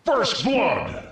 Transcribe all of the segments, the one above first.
First blood!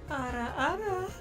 Ara. Ara.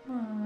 Bar.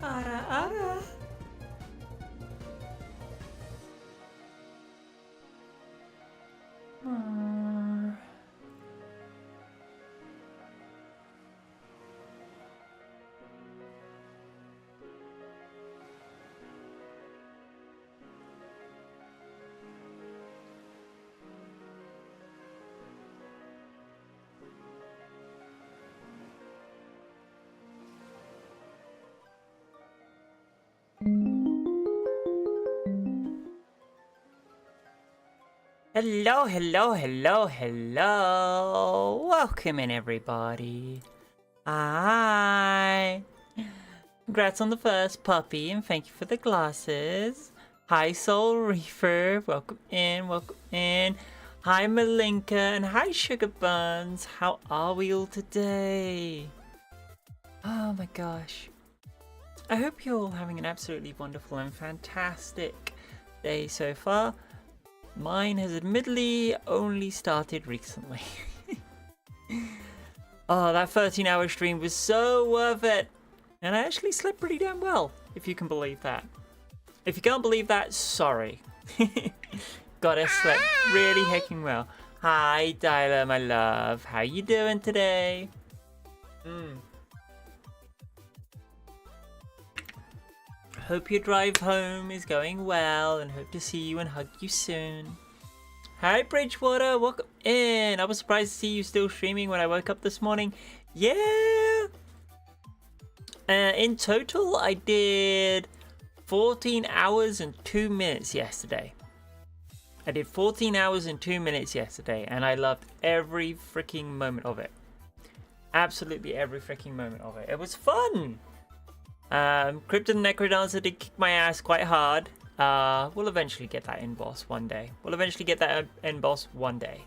Ara ara. Bar. Hello, hello, hello, hello. Welcome in, everybody. Hi. Congrats on the first puppy, and thank you for the glasses. Hi, Soul Reefer. Welcome in, welcome in. Hi, Malinka, and hi, Sugar Buns. How are we all today? Oh my gosh. I hope you're all having an absolutely wonderful and fantastic day so far. Mine has admittedly only started recently. Oh, that 13-hour stream was so worth it. And I actually slept pretty damn well, if you can believe that. If you can't believe that, sorry. Gotta slept really hecking well. Hi, Dyla, my love. How you doing today? hope your drive home is going well and hope to see you and hug you soon. Hi Bridgewater, welcome in. I was surprised to see you still streaming when I woke up this morning. Yeah. In total, I did 14 hours and 2 minutes yesterday. I did 14 hours and 2 minutes yesterday, and I loved every freaking moment of it. Absolutely every freaking moment of it. It was fun. Crypto the Necrodancer did kick my ass quite hard. We'll eventually get that end boss one day. One day.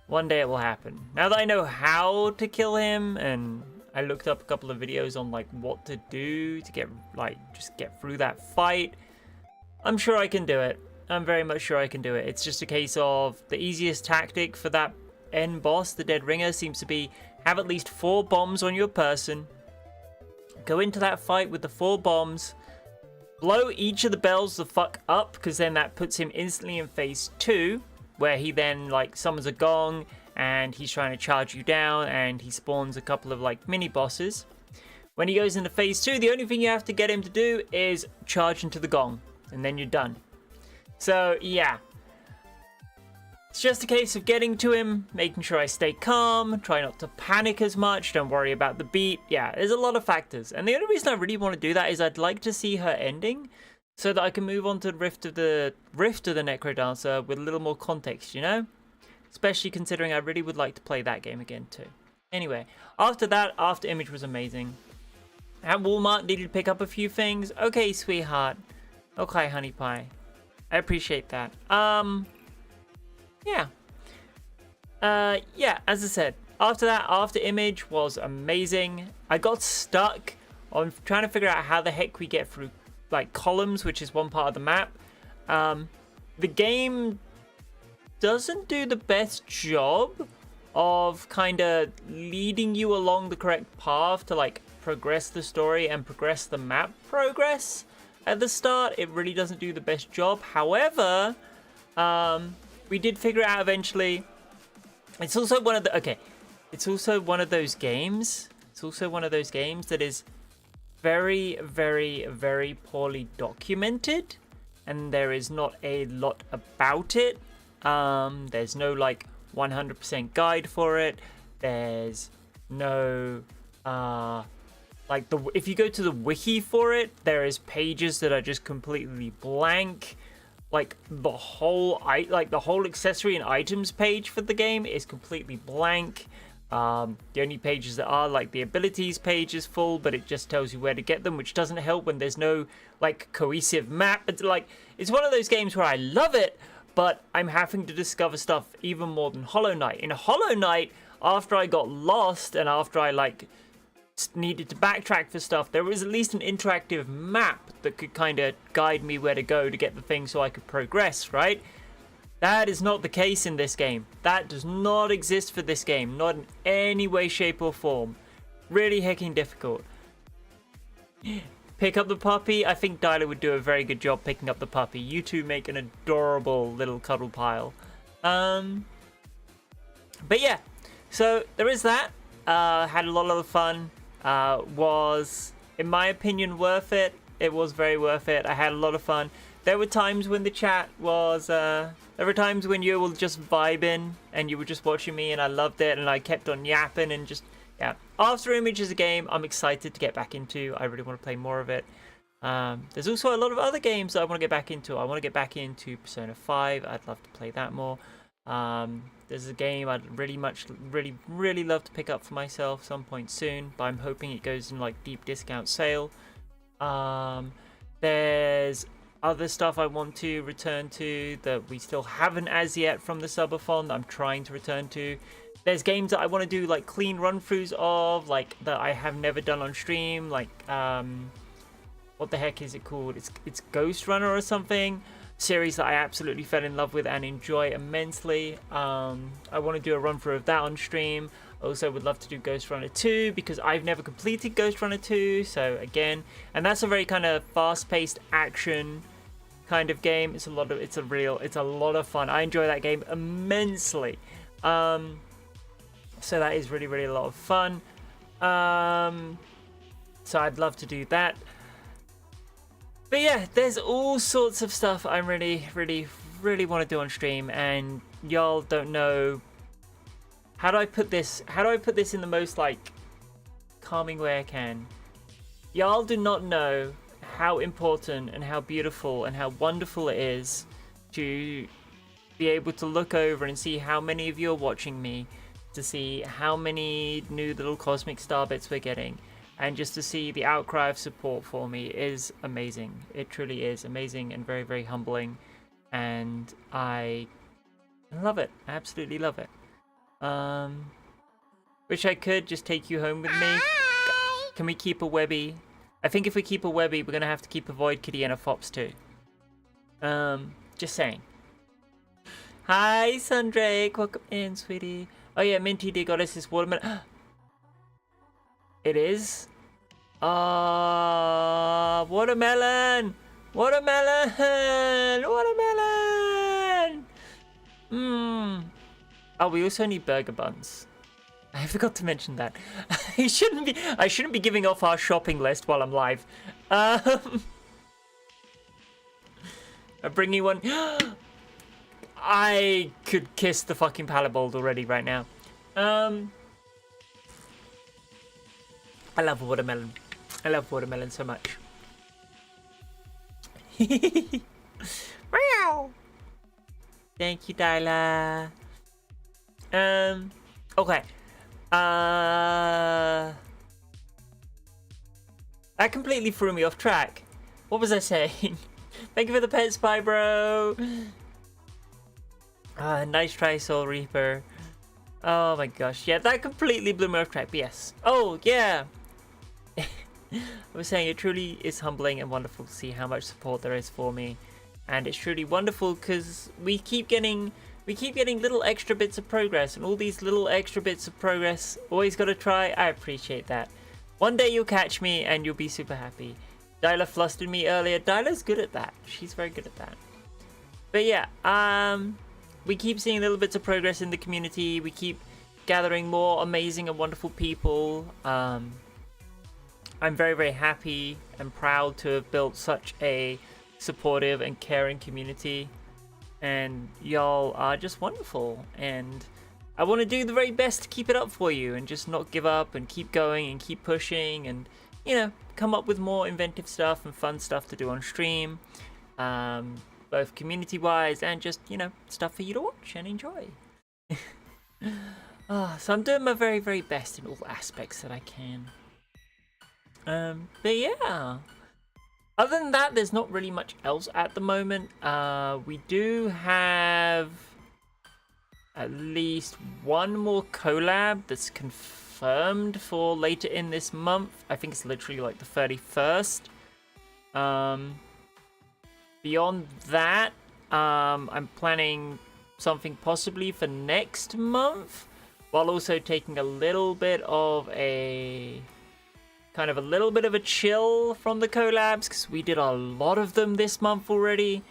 One day it will happen. Now that I know how to kill him, and I looked up a couple of videos on like what to do to get just get through that fight, I'm sure I can do it. I'm very much sure I can do it. It's just a case of the easiest tactic for that end boss, the Dead Ringer, seems to be have at least 4 bombs on your person. Go into that fight with the 4 bombs. Blow each of the bells the fuck up, because then that puts him instantly in phase 2, where he then like summons a gong and he's trying to charge you down, and he spawns a couple of like mini bosses. When he goes into phase 2, the only thing you have to get him to do is charge into the gong, and then you're done. So yeah, it's just a case of getting to him, making sure I stay calm, try not to panic as much, don't worry about the beat. Yeah, there's a lot of factors. And the only reason I really want to do that is I'd like to see her ending so that I can move on to the Rift of the Necrodancer with a little more context, you know? Especially considering I really would like to play that game again too. Anyway, after that, After Image was amazing. At Walmart, needed to pick up a few things. Okay, sweetheart. Okay, honey pie. I appreciate that. Yeah. Yeah, as I said, after that, After Image was amazing. I got stuck on trying to figure out how the heck we get through, like, columns, which is one part of the map. The game doesn't do the best job of kind of leading you along the correct path to, like, progress the story and progress the map progress. At the start, it really doesn't do the best job. However, we did figure it out eventually. It's also one of the It's also one of those games. It's also one of those games that is very, very, very poorly documented, and there is not a lot about it. There's no like 100% guide for it. There's no if you go to the wiki for it, there is pages that are just completely blank. Like the whole accessory and items page for the game is completely blank. The only pages that are like the abilities page is full, but it just tells you where to get them, which doesn't help when there's no like cohesive map. It's one of those games where I love it, but I'm having to discover stuff even more than Hollow Knight. In Hollow Knight, after I got lost and after I needed to backtrack for stuff, there was at least an interactive map that could kind of guide me where to go to get the thing so I could progress, right? That is not the case in this game. That does not exist for this game, not in any way, shape or form. Really hecking difficult. Pick up the puppy. I think Dyla would do a very good job picking up the puppy. You two make an adorable little cuddle pile. But yeah, so there is that. Had a lot of fun. Was, in my opinion, worth it. It was very worth it. I had a lot of fun. There were times when the chat was, there were times when you were just vibing and you were just watching me and I loved it and I kept on yapping and just, yeah. After Image is a game I'm excited to get back into. I really want to play more of it. There's also a lot of other games that I want to get back into. I want to get back into Persona 5. I'd love to play that more. There's a game I'd really love to pick up for myself some point soon, but I'm hoping it goes in like deep discount sale. There's other stuff I want to return to that we still haven't as yet from the subathon that I'm trying to return to. There's games that I want to do like clean run-throughs of, like that I have never done on stream, like what the heck is it called? It's Ghost Runner or something. Series that I absolutely fell in love with and enjoy immensely. I want to do a run through of that on stream. Also would love to do Ghost Runner 2 because I've never completed Ghost Runner 2, so again, and that's a very kind of fast-paced action kind of game. It's a lot of fun. I enjoy that game immensely. So that is really a lot of fun. So I'd love to do that. But yeah, there's all sorts of stuff I'm really want to do on stream, and y'all don't know. How do I put this in the most like calming way I can? Y'all do not know how important and how beautiful and how wonderful it is to be able to look over and see how many of you are watching me, to see how many new little cosmic star bits we're getting, and just to see the outcry of support for me is amazing. It truly is amazing and very humbling, and I love it. I absolutely love it. Wish I could just take you home with me. Can we keep a Webby? I think if we keep a Webby, we're gonna have to keep a Void Kitty and a Fops too. Just saying. Hi, Sundrake. Welcome in, sweetie. Oh yeah, Minty did got us this watermelon. It is? Watermelon! Watermelon! Watermelon! Oh, we also need burger buns. I forgot to mention that. I shouldn't be giving off our shopping list while I'm live. I'm bringing one. I could kiss the fucking pallet bold already right now. I love watermelon. I love watermelon so much. Meow. Thank you, Dyla. Okay. That completely threw me off track. What was I saying? Thank you for the pet spy, bro. Nice try, Soul Reaper. Oh my gosh. Yeah, that completely blew me off track. But yes. Oh, yeah. I was saying it truly is humbling and wonderful to see how much support there is for me. And it's truly wonderful because we keep getting little extra bits of progress, and all these little extra bits of progress, always got to try. I appreciate that. One day you'll catch me and you'll be super happy. Dyla flustered me earlier. Dyla's good at that. She's very good at that. But yeah, we keep seeing little bits of progress in the community. We keep gathering more amazing and wonderful people. I'm very happy and proud to have built such a supportive and caring community. And y'all are just wonderful, and I want to do the very best to keep it up for you and just not give up and keep going and keep pushing and, you know, come up with more inventive stuff and fun stuff to do on stream, both community wise and just, you know, stuff for you to watch and enjoy. So I'm doing my very best in all aspects that I can. But yeah, other than that, there's not really much else at the moment. We do have at least one more collab that's confirmed for later in this month. I think it's literally like the 31st. Beyond that, I'm planning something possibly for next month, while also taking a little bit of a chill from the collabs, because we did a lot of them this month already.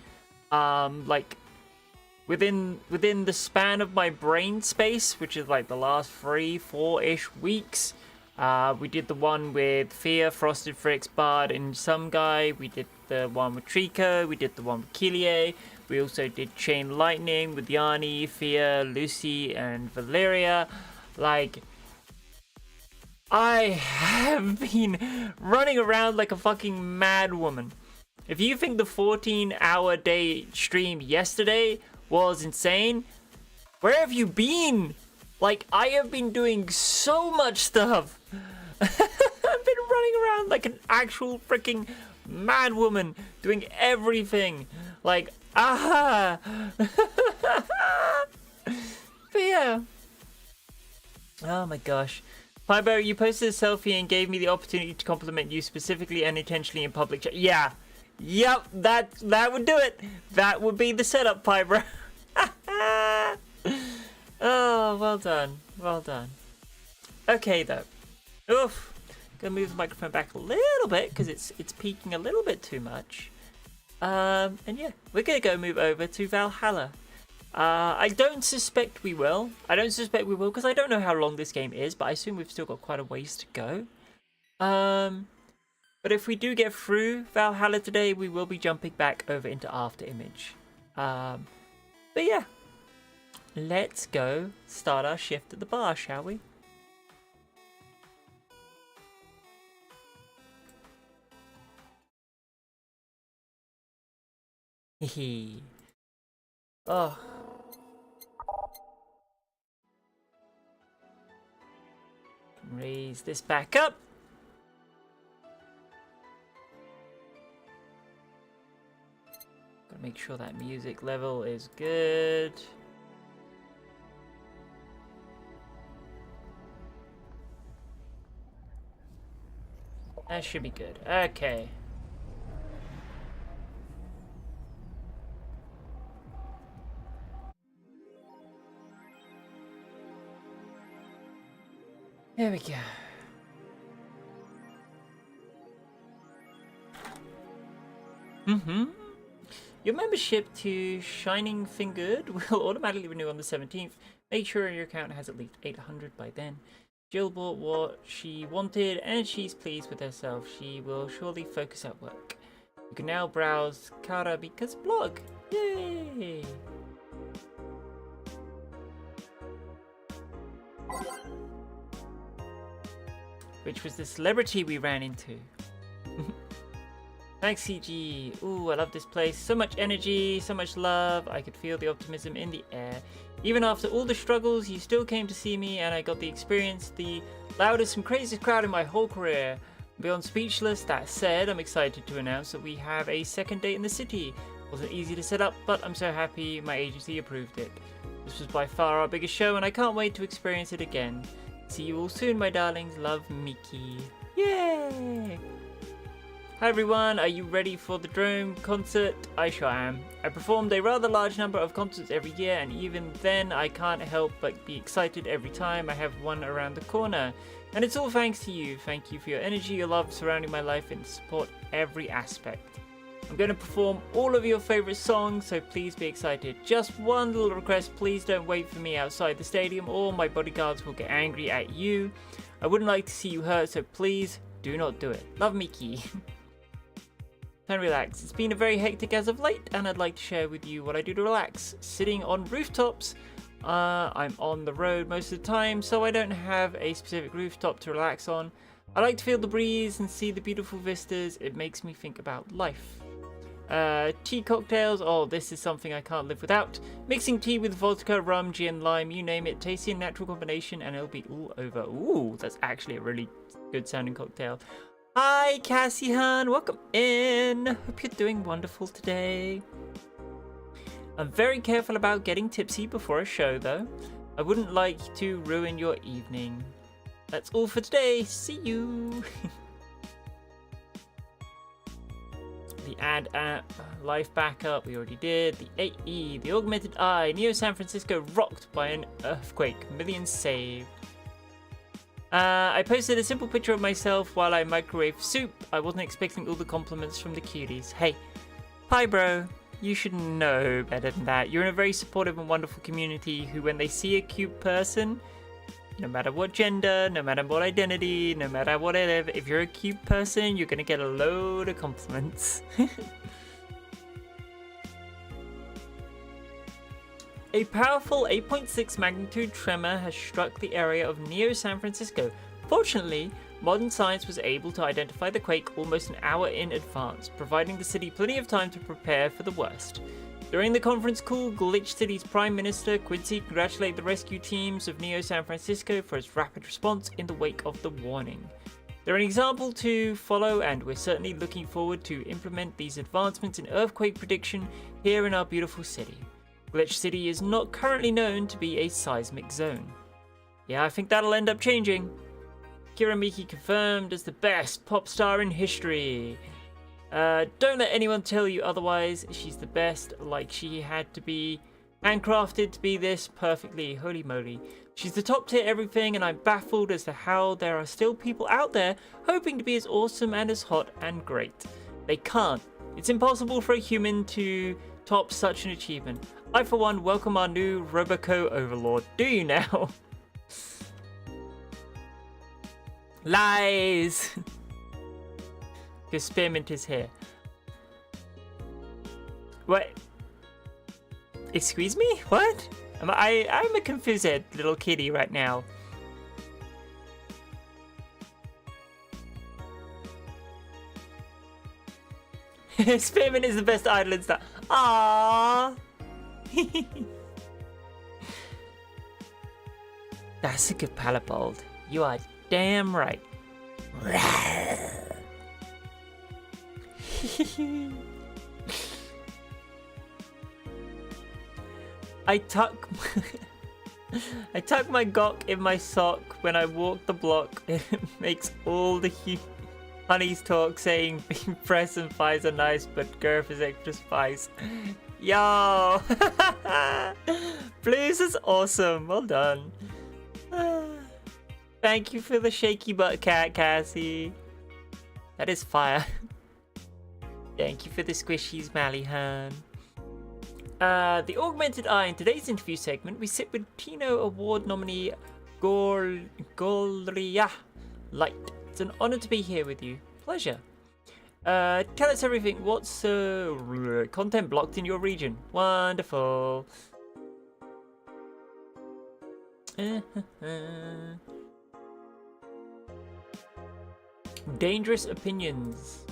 Like within the span of my brain space, which is like the last 3-4-ish weeks, we did the one with Fear, Frosted Fricks, Bard, and some guy. We did the one with Trico. We did the one with Kilie. We also did Chain Lightning with Yanni, Fear, Lucy, and Valeria. Like, I have been running around like a fucking mad woman. If you think the 14-hour day stream yesterday was insane, where have you been? Like, I have been doing so much stuff. I've been running around like an actual freaking mad woman, doing everything. Like, But yeah. Oh my gosh. Fibo, you posted a selfie and gave me the opportunity to compliment you specifically and intentionally in public chat. Yeah. Yep, that would do it. That would be the setup, Fibo. Oh, well done. Well done. Okay, though. Oof. Gonna move the microphone back a little bit because it's peaking a little bit too much. And yeah, we're gonna go move over to Valhalla. I don't suspect we will. Because I don't know how long this game is, but I assume we've still got quite a ways to go. But if we do get through Valhalla today, we will be jumping back over into After Image. But yeah, let's go start our shift at the bar, shall we? Hehe. Oh. Raise this back up. Gotta make sure that music level is good. That should be good. Okay. There we go. Your membership to Shining Fingered will automatically renew on the 17th. Make sure your account has at least 800 by then. Jill bought what she wanted and she's pleased with herself. She will surely focus at work. You can now browse Karabika's blog. Yay! Which was the celebrity we ran into. Thanks, CG. Ooh, I love this place. So much energy, so much love. I could feel the optimism in the air. Even after all the struggles, you still came to see me and I got the experience, the loudest and craziest crowd in my whole career. Beyond speechless. That said, I'm excited to announce that we have a second date in the city. Wasn't easy to set up, but I'm so happy my agency approved it. This was by far our biggest show and I can't wait to experience it again. See you all soon, my darlings. Love, Mickey. Yay! Hi everyone, are you ready for the Drome concert? I sure am. I performed a rather large number of concerts every year and even then I can't help but be excited every time I have one around the corner. And it's all thanks to you. Thank you for your energy, your love surrounding my life and support every aspect. I'm going to perform all of your favourite songs, so please be excited. Just one little request, please don't wait for me outside the stadium or my bodyguards will get angry at you. I wouldn't like to see you hurt, so please do not do it. Love, Mickey. And relax. It's been a very hectic as of late and I'd like to share with you what I do to relax. Sitting on rooftops. I'm on the road most of the time so I don't have a specific rooftop to relax on. I like to feel the breeze and see the beautiful vistas. It makes me think about life. Tea cocktails. Oh, this is something I can't live without. Mixing tea with vodka, rum, gin, lime, you name it. Tasty and natural combination and it'll be all over. Ooh, that's actually a really good sounding cocktail. Hi, Cassie-han, welcome in. Hope you're doing wonderful today. I'm very careful about getting tipsy before a show, though. I wouldn't like to ruin your evening. That's all for today. See you. The ad app, life backup, we already did. The AE, the augmented eye, Neo San Francisco rocked by an earthquake. Millions saved. I posted a simple picture of myself while I microwave soup. I wasn't expecting all the compliments from the cuties. Hey, hi bro, you should know better than that. You're in a very supportive and wonderful community who when they see a cute person, no matter what gender, no matter what identity, no matter whatever, if you're a cute person, you're gonna get a load of compliments. A powerful 8.6 magnitude tremor has struck the area of Neo San Francisco. Fortunately, modern science was able to identify the quake almost an hour in advance, providing the city plenty of time to prepare for the worst. During the conference call, Glitch City's Prime Minister Quincy congratulated the rescue teams of Neo San Francisco for its rapid response in the wake of the warning. They're an example to follow and we're certainly looking forward to implement these advancements in earthquake prediction here in our beautiful city. Glitch City is not currently known to be a seismic zone. Yeah, I think that'll end up changing. Kira Miki confirmed as the best pop star in history. Don't let anyone tell you otherwise. She's the best, like she had to be handcrafted to be this perfectly. Holy moly. She's the top tier everything and I'm baffled as to how there are still people out there hoping to be as awesome and as hot and great. They can't. It's impossible for a human to top such an achievement. I for one welcome our new Roboco overlord. Do you now? Lies! Because Spearmint is here. What? Excuse me? What? I'm a confused little kitty right now. Spearmint is the best idol in Star. Aww. That's a good palabold. You are damn right. I tuck my gawk in my sock when I walk the block. It makes all the honeys talk, saying press and thighs are nice, but girth is extra spice. Yo! Blues is awesome. Well done. Thank you for the shaky butt cat, Cassie. That is fire. Thank you for the squishies, Mallyhan. The Augmented Eye. In today's interview segment, we sit with Tino Award nominee Golria Light. It's an honor to be here with you. Pleasure. Tell us everything. What's content blocked in your region? Wonderful. Dangerous opinions.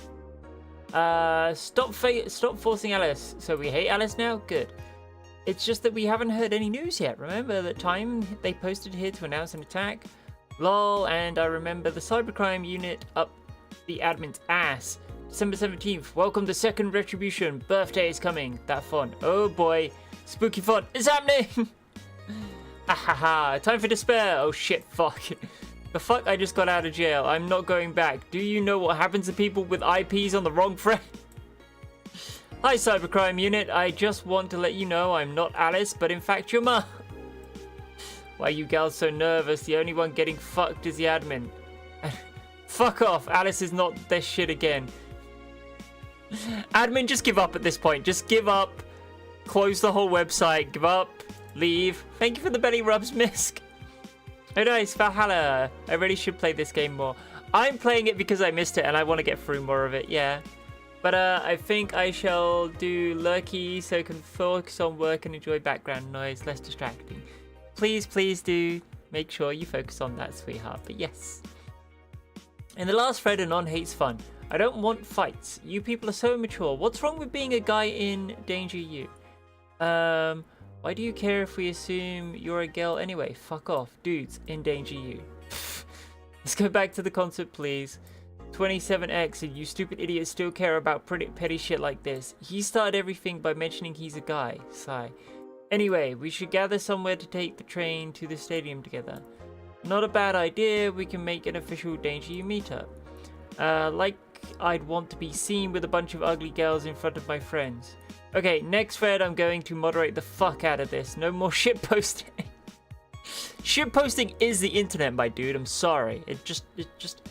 Stop forcing Alice. So we hate Alice now? Good. It's just that we haven't heard any news yet. Remember that time they posted here to announce an attack? Lol, and I remember the cybercrime unit up the admin's ass. December 17th, welcome to Second Retribution. Birthday is coming. That font. Oh boy. Spooky font is happening! Ahaha, time for despair. Oh shit, fuck. The fuck, I just got out of jail. I'm not going back. Do you know what happens to people with IPs on the wrong thread? Hi, Cybercrime Unit. I just want to let you know I'm not Alice, but in fact your ma. Why are you gals so nervous? The only one getting fucked is the admin. Fuck off. Alice is not this shit again. Admin, just give up at this point. Just give up. Close the whole website. Give up. Leave. Thank you for the belly rubs, Misk. Oh nice, Valhalla. I really should play this game more. I'm playing it because I missed it and I want to get through more of it, yeah. But I think I shall do lurky so I can focus on work and enjoy background noise, less distracting. Please, please do make sure you focus on that, sweetheart. But yes. In the last thread, Anon hates fun. I don't want fights. You people are so immature. What's wrong with being a guy in Danger U? Why do you care if we assume you're a girl anyway? Fuck off. Dudes, in Danger U. Let's go back to the concert, please. 27X and you stupid idiots still care about pretty petty shit like this. He started everything by mentioning he's a guy. Sigh. Anyway, we should gather somewhere to take the train to the stadium together. Not a bad idea. We can make an official Danger U meetup. Like I'd want to be seen with a bunch of ugly girls in front of my friends. Okay, next thread, I'm going to moderate the fuck out of this. No more shit posting. Shit posting is the internet, my dude. I'm sorry. It just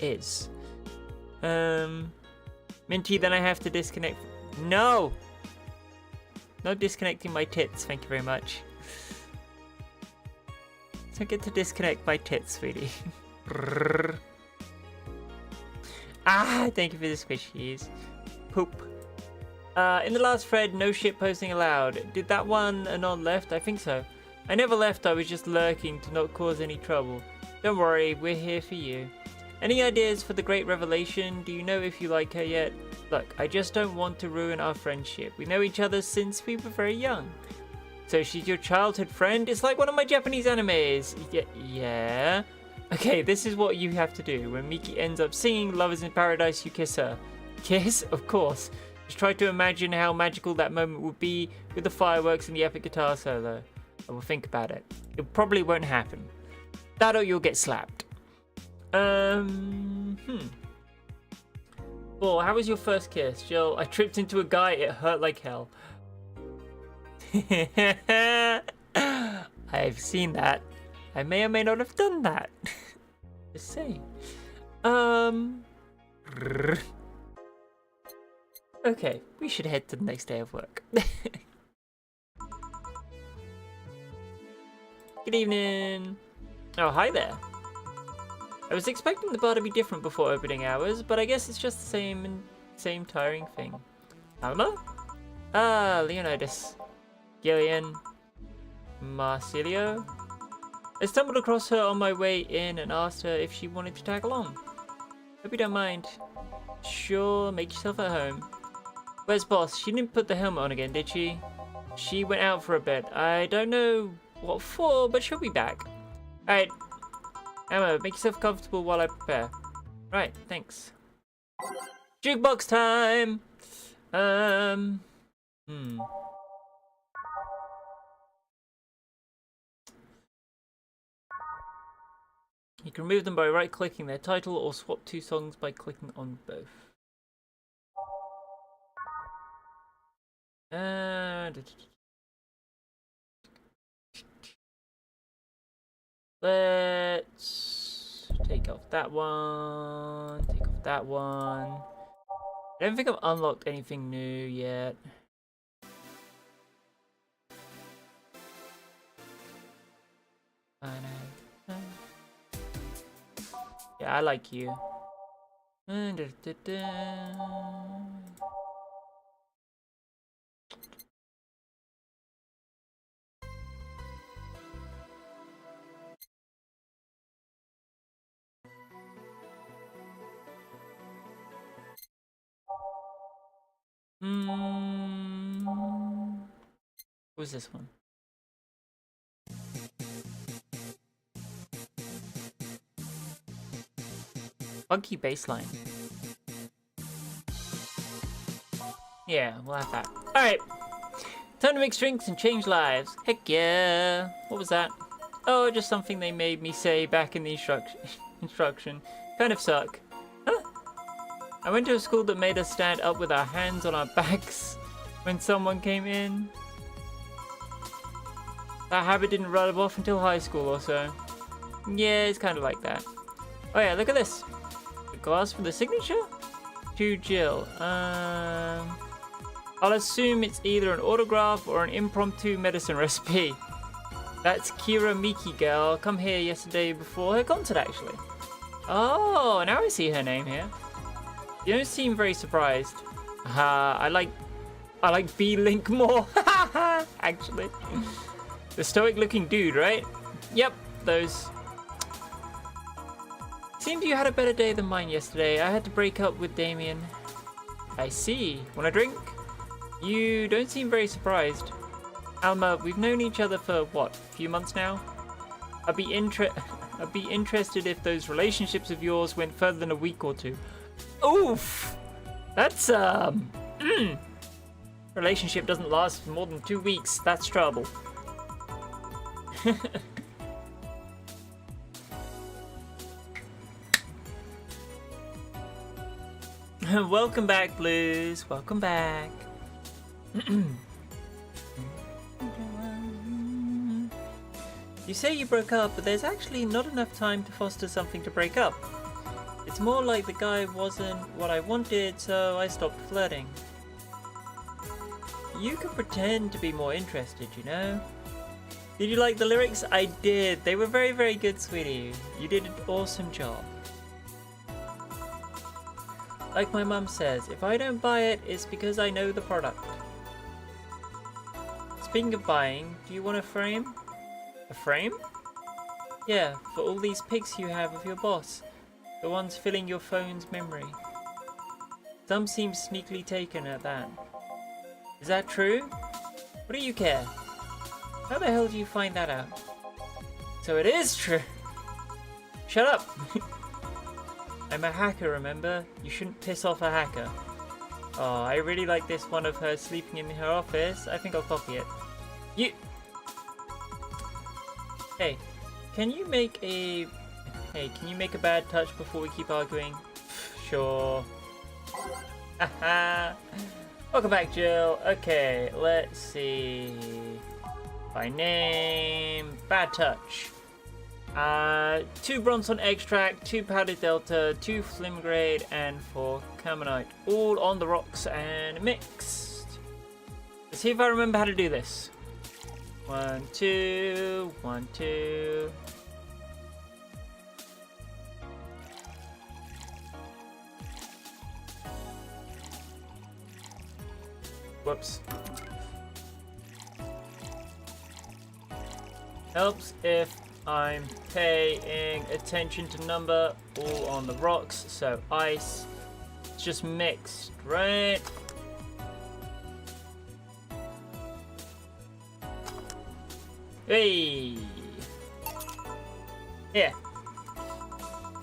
is. Minty, then I have to disconnect. No! Not disconnecting my tits, thank you very much. So I get to disconnect my tits, sweetie. Ah, thank you for the squishies. Poop. In the last thread, no shit posting allowed. Did that one Anon left? I think so. I never left, I was just lurking to not cause any trouble. Don't worry, we're here for you. Any ideas for the great revelation? Do you know if you like her yet? Look, I just don't want to ruin our friendship. We know each other since we were very young. So she's your childhood friend? It's like one of my Japanese animes. Yeah. Okay, this is what you have to do. When Miki ends up singing Love is in Paradise, you kiss her. Kiss? Of course. Just try to imagine how magical that moment would be with the fireworks and the epic guitar solo. I will think about it. It probably won't happen. That or you'll get slapped. Well, how was your first kiss? Jill, I tripped into a guy, it hurt like hell. I've seen that. I may or may not have done that. Just saying. Okay, we should head to the next day of work. Good evening. Oh, hi there. I was expecting the bar to be different before opening hours, but I guess it's just the same same tiring thing. Alma? Ah, Leonidas. Gillian. Marsilio? I stumbled across her on my way in and asked her if she wanted to tag along. Hope you don't mind. Sure, make yourself at home. Where's Boss? She didn't put the helmet on again, did she? She went out for a bit. I don't know what for, but she'll be back. Alright. Emma, make yourself comfortable while I prepare. Right, thanks. Jukebox time! You can remove them by right-clicking their title or swap two songs by clicking on both. Let's take off that one. Take off that one. I don't think I've unlocked anything new yet. Yeah, I like you. What's this one? Funky bassline. Yeah, we'll have that. Alright. Time to mix drinks and change lives. Heck yeah. What was that? Oh, just something they made me say back in the instruction. Kind of suck. Huh? I went to a school that made us stand up with our hands on our backs when someone came in. That habit didn't rub off until high school or so. Yeah, it's kind of like that. Oh yeah, look at this. A glass for the signature? To Jill. I'll assume it's either an autograph or an impromptu medicine recipe. That's Kira Miki girl. Come here yesterday before her concert, actually. Oh, now I see her name here. You don't seem very surprised. I like B-Link more. Actually. The stoic-looking dude, right? Yep, those. Seems you had a better day than mine yesterday. I had to break up with Damien. I see. Want a drink? You don't seem very surprised. Alma, we've known each other for, what, a few months now? I'd be interested if those relationships of yours went further than a week or two. Oof! That's, relationship doesn't last more than 2 weeks. That's trouble. Welcome back, Blues. Welcome back. You say you broke up, but there's actually not enough time to foster something to break up. It's more like the guy wasn't what I wanted, so I stopped flirting. You could pretend to be more interested, you know? Did you like the lyrics? I did. They were very, very good, sweetie. You did an awesome job. Like my mum says, if I don't buy it, it's because I know the product. Speaking of buying, do you want a frame? A frame? Yeah, for all these pics you have of your boss. The ones filling your phone's memory. Some seem sneakily taken at that. Is that true? What do you care? How the hell do you find that out? So it is true! Shut up! I'm a hacker, remember? You shouldn't piss off a hacker. Oh, I really like this one of her sleeping in her office. I think I'll copy it. You... Hey, can you make a bad touch before we keep arguing? Sure. Haha. Welcome back, Jill. Okay, let's see. By name, bad touch. 2 Bronson extract, 2 powdered delta, 2 flimgrade, and 4 camonite. All on the rocks and mixed. Let's see if I remember how to do this. 1, 2, 1, 2. Whoops. Helps if I'm paying attention to number. All on the rocks, so ice. It's just mixed, right? Hey! Yeah.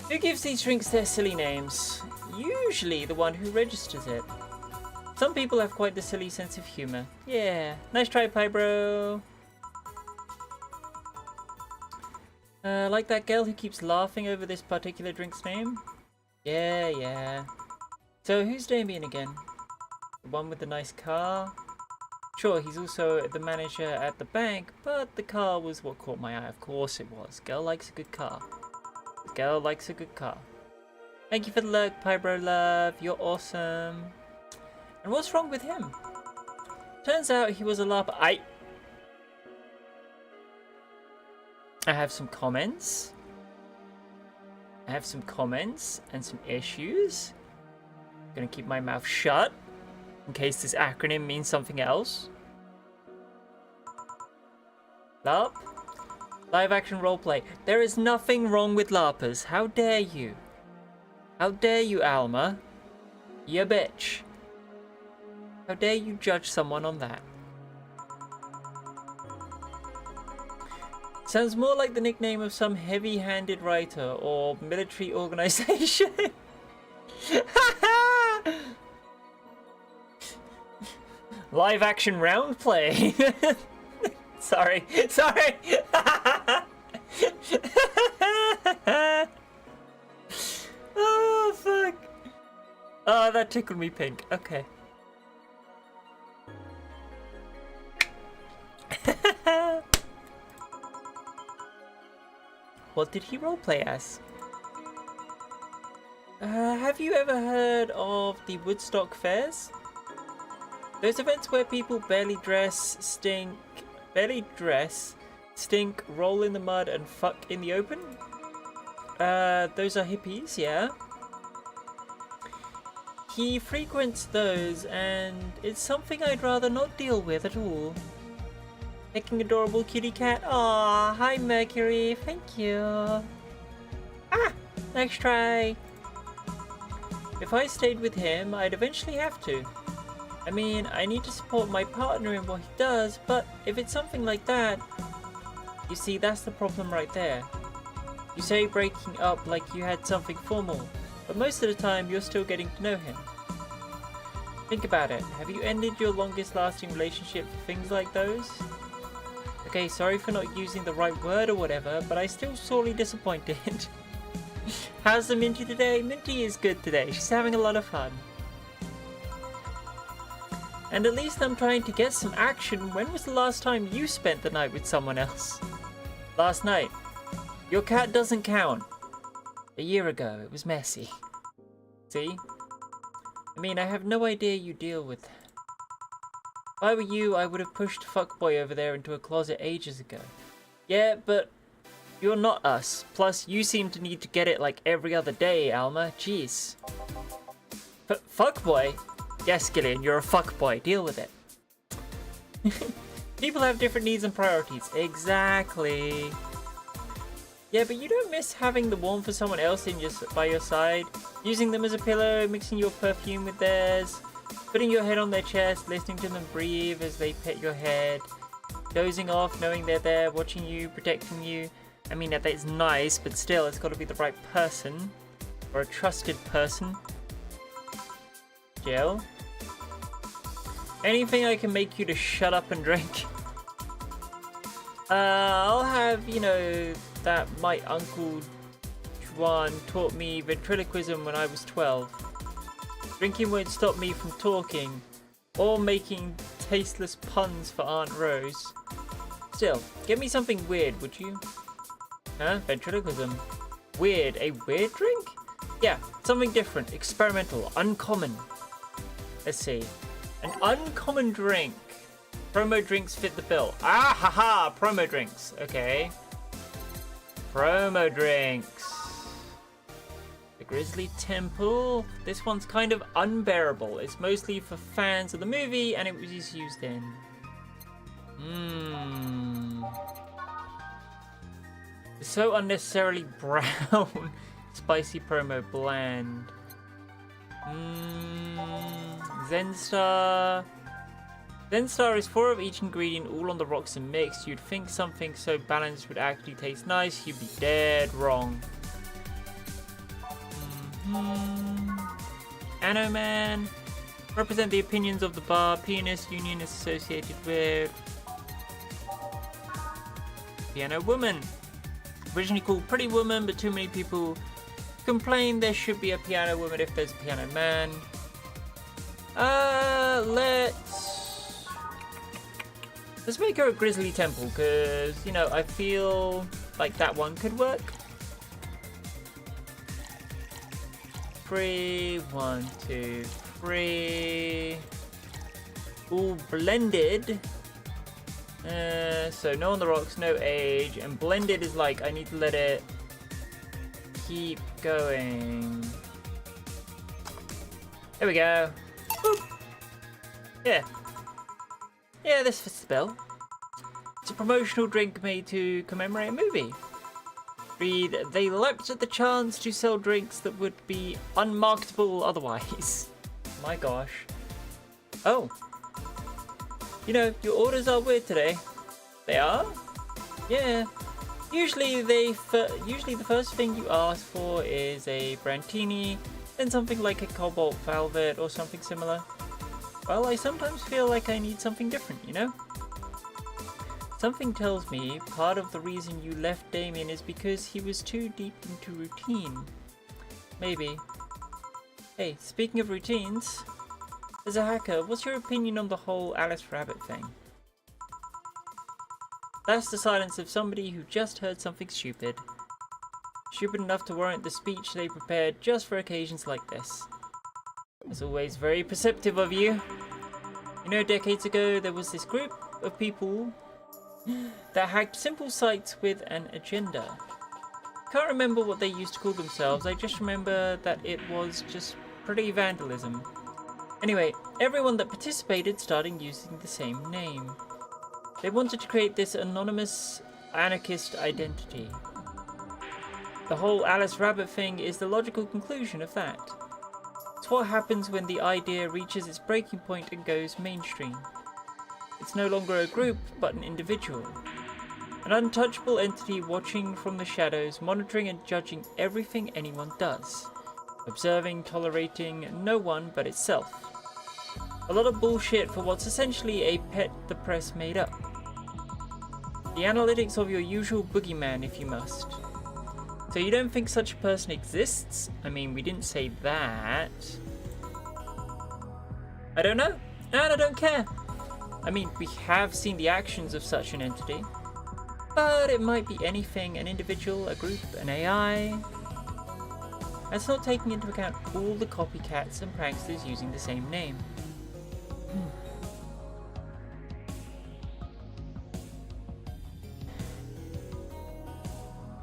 Who gives these drinks their silly names? Usually the one who registers it. Some people have quite the silly sense of humor. Yeah. Nice try, Pybro. Like that girl who keeps laughing over this particular drink's name? Yeah. So who's Damien again? The one with the nice car? Sure, he's also the manager at the bank, but the car was what caught my eye. Of course it was. Girl likes a good car. Girl likes a good car. Thank you for the lurk, Pybro Love. You're awesome. And what's wrong with him? Turns out he was a LARPer. I have some comments. I have some comments and some issues. I'm gonna keep my mouth shut in case this acronym means something else. LARP? Live action roleplay. There is nothing wrong with LARPers. How dare you? How dare you, Alma? You bitch. How dare you judge someone on that? Sounds more like the nickname of some heavy-handed writer or military organization. Live action round play. Sorry. Oh, fuck. Oh, that tickled me pink. Okay. What did he roleplay as? Have you ever heard of the Woodstock Fairs? Those events where people barely dress, stink, roll in the mud, and fuck in the open? Those are hippies, yeah. He frequents those, and it's something I'd rather not deal with at all. Making adorable kitty cat. Aw, hi Mercury, thank you. Ah, nice try. If I stayed with him, I'd eventually have to. I mean, I need to support my partner in what he does, but if it's something like that, you see, that's the problem right there. You say breaking up like you had something formal, but most of the time you're still getting to know him. Think about it. Have you ended your longest lasting relationship for things like those? Okay, sorry for not using the right word or whatever, but I'm still sorely disappointed. How's the Minty today? Minty is good today. She's having a lot of fun. And at least I'm trying to get some action. When was the last time you spent the night with someone else? Last night. Your cat doesn't count. A year ago, it was messy. See? I mean, I have no idea you deal with that. If I were you, I would have pushed fuckboy over there into a closet ages ago. Yeah, but you're not us. Plus, you seem to need to get it like every other day, Alma. Jeez. Fuckboy? Yes, Gillian, you're a fuckboy. Deal with it. People have different needs and priorities. Exactly. Yeah, but you don't miss having the warmth of someone else by your side, using them as a pillow, mixing your perfume with theirs, putting your head on their chest, listening to them breathe as they pet your head, dozing off, knowing they're there, watching you, protecting you. I mean, that is nice, but still, it's got to be the right person, or a trusted person. Jill? Anything I can make you to shut up and drink? I'll have, you know, that my uncle Juan taught me ventriloquism when I was 12. Drinking won't stop me from talking, or making tasteless puns for Aunt Rose. Still, get me something weird, would you? Huh? Ventriloquism. Weird. A weird drink? Yeah, something different, experimental, uncommon. Let's see. An uncommon drink. Promo drinks fit the bill. Ah, haha, promo drinks. Okay. Promo drinks. Grizzly Temple. This one's kind of unbearable. It's mostly for fans of the movie, and it was just used in. It's so unnecessarily brown. Spicy promo bland. Zenstar. Zenstar is 4 of each ingredient, all on the rocks and mixed. You'd think something so balanced would actually taste nice. You'd be dead wrong. Anoman. Represent the opinions of the bar. Pianist union is associated with. Piano Woman. Originally called Pretty Woman, but too many people complain there should be a Piano Woman if there's a Piano Man. Let's make her a Grizzly Temple, because, you know, I feel like that one could work. 3, 1, 2, 3. All blended. So no on the rocks, no age, and blended is like I need to let it keep going. There we go. Boop. Yeah. Yeah, this fits the bill. It's a promotional drink made to commemorate a movie. Read, they leapt at the chance to sell drinks that would be unmarketable otherwise. My gosh. Oh. You know, your orders are weird today. They are? Yeah. Usually the first thing you ask for is a Brantini, then something like a Cobalt Velvet or something similar. Well, I sometimes feel like I need something different, you know? Something tells me part of the reason you left Damien is because he was too deep into routine. Maybe. Hey, speaking of routines, as a hacker, what's your opinion on the whole Alice Rabbit thing? That's the silence of somebody who just heard something stupid. Stupid enough to warrant the speech they prepared just for occasions like this. As always, very perceptive of you. You know, decades ago, there was this group of people that hacked simple sites with an agenda. Can't remember what they used to call themselves, I just remember that it was just pretty vandalism. Anyway, everyone that participated started using the same name. They wanted to create this anonymous anarchist identity. The whole Alice Rabbit thing is the logical conclusion of that. It's what happens when the idea reaches its breaking point and goes mainstream. It's no longer a group, but an individual. An untouchable entity watching from the shadows, monitoring and judging everything anyone does. Observing, tolerating no one but itself. A lot of bullshit for what's essentially a pet the press made up. The analytics of your usual boogeyman, if you must. So you don't think such a person exists? I mean, we didn't say that. I don't know, and I don't care. I mean, we have seen the actions of such an entity. But it might be anything, an individual, a group, an AI. That's not taking into account all the copycats and pranksters using the same name.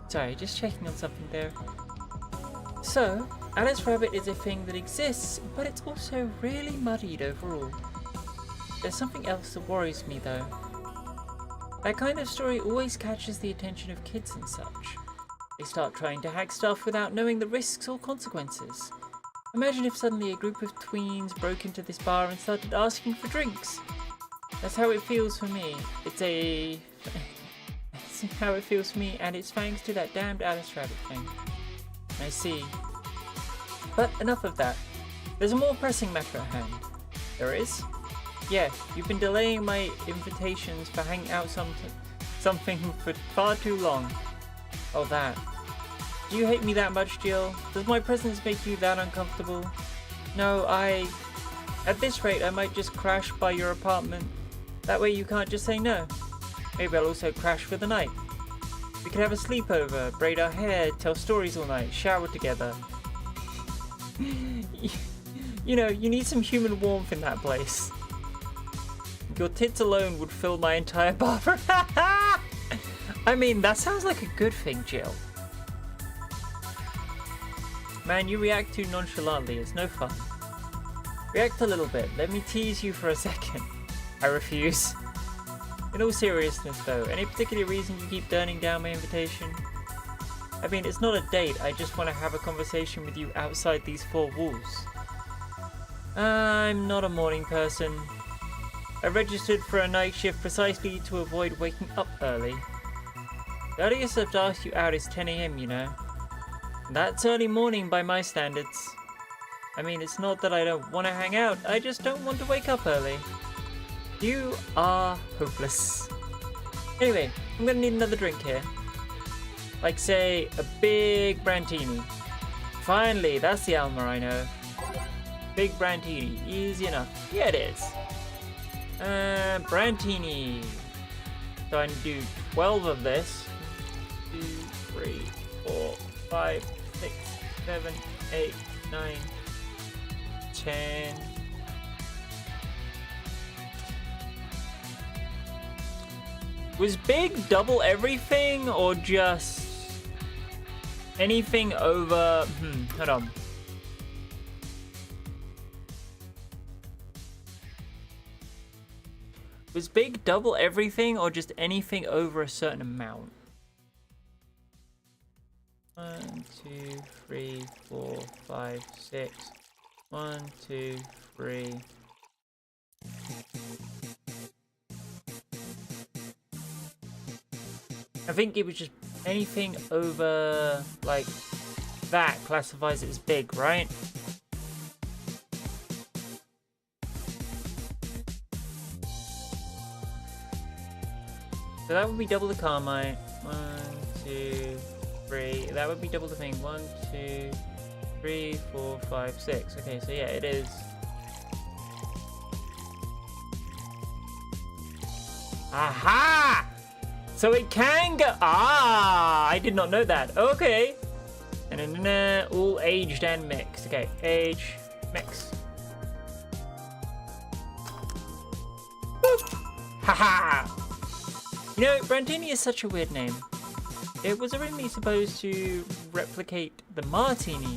Sorry, just checking on something there. So, Alice Rabbit is a thing that exists, but it's also really muddied overall. There's something else that worries me though. That kind of story always catches the attention of kids and such. They start trying to hack stuff without knowing the risks or consequences. Imagine if suddenly a group of tweens broke into this bar and started asking for drinks. That's how it feels for me. It's how it feels for me, and it's thanks to that damned Alice Rabbit thing. I see. But enough of that. There's a more pressing matter at hand. There is? Yeah, you've been delaying my invitations for hanging out something for far too long. Oh, that. Do you hate me that much, Jill? Does my presence make you that uncomfortable? No, at this rate, I might just crash by your apartment. That way you can't just say no. Maybe I'll also crash for the night. We could have a sleepover, braid our hair, tell stories all night, shower together. You know, you need some human warmth in that place. Your tits alone would fill my entire bathroom. I mean, that sounds like a good thing, Jill. Man, you react too nonchalantly. It's no fun. React a little bit. Let me tease you for a second. I refuse. In all seriousness though, any particular reason you keep turning down my invitation? I mean, it's not a date. I just want to have a conversation with you outside these four walls. I'm not a morning person. I registered for a night shift precisely to avoid waking up early. The earliest I've asked you out is 10 AM, you know. That's early morning by my standards. I mean, it's not that I don't want to hang out, I just don't want to wake up early. You are hopeless. Anyway, I'm gonna need another drink here. Like, say, a big Brantini. Finally, that's the Alma I know. Big Brantini, easy enough. Yeah, it is. Brantini. So I do 12 of this. 2, 3, 4, 5, 6, 7, 8, 9, 10. Was big double everything or just anything over? Hold on. Was big double everything or just anything over a certain amount? 1, 2, 3, 4, 5, 6. 1, 2, 3. I think it was just anything over, like, that classifies it as big, right? So that would be double the Carmine. 1, 2, 3. That would be double the thing. 1, 2, 3, 4, 5, 6. Okay, so yeah, it is. Aha! So it can go. Ah, I did not know that. Okay. And all aged and mixed. Okay, age, mix. Haha! You know, Brantini is such a weird name. It was originally supposed to replicate the Martini.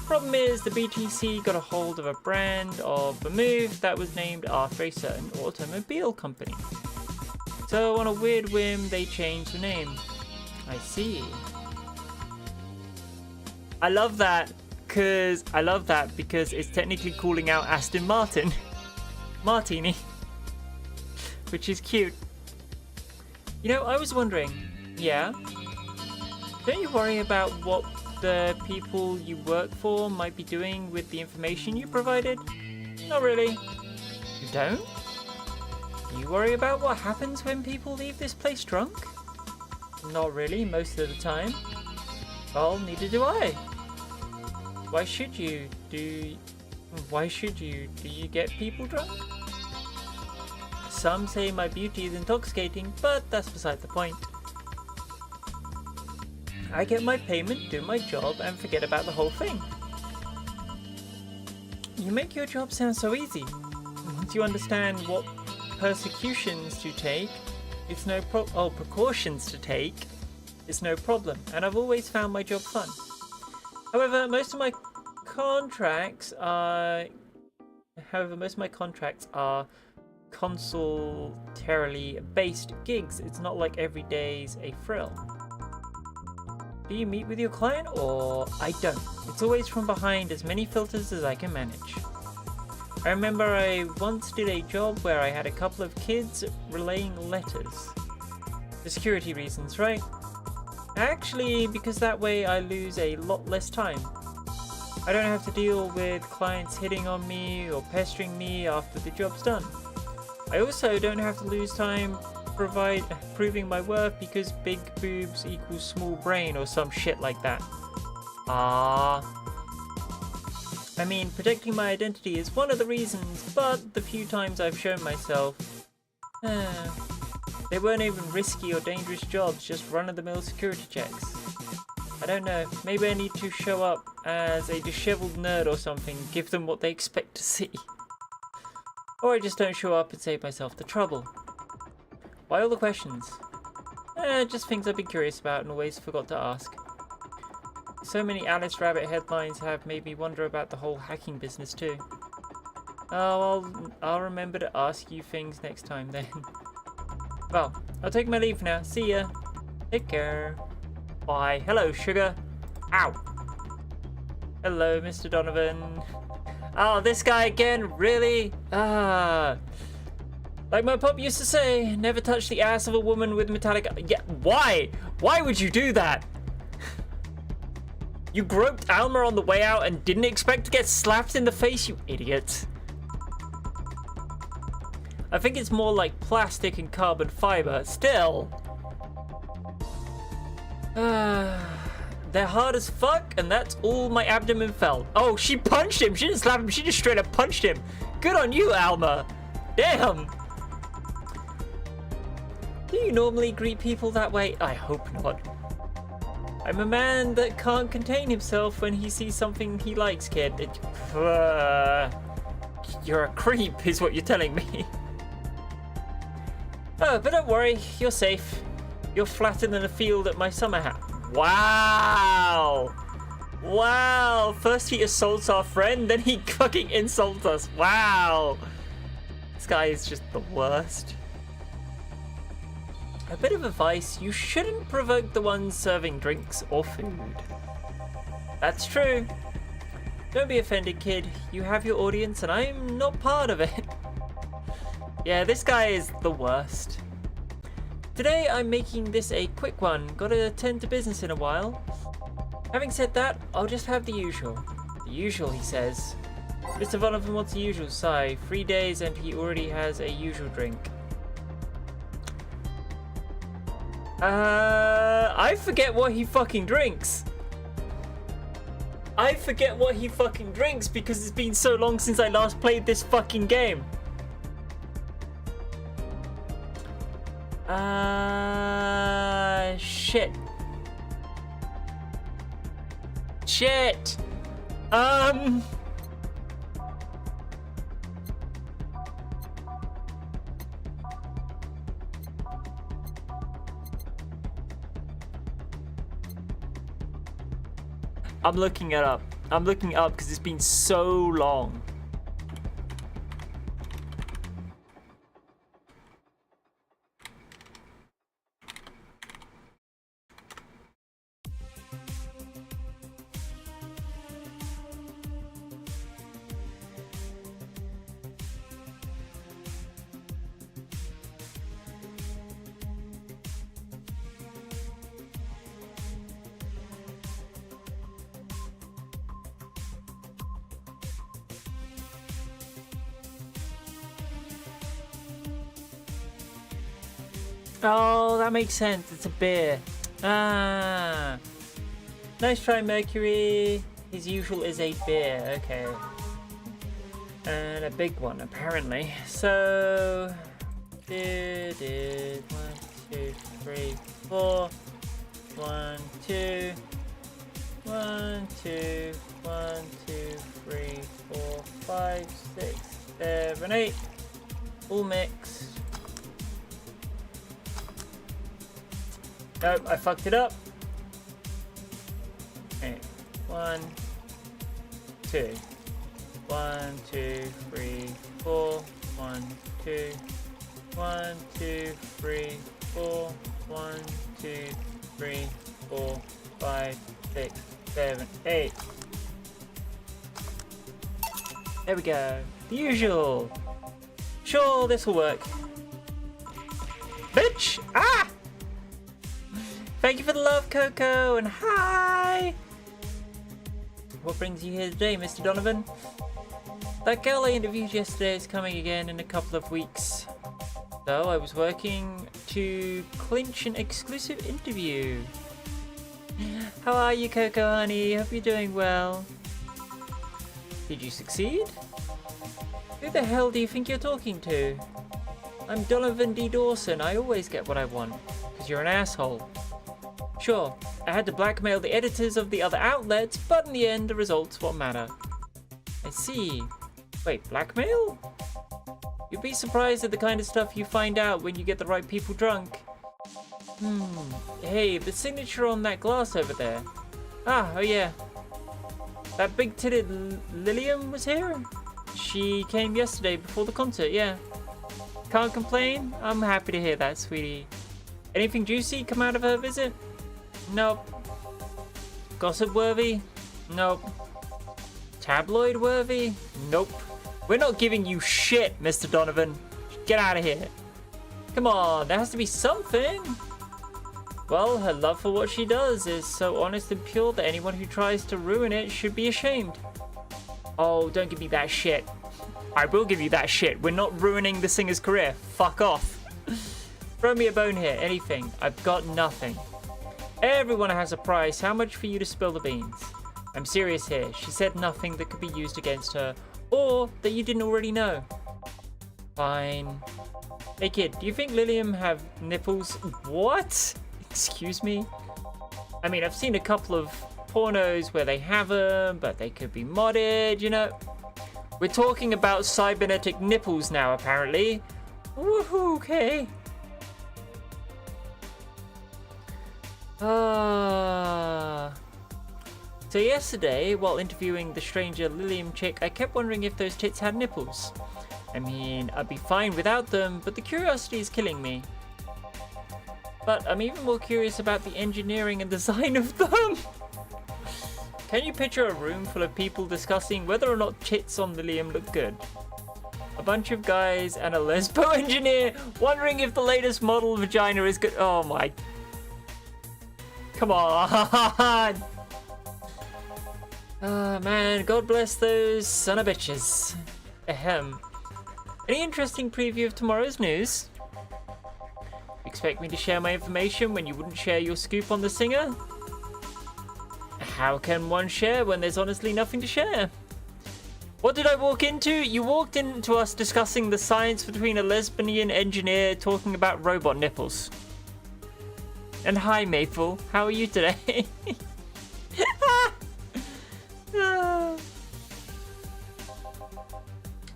Problem is, the BTC got a hold of a brand of vermouth that was named after a certain automobile company. So on a weird whim, they changed the name. I see. I love that because it's technically calling out Aston Martin. Martini. Which is cute. You know, I was wondering, yeah, don't you worry about what the people you work for might be doing with the information you provided? Not really. You don't? You worry about what happens when people leave this place drunk? Not really, most of the time. Well, neither do I. Why should you? Do you get people drunk? Some say my beauty is intoxicating, but that's beside the point. I get my payment, do my job, and forget about the whole thing. You make your job sound so easy. Once you understand what persecutions to take, it's no precautions to take, it's no problem, and I've always found my job fun. However, most of my contracts are consultarily based gigs. It's not like every day's a thrill. Do you meet with your client or I don't? It's always from behind as many filters as I can manage. I remember I once did a job where I had a couple of kids relaying letters. For security reasons, right? Actually, because that way I lose a lot less time. I don't have to deal with clients hitting on me or pestering me after the job's done. I also don't have to lose time proving my worth because big boobs equals small brain or some shit like that. I mean, protecting my identity is one of the reasons, but the few times I've shown myself, they weren't even risky or dangerous jobs, just run-of-the-mill security checks. I don't know, maybe I need to show up as a disheveled nerd or something, give them what they expect to see. Or I just don't show up and save myself the trouble. Why all the questions? Just things I've been curious about and always forgot to ask. So many Alice Rabbit headlines have made me wonder about the whole hacking business too. Oh, I'll remember to ask you things next time then. Well, I'll take my leave now. See ya. Take care. Bye. Hello, sugar. Ow. Hello, Mr. Donovan. Oh, this guy again? Really? Like my pop used to say, never touch the ass of a woman with metallic... Yeah, why? Why would you do that? You groped Alma on the way out and didn't expect to get slapped in the face, you idiot. I think it's more like plastic and carbon fiber. Still. They're hard as fuck, and that's all my abdomen felt. Oh, she punched him. She didn't slap him. She just straight up punched him. Good on you, Alma. Damn. Do you normally greet people that way? I hope not. I'm a man that can't contain himself when he sees something he likes, kid. You're a creep, is what you're telling me. Oh, but don't worry. You're safe. You're flatter than a field at my summer house. Wow. Wow. First he assaults our friend, then he fucking insults us. Wow. This guy is just the worst. A bit of advice, you shouldn't provoke the ones serving drinks or food. That's true. Don't be offended, kid. You have your audience and I'm not part of it. Yeah, this guy is the worst. Today I'm making this a quick one. Gotta attend to business in a while. Having said that, I'll just have the usual. The usual, he says. Mr. Donovan wants the usual. Sigh. 3 days and he already has a usual drink. I forget what he fucking drinks. I forget what he fucking drinks because it's been so long since I last played this fucking game. Shit. Shit. I'm looking it up. I'm looking it up because it's been so long. Oh, that makes sense. It's a beer. Ah. Nice try, Mercury. His usual is a beer. Okay. And a big one, apparently. So... 1, 2, 3, 4. 1, 2. 1, 2. 1, 2, 3, 4, 5, 6, 7, 8. All mixed. Nope, I fucked it up. Okay. 1, 2. 1, 2, 3, 4. 1, 2. 1, 2, 3, 4. 1, 2, 3, 4, 5, 6, 7, 8. There we go. The usual. Sure, this will work. Bitch! Ah! Thank you for the love, Coco, and hi! What brings you here today, Mr. Donovan? That girl I interviewed yesterday is coming again in a couple of weeks. So I was working to clinch an exclusive interview. How are you, Coco, honey? Hope you're doing well. Did you succeed? Who the hell do you think you're talking to? I'm Donovan D. Dawson. I always get what I want. Because you're an asshole. Sure, I had to blackmail the editors of the other outlets, but in the end, the results what matter. I see. Wait, blackmail? You'd be surprised at the kind of stuff you find out when you get the right people drunk. Hey, the signature on that glass over there. Oh yeah. That big-titted Lilium was here? She came yesterday before the concert, yeah. Can't complain? I'm happy to hear that, sweetie. Anything juicy come out of her visit? Nope. Gossip-worthy? Nope. Tabloid-worthy? Nope. We're not giving you shit, Mr. Donovan. Get out of here. Come on, there has to be something. Well, her love for what she does is so honest and pure that anyone who tries to ruin it should be ashamed. Oh, don't give me that shit. I will give you that shit. We're not ruining the singer's career. Fuck off. Throw me a bone here. Anything. I've got nothing. Everyone has a price. How much for you to spill the beans? I'm serious here. She said nothing that could be used against her or that you didn't already know. Fine. Hey kid, do you think Lilium have nipples? What? Excuse me? I mean, I've seen a couple of pornos where they have them, but they could be modded, you know. We're talking about cybernetic nipples now, apparently. Woohoo, okay. So yesterday, while interviewing the stranger Lilium chick, I kept wondering if those tits had nipples. I mean, I'd be fine without them, but the curiosity is killing me. But I'm even more curious about the engineering and design of them. Can you picture a room full of people discussing whether or not tits on Lilium look good? A bunch of guys and a lesbo engineer wondering if the latest model vagina is good. Oh my. Come on. Ah, man, God bless those son of bitches. Ahem. Any interesting preview of tomorrow's news? Expect me to share my information when you wouldn't share your scoop on the singer? How can one share when there's honestly nothing to share? What did I walk into? You walked into us discussing the science between a lesbian engineer talking about robot nipples. And hi, Maple. How are you today?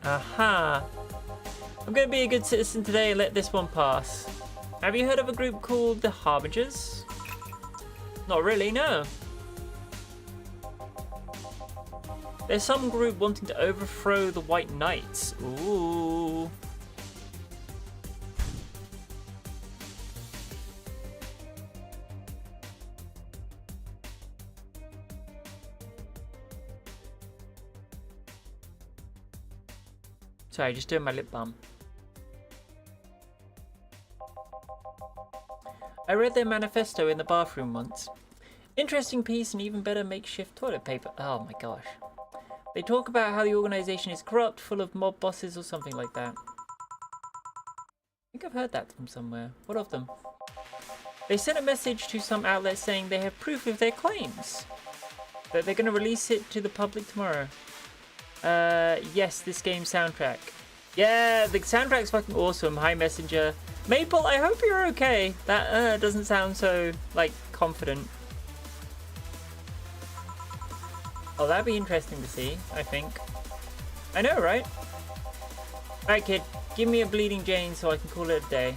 Aha. I'm going to be a good citizen today and let this one pass. Have you heard of a group called the Harbingers? Not really, no. There's some group wanting to overthrow the White Knights. Ooh. Sorry, just doing my lip balm. I read their manifesto in the bathroom once. Interesting piece and even better makeshift toilet paper. Oh my gosh. They talk about how the organization is corrupt, full of mob bosses or something like that. I think I've heard that from somewhere. What of them? They sent a message to some outlet saying they have proof of their claims. That they're going to release it to the public tomorrow. Yes, this game's soundtrack. Yeah, the soundtrack's fucking awesome. Hi, Messenger. Maple, I hope you're okay. That doesn't sound so, like, confident. Oh, that'd be interesting to see, I think. I know, right? Alright, kid. Give me a Bleeding Jane so I can call it a day.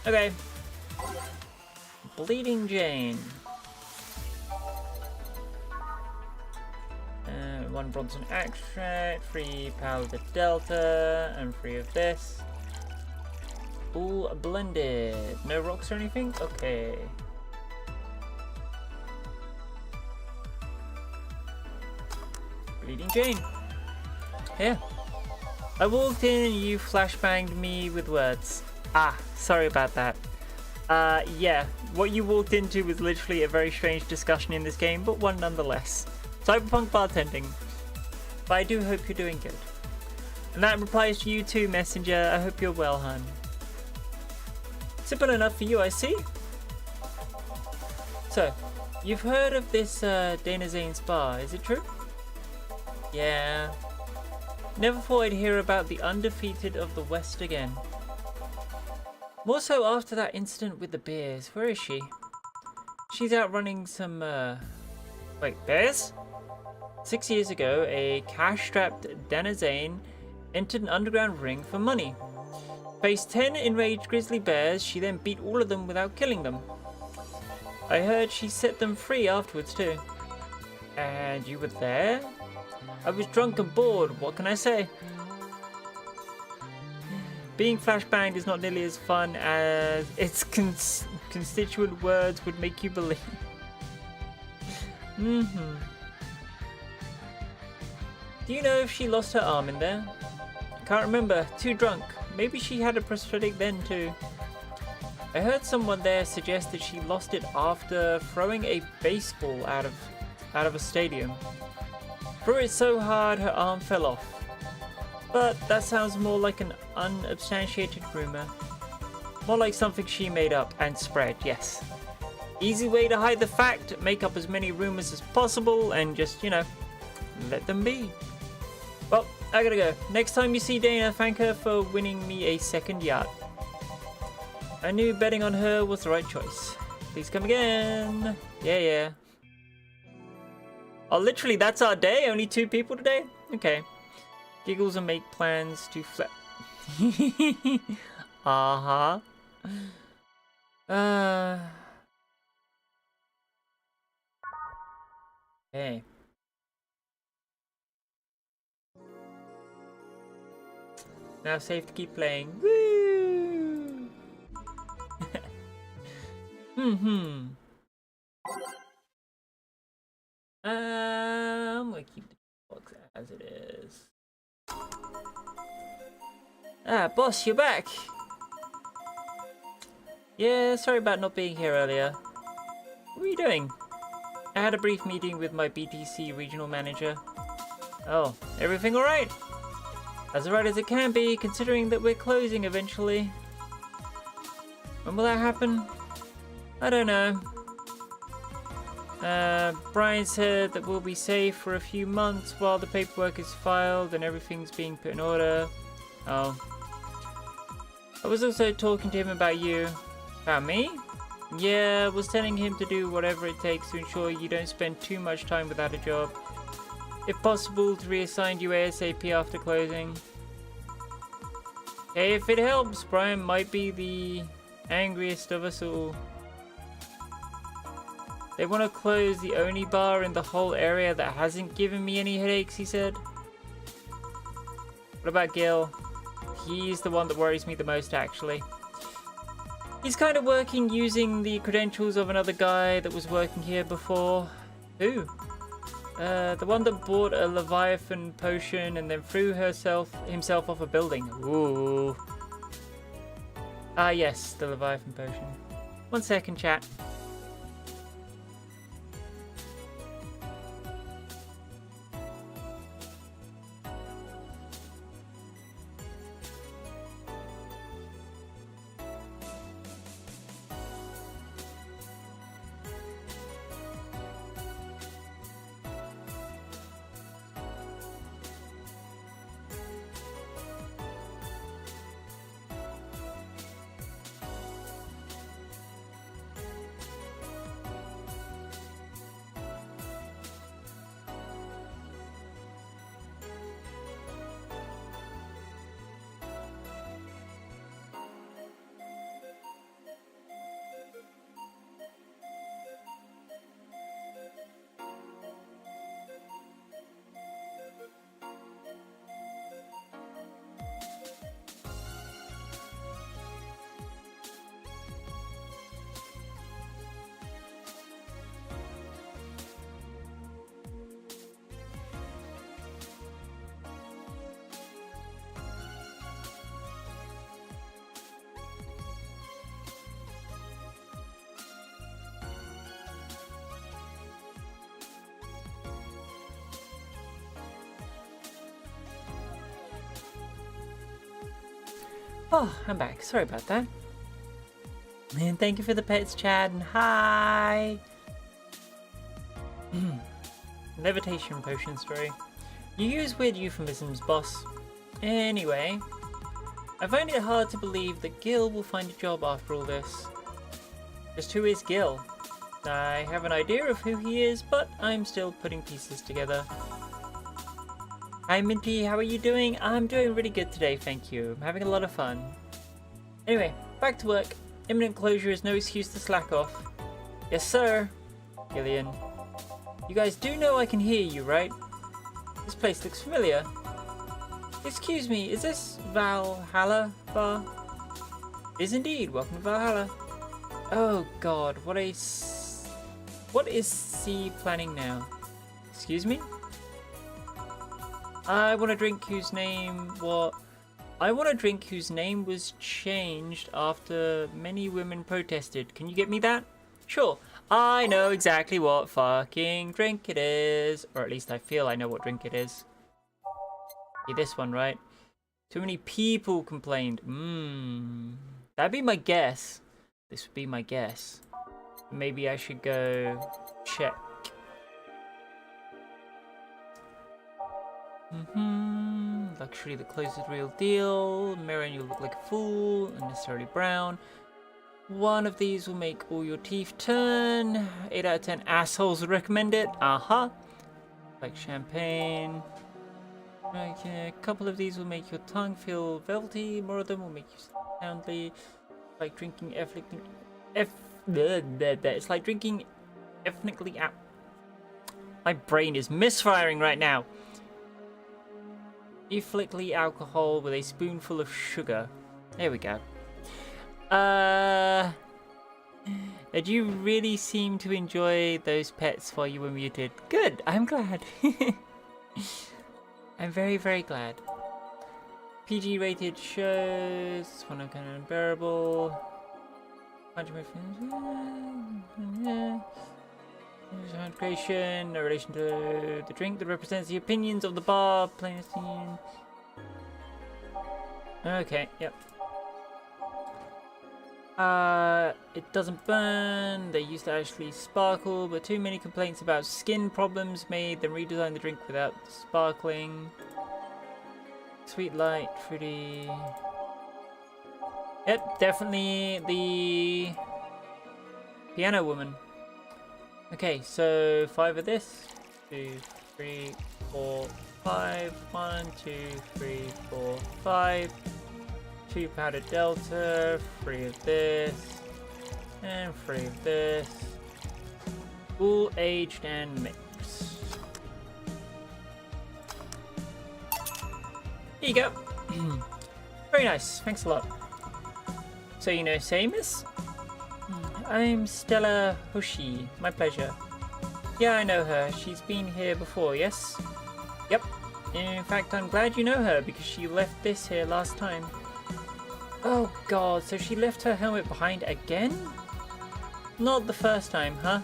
Okay. Bleeding Jane. One Bronson extract, 3 powder delta, and 3 of this. All blended. No rocks or anything? Okay. Bleeding Jane. Yeah. I walked in and you flashbanged me with words. Ah, sorry about that. Yeah, what you walked into was literally a very strange discussion in this game, but one nonetheless. Cyberpunk bartending. But I do hope you're doing good. And that replies to you too, Messenger. I hope you're well, hun. Simple enough for you, I see. So, you've heard of this Dana Zane's bar, is it true? Yeah. Never thought I'd hear about the undefeated of the West again. More so after that incident with the bears. Where is she? She's out running some, Wait, bears? 6 years ago, a cash-strapped Dana Zane entered an underground ring for money. Faced 10 enraged grizzly bears, she then beat all of them without killing them. I heard she set them free afterwards too. And you were there? I was drunk and bored, what can I say? Being flashbanged is not nearly as fun as its constituent words would make you believe. Do you know if she lost her arm in there? Can't remember, too drunk. Maybe she had a prosthetic then too. I heard someone there suggest that she lost it after throwing a baseball out of a stadium. Threw it so hard her arm fell off. But that sounds more like an unsubstantiated rumor. More like something she made up and spread, yes. Easy way to hide the fact, make up as many rumors as possible and just, you know, let them be. Well, I gotta go. Next time you see Dana, thank her for winning me a second yacht. I knew betting on her was the right choice. Please come again. Yeah. Oh, literally, that's our day? Only 2 people today? Okay. Giggles and make plans to flip. Uh-huh. Hey. Now safe to keep playing. Woo! I'm gonna keep the box as it is. Boss, you're back! Yeah, sorry about not being here earlier. What were you doing? I had a brief meeting with my BTC regional manager. Oh, everything alright? As alright as it can be, considering that we're closing eventually. When will that happen? I don't know. Brian said that we'll be safe for a few months while the paperwork is filed and everything's being put in order. Oh. I was also talking to him about you. About me? Yeah, I was telling him to do whatever it takes to ensure you don't spend too much time without a job. If possible, to reassign you ASAP after closing. Hey, if it helps, Brian might be the angriest of us all. They want to close the only bar in the whole area that hasn't given me any headaches, he said. What about Gil? He's the one that worries me the most, actually. He's kind of working using the credentials of another guy that was working here before. Who? The one that bought a Leviathan potion and then threw himself off a building. Ooh. Ah, yes, the Leviathan potion. 1 second, chat. Oh, I'm back. Sorry about that. And thank you for the pets, Chad, and hi! Levitation potion story. You use weird euphemisms, boss. Anyway, I find it hard to believe that Gil will find a job after all this. Just who is Gil? I have an idea of who he is, but I'm still putting pieces together. Hi Minty, how are you doing? I'm doing really good today, thank you. I'm having a lot of fun. Anyway, back to work. Imminent closure is no excuse to slack off. Yes, sir. Gillian. You guys do know I can hear you, right? This place looks familiar. Excuse me, is this Valhalla Bar? It is indeed. Welcome to Valhalla. Oh God, what is C planning now? Excuse me? I want a drink whose name was changed after many women protested. Can you get me that? Sure. I know exactly what fucking drink it is. Or at least I feel I know what drink it is. Yeah, this one, right? Too many people complained. That'd be my guess. This would be my guess. Maybe I should go check. Luxury that closes real deal. Mirror and you look like a fool. Unnecessarily brown. One of these will make all your teeth turn. 8 out of 10 assholes would recommend it. Like champagne. Okay, a couple of these will make your tongue feel velvety. More of them will make you soundly. Like drinking it's like drinking ethnically out. My brain is misfiring right now. Ethnically alcohol with a spoonful of sugar. There we go. Did you really seem to enjoy those pets while you were muted? Good, I'm glad. I'm very, very glad. PG rated shows. This one I'm kind of unbearable. Bunch of my friends. Creation, no relation to the drink that represents the opinions of the bar. Plain scene. Okay, yep. It doesn't burn. They used to actually sparkle, but too many complaints about skin problems made them redesign the drink without sparkling. Sweet light, fruity. Yep, definitely the piano woman. Okay, so 5 of this. 2, 3, 4, 5. 1, 2, 3, 4, 5. 2 powdered delta, 3 of this, and 3 of this. All aged and mixed. Here you go. Very nice, thanks a lot. So you know Samus? I'm Stella Hoshi, my pleasure. Yeah, I know her. She's been here before, yes? Yep. In fact, I'm glad you know her because she left this here last time. Oh God, so she left her helmet behind again? Not the first time, huh?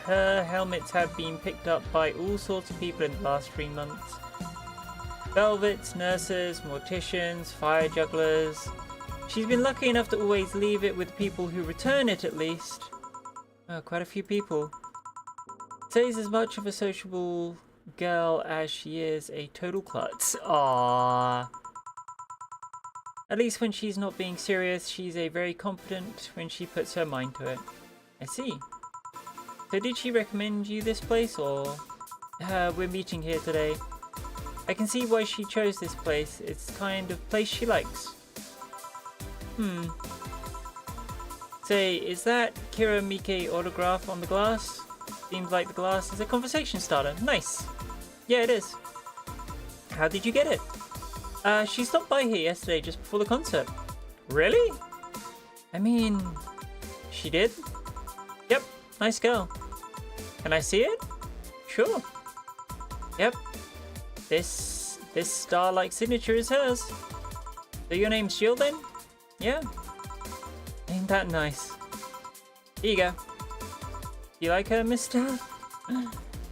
Her helmets have been picked up by all sorts of people in the last 3 months. Velvets, nurses, morticians, fire jugglers. She's been lucky enough to always leave it with people who return it at least. Oh, quite a few people. Say's as much of a sociable girl as she is a total klutz. Aww. At least when she's not being serious, she's a very competent when she puts her mind to it. I see. So did she recommend you this place, or we're meeting here today? I can see why she chose this place. It's the kind of place she likes. Say, is that Kira Mike autograph on the glass? Seems like the glass is a conversation starter. Nice. Yeah, it is. How did you get it? She stopped by here yesterday just before the concert. Really? I mean, she did? Yep, nice girl. Can I see it? Sure. Yep. This star-like signature is hers. So your name's Jill then? Yeah. Ain't that nice? Here you go. You like her, Miss Stella?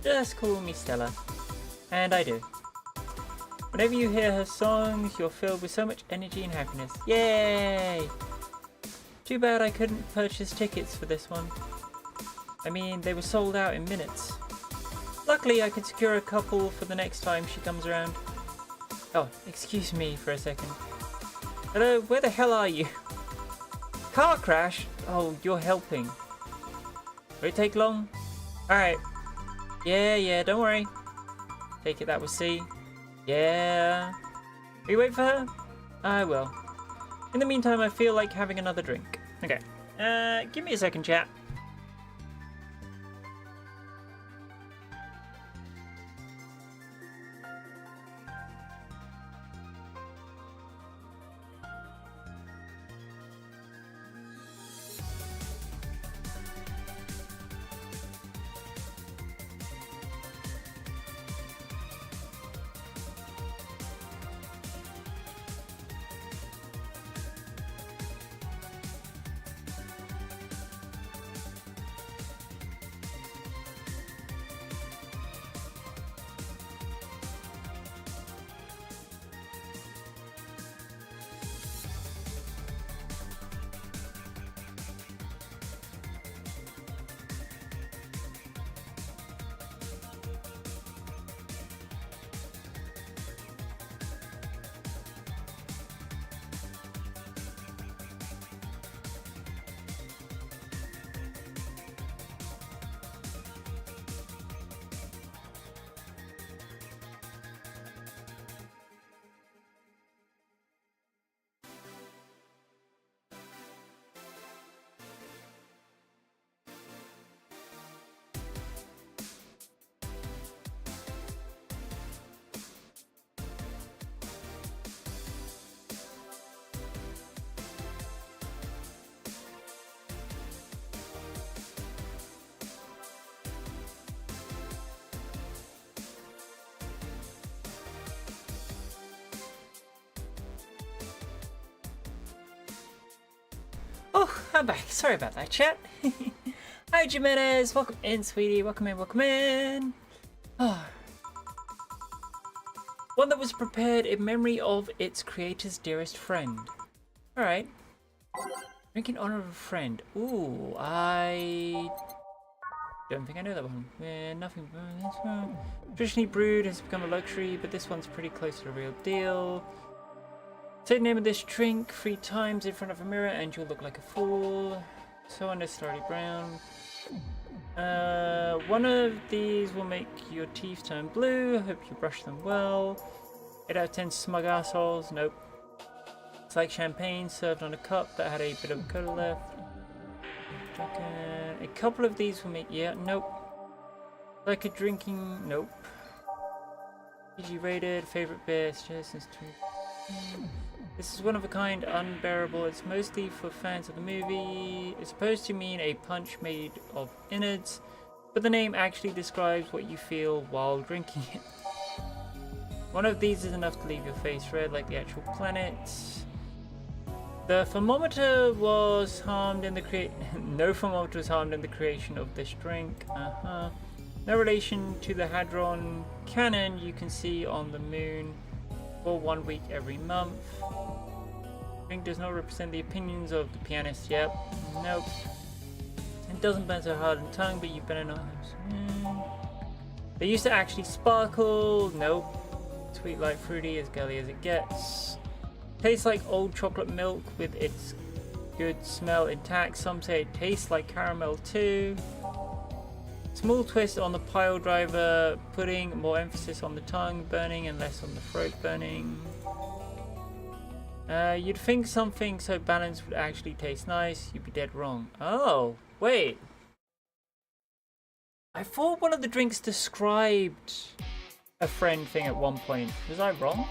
Just call me Stella. And I do. Whenever you hear her songs, you're filled with so much energy and happiness. Yay! Too bad I couldn't purchase tickets for this one. I mean, they were sold out in minutes. Luckily, I could secure a couple for the next time she comes around. Oh, excuse me for a second. Hello, where the hell are you? Car crash? Oh, you're helping. Will it take long? Alright. Yeah, don't worry. Take it that was C. Yeah. Will you wait for her? I will. In the meantime, I feel like having another drink. Okay. Give me a second, chat. I'm back. Sorry about that, chat. Hi, Jimenez. Welcome in, sweetie. Welcome in, welcome in. One that was prepared in memory of its creator's dearest friend. Alright. Drink in honor of a friend. Ooh, I don't think I know that one. Nothing. Traditionally brewed has become a luxury, but this one's pretty close to the real deal. Say the name of this drink 3 times in front of a mirror and you'll look like a fool. So unnecessarily brown. One of these will make your teeth turn blue. Hope you brush them well. 8 out of 10 smug assholes. Nope. It's like champagne served on a cup that had a bit of cola left. A couple of these will make... Yeah, nope. Like a drinking... Nope. PG rated. Favorite beer. Since 20... This is one of a kind, unbearable. It's mostly for fans of the movie. It's supposed to mean a punch made of innards, but the name actually describes what you feel while drinking it. One of these is enough to leave your face red like the actual planet. The thermometer was harmed in the No thermometer was harmed in the creation of this drink. No relation to the hadron cannon you can see on the moon. For 1 week every month. Drink does not represent the opinions of the pianist. Yep. Nope. It doesn't burn so hard on the tongue, but you better not have. They used to actually sparkle. Nope. Sweet, light, fruity, as girly as it gets. Tastes like old chocolate milk with its good smell intact. Some say it tastes like caramel too. Small twist on the pile driver, putting more emphasis on the tongue burning and less on the throat burning. You'd think something so balanced would actually taste nice. You'd be dead wrong. Oh, wait. I thought one of the drinks described a friend thing at one point. Was I wrong?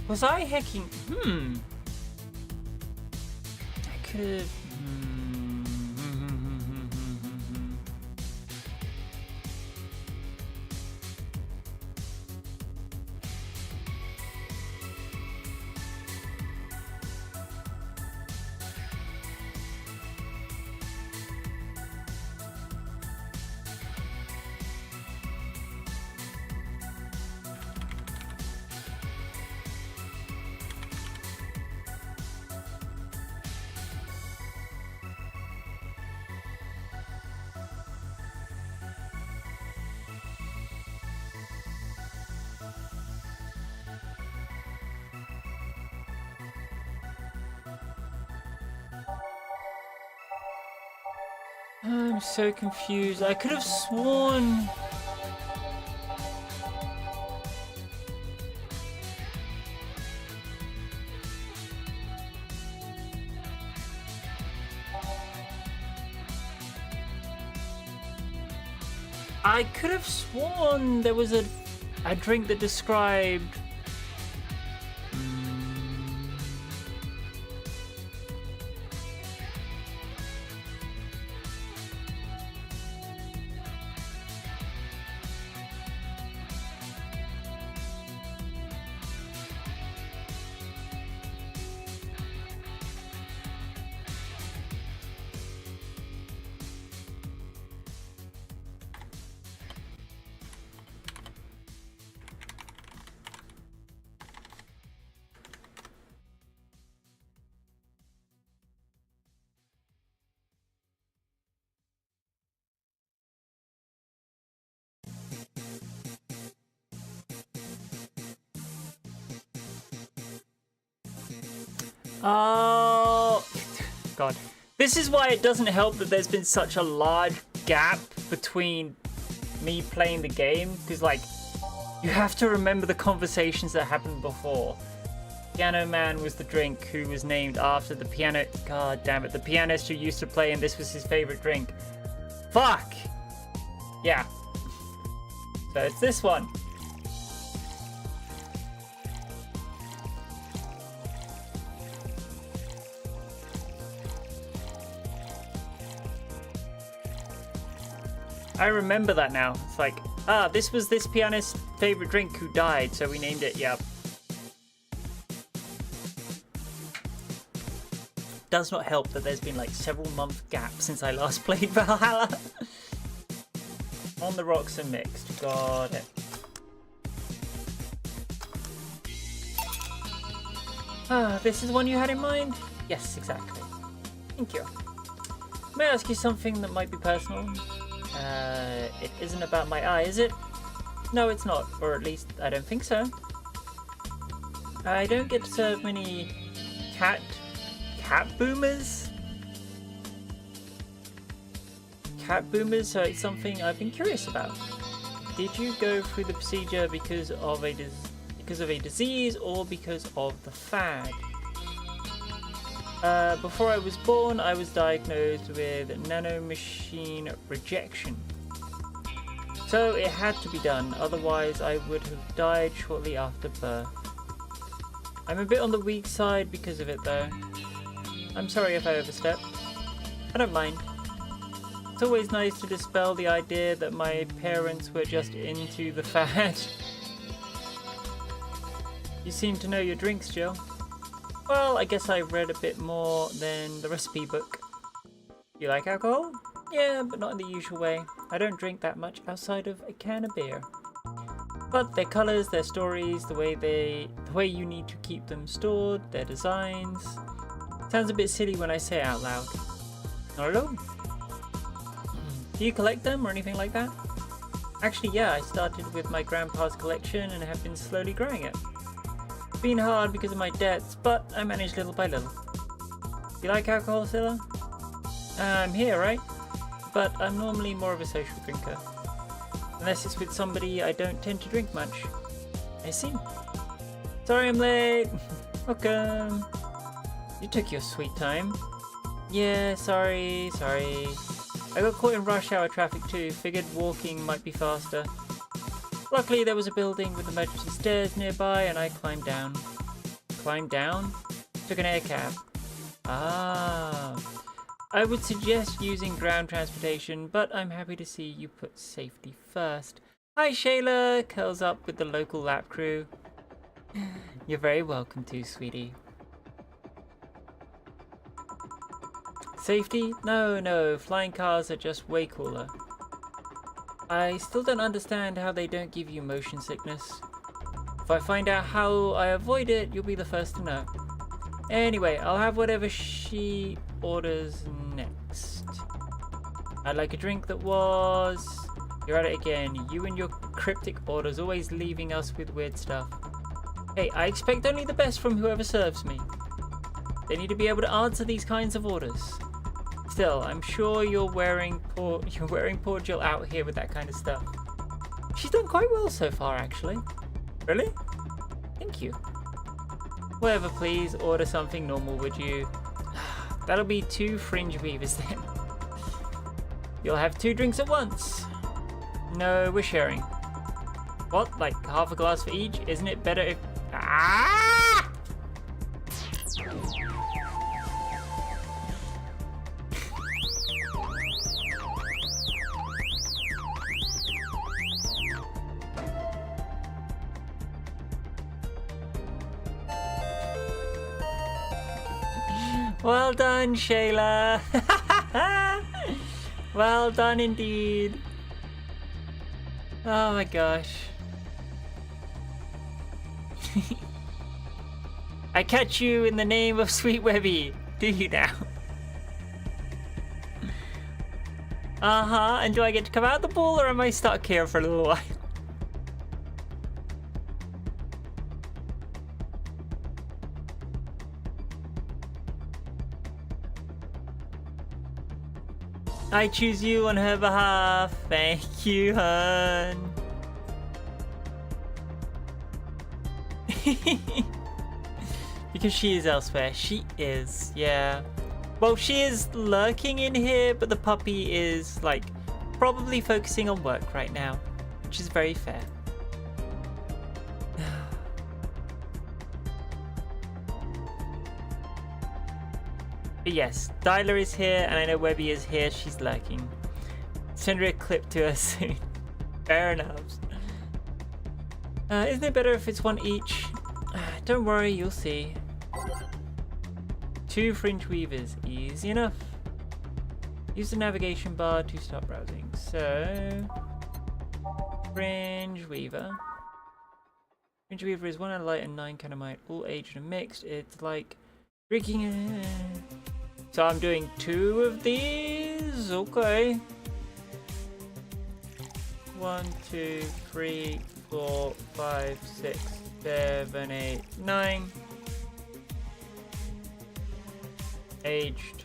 Was I hacking? I could have. I'm so confused. I could have sworn. I could have sworn there was a drink that described. Oh, God. This is why it doesn't help that there's been such a large gap between me playing the game. Because, like, you have to remember the conversations that happened before. Piano Man was the drink who was named after the piano. God damn it, the pianist who used to play, and this was his favorite drink. Fuck! Yeah. So it's this one. I remember that now. It's like, this was this pianist's favorite drink who died, so we named it, yep. Does not help that there's been like several month gap since I last played Valhalla. On the rocks and mixed. Got it. This is the one you had in mind? Yes, exactly. Thank you. May I ask you something that might be personal? It isn't about my eye, is it? No, it's not. Or at least, I don't think so. I don't get to serve many cat boomers? Cat boomers, so it's something I've been curious about. Did you go through the procedure because of a disease or because of the fad? Before I was born, I was diagnosed with nanomachine rejection. So it had to be done, otherwise I would have died shortly after birth. I'm a bit on the weak side because of it though. I'm sorry if I overstepped. I don't mind. It's always nice to dispel the idea that my parents were just into the fad. You seem to know your drinks, Jill. Well, I guess I read a bit more than the recipe book. You like alcohol? Yeah, but not in the usual way. I don't drink that much outside of a can of beer. But their colours, their stories, the way you need to keep them stored, their designs. Sounds a bit silly when I say it out loud. Not at all. Do you collect them or anything like that? Actually, yeah, I started with my grandpa's collection and have been slowly growing it. It's been hard because of my debts, but I managed little by little. You like alcohol, Scylla? I'm here, right? But I'm normally more of a social drinker. Unless it's with somebody, I don't tend to drink much. I see. Sorry I'm late. Welcome. You took your sweet time. Yeah, sorry. I got caught in rush hour traffic too. Figured walking might be faster. Luckily there was a building with emergency stairs nearby and I climbed down. Climbed down? Took an air cab. Ah. I would suggest using ground transportation, but I'm happy to see you put safety first. Hi Shayla, curls up with the local lap crew. You're very welcome to, sweetie. Safety? No, flying cars are just way cooler. I still don't understand how they don't give you motion sickness. If I find out how I avoid it, you'll be the first to know. Anyway, I'll have whatever she orders next. I'd like a drink that was... You're at it again. You and your cryptic orders, always leaving us with weird stuff. Hey, I expect only the best from whoever serves me. They need to be able to answer these kinds of orders. Still, I'm sure you're wearing poor Jill out here with that kind of stuff. She's done quite well so far, actually. Really? Thank you. Whatever, please. Order something normal, would you? That'll be 2 fringe weavers then. You'll have 2 drinks at once. No, we're sharing. What? Like half a glass for each? Isn't it better if... Ah! Well done, Shayla. Well done indeed. Oh my gosh. I catch you in the name of Sweet Webby. Do you now? And do I get to come out of the pool or am I stuck here for a little while? I choose you on her behalf. Thank you, hun. Because she is elsewhere. She is, yeah. Well, she is lurking in here, but the puppy is, like, probably focusing on work right now, which is very fair. But yes, Dyla is here, and I know Webby is here. She's lurking. Send her a clip to her soon. Fair enough. Isn't it better if it's one each? Don't worry, you'll see. 2 fringe weavers, easy enough. Use the navigation bar to start browsing. So, fringe weaver. Fringe weaver is 1 light and 9 catamite, all aged and mixed. It's like freaking. So I'm doing 2 of these. Okay. 1, 2, 3, 4, 5, 6, 7, 8, 9. Aged.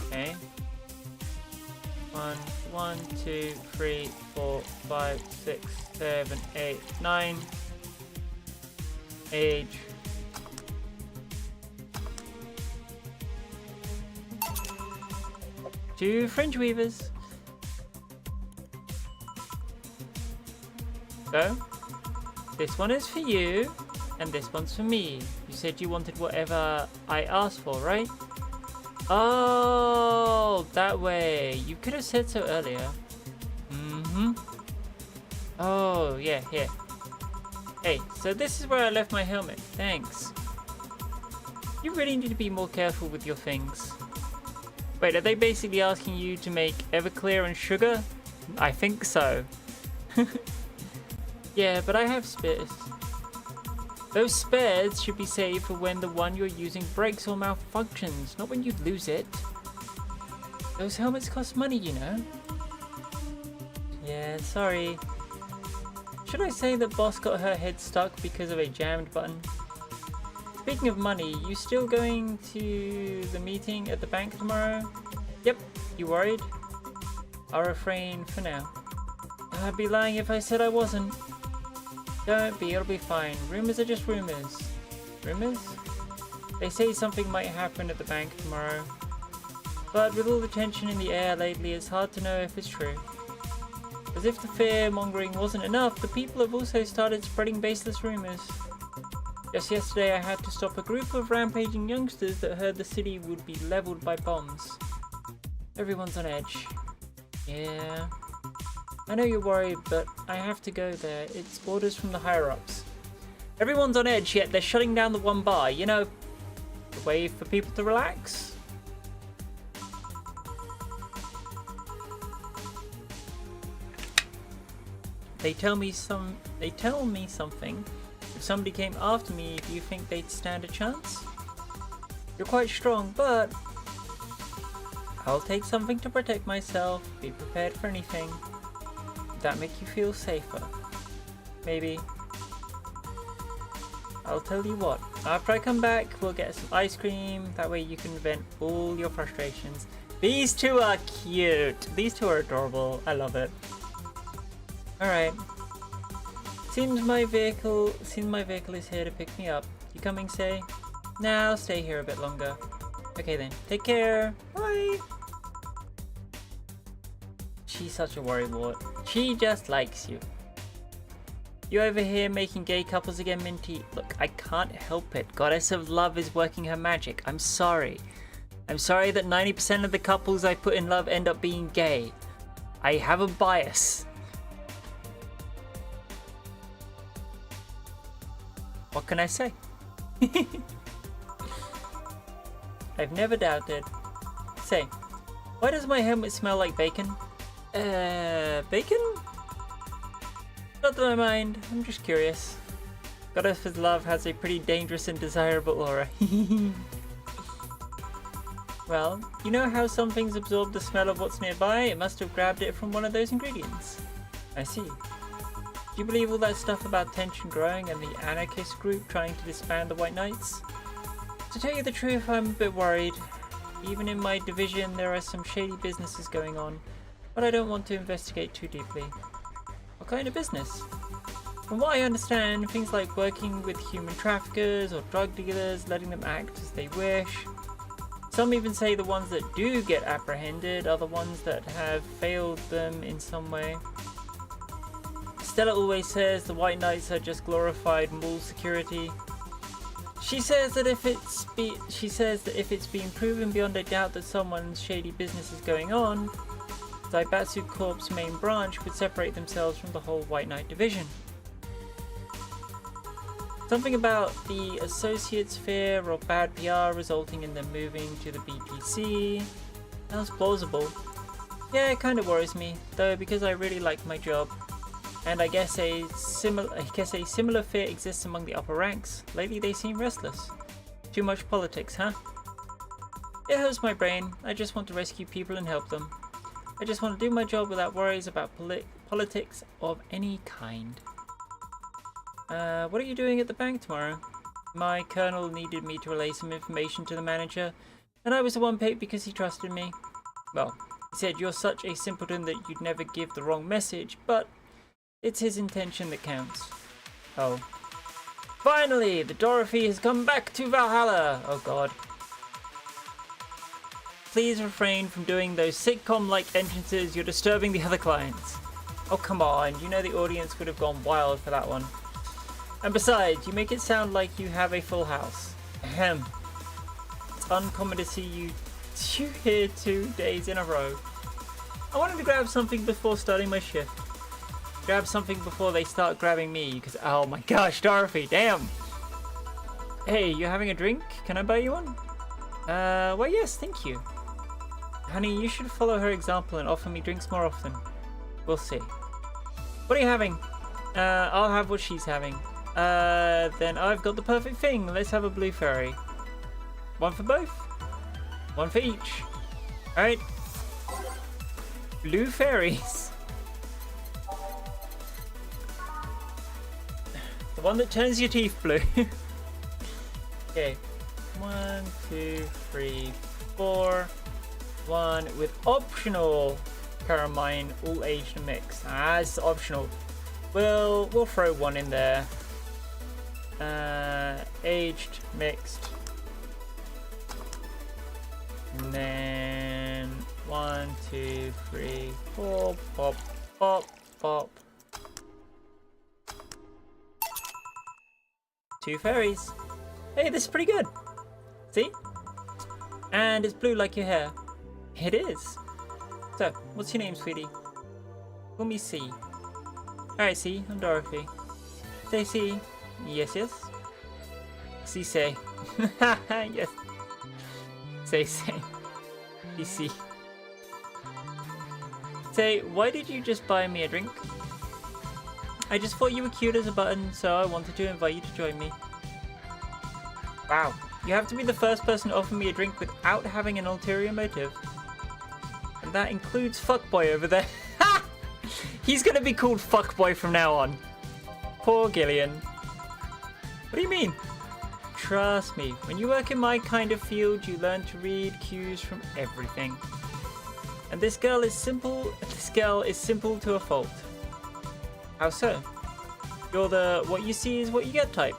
Okay. 1, 2, 3, 4, 5, 6, 7, 8, 9. Age. Two fringe weavers. So, this one is for you, and this one's for me. You said you wanted whatever I asked for, right? Oh, that way. You could have said so earlier. Mm-hmm. Oh, yeah, here. Hey, so this is where I left my helmet. Thanks. You really need to be more careful with your things. Wait, are they basically asking you to make Everclear and sugar? I think so. Yeah, but I have spares. Those spares should be saved for when the one you're using breaks or malfunctions, not when you lose it. Those helmets cost money, you know. Yeah, sorry. Should I say that Boss got her head stuck because of a jammed button? Speaking of money, you still going to the meeting at the bank tomorrow? Yep, you worried? I'll refrain for now. I'd be lying if I said I wasn't. Don't be, it'll be fine. Rumors are just rumors. Rumors? They say something might happen at the bank tomorrow. But with all the tension in the air lately, it's hard to know if it's true. As if the fear-mongering wasn't enough, the people have also started spreading baseless rumors. Just yesterday I had to stop a group of rampaging youngsters that heard the city would be leveled by bombs. Everyone's on edge. Yeah. I know you're worried, but I have to go there. It's orders from the higher-ups. Everyone's on edge, yet they're shutting down the one bar. You know, a way for people to relax. They tell me something. If somebody came after me, do you think they'd stand a chance? You're quite strong, but I'll take something to protect myself. Be prepared for anything. Would that make you feel safer? Maybe. I'll tell you what. After I come back, we'll get some ice cream. That way you can vent all your frustrations. These two are cute. These two are adorable. I love it. Alright. Seems my vehicle is here to pick me up. You coming, say? Nah, I'll stay here a bit longer. Okay then. Take care. Bye. She's such a worrywart. She just likes you. You over here making gay couples again, Minty? Look, I can't help it. Goddess of Love is working her magic. I'm sorry. I'm sorry that 90% of the couples I put in love end up being gay. I have a bias. What can I say? I've never doubted. Say, why does my helmet smell like bacon? Bacon? Not that I mind, I'm just curious. Goddess of Love has a pretty dangerous and desirable aura. Well, you know how some things absorb the smell of what's nearby? It must have grabbed it from one of those ingredients. I see. Do you believe all that stuff about tension growing and the anarchist group trying to disband the White Knights? To tell you the truth, I'm a bit worried. Even in my division, there are some shady businesses going on, but I don't want to investigate too deeply. What kind of business? From what I understand, things like working with human traffickers or drug dealers, letting them act as they wish. Some even say the ones that do get apprehended are the ones that have failed them in some way. Stella always says the White Knights are just glorified mall security. She says that if it's been proven beyond a doubt that someone's shady business is going on, Zaibatsu Corp's main branch would separate themselves from the whole White Knight division. Something about the associates' fear or bad PR resulting in them moving to the BPC. Sounds plausible. Yeah, it kind of worries me, though, because I really like my job. And I guess a similar fear exists among the upper ranks. Lately they seem restless. Too much politics, huh? It hurts my brain. I just want to rescue people and help them. I just want to do my job without worries about politics of any kind. What are you doing at the bank tomorrow? My colonel needed me to relay some information to the manager, and I was the one picked because he trusted me. Well, he said you're such a simpleton that you'd never give the wrong message, but it's his intention that counts. Oh. Finally, the Dorothy has come back to Valhalla! Oh god. Please refrain from doing those sitcom-like entrances, you're disturbing the other clients. Oh come on, you know the audience would have gone wild for that one. And besides, you make it sound like you have a full house. Ahem. It's uncommon to see you here 2 days in a row. I wanted to grab something before starting my shift. Grab something before they start grabbing me, because oh my gosh, Dorothy, damn! Hey, you having a drink? Can I buy you one? Well yes, thank you. Honey, you should follow her example and offer me drinks more often. We'll see. What are you having? I'll have what she's having. Then I've got the perfect thing. Let's have a blue fairy. One for both. One for each. Alright. Blue fairies. The one that turns your teeth blue. Okay. 1, 2, 3, 4. One with optional Carmine all aged mix. Ah, it's optional. We'll throw one in there. Aged mixed. And then 1, 2, 3, 4. Pop, pop, pop. 2 fairies. Hey, this is pretty good. See? And it's blue like your hair. It is. So, what's your name, sweetie? Call me C. Alright, C. I'm Dorothy. Say C. Yes, yes. C say. Yes. Say. C. Say, why did you just buy me a drink? I just thought you were cute as a button, so I wanted to invite you to join me. Wow. You have to be the first person to offer me a drink without having an ulterior motive. And that includes Fuckboy over there. He's gonna be called Fuckboy from now on. Poor Gillian. What do you mean? Trust me, when you work in my kind of field, you learn to read cues from everything. And this girl is simple to a fault. How so? You're the what you see is what you get type.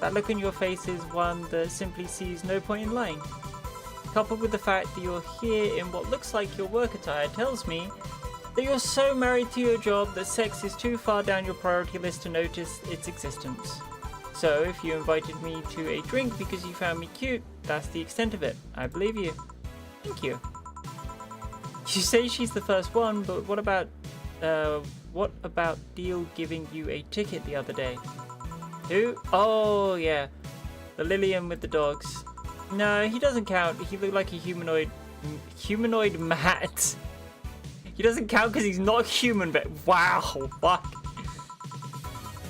That look on your face is one that simply sees no point in lying. Coupled with the fact that you're here in what looks like your work attire tells me that you're so married to your job that sex is too far down your priority list to notice its existence. So if you invited me to a drink because you found me cute, that's the extent of it. I believe you. Thank you. You say she's the first one, but what about Deal giving you a ticket the other day? Who? Oh yeah, the Lillian with the dogs. No, he doesn't count. He looked like a humanoid Matt. He doesn't count because he's not human, but wow, fuck.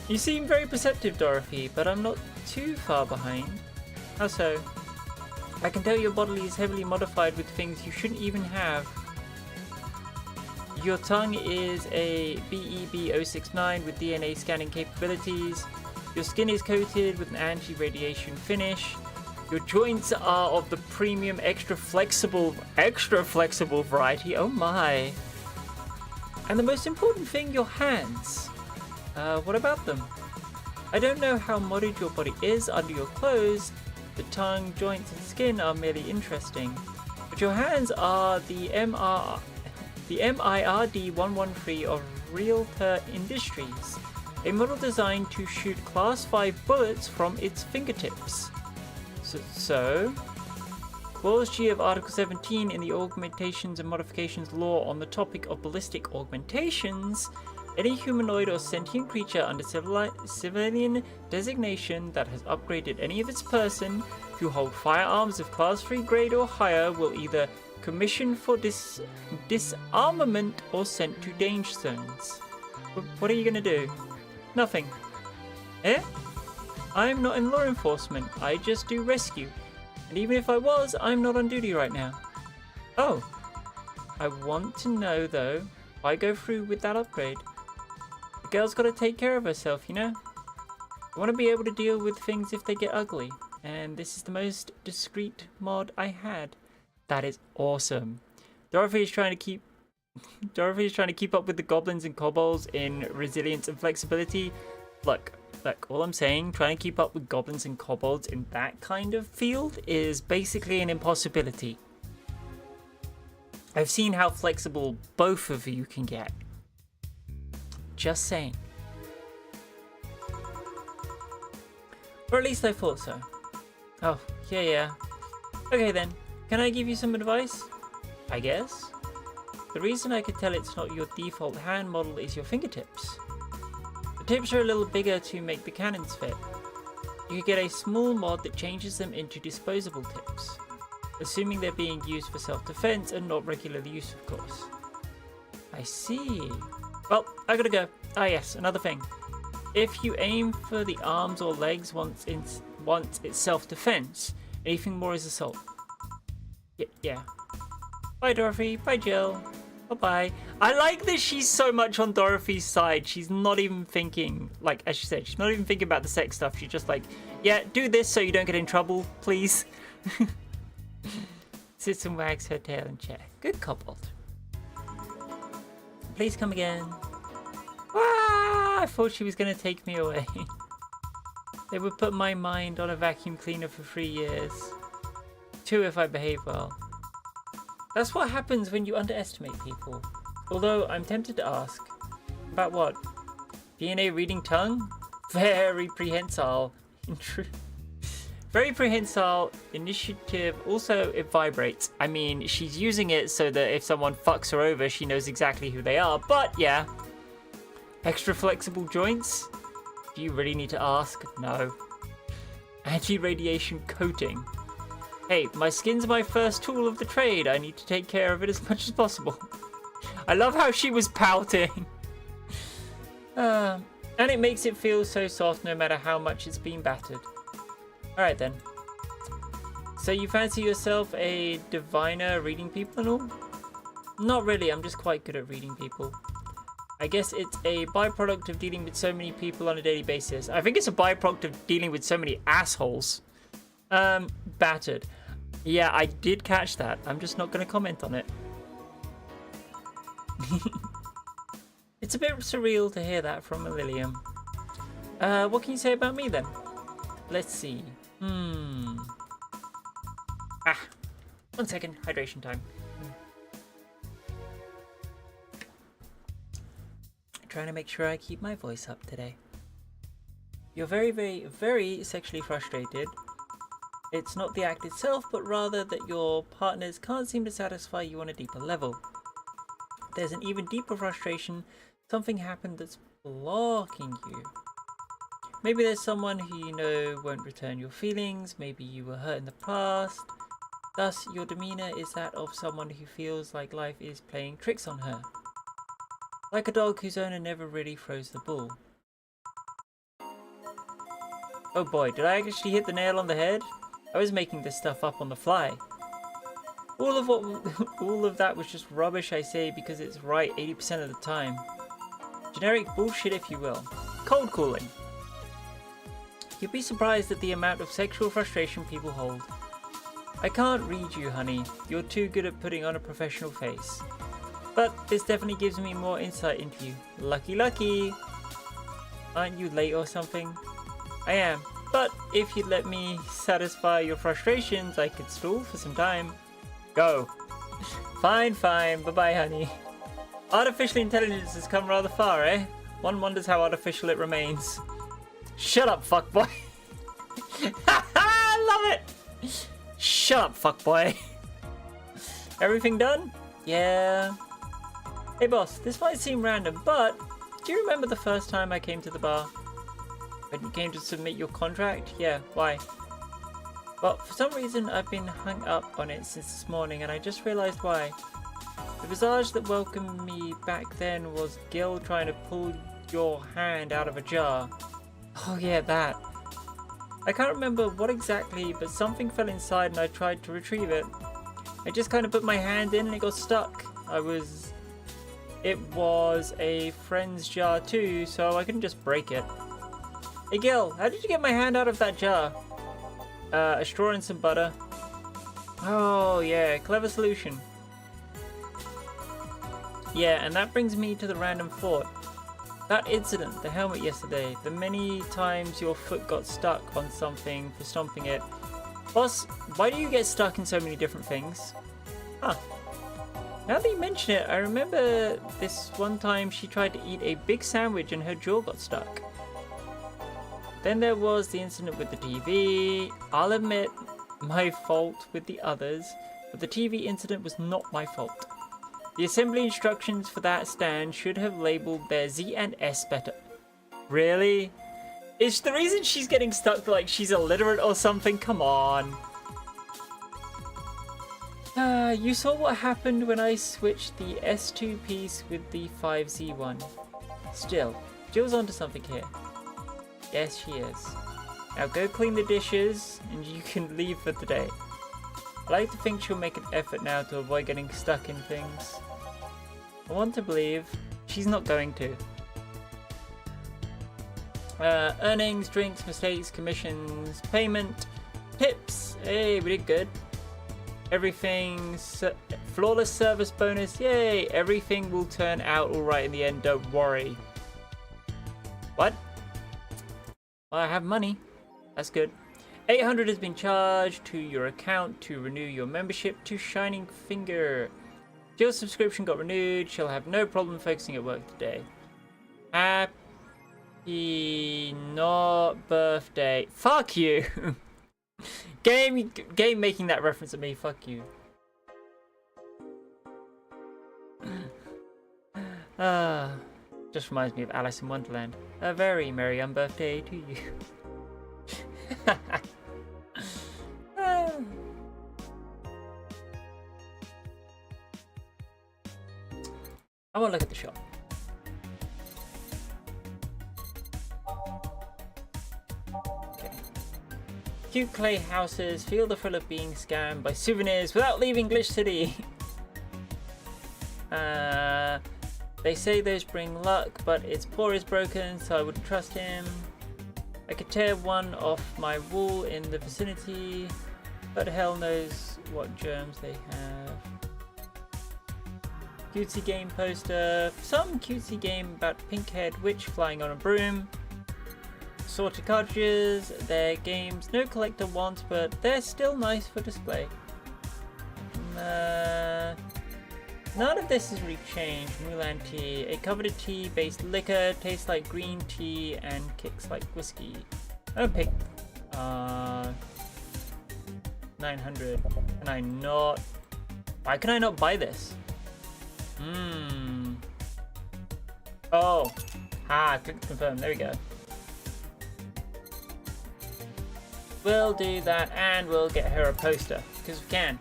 You seem very perceptive, Dorothy, but I'm not too far behind. How so? I can tell your body is heavily modified with things you shouldn't even have. Your tongue is a BEB069 with DNA scanning capabilities. Your skin is coated with an anti-radiation finish. Your joints are of the premium extra flexible variety. Oh my. And the most important thing, your hands. What about them? I don't know how modded your body is under your clothes. The tongue, joints, and skin are merely interesting. But your hands are the MIRD 113 of Realtor Industries, a model designed to shoot Class 5 bullets from its fingertips. So Clause G of Article 17 in the Augmentations and Modifications Law on the topic of ballistic augmentations. Any humanoid or sentient creature under civilian designation that has upgraded any of its person who hold firearms of Class 3 grade or higher will either commissioned for disarmament or sent to danger zones. What are you gonna do? Nothing. Eh? I'm not in law enforcement, I just do rescue. And even if I was, I'm not on duty right now. Oh. I want to know though, why go through with that upgrade? The girl's gotta take care of herself, you know? I want to be able to deal with things if they get ugly. And this is the most discreet mod I had. That is awesome. Dorothy is trying to keep up with the goblins and kobolds in resilience and flexibility. Look, all I'm saying, trying to keep up with goblins and kobolds in that kind of field is basically an impossibility. I've seen how flexible both of you can get. Just saying. Or at least I thought so. Oh, yeah. Okay then. Can I give you some advice? I guess. The reason I could tell it's not your default hand model is your fingertips. The tips are a little bigger to make the cannons fit. You could get a small mod that changes them into disposable tips, assuming they're being used for self-defense and not regular use, of course. I see. Well, I gotta go. Ah yes, another thing. If you aim for the arms or legs once it's self-defense, anything more is assault. Yeah. Bye Dorothy, bye Jill, bye-bye. I like that she's so much on Dorothy's side. She's not even thinking, like, as she said, she's not even thinking about the sex stuff. She's just like, yeah, do this so you don't get in trouble, please. Sits and wags her tail in chair. Good kobold. Please come again. Ah, I thought she was going to take me away. They would put my mind on a vacuum cleaner for 3 years. 2 if I behave well. That's what happens when you underestimate people. Although I'm tempted to ask. About what? DNA reading tongue? Very prehensile. In truth. Very prehensile initiative. Also, it vibrates. I mean, she's using it so that if someone fucks her over, she knows exactly who they are. But yeah. Extra flexible joints? Do you really need to ask? No. Anti-radiation coating. Hey, my skin's my first tool of the trade. I need to take care of it as much as possible. I love how she was pouting. And it makes it feel so soft no matter how much it's been battered. Alright then. So you fancy yourself a diviner reading people and all? Not really, I'm just quite good at reading people. I guess it's a byproduct of dealing with so many people on a daily basis. I think it's a byproduct of dealing with so many assholes. Battered. Yeah, I did catch that. I'm just not going to comment on it. It's a bit surreal to hear that from a Lilium. What can you say about me then? Let's see. 1 second. Hydration time. Trying to make sure I keep my voice up today. You're very, very, very sexually frustrated. It's not the act itself, but rather that your partners can't seem to satisfy you on a deeper level. There's an even deeper frustration. Something happened that's blocking you. Maybe there's someone who you know won't return your feelings. Maybe you were hurt in the past. Thus, your demeanor is that of someone who feels like life is playing tricks on her. Like a dog whose owner never really throws the ball. Oh boy, did I actually hit the nail on the head? I was making this stuff up on the fly. All of that was just rubbish, I say, because it's right 80% of the time. Generic bullshit, if you will. Cold cooling. You'd be surprised at the amount of sexual frustration people hold. I can't read you, honey. You're too good at putting on a professional face. But this definitely gives me more insight into you. Lucky, lucky! Aren't you late or something? I am, but if you'd let me satisfy your frustrations, I could stall for some time. Go. Fine, fine. Bye-bye, honey. Artificial intelligence has come rather far, eh? One wonders how artificial it remains. Shut up, fuckboy. I love it. Shut up, fuckboy. Everything done? Yeah. Hey, boss, this might seem random, but do you remember the first time I came to the bar? When you came to submit your contract? Yeah, why? Well, for some reason I've been hung up on it since this morning and I just realised why. The visage that welcomed me back then was Gil trying to pull your hand out of a jar. Oh yeah, that. I can't remember what exactly, but something fell inside and I tried to retrieve it. I just kind of put my hand in and it got stuck. It was a friend's jar too, so I couldn't just break it. Hey Gil, how did you get my hand out of that jar? A straw and some butter. Oh yeah, clever solution. Yeah, and that brings me to the random thought. That incident, the helmet yesterday, the many times your foot got stuck on something for stomping it. Boss, why do you get stuck in so many different things? Huh. Now that you mention it, I remember this one time she tried to eat a big sandwich and her jaw got stuck. Then there was the incident with the TV. I'll admit, my fault with the others, but the TV incident was not my fault. The assembly instructions for that stand should have labeled their Z and S better. Really? Is the reason she's getting stuck like she's illiterate or something? Come on. You saw what happened when I switched the S2 piece with the 5Z one. Still, Jill's onto something here. Yes, she is. Now go clean the dishes and you can leave for today. I like to think she'll make an effort now to avoid getting stuck in things. I want to believe she's not going to. Earnings, drinks, mistakes, commissions, payment, tips. Hey, we did good. Everything, flawless service bonus. Yay, everything will turn out alright in the end, don't worry. What? Well, I have money. That's good. 800 has been charged to your account to renew your membership to Shining Finger. Jill's subscription got renewed. She'll have no problem focusing at work today. Happy not birthday. Fuck you. Game making that reference at me. Fuck you. Just reminds me of Alice in Wonderland. A very merry unbirthday to you. I want to look at the shop. Okay. Cute clay houses feel the thrill of being scammed by souvenirs without leaving Glitch City. They say those bring luck, but its paw is broken, so I wouldn't trust him. I could tear one off my wall in the vicinity, but hell knows what germs they have. Cutesy game poster. Some cutesy game about pink-haired witch flying on a broom. Sorted cartridges. They're games no collector wants, but they're still nice for display. None of this has really changed. Mulan tea. A coveted tea-based liquor. Tastes like green tea and kicks like whiskey. I don't pick 900. Can I not? Why can I not buy this? Oh. Click to confirm. There we go. We'll do that and we'll get her a poster. Because we can.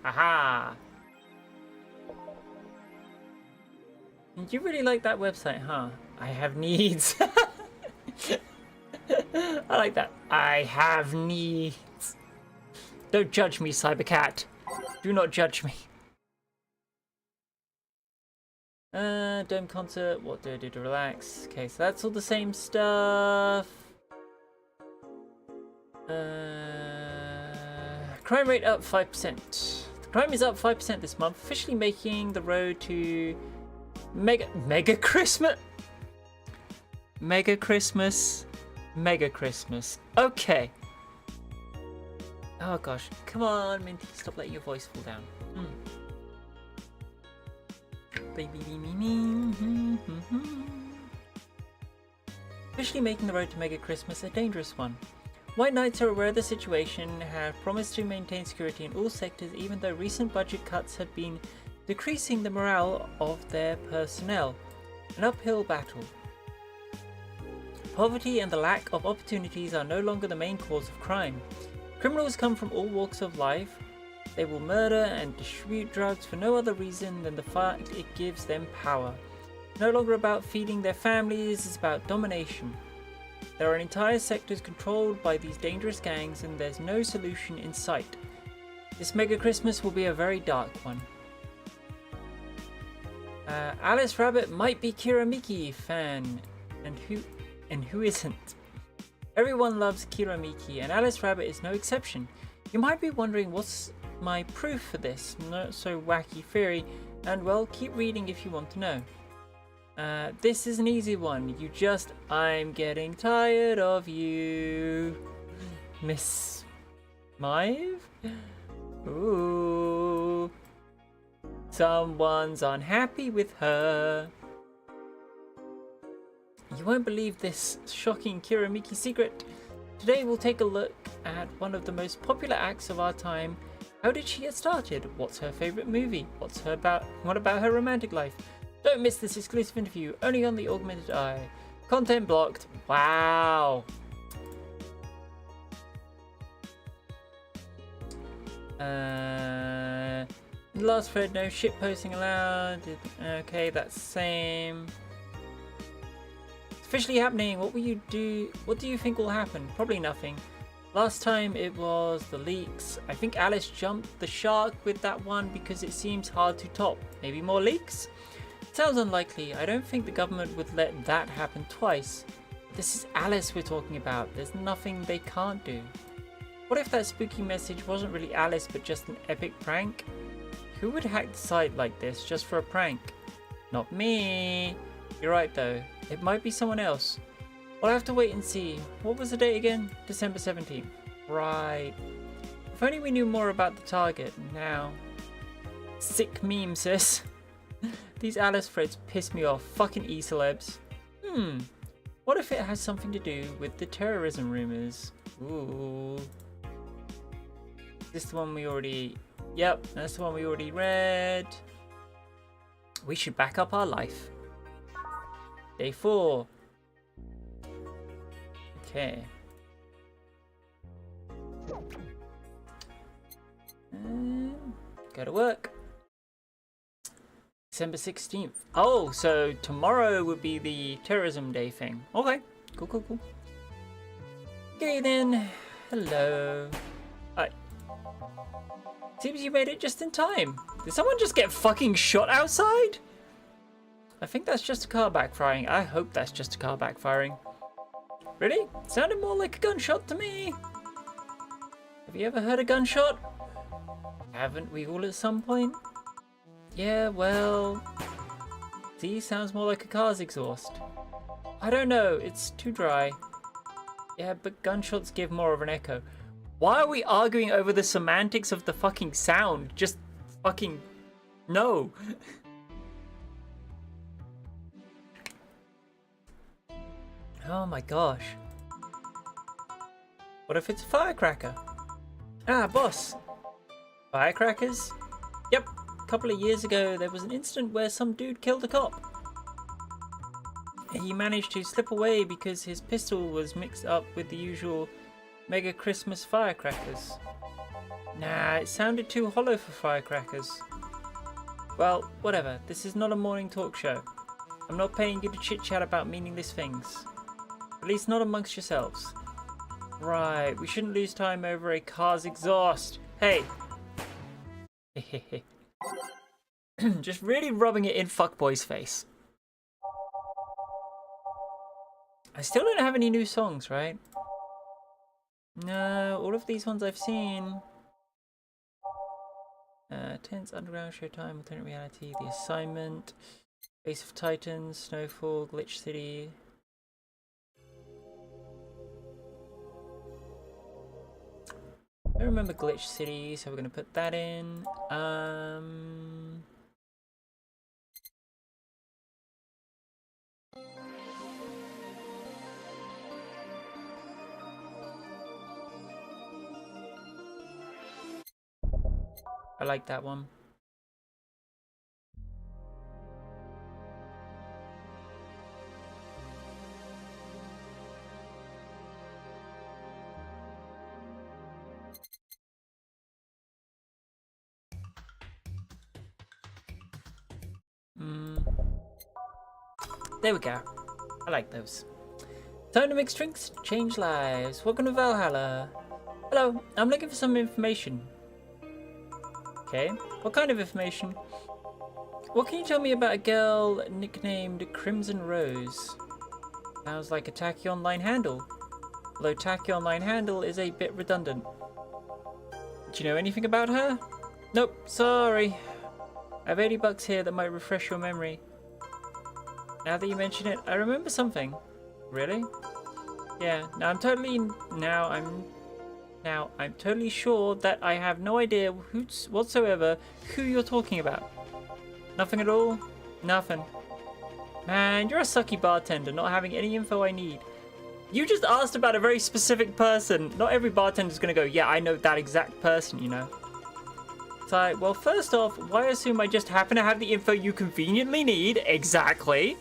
Aha. You really like that website, huh? I have needs. I like that. I have needs. Don't judge me, Cybercat. Do not judge me. Dome concert. What do I do to relax? Okay, so that's all the same stuff. Crime rate up 5%. The crime is up 5% this month, officially making the road to Mega Christmas. Mega Christmas. Mega Christmas. Okay. Oh gosh. Come on, Minty. Stop letting your voice fall down. Baby me. Officially making the road to Mega Christmas a dangerous one. White Knights are aware of the situation and have promised to maintain security in all sectors, even though recent budget cuts have been decreasing the morale of their personnel. An uphill battle. Poverty and the lack of opportunities are no longer the main cause of crime. Criminals come from all walks of life. They will murder and distribute drugs for no other reason than the fact it gives them power. It's no longer about feeding their families, it's about domination. There are entire sectors controlled by these dangerous gangs, and there's no solution in sight. This Mega Christmas will be a very dark one. Alice Rabbit might be Kiramiki fan, and who isn't? Everyone loves Kiramiki, and Alice Rabbit is no exception. You might be wondering, what's my proof for this not so wacky theory? And well, keep reading if you want to know. This is an easy one. I'm getting tired of you, Miss Mive? Ooh. Someone's unhappy with her. You won't believe this shocking Kiramiki secret. Today we'll take a look at one of the most popular acts of our time. How did she get started? What's her favorite movie? What about her romantic life? Don't miss this exclusive interview, only on the Augmented Eye. Content blocked. Wow. Last thread, no shit posting allowed. Okay, that's the same. It's officially happening. What do you think will happen? Probably nothing. Last time it was the leaks. I think Alice jumped the shark with that one because it seems hard to top. Maybe more leaks? Sounds unlikely. I don't think the government would let that happen twice. This is Alice we're talking about. There's nothing they can't do. What if that spooky message wasn't really Alice but just an epic prank? Who would hack the site like this just for a prank? Not me. You're right though. It might be someone else. We'll have to wait and see. What was the date again? December 17th. Right. If only we knew more about the target. Now. Sick meme, sis. These Alice threads piss me off. Fucking e-celebs. What if it has something to do with the terrorism rumors? Ooh. Is this the one we already... Yep, that's the one we already read. We should back up our life. Day 4. Okay. Go to work. December 16th. Oh, so tomorrow would be the terrorism day thing. Okay, cool. Okay then. Hello. Hi. Seems you made it just in time. Did someone just get fucking shot outside? I think that's just a car backfiring. I hope that's just a car backfiring. Really? Sounded more like a gunshot to me. Have you ever heard a gunshot? Haven't we all at some point? Yeah, well... See, sounds more like a car's exhaust. I don't know, it's too dry. Yeah, but gunshots give more of an echo. Why are we arguing over the semantics of the fucking sound? Just fucking... No. Oh my gosh. What if it's a firecracker? Ah, boss. Firecrackers? Yep. A couple of years ago, there was an incident where some dude killed a cop. He managed to slip away because his pistol was mixed up with the usual Mega Christmas firecrackers. Nah, it sounded too hollow for firecrackers. Well, whatever. This is not a morning talk show. I'm not paying you to chit-chat about meaningless things. At least not amongst yourselves. Right, we shouldn't lose time over a car's exhaust. Hey! Just really rubbing it in fuckboy's face. I still don't have any new songs, right? No, all of these ones I've seen. Tense Underground, Showtime, Alternate Reality, The Assignment, Base of Titans, Snowfall, Glitch City. I remember Glitch City, so we're gonna put that in. I like that one. There we go. I like those. Time to mix drinks, change lives. Welcome to Valhalla. Hello, I'm looking for some information. Okay, what kind of information? What can you tell me about a girl nicknamed Crimson Rose? Sounds like a tacky online handle. Although tacky online handle is a bit redundant. Do you know anything about her? Nope, sorry. I have $80 here that might refresh your memory. Now that you mention it, I remember something. Really? Yeah, I'm totally sure that I have no idea whatsoever who you're talking about. Nothing at all? Nothing. Man, you're a sucky bartender, not having any info I need. You just asked about a very specific person. Not every bartender's gonna go, yeah, I know that exact person, you know. So, well, first off, why assume I just happen to have the info you conveniently need? Exactly.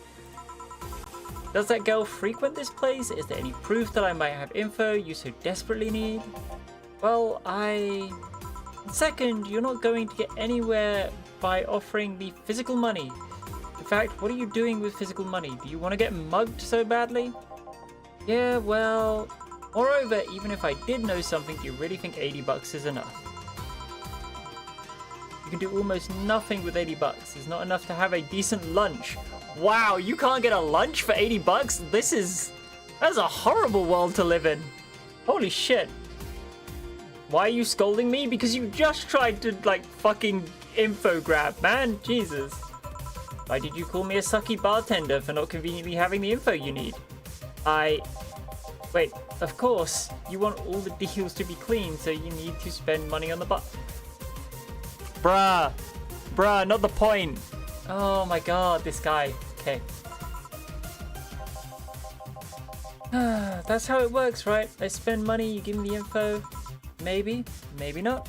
Does that girl frequent this place? Is there any proof that I might have info you so desperately need? Well, Second, you're not going to get anywhere by offering me physical money. In fact, what are you doing with physical money? Do you want to get mugged so badly? Yeah, well... Moreover, even if I did know something, do you really think $80 is enough? You can do almost nothing with $80. It's not enough to have a decent lunch. Wow, you can't get a lunch for $80? That's a horrible world to live in. Holy shit. Why are you scolding me? Because you just tried to, like, fucking info grab, man. Jesus. Why did you call me a sucky bartender for not conveniently having the info you need? Wait, of course. You want all the deals to be clean, so you need to spend money on the bar. Bruh, not the point. Oh my god, this guy. Okay. That's how it works, right? I spend money, you give me the info. Maybe, maybe not.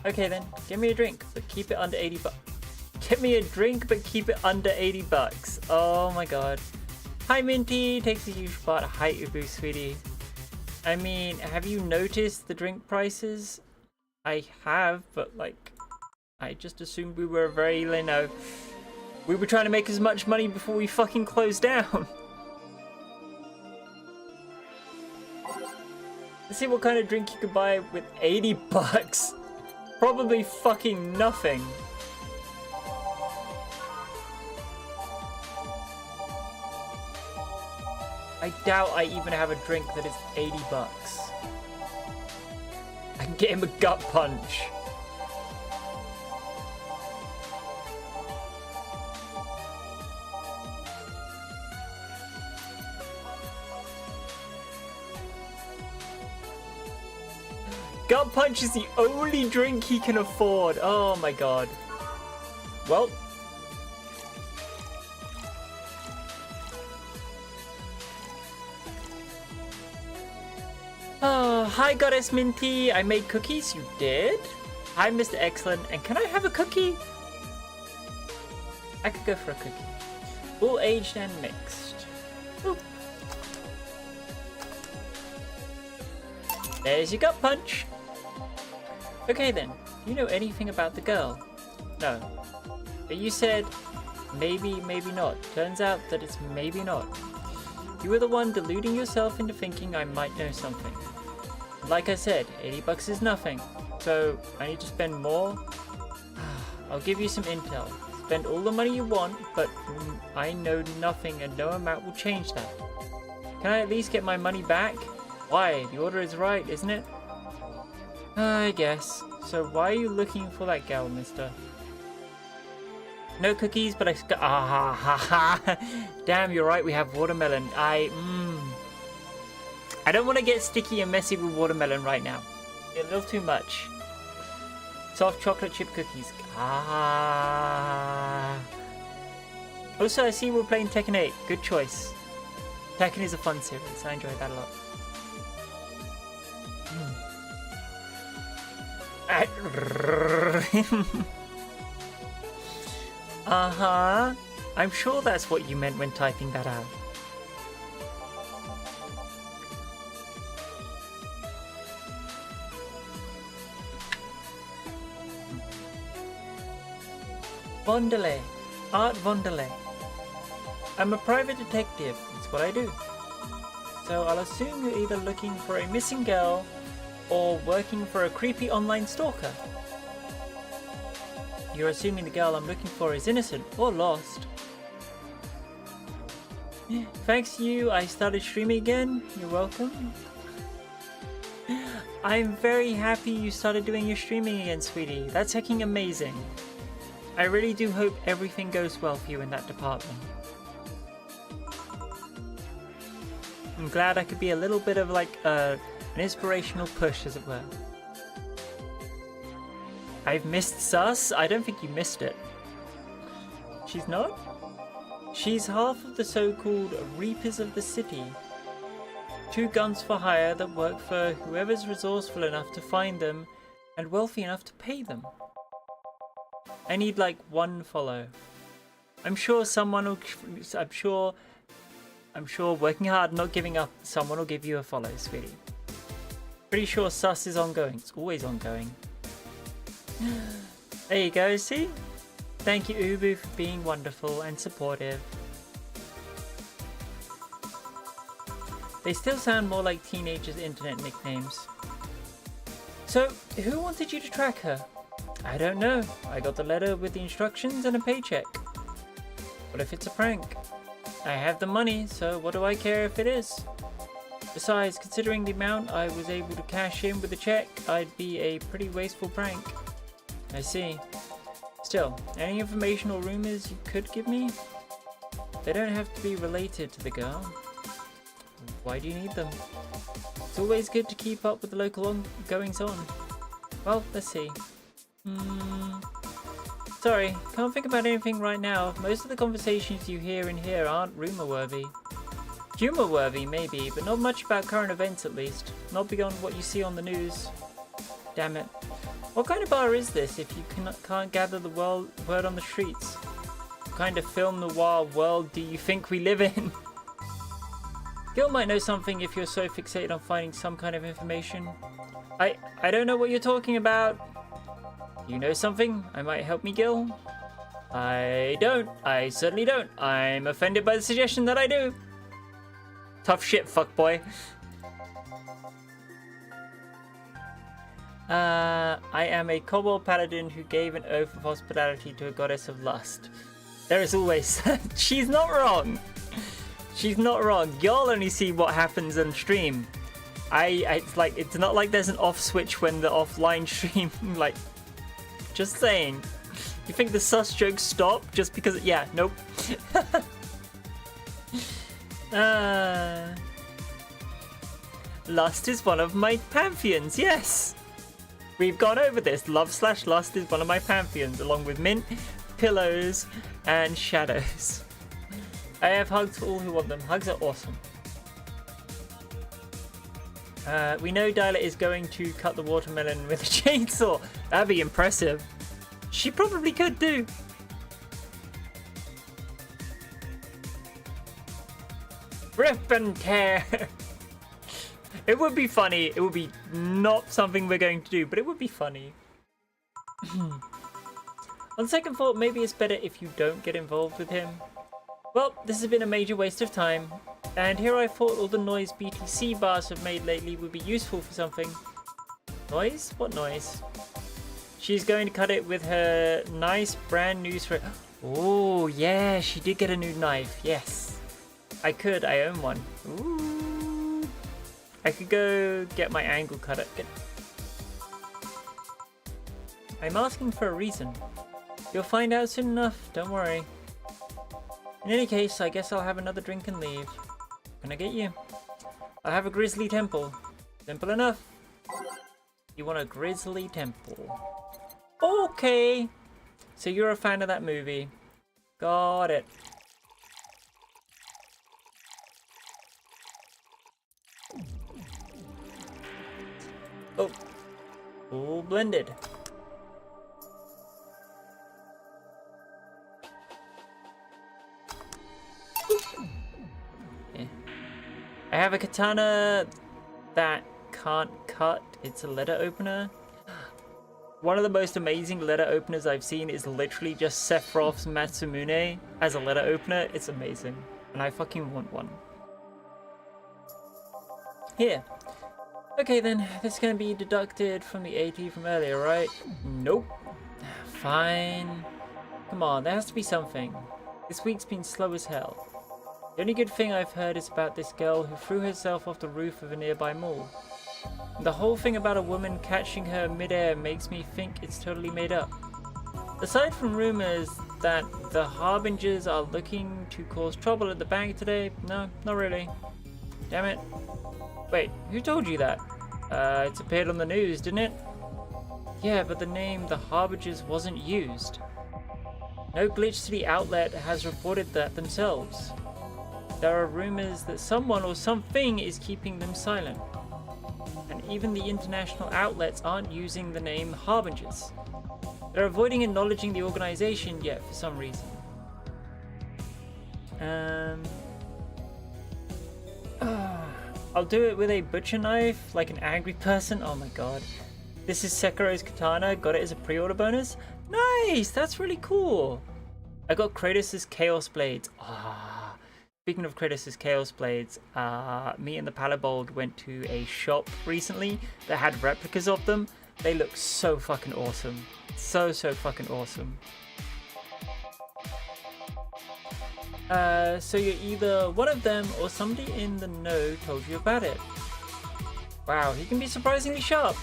Okay then, give me a drink, but keep it under $80. Get me a drink, but keep it under $80. Oh my god. Hi Minty, takes a huge part. Hi Ubu, sweetie. I mean, have you noticed the drink prices? I have, but like, I just assumed we were we were trying to make as much money before we fucking closed down. Let's see what kind of drink you could buy with $80. Probably fucking nothing. I doubt I even have a drink that is $80. I can get him a gut punch. Gut punch is the only drink he can afford. Oh my god. Well. Oh, hi Goddess Minty. I made cookies. You did? Hi Mr. Excellent. And can I have a cookie? I could go for a cookie. All aged and mixed. Ooh. There's your gut punch. Okay then, you know anything about the girl? No. But you said maybe, maybe not. Turns out that it's maybe not. You were the one deluding yourself into thinking I might know something. Like I said, $80 is nothing. So I need to spend more? I'll give you some intel. Spend all the money you want, but I know nothing and no amount will change that. Can I at least get my money back? Why? The order is right, isn't it? I guess. So why are you looking for that gal, mister? No cookies, but Damn, you're right, we have watermelon. I don't want to get sticky and messy with watermelon right now. A little too much. Soft chocolate chip cookies. Ah. Also, I see we're playing Tekken 8. Good choice. Tekken is a fun series. I enjoy that a lot. Uh-huh. I'm sure that's what you meant when typing that out. Vondelay. Art Vondelay. I'm a private detective. That's what I do. So I'll assume you're either looking for a missing girl or working for a creepy online stalker. You're assuming the girl I'm looking for is innocent or lost. Thanks to you, I started streaming again. You're welcome. I'm very happy you started doing your streaming again, sweetie. That's hecking amazing. I really do hope everything goes well for you in that department. I'm glad I could be a little bit of like an inspirational push, as it were. I've missed Sus? I don't think you missed it. She's not? She's half of the so-called Reapers of the City. 2 guns for hire that work for whoever's resourceful enough to find them and wealthy enough to pay them. I need like 1 follow. I'm sure someone will... I'm sure working hard, not giving up, someone will give you a follow, sweetie. Pretty sure Sus is ongoing. It's always ongoing. There you go, see? Thank you, Ubu, for being wonderful and supportive. They still sound more like teenagers' internet nicknames. So, who wanted you to track her? I don't know. I got the letter with the instructions and a paycheck. What if it's a prank? I have the money, so what do I care if it is? Besides, considering the amount I was able to cash in with the check, I'd be a pretty wasteful prank. I see. Still, any information or rumors you could give me? They don't have to be related to the girl. Why do you need them? It's always good to keep up with the local goings-on. Well, let's see. Sorry, can't think about anything right now. Most of the conversations you hear in here aren't rumor-worthy. Humor-worthy, maybe, but not much about current events at least. Not beyond what you see on the news. Damn it. What kind of bar is this if you can't gather the word on the streets? What kind of film noir world do you think we live in? Gil might know something if you're so fixated on finding some kind of information. I don't know what you're talking about. You know something? I might help me, Gil? I don't. I certainly don't. I'm offended by the suggestion that I do. Tough shit, fuckboy. I am a kobold paladin who gave an oath of hospitality to a goddess of lust. There is always... She's not wrong. She's not wrong. Y'all only see what happens on stream. It's not like there's an off switch when the offline stream, like... Just saying. You think the sus jokes stop just because... Yeah, nope. Lust is one of my pantheons, yes! We've gone over this. Love/lust is one of my pantheons, along with mint, pillows, and shadows. I have hugs for all who want them. Hugs are awesome. We know Dyla is going to cut the watermelon with a chainsaw. That'd be impressive. She probably could do. Rip and tear. It would be funny. It would be not something we're going to do, but it would be funny. On second thought, maybe it's better if you don't get involved with him. Well, this has been a major waste of time. And here I thought all the noise BTC bars have made lately would be useful for something. Noise? What noise? She's going to cut it with her nice brand new thread. Oh, yeah, she did get a new knife. Yes. I own one. Ooh. I could go get my angle cutter. I'm asking for a reason. You'll find out soon enough, don't worry. In any case, I guess I'll have another drink and leave. Can I get you? I'll have a grizzly temple. Simple enough. You want a Grizzly Temple. Okay. So you're a fan of that movie. Got it. Oh. All blended. Yeah. I have a katana that can't cut. It's a letter opener. One of the most amazing letter openers I've seen is literally just Sephiroth's Matsumune as a letter opener. It's amazing. And I fucking want one. Here. Okay then, this is gonna be deducted from the AT from earlier, right? Nope. Fine. Come on, there has to be something. This week's been slow as hell. The only good thing I've heard is about this girl who threw herself off the roof of a nearby mall. The whole thing about a woman catching her midair makes me think it's totally made up. Aside from rumors that the Harbingers are looking to cause trouble at the bank today, no, not really. Damn it. Wait, who told you that? It's appeared on the news, didn't it? Yeah, but the name The Harbingers wasn't used. No Glitch City outlet has reported that themselves. There are rumors that someone or something is keeping them silent. And even the international outlets aren't using the name Harbingers. They're avoiding acknowledging the organization yet for some reason. I'll do it with a butcher knife, like an angry person. Oh my god. This is Sekiro's katana. Got it as a pre-order bonus. Nice! That's really cool. I got Kratos' Chaos Blades. Speaking of Kratos' Chaos Blades, me and the Palabold went to a shop recently that had replicas of them. They look so fucking awesome. So fucking awesome. So you're either one of them or somebody in the know told you about it. Wow, he can be surprisingly sharp.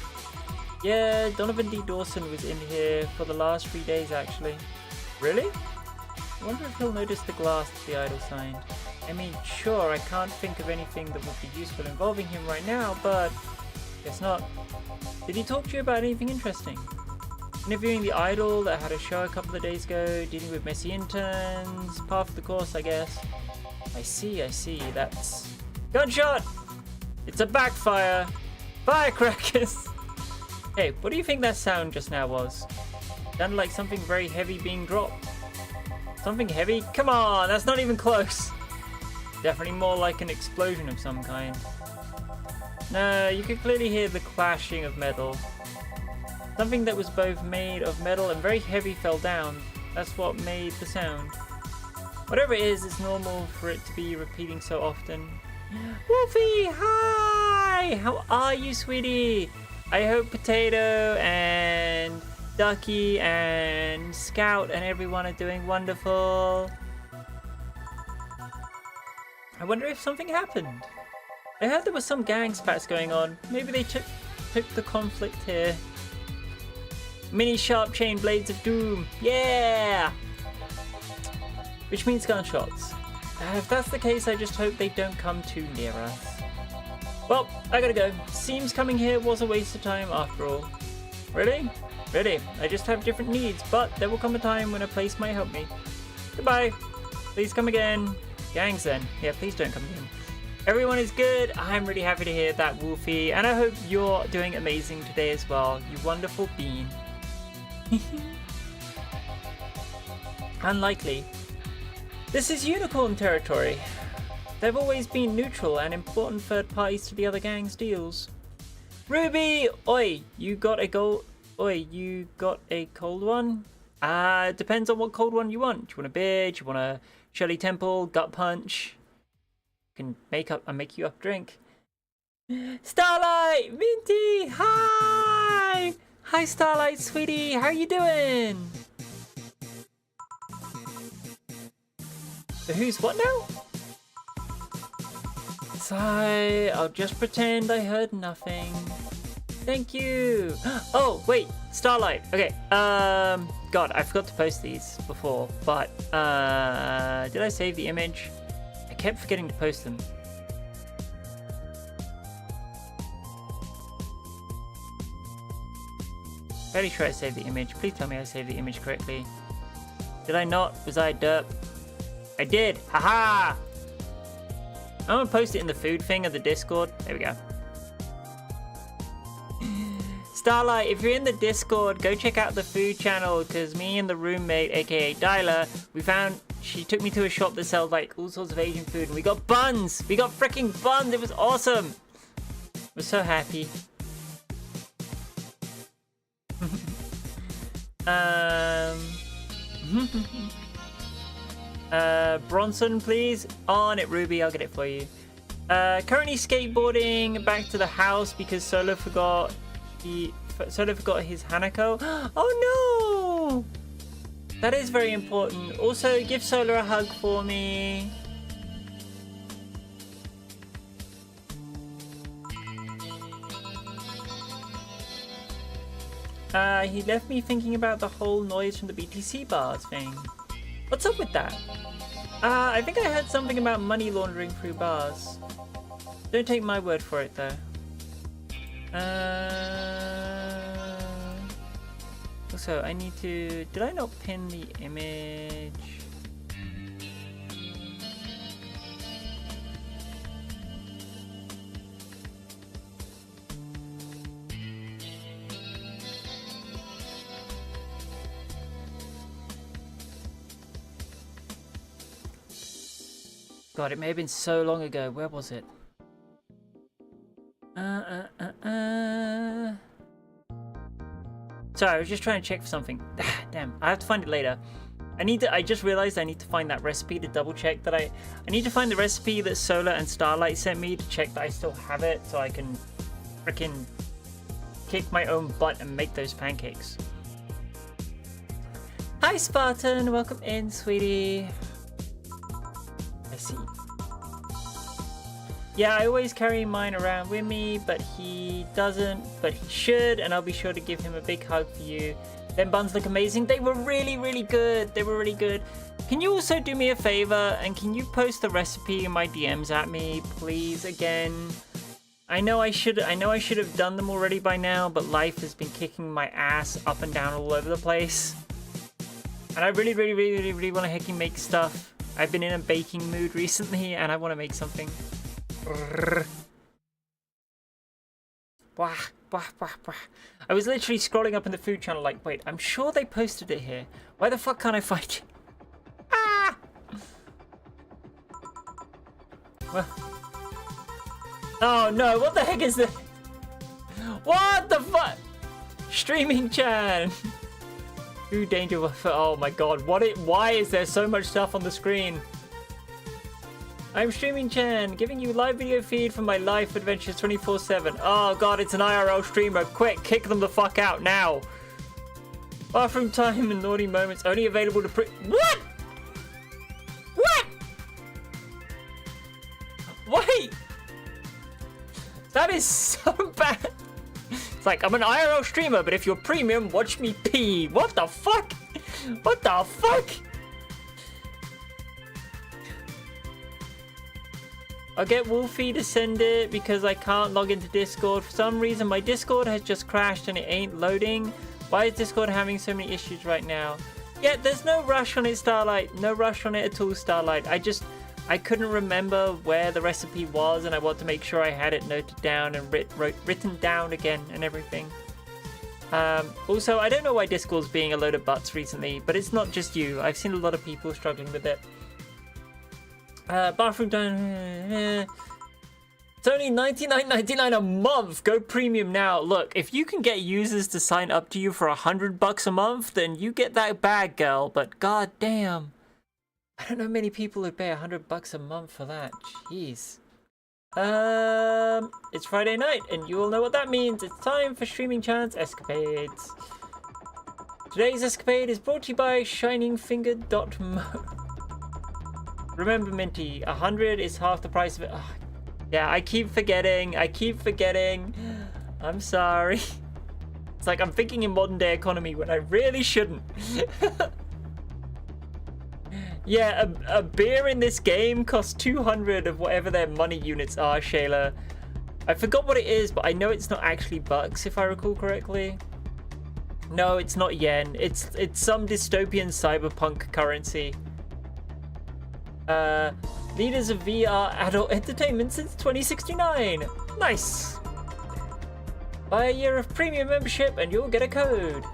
Yeah, Donovan D. Dawson was in here for the last 3 days actually. Really? I wonder if he'll notice the glass that the idol signed. I mean, sure, I can't think of anything that would be useful involving him right now, but guess not. Did he talk to you about anything interesting? Interviewing the idol that had a show a couple of days ago, dealing with messy interns, par for the course, I guess. I see, that's... Gunshot! It's a backfire! Firecrackers! Hey, what do you think that sound just now was? Sounded like something very heavy being dropped. Something heavy? Come on, that's not even close! Definitely more like an explosion of some kind. No, you could clearly hear the clashing of metal. Something that was both made of metal and very heavy fell down. That's what made the sound. Whatever it is, it's normal for it to be repeating so often. Wolfie, hi! How are you, sweetie? I hope Potato and Ducky and Scout and everyone are doing wonderful. I wonder if something happened. I heard there was some gang spats going on. Maybe they took the conflict here. Mini sharp chain blades of doom. Yeah! Which means gunshots. If that's the case, I just hope they don't come too near us. Well, I gotta go. Seems coming here was a waste of time after all. Really? Really? I just have different needs, but there will come a time when a place might help me. Goodbye. Please come again. Gangs then. Yeah, please don't come again. Everyone is good. I'm really happy to hear that, Wolfie. And I hope you're doing amazing today as well. You wonderful bean. Unlikely. This is unicorn territory. They've always been neutral and important third parties to the other gang's deals. Ruby! Oi, you got a cold one? Depends on what cold one you want. Do you want a beer? Do you want a Shirley Temple, gut punch? Can make you up drink. Starlight! Minty! Hi! Hi Starlight, sweetie, how are you doing? So who's what now? Sigh, I'll just pretend I heard nothing. Thank you. Oh, wait, Starlight. Okay, God, I forgot to post these before, but, did I save the image? I kept forgetting to post them. Fairly sure I saved the image. Please tell me I saved the image correctly. Did I not? Was I derp? I did! Haha! I'm gonna post it in the food thing of the Discord. There we go. Starlight, if you're in the Discord, go check out the food channel, because me and the roommate, aka Dyla, she took me to a shop that sells like all sorts of Asian food, and we got buns! We got freaking buns! It was awesome! We're so happy. Bronson, please. On it, Ruby. I'll get it for you. Currently skateboarding back to the house because Solo forgot his Hanako. Oh no! That is very important. Also, give Solo a hug for me. He left me thinking about the whole noise from the BTC bars thing. What's up with that? I think I heard something about money laundering through bars. Don't take my word for it though. Also, I need to... Did I not pin the image? God, it may have been so long ago. Where was it? Sorry, I was just trying to check for something. Damn, I have to find it later. I just realized I need to find that recipe to double check that I need to find the recipe that Solar and Starlight sent me to check that I still have it so I can freaking kick my own butt and make those pancakes. Hi Spartan, welcome in, sweetie. I see. Yeah, I always carry mine around with me, but he doesn't, but he should, and I'll be sure to give him a big hug for you. Them buns look amazing. They were really, really good. They were really good. Can you also do me a favor, and can you post the recipe in my DMs at me, please, again? I know I should have done them already by now, but life has been kicking my ass up and down all over the place. And I really, really, really, really want to hecking make stuff. I've been in a baking mood recently, and I want to make something. I was literally scrolling up in the food channel like, wait, I'm sure they posted it here. Why the fuck can't I find it? Ah! Well. Oh no, what the heck is this? What the fuck? Streaming Chan! Too dangerous for, oh my god, why is there so much stuff on the screen? I'm Streaming Chan, giving you live video feed from my life adventures 24/7. Oh god, it's an IRL streamer. Quick, kick them the fuck out now. Bathroom time and naughty moments only available to What? What? Wait! That is so bad. It's like, I'm an IRL streamer, but if you're premium, watch me pee. What the fuck? What the fuck? I'll get Wolfie to send it because I can't log into Discord. For some reason, my Discord has just crashed and it ain't loading. Why is Discord having so many issues right now? Yeah, there's no rush on it, Starlight. No rush on it at all, Starlight. I couldn't remember where the recipe was, and I want to make sure I had it noted down and written down again and everything. Also, I don't know why Discord's being a load of butts recently, but it's not just you. I've seen a lot of people struggling with it. Bathroom time. It's only $99.99 a month. Go premium now. Look, if you can get users to sign up to you for $100 a month, then you get that bag, girl. But god damn, I don't know many people who pay $100 a month for that. Jeez. It's Friday night, and you all know what that means. It's time for Streaming Chan's Escapades. Today's escapade is brought to you by ShiningFinger.mo. Remember, Minty, 100 is half the price of it. Oh, yeah, I keep forgetting. I'm sorry. It's like I'm thinking in modern day economy when I really shouldn't. Yeah, a beer in this game costs 200 of whatever their money units are, Shayla. I forgot what it is, but I know it's not actually bucks, if I recall correctly. No, it's not yen. It's some dystopian cyberpunk currency. Leaders of VR adult entertainment since 2069. Nice. Buy a year of premium membership and you'll get a code.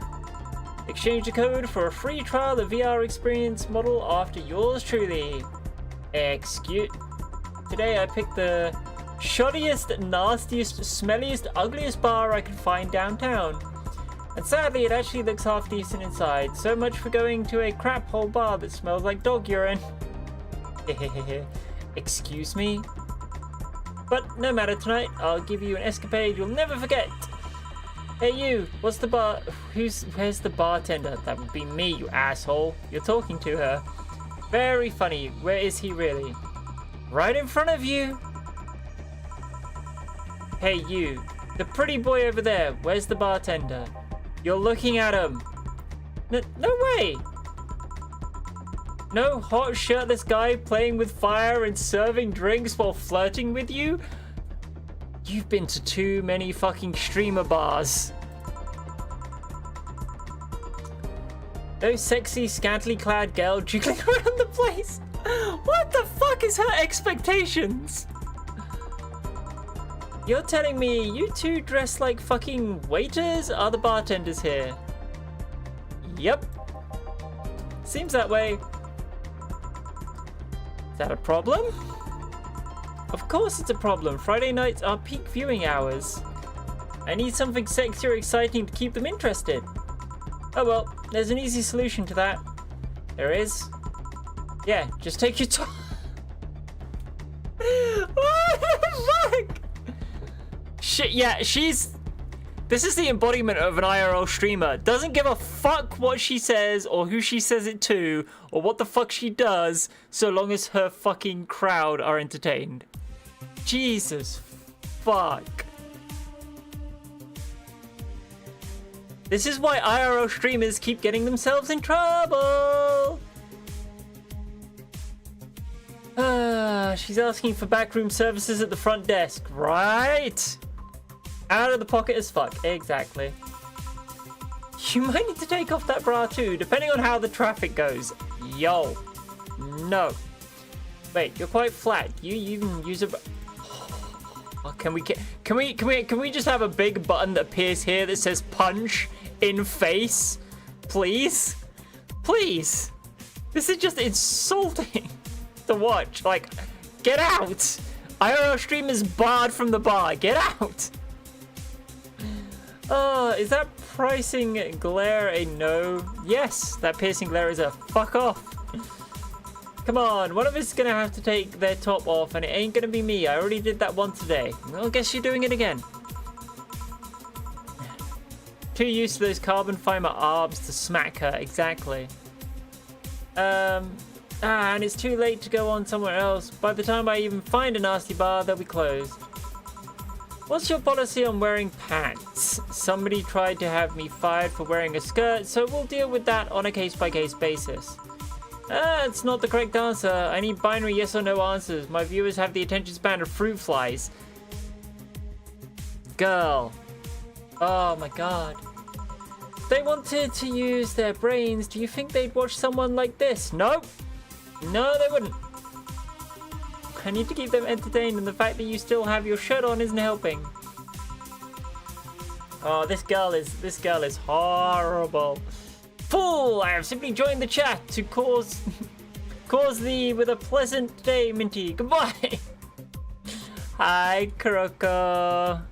Exchange the code for a free trial of VR experience model after yours truly. Today I picked the shoddiest, nastiest, smelliest, ugliest bar I could find downtown. And sadly, it actually looks half decent inside. So much for going to a crap hole bar that smells like dog urine. Excuse me? But no matter, tonight I'll give you an escapade you'll never forget. Hey you, what's the bar? Where's the bartender? That would be me, you asshole. You're talking to her. Very funny. Where is he really? Right in front of you. Hey you, the pretty boy over there. Where's the bartender? You're looking at him. No way. No hot shirtless guy playing with fire and serving drinks while flirting with you? You've been to too many fucking streamer bars. No sexy, scantily clad girl jiggling around the place. What the fuck is her expectations? You're telling me you two dress like fucking waiters are the bartenders here? Yep. Seems that way. Is that a problem? Of course it's a problem. Friday nights are peak viewing hours. I need something sexy or exciting to keep them interested. Oh well, there's an easy solution to that. There is. Yeah, just take your time. What the fuck? Shit, yeah, this is the embodiment of an IRL streamer. Doesn't give a fuck what she says or who she says it to or what the fuck she does so long as her fucking crowd are entertained. Jesus fuck. This is why IRL streamers keep getting themselves in trouble. She's asking for backroom services at the front desk. Right. Out of the pocket as fuck. Exactly. You might need to take off that bra too, depending on how the traffic goes. Yo. No. Wait, you're quite flat. You even use a... Oh, can we just have a big button that appears here that says punch in face? Please? Please? This is just insulting to watch. Like, get out! IRL streamers barred from the bar. Get out! Is that pricing glare a no? Yes, that piercing glare is a fuck off. Come on, one of us is gonna have to take their top off and it ain't gonna be me. I already did that once today. Well, I guess you're doing it again. Too used to those carbon fiber arbs to smack her, exactly. And it's too late to go on somewhere else. By the time I even find a nasty bar, they'll be closed. What's your policy on wearing pants? Somebody tried to have me fired for wearing a skirt, so we'll deal with that on a case-by-case basis. It's not the correct answer. I need binary yes or no answers. My viewers have the attention span of fruit flies. Girl. Oh my god. If they wanted to use their brains, do you think they'd watch someone like this? Nope. No, they wouldn't. I need to keep them entertained, and the fact that you still have your shirt on isn't helping. Oh, this girl is horrible. Fool! I have simply joined the chat to cause thee with a pleasant day, Minty. Goodbye. Hi, Kuroko.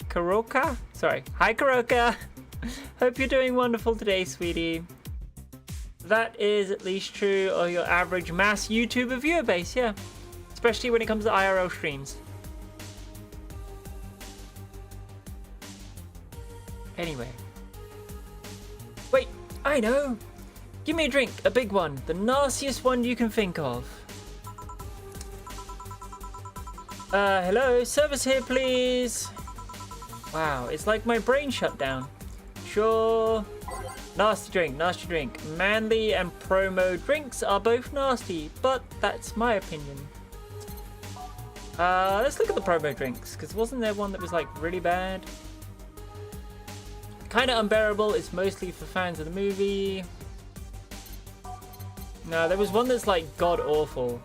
Kuroka? Sorry. Hi, Kuroka. Hope you're doing wonderful today, sweetie. That is at least true of your average mass YouTuber viewer base, yeah. Especially when it comes to IRL streams. Anyway. Wait, I know. Give me a drink, a big one. The nastiest one you can think of. Hello, service here, please. Wow, it's like my brain shut down. Sure. Nasty drink. Manly and promo drinks are both nasty, but that's my opinion. Let's look at the promo drinks, because wasn't there one that was like really bad? kind of unbearable. It's mostly for fans of the movie. No, there was one that's like god awful.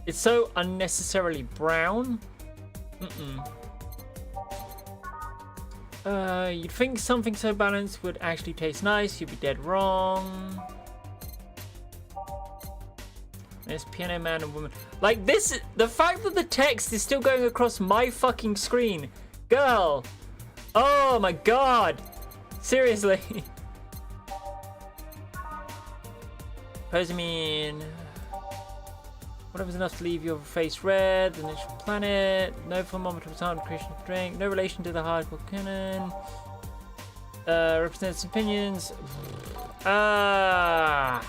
It's so unnecessarily brown. You'd think something so balanced would actually taste nice. You'd be dead wrong. There's Piano Man and Woman. Like this, the fact that the text is still going across my fucking screen. Girl. Oh my god. Seriously. Posamine. Whatever's enough to leave your face red. The next planet. No thermometer of time creation of drink. No relation to the hardcore canon. Represents opinions. I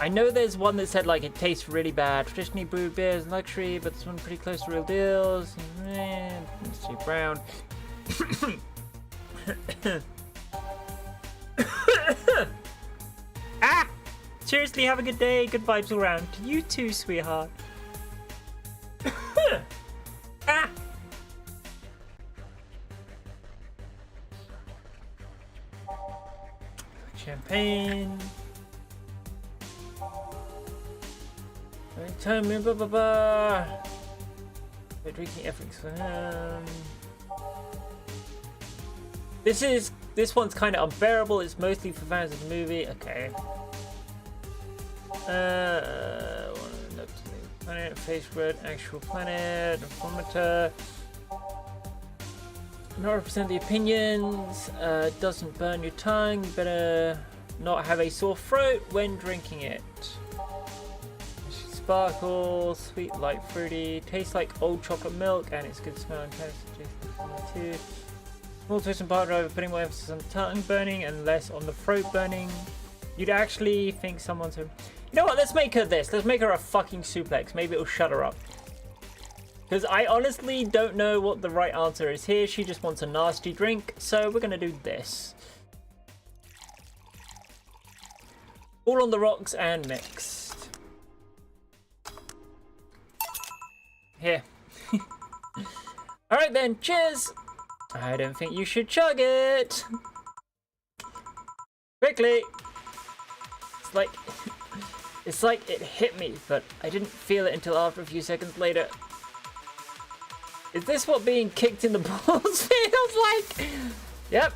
know there's one that said like it tastes really bad. Traditionally brewed beers and luxury, but this one pretty close to real deals. Let's see, brown. Ah! Seriously, have a good day. Good vibes all around. To you too, sweetheart. Ah! Champagne. Tell me, blah blah blah. We're drinking efforts for him. This one's kind of unbearable. It's mostly for fans of the movie. Okay. Planet, face red, actual planet, thermometer. Not represent the opinions. Doesn't burn your tongue. You better not have a sore throat when drinking it. Sparkle, sweet, light, fruity. Tastes like old chocolate milk, and it's good smell and taste. Too. Small twist and part driver, putting more emphasis on tongue burning and less on the throat burning. You'd actually think someone's a... You know what? Let's make her this. Let's make her a fucking suplex. Maybe it'll shut her up. Because I honestly don't know what the right answer is here. She just wants a nasty drink. So we're going to do this. All on the rocks and mixed. Here. Alright then. Cheers. I don't think you should chug it. Quickly. It's like it hit me, but I didn't feel it until after a few seconds later. Is this what being kicked in the balls feels like? Yep.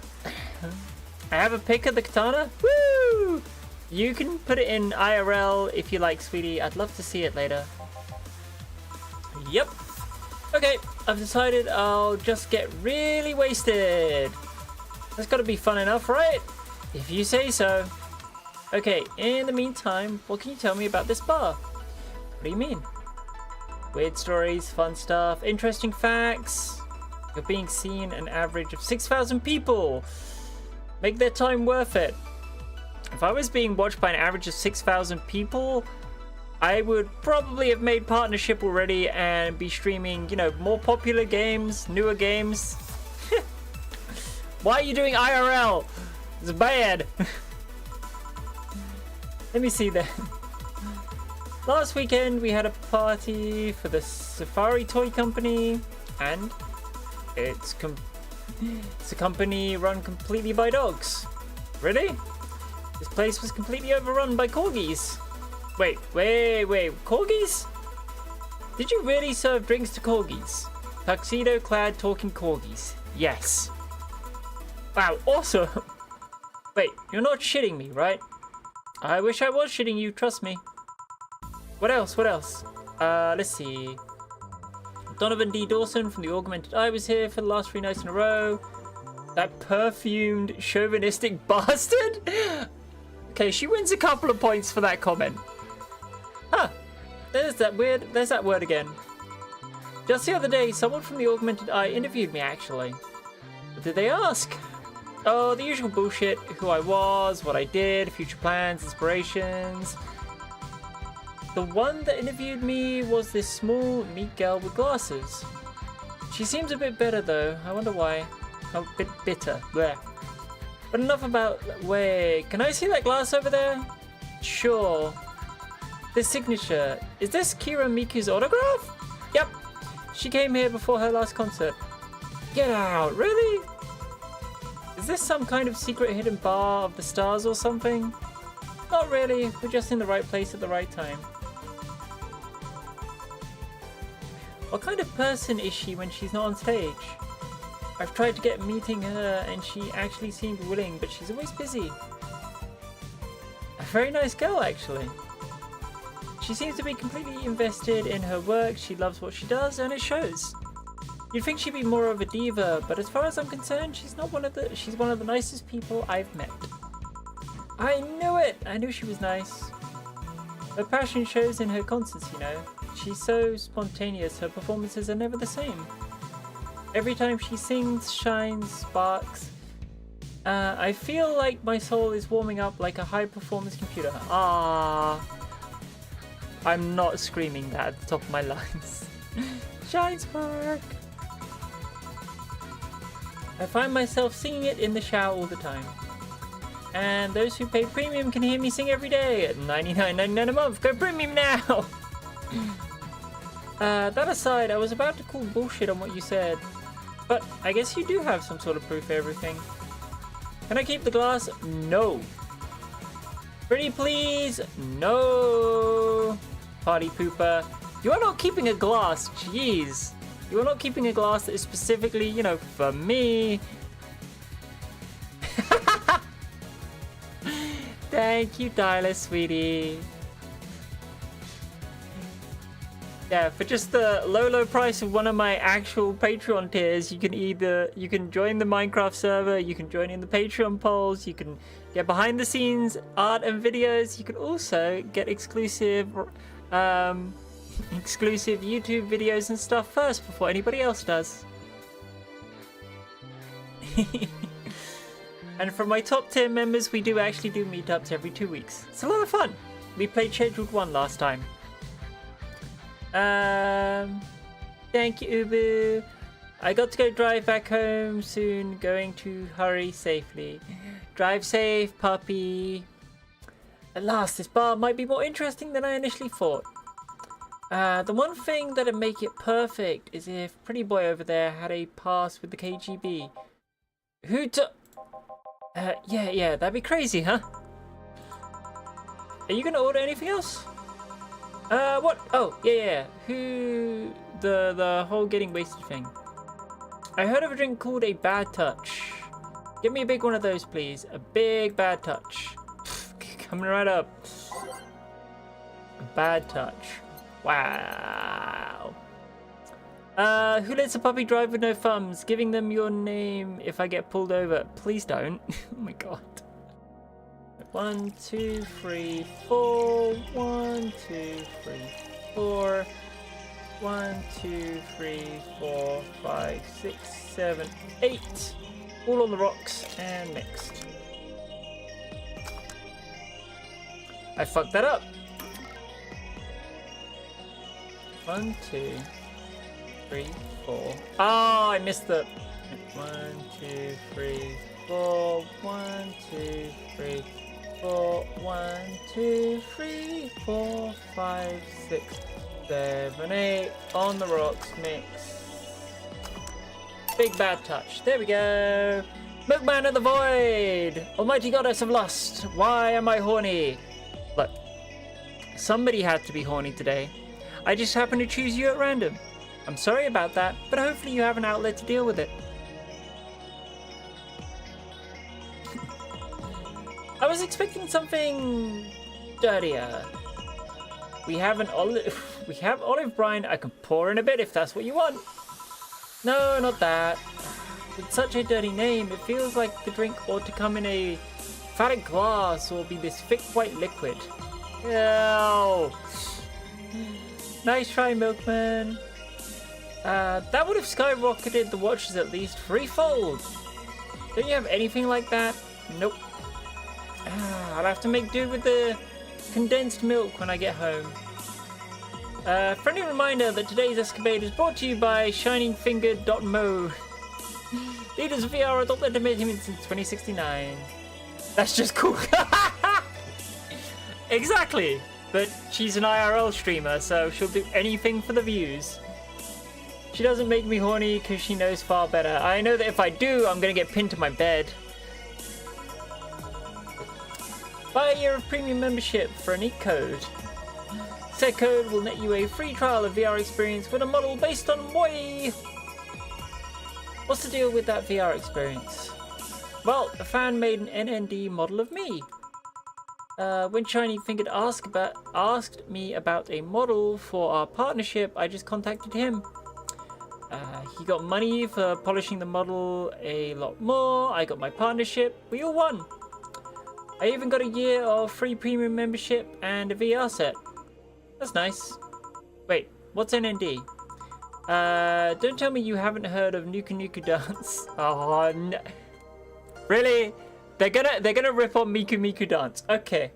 I have a pick of the katana. Woo! You can put it in IRL if you like, sweetie. I'd love to see it later. Yep. Okay, I've decided I'll just get really wasted. That's gotta be fun enough, right? If you say so. Okay, in the meantime, what can you tell me about this bar? What do you mean? Weird stories, fun stuff, interesting facts. You're being seen an average of 6,000 people. Make their time worth it. If I was being watched by an average of 6,000 people, I would probably have made partnership already and be streaming, you know, more popular games, newer games. Why are you doing IRL? It's bad. Let me see then. Last weekend we had a party for the Safari Toy Company, and it's a company run completely by dogs. Really? This place was completely overrun by corgis. Wait, corgis? Did you really serve drinks to corgis? Tuxedo-clad talking corgis. Yes. Wow, awesome. Wait, you're not shitting me, right? I wish I was shitting you, trust me. What else? Let's see. Donovan D. Dawson from the Augmented Eye was here for the last 3 nights in a row. That perfumed, chauvinistic bastard? Okay, she wins a couple of points for that comment. Huh. There's that word again. Just the other day, someone from the Augmented Eye interviewed me, actually. What did they ask? Oh, the usual bullshit. Who I was, what I did, future plans, inspirations. The one that interviewed me was this small, neat girl with glasses. She seems a bit better though. I wonder why. A bit bitter. Blech. But enough about... Wait, can I see that glass over there? Sure. This signature. Is this Kira Miku's autograph? Yep. She came here before her last concert. Get out, really? Is this some kind of secret hidden bar of the stars or something? Not really, we're just in the right place at the right time. What kind of person is she when she's not on stage? I've tried to get meeting her and she actually seemed willing, but she's always busy. A very nice girl, actually. She seems to be completely invested in her work, she loves what she does, and it shows. You'd think she'd be more of a diva, but as far as I'm concerned, she's one of the nicest people I've met. I knew it! I knew she was nice. Her passion shows in her concerts, you know. She's so spontaneous, her performances are never the same. Every time she sings, shines, sparks. I feel like my soul is warming up like a high-performance computer. Ah, I'm not screaming that at the top of my lungs. Shine, spark! I find myself singing it in the shower all the time. And those who pay premium can hear me sing every day at $99.99 a month. Go premium now! That aside, I was about to call bullshit on what you said. But I guess you do have some sort of proof for everything. Can I keep the glass? No. Pretty please? No. Party pooper. You are not keeping a glass. Jeez. You are not keeping a glass that is specifically, you know, for me. Thank you, Tyler, sweetie. Yeah, for just the low price of one of my actual Patreon tiers, you can join the Minecraft server, you can join in the Patreon polls, you can get behind the scenes art and videos, you can also get exclusive YouTube videos and stuff first before anybody else does. And for my top tier members, we do actually do meetups every 2 weeks. It's a lot of fun. We played Scheduled 1 last time. Thank you, Ubu. I got to go drive back home soon, going to hurry safely. Drive safe, puppy. At last, this bar might be more interesting than I initially thought. The one thing that'd make it perfect is if Pretty Boy over there had a pass with the KGB. Yeah, that'd be crazy, huh? Are you gonna order anything else? What? Oh, yeah. The whole getting wasted thing. I heard of a drink called a bad touch. Get me a big one of those, please. A big bad touch. Coming right up. A bad touch. Wow. Who lets a puppy drive with no thumbs? Giving them your name if I get pulled over. Please don't. Oh my god. 1, 2, 3, 4. 1, 2, 3, 4. 1, 2, 3, 4, 5, 6, 7, 8. All on the rocks and mixed. I fucked that up. 1, 2, 3, 4. Oh, I missed the 1, 2, 3, 4. 1, 2, 3, 4. 1, 2, 3, 4, 5, 6, 7, 8. On the rocks, mix. Big bad touch. There we go. Milkman of the Void. Almighty goddess of lust. Why am I horny? Look, somebody had to be horny today. I just happened to choose you at random. I'm sorry about that, but hopefully you have an outlet to deal with it. I was expecting something dirtier. We have olive brine. I can pour in a bit if that's what you want. No, not that. With such a dirty name, it feels like the drink ought to come in a phallic glass or be this thick white liquid. Ew. Nice try, Milkman. That would have skyrocketed the watches at least threefold. Don't you have anything like that? Nope. I'll have to make do with the condensed milk when I get home. Friendly reminder that today's escapade is brought to you by ShiningFinger.mo. Leaders of VR adult entertainment since 2069. That's just cool. Exactly. But she's an IRL streamer, so she'll do anything for the views. She doesn't make me horny because she knows far better. I know that if I do, I'm gonna get pinned to my bed. Buy a year of premium membership for a neat code. Said code will net you a free trial of VR experience with a model based on Moi. What's the deal with that VR experience? Well, a fan made an NND model of me. When Shiny Fingered asked me about a model for our partnership, I just contacted him. He got money for polishing the model a lot more. I got my partnership. We all won. I even got a year of free premium membership and a VR set. That's nice. Wait, what's NND? Don't tell me you haven't heard of Nuku Nuku Dance. Oh no. Really? They're gonna rip on Miku Miku Dance. Okay.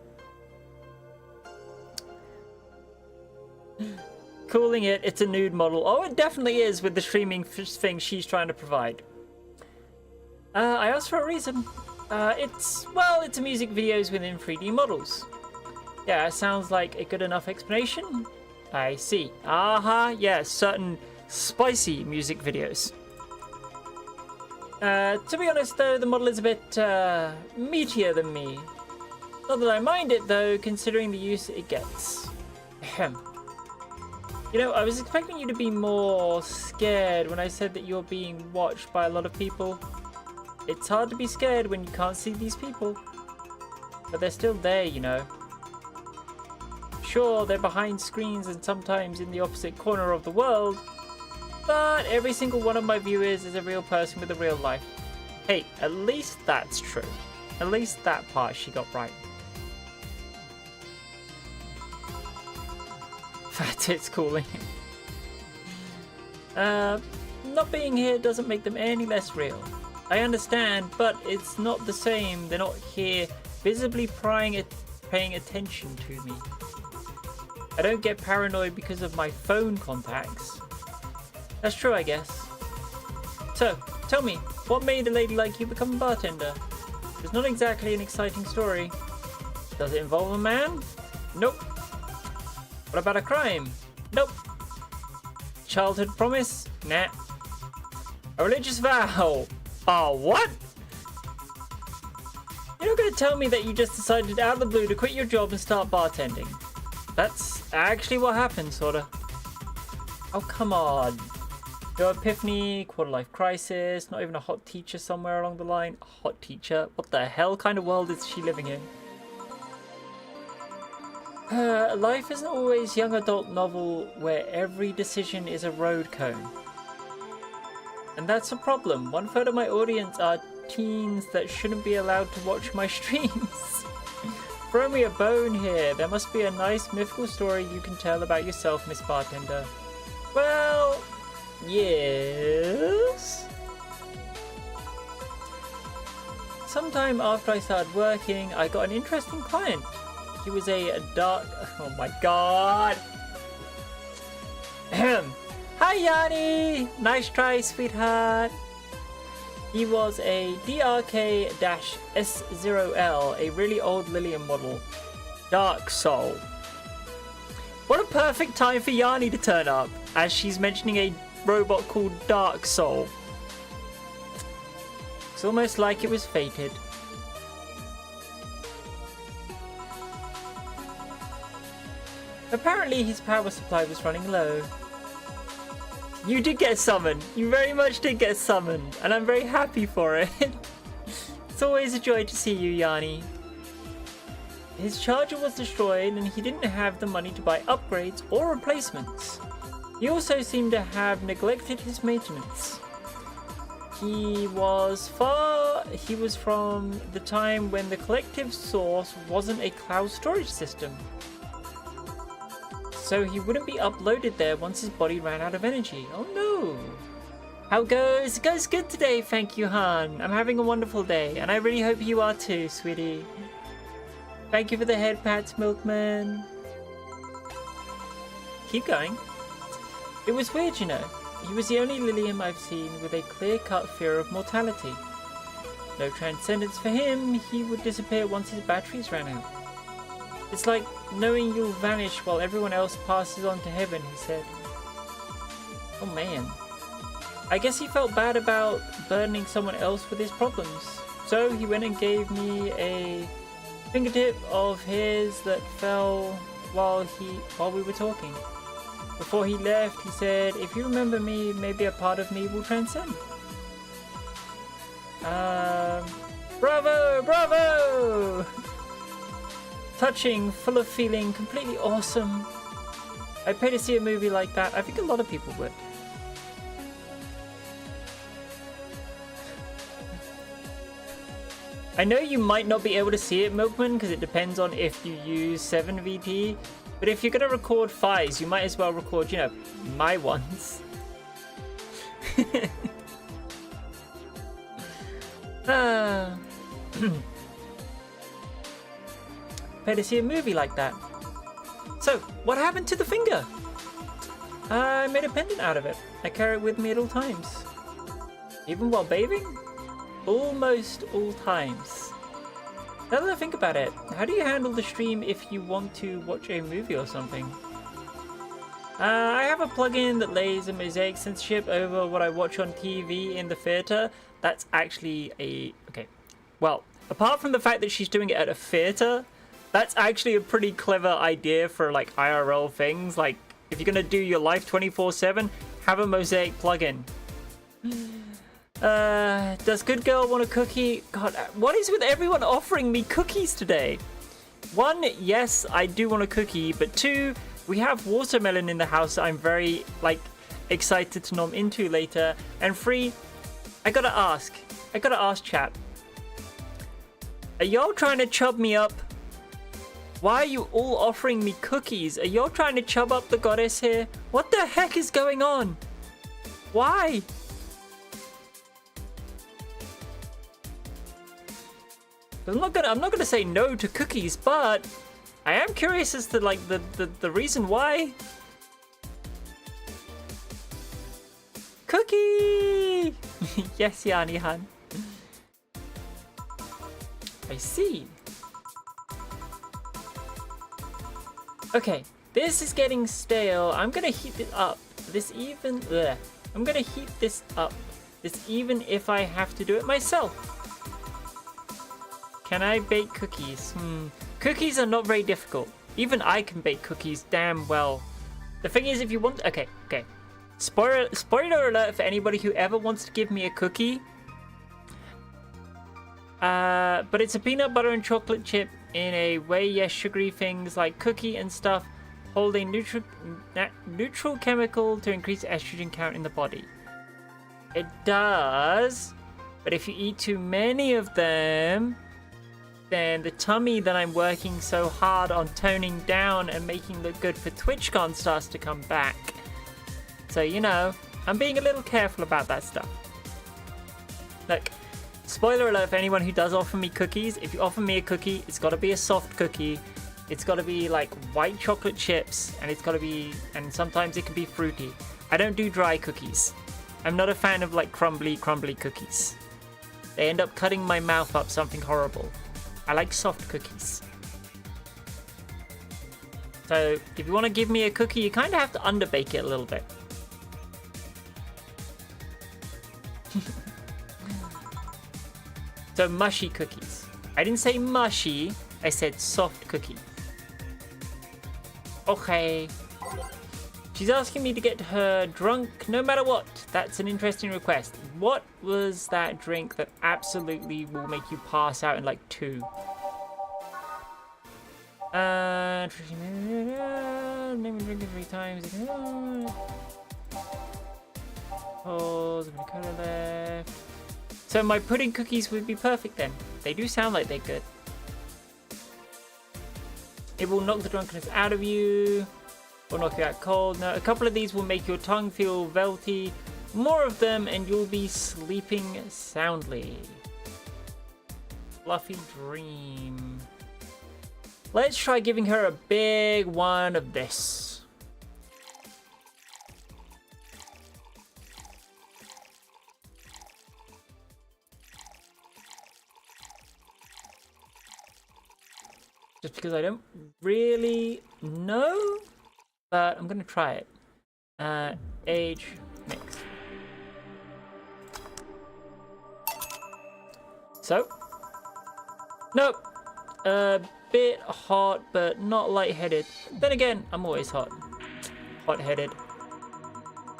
Calling it's a nude model. Oh, it definitely is with the streaming thing she's trying to provide. I asked for a reason. It's music videos within 3D models. Yeah, it sounds like a good enough explanation. I see. Yeah, certain spicy music videos. To be honest though, the model is a bit meatier than me. Not that I mind it though, considering the use it gets. Ahem. You know, I was expecting you to be more scared when I said that you're being watched by a lot of people. It's hard to be scared when you can't see these people. But they're still there, you know. Sure, they're behind screens and sometimes in the opposite corner of the world, but every single one of my viewers is a real person with a real life. Hey, at least that's true. At least that part she got right. Fat tits calling. Not being here doesn't make them any less real. I understand, but it's not the same. They're not here visibly paying attention to me. I don't get paranoid because of my phone contacts. That's true, I guess. So, tell me, what made a lady like you become a bartender? It's not exactly an exciting story. Does it involve a man? Nope. What about a crime? Nope. Childhood promise? Nah. A religious vow? Oh, what? You're not going to tell me that you just decided out of the blue to quit your job and start bartending. That's actually what happened, sorta. Oh, come on. Your epiphany, quarter-life crisis, not even a hot teacher somewhere along the line. A hot teacher? What the hell kind of world is she living in? Life isn't always young adult novel where every decision is a road cone. And that's a problem. 1/3 of my audience are teens that shouldn't be allowed to watch my streams. Throw me a bone here. There must be a nice mythical story you can tell about yourself, Miss Bartender. Well, yes. Sometime after I started working, I got an interesting client. He was a dark... Oh my god. Hi, Yanni. Nice try, sweetheart. He was a DRK-S0L, a really old Lillian model. Dark Soul. What a perfect time for Yanni to turn up, as she's mentioning a robot called Dark Soul. It's almost like it was fated. Apparently his power supply was running low. You did get summoned. You very much did get summoned, and I'm very happy for it. It's always a joy to see you, Yanni. His charger was destroyed and he didn't have the money to buy upgrades or replacements. He also seemed to have neglected his maintenance. He was from the time when the collective source wasn't a cloud storage system. So he wouldn't be uploaded there once his body ran out of energy. Oh no! How goes? It goes good today, thank you, Han. I'm having a wonderful day, and I really hope you are too, sweetie. Thank you for the head pats, Milkman. Keep going. It was weird, you know. He was the only Lillian I've seen with a clear-cut fear of mortality. No transcendence for him, he would disappear once his batteries ran out. It's like knowing you'll vanish while everyone else passes on to heaven, he said. Oh man. I guess he felt bad about burdening someone else with his problems. So he went and gave me a fingertip of his that fell while we were talking. Before he left, he said, "If you remember me, maybe a part of me will transcend." Bravo, bravo! Touching, full of feeling, completely awesome. I'd pay to see a movie like that. I think a lot of people would. I know you might not be able to see it, Milkman, because it depends on if you use 7VP. But if you're going to record fives, you might as well record, you know, my ones. Pay to see a movie like that. So, what happened to the finger? I made a pendant out of it. I carry it with me at all times. Even while bathing? Almost all times. Now that I think about it, how do you handle the stream if you want to watch a movie or something? I have a plugin that lays a mosaic censorship over what I watch on TV in the theater. That's actually a... okay. Well, apart from the fact that she's doing it at a theater, that's actually a pretty clever idea for like IRL things. Like, if you're gonna do your life 24/7, have a mosaic plugin. Does good girl want a cookie? God, what is with everyone offering me cookies today? One, yes, I do want a cookie, but two, we have watermelon in the house that I'm very, like, excited to nom into later. And three, I gotta ask chat. Are y'all trying to chub me up? Why are you all offering me cookies? Are y'all trying to chub up the goddess here? What the heck is going on? Why? I'm not gonna say no to cookies, but I am curious as to like the reason why. Cookie! Yes, Yanni-han. I see. Okay, this is getting stale. I'm gonna heat it up. I'm gonna heat this up. Even if I have to do it myself. Can I bake cookies? Cookies are not very difficult. Even I can bake cookies damn well. The thing is, if you want... Okay. Spoiler alert for anybody who ever wants to give me a cookie. But it's a peanut butter and chocolate chip in a way, yes, sugary things like cookie and stuff hold a neutral chemical to increase estrogen count in the body. It does, but if you eat too many of them, then the tummy that I'm working so hard on toning down and making look good for TwitchCon starts to come back. So, you know, I'm being a little careful about that stuff. Look, spoiler alert for anyone who does offer me cookies. If you offer me a cookie, it's got to be a soft cookie. It's got to be like white chocolate chips, and it's got to be, and sometimes it can be fruity. I don't do dry cookies. I'm not a fan of like crumbly cookies. They end up cutting my mouth up something horrible. I like soft cookies. So if you want to give me a cookie, you kind of have to underbake it a little bit. So mushy cookies. I didn't say mushy, I said soft cookie. Okay. She's asking me to get her drunk no matter what. That's an interesting request. What was that drink that absolutely will make you pass out in like 2? Maybe drink it 3 times. Pause, color left. So my pudding cookies would be perfect then. They do sound like they're good. It will knock the drunkenness out of you. Or knock you out cold. Now, a couple of these will make your tongue feel velty. More of them and you'll be sleeping soundly. Fluffy dream. Let's try giving her a big one of this. Just because I don't really know, but I'm gonna try it. Age mix. So, nope. A bit hot, but not lightheaded. Then again, I'm always hot-headed.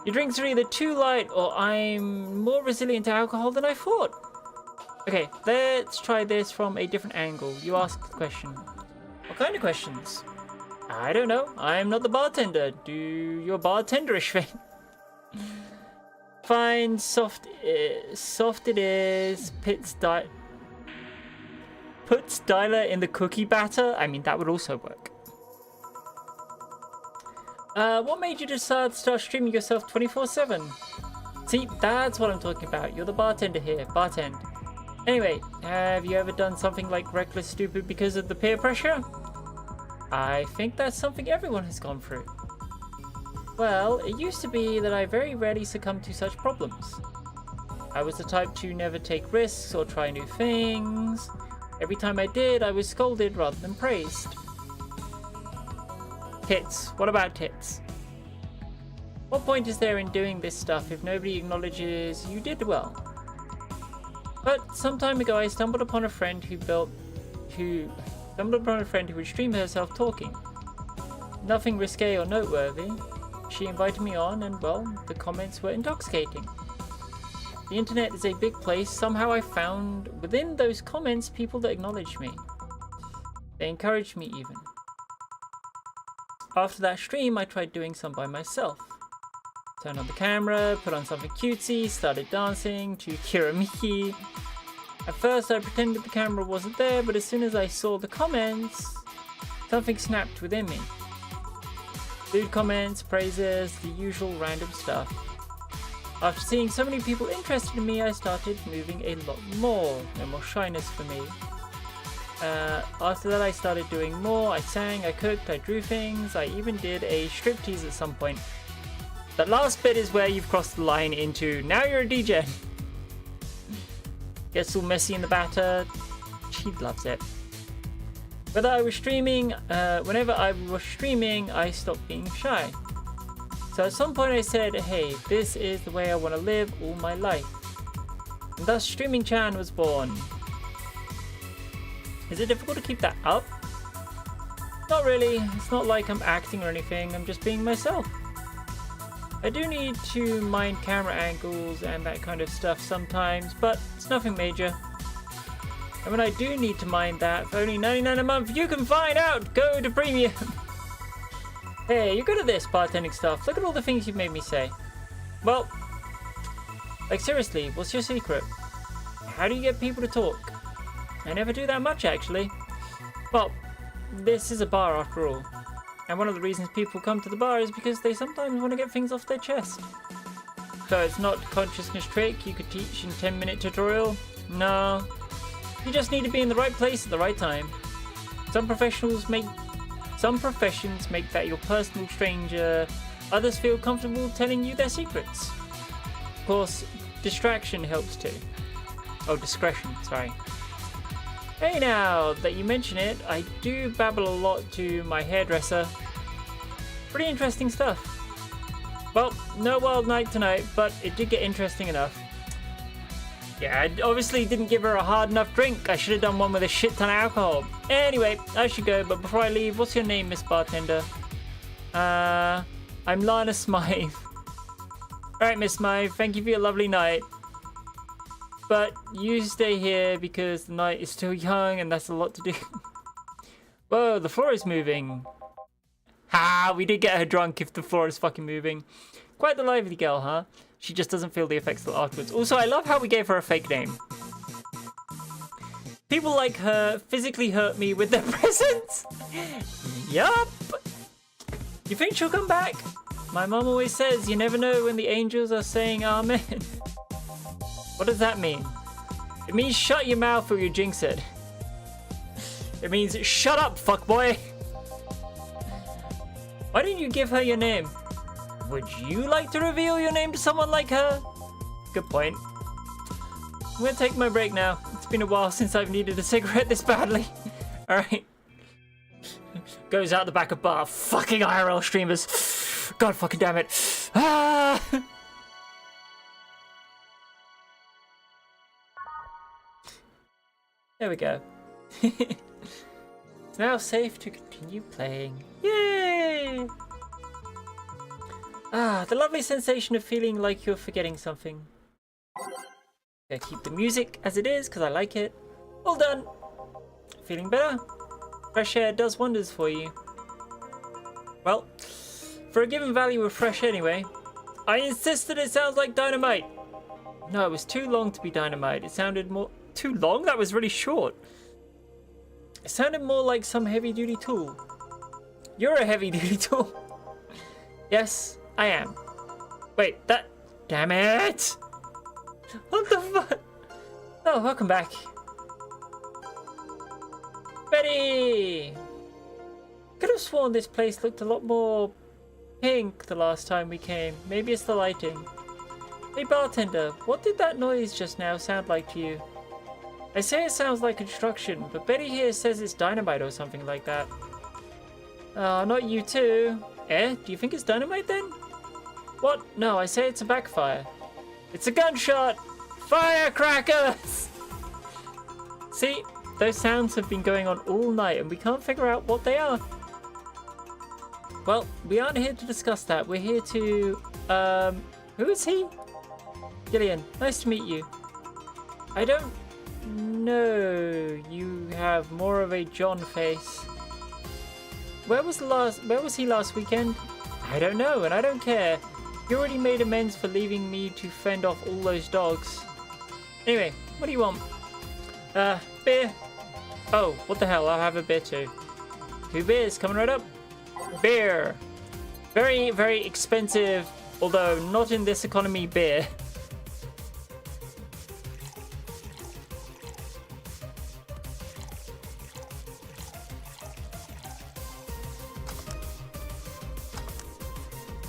Your drinks are either too light or I'm more resilient to alcohol than I thought. Okay, let's try this from a different angle. You ask the question. What kind of questions? I don't know. I'm not the bartender. Do your bartenderish thing. Fine, soft it is. Puts Styler in the cookie batter? I mean, that would also work. What made you decide to start streaming yourself 24/7? See, that's what I'm talking about. You're the bartender here. Bartend. Anyway, have you ever done something like reckless stupid because of the peer pressure? I think that's something everyone has gone through. Well, it used to be that I very rarely succumbed to such problems. I was the type to never take risks or try new things. Every time I did, I was scolded rather than praised. Tits. What about tits? What point is there in doing this stuff if nobody acknowledges you did well? But some time ago, I stumbled upon a friend who would stream herself talking. Nothing risque or noteworthy. She invited me on and, well, the comments were intoxicating. The internet is a big place. Somehow I found within those comments people that acknowledged me. They encouraged me even. After that stream, I tried doing some by myself. Turned on the camera, put on something cutesy, started dancing to Kiramiki. At first I pretended the camera wasn't there, but as soon as I saw the comments, something snapped within me. Lewd comments, praises, the usual random stuff. After seeing so many people interested in me, I started moving a lot more. No more shyness for me. After that I started doing more. I sang, I cooked, I drew things. I even did a striptease at some point. That last bit is where you've crossed the line into, now you're a DJ. Gets all messy in the batter. She loves it. Whenever I was streaming, I stopped being shy. So at some point I said, hey, this is the way I want to live all my life. And thus Streaming Chan was born. Is it difficult to keep that up? Not really. It's not like I'm acting or anything. I'm just being myself. I do need to mind camera angles and that kind of stuff sometimes, but it's nothing major. And when I do need to mind that, for only $99 a month, you can find out! Go to Premium! Hey, you're good at this bartending stuff. Look at all the things you've made me say. Well, like seriously, what's your secret? How do you get people to talk? I never do that much, actually. Well, this is a bar after all. And one of the reasons people come to the bar is because they sometimes want to get things off their chest. So it's not a consciousness trick you could teach in 10-minute tutorial. No. You just need to be in the right place at the right time. Some professions make that your personal stranger. Others feel comfortable telling you their secrets. Of course, distraction helps too. Oh, discretion, sorry. Hey, now that you mention it, I do babble a lot to my hairdresser. Pretty interesting stuff. Well, no wild night tonight, but it did get interesting enough. Yeah, I obviously didn't give her a hard enough drink. I should have done one with a shit ton of alcohol. Anyway, I should go, but before I leave, what's your name, Miss Bartender? I'm Lana Smythe. Alright, Miss Smythe, thank you for your lovely night. But you stay here because the night is still young and that's a lot to do. Whoa, the floor is moving. Ha, we did get her drunk if the floor is fucking moving. Quite the lively girl, huh? She just doesn't feel the effects till afterwards. Also, I love how we gave her a fake name. People like her physically hurt me with their presence. Yup. You think she'll come back? My mom always says you never know when the angels are saying amen. What does that mean? It means shut your mouth or you jinx it. It means shut up, fuckboy. Why didn't you give her your name? Would you like to reveal your name to someone like her? Good point. I'm gonna take my break now. It's been a while since I've needed a cigarette this badly. Alright. Goes out the back of bar. Fucking IRL streamers. God fucking damn it. Ah! There we go. Now safe to continue playing. Yay! Ah, the lovely sensation of feeling like you're forgetting something. Gotta keep the music as it is because I like it. All done. Feeling better? Fresh air does wonders for you. Well, for a given value of fresh anyway, I insist that it sounds like dynamite. No, it was too long to be dynamite. It sounded more... Too long? That was really short. It sounded more like some heavy-duty tool. You're a heavy-duty tool. Yes, I am. Wait, that... Damn it! What the fuck? Oh, welcome back. Betty! Could have sworn this place looked a lot more pink the last time we came. Maybe it's the lighting. Hey bartender, what did that noise just now sound like to you? I say it sounds like construction, but Betty here says it's dynamite or something like that. Oh, not you too. Eh? Do you think it's dynamite then? What? No, I say it's a backfire. It's a gunshot! Firecrackers! See, those sounds have been going on all night and we can't figure out what they are. Well, we aren't here to discuss that. We're here to... who is he? Gillian, nice to meet you. I don't know. You have more of a John face. Where was he last weekend? I don't know, and I don't care. You already made amends for leaving me to fend off all those dogs. Anyway, what do you want? Beer. Oh, what the hell, I'll have a beer too. 2 beers, coming right up. Beer. Very, very expensive, although not in this economy beer.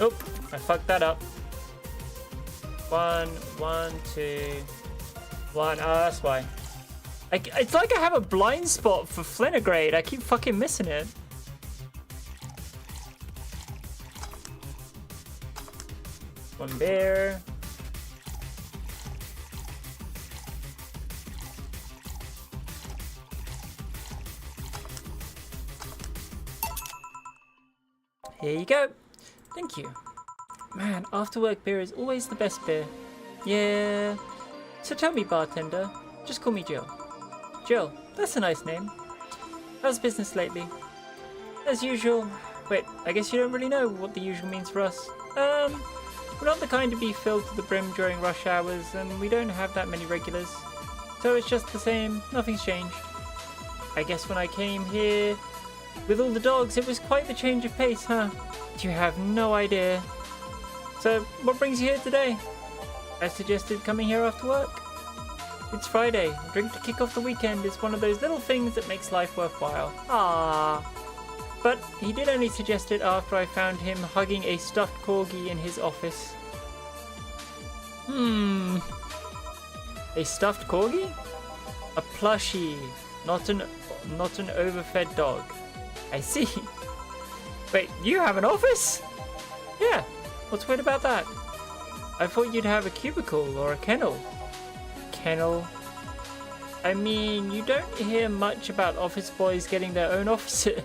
Oh, I fucked that up. 1, 1, 2, 1. Oh, that's why. It's like I have a blind spot for Flinigrade. I keep fucking missing it. One beer. Here you go. Thank you. Man, after work beer is always the best beer. Yeah. So tell me, bartender. Just call me Jill. Jill, that's a nice name. How's business lately? As usual. Wait, I guess you don't really know what the usual means for us. We're not the kind to be filled to the brim during rush hours, and we don't have that many regulars. So it's just the same, nothing's changed. I guess when I came here with all the dogs, it was quite the change of pace, huh? You have no idea. So, what brings you here today? I suggested coming here after work. It's Friday. A drink to kick off the weekend is one of those little things that makes life worthwhile. Ah. But he did only suggest it after I found him hugging a stuffed corgi in his office. A stuffed corgi? A plushie, not an overfed dog. I see. Wait, you have an office? Yeah. What's weird about that? I thought you'd have a cubicle or a kennel. Kennel? I mean, you don't hear much about office boys getting their own offices.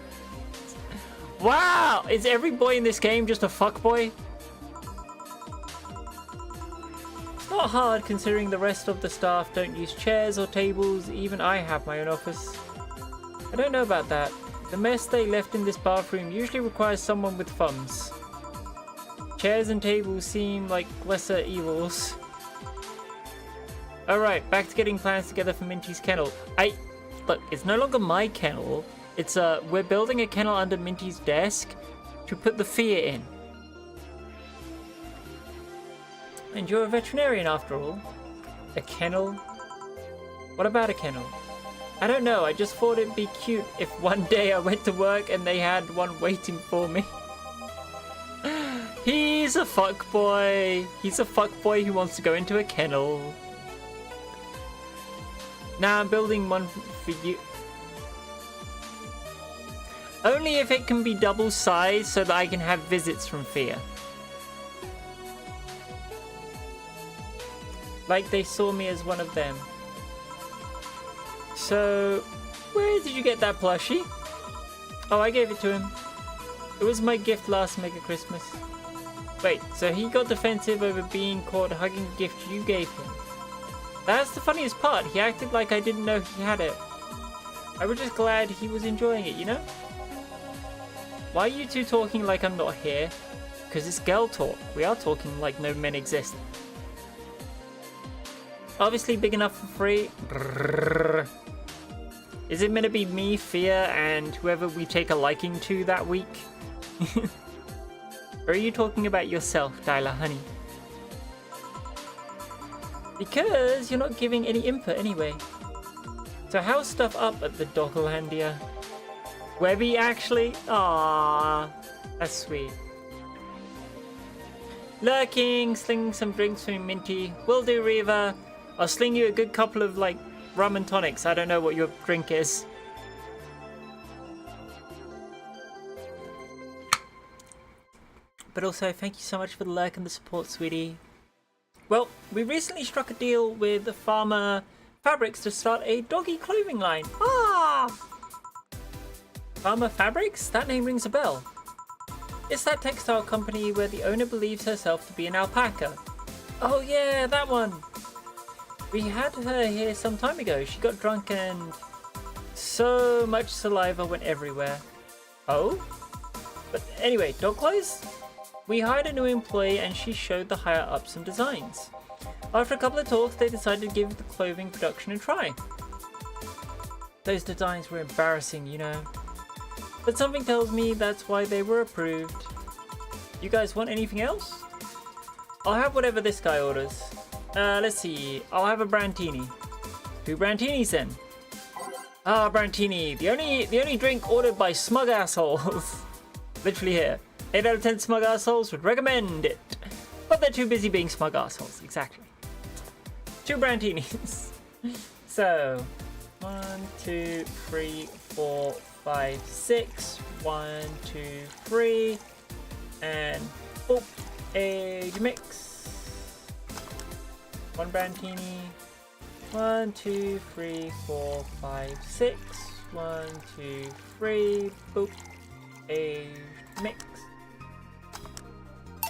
Wow! Is every boy in this game just a fuckboy? It's not hard considering the rest of the staff don't use chairs or tables. Even I have my own office. I don't know about that. The mess they left in this bathroom usually requires someone with thumbs. Chairs and tables seem like lesser evils. Alright, back to getting plans together for Minty's kennel. Look, it's no longer my kennel. It's, we're building a kennel under Minty's desk to put the fear in. And you're a veterinarian after all. A kennel? What about a kennel? I don't know, I just thought it'd be cute if one day I went to work and they had one waiting for me. He's a fuckboy. He's a fuckboy who wants to go into a kennel. Now I'm building one for you. Only if it can be double size so that I can have visits from Fia. Like they saw me as one of them. So, where did you get that plushie? Oh, I gave it to him. It was my gift last Mega Christmas. Wait, so he got defensive over being caught hugging a gift you gave him. That's the funniest part. He acted like I didn't know he had it. I was just glad he was enjoying it, you know? Why are you two talking like I'm not here? Because it's girl talk. We are talking like no men exist. Obviously big enough for free. Brrr. Is it meant to be me, Fia, and whoever we take a liking to that week? Or are you talking about yourself, Dyla, honey? Because you're not giving any input anyway. So how's stuff up at the Dogglehandia? Webby, actually? Aww, that's sweet. Lurking, slinging some drinks for me, Minty. Will do, Reva. I'll sling you a good couple of, like, rum and tonics. I don't know what your drink is. But also, thank you so much for the lurk and the support, sweetie. Well, we recently struck a deal with Farmer Fabrics to start a doggy clothing line. Ah! Farmer Fabrics? That name rings a bell. It's that textile company where the owner believes herself to be an alpaca. Oh yeah, that one! We had her here some time ago. She got drunk and so much saliva went everywhere. Oh? But anyway, dog clothes? We hired a new employee and she showed the higher ups some designs. After a couple of talks, they decided to give the clothing production a try. Those designs were embarrassing, you know. But something tells me that's why they were approved. You guys want anything else? I'll have whatever this guy orders. Let's see. I'll have a Brantini. 2 Brantinis then. Ah, Brantini. The only drink ordered by smug assholes. Literally here. 8 out of 10 smug assholes would recommend it. But they're too busy being smug assholes. Exactly. 2 Brantinis. So, 1, 2, 3, 4, 5, 6. 1, 2, 3. And, oh, age mix. 1 Brantini. 1, 2, 3, 4, 5, 6. 1, 2, 3. Boop. Age mix.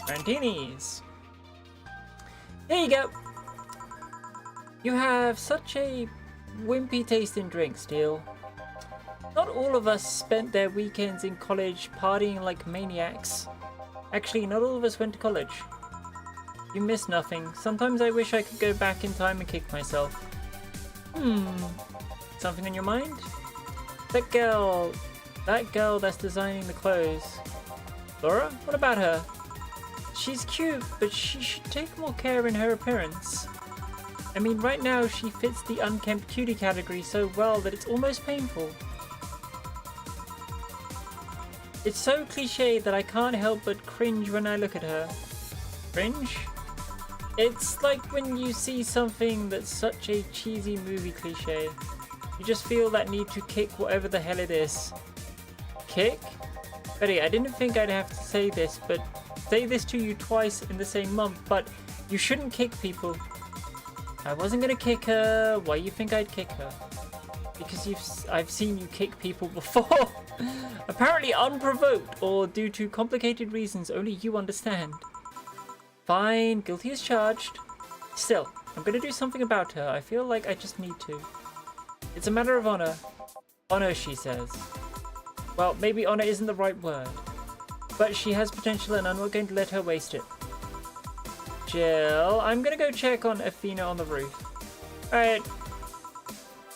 Brantinis. There you go. You have such a wimpy taste in drinks, Steel. Not all of us spent their weekends in college partying like maniacs. Actually, not all of us went to college. You miss nothing. Sometimes I wish I could go back in time and kick myself. Something on your mind? That girl that's designing the clothes. Laura, what about her? She's cute, but she should take more care in her appearance. I mean, right now she fits the unkempt cutie category so well that it's almost painful. It's so cliche that I can't help but cringe when I look at her. Cringe? It's like when you see something that's such a cheesy movie cliche. You just feel that need to kick whatever the hell it is. Kick? Betty, I didn't think I'd have to say this to you twice in the same month, but you shouldn't kick people. I wasn't gonna kick her. Why you think I'd kick her? Because I've seen you kick people before. Apparently unprovoked or due to complicated reasons only you understand. Fine, guilty as charged. Still, I'm gonna do something about her. I feel like I just need to. It's a matter of honor. Honor, she says. Well, maybe honor isn't the right word. But she has potential and I'm not going to let her waste it. Jill, I'm gonna go check on Athena on the roof. Alright.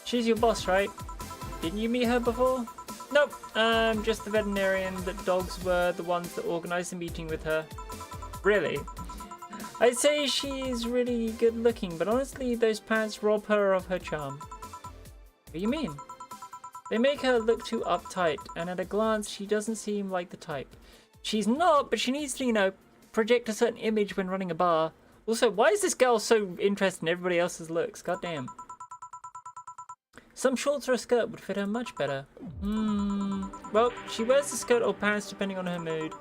She's your boss, right? Didn't you meet her before? Nope, I'm just the veterinarian that dogs were the ones that organized the meeting with her. Really? I'd say she's really good looking, but honestly, those pants rob her of her charm. What do you mean? They make her look too uptight, and at a glance, she doesn't seem like the type. She's not, but she needs to, you know, project a certain image when running a bar. Also, why is this girl so interested in everybody else's looks? Goddamn. Some shorts or a skirt would fit her much better. Well, she wears the skirt or pants depending on her mood.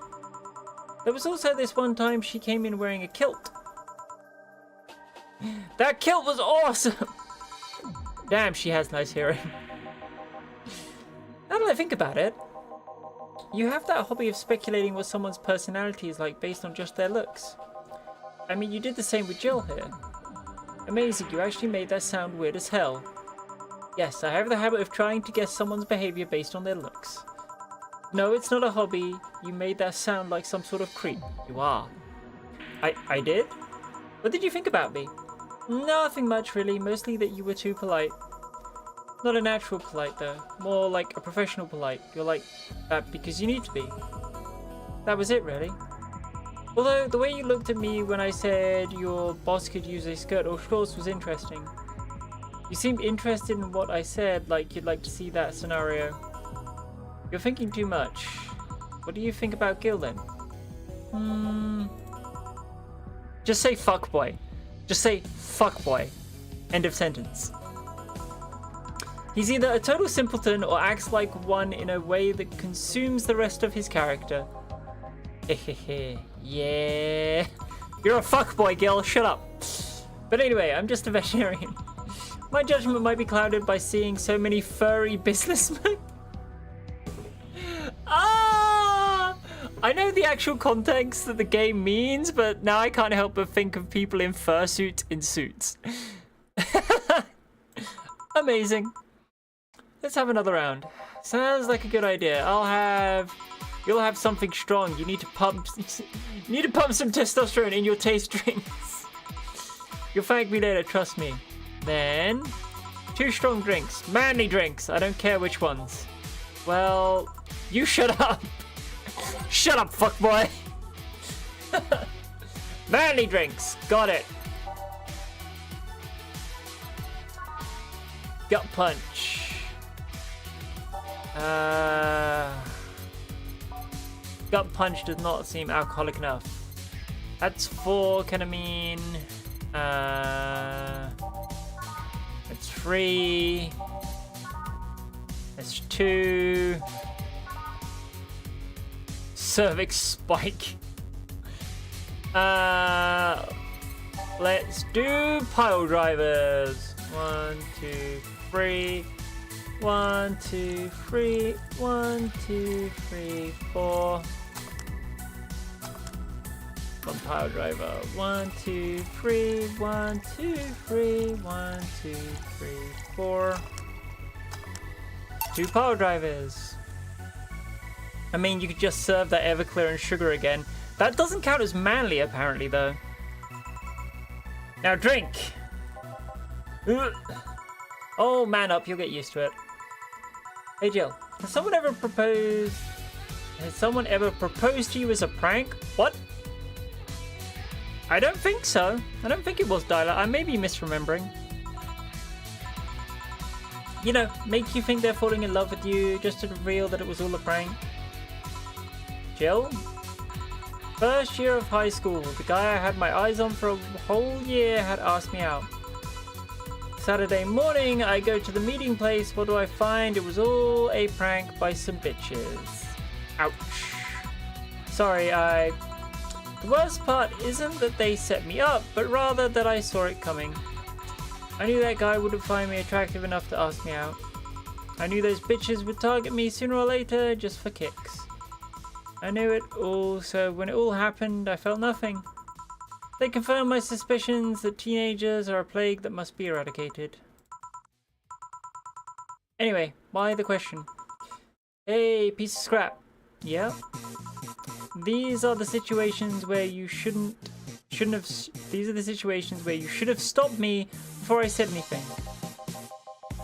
There was also this one time she came in wearing a kilt. That kilt was awesome! Damn, she has nice hearing. Now that I think about it, You have that hobby of speculating what someone's personality is like based on just their looks. I mean, you did the same with Jill here. Amazing, you actually made that sound weird as hell. Yes, I have the habit of trying to guess someone's behavior based on their looks. No, it's not a hobby. You made that sound like some sort of creep. You are. I did? What did you think about me? Nothing much, really. Mostly that you were too polite. Not a natural polite, though. More like a professional polite. You're like that because you need to be. That was it, really. Although, the way you looked at me when I said your boss could use a skirt or shorts was interesting. You seemed interested in what I said, like you'd like to see that scenario. You're thinking too much. What do you think about Gil, then? Just say fuckboy. Just say fuckboy. End of sentence. He's either a total simpleton or acts like one in a way that consumes the rest of his character. Hehehe. Yeah. You're a fuckboy, Gil. Shut up. But anyway, I'm just a veterinarian. My judgment might be clouded by seeing so many furry businessmen. I know the actual context that the game means, but now I can't help but think of people in fursuits in suits. Amazing. Let's have another round. Sounds like a good idea. You'll have something strong. You need to pump some testosterone in your taste drinks. You'll thank me later, trust me. Then 2 strong drinks, manly drinks. I don't care which ones. Well, you shut up. Shut up, fuckboy. Manly drinks. Got it. Gut punch. Gut punch does not seem alcoholic enough. That's 4 ketamine. That's 3. That's 2. Cervix spike. Let's do pile drivers. 1, 2, 3. 1, 2, 3. 1, 2, 3, 4. One pile driver. 1, 2, 3. 1, 2, 3. 1, 2, 3, 4. 2 pile drivers. I mean, you could just serve that Everclear and sugar again. That doesn't count as manly, apparently, though. Now drink. Ugh. Oh, man up. You'll get used to it. Hey, Jill. Has someone ever proposed to you as a prank? What? I don't think so. I don't think it was Dyla. I may be misremembering. You know, make you think they're falling in love with you just to reveal that it was all a prank. Jill? First year of high school, the guy I had my eyes on for a whole year had asked me out. Saturday morning, I go to the meeting place. What do I find? It was all a prank by some bitches. Ouch. Sorry, The worst part isn't that they set me up, but rather that I saw it coming. I knew that guy wouldn't find me attractive enough to ask me out. I knew those bitches would target me sooner or later just for kicks. I knew it all, so when it all happened, I felt nothing. They confirmed my suspicions that teenagers are a plague that must be eradicated. Anyway, why the question? Hey, piece of scrap. Yeah? These are the situations where you should have stopped me before I said anything.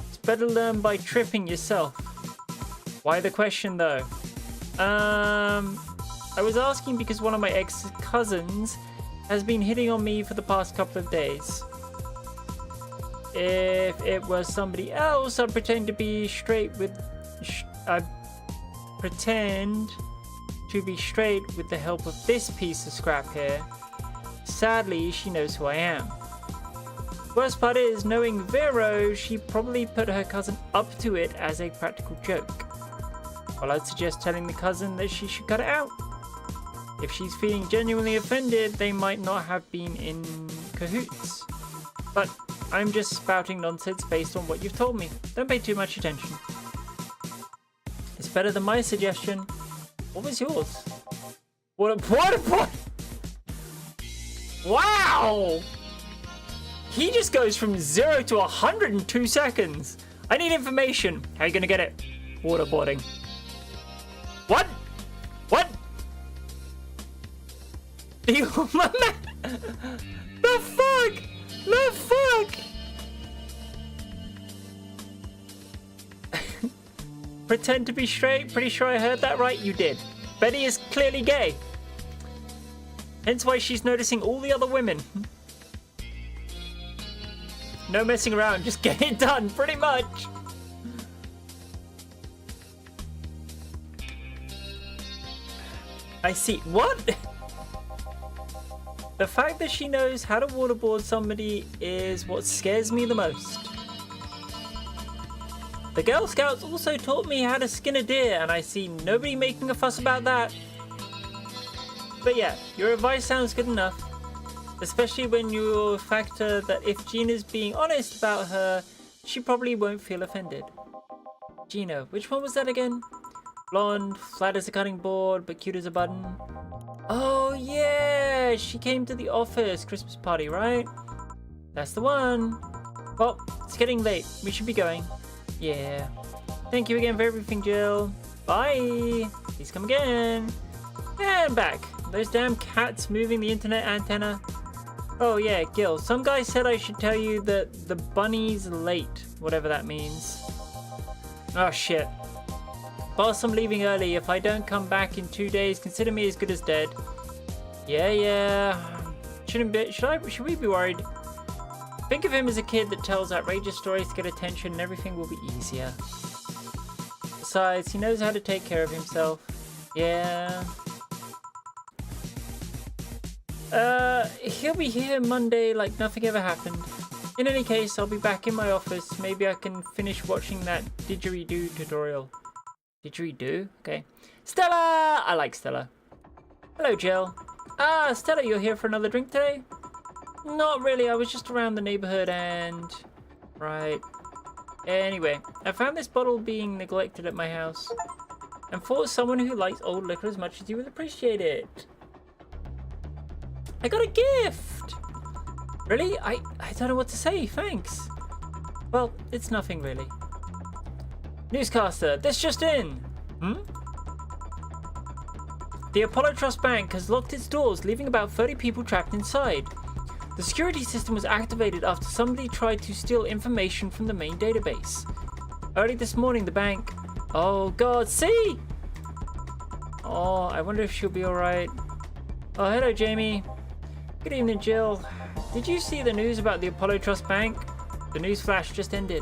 It's better learn by tripping yourself. Why the question, though? I was asking because one of my ex-cousins has been hitting on me for the past couple of days. If it was somebody else, I'd pretend to be straight with the help of this piece of scrap here. Sadly, she knows who I am. Worst part is, knowing Vero, she probably put her cousin up to it as a practical joke. Well, I'd suggest telling the cousin that she should cut it out. If she's feeling genuinely offended, they might not have been in cahoots. But I'm just spouting nonsense based on what you've told me. Don't pay too much attention. It's better than my suggestion. What was yours? What? Wow! He just goes from 0 to 100 in 2 seconds. I need information. How are you gonna get it? Waterboarding. What? What? The fuck? The fuck? Pretend to be straight? Pretty sure I heard that right? You did. Betty is clearly gay. Hence why she's noticing all the other women. No messing around, just get it done, pretty much. I see. What? The fact that she knows how to waterboard somebody is what scares me the most. The Girl Scouts also taught me how to skin a deer, and I see nobody making a fuss about that. But yeah, your advice sounds good enough. Especially when you factor that if Gina's being honest about her, she probably won't feel offended. Gina, which one was that again? Blonde, flat as a cutting board, but cute as a button. Oh yeah, she came to the office Christmas party, right? That's the one. Well, it's getting late. We should be going. Yeah. Thank you again for everything, Jill. Bye. Please come again. And back. Those damn cats moving the internet antenna. Oh yeah, Gil, some guy said I should tell you that the bunny's late, whatever that means. Oh shit. Boss, I'm leaving early. If I don't come back in 2 days, consider me as good as dead. Yeah. Should we be worried? Think of him as a kid that tells outrageous stories to get attention and everything will be easier. Besides, he knows how to take care of himself. Yeah. He'll be here Monday like nothing ever happened. In any case, I'll be back in my office. Maybe I can finish watching that didgeridoo tutorial. Didgeridoo? Okay. Stella! I like Stella. Hello, Jill. Ah, Stella, you're here for another drink today? Not really, I was just around the neighborhood and... Right. Anyway, I found this bottle being neglected at my house. And thought someone who likes old liquor as much as you would appreciate it. I got a gift! Really? I don't know what to say, thanks. Well, it's nothing really. Newscaster, this just in! The Apollo Trust Bank has locked its doors, leaving about 30 people trapped inside. The security system was activated after somebody tried to steal information from the main database. Early this morning, the bank... Oh god, see? Oh, I wonder if she'll be alright. Oh, hello, Jamie. Good evening, Jill. Did you see the news about the Apollo Trust Bank? The news flash just ended.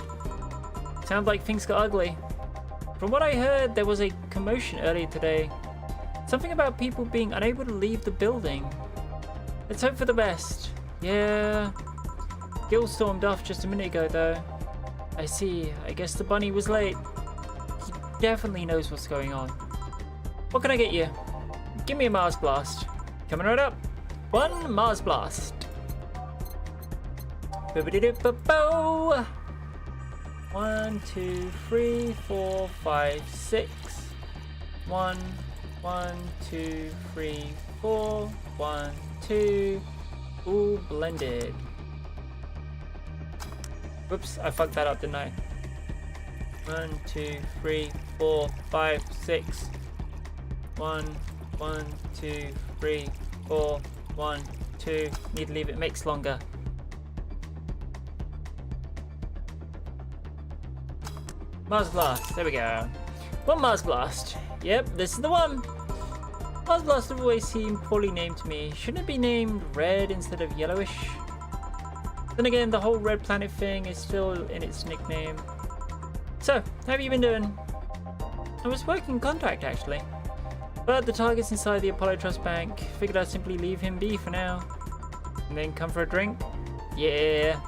Sounds like things got ugly. From what I heard, there was a commotion earlier today. Something about people being unable to leave the building. Let's hope for the best. Yeah. Gil stormed off just a minute ago, though. I see. I guess the bunny was late. He definitely knows what's going on. What can I get you? Give me a Mars Blast. Coming right up. 1 Mars Blast. Boop-a-dee-doo-ba-bo. 1, 2, 3, 4, 5, 6. 1, 1, 2, 3, 4. 1, 2. Ooh, blended. Whoops, I fucked that up, didn't I? 1, 2, 3, 4, 5, 6. 1, 1, 2, 3, 4. 1, 2. Need to leave it mix longer. Mars Blast. There we go. 1 Mars Blast. Yep, this is the one. Mars Blast have always seemed poorly named to me. Shouldn't it be named Red instead of Yellowish? Then again, the whole Red Planet thing is still in its nickname. So, how have you been doing? I was working contract actually. But the target's inside the Apollo Trust Bank. Figured I'd simply leave him be for now. And then come for a drink? Yeah.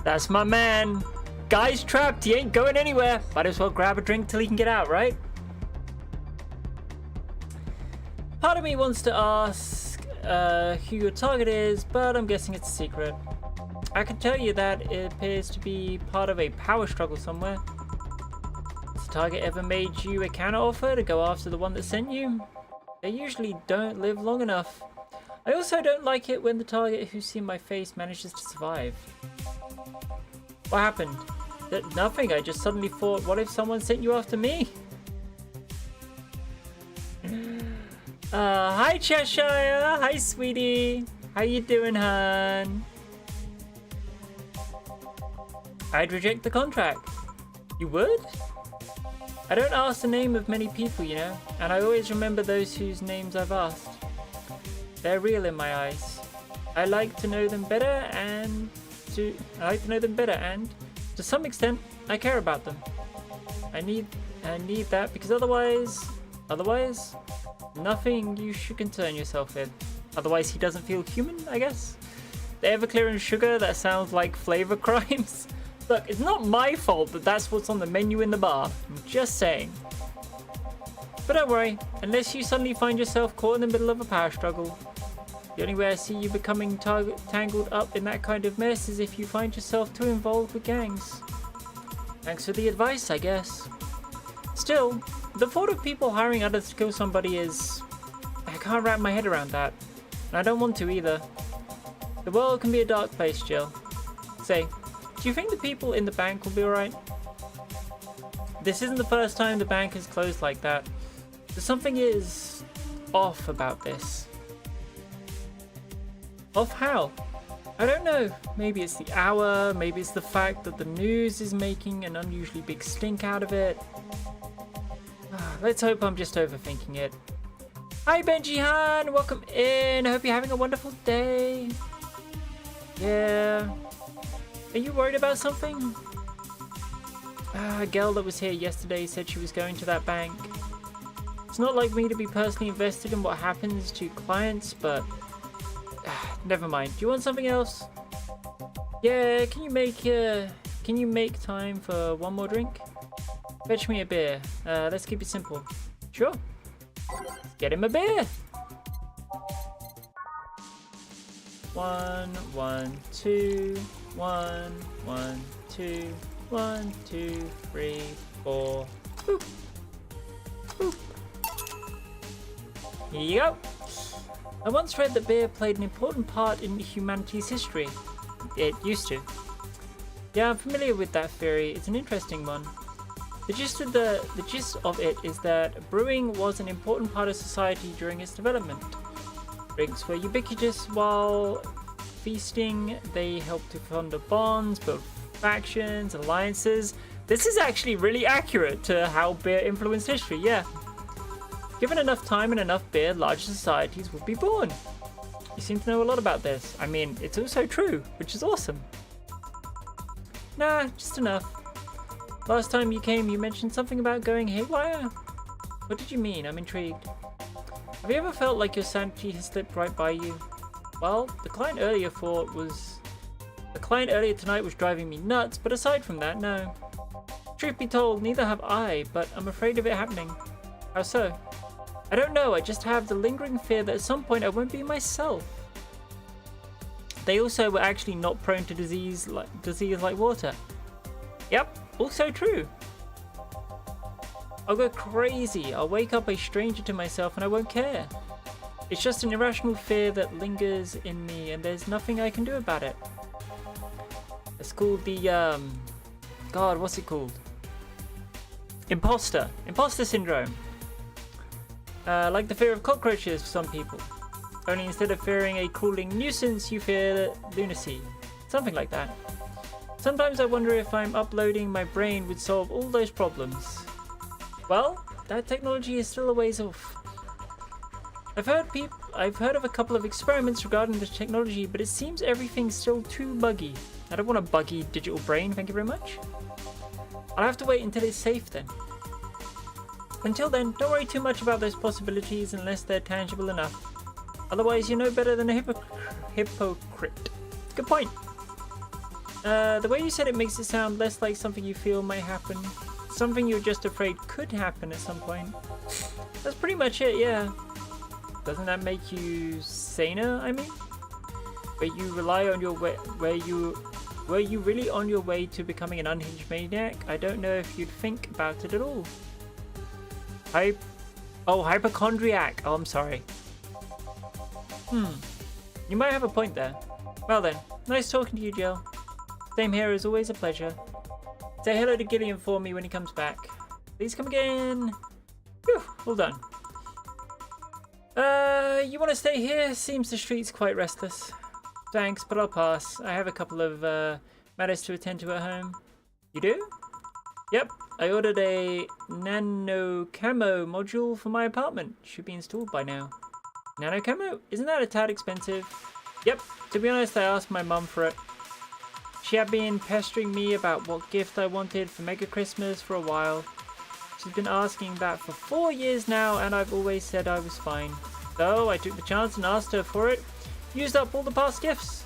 That's my man. Guy's trapped, he ain't going anywhere. Might as well grab a drink till he can get out, right? Part of me wants to ask who your target is, but I'm guessing it's a secret. I can tell you that it appears to be part of a power struggle somewhere. Target ever made you a counter offer to go after the one that sent you? They usually don't live long enough. I also don't like it when the target who's seen my face manages to survive. What happened? Nothing, I just suddenly thought, what if someone sent you after me? Hi Cheshire, hi sweetie. How you doing, hon? I'd reject the contract. You would? I don't ask the name of many people, you know, and I always remember those whose names I've asked. They're real in my eyes. I like to know them better and to some extent I care about them. I need that because otherwise nothing you should concern yourself with. Otherwise he doesn't feel human, I guess. The Everclear and sugar, that sounds like flavor crimes. Look, it's not my fault that that's what's on the menu in the bar. I'm just saying. But don't worry, unless you suddenly find yourself caught in the middle of a power struggle. The only way I see you becoming tangled up in that kind of mess is if you find yourself too involved with gangs. Thanks for the advice, I guess. Still, the thought of people hiring others to kill somebody is... I can't wrap my head around that. And I don't want to either. The world can be a dark place, Jill. Say, do you think the people in the bank will be alright? This isn't the first time the bank has closed like that. But something is off about this. Off how? I don't know. Maybe it's the hour, maybe it's the fact that the news is making an unusually big stink out of it. Let's hope I'm just overthinking it. Hi Benji Han, welcome in. I hope you're having a wonderful day. Yeah. Are you worried about something? A girl that was here yesterday said she was going to that bank. It's not like me to be personally invested in what happens to clients, but never mind. Do you want something else? Yeah, can you make time for one more drink? Fetch me a beer. Let's keep it simple. Sure. Get him a beer. 1, 1, 2, 1, 1, 2, 1, 2, 3, 4. Boop. Boop. Here you go. I once read that beer played an important part in humanity's history. It used to. Yeah, I'm familiar with that theory. It's an interesting one. The gist of it is that brewing was an important part of society during its development. Drinks were ubiquitous while feasting. They helped to fonder bonds, build factions, alliances. This is actually really accurate to how beer influenced history, yeah. Given enough time and enough beer, large societies would be born. You seem to know a lot about this. I mean, it's also true, which is awesome. Nah, just enough. Last time you came, you mentioned something about going haywire. What did you mean? I'm intrigued. Have you ever felt like your sanity has slipped right by you? Well, the client earlier tonight was driving me nuts, but aside from that, no. Truth be told, neither have I, but I'm afraid of it happening. How so? I don't know, I just have the lingering fear that at some point I won't be myself. They also were actually not prone to disease like water. Yep, also true. I'll go crazy, I'll wake up a stranger to myself and I won't care. It's just an irrational fear that lingers in me and there's nothing I can do about it. It's called the, God, what's it called? Imposter syndrome. Like the fear of cockroaches for some people. Only instead of fearing a crawling nuisance, you fear lunacy. Something like that. Sometimes I wonder if I'm uploading my brain would solve all those problems. Well, that technology is still a ways off. I've heard of a couple of experiments regarding this technology, but it seems everything's still too buggy. I don't want a buggy digital brain, thank you very much. I'll have to wait until it's safe then. Until then, don't worry too much about those possibilities unless they're tangible enough. Otherwise, you're no better than a hypocrite. Good point. The way you said it makes it sound less like something you feel might happen. Something you're just afraid could happen at some point. That's pretty much it, yeah. Doesn't that make you saner, I mean? Where you rely on your Were you really on your way to becoming an unhinged maniac? I don't know if you'd think about it at all. Hypochondriac. Oh, I'm sorry. You might have a point there. Well then, nice talking to you, Jill. Same here, as always a pleasure. Say hello to Gillian for me when he comes back. Please come again. Whew, all done. You want to stay here? Seems the street's quite restless. Thanks, but I'll pass. I have a couple of matters to attend to at home. You do? Yep, I ordered a nano camo module for my apartment. Should be installed by now. Nano camo? Isn't that a tad expensive? Yep, to be honest, I asked my mum for it. She had been pestering me about what gift I wanted for Mega Christmas for a while. She's been asking that for 4 years now, and I've always said I was fine. So I took the chance and asked her for it. Used up all the past gifts.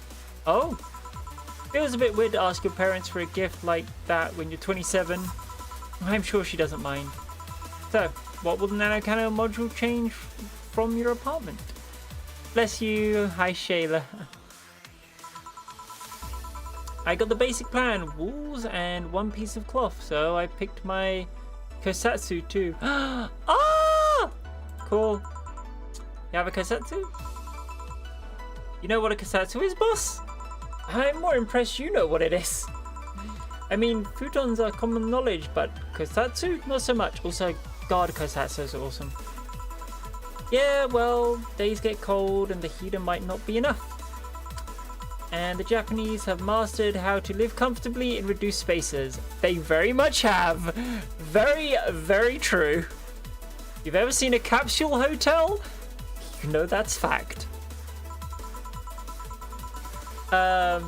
Oh. Feels a bit weird to ask your parents for a gift like that when you're 27. I'm sure she doesn't mind. So, what will the Nano Camo module change from your apartment? Bless you. Hi, Shayla. I got the basic plan, walls and one piece of cloth, so I picked my Kosatsu too. Ah! Cool. You have a Kosatsu? You know what a Kosatsu is, boss? I'm more impressed you know what it is. I mean, futons are common knowledge, but Kosatsu, not so much. Also, God, Kosatsus are awesome. Yeah, well, days get cold and the heater might not be enough. And the Japanese have mastered how to live comfortably in reduced spaces. They very much have. Very, very true. If you've ever seen a capsule hotel, you know that's fact. I'll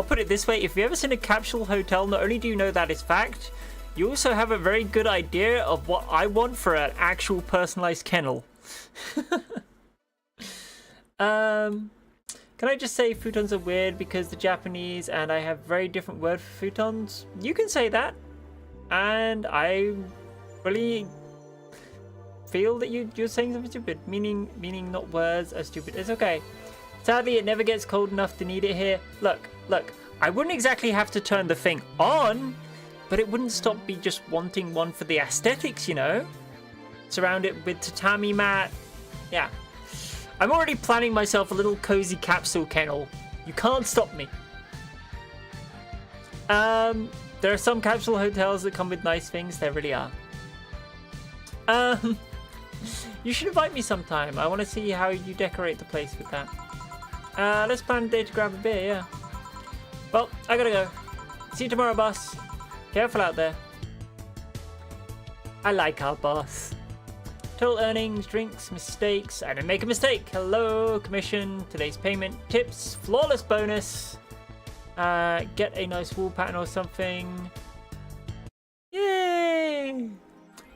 put it this way, if you've ever seen a capsule hotel, not only do you know that is fact, you also have a very good idea of what I want for an actual personalized kennel. Can I just say futons are weird because the Japanese and I have very different word for futons? You can say that, and I really feel that you're saying something stupid, meaning not words are stupid. It's okay. Sadly, it never gets cold enough to need it here. Look, I wouldn't exactly have to turn the thing on, but it wouldn't stop me just wanting one for the aesthetics, you know? Surround it with tatami mat. Yeah. I'm already planning myself a little cozy capsule kennel. You can't stop me. There are some capsule hotels that come with nice things. There really are. You should invite me sometime. I want to see how you decorate the place with that. Let's plan a day to grab a beer, yeah. Well, I gotta go. See you tomorrow, boss. Careful out there. I like our boss. Total earnings, drinks, mistakes. I didn't make a mistake. Hello, commission, today's payment, tips, flawless bonus. Get a nice wall pattern or something. Yay!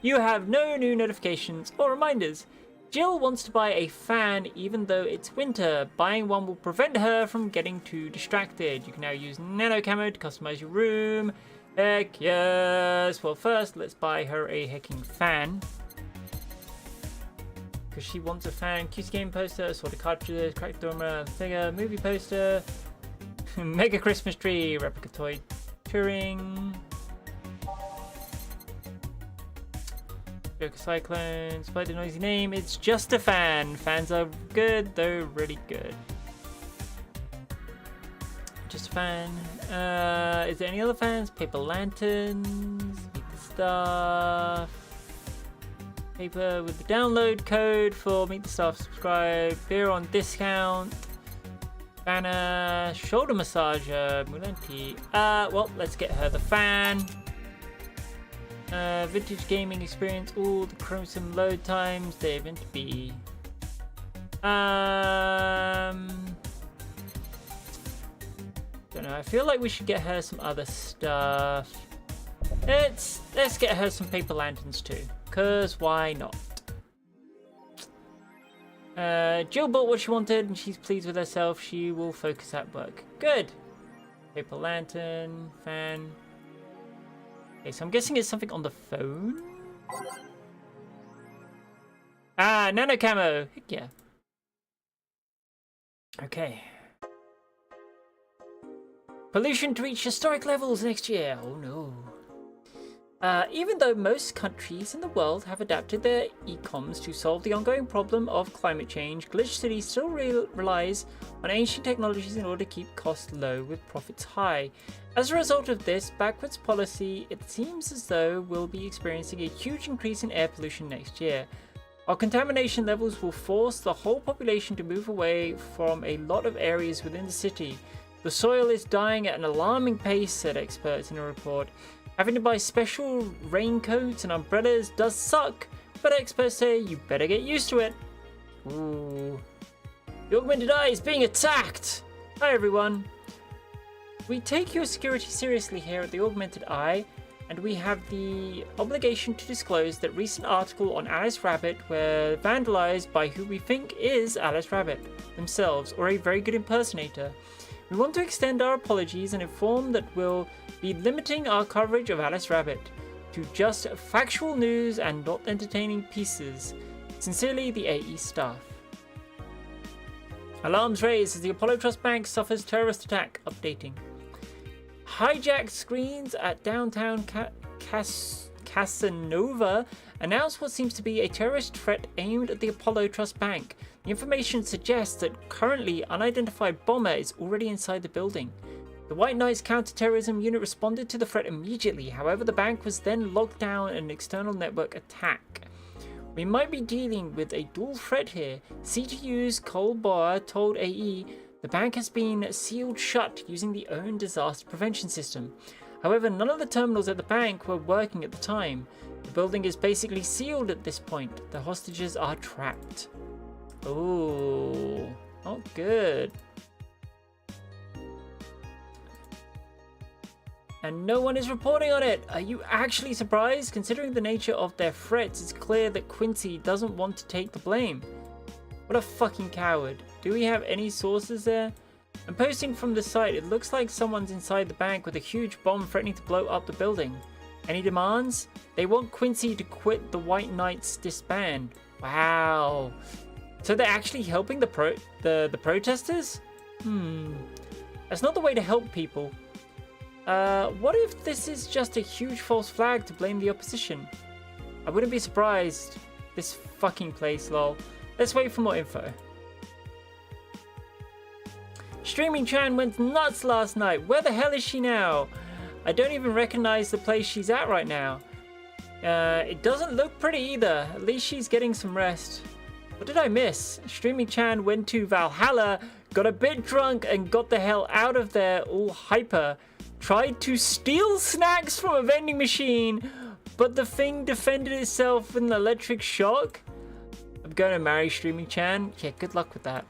You have no new notifications or reminders. Jill wants to buy a fan even though it's winter. Buying one will prevent her from getting too distracted. You can now use Nano Camo to customize your room. Heck yes! Well, first, let's buy her a hecking fan. Because she wants a fan. QC game poster, assorted cartridges, cracked dormer, figure, movie poster, mega Christmas tree, replica toy, Turing. Joker Cyclone, despite the noisy name, it's just a fan. Fans are good, they're really good. Just a fan. Is there any other fans? Paper lanterns, meet the staff. Paper with the download code for Meet the Staff subscribe. Beer on discount. Banner, shoulder massager, Mulanti. Well, let's get her the fan. Vintage gaming experience, all the chromosome load times, they're meant to be. Don't know, I feel like we should get her some other stuff. Let's get her some paper lanterns too, cause why not? Jill bought what she wanted and she's pleased with herself. She will focus at work. Good. Paper lantern, fan. Okay, so I'm guessing it's something on the phone. Nano camo. Heck yeah. Okay. Pollution to reach historic levels next year. Oh no. Even though most countries in the world have adapted their ecoms to solve the ongoing problem of climate change, Glitch City still relies on ancient technologies in order to keep costs low with profits high. As a result of this backwards policy, it seems as though we'll be experiencing a huge increase in air pollution next year. Our contamination levels will force the whole population to move away from a lot of areas within the city. The soil is dying at an alarming pace, said experts in a report. Having to buy special raincoats and umbrellas does suck, but experts say you better get used to it. Ooh. The Augmented Eye is being attacked! Hi everyone. We take your security seriously here at the Augmented Eye, and we have the obligation to disclose that recent article on Alice Rabbit were vandalized by who we think is Alice Rabbit themselves, or a very good impersonator. We want to extend our apologies and inform that we'll be limiting our coverage of Alice Rabbit to just factual news and not entertaining pieces. Sincerely, the AE staff. Alarms raised as the Apollo Trust Bank suffers terrorist attack. Updating. Hijacked screens at downtown Casanova announced what seems to be a terrorist threat aimed at the Apollo Trust Bank. The information suggests that currently unidentified bomber is already inside the building. The White Knights counter-terrorism unit responded to the threat immediately. However, the bank was then locked down in an external network attack. We might be dealing with a dual threat here. CTU's Cole Bar told AE the bank has been sealed shut using the own disaster prevention system. However, none of the terminals at the bank were working at the time. The building is basically sealed at this point. The hostages are trapped. Oh, not good. And no one is reporting on it. Are you actually surprised? Considering the nature of their threats, it's clear that Quincy doesn't want to take the blame. What a fucking coward. Do we have any sources there? I'm posting from the site. It looks like someone's inside the bank with a huge bomb threatening to blow up the building. Any demands? They want Quincy to quit the White Knights disband. Wow. So they're actually helping the protesters? That's not the way to help people. What if this is just a huge false flag to blame the opposition? I wouldn't be surprised. This fucking place, lol. Let's wait for more info. Streaming Chan went nuts last night. Where the hell is she now? I don't even recognize the place she's at right now. It doesn't look pretty either. At least she's getting some rest. What did I miss? Streaming Chan went to Valhalla, got a bit drunk, and got the hell out of there all hyper. Tried to steal snacks from a vending machine, but the thing defended itself with an electric shock. I'm going to marry Streaming Chan. Yeah, good luck with that.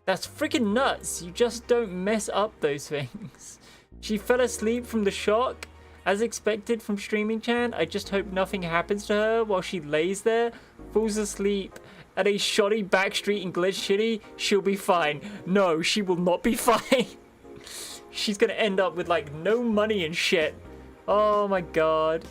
That's freaking nuts. You just don't mess up those things. She fell asleep from the shock. As expected from Streaming Chan, I just hope nothing happens to her while she lays there, falls asleep at a shoddy back street in Glitch City. She'll be fine. No, she will not be fine. She's gonna end up with like no money and shit. Oh my god.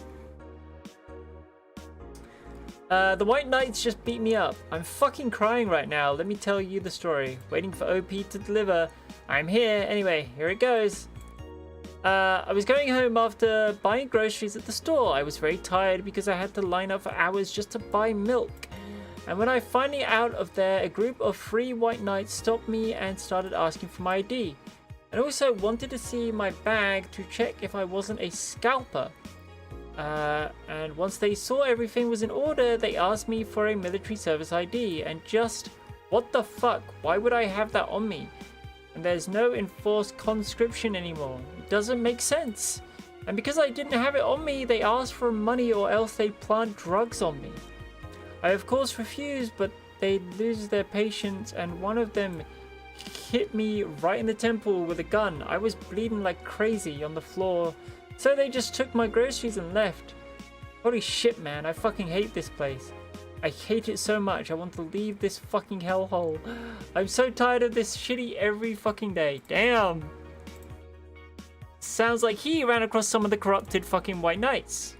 The White Knights just beat me up. I'm fucking crying right now. Let me tell you the story. Waiting for OP to deliver. I'm here. Anyway, here it goes. I was going home after buying groceries at the store. I was very tired because I had to line up for hours just to buy milk. And when I finally out of there, a group of 3 White Knights stopped me and started asking for my ID. And also wanted to see my bag to check if I wasn't a scalper. And once they saw everything was in order, they asked me for a military service ID. And just, what the fuck? Why would I have that on me? And there's no enforced conscription anymore. It doesn't make sense. And because I didn't have it on me, they asked for money or else they'd plant drugs on me. I of course refused, but they lose their patience and one of them hit me right in the temple with a gun. I was bleeding like crazy on the floor. So they just took my groceries and left. Holy shit, man. I fucking hate this place. I hate it so much. I want to leave this fucking hellhole. I'm so tired of this shitty every fucking day. Damn. Sounds like he ran across some of the corrupted fucking White Knights.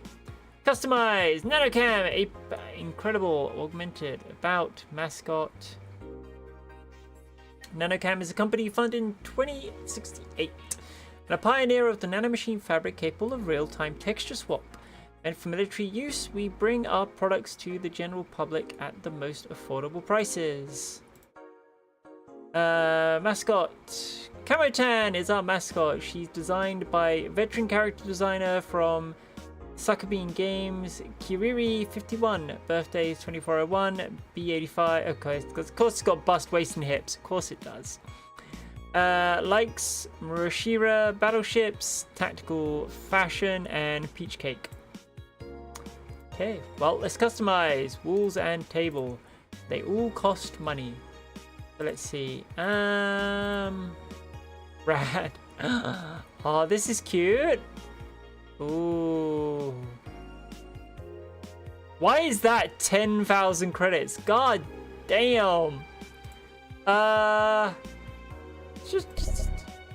Customize Nanocam, a incredible augmented about mascot. Nanocam is a company founded in 2068. and a pioneer of the nanomachine fabric capable of real-time texture swap. And for military use, we bring our products to the general public at the most affordable prices. Mascot. Kamotan is our mascot. She's designed by veteran character designer from Suckerbean Games, Kiriri51, birthday is 2401, B85. Okay, of course it's got bust, waist, and hips. Of course it does. Likes Murashira, battleships, tactical fashion, and peach cake. Okay, well, let's customize walls and table. They all cost money. So let's see. Rad. Oh, this is cute. Ooh. Why is that 10,000 credits? God damn.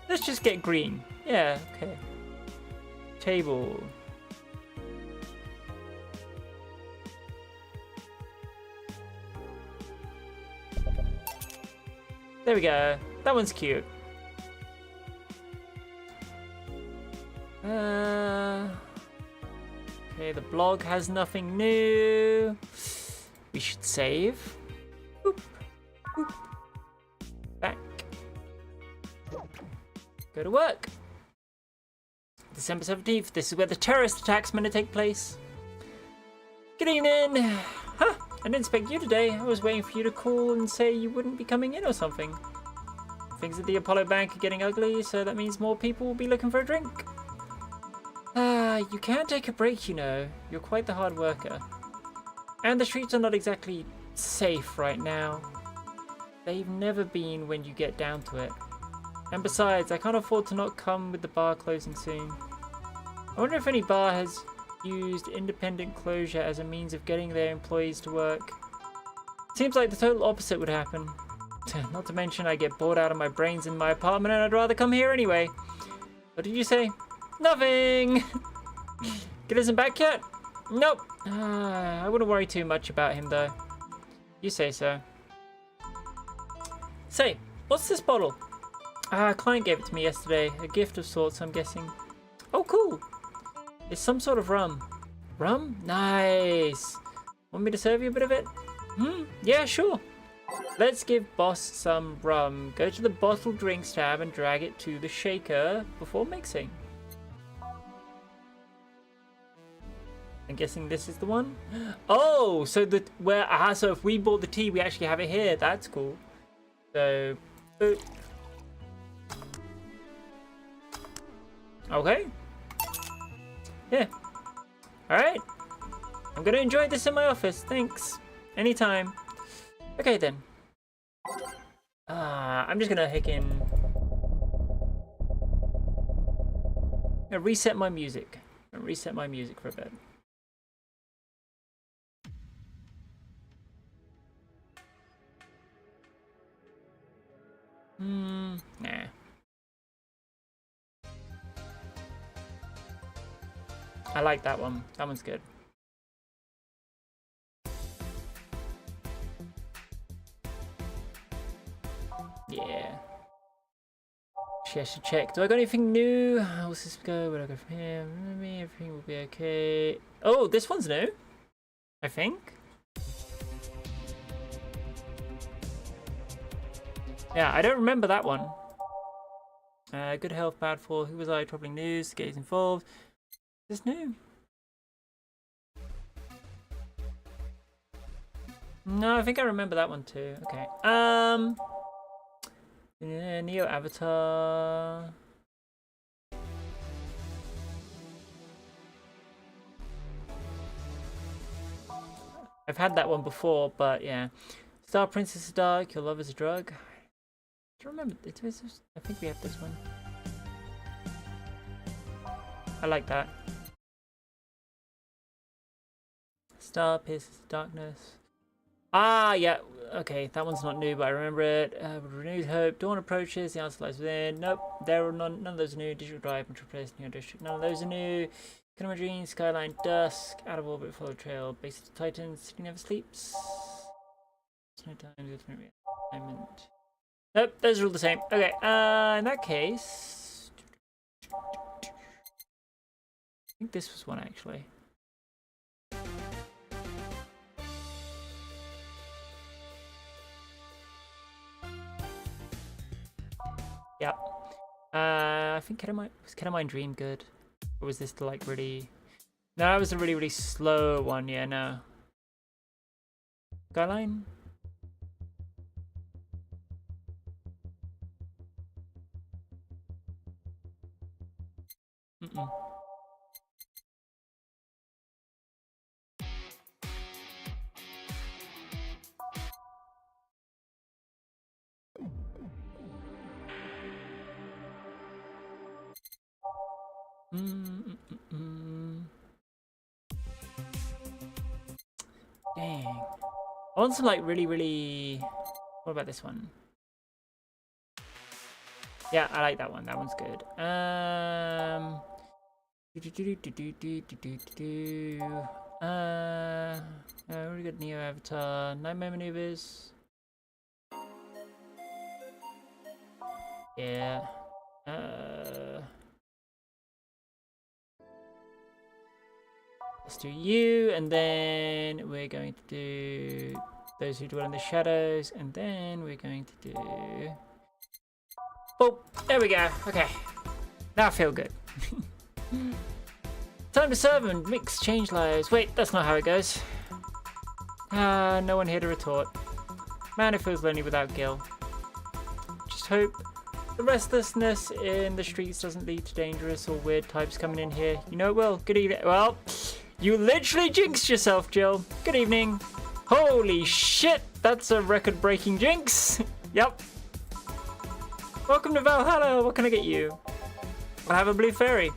Let's just get green. Yeah, okay. Table. There we go. That one's cute. Okay, the blog has nothing new. We should save. Boop, boop. Back. Go to work. December 17th. This is where the terrorist attacks meant to take place. Good evening. Huh? I didn't expect you today. I was waiting for you to call and say you wouldn't be coming in or something. Things at the Apollo Bank are getting ugly, so that means more people will be looking for a drink. You can't take a break, you know. You're quite the hard worker. And the streets are not exactly safe right now. They've never been when you get down to it. And besides, I can't afford to not come with the bar closing soon. I wonder if any bar has used independent closure as a means of getting their employees to work. Seems like the total opposite would happen. Not to mention I get bored out of my brains in my apartment and I'd rather come here anyway. What did you say? Nothing! Kid isn't back yet? Nope. I wouldn't worry too much about him though. You say so. Say, what's this bottle? A client gave it to me yesterday. A gift of sorts, I'm guessing. Oh, cool. It's some sort of rum. Rum? Nice. Want me to serve you a bit of it? Yeah, sure. Let's give boss some rum. Go to the bottled drinks tab and drag it to the shaker before mixing. I'm guessing this is the one. Oh, so so if we bought the tea, we actually have it here. That's cool. So, boop. Okay. Yeah. All right. I'm gonna enjoy this in my office. Thanks. Anytime. Okay then. I'm just gonna reset my music. Reset my music for a bit. Nah. I like that one. That one's good. Yeah. Actually, I should check. Do I got anything new? How does this go? Where do I go from here? Maybe everything will be okay. Oh, this one's new. I think. Yeah, I don't remember that one. Good health, bad fall. Who was I? Troubling news. Gaze involved. Is this new? No, I think I remember that one too. Okay. Neo Avatar. I've had that one before, but yeah. Star Princess is dark. Your love is a drug. I don't remember. I think we have this one. I like that. Star Pierces Darkness. Ah, yeah. Okay, that one's not new, but I remember it. Renewed Hope. Dawn approaches. The answer lies within. Nope. There are none of those are new. Digital Drive. Metropolis. Neo District. None of those are new. Cinema Dream. Skyline. Dusk. Out of Orbit. Follow Trail. Base of the Titans. City Never Sleeps. No time. The Ultimate Realignment. Nope. Those are all the same. Okay. In that case. think this was one actually. Yep. I think was Ketamine Dream good? Or was this the like really... No, that was a really, really slow one, yeah, no. Skyline? Mm-mm. Dang. I want some like really, really... What about this one? Yeah, I like that one. That one's good. Really good Neo Avatar. Nightmare Maneuvers. Yeah. Let's do you, and then we're going to do Those Who Dwell in the Shadows, and then we're going to do... Oh, there we go. Okay. Now I feel good. Time to serve and mix change lives. Wait, that's not how it goes. No one here to retort. Man, it feels lonely without Gil. Just hope the restlessness in the streets doesn't lead to dangerous or weird types coming in here. You know it will. Good evening. Well, you literally jinxed yourself, Jill. Good evening. Holy shit, that's a record-breaking jinx. Yep. Welcome to Valhalla. What can I get you? I have a blue fairy.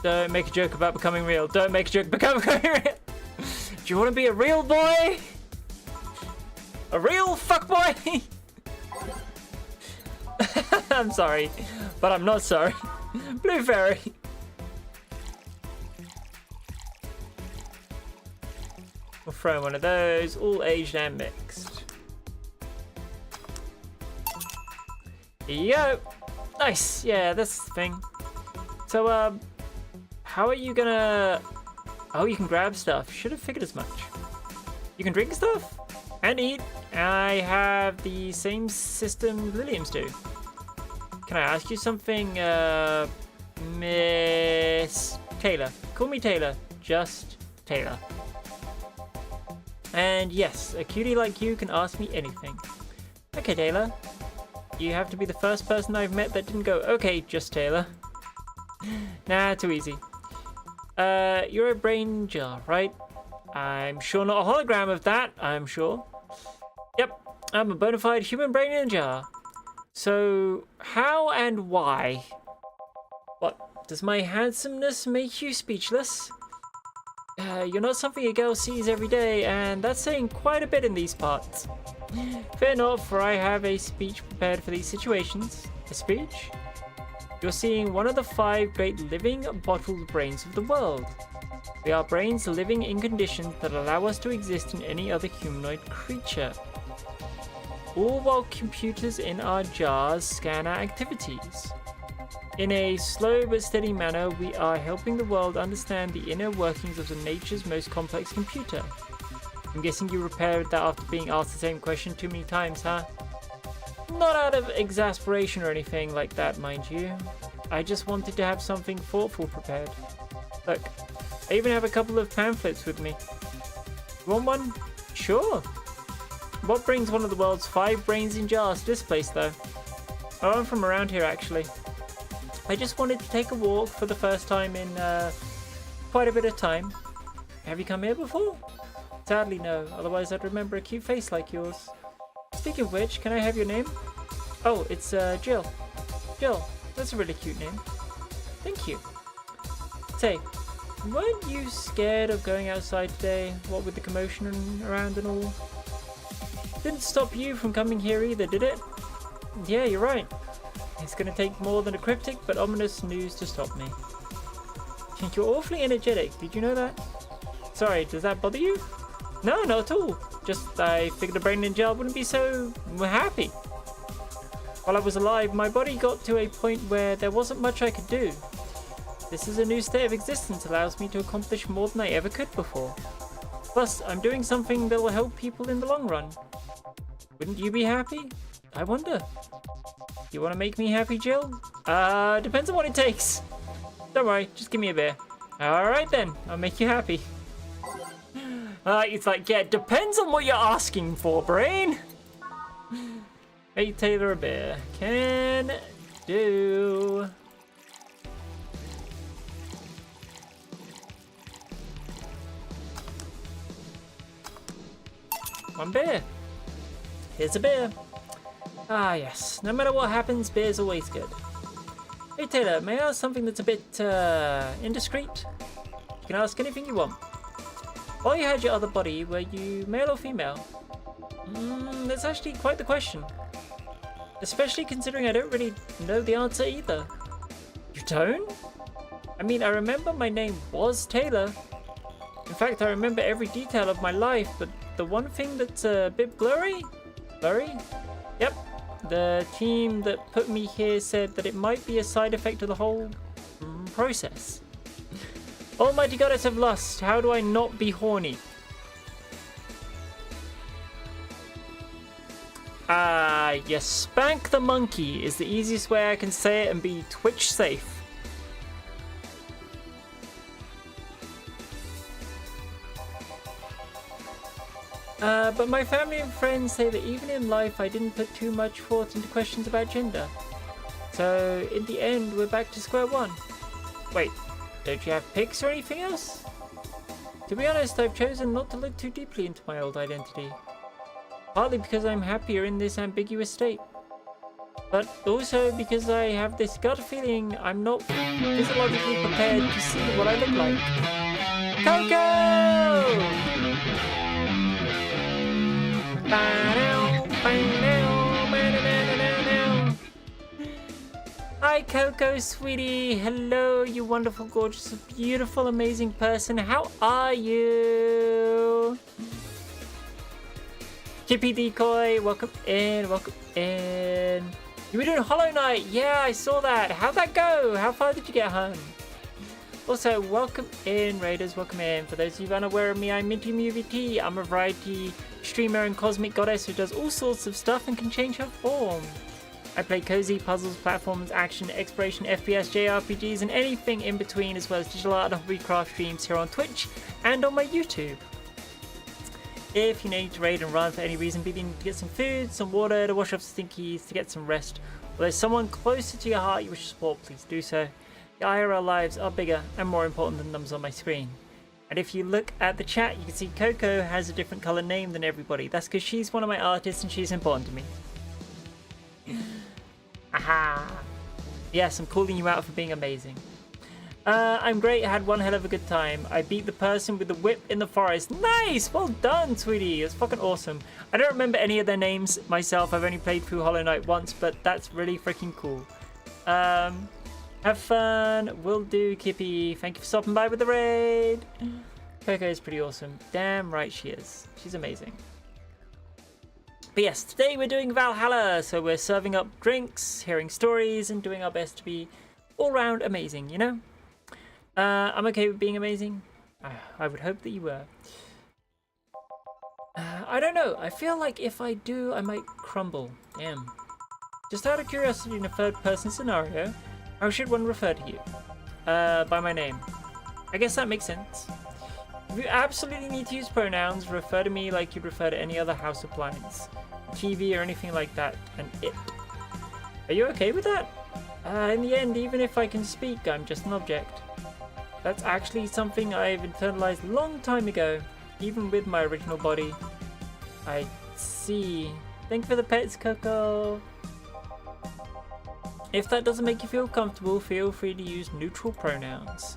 Don't make a joke about becoming real. Don't make a joke about becoming real. Do you want to be a real boy? A real fuckboy? I'm sorry, but I'm not sorry. Blue fairy. We'll throw one of those, all aged and mixed. Here you go. Nice. Yeah, that's the thing. So, how are you gonna... Oh, you can grab stuff. Should have figured as much. You can drink stuff and eat. I have the same system Liliums do. Can I ask you something, Miss Taylor? Call me Taylor. Just Taylor. And yes, a cutie like you can ask me anything. Okay, Taylor. You have to be the first person I've met that didn't go, okay, just Taylor. Nah, too easy. You're a brain jar, right? I'm sure not a hologram of that, I'm sure. Yep, I'm a bona fide human brain in a jar. So, how and why? What, does my handsomeness make you speechless? You're not something a girl sees every day, and that's saying quite a bit in these parts. Fear not, for I have a speech prepared for these situations. A speech? You're seeing one of the 5 great living bottled brains of the world. We are brains living in conditions that allow us to exist in any other humanoid creature. All while computers in our jars scan our activities. In a slow but steady manner, we are helping the world understand the inner workings of the nature's most complex computer. I'm guessing you repaired that after being asked the same question too many times, huh? Not out of exasperation or anything like that, mind you. I just wanted to have something thoughtful prepared. Look, I even have a couple of pamphlets with me. You want one? Sure. What brings one of the world's 5 brains in jars to this place, though? Oh, I'm from around here, actually. I just wanted to take a walk for the first time in quite a bit of time. Have you come here before? Sadly, no. Otherwise, I'd remember a cute face like yours. Speaking of which, can I have your name? Oh, it's Jill. Jill, that's a really cute name. Thank you. Say, weren't you scared of going outside today? What with the commotion around and all? Didn't stop you from coming here either, did it? Yeah, you're right. It's gonna take more than a cryptic but ominous news to stop me. You're awfully energetic, did you know that? Sorry, does that bother you? No, not at all. Just I figured a brain in jail wouldn't be so happy. While I was alive, my body got to a point where there wasn't much I could do. This is a new state of existence that allows me to accomplish more than I ever could before. Plus, I'm doing something that will help people in the long run. Wouldn't you be happy? I wonder. You want to make me happy, Jill? Depends on what it takes. Don't worry, just give me a beer. Alright then, I'll make you happy. It's like, yeah, it depends on what you're asking for, brain. Hey, Taylor, a beer. Can do. One beer. Here's a beer. Ah, yes. No matter what happens, beer's always good. Hey, Taylor, may I ask something that's a bit, indiscreet? You can ask anything you want. While you had your other body, were you male or female? That's actually quite the question. Especially considering I don't really know the answer either. You don't? I mean, I remember my name was Taylor. In fact, I remember every detail of my life, but the one thing that's a bit blurry? Yep. The team that put me here said that it might be a side effect of the whole process. Almighty goddess of lust, how do I not be horny? Yes, spank the monkey is the easiest way I can say it and be Twitch safe. But my family and friends say that even in life I didn't put too much thought into questions about gender. So in the end we're back to square one. Wait, don't you have pics or anything else? To be honest, I've chosen not to look too deeply into my old identity. Partly because I'm happier in this ambiguous state. But also because I have this gut feeling I'm not physiologically prepared to see what I look like. Coco! Hi Coco, sweetie. Hello, you wonderful, gorgeous, beautiful, amazing person. How are you? Chippy Decoy, welcome in, welcome in. You were doing Hollow Knight. Yeah, I saw that. How'd that go? How far did you get home? Also, welcome in, Raiders, welcome in. For those of you unaware of me, I'm Minty Movie T. I'm a variety streamer and cosmic goddess who does all sorts of stuff and can change her form. I play cozy puzzles, platforms, action, exploration, FPS, JRPGs, and anything in between, as well as digital art and hobbycraft streams here on Twitch and on my YouTube. If you need to raid and run for any reason, be needing to get some food, some water, to wash off stinkies, to get some rest, or there's someone closer to your heart you wish to support, please do so. The IRL lives are bigger and more important than numbers on my screen. And if you look at the chat, you can see Coco has a different colour name than everybody. That's because she's one of my artists and she's important to me. Aha! Yes, I'm calling you out for being amazing. I'm great, I had one hell of a good time. I beat the person with the whip in the forest. Nice! Well done, sweetie. It's fucking awesome. I don't remember any of their names myself. I've only played through Hollow Knight once, but that's really freaking cool. Have fun. Will do, Kippy. Thank you for stopping by with the raid. Coco is pretty awesome. Damn right she is. She's amazing. But yes, today we're doing Valhalla. So we're serving up drinks, hearing stories, and doing our best to be all round amazing, you know? I'm okay with being amazing. I would hope that you were. I don't know. I feel like if I do, I might crumble. Damn. Just out of curiosity, in a third-person scenario, how should one refer to you? By my name. I guess that makes sense. If you absolutely need to use pronouns, refer to me like you'd refer to any other house appliance, TV or anything like that, and it. Are you okay with that? In the end, even if I can speak, I'm just an object. That's actually something I've internalized a long time ago, even with my original body. I see. Thank you for the pets, Coco. If that doesn't make you feel comfortable, feel free to use neutral pronouns.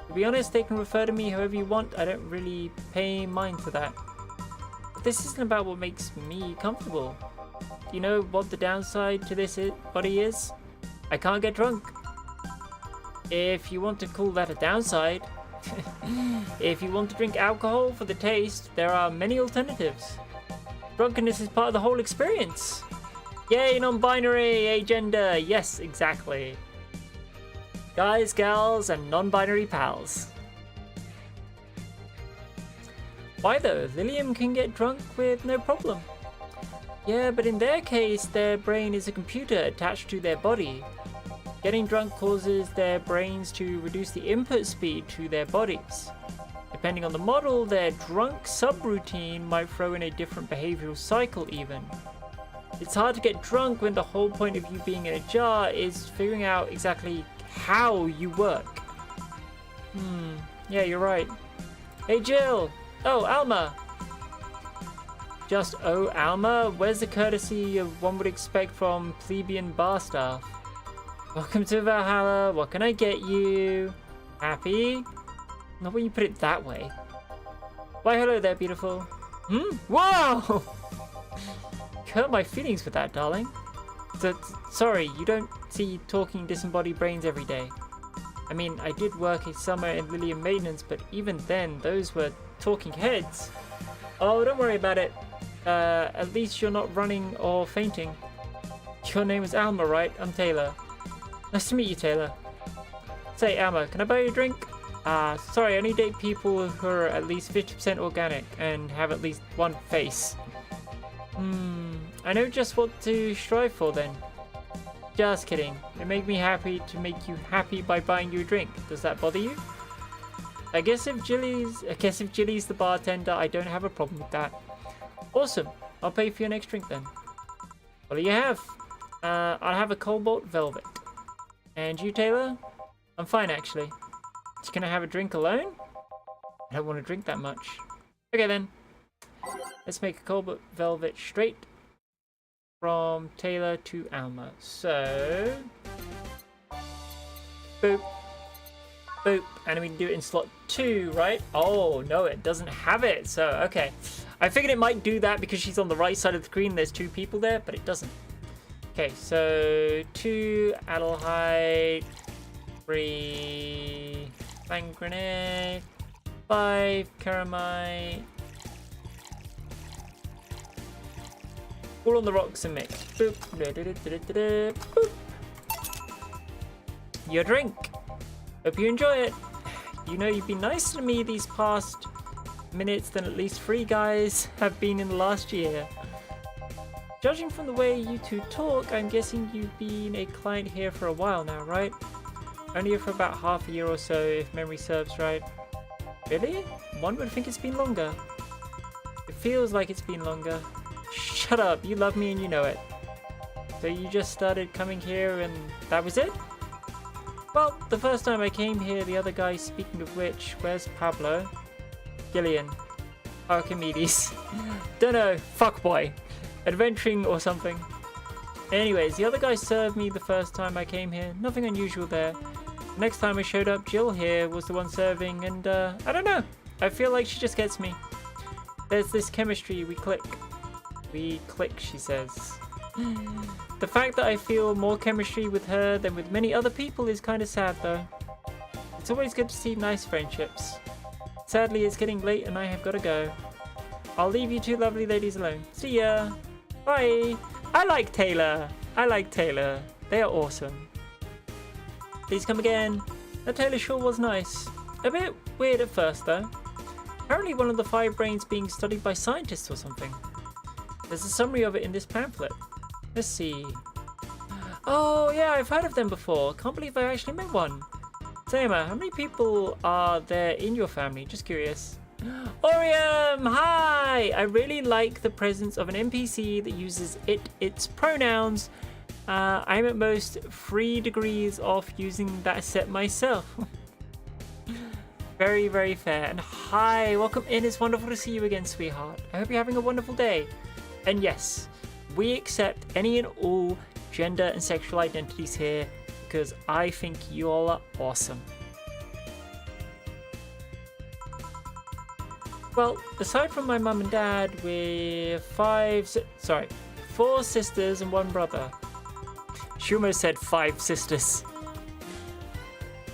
To be honest, they can refer to me however you want. I don't really pay mind to that. But this isn't about what makes me comfortable. You know what the downside to this body is? I can't get drunk. If you want to call that a downside. If you want to drink alcohol for the taste, there are many alternatives. Drunkenness is part of the whole experience. Yay, non-binary, agender. Yes, exactly. Guys, gals, and non-binary pals. Why though? Lilium can get drunk with no problem. Yeah, but in their case, their brain is a computer attached to their body. Getting drunk causes their brains to reduce the input speed to their bodies. Depending on the model, their drunk subroutine might throw in a different behavioral cycle even. It's hard to get drunk when the whole point of you being in a jar is figuring out exactly how you work. Yeah, you're right. Hey Jill! Oh, Alma! Just oh, Alma? Where's the courtesy of one would expect from plebeian bar staff? Welcome to Valhalla, what can I get you? Happy? Not when you put it that way. Why hello there, beautiful. Whoa! Hurt my feelings with that, darling. Sorry, you don't see talking disembodied brains every day. I mean, I did work a summer in Lilium maintenance, but even then, those were talking heads. Oh, don't worry about it. At least you're not running or fainting. Your name is Alma, right? I'm Taylor. Nice to meet you, Taylor. Say, Alma, can I buy you a drink? Sorry, I only date people who are at least 50% organic and have at least one face. I know just what to strive for then. Just kidding. It makes me happy to make you happy by buying you a drink. Does that bother you? I guess if Jilly's the bartender, I don't have a problem with that. Awesome. I'll pay for your next drink then. What do you have? I'll have a Cobalt Velvet. And you, Taylor? I'm fine, actually. Just gonna have a drink alone? I don't want to drink that much. Okay then. Let's make a Cobalt Velvet straight from Taylor to Alma. So, boop, boop, and we can do it in slot 2, right? Oh no, it doesn't have it. So okay, I figured it might do that because she's on the right side of the screen. There's 2 people there, but it doesn't. Okay, so 2 Adelheid, 3 Fang Grenade, 5 Caramite. All on the rocks and mix. Boop. Boop. Your drink. Hope you enjoy it. You know you've been nicer to me these past minutes than at least 3 guys have been in the last year. Judging from the way you 2 talk, I'm guessing you've been a client here for a while now, right? Only for about half a year or so, if memory serves right. Really? One would think it's been longer. It feels like it's been longer. Shut up, you love me and you know it. So you just started coming here and that was it? Well, the first time I came here, the other guy, speaking of which, where's Pablo? Gillian. Archimedes. Dunno, fuckboy. Adventuring or something. Anyways, the other guy served me the first time I came here, nothing unusual there. The next time I showed up, Jill here was the one serving and I don't know, I feel like she just gets me. There's this chemistry, we click. We click, she says. The fact that I feel more chemistry with her than with many other people is kind of sad though. It's always good to see nice friendships. Sadly, it's getting late and I have got to go. I'll leave you 2 lovely ladies alone. See ya! Bye! I like Taylor! I like Taylor. They are awesome. Please come again. That Taylor sure was nice. A bit weird at first though. Apparently one of the 5 brains being studied by scientists or something. There's a summary of it in this pamphlet. Let's see. Oh yeah, I've heard of them before. Can't believe I actually met one. Emma, how many people are there in your family? Just curious. Orium, hi! I really like the presence of an NPC that uses its pronouns. I'm at most 3 degrees off using that set myself. Very, very fair. And hi, welcome in. It's wonderful to see you again, sweetheart. I hope you're having a wonderful day. And yes, we accept any and all gender and sexual identities here because I think you all are awesome. Well, aside from my mum and dad, we're 4 sisters and 1 brother. She almost said 5 sisters.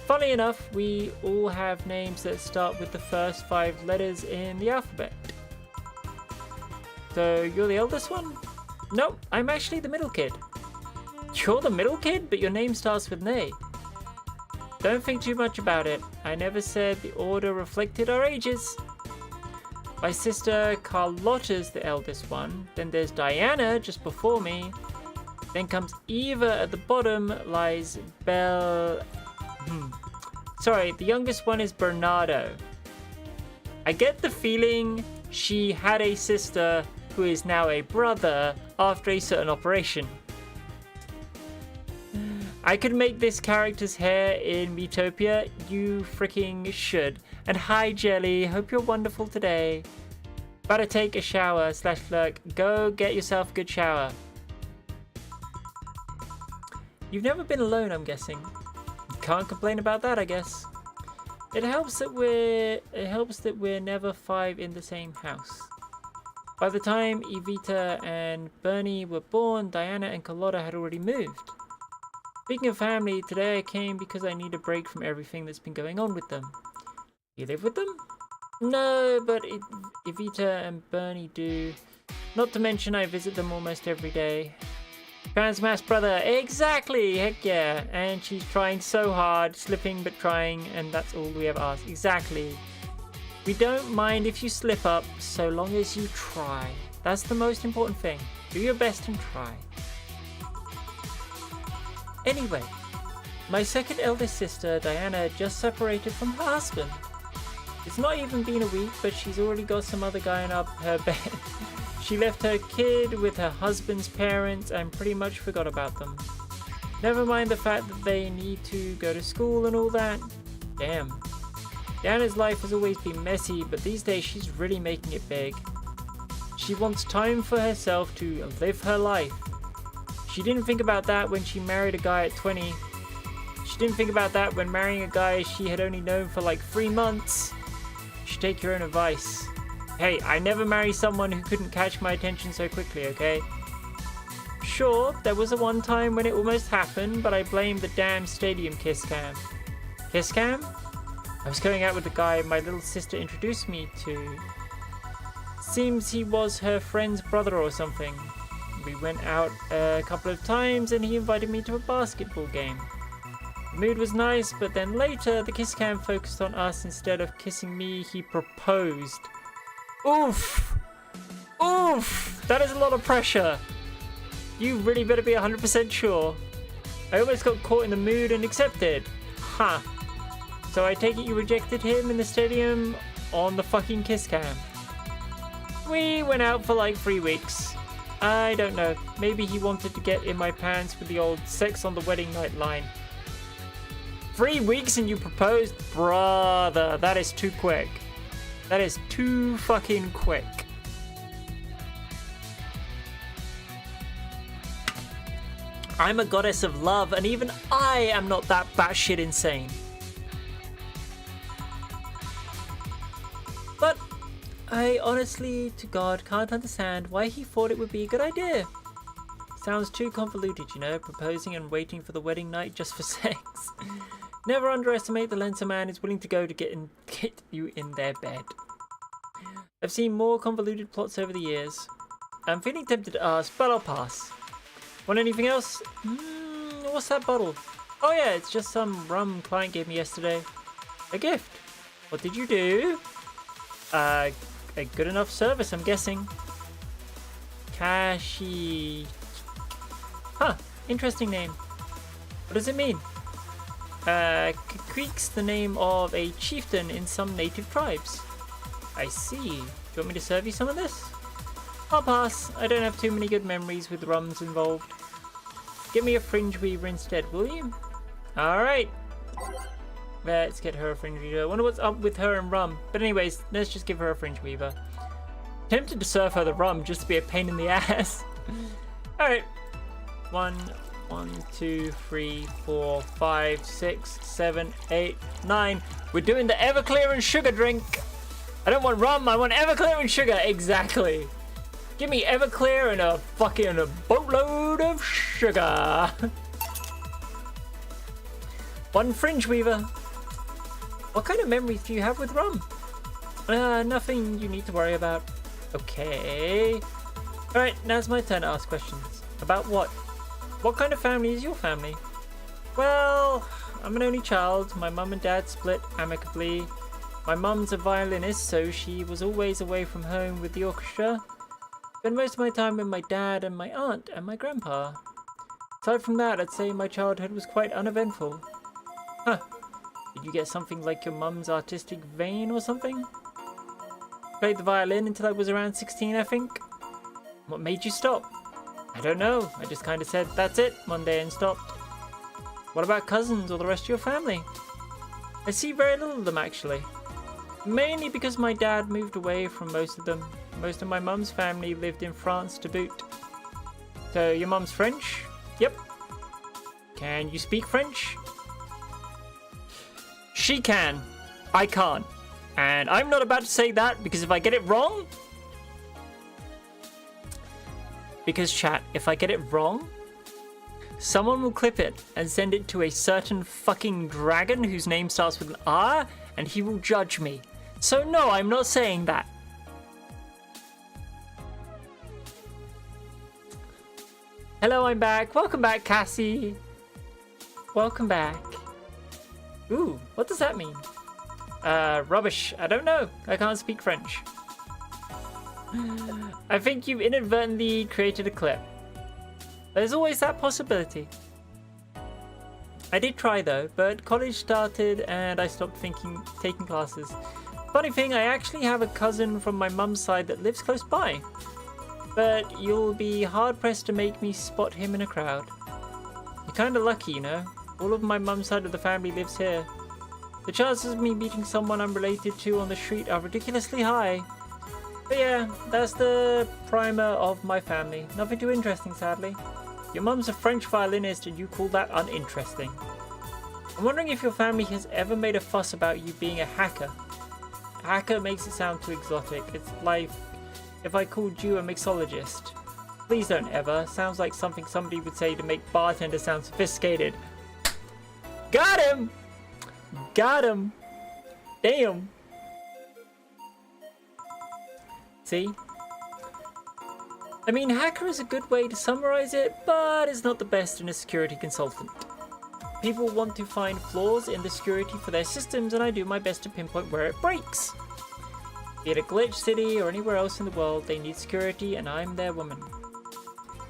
Funny enough, we all have names that start with the first 5 letters in the alphabet. So you're the eldest one? Nope, I'm actually the middle kid. You're the middle kid, but your name starts with Nay. Don't think too much about it. I never said the order reflected our ages. My sister Carlotta's the eldest one. Then there's Diana just before me. Then comes Eva at the bottom, lies Belle... Sorry, the youngest one is Bernardo. I get the feeling she had a sister who is now a brother after a certain operation. I could make this character's hair in Metopia. You freaking should. And hi, Jelly. Hope you're wonderful today. About to take a shower / lurk. Go get yourself a good shower. You've never been alone, I'm guessing. Can't complain about that, I guess. It helps that we're never 5 in the same house. By the time Evita and Bernie were born, Diana and Carlotta had already moved. Speaking of family, today I came because I need a break from everything that's been going on with them. You live with them? No, but Evita and Bernie do. Not to mention I visit them almost every day. Transmass brother, exactly, heck yeah. And she's trying so hard, slipping but trying, and that's all we ever ask. Exactly. We don't mind if you slip up, so long as you try. That's the most important thing. Do your best and try. Anyway, my second eldest sister, Diana, just separated from her husband. It's not even been a week, but she's already got some other guy in her bed. She left her kid with her husband's parents and pretty much forgot about them. Never mind the fact that they need to go to school and all that. Damn. Diana's life has always been messy, but these days she's really making it big. She wants time for herself to live her life. She didn't think about that when she married a guy at 20. She didn't think about that when marrying a guy she had only known for like 3 months. You should take your own advice. Hey, I never married someone who couldn't catch my attention so quickly, okay? Sure, there was a one time when it almost happened, but I blame the damn stadium kiss cam. Kiss cam? I was going out with the guy my little sister introduced me to. Seems he was her friend's brother or something. We went out a couple of times and he invited me to a basketball game. The mood was nice, but then later the kiss cam focused on us instead of kissing me. He proposed. Oof! Oof! That is a lot of pressure. You really better be 100% sure. I almost got caught in the mood and accepted. Ha! Huh. So I take it you rejected him in the stadium on the fucking kiss cam. We went out for like 3 weeks. I don't know. Maybe he wanted to get in my pants with the old sex on the wedding night line. 3 weeks and you proposed? Brother, that is too quick. That is too fucking quick. I'm a goddess of love, and even I am not that batshit insane. But I honestly, to God, can't understand why he thought it would be a good idea. Sounds too convoluted, you know, proposing and waiting for the wedding night just for sex. Never underestimate the lengths a man is willing to go to get you in their bed. I've seen more convoluted plots over the years. I'm feeling tempted to ask, but I'll pass. Want anything else? What's that bottle? Oh yeah, it's just some rum client gave me yesterday. A gift. What did you do? A good enough service, I'm guessing. Kashi. Huh, interesting name. What does it mean? Creek's the name of a chieftain in some native tribes. I see. Do you want me to serve you some of this? I'll pass. I don't have too many good memories with rums involved. Give me a fringe weaver instead, will you? Alright. Let's get her a fringe weaver. I wonder what's up with her and rum. But anyways, let's just give her a fringe weaver. Tempted to serve her the rum just to be a pain in the ass. Alright. 1, 2, 3, 4, 5, 6, 7, 8, 9. We're doing the Everclear and sugar drink. I don't want rum, I want Everclear and sugar. Exactly. Give me Everclear and a fucking boatload of sugar. 1 fringe weaver. What kind of memories do you have with rum? Nothing you need to worry about. Okay. Alright, now it's my turn to ask questions. About what? What kind of family is your family? Well, I'm an only child. My mum and dad split amicably. My mum's a violinist, so she was always away from home with the orchestra. Spent most of my time with my dad and my aunt and my grandpa. Aside from that, I'd say my childhood was quite uneventful. Huh. Did you get something like your mum's artistic vein or something? Played the violin until I was around 16, I think. What made you stop? I don't know. I just kind of said, that's it, one day and stopped. What about cousins or the rest of your family? I see very little of them, actually. Mainly because my dad moved away from most of them. Most of my mum's family lived in France to boot. So your mum's French? Yep. Can you speak French? She can. I can't. And I'm not about to say that because if I get it wrong... Because chat, if I get it wrong, someone will clip it and send it to a certain fucking dragon whose name starts with an R, and he will judge me. So no, I'm not saying that. Hello, I'm back. Welcome back, Cassie. Welcome back. Ooh, what does that mean? Rubbish. I don't know. I can't speak French. I think you've inadvertently created a clip. There's always that possibility. I did try though, but college started and I stopped taking classes. Funny thing, I actually have a cousin from my mum's side that lives close by. But you'll be hard pressed to make me spot him in a crowd. You're kinda lucky, you know. All of my mum's side of the family lives here. The chances of me meeting someone I'm related to on the street are ridiculously high. But yeah, that's the primer of my family. Nothing too interesting, sadly. Your mum's a French violinist and you call that uninteresting. I'm wondering if your family has ever made a fuss about you being a hacker. A hacker makes it sound too exotic. It's like if I called you a mixologist. Please don't ever. Sounds like something somebody would say to make bartender sound sophisticated. Got him! Got him! Damn! See? I mean, hacker is a good way to summarize it, but it's not the best in a security consultant. People want to find flaws in the security for their systems, and I do my best to pinpoint where it breaks. Be it a glitch city or anywhere else in the world, they need security, and I'm their woman.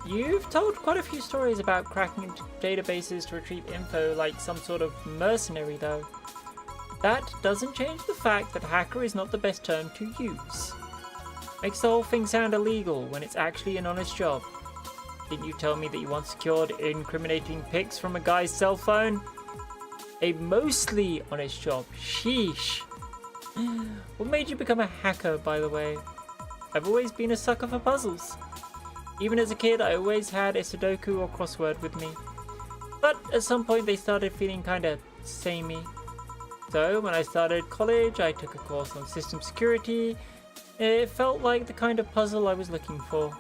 You've told quite a few stories about cracking into databases to retrieve info like some sort of mercenary, though. That doesn't change the fact that hacker is not the best term to use. Makes the whole thing sound illegal when it's actually an honest job. Didn't you tell me that you once secured incriminating pics from a guy's cell phone? A mostly honest job. Sheesh. What made you become a hacker, by the way? I've always been a sucker for puzzles. Even as a kid, I always had a Sudoku or crossword with me. But at some point they started feeling kinda samey. So when I started college, I took a course on system security. It felt like the kind of puzzle I was looking for.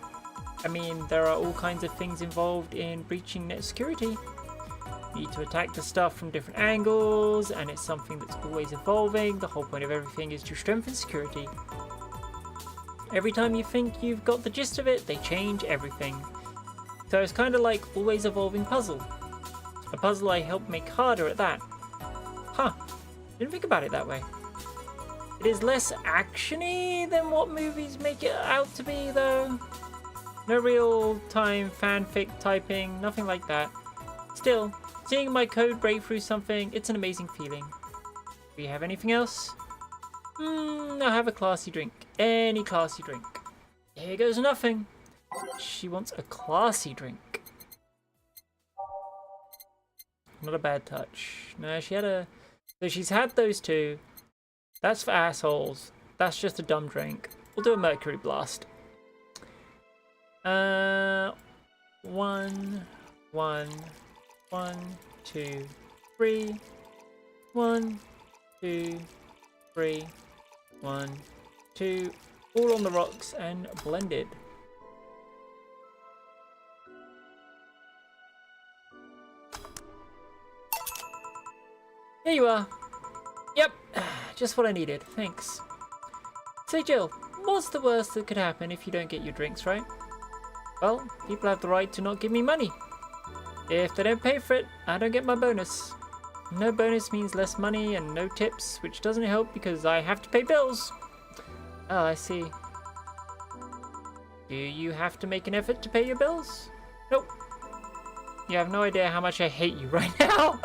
I mean, there are all kinds of things involved in breaching net security. You need to attack the stuff from different angles, and it's something that's always evolving. The whole point of everything is to strengthen security. Every time you think you've got the gist of it, they change everything. So it's kind of like always evolving puzzle. A puzzle I help make harder at that. Huh, didn't think about it that way. It is less action-y than what movies make it out to be, though. No real-time fanfic typing, nothing like that. Still, seeing my code break through something, it's an amazing feeling. Do you have anything else? I'll have a classy drink. Any classy drink. Here goes nothing. She wants a classy drink. Not a bad touch. No, she had a... So she's had those two. That's for assholes. That's just a dumb drink. We'll do a mercury blast. 1, 1, 1, 2, 3. 1, 2, 3. 1, 2. All on the rocks and blended. Here you are. Yep, just what I needed. Thanks. Say, Jill, what's the worst that could happen if you don't get your drinks right? Well, people have the right to not give me money. If they don't pay for it, I don't get my bonus. No bonus means less money and no tips, which doesn't help because I have to pay bills. Oh, I see. Do you have to make an effort to pay your bills? Nope. You have no idea how much I hate you right now.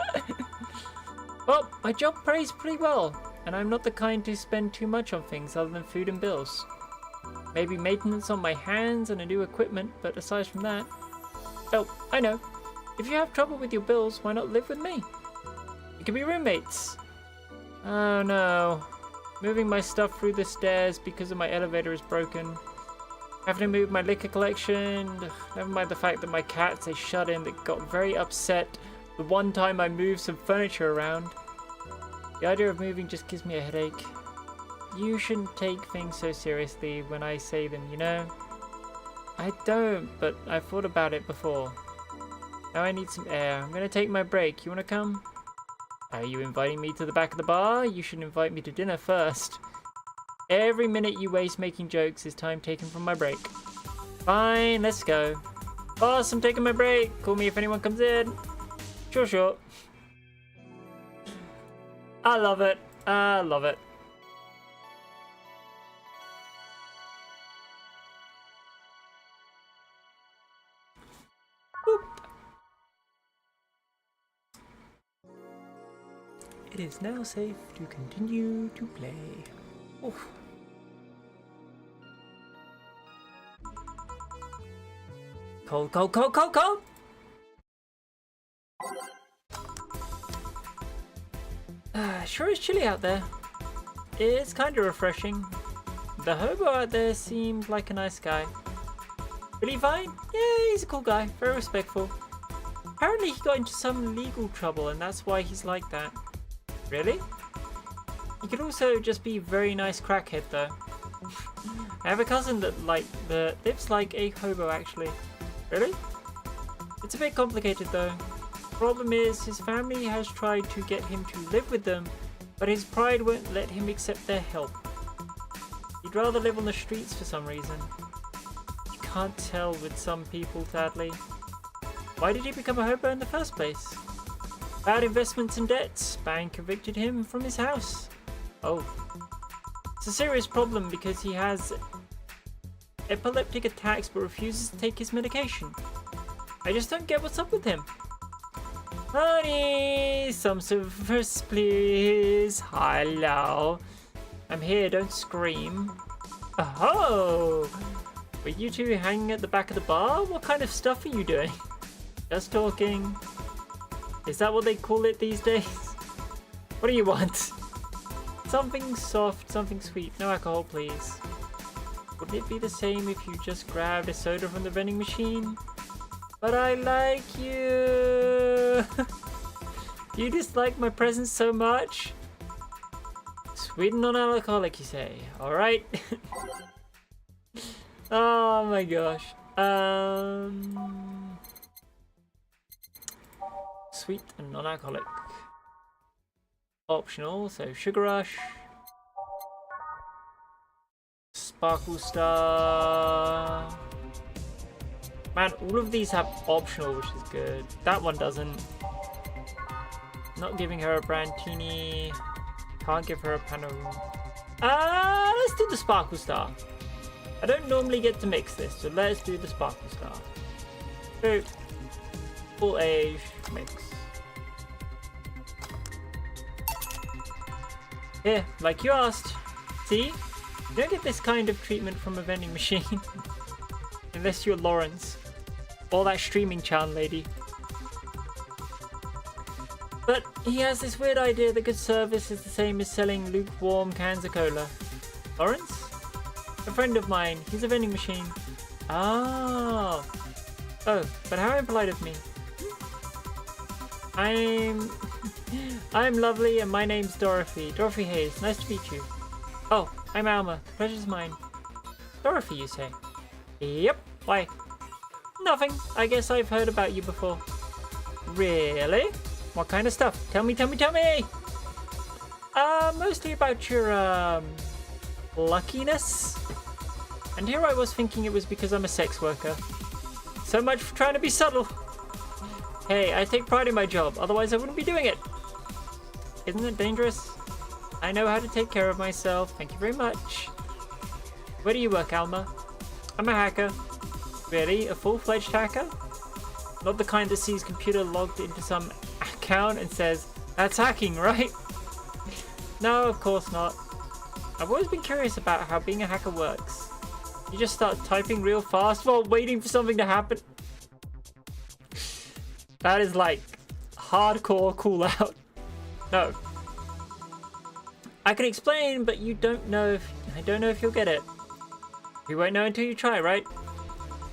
Well, my job pays pretty well, and I'm not the kind to spend too much on things other than food and bills. Maybe maintenance on my hands and a new equipment, but aside from that... Oh, I know. If you have trouble with your bills, why not live with me? We could be roommates. Oh no. Moving my stuff through the stairs because of my elevator is broken. Having to move my liquor collection. Never mind the fact that my cat's a shut-in that got very upset the one time I moved some furniture around. The idea of moving just gives me a headache. You shouldn't take things so seriously when I say them, you know? I don't, but I've thought about it before. Now I need some air. I'm gonna take my break. You wanna come? Are you inviting me to the back of the bar? You should invite me to dinner first. Every minute you waste making jokes is time taken from my break. Fine, let's go. Boss, I'm taking my break. Call me if anyone comes in. Sure, sure. I love it. I love it. Boop. It is now safe to continue to play. Oof. Cold, cold, cold, cold, cold! Sure is chilly out there. It's kind of refreshing. The hobo out there seems like a nice guy. Really fine? Yeah, he's a cool guy. Very respectful. Apparently he got into some legal trouble and that's why he's like that. Really? He could also just be a very nice crackhead though. I have a cousin that lives like a hobo actually. Really? It's a bit complicated though. Problem is, his family has tried to get him to live with them, but his pride won't let him accept their help. He'd rather live on the streets for some reason. You can't tell with some people, sadly. Why did he become a hobo in the first place? Bad investments and debts. Bank evicted him from his house. Oh. It's a serious problem because he has epileptic attacks but refuses to take his medication. I just don't get what's up with him. Honey, some service please. Hello. I'm here, don't scream. Oh! Were you two hanging at the back of the bar? What kind of stuff are you doing? Just talking. Is that what they call it these days? What do you want? Something soft, something sweet. No alcohol, please. Wouldn't it be the same if you just grabbed a soda from the vending machine? But I like you. Do you dislike my presence so much? Sweet and non-alcoholic, you say? Alright. Oh my gosh. Sweet and non-alcoholic. Optional, so Sugar Rush. Sparkle Star. Man, all of these have optional, which is good. That one doesn't. Not giving her a Brandtini. Can't give her a Panorama. Let's do the Sparkle Star. I don't normally get to mix this, so let's do the Sparkle Star. So, full age mix. Here, like you asked. See? You don't get this kind of treatment from a vending machine. Unless you're Lawrence. Or that streaming channel lady. But he has this weird idea that good service is the same as selling lukewarm cans of cola. Lawrence? A friend of mine. He's a vending machine. Oh. Oh, but how impolite of me. I'm lovely and my name's Dorothy. Dorothy Hayes. Nice to meet you. Oh, I'm Alma. The pleasure's mine. Dorothy, you say? Yep. Why? Nothing. I guess I've heard about you before. Really? What kind of stuff? Tell me, tell me, tell me! Mostly about your, luckiness. And here I was thinking it was because I'm a sex worker. So much for trying to be subtle. Hey, I take pride in my job, otherwise I wouldn't be doing it. Isn't it dangerous? I know how to take care of myself. Thank you very much. Where do you work, Alma? I'm a hacker. Really? A full-fledged hacker? Not the kind that sees computer logged into some account and says, that's hacking, right? No, of course not. I've always been curious about how being a hacker works. You just start typing real fast while waiting for something to happen. That is like hardcore cool out. No. I can explain, but I don't know if you'll get it. You won't know until you try, right?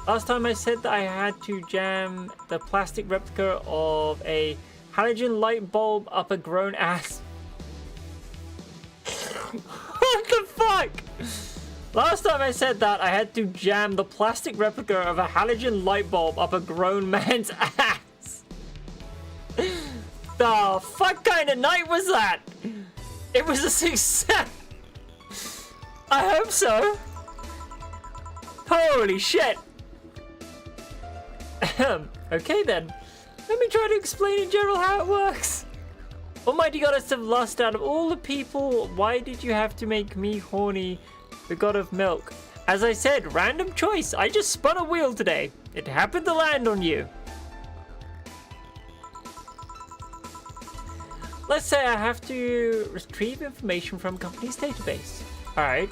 Last time I said that I had to jam the plastic replica of a halogen light bulb up a grown ass. What the fuck? Last time I said that I had to jam the plastic replica of a halogen light bulb up a grown man's ass. The fuck kind of night was that? It was a success. I hope so. Holy shit. Okay then. Let me try to explain in general how it works. Almighty goddess of lust, out of all the people, why did you have to make me horny, the god of milk? As I said, random choice. I just spun a wheel today. It happened to land on you. Let's say I have to retrieve information from a company's database. Alright.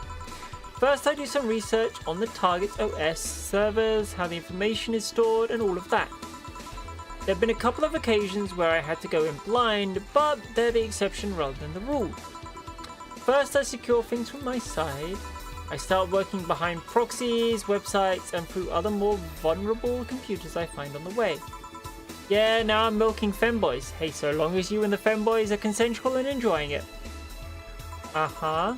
First I do some research on the target's OS, servers, how the information is stored, and all of that. There have been a couple of occasions where I had to go in blind, but they're the exception rather than the rule. First I secure things from my side. I start working behind proxies, websites, and through other more vulnerable computers I find on the way. Yeah, now I'm milking femboys. Hey, so long as you and the femboys are consensual and enjoying it. Uh-huh.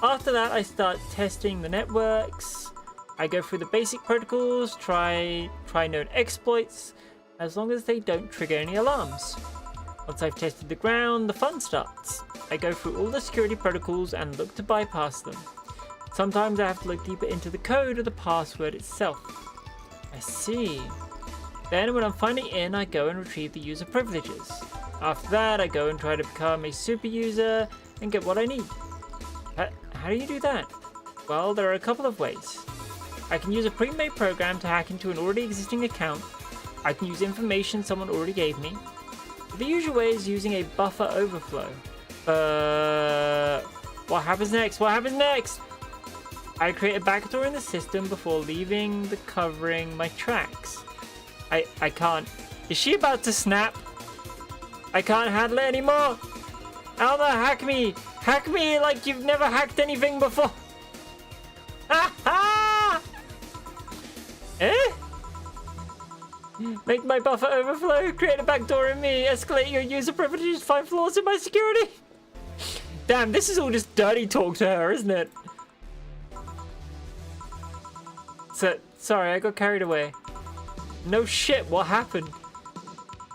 After that, I start testing the networks. I go through the basic protocols, try known exploits, as long as they don't trigger any alarms. Once I've tested the ground, the fun starts. I go through all the security protocols and look to bypass them. Sometimes I have to look deeper into the code or the password itself. I see. Then when I'm finally in, I go and retrieve the user privileges. After that, I go and try to become a super user and get what I need. How do you do that? Well, there are a couple of ways. I can use a pre-made program to hack into an already existing account. I can use information someone already gave me. The usual way is using a buffer overflow. What happens next? What happens next? I create a backdoor in the system before leaving the covering my tracks. I can't. Is she about to snap? I can't handle it anymore. Alma, hack me. Hack me like you've never hacked anything before. Ha ha! Eh? Make my buffer overflow, create a backdoor in me, escalate your user privileges, find flaws in my security. Damn, this is all just dirty talk to her, isn't it? So, sorry, I got carried away. No shit, what happened?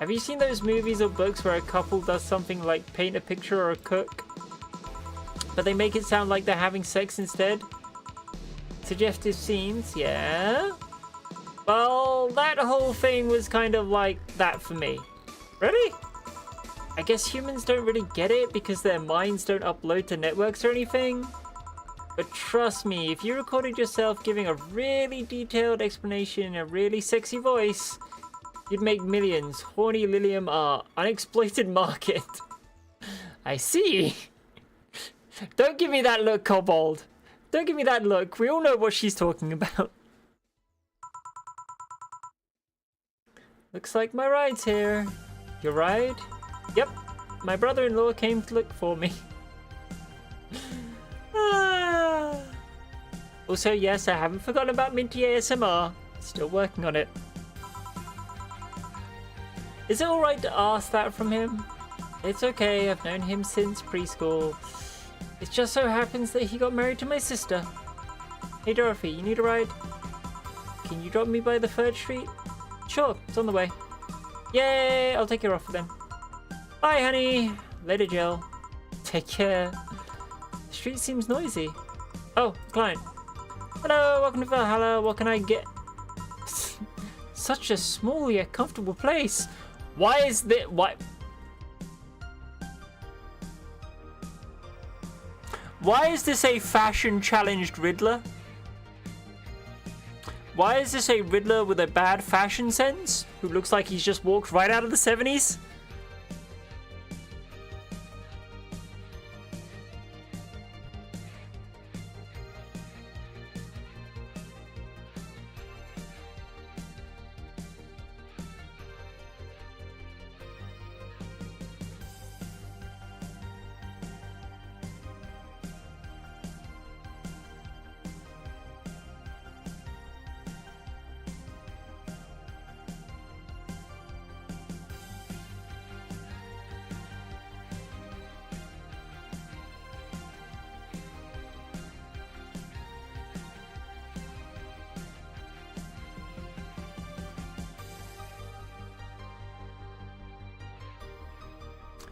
Have you seen those movies or books where a couple does something like paint a picture or cook, but they make it sound like they're having sex instead? Suggestive scenes, yeah? Well, that whole thing was kind of like that for me. Really? I guess humans don't really get it because their minds don't upload to networks or anything. But trust me, if you recorded yourself giving a really detailed explanation in a really sexy voice, you'd make millions. Horny Lilium are unexploited market. I see. Don't give me that look, Kobold. Don't give me that look. We all know what she's talking about. Looks like my ride's here. Your ride? Yep. My brother-in-law came to look for me. Also, yes, I haven't forgotten about Minty ASMR. Still working on it. Is it alright to ask that from him? It's okay, I've known him since preschool. It just so happens that he got married to my sister. Hey Dorothy, you need a ride? Can you drop me by the 3rd Street? Sure, it's on the way. Yay, I'll take your offer then. Bye, honey. Later, Jill. Take care. The street seems noisy. Oh, client. Hello, welcome to Valhalla. What can I get? Such a small yet comfortable place. Why is this? Why is this a fashion-challenged Riddler? Why is this a Riddler with a bad fashion sense who looks like he's just walked right out of the 70s?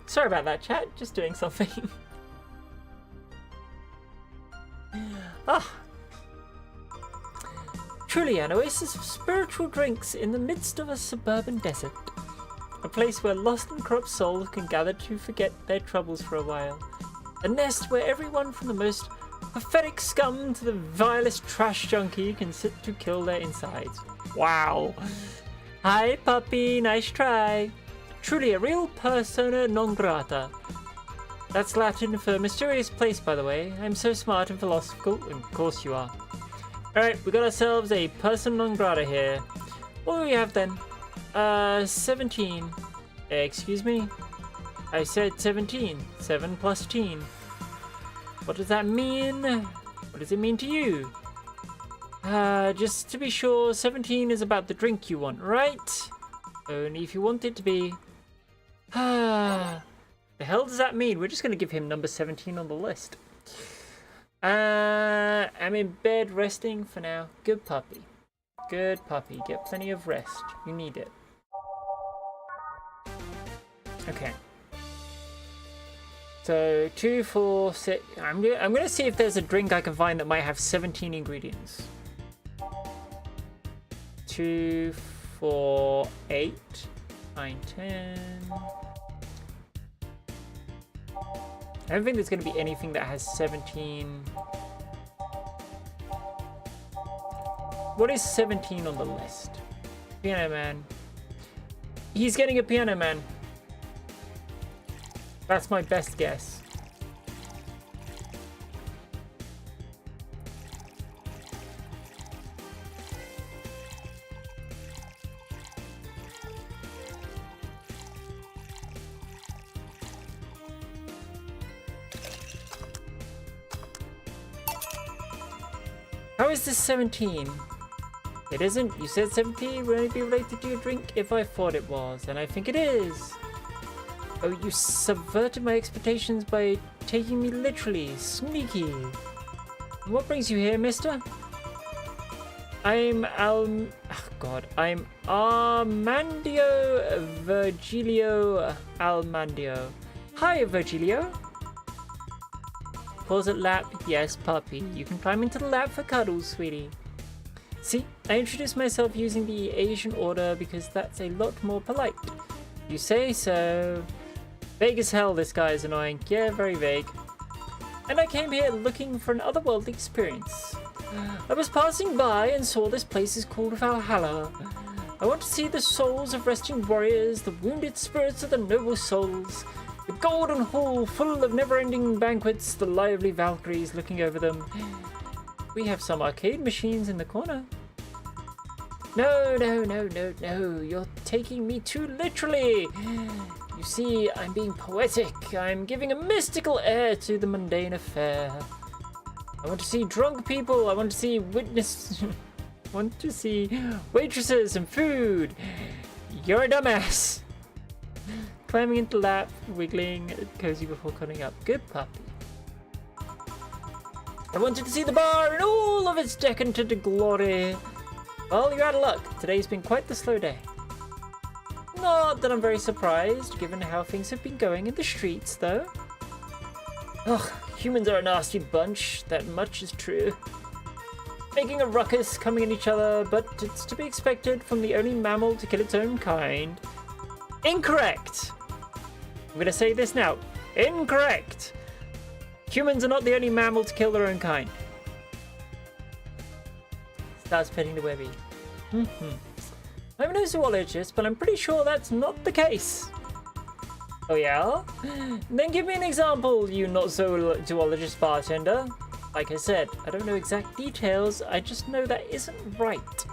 Sorry about that, chat. Just doing something. Truly an oasis of spiritual drinks in the midst of a suburban desert. A place where lost and corrupt souls can gather to forget their troubles for a while. A nest where everyone from the most pathetic scum to the vilest trash junkie can sit to kill their insides. Wow. Hi, puppy. Nice try. Truly a real persona non grata. That's Latin for mysterious place, by the way. I'm so smart and philosophical. Of course you are. Alright, we got ourselves a persona non grata here. What do we have then? 17. Excuse me? I said 17. 7 plus teen. What does that mean? What does it mean to you? Just to be sure, 17 is about the drink you want, right? Only if you want it to be. The hell does that mean? We're just going to give him number 17 on the list. I'm in bed resting for now. Good puppy. Good puppy. Get plenty of rest. You need it. Okay. So 2, 4, 6. I'm gonna see if there's a drink I can find that might have 17 ingredients. 2, 4, 8, 9, 10. I don't think there's going to be anything that has 17. What is 17 on the list? Piano Man. He's getting a Piano Man. That's my best guess. How is this 17? It isn't. You said 17 would only be related to your drink if I thought it was, and I think it is. Oh, you subverted my expectations by taking me literally. Sneaky. What brings you here, mister? I'm Armandio Virgilio Almandio. Hi, Virgilio. Pause at lap. Yes, puppy. You can climb into the lap for cuddles, sweetie. See, I introduced myself using the Asian order because that's a lot more polite. You say so. Vague as hell, this guy is annoying. Yeah, very vague. And I came here looking for an otherworldly experience. I was passing by and saw this place is called Valhalla. I want to see the souls of resting warriors, the wounded spirits of the noble souls, the golden hall full of never-ending banquets, the lively Valkyries looking over them. We have some arcade machines in the corner. No, you're taking me too literally. You see, I'm being poetic. I'm giving a mystical air to the mundane affair. I want to see drunk people. I want to see want to see waitresses and food. You're a dumbass. Climbing into lap, wiggling, cozy before cutting up. Good puppy. I wanted to see the bar in all of its decadent glory. Well, you're out of luck. Today's been quite the slow day. Not that I'm very surprised, given how things have been going in the streets, though. Ugh, humans are a nasty bunch. That much is true. making a ruckus, coming at each other, but it's to be expected from the only mammal to kill its own kind. Incorrect! I'm gonna say this now. Incorrect! Humans are not the only mammal to kill their own kind. Starts petting the Webby. I'm no zoologist, but I'm pretty sure that's not the case. Oh yeah? Then give me an example, you not zoologist bartender. Like I said, I don't know exact details, I just know that isn't right.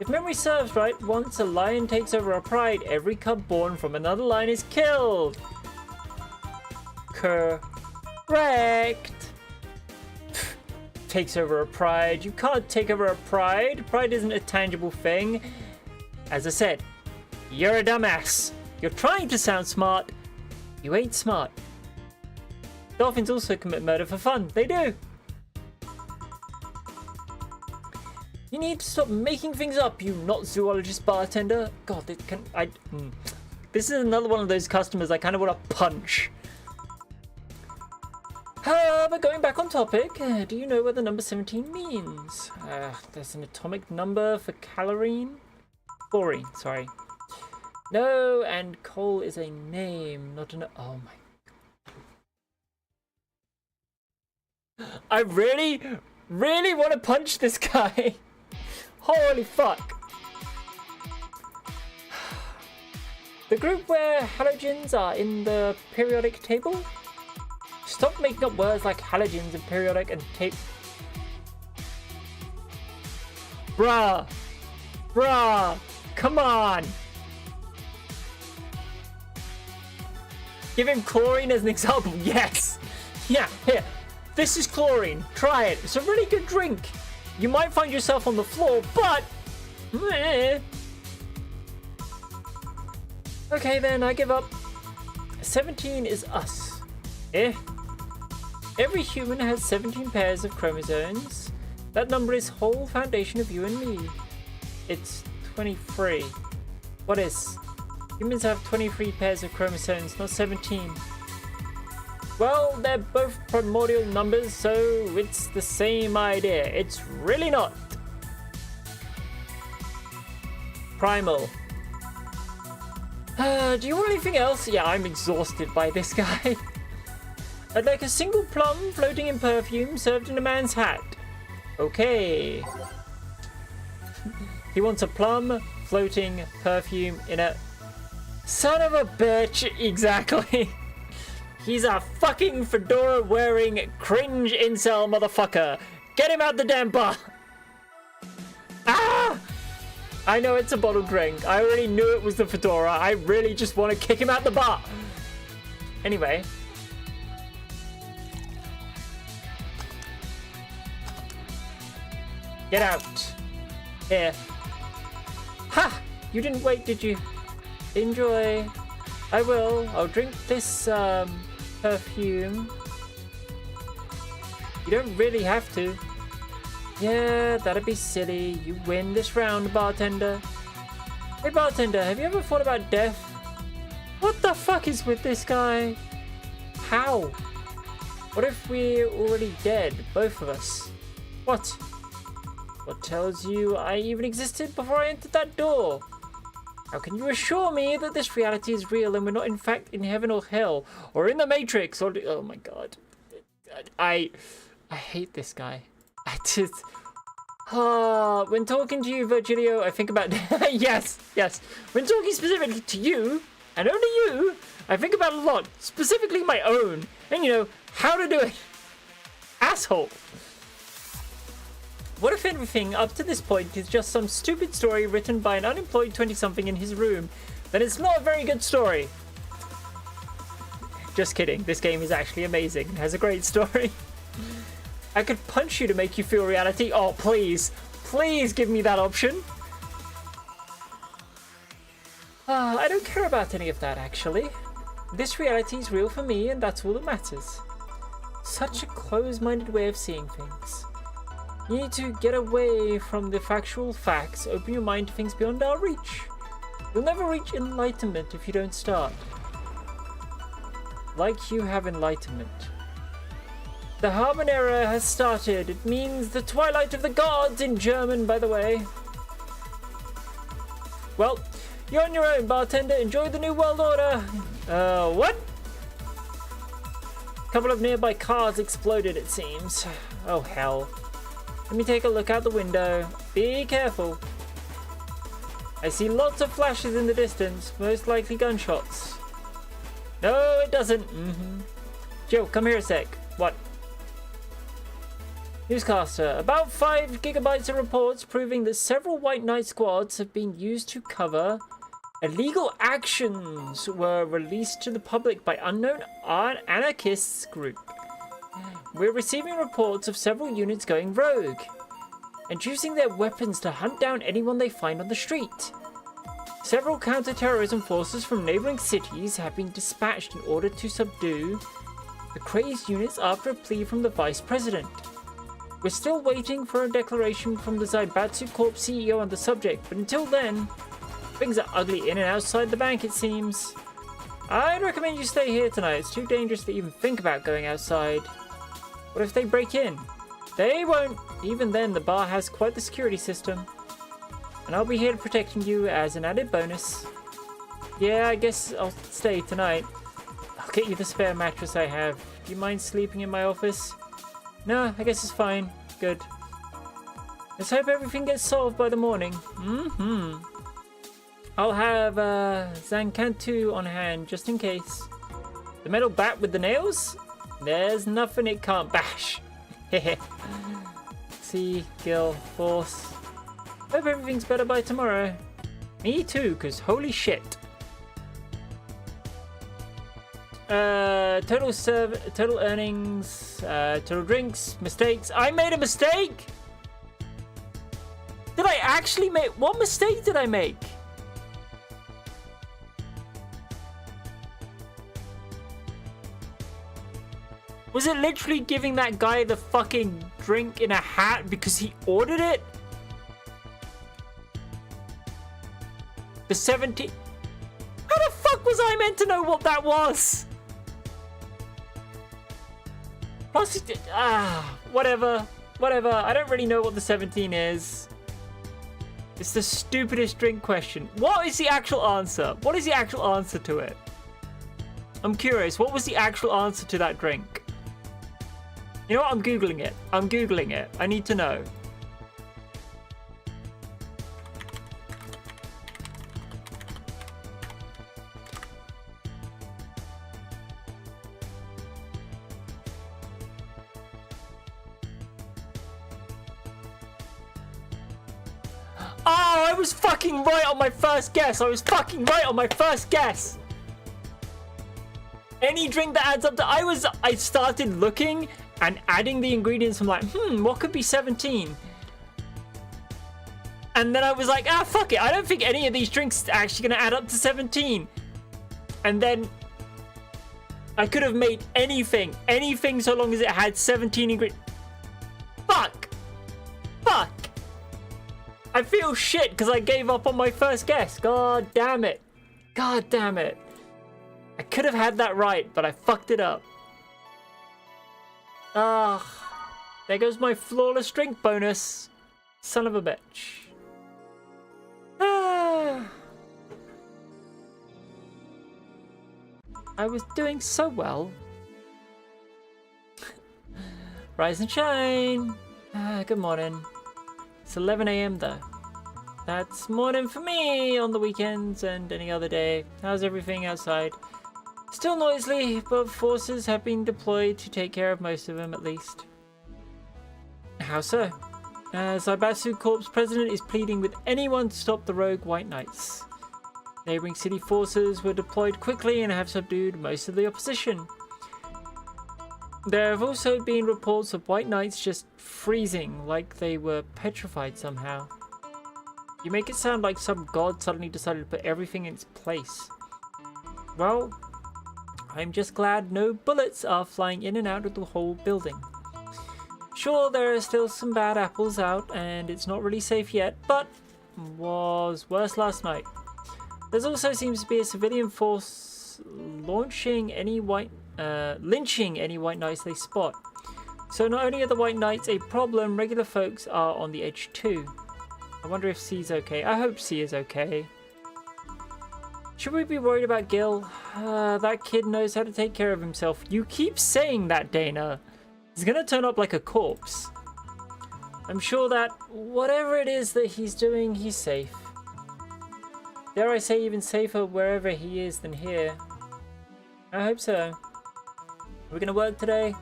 If memory serves right, once a lion takes over a pride, every cub born from another lion is killed. Correct. Takes over a pride. You can't take over a pride. Pride isn't a tangible thing. As I said, you're a dumbass. You're trying to sound smart. You ain't smart. Dolphins also commit murder for fun. They do. You need to stop making things up, you not zoologist bartender. God, this is another one of those customers I kind of want to punch. But going back on topic, do you know what the number 17 means? There's an atomic number for chlorine, sorry. No, and coal is a name, not an... Oh my... I really want to punch this guy. Holy fuck. The group where halogens are in the periodic table? Stop making up words like halogens and periodic and tape. Bruh, come on. Give him chlorine as an example. Yes. Yeah, here. This is chlorine. Try it. It's a really good drink. You might find yourself on the floor, but... Okay then, I give up. 17 is us. Every human has 17 pairs of chromosomes. That number is whole foundation of you and me. It's 23. What is? Humans have 23 pairs of chromosomes, not 17. Well, they're both primordial numbers, so it's the same idea. It's really not. Primal. Do you want anything else? Yeah, I'm exhausted by this guy. I'd like a single plum floating in perfume served in a man's hat. Okay. He wants a plum floating perfume in a... Son of a bitch, exactly. He's a fucking fedora wearing cringe incel motherfucker. Get him out the damn bar. Ah! I know it's a bottled drink. I already knew it was the fedora. I really just want to kick him out the bar. Anyway. Get out. Here. Ha! You didn't wait, did you? Enjoy. I will. I'll drink this perfume. You don't really have to. Yeah, that'd be silly. You win this round, bartender. Hey, bartender, have you ever thought about death? What the fuck is with this guy? How? What if we're already dead, both of us? What? What tells you I even existed before I entered that door? How can you assure me that this reality is real and we're not in fact in heaven or hell or in the Matrix or... Oh my god. I hate this guy. I just... when talking to you, Virgilio, I think about... yes. When talking specifically to you, and only you, I think about a lot, specifically my own, and you know, how to do it. Asshole. What if everything up to this point is just some stupid story written by an unemployed 20-something in his room? Then it's not a very good story. Just kidding. This game is actually amazing and has a great story. I could punch you to make you feel reality. Oh, please. Please give me that option. I don't care about any of that, actually. This reality is real for me, and that's all that matters. Such a closed-minded way of seeing things. You need to get away from the factual facts, open your mind to things beyond our reach. You'll never reach enlightenment if you don't start. Like you have enlightenment. The Harmon era has started. It means the twilight of the gods in German, by the way. Well, you're on your own, bartender. Enjoy the new world order. What? A couple of nearby cars exploded, it seems. Oh, hell. Let me take a look out the window. Be careful. I see lots of flashes in the distance, most likely gunshots. No, it doesn't. Joe, come here a sec. What? Newscaster. About 5 gigabytes of reports proving that several White Knight squads have been used to cover illegal actions were released to the public by unknown anarchists group. We're receiving reports of several units going rogue and using their weapons to hunt down anyone they find on the street. Several counter-terrorism forces from neighboring cities have been dispatched in order to subdue the crazed units after a plea from the vice president. We're still waiting for a declaration from the Zaibatsu Corp CEO on the subject, but until then, things are ugly in and outside the bank, it seems. I'd recommend you stay here tonight. It's too dangerous to even think about going outside. What if they break in? They won't. Even then, the bar has quite the security system. And I'll be here protecting you as an added bonus. Yeah, I guess I'll stay tonight. I'll get you the spare mattress I have. Do you mind sleeping in my office? No, I guess it's fine. Good. Let's hope everything gets solved by the morning. I'll have Zancantu on hand just in case. The metal bat with the nails? There's nothing it can't bash. See, Gil, Force. Hope everything's better by tomorrow. Me too, cause holy shit. Total earnings, total drinks, mistakes. I made a mistake? Did I actually make... What mistake did I make? Was it literally giving that guy the fucking drink in a hat because he ordered it? The 17... How the fuck was I meant to know what that was? Plus, whatever. I don't really know what the 17 is. It's the stupidest drink question. What is the actual answer? What is the actual answer to it? I'm curious. What was the actual answer to that drink? You know what? I'm Googling it. I need to know. Oh, I was fucking right on my first guess. Any drink that adds up to... I started looking and adding the ingredients. I'm like, what could be 17? And then I was like, fuck it. I don't think any of these drinks are actually going to add up to 17. And then I could have made anything so long as it had 17 ingredients. Fuck. I feel shit because I gave up on my first guess. God damn it. I could have had that right, but I fucked it up. There goes my flawless drink bonus. Son of a bitch. I was doing so well. Rise and shine. Good morning. It's 11 a.m. though. That's morning for me on the weekends and any other day. How's everything outside? Still noisy, but forces have been deployed to take care of most of them at least. How so? Zaibatsu Corp's president is pleading with anyone to stop the rogue White Knights. Neighboring city forces were deployed quickly and have subdued most of the opposition. There have also been reports of White Knights just freezing, like they were petrified somehow. You make it sound like some god suddenly decided to put everything in its place. Well, I'm just glad no bullets are flying in and out of the whole building. Sure, there are still some bad apples out, and it's not really safe yet, but was worse last night. There also seems to be a civilian force lynching any White Knights they spot. So not only are the White Knights a problem, regular folks are on the edge too. I wonder if C's okay. I hope C is okay. Should we be worried about Gil? That kid knows how to take care of himself. You keep saying that, Dana. He's gonna turn up like a corpse. I'm sure that whatever it is that he's doing, he's safe. Dare I say even safer wherever he is than here. I hope so. Are we gonna work today?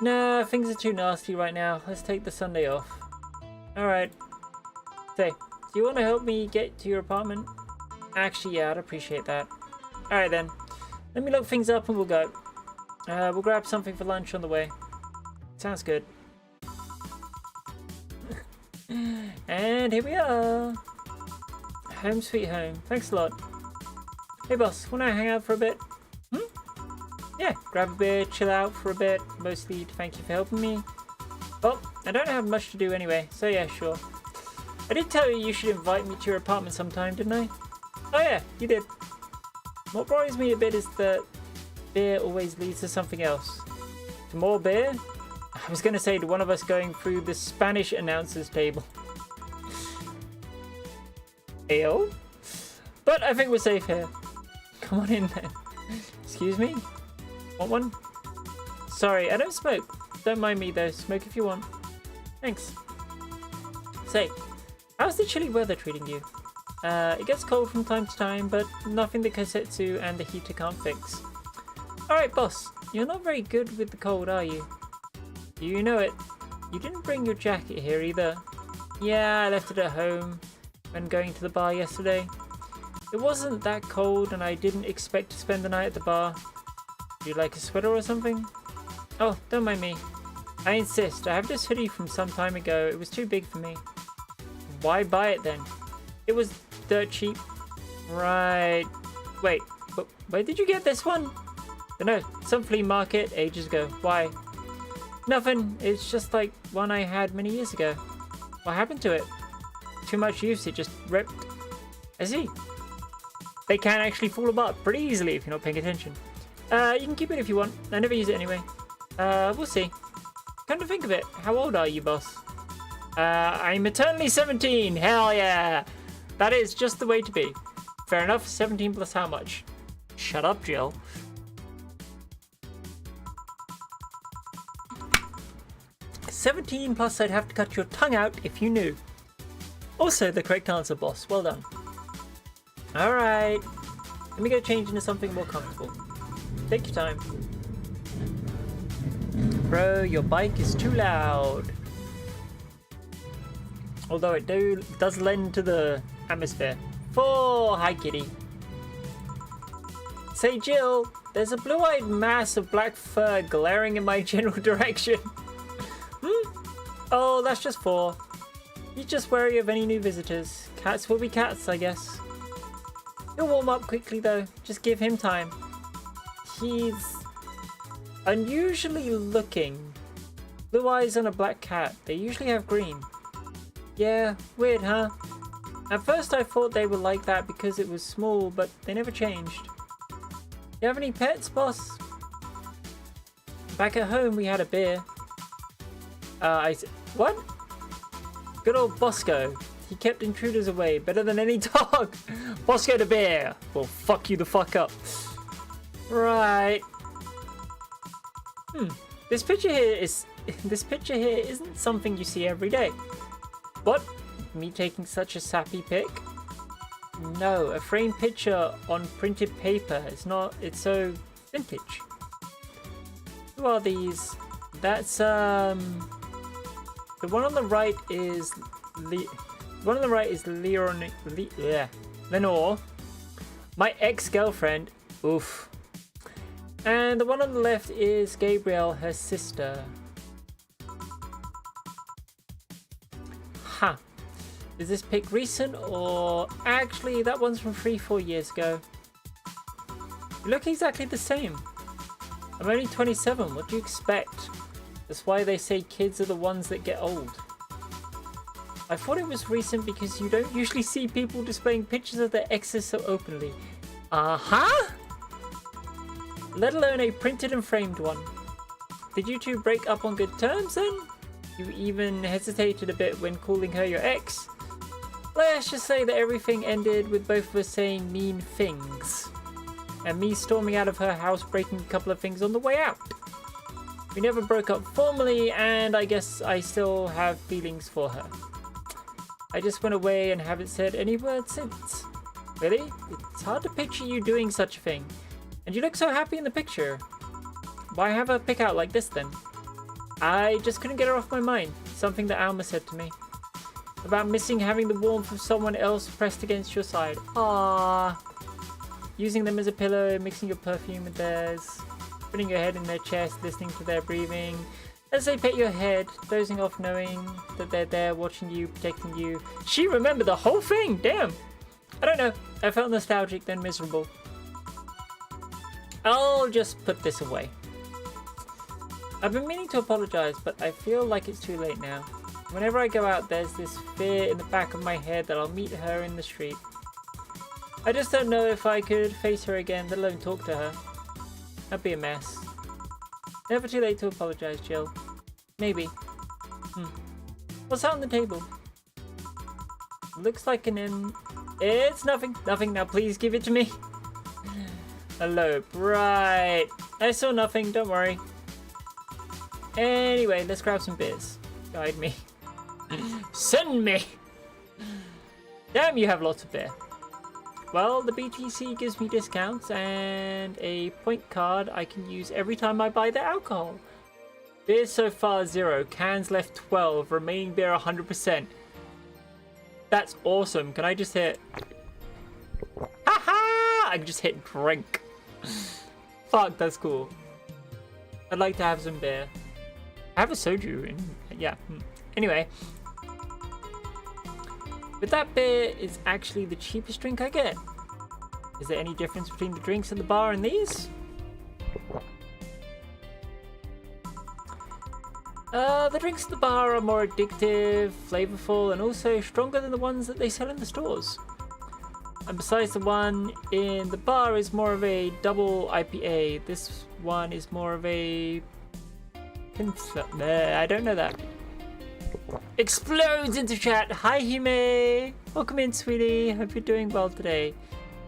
Nah, things are too nasty right now. Let's take the Sunday off. Alright. Say, do you want to help me get to your apartment? Actually, yeah, I'd appreciate that. Alright then. Let me look things up and we'll go. We'll grab something for lunch on the way. Sounds good. And here we are. Home sweet home. Thanks a lot. Hey boss, wanna hang out for a bit? Yeah, grab a beer, chill out for a bit. Mostly to thank you for helping me. Well, I don't have much to do anyway, so yeah, sure. I did tell you should invite me to your apartment sometime, didn't I? Oh yeah, you did. What worries me a bit is that beer always leads to something else. To more beer? I was gonna say to one of us going through the Spanish announcer's table. Ayo? But I think we're safe here. Come on in then. Excuse me? Want one? Sorry, I don't smoke. Don't mind me though. Smoke if you want. Thanks. Say, how's the chilly weather treating you? It gets cold from time to time, but nothing the Kasetsu and the heater can't fix. Alright boss, you're not very good with the cold, are you? You know it. You didn't bring your jacket here either. Yeah, I left it at home when going to the bar yesterday. It wasn't that cold and I didn't expect to spend the night at the bar. Do you like a sweater or something? Oh, don't mind me. I insist. I have this hoodie from some time ago. It was too big for me. Why buy it then? It was dirt cheap. Right. Wait, but where did you get this one? Dunno, some flea market ages ago. Why? Nothing. It's just like one I had many years ago. What happened to it? Too much use. It just ripped. I see. They can actually fall apart pretty easily if you're not paying attention. You can keep it if you want. I never use it anyway. We'll see. Come to think of it, how old are you, boss? I'm eternally 17. Hell yeah. That is just the way to be. Fair enough. 17 plus how much? Shut up, Jill. $17 plus I'd have to cut your tongue out if you knew. Also the correct answer, boss. Well done. Alright. Let me go change into something more comfortable. Take your time. Bro, your bike is too loud. Although it does lend to the atmosphere. Hi kitty. Say Jill, there's a blue-eyed mass of black fur glaring in my general direction. Oh, that's just 4. He's just wary of any new visitors. Cats will be cats, I guess. He'll warm up quickly though. Just give him time. He's unusually looking. Blue eyes on a black cat. They usually have green. Yeah, weird, huh? At first I thought they were like that because it was small, but they never changed. You have any pets, boss? Back at home we had a bear. What? Good old Bosco. He kept intruders away better than any dog. Bosco the bear. Well, fuck you the fuck up. Right. This picture here isn't something you see every day. What? Me taking such a sappy pic? No, a framed picture on printed paper. It's so vintage. Who are these? That's the one on the right is Lenore, my ex-girlfriend. Oof. And the one on the left is Gabrielle, her sister. Huh. Is this pic recent or... Actually, that one's from 3-4 years ago. You look exactly the same. I'm only 27, what do you expect? That's why they say kids are the ones that get old. I thought it was recent because you don't usually see people displaying pictures of their exes so openly. Let alone a printed and framed one. Did you two break up on good terms then? You even hesitated a bit when calling her your ex. Let's just say that everything ended with both of us saying mean things. And me storming out of her house, breaking a couple of things on the way out. We never broke up formally, and I guess I still have feelings for her. I just went away and haven't said any word since. Really? It's hard to picture you doing such a thing. And you look so happy in the picture. Why have her pick out like this then? I just couldn't get her off my mind. Something that Alma said to me. About missing having the warmth of someone else pressed against your side. Ah. Using them as a pillow, mixing your perfume with theirs. Putting your head in their chest, listening to their breathing. As they pet your head, dozing off knowing that they're there watching you, protecting you. She remembered the whole thing, damn! I don't know, I felt nostalgic then miserable. I'll just put this away. I've been meaning to apologize, but I feel like it's too late now. Whenever I go out, there's this fear in the back of my head that I'll meet her in the street. I just don't know if I could face her again, let alone talk to her. That'd be a mess. Never too late to apologize, Jill. Maybe. What's out on the table? Looks like an It's nothing. Nothing. Now please give it to me. Hello. Right. I saw nothing. Don't worry. Anyway, let's grab some beers. Guide me. Send me! Damn, you have lots of beer. Well, the BTC gives me discounts and a point card I can use every time I buy the alcohol. Beers so far 0, cans left 12, remaining beer 100%. That's awesome. Can I just hit... Ha-ha! I can just hit drink. Fuck, that's cool. I'd like to have some beer. I have a soju in... Yeah. Anyway. But that beer is actually the cheapest drink I get. Is there any difference between the drinks at the bar and these? The drinks at the bar are more addictive, flavorful, and also stronger than the ones that they sell in the stores. And besides, the one in the bar is more of a double IPA. This one is more of a... I don't know that. Explodes into chat. Hi, Hime. Welcome in, sweetie. Hope you're doing well today.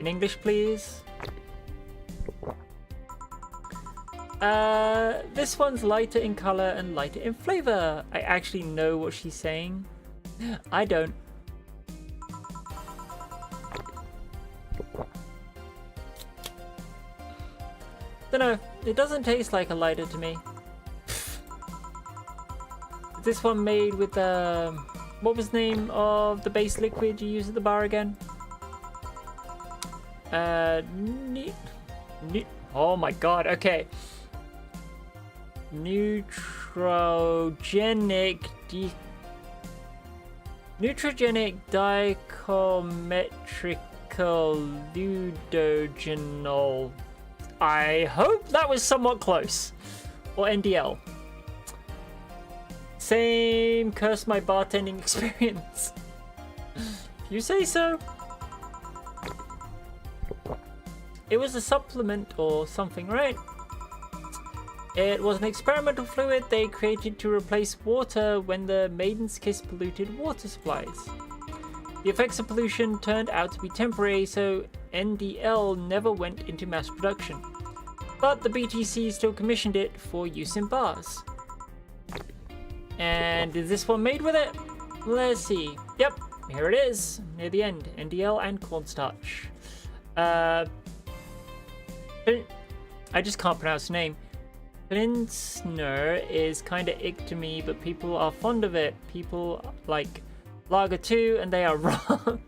In English, please. This one's lighter in color and lighter in flavor. I actually know what she's saying. I don't. Dunno. It doesn't taste like a lighter to me. This one made with what was the name of the base liquid you use at the bar again? Oh my god, okay. Neutrogenic dichometrical ludogenol. I hope that was somewhat close. Or NDL. Same, curse my bartending experience. If you say so. It was a supplement or something, right? It was an experimental fluid they created to replace water when the Maiden's Kiss polluted water supplies. The effects of pollution turned out to be temporary, so NDL never went into mass production. But the BTC still commissioned it for use in bars. And is this one made with it? Let's see. Yep, here it is, near the end. NDL and cornstarch. I just can't pronounce the name. Pilsner is kinda ick to me, but people are fond of it. People like lager too, and they are wrong.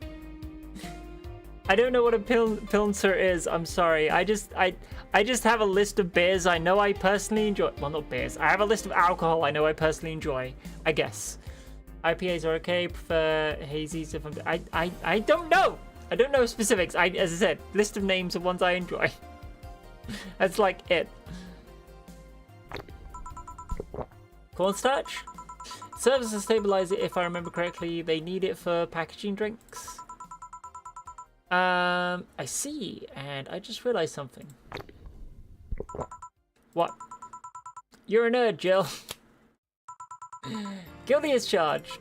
I don't know what a Pilsner is, I'm sorry. I just have a list of beers I know I personally enjoy. Well, not beers. I have a list of alcohol I know I personally enjoy, I guess. IPAs are okay, prefer hazies if I don't know. I don't know specifics. As I said, list of names of ones I enjoy. That's like it. Cornstarch? Serves as a stabilizer if I remember correctly. They need it for packaging drinks. I see, and I just realized something. What? You're a nerd, Jill. Guilty as charged.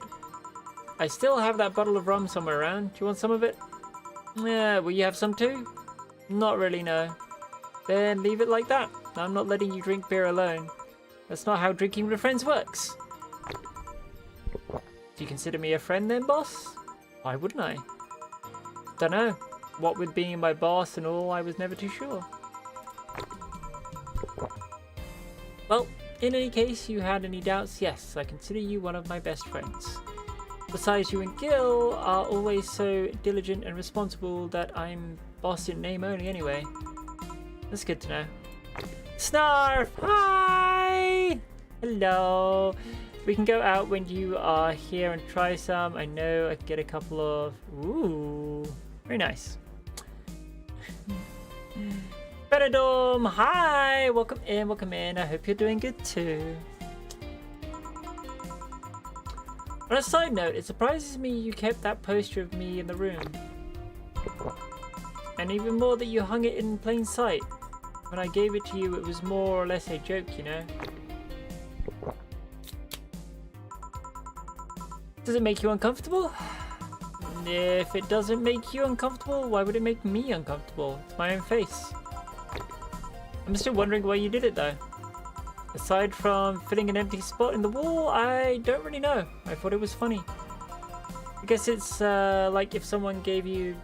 I still have that bottle of rum somewhere around. Do you want some of it? Yeah, will you have some too? Not really, no. Then leave it like that. I'm not letting you drink beer alone. That's not how drinking with friends works. Do you consider me a friend then, boss? Why wouldn't I? Dunno. What with being my boss and all, I was never too sure. Well, in any case you had any doubts, yes, I consider you one of my best friends. Besides, you and Gil are always so diligent and responsible that I'm boss in name only anyway. That's good to know. Snarf! Hi! Hello! We can go out when you are here and try some. I know I can get a couple of... Ooh, very nice. Benadorm! Hi! Welcome in, welcome in. I hope you're doing good too. On a side note, it surprises me you kept that poster of me in the room. And even more that you hung it in plain sight. When I gave it to you, it was more or less a joke, you know? Does it make you uncomfortable? If it doesn't make you uncomfortable, why would it make me uncomfortable? It's my own face. I'm still wondering why you did it though. Aside from filling an empty spot in the wall, I don't really know. I thought it was funny. I guess it's like if someone gave you,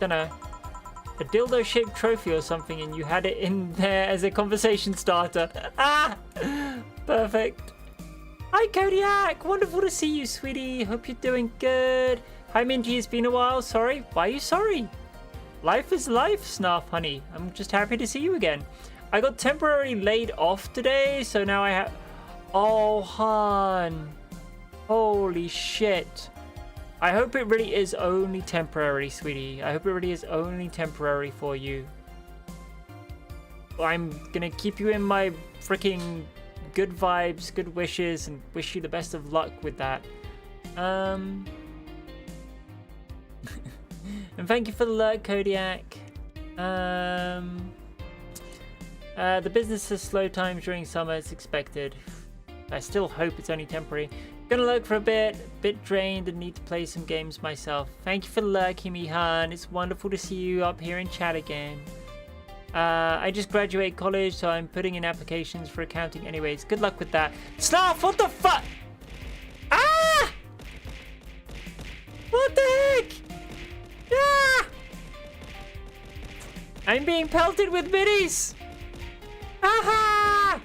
dunno, a dildo-shaped trophy or something and you had it in there as a conversation starter. Ah! Perfect. Hi Kodiak! Wonderful to see you, sweetie. Hope you're doing good. Hi Minty, it's been a while. Sorry? Why are you sorry? Life is life, Snarf, honey. I'm just happy to see you again. I got temporarily laid off today, so now I have... Oh, hon. Holy shit. I hope it really is only temporary, sweetie. I hope it really is only temporary for you. I'm gonna keep you in my freaking good vibes, good wishes, and wish you the best of luck with that. And thank you for the alert, Kodiak. The business has slow times during summer, it's expected. I still hope it's only temporary. Gonna lurk for a bit drained and need to play some games myself. Thank you for lurking, Mihan. It's wonderful to see you up here in chat again. I just graduated college, so I'm putting in applications for accounting anyways. Good luck with that. Snarf, what the fuck? Ah! What the heck? Ah! I'm being pelted with biddies! Aha!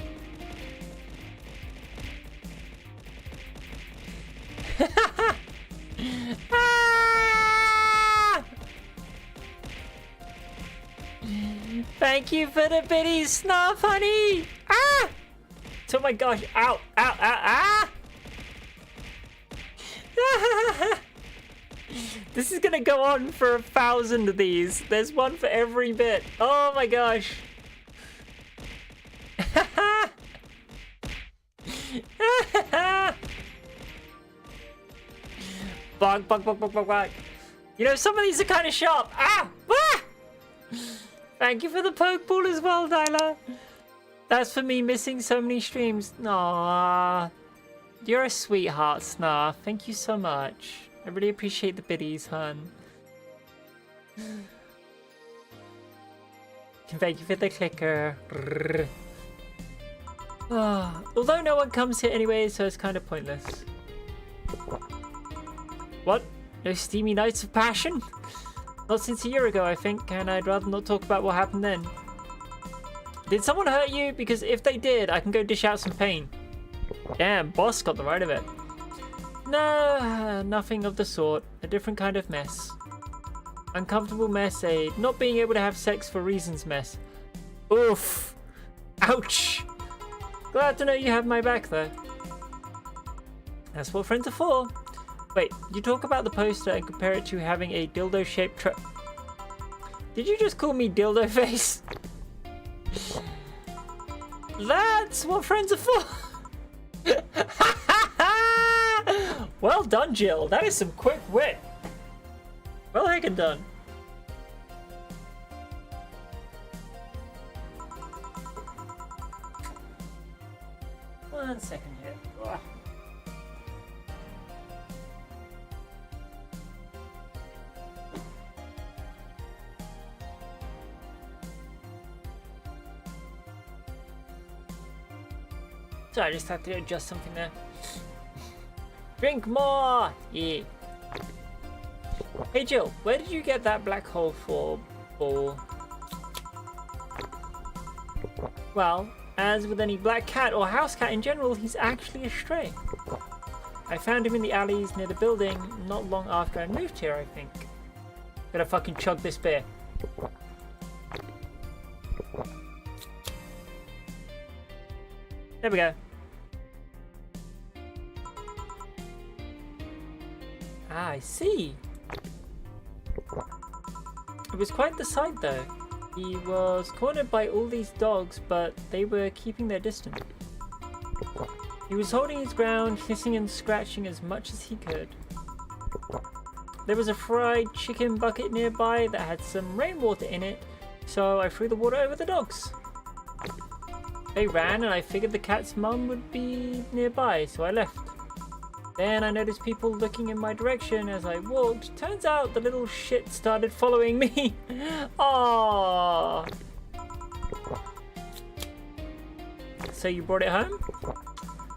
Ah! Thank you for the biddies, Snarf, honey! Ah! Oh my gosh, ow, ow, ow, ah! This is gonna go on for 1,000 of these. There's one for every bit. Oh my gosh. Bog, bog, bog, bog, bog, bog. You know, some of these are kind of sharp. Ah! Ah! Thank you for the poke ball as well, Dyla. That's for me missing so many streams. Aww. You're a sweetheart, Snarf. Thank you so much. I really appreciate the biddies, hun. Thank you for the clicker. Although no one comes here anyway, so it's kind of pointless. What? No steamy nights of passion? Not since a year ago, I think, and I'd rather not talk about what happened then. Did someone hurt you? Because if they did, I can go dish out some pain. Damn, boss got the right of it. No, nothing of the sort. A different kind of mess. Uncomfortable mess, a not being able to have sex for reasons mess. Oof. Ouch. Glad to know you have my back, though. That's what friends are for. Wait, you talk about the poster and compare it to having a dildo-shaped Did you just call me dildo face? That's what friends are for. Well done, Jill. That is some quick wit. Well heckin' done. 1 second here. Ugh. So I just had to adjust something there. Drink more! Yeah. Hey Jill, where did you get that black hole for? Well, as with any black cat or house cat in general, he's actually a stray. I found him in the alleys near the building not long after I moved here, I think. Gotta fucking chug this beer. There we go. Ah, I see. It was quite the sight though. He was cornered by all these dogs, but they were keeping their distance. He was holding his ground, hissing and scratching as much as he could. There was a fried chicken bucket nearby that had some rainwater in it, so I threw the water over the dogs. They ran and I figured the cat's mum would be nearby, so I left. Then I noticed people looking in my direction as I walked. Turns out the little shit started following me. Aww. So you brought it home?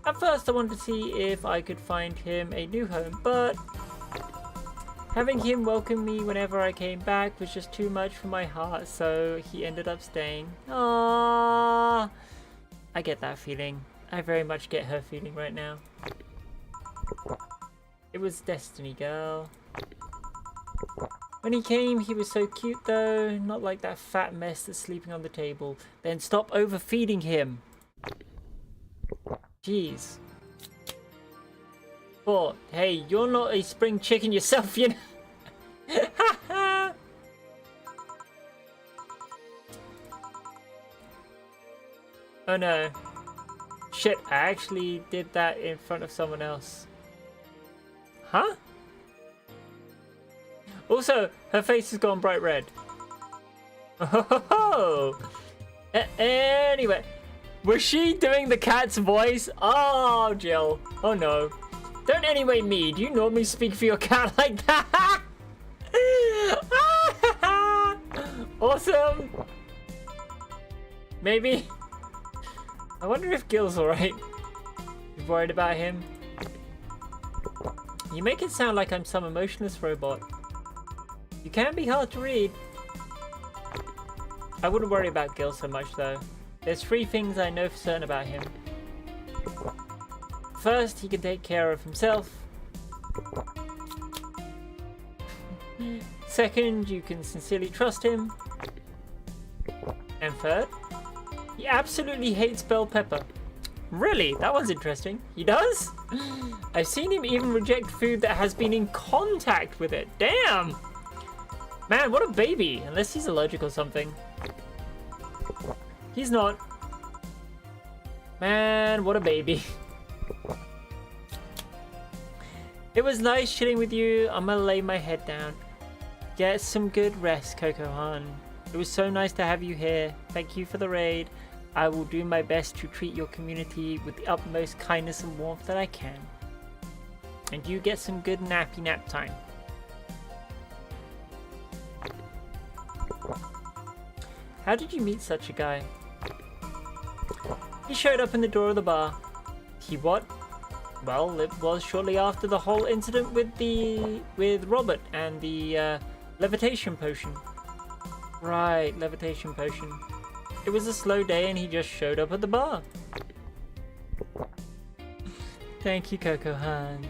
At first I wanted to see if I could find him a new home, but having him welcome me whenever I came back was just too much for my heart, so he ended up staying. Aww. I get that feeling. I very much get her feeling right now. It was destiny, girl. When he came, he was so cute though, not like that fat mess that's sleeping on the table. Then stop overfeeding him. Jeez. Oh, hey, you're not a spring chicken yourself, you know. Oh no. Shit, I actually did that in front of someone else. Huh? Also, her face has gone bright red. Oh. Anyway, was she doing the cat's voice? Oh, Jill. Oh no. Don't anyway me. Do you normally speak for your cat like that? Awesome. Maybe. I wonder if Gil's alright. You worried about him? You make it sound like I'm some emotionless robot. You can be hard to read. I wouldn't worry about Gil so much though. There's 3 things I know for certain about him. First, he can take care of himself. Second, you can sincerely trust him. And third, he absolutely hates bell pepper. Really? That one's interesting. He does? I've seen him even reject food that has been in contact with it. Damn! Man, what a baby. Unless he's allergic or something. He's not. Man, what a baby. It was nice chilling with you. I'm gonna lay my head down. Get some good rest, Coco-Han. It was so nice to have you here. Thank you for the raid. I will do my best to treat your community with the utmost kindness and warmth that I can. And you get some good nappy nap time. How did you meet such a guy? He showed up in the door of the bar. He what? Well, it was shortly after the whole incident with Robert and the levitation potion. Right, levitation potion. It was a slow day and he just showed up at the bar. Thank you, Coco-Han.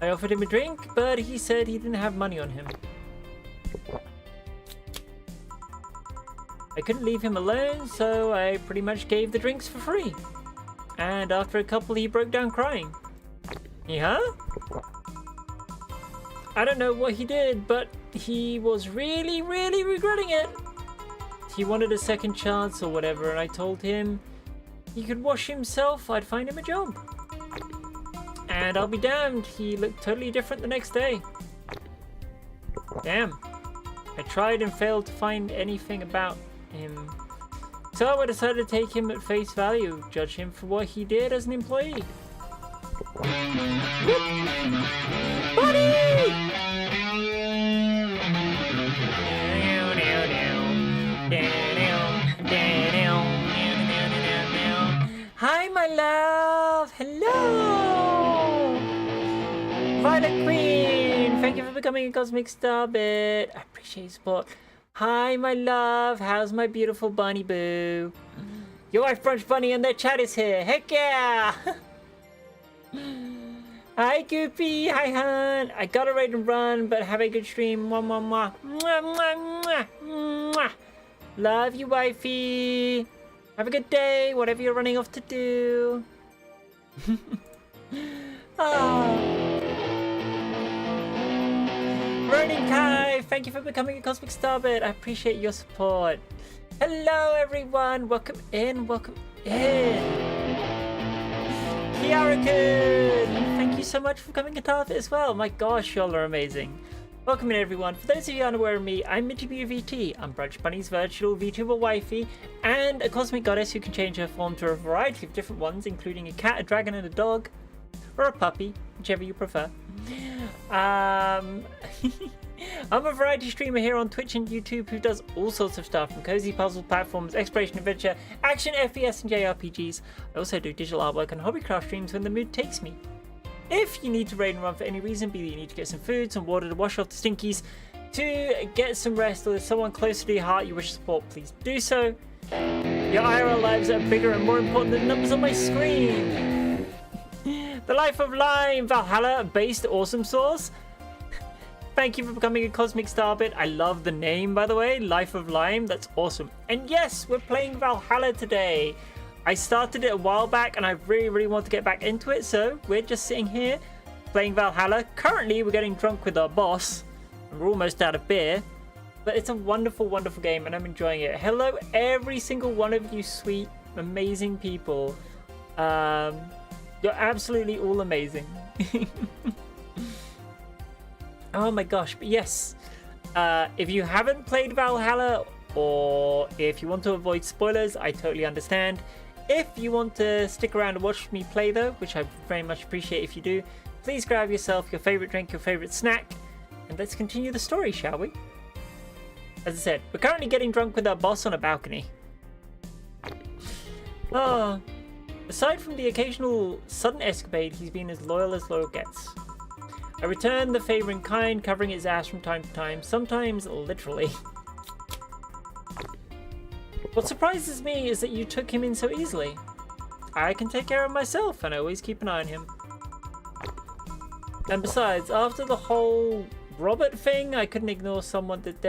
I offered him a drink, but he said he didn't have money on him. I couldn't leave him alone, so I pretty much gave the drinks for free. And after a couple, he broke down crying. Yeah? I don't know what he did, but he was really, really regretting it. He wanted a second chance or whatever, and I told him he could wash himself, I'd find him a job. And I'll be damned, he looked totally different the next day. Damn. I tried and failed to find anything about him. So I decided to take him at face value, judge him for what he did as an employee. Hi, my love. Hello. Violet Queen. Thank you for becoming a Cosmic Starbit. I appreciate your support. Hi, my love. How's my beautiful bunny boo? Your wife Brunch Bunny and their chat is here. Heck yeah. Hi, Goopy. Hi, hun. I gotta ready to run, but have a good stream. Mwah, mwah, mwah. Mwah, mwah, mwah, mwah. Love you, wifey. Have a good day, whatever you're running off to do. Oh. Ronin Kai, thank you for becoming a Cosmic Starbit. I appreciate your support. Hello, everyone. Welcome in. Welcome in. Kiara-kun, thank you so much for becoming a Tarfit as well. My gosh, y'all are amazing. Welcome in, everyone. For those of you unaware of me, I'm Minty VT. I'm Brunch Bunny's virtual VTuber wifey and a cosmic goddess who can change her form to a variety of different ones, including a cat, a dragon, and a dog, or a puppy, whichever you prefer. I'm a variety streamer here on Twitch and YouTube who does all sorts of stuff, from cozy puzzle platforms, exploration adventure, action, FPS, and JRPGs. I also do digital artwork and hobbycraft streams when the mood takes me. If you need to raid and run for any reason, be that you need to get some food, some water to wash off the stinkies, to get some rest, or there's someone closer to your heart you wish to support, please do so. Your IRL lives are bigger and more important than the numbers on my screen. The Life of Lime, Valhalla-based awesome sauce. Thank you for becoming a Cosmic Starbit. I love the name, by the way, Life of Lime. That's awesome. And yes, we're playing Valhalla today. I started it a while back and I really want to get back into it, so we're just sitting here playing Valhalla. Currently, we're getting drunk with our boss and we're almost out of beer, but it's a wonderful game and I'm enjoying it. Hello, every single one of you sweet, amazing people. You're absolutely all amazing. Oh my gosh, but yes, if you haven't played Valhalla, or if you want to avoid spoilers, I totally understand. If you want to stick around and watch me play though, which I very much appreciate if you do, please grab yourself your favorite drink, your favorite snack, and let's continue the story, shall we? As I said, we're currently getting drunk with our boss on a balcony. Oh, aside from the occasional sudden escapade, he's been as loyal gets. I return the favor in kind, covering his ass from time to time, sometimes literally. What surprises me is that you took him in so easily. I can take care of myself, and I always keep an eye on him. And besides, after the whole Robert thing, I couldn't ignore someone that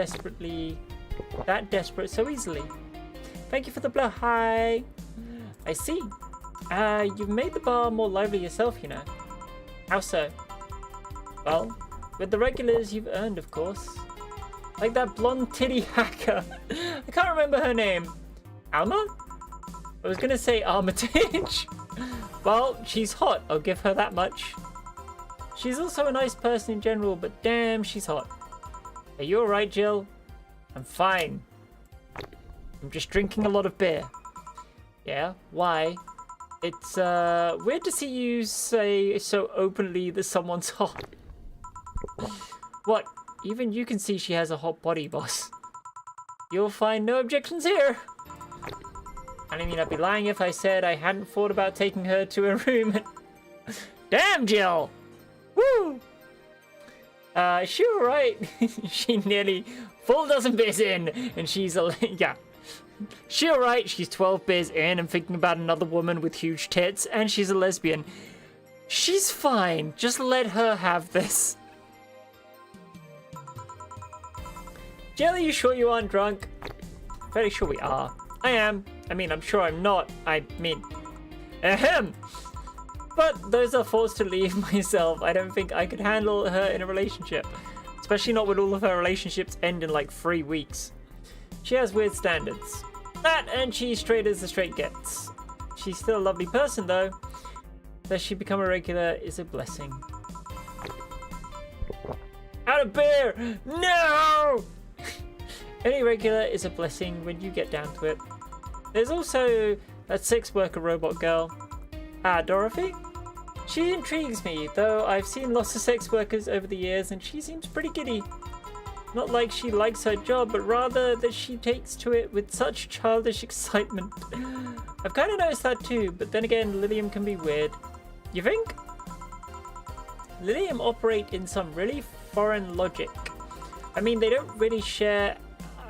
desperate so easily. Thank you for the blow. Hi. I see. You've made the bar more lively yourself, you know. How so? Well, with the regulars you've earned, of course. Like that blonde titty hacker. I can't remember her name. Alma? I was gonna say Armitage. Well, she's hot, I'll give her that much. She's also a nice person in general, but damn, she's hot. Are you alright, Jill? I'm fine. I'm just drinking a lot of beer. Yeah, why? It's weird to see you say so openly that someone's hot. What? Even you can see she has a hot body, boss. You'll find no objections here. I mean, I'd be lying if I said I hadn't thought about taking her to a room and... Damn, Jill! Woo! She alright. She nearly full dozen beers in, and she's yeah. She alright, she's 12 beers in and thinking about another woman with huge tits, and she's a lesbian. She's fine. Just let her have this. Jill, are you sure you aren't drunk? Very sure we are. I am. I mean, I'm sure I'm not. I mean, ahem. But those are thoughts to leave myself. I don't think I could handle her in a relationship. Especially not when all of her relationships end in like 3 weeks. She has weird standards. That, and she's straight as the straight gets. She's still a lovely person though. That she become a regular is a blessing. Out of beer! No! Any regular is a blessing when you get down to it. There's also that sex worker robot girl. Dorothy? She intrigues me, though I've seen lots of sex workers over the years and she seems pretty giddy. Not like she likes her job, but rather that she takes to it with such childish excitement. I've kind of noticed that too, but then again, Lilium can be weird. You think? Lilium operate in some really foreign logic. I mean, they don't really share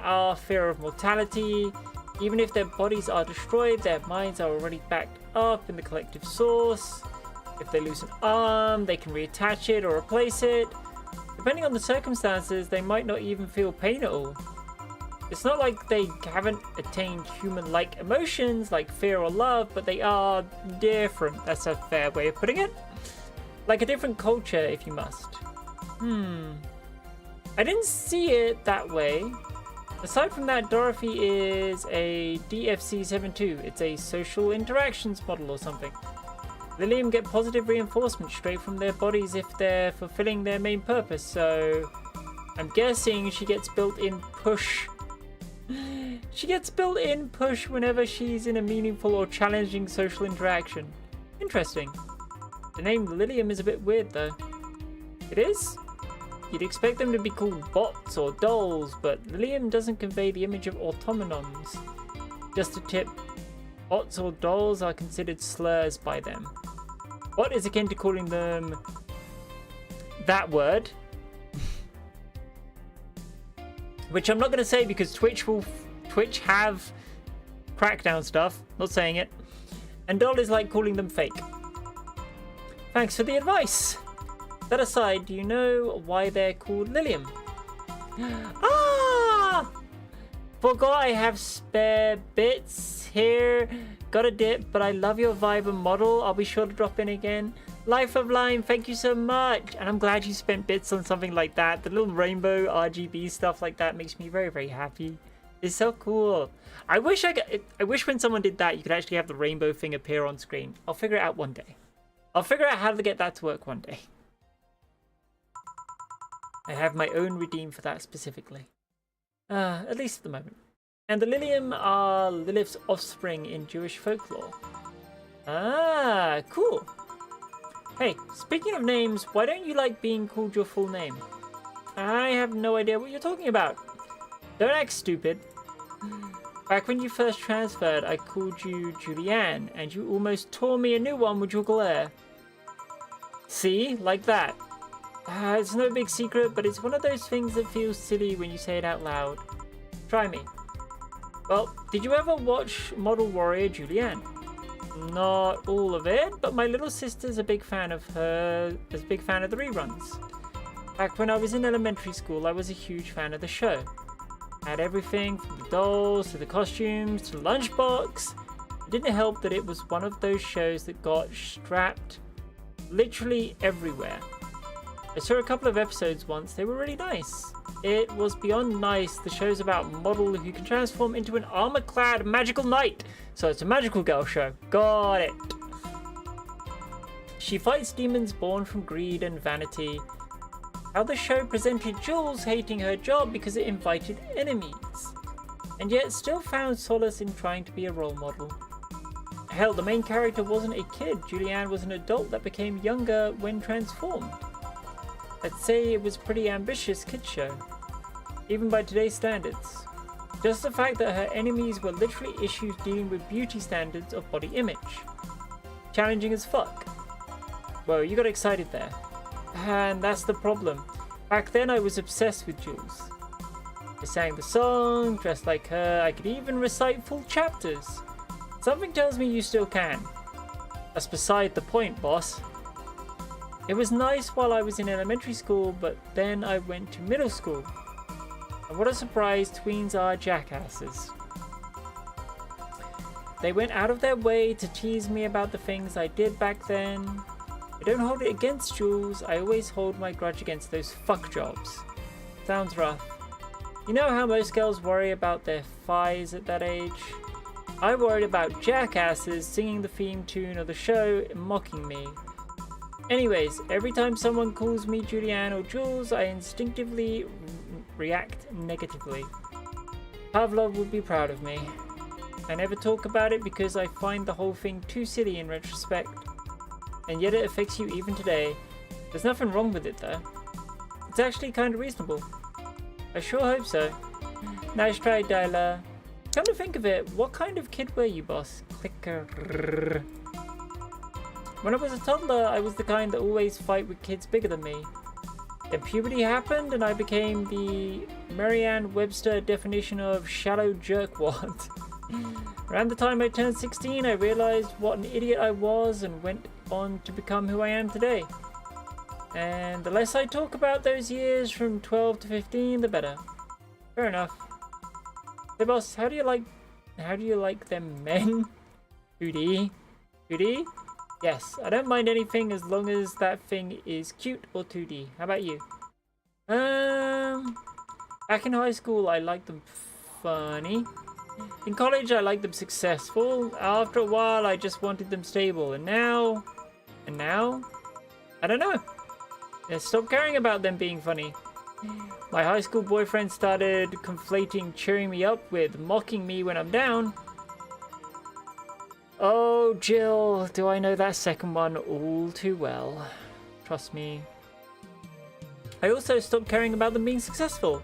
our fear of mortality. Even if their bodies are destroyed, their minds are already backed up in the collective source. If they lose an arm, they can reattach it or replace it. Depending on the circumstances, they might not even feel pain at all. It's not like they haven't attained human-like emotions like fear or love, but they are different. That's a fair way of putting it. Like a different culture, if you must. I didn't see it that way. Aside from that, Dorothy is a DFC-72. It's a social interactions model or something. Lilium get positive reinforcement straight from their bodies if they're fulfilling their main purpose, so I'm guessing she gets built-in push. She gets built-in push whenever she's in a meaningful or challenging social interaction. Interesting. The name Lilium is a bit weird though. It is? You'd expect them to be called bots or dolls, but Lilium doesn't convey the image of automatons. Just a tip, bots or dolls are considered slurs by them. What is akin to calling them that word? Which I'm not going to say because Twitch have crackdown stuff. Not saying it. And doll is like calling them fake. Thanks for the advice. That aside, do you know why they're called Lilium? Ah! Forgot I have spare bits here. Got a dip, but I love your vibe and model. I'll be sure to drop in again. Life of Lime, thank you so much. And I'm glad you spent bits on something like that. The little rainbow RGB stuff like that makes me very, very happy. It's so cool. I wish when someone did that, you could actually have the rainbow thing appear on screen. I'll figure it out one day. I'll figure out how to get that to work one day. I have my own redeem for that specifically. At least at the moment. And the Lilium are Lilith's offspring in Jewish folklore. Ah, cool. Hey, speaking of names, why don't you like being called your full name? I have no idea what you're talking about. Don't act stupid. Back when you first transferred, I called you Julianne, and you almost tore me a new one with your glare. See? Like that. It's no big secret, but it's one of those things that feels silly when you say it out loud. Try me. Well, did you ever watch Model Warrior Julianne? Not all of it, but my little sister's a big fan of her, is a big fan of the reruns. Back when I was in elementary school, I was a huge fan of the show. Had everything from the dolls to the costumes to the lunchbox. It didn't help that it was one of those shows that got strapped literally everywhere. I saw a couple of episodes once, they were really nice. It was beyond nice. The show's about a model who can transform into an armor-clad magical knight. So it's a magical girl show. Got it. She fights demons born from greed and vanity. How the show presented Jules hating her job because it invited enemies. And yet still found solace in trying to be a role model. Hell, the main character wasn't a kid. Julianne was an adult that became younger when transformed. I'd say it was a pretty ambitious kid show, even by today's standards. Just the fact that her enemies were literally issues dealing with beauty standards of body image. Challenging as fuck. Whoa, you got excited there. And that's the problem. Back then I was obsessed with Jules. I sang the song, dressed like her, I could even recite full chapters. Something tells me you still can. That's beside the point, boss. It was nice while I was in elementary school, but then I went to middle school. And what a surprise, tweens are jackasses. They went out of their way to tease me about the things I did back then. I don't hold it against Jules, I always hold my grudge against those fuck jobs. Sounds rough. You know how most girls worry about their thighs at that age? I worried about jackasses singing the theme tune of the show and mocking me. Anyways, every time someone calls me Julianne or Jules, I instinctively react negatively. Pavlov would be proud of me. I never talk about it because I find the whole thing too silly in retrospect. And yet it affects you even today. There's nothing wrong with it though. It's actually kind of reasonable. I sure hope so. Nice try, Dyla. Come to think of it, what kind of kid were you, boss? Clicker. When I was a toddler, I was the kind that always fight with kids bigger than me. Then puberty happened and I became the Merriam-Webster definition of shallow jerkwad. Around the time I turned 16, I realized what an idiot I was and went on to become who I am today. And the less I talk about those years from 12 to 15, the better. Fair enough. Hey boss, how do you like them men? 2D? 2D? Yes, I don't mind anything as long as that thing is cute or 2D. How about you? Back in high school, I liked them funny. In college, I liked them successful. After a while, I just wanted them stable. And now, I don't know. I stopped caring about them being funny. My high school boyfriend started conflating cheering me up with mocking me when I'm down. Oh, Jill, do I know that second one all too well. Trust me. I also stopped caring about them being successful.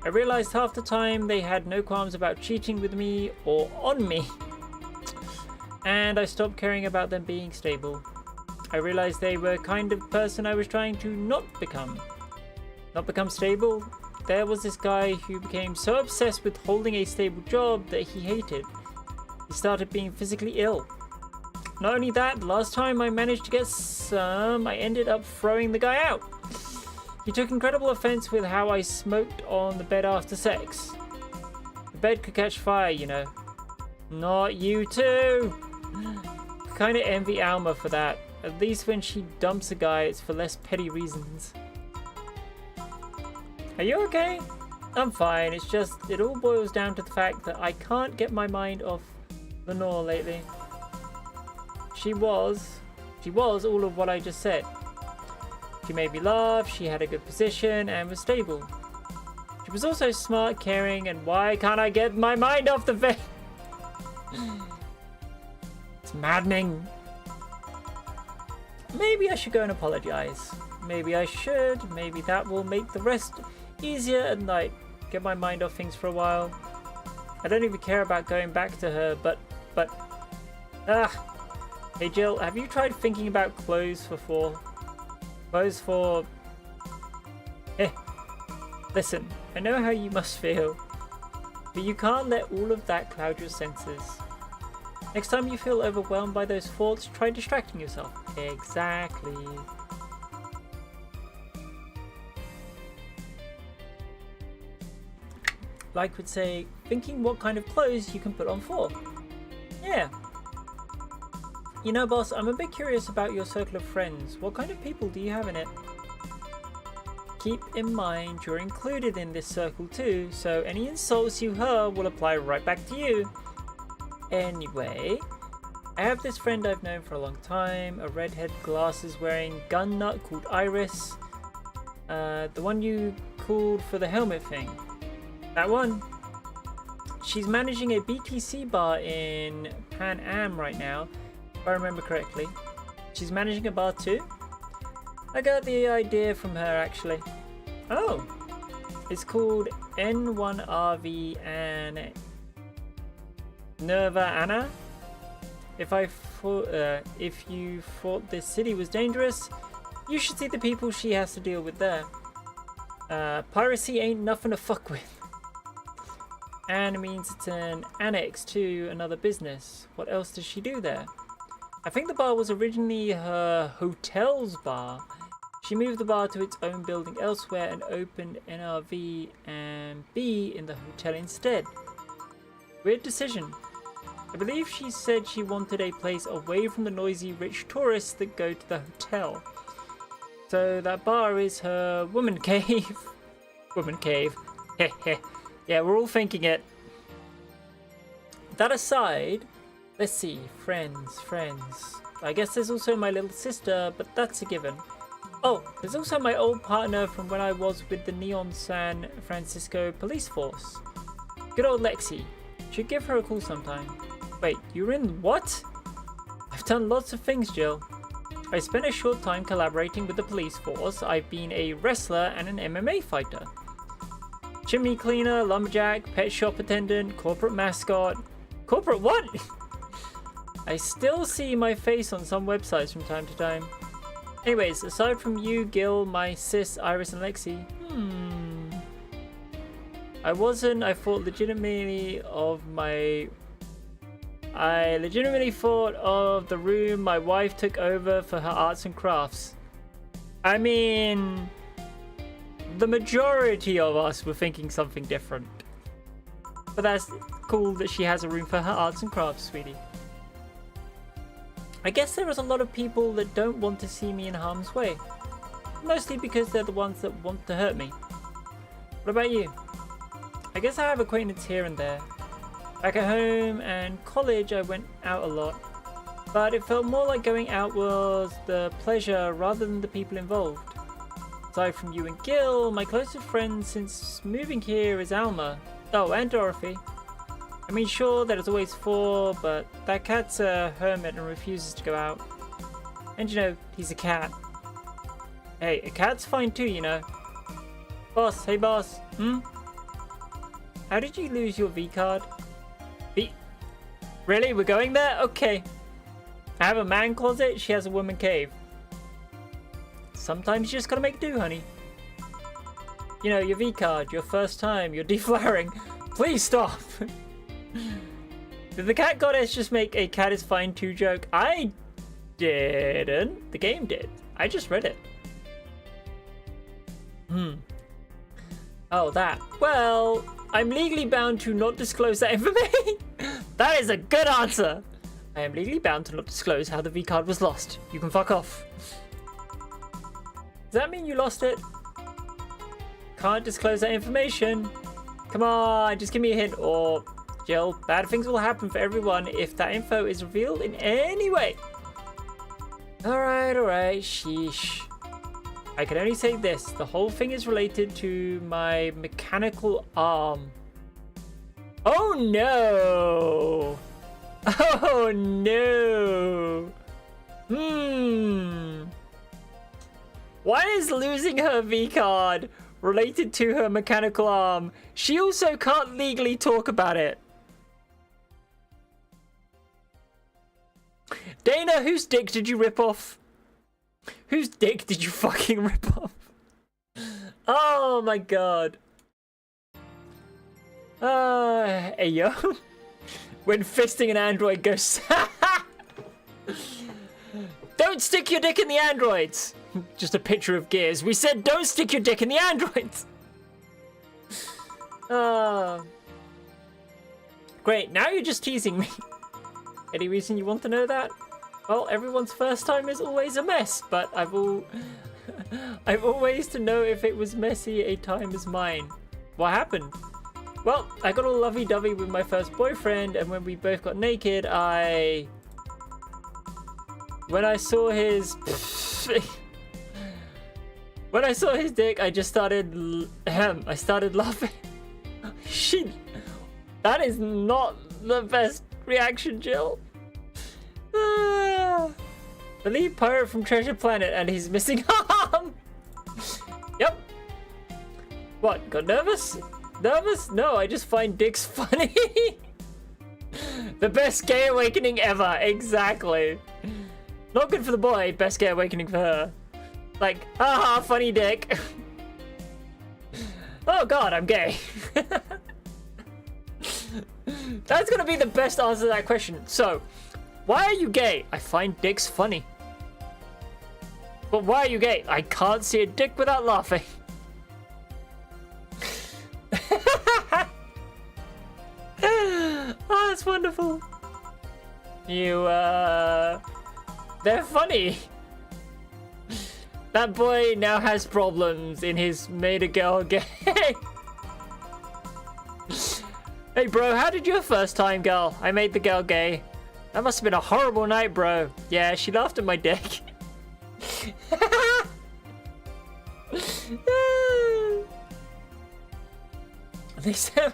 I realized half the time they had no qualms about cheating with me or on me. And I stopped caring about them being stable. I realized they were kind of person I was trying to not become. Not become stable? There was this guy who became so obsessed with holding a stable job that he hated. He started being physically ill. Not only that, last time I managed to get some, I ended up throwing the guy out. He took incredible offense with how I smoked on the bed after sex. The bed could catch fire, you know. Not you too! Kinda envy Alma for that. At least when she dumps a guy, it's for less petty reasons. Are you okay? I'm fine, it's just, it all boils down to the fact that I can't get my mind off Lenore lately. She was all of what I just said. She made me laugh, she had a good position, and was stable. She was also smart, caring, and why can't I get my mind off the thing? It's maddening. Maybe I should go and apologize. Maybe I should. Maybe that will make the rest easier at night. Get my mind off things for a while. I don't even care about going back to her, but... Hey Jill, have you tried thinking about clothes for... Listen, I know how you must feel, but you can't let all of that cloud your senses. Next time you feel overwhelmed by those thoughts, try distracting yourself. Exactly. Like would say, thinking what kind of clothes you can put on for. Yeah. You know, boss, I'm a bit curious about your circle of friends. What kind of people do you have in it? Keep in mind you're included in this circle too, so any insults you hurl will apply right back to you. Anyway, I have this friend I've known for a long time, a redhead glasses wearing gun nut called Iris. The one you called for the helmet thing. That one. She's managing a BTC bar in Pan Am right now, if I remember correctly. She's managing a bar too? I got the idea from her actually. Oh, it's called N1RV and Nerva Anna. If you thought this city was dangerous, you should see the people she has to deal with there. Piracy ain't nothing to fuck with. And it means it's an annex to another business. What else does she do there? I think the bar was originally her hotel's bar. She moved the bar to its own building elsewhere and opened NRV and B in the hotel instead. Weird decision. I believe she said she wanted a place away from the noisy rich tourists that go to the hotel. So that bar is her woman cave. Woman cave. Heh. Yeah, we're all thinking it. That aside, let's see, friends. I guess there's also my little sister, but that's a given. Oh, there's also my old partner from when I was with the Neon San Francisco police force. Good old Lexi. Should give her a call sometime. Wait, you're in what? I've done lots of things, Jill. I spent a short time collaborating with the police force. I've been a wrestler and an MMA fighter. Chimney cleaner, lumberjack, pet shop attendant, corporate mascot. Corporate what? I still see my face on some websites from time to time. Anyways, aside from you, Gil, my sis, Iris, and Lexi, I legitimately thought of the room my wife took over for her arts and crafts. I mean, the majority of us were thinking something different. But that's cool that she has a room for her arts and crafts, sweetie. I guess there is a lot of people that don't want to see me in harm's way. Mostly because they're the ones that want to hurt me. What about you? I guess I have acquaintance here and there. Back at home and college I went out a lot, but it felt more like going out was the pleasure rather than the people involved. Aside from you and Gil, my closest friend since moving here is Alma. Oh, and Dorothy. I mean, sure, there's always 4, but that cat's a hermit and refuses to go out. And you know, he's a cat. Hey, a cat's fine too, you know. Boss, hey boss, How did you lose your V card? Really? We're going there? Okay. I have a man closet, she has a woman cave. Sometimes you just gotta make do, honey. You know, your V card, your first time, you're deflowering. Please stop. Did the cat goddess just make a cat is fine too joke? I didn't. The game did. I just read it. Oh, that. Well, I'm legally bound to not disclose that information. That is a good answer. I am legally bound to not disclose how the V card was lost. You can fuck off. Does that mean you lost it? Can't disclose that information. Come on, just give me a hint. Or, Jill, bad things will happen for everyone if that info is revealed in any way. Alright, sheesh. I can only say this. The whole thing is related to my mechanical arm. Oh no! Oh no! Why is losing her V card related to her mechanical arm? She also can't legally talk about it. Dana, whose dick did you rip off? Whose dick did you fucking rip off? Oh my god. Hey yo. When fisting an android goes... Don't stick your dick in the androids. Just a picture of Gears. We said don't stick your dick in the androids. Great, now you're just teasing me. Any reason you want to know that? Well, everyone's first time is always a mess, but I've always to know if it was messy a time as mine. What happened? Well, I got all lovey-dovey with my first boyfriend, and when we both got naked, when I saw his dick, I just started I started laughing. Shit. That is not the best reaction, Jill. The lead pirate from Treasure Planet and his missing arm. Yep. What, got nervous? Nervous? No, I just find dicks funny. The best gay awakening ever. Exactly. Not good for the boy, best gay awakening for her. Like, haha, funny dick. Oh god, I'm gay. That's gonna be the best answer to that question. So, why are you gay? I find dicks funny. But why are you gay? I can't see a dick without laughing. Oh, that's wonderful. They're funny. That boy now has problems in his made a girl gay. Hey bro, how did your first time go? I made the girl gay. That must have been a horrible night, bro. Yeah, she laughed at my dick. They said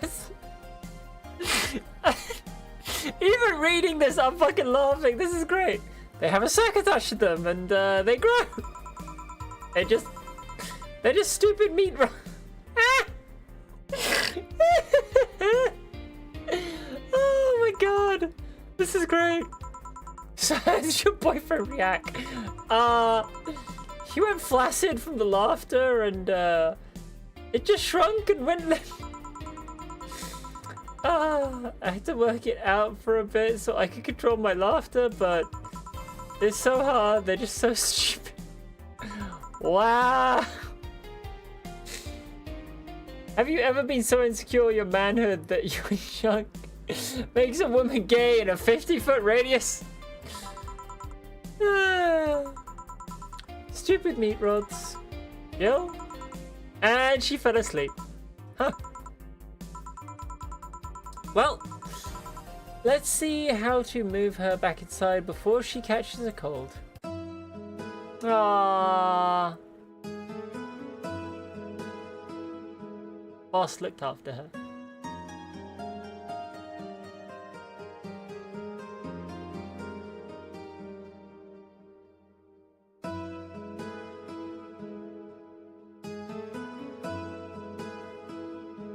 Even reading this, I'm fucking laughing. This is great. They have a sack attached to them, and they grow. They're just stupid meat. Oh my god, this is great. So how did your boyfriend react? He went flaccid from the laughter, and it just shrunk and went limp. I had to work it out for a bit so I could control my laughter, but it's so hard. They're just so stupid. Wow. Have you ever been so insecure in your manhood that your junk makes a woman gay in a 50-foot radius? Stupid meat rods. Yo. And she fell asleep. Huh. Well, let's see how to move her back inside before she catches a cold. Aww. Boss looked after her.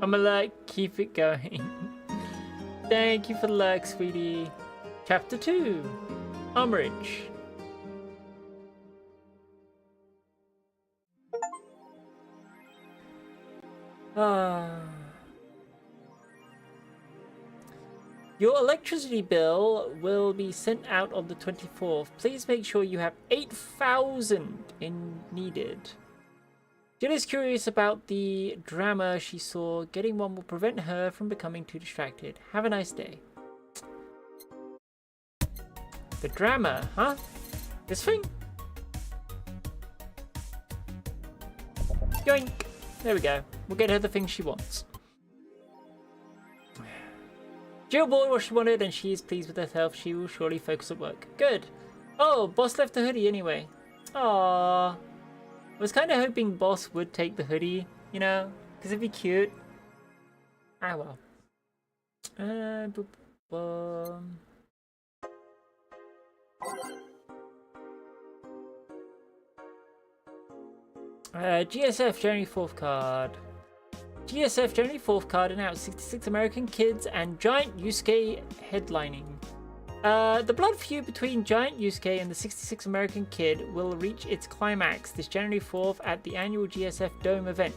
I'ma like keep it going. Thank you for the like, sweetie. Chapter 2. Umbrage. Your electricity bill will be sent out on the 24th. Please make sure you have 8,000 in needed. Jill is curious about the drama she saw. Getting one will prevent her from becoming too distracted. Have a nice day. The drama, huh? This thing? Yoink! There we go. We'll get her the thing she wants. Jill bought what she wanted and she is pleased with herself. She will surely focus at work. Good. Oh, Boss left the hoodie anyway. Aww. I was kind of hoping Boss would take the hoodie, you know, because it'd be cute. Ah, well. GSF January 4th card. GSF January 4th card announced 66 American kids and Giant Yusuke headlining. The blood feud between Giant Yusuke and the 66 American Kid will reach its climax this January 4th at the annual GSF Dome event.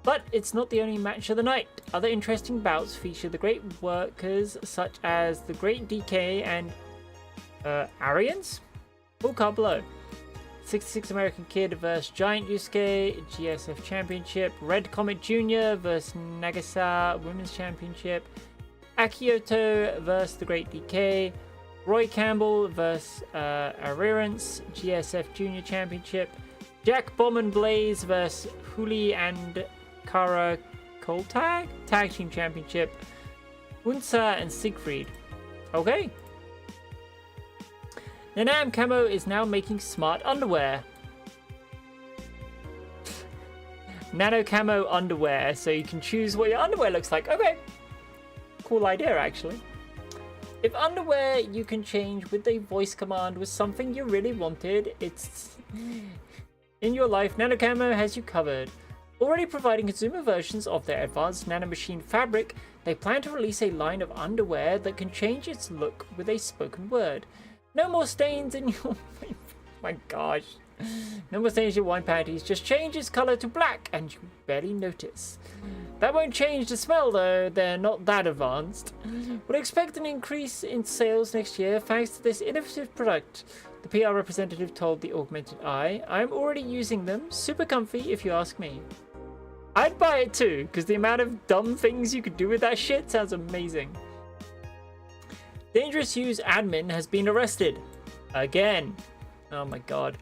But it's not the only match of the night. Other interesting bouts feature the great workers such as the Great DK and Arians? Full card below. 66 American Kid vs Giant Yusuke, GSF Championship. Red Comet Jr. vs Nagasa Women's Championship. Akioto vs the Great DK, Roy Campbell vs Arirance, GSF Junior Championship, Jack Bomb and Blaze vs Huli and Kara Koltag, Tag Team Championship, Unsa and Siegfried. Okay. Nanam Camo is now making smart underwear. Nano Camo underwear, so you can choose what your underwear looks like. Okay. Cool idea, actually. If underwear you can change with a voice command was something you really wanted, it's in your life, NanoCamo has you covered. Already providing consumer versions of their advanced nanomachine fabric, they plan to release a line of underwear that can change its look with a spoken word. No more stains in your... my gosh. No more stains in your wine panties, just change its color to black and you barely notice. That won't change the smell though, they're not that advanced. Would expect an increase in sales next year thanks to this innovative product, the PR representative told the Augmented Eye. I'm already using them, super comfy if you ask me. I'd buy it too, because the amount of dumb things you could do with that shit sounds amazing. Dangerous Use admin has been arrested. Again. Oh my god.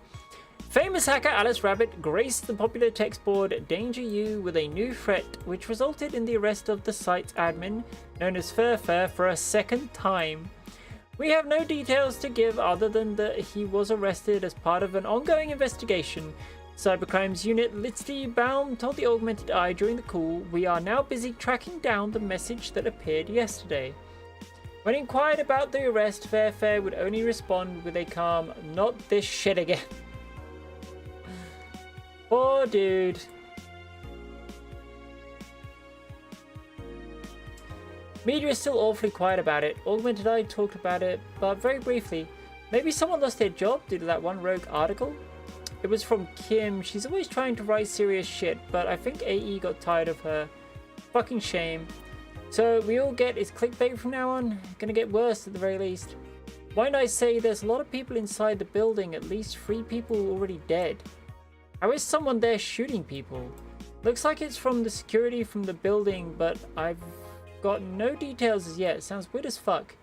Famous hacker Alice Rabbit graced the popular text board Danger You with a new threat, which resulted in the arrest of the site's admin, known as Furfur, for a second time. We have no details to give other than that he was arrested as part of an ongoing investigation. Cybercrimes Unit Litzy Baum told the Augmented Eye during the call, "We are now busy tracking down the message that appeared yesterday." When inquired about the arrest, Fairfair would only respond with a calm, "Not this shit again." Poor dude. Media is still awfully quiet about it. Augmented Eye talked about it, but very briefly. Maybe someone lost their job due to that one rogue article? It was from Kim. She's always trying to write serious shit, but I think AE got tired of her. Fucking shame. So we all get is clickbait from now on? Gonna get worse at the very least. Why not I say there's a lot of people inside the building, at least 3 people already dead. How is someone there shooting people? Looks like it's from the security from the building, but I've got no details as yet. Sounds weird as fuck.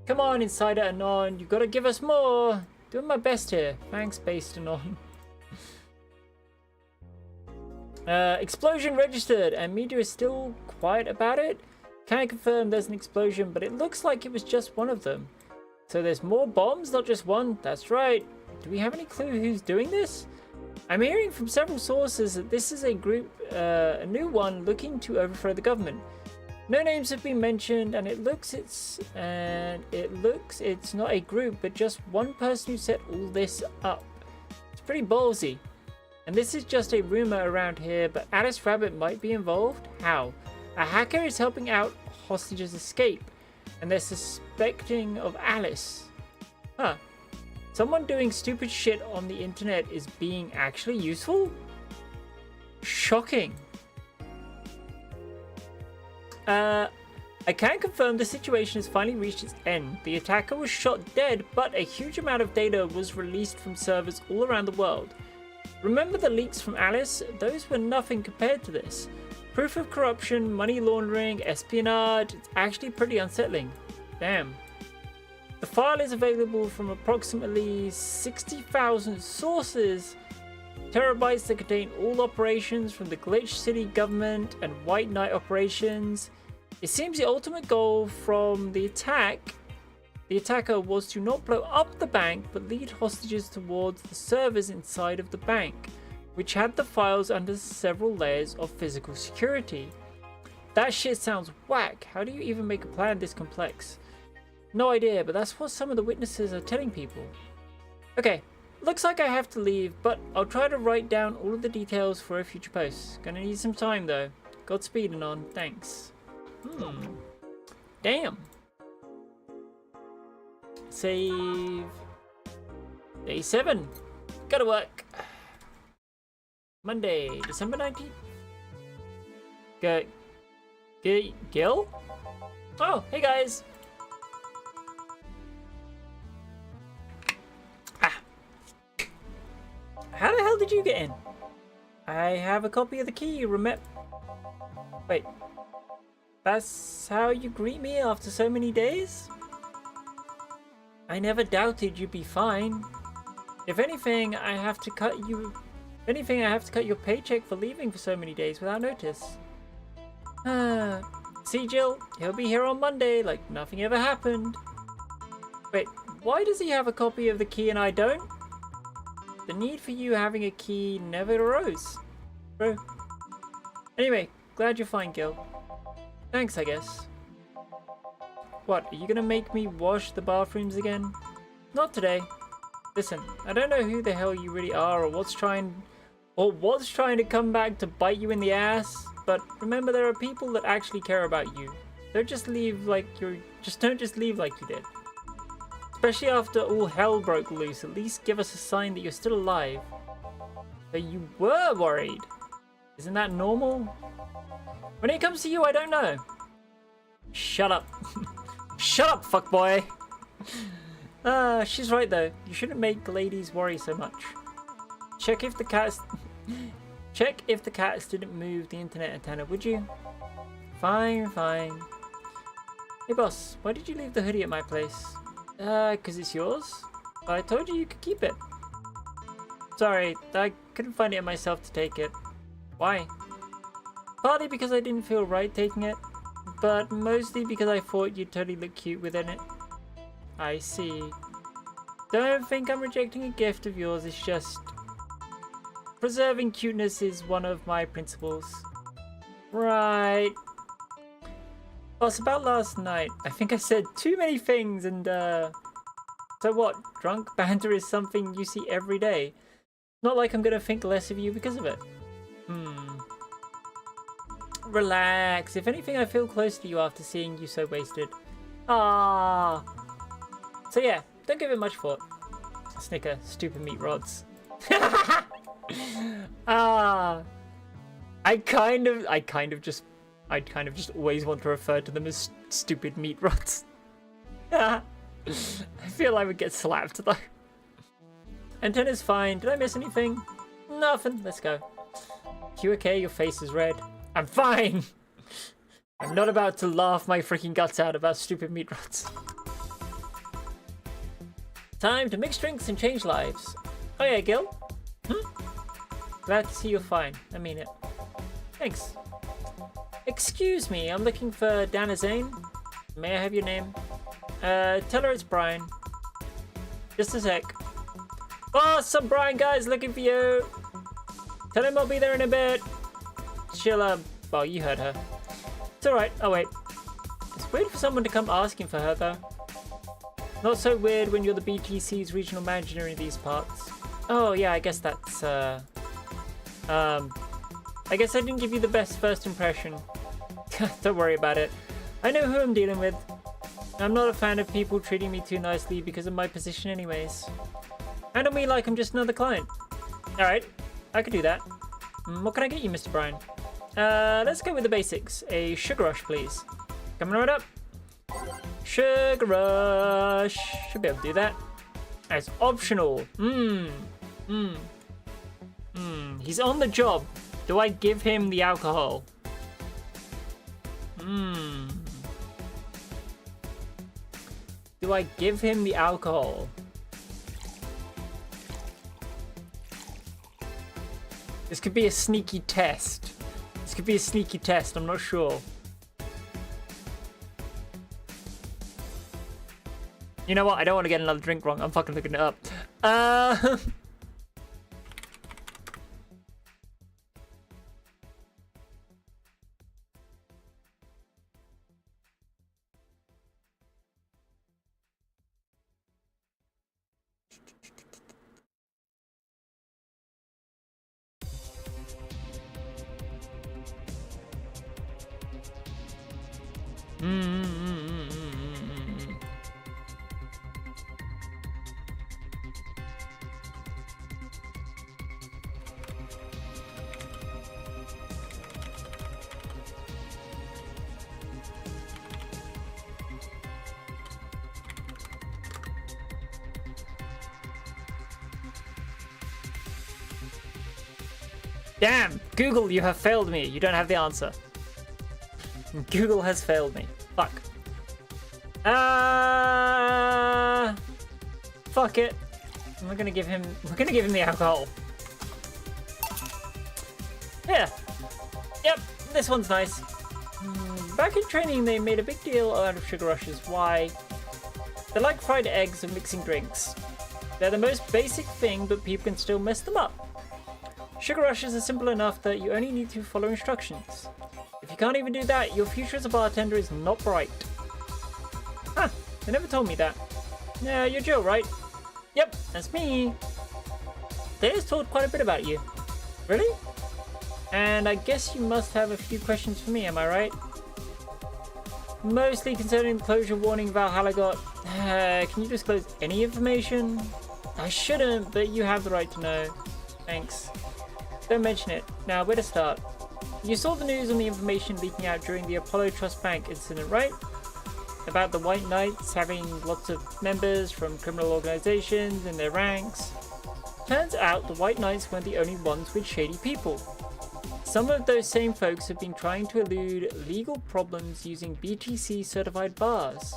Come on, Insider Anon, you gotta give us more. Doing my best here. Thanks, Based Anon. Explosion registered, and media is still quiet about it. Can't confirm there's an explosion, but it looks like it was just one of them. So there's more bombs, not just one. That's right. Do we have any clue who's doing this? I'm hearing from several sources that this is a group, a new one looking to overthrow the government. No names have been mentioned, and it looks it's not a group, but just one person who set all this up. It's pretty ballsy. And this is just a rumor around here, but Alice Rabbit might be involved? How? A hacker is helping out hostages escape, and they're suspecting of Alice. Huh. Someone doing stupid shit on the internet is being actually useful? Shocking. I can confirm the situation has finally reached its end. The attacker was shot dead, but a huge amount of data was released from servers all around the world. Remember the leaks from Alice? Those were nothing compared to this. Proof of corruption, money laundering, espionage, it's actually pretty unsettling. Damn. The file is available from approximately 60,000 sources, terabytes that contain all operations from the Glitch City government and White Knight operations. It seems the ultimate goal from the attacker was to not blow up the bank, but lead hostages towards the servers inside of the bank, which had the files under several layers of physical security. That shit sounds whack. How do you even make a plan this complex? No idea, but that's what some of the witnesses are telling people. Okay, looks like I have to leave, but I'll try to write down all of the details for a future post. Gonna need some time though. Godspeed and on. Thanks. Damn. Save. Day 7. Gotta work. Monday, December 19th. Gil? Oh, hey guys. How the hell did you get in? I have a copy of the key, Wait. That's how you greet me after so many days? I never doubted you'd be fine. If anything, I have to cut your paycheck for leaving for so many days without notice. See, Jill, he'll be here on Monday like nothing ever happened. Wait, why does he have a copy of the key and I don't? The need for you having a key never arose, bro. Anyway, glad you're fine, Gil. Thanks, I guess. What, are you gonna make me wash the bathrooms again? Not today. Listen, I don't know who the hell you really are or what's trying to come back to bite you in the ass, but remember there are people that actually care about you. Don't just leave like you did. Especially after all hell broke loose, at least give us a sign that you're still alive. That you were worried. Isn't that normal? When it comes to you, I don't know. Shut up. Shut up, fuckboy. She's right though. You shouldn't make ladies worry so much. Check if the cats didn't move the internet antenna, would you? Fine. Hey boss, why did you leave the hoodie at my place? 'Cause it's yours? I told you could keep it. Sorry, I couldn't find it myself to take it. Why? Partly because I didn't feel right taking it, but mostly because I thought you'd totally look cute within it. I see. Don't think I'm rejecting a gift of yours, it's just... Preserving cuteness is one of my principles. Right. Well, it's about last night. I think I said too many things and, so what? Drunk banter is something you see every day. Not like I'm gonna think less of you because of it. Relax. If anything, I feel close to you after seeing you so wasted. Ah. So yeah, don't give it much thought. Snicker, stupid meat rods. Ah. I kind of just always want to refer to them as stupid meat rods. I feel I would get slapped though. Antenna's fine. Did I miss anything? Nothing. Let's go. You okay? Your face is red. I'm fine. I'm not about to laugh my freaking guts out about stupid meat rods. Time to mix drinks and change lives. Oh yeah, Gil? Glad to see you're fine. I mean it. Thanks. Excuse me, I'm looking for Dana Zane. May I have your name? Tell her it's Brian. Just a sec. Oh, some Brian guy's looking for you. Tell him I'll be there in a bit. She'll, well, you heard her. It's alright, I'll wait. It's weird for someone to come asking for her, though. Not so weird when you're the BTC's regional manager in these parts. Oh, yeah, I guess that's, I guess I didn't give you the best first impression. Don't worry about it. I know who I'm dealing with. I'm not a fan of people treating me too nicely because of my position anyways. Handle me like I'm just another client. Alright, I could do that. What can I get you, Mr. Bryan? Let's go with the basics. A sugar rush, please. Coming right up. Sugar rush. Should be able to do that. As optional. He's on the job. Do I give him the alcohol? Do I give him the alcohol? This could be a sneaky test. This could be a sneaky test, I'm not sure. You know what? I don't want to get another drink wrong. I'm fucking looking it up. Damn! Google, you have failed me. You don't have the answer. Google has failed me. Fuck. Fuck it. We're gonna give him the alcohol. Yeah. Yep, this one's nice. Back in training, they made a big deal out of sugar rushes. Why? They're like fried eggs and mixing drinks. They're the most basic thing, but people can still mess them up. Sugar rushes are simple enough that you only need to follow instructions. If you can't even do that, your future as a bartender is not bright. Huh, they never told me that. Yeah, you're Joe, right? Yep, that's me. They just told quite a bit about you. Really? And I guess you must have a few questions for me, am I right? Mostly concerning the closure warning Valhalla got. Can you disclose any information? I shouldn't, but you have the right to know. Thanks. Don't mention it. Now, where to start? You saw the news on the information leaking out during the Apollo Trust Bank incident, right? About the White Knights having lots of members from criminal organizations in their ranks. Turns out the White Knights weren't the only ones with shady people. Some of those same folks have been trying to elude legal problems using BTC certified bars.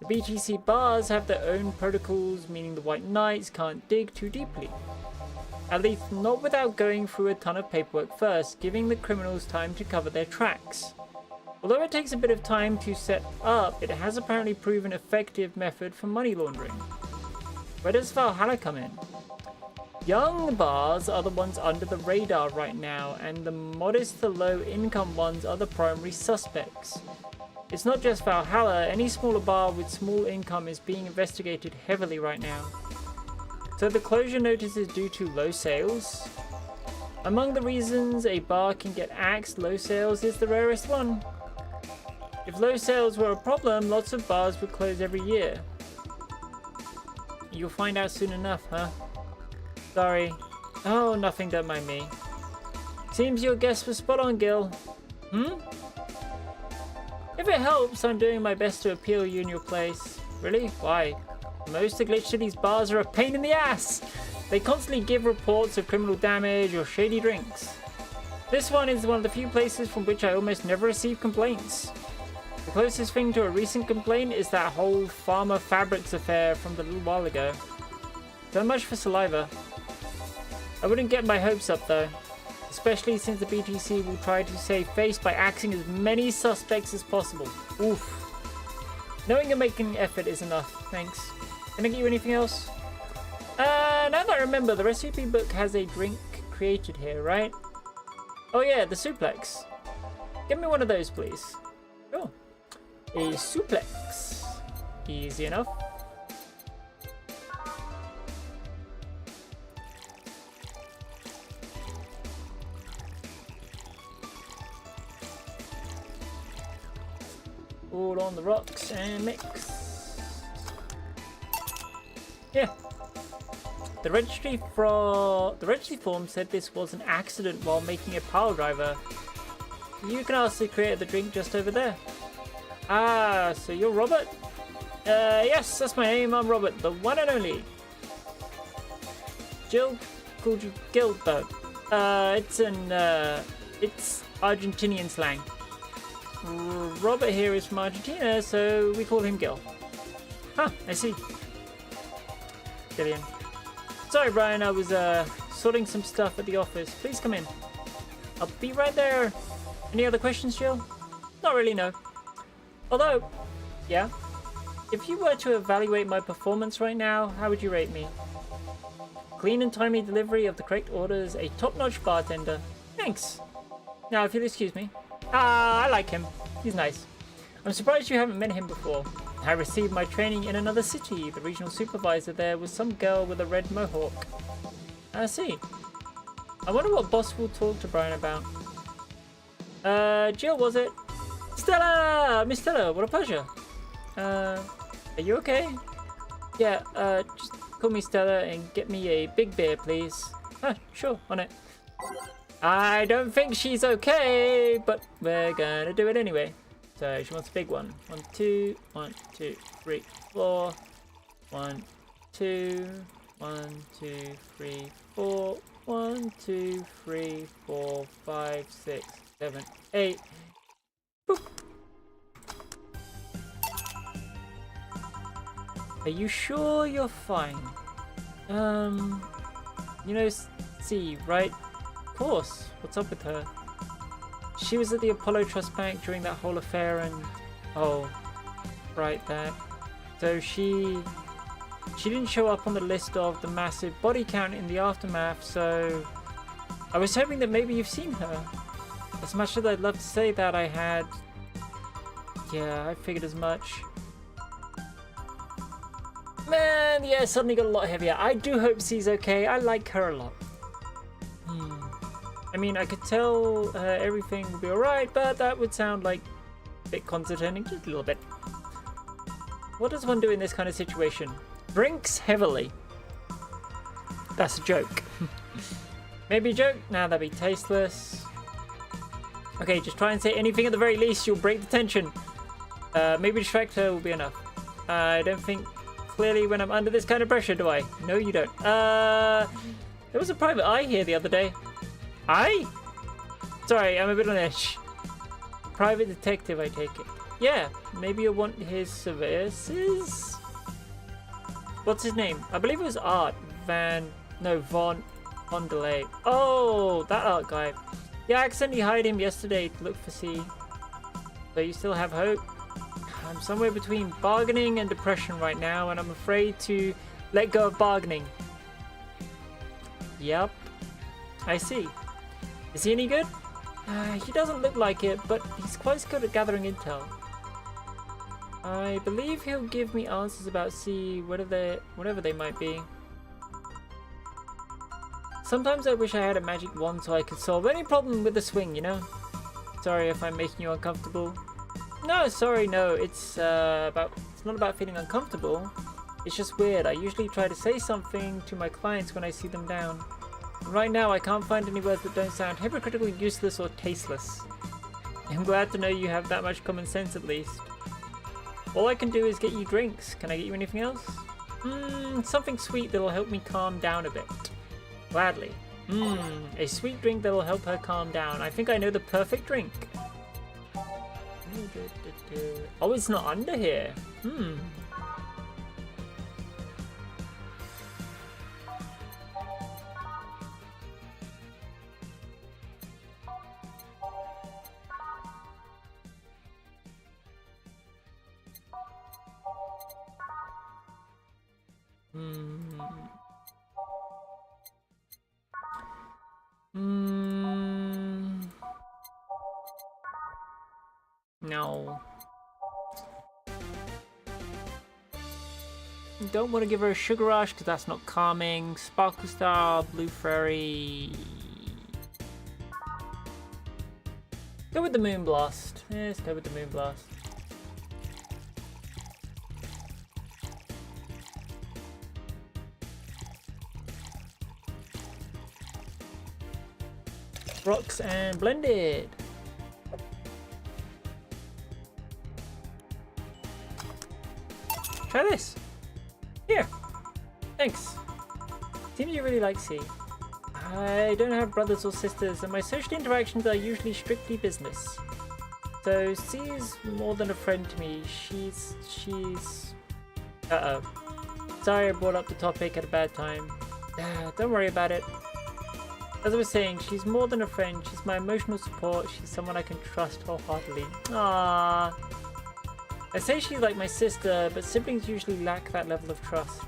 The BTC bars have their own protocols, meaning the White Knights can't dig too deeply. At least not without going through a ton of paperwork first, giving the criminals time to cover their tracks. Although it takes a bit of time to set up, it has apparently proven an effective method for money laundering. Where does Valhalla come in? Young bars are the ones under the radar right now, and the modest to low income ones are the primary suspects. It's not just Valhalla, any smaller bar with small income is being investigated heavily right now. So the closure notice is due to low sales. Among the reasons a bar can get axed, low sales is the rarest one. If low sales were a problem, lots of bars would close every year. You'll find out soon enough, huh? Sorry. Oh, nothing, don't mind me. Seems your guess was spot on, Gil. If it helps, I'm doing my best to appeal you in your place. Really? Why? Most of the glitch city's bars are a pain in the ass. They constantly give reports of criminal damage or shady drinks. This one is one of the few places from which I almost never receive complaints. The closest thing to a recent complaint is that whole Farmer Fabrics affair from a little while ago. So much for saliva. I wouldn't get my hopes up though, especially since the BTC will try to save face by axing as many suspects as possible. Oof. Knowing you're making an effort is enough, thanks. Can I get you anything else? Now that I remember, the recipe book has a drink created here, right? Oh yeah, the suplex. Get me one of those, please. Sure. A suplex. Easy enough. All on the rocks and mix. Yeah. The registry form said this was an accident while making a pile driver. You can ask the creator of the drink just over there. Ah, so you're Robert? Yes, that's my name. I'm Robert, the one and only. Jill called you Gil though. It's Argentinian slang. Robert here is from Argentina, so we call him Gil. Huh, I see. Brilliant. Sorry, Brian, I was sorting some stuff at the office. Please come in. I'll be right there. Any other questions, Jill? Not really, no. Although, yeah. If you were to evaluate my performance right now, how would you rate me? Clean and timely delivery of the correct orders, a top-notch bartender. Thanks. Now, if you'll excuse me. I like him. He's nice. I'm surprised you haven't met him before. I received my training in another city. The regional supervisor there was some girl with a red mohawk. I see. I wonder what boss will talk to Brian about. Jill, was it? Stella! Miss Stella, what a pleasure. Are you okay? Yeah, just call me Stella and get me a big beer, please. Sure, on it. I don't think she's okay, but we're gonna do it anyway. So she wants a big one. 1, 2, 1, 2, 3, 4. 1, 2, 1, 2, 3, 4. 1, 2, 3, 4, 5, 6, 7, 8. Boop. Are you sure you're fine? You know, C, right? Of course. What's up with her? She was at the Apollo Trust Bank during that whole affair and... Oh, right, that. So she didn't show up on the list of the massive body count in the aftermath, so... I was hoping that maybe you've seen her. As much as I'd love to say that I had... Yeah, I figured as much. Man, yeah, it suddenly got a lot heavier. I do hope C's okay. I like her a lot. I mean, I could tell everything will be alright, but that would sound like a bit concerning, just a little bit. What does one do in this kind of situation? Drinks heavily. That's a joke. Maybe a joke? Nah, that'd be tasteless. Okay, just try and say anything at the very least, you'll break the tension. Maybe distract her will be enough. I don't think clearly when I'm under this kind of pressure, do I? No, you don't. There was a private eye here the other day. Eye? Sorry, I'm a bit on edge. Private detective, I take it. Yeah, maybe you'll want his services? What's his name? I believe it was Art Von Delay. Oh, that art guy. Yeah, I accidentally hired him yesterday to look for C. So you still have hope? I'm somewhere between bargaining and depression right now, and I'm afraid to let go of bargaining. Yep. I see. Is he any good? He doesn't look like it, but he's quite good at gathering intel. I believe he'll give me answers about C, whatever they might be. Sometimes I wish I had a magic wand so I could solve any problem with the swing, you know? Sorry if I'm making you uncomfortable. No, sorry, no. It's not about feeling uncomfortable. It's just weird. I usually try to say something to my clients when I see them down. Right now, I can't find any words that don't sound hypocritically useless or tasteless. I'm glad to know you have that much common sense at least. All I can do is get you drinks. Can I get you anything else? Something sweet that'll help me calm down a bit. Gladly. A sweet drink that'll help her calm down. I think I know the perfect drink. Oh, it's not under here. No. Don't want to give her a sugar rush because that's not calming. Sparkle Star, Blue Fairy. Go with the Moon Blast. Yeah, let's go with the Moon Blast. Rocks and blended. Try this. Here. Thanks. Seems you really like C. I don't have brothers or sisters, and my social interactions are usually strictly business. So C is more than a friend to me. She's... Uh-oh. Sorry I brought up the topic at a bad time. Don't worry about it. As I was saying, she's more than a friend. She's my emotional support. She's someone I can trust wholeheartedly. Aww. I say she's like my sister, but siblings usually lack that level of trust.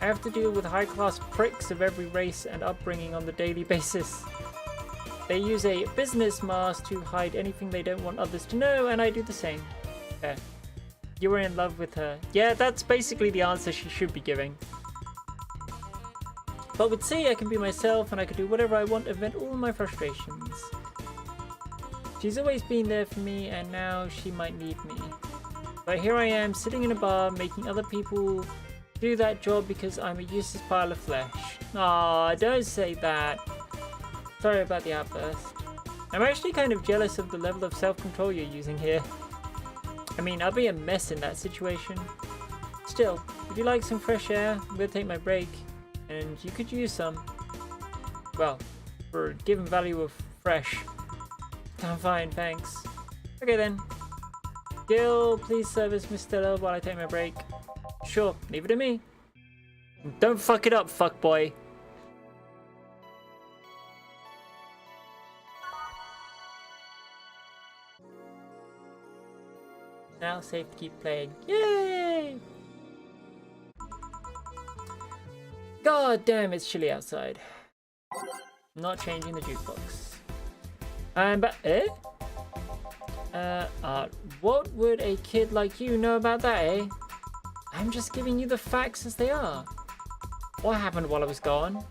I have to deal with high-class pricks of every race and upbringing on the daily basis. They use a business mask to hide anything they don't want others to know, and I do the same. Yeah. You were in love with her. Yeah, that's basically the answer she should be giving. But with C, I can be myself and I can do whatever I want to vent all my frustrations. She's always been there for me, and now she might need me. But here I am, sitting in a bar, making other people do that job because I'm a useless pile of flesh. Aw, don't say that. Sorry about the outburst. I'm actually kind of jealous of the level of self-control you're using here. I mean, I'll be a mess in that situation. Still, if you like some fresh air, I'm gonna take my break. And you could use some. Well, for a given value of fresh. I'm fine, thanks. Okay then. Gil, please service Miss Stella while I take my break. Sure, leave it to me. Don't fuck it up, fuckboy. Now safe to keep playing. Yay! God damn, it's chilly outside. Not changing the jukebox. But what would a kid like you know about that, eh? I'm just giving you the facts as they are. What happened while I was gone?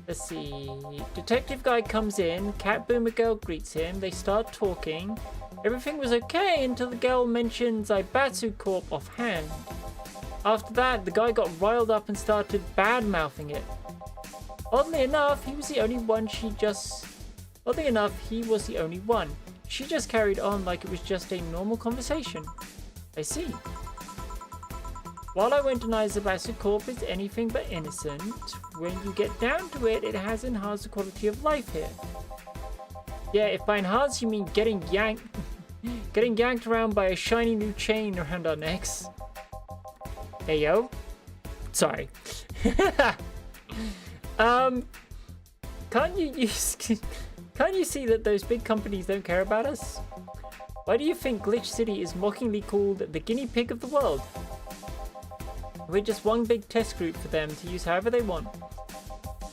Let's see. Detective guy comes in, Cat Boomer girl greets him, they start talking. Everything was okay until the girl mentions Ibatsu Corp offhand. After that, the guy got riled up and started bad-mouthing it. Oddly enough, he was the only one. She just carried on like it was just a normal conversation. I see. While I won't deny Ibatsu Corp is anything but innocent, when you get down to it, it has enhanced the quality of life here. Yeah, if by enhanced you mean getting yanked around by a shiny new chain around our necks. Hey yo. Sorry. Can't you see that those big companies don't care about us? Why do you think Glitch City is mockingly called the guinea pig of the world? We're just one big test group for them to use however they want.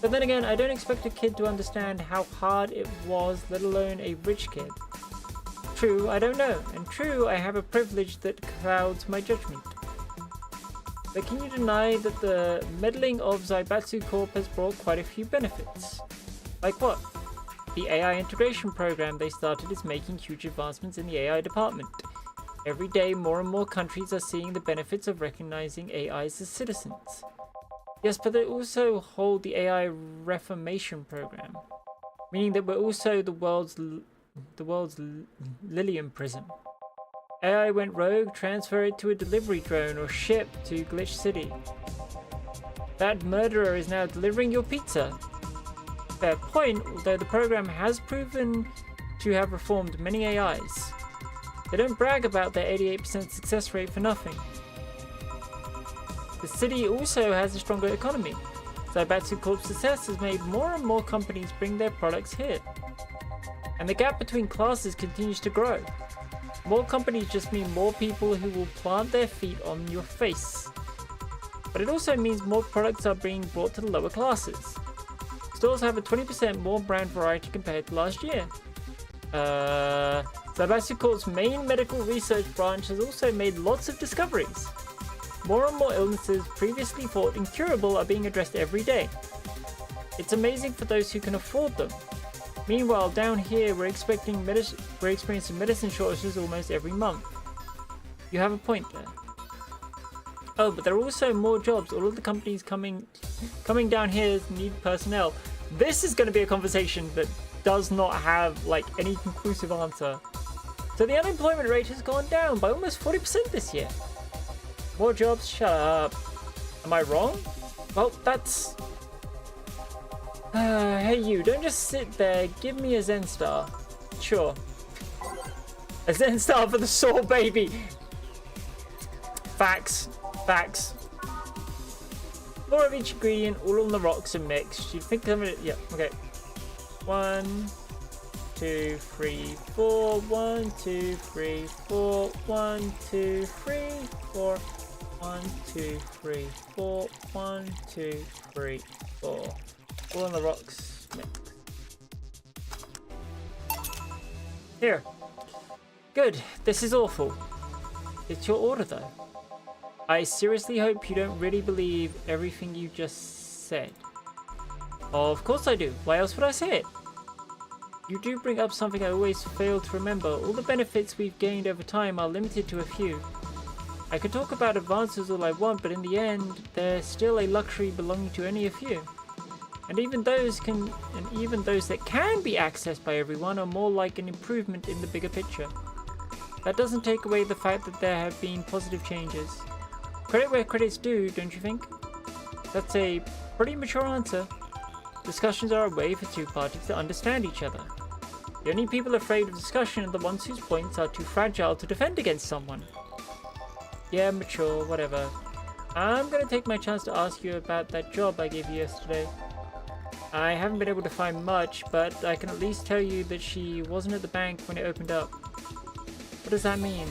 But then again, I don't expect a kid to understand how hard it was, let alone a rich kid. True, I don't know, and true, I have a privilege that clouds my judgment. But can you deny that the meddling of Zaibatsu Corp has brought quite a few benefits? Like what? The AI integration program they started is making huge advancements in the AI department. Every day, more and more countries are seeing the benefits of recognizing AIs as citizens. Yes, but they also hold the AI reformation program, meaning that we're also the world's Lilium Prism. AI went rogue, transfer it to a delivery drone or ship to Glitch City. That murderer is now delivering your pizza. Fair point, although the program has proven to have reformed many AIs. They don't brag about their 88% success rate for nothing. The city also has a stronger economy. Zaibatsu Corp's success has made more and more companies bring their products here. And the gap between classes continues to grow. More companies just mean more people who will plant their feet on your face. But it also means more products are being brought to the lower classes. Stores have a 20% more brand variety compared to last year. Zaibatsu Corp's main medical research branch has also made lots of discoveries. More and more illnesses previously thought incurable are being addressed every day. It's amazing for those who can afford them. Meanwhile, down here we're experiencing medicine shortages almost every month. You have a point there. Oh, but there are also more jobs. All of the companies coming down here need personnel. This is going to be a conversation that does not have like any conclusive answer. So the unemployment rate has gone down by almost 40% this year. More jobs? Shut up. Am I wrong? Well, that's... hey you, don't just sit there. Give me a Zen Star. Sure. A Zen Star for the sore baby. Facts. Facts. More of each ingredient, all on the rocks and mixed. You'd think of it... Yeah, okay. 1, 2, 3, 4. 1, 2, 3, 4. 1, 2, 3, 4. 1, 2, 3, 4. 1, 2, 3, 4. All on the rocks. Mixed. Here. Good. This is awful. It's your order, though. I seriously hope you don't really believe everything you just said. Of course I do. Why else would I say it? You do bring up something I always fail to remember. All the benefits we've gained over time are limited to a few. I can talk about advances all I want, but in the end, they're still a luxury belonging to only a few. And even those that can be accessed by everyone are more like an improvement in the bigger picture. That doesn't take away the fact that there have been positive changes. Credit where credit's due, don't you think? That's a pretty mature answer. Discussions are a way for two parties to understand each other. The only people afraid of discussion are the ones whose points are too fragile to defend against someone. Yeah, mature, whatever. I'm gonna take my chance to ask you about that job I gave you yesterday. I haven't been able to find much, but I can at least tell you that she wasn't at the bank when it opened up. What does that mean?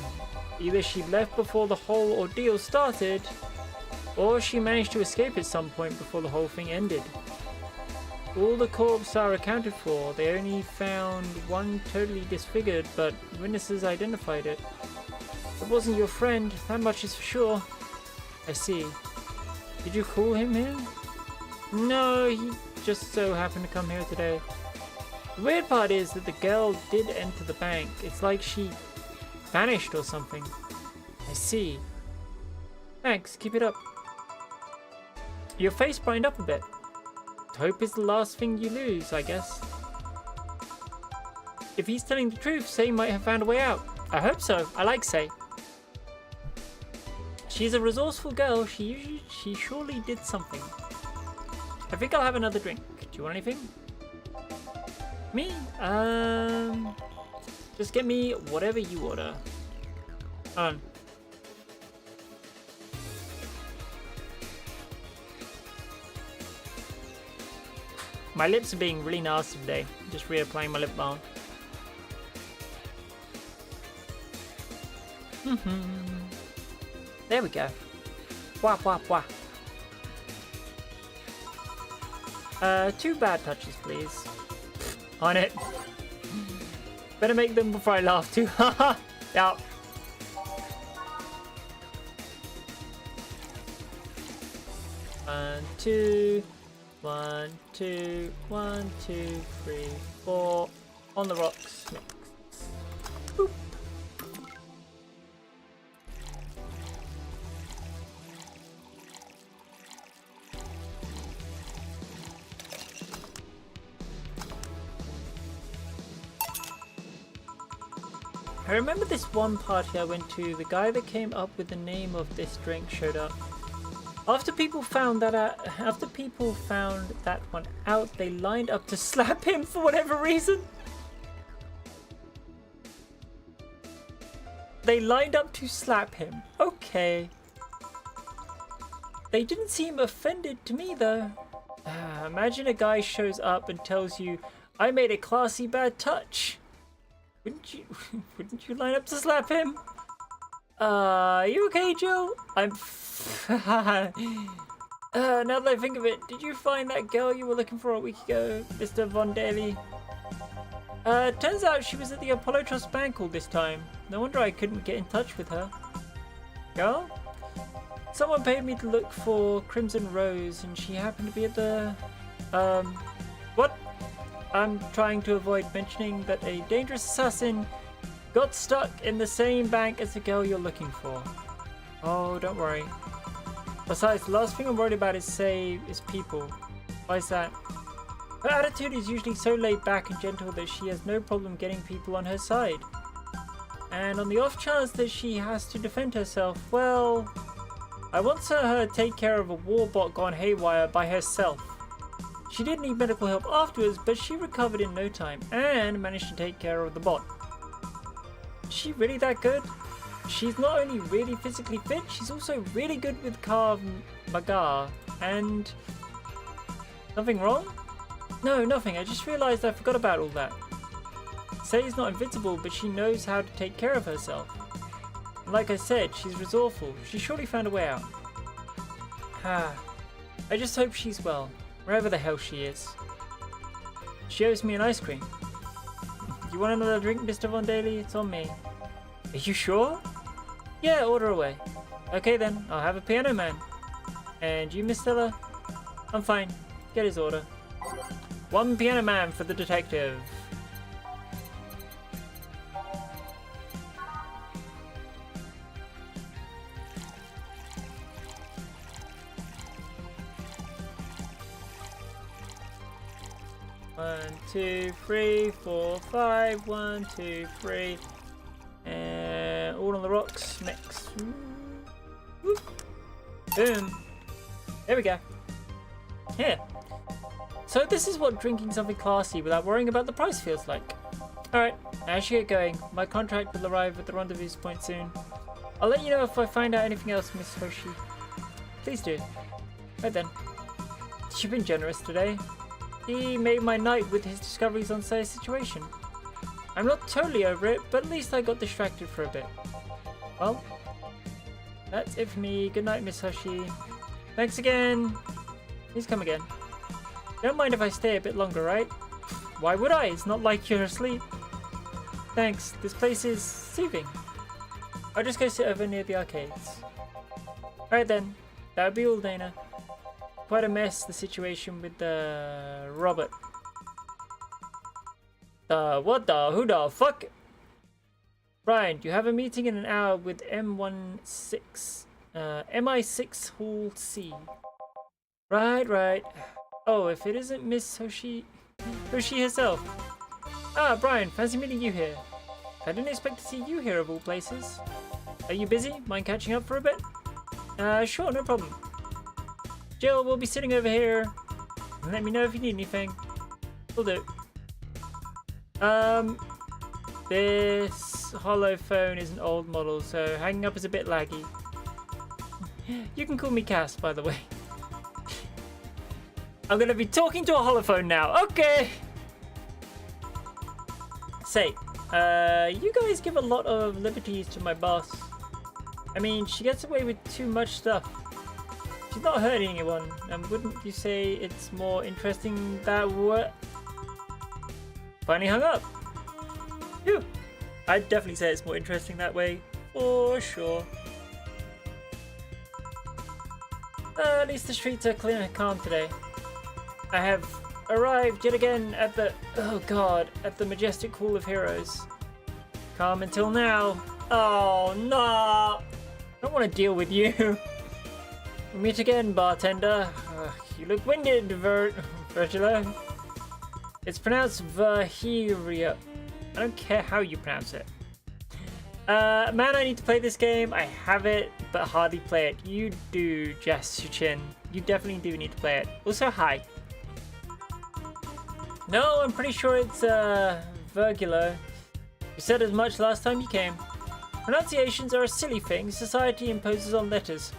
Either she left before the whole ordeal started, or she managed to escape at some point before the whole thing ended. All the corpses are accounted for. They only found one totally disfigured, but witnesses identified it. It wasn't your friend, that much is for sure. I see. Did you call him here? No, he just so happened to come here today. The weird part is that the girl did enter the bank. It's like she vanished or something. I see. Thanks, keep it up. Your face brightened up a bit. Hope is the last thing you lose, I guess. If he's telling the truth, Sei might have found a way out. I hope so. I like Sei. She's a resourceful girl. She surely did something. I think I'll have another drink. Do you want anything? Me? Just get me whatever you order. Hold on. My lips are being really nasty today. Just reapplying my lip balm. There we go. Wah wah wah. 2 bad touches, please. On it. Better make them before I laugh too. Haha. Yeah. One, two. 1, 2, 1, 2, 3, 4. On the rocks. Mix. Boop. I remember this one party I went to, the guy that came up with the name of this drink showed up. After people found that one out, they lined up to slap him for whatever reason. They lined up to slap him. Okay. They didn't seem offended to me though. Imagine a guy shows up and tells you, "I made a classy bad touch." Wouldn't you line up to slap him? You okay, Jill? I'm now that I think of it, did you find that girl you were looking for a week ago, Mr. Von Daly? Turns out she was at the Apollo Trust Bank all this time. No wonder I couldn't get in touch with her. Girl? Someone paid me to look for Crimson Rose, and she happened to be at the... What? I'm trying to avoid mentioning that a dangerous assassin got stuck in the same bank as the girl you're looking for. Oh, don't worry. Besides, the last thing I'm worried about is people. Why is that? Her attitude is usually so laid back and gentle that she has no problem getting people on her side. And on the off chance that she has to defend herself, well, I once saw her take care of a warbot gone haywire by herself. She did need medical help afterwards, but she recovered in no time and managed to take care of the bot. Is she really that good? She's not only really physically fit, she's also really good with Krav Maga. And... nothing wrong? No, nothing. I just realized I forgot about all that. Say's not invincible, but she knows how to take care of herself. And like I said, she's resourceful. She surely found a way out. I just hope she's well, wherever the hell she is. She owes me an ice cream. You want another drink, Mr. Von Daly? It's on me. Are you sure? Yeah, order away. Okay then, I'll have a piano man. And you, Miss Stella? I'm fine. Get his order. 1 piano man for the detective. One, 2, 3, 4, 5. 1, 2, 3. And all on the rocks. Mix. Whoop. Boom. There we go. Here. So this is what drinking something classy without worrying about the price feels like. Alright, I should get going. My contract will arrive at the rendezvous point soon. I'll let you know if I find out anything else, Miss Hoshi. Please do. Right then. You've been generous today. He made my night with his discoveries on Say's situation. I'm not totally over it, but at least I got distracted for a bit. Well, that's it for me. Good night, Miss Hoshi. Thanks again. Please come again. Don't mind if I stay a bit longer, right? Why would I? It's not like you're asleep. Thanks. This place is soothing. I'll just go sit over near the arcades. Alright then. That would be all, Dana. Quite a mess, the situation with the Robert. What the? Who the fuck? Brian, you have a meeting in an hour with MI6 Hall C. Right. Oh, if it isn't Miss Hoshi herself. Ah, Brian, fancy meeting you here. I didn't expect to see you here of all places. Are you busy? Mind catching up for a bit? Sure, no problem. Jill, we'll be sitting over here. Let me know if you need anything. Will do. This hollow phone is an old model, so hanging up is a bit laggy. You can call me Cass, by the way. I'm gonna be talking to a holophone now. Okay. Say, you guys give a lot of liberties to my boss. I mean, she gets away with too much stuff. She's not hurting anyone. And wouldn't you say it's more interesting that what? Finally hung up. Phew. I'd definitely say it's more interesting that way. For sure. At least the streets are clear and calm today. I have arrived yet again at the... Oh god. At the majestic Hall of Heroes. Calm until now. Oh, no. I don't want to deal with you. We'll meet again, bartender. You look winded, Virgila. It's pronounced Verheria. I don't care how you pronounce it. Man, I need to play this game. I have it, but hardly play it. You do, Jasuchin. You definitely do need to play it. Also, hi. No, I'm pretty sure it's Virgila. You said as much last time you came. Pronunciations are a silly thing society imposes on letters.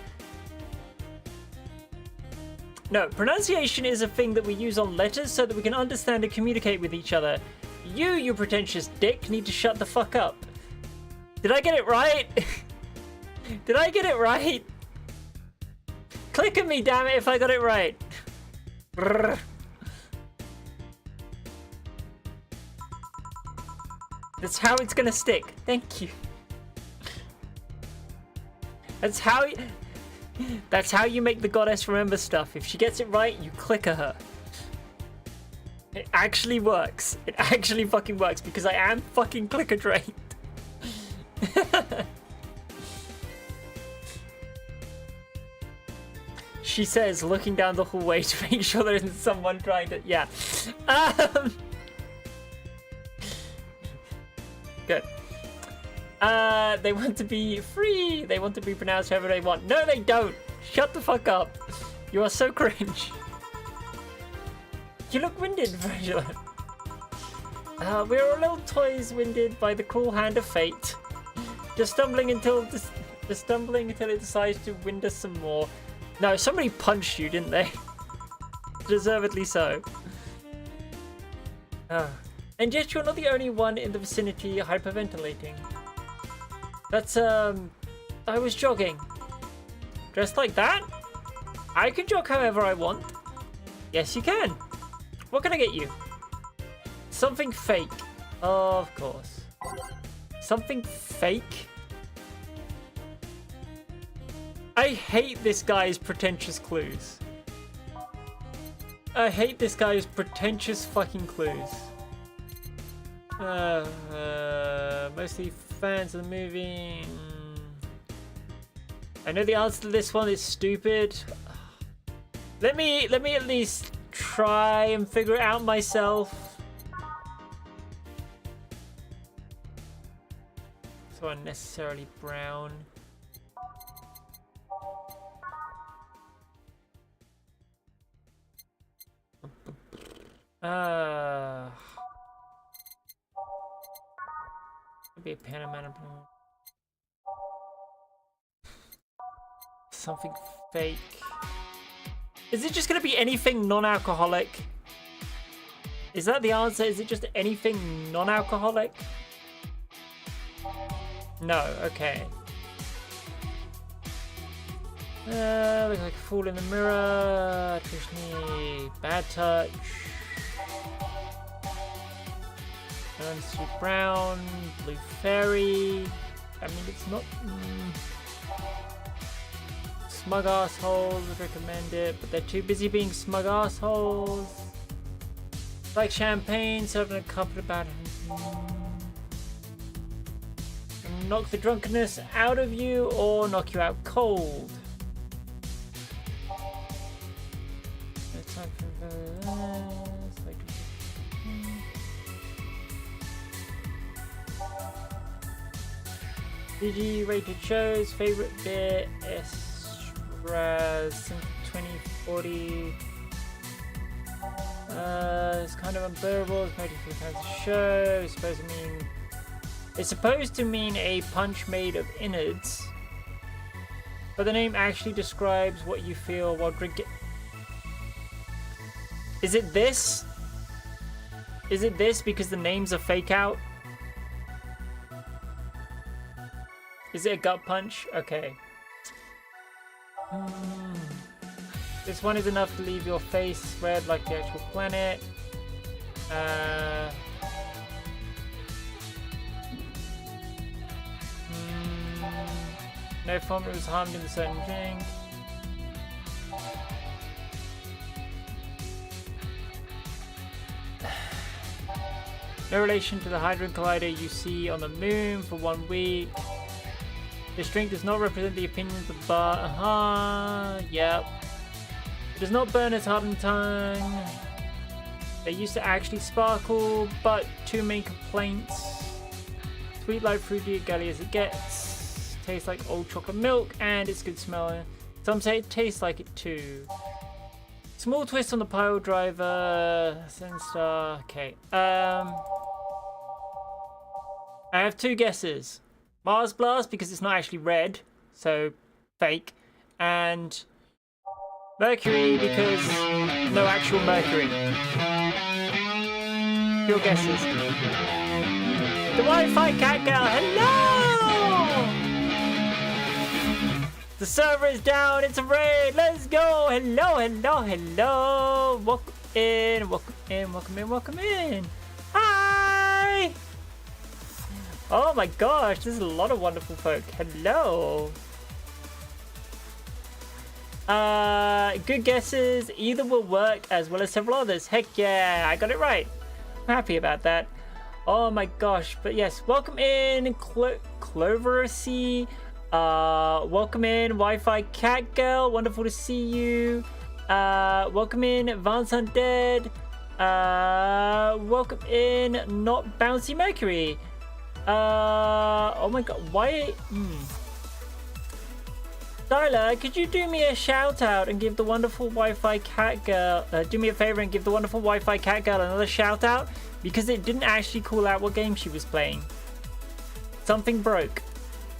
No, pronunciation is a thing that we use on letters so that we can understand and communicate with each other. You pretentious dick, need to shut the fuck up. Did I get it right? Did I get it right? Click at me, damn it, if I got it right. Brrr. That's how it's gonna stick. Thank you. That's how you make the goddess remember stuff. If she gets it right, you click at her. It actually works. It actually fucking works because I am fucking clicker trained. She says, looking down the hallway to make sure there isn't someone trying to... Yeah. Good. They want to be free. They want to be pronounced however they want. No, they don't. Shut the fuck up. You are so cringe. You look winded, Virgil. We are a little toys winded by the cruel hand of fate. Just stumbling until it decides to wind us some more. No, somebody punched you, didn't they? Deservedly so. And yet you're not the only one in the vicinity hyperventilating. That's, I was jogging. Dressed like that? I can jog however I want. Yes, you can. What can I get you? Something fake. Of course. Something fake? I hate this guy's pretentious clues. I hate this guy's pretentious fucking clues. Mostly fans of the movie. I know the answer to this one is stupid. Let me at least try and figure it out myself. So unnecessarily brown. Be a Panamanian. Something fake. Is it just gonna be anything non-alcoholic? Is that the answer? Is it just anything non-alcoholic? No, okay. Look like a fool in the mirror. Traditionally bad touch. Sweet brown, blue fairy. I mean, it's not. Smug assholes would recommend it, but they're too busy being smug assholes. Like champagne, serving a couple about knock the drunkenness out of you or knock you out cold. No time for this. Like, DG rated shows, favorite bit, Raz 2040. It's kind of unbearable. It's made for the kinds of show. It's supposed to mean a punch made of innards, but the name actually describes what you feel while drinking. Is it this? Is it this because the names are fake out? Is it a gut punch? Okay. This one is enough to leave your face red like the actual planet. No farmer was harmed in the certain drink. No relation to the Hadron Collider you see on the moon for 1 week. This drink does not represent the opinions of the bar. Yep. It does not burn as hard on the tongue. They used to actually sparkle, but 2 main complaints. Sweet like fruity gully as it gets. Tastes like old chocolate milk, and it's good smelling. Some say it tastes like it too. Small twist on the pile driver. Sensor. Okay. I have 2 guesses. Mars Blast, because it's not actually red, so fake. And Mercury, because no actual mercury. Your guesses. The Wi-Fi cat girl, hello! The server is down, it's a raid, let's go! Hello, hello, hello! Welcome in, welcome in, welcome in, welcome in! Hi! Oh my gosh, there's a lot of wonderful folk. Hello! Good guesses. Either will work as well as several others. Heck yeah, I got it right. I'm happy about that. Oh my gosh, but yes, welcome in Cloversy. Welcome in Wi-Fi Cat Girl. Wonderful to see you. Welcome in Vance Undead. Welcome in Not Bouncy Mercury. Oh my god, why? Tyler, could you do me a shout out and give the wonderful Wi-Fi cat girl, do me a favor and give the wonderful Wi-Fi cat girl another shout out? Because it didn't actually call out what game she was playing. Something broke,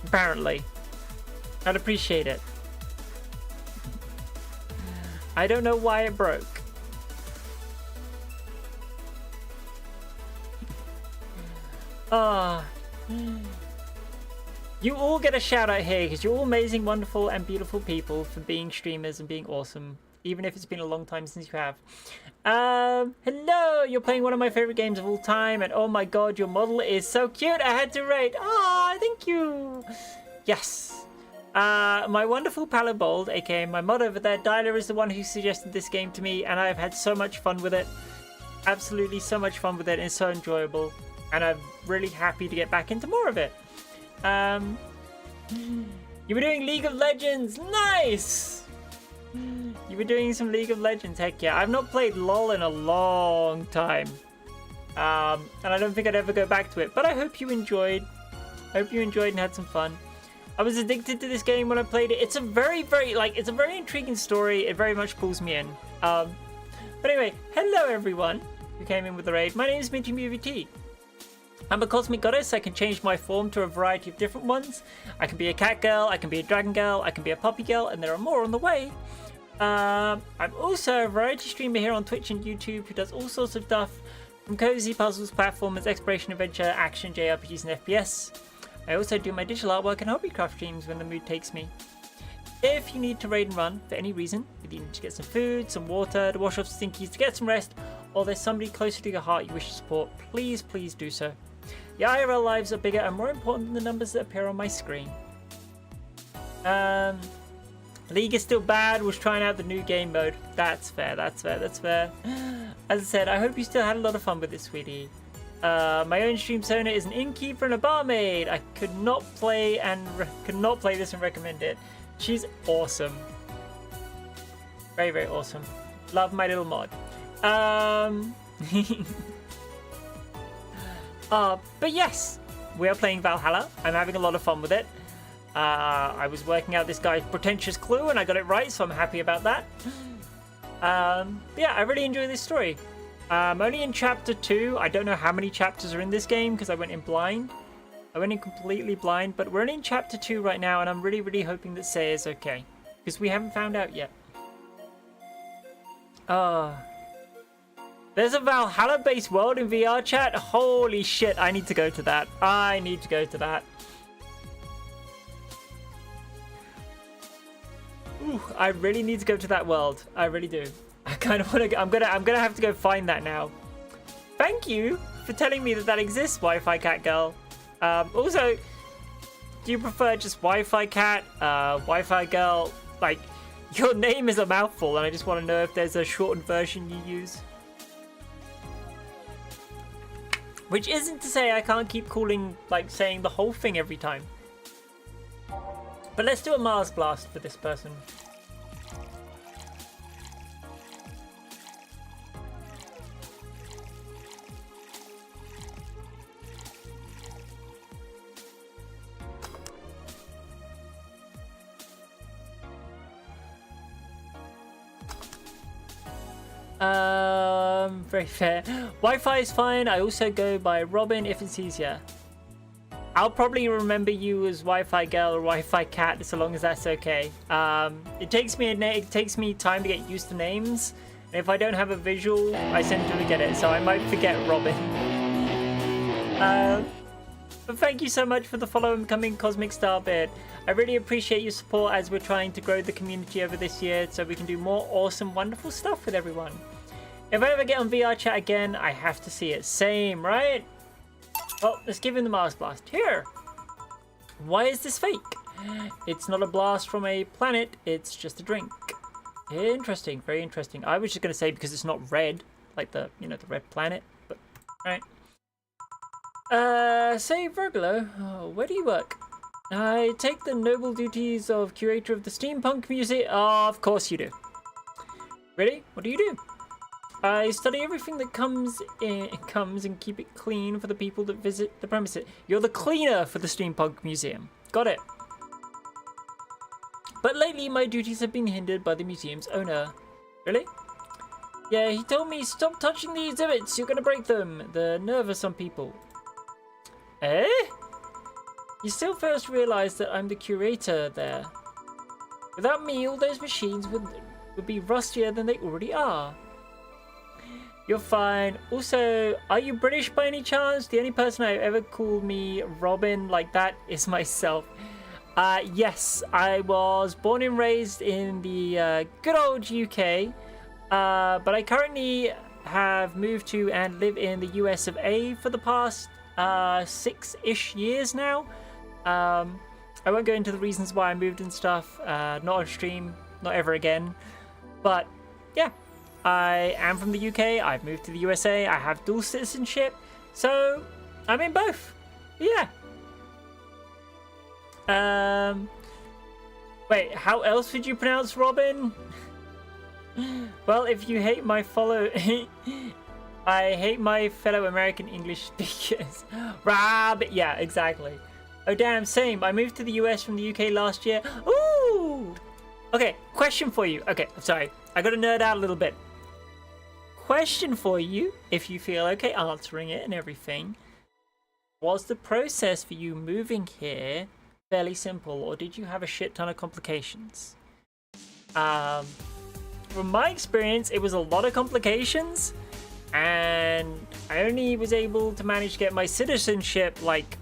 apparently. I'd appreciate it. I don't know why it broke. You all get a shout out here because you're all amazing, wonderful, and beautiful people for being streamers and being awesome, even if it's been a long time since you have. Hello, you're playing one of my favorite games of all time, and oh my god, your model is so cute. I had to rate. Oh, thank you. Yes. My wonderful Palabold, aka my mod over there, Dyla, is the one who suggested this game to me, and I've had so much fun with it. Absolutely so much fun with it, and it's so enjoyable. And I'm really happy to get back into more of it. You were doing League of Legends. Nice! You were doing some League of Legends. Heck yeah. I've not played LOL in a long time. And I don't think I'd ever go back to it. But I hope you enjoyed. I hope you enjoyed and had some fun. I was addicted to this game when I played it. It's a very, it's a very intriguing story. It very much pulls me in. But anyway, hello everyone who came in with the raid. My name is Minty MovieT. I'm a cosmic goddess. I can change my form to a variety of different ones. I can be a cat girl, I can be a dragon girl, I can be a puppy girl, and there are more on the way. I'm also a variety streamer here on Twitch and YouTube who does all sorts of stuff from cozy puzzles, platformers, exploration, adventure, action, JRPGs, and FPS. I also do my digital artwork and hobbycraft streams when the mood takes me. If you need to raid and run for any reason, if you need to get some food, some water, to wash off stinkies, to get some rest, or there's somebody closer to your heart you wish to support, please do so. The IRL lives are bigger and more important than the numbers that appear on my screen. League is still bad, was trying out the new game mode. That's fair, that's fair, that's fair. As I said, I hope you still had a lot of fun with this, sweetie. My own stream persona is an innkeeper and a barmaid. I could not play this and recommend it. She's awesome. Very, very awesome. Love my little mod. But yes, we are playing Valhalla. I'm having a lot of fun with it. I was working out this guy's pretentious clue and I got it right, so I'm happy about that. Yeah, I really enjoy this story. I'm only in chapter 2. I don't know how many chapters are in this game because I went in blind. I went in completely blind, but we're only in chapter 2 right now, and I'm really, really hoping that Say is okay because we haven't found out yet. There's a Valhalla-based world in VR chat. Holy shit, I need to go to that. I need to go to that. Ooh, I really need to go to that world. I really do. I kind of want to. I'm gonna have to go find that now. Thank you for telling me that exists, Wi-Fi Cat Girl. Also, do you prefer just Wi-Fi Cat, Wi-Fi Girl? Like, your name is a mouthful, and I just want to know if there's a shortened version you use. Which isn't to say I can't keep calling, like, saying the whole thing every time. But let's do a Mars Blast for this person. Very fair. Wi-Fi is fine. I also go by Robin if it's easier. I'll probably remember you as Wi-Fi Girl or Wi-Fi Cat, so long as that's okay. It takes me time to get used to names. And if I don't have a visual, I tend to forget it, so I might forget Robin. But thank you so much for the follow and coming, Cosmic Starbird. I really appreciate your support as we're trying to grow the community over this year, so we can do more awesome, wonderful stuff with everyone. If I ever get on VR chat again, I have to see it. Same, right? Oh, let's give him the Mars Blast. Here! Why is this fake? It's not a blast from a planet, it's just a drink. Interesting, very interesting. I was just going to say because it's not red, like the, you know, the red planet, but, alright. Say, Virglo, where do you work? I take the noble duties of curator of the Steampunk Museum. Oh, of course you do. Really? What do you do? I study everything that comes and keep it clean for the people that visit the premises. You're the cleaner for the Steampunk Museum. Got it. But lately my duties have been hindered by the museum's owner. Really? Yeah, he told me stop touching the exhibits, you're gonna break them. They're nervous on people. Eh? You still first realize that I'm the curator there. Without me, all those machines would be rustier than they already are. You're fine. Also, are you British by any chance? The only person I've ever called me Robin like that is myself. Yes, I was born and raised in the good old UK, but I currently have moved to and live in the US of A for the past 6-ish years now. I won't go into the reasons why I moved and stuff, not on stream, not ever again, but yeah. I am from the UK, I've moved to the USA, I have dual citizenship, so I'm in both. Yeah. Wait, how else would you pronounce Robin? Well, if you hate my I hate my fellow American English speakers. Rob, yeah, exactly. Oh damn, same. I moved to the US from the UK last year. Ooh! Okay, question for you. Okay, sorry. I gotta nerd out a little bit. Question for you, if you feel okay answering it and everything. Was the process for you moving here fairly simple, or did you have a shit ton of complications? From my experience, it was a lot of complications, and I only was able to manage to get my citizenship like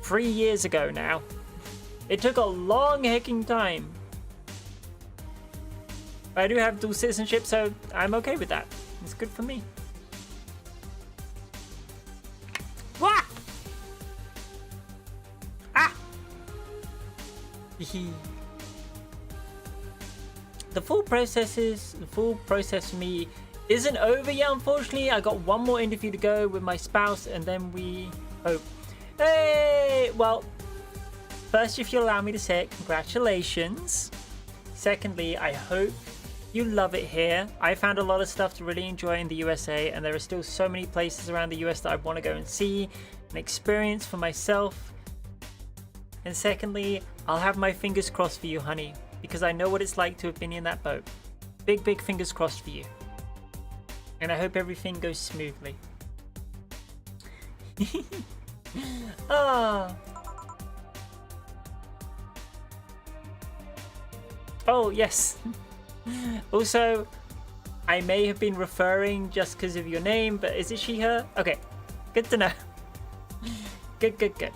3 years ago now. It took a long hecking time. But I do have dual citizenship, so I'm okay with that. It's good for me. Wah! Ah! The full process for me isn't over yet, unfortunately. I got one more interview to go with my spouse, and then we hope. Hey! Well, first, if you'll allow me to say it, congratulations. Secondly, I hope you love it here. I found a lot of stuff to really enjoy in the USA, and there are still so many places around the US that I want to go and see and experience for myself. And secondly, I'll have my fingers crossed for you, honey, because I know what it's like to have been in that boat. Big, big fingers crossed for you. And I hope everything goes smoothly. Ah. Oh, yes. Also, I may have been referring just because of your name, but is it she, her? Okay, good to know. Good.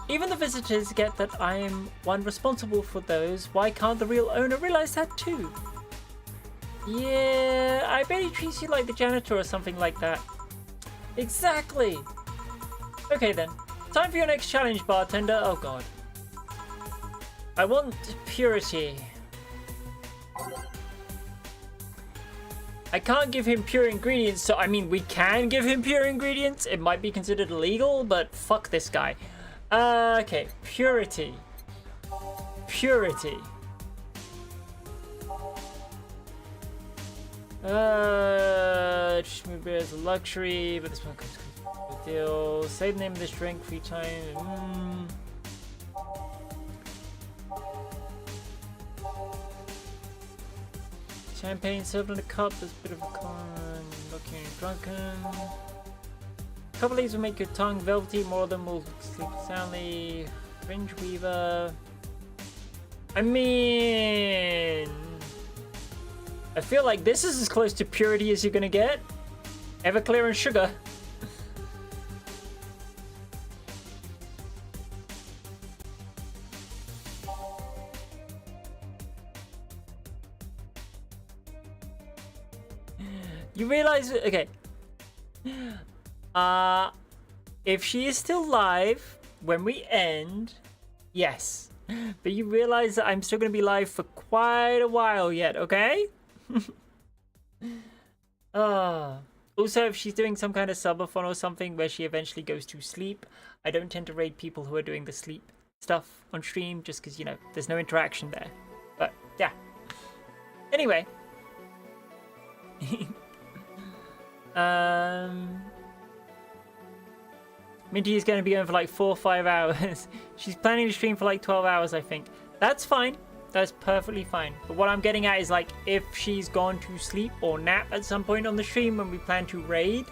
Even the visitors get that I am one responsible for those. Why can't the real owner realize that too? Yeah, I bet he treats you like the janitor or something like that. Exactly. Okay then. Time for your next challenge, bartender. Oh god. I want purity. I can't give him pure ingredients, so I mean we can give him pure ingredients. It might be considered illegal, but fuck this guy. Okay, purity. Purity. Just move it as a luxury, but this one comes with a deal. Say the name of this drink, free time. Champagne served in a cup, there's a bit of a con. Looking drunken. A couple of these will make your tongue velvety, more of them will sleep soundly. Fringe weaver. I mean, I feel like this is as close to purity as you're gonna get. Everclear and sugar. You realize, okay. If she is still live when we end, yes. But you realize that I'm still gonna be live for quite a while yet, okay? Also, if she's doing some kind of subathon or something where she eventually goes to sleep, I don't tend to raid people who are doing the sleep stuff on stream just because, you know, there's no interaction there. But, yeah. Anyway. Minty is going to be going for like 4 or 5 hours. She's planning to stream for like 12 hours, I think. That's fine. That's perfectly fine. But what I'm getting at is like if she's gone to sleep or nap at some point on the stream when we plan to raid,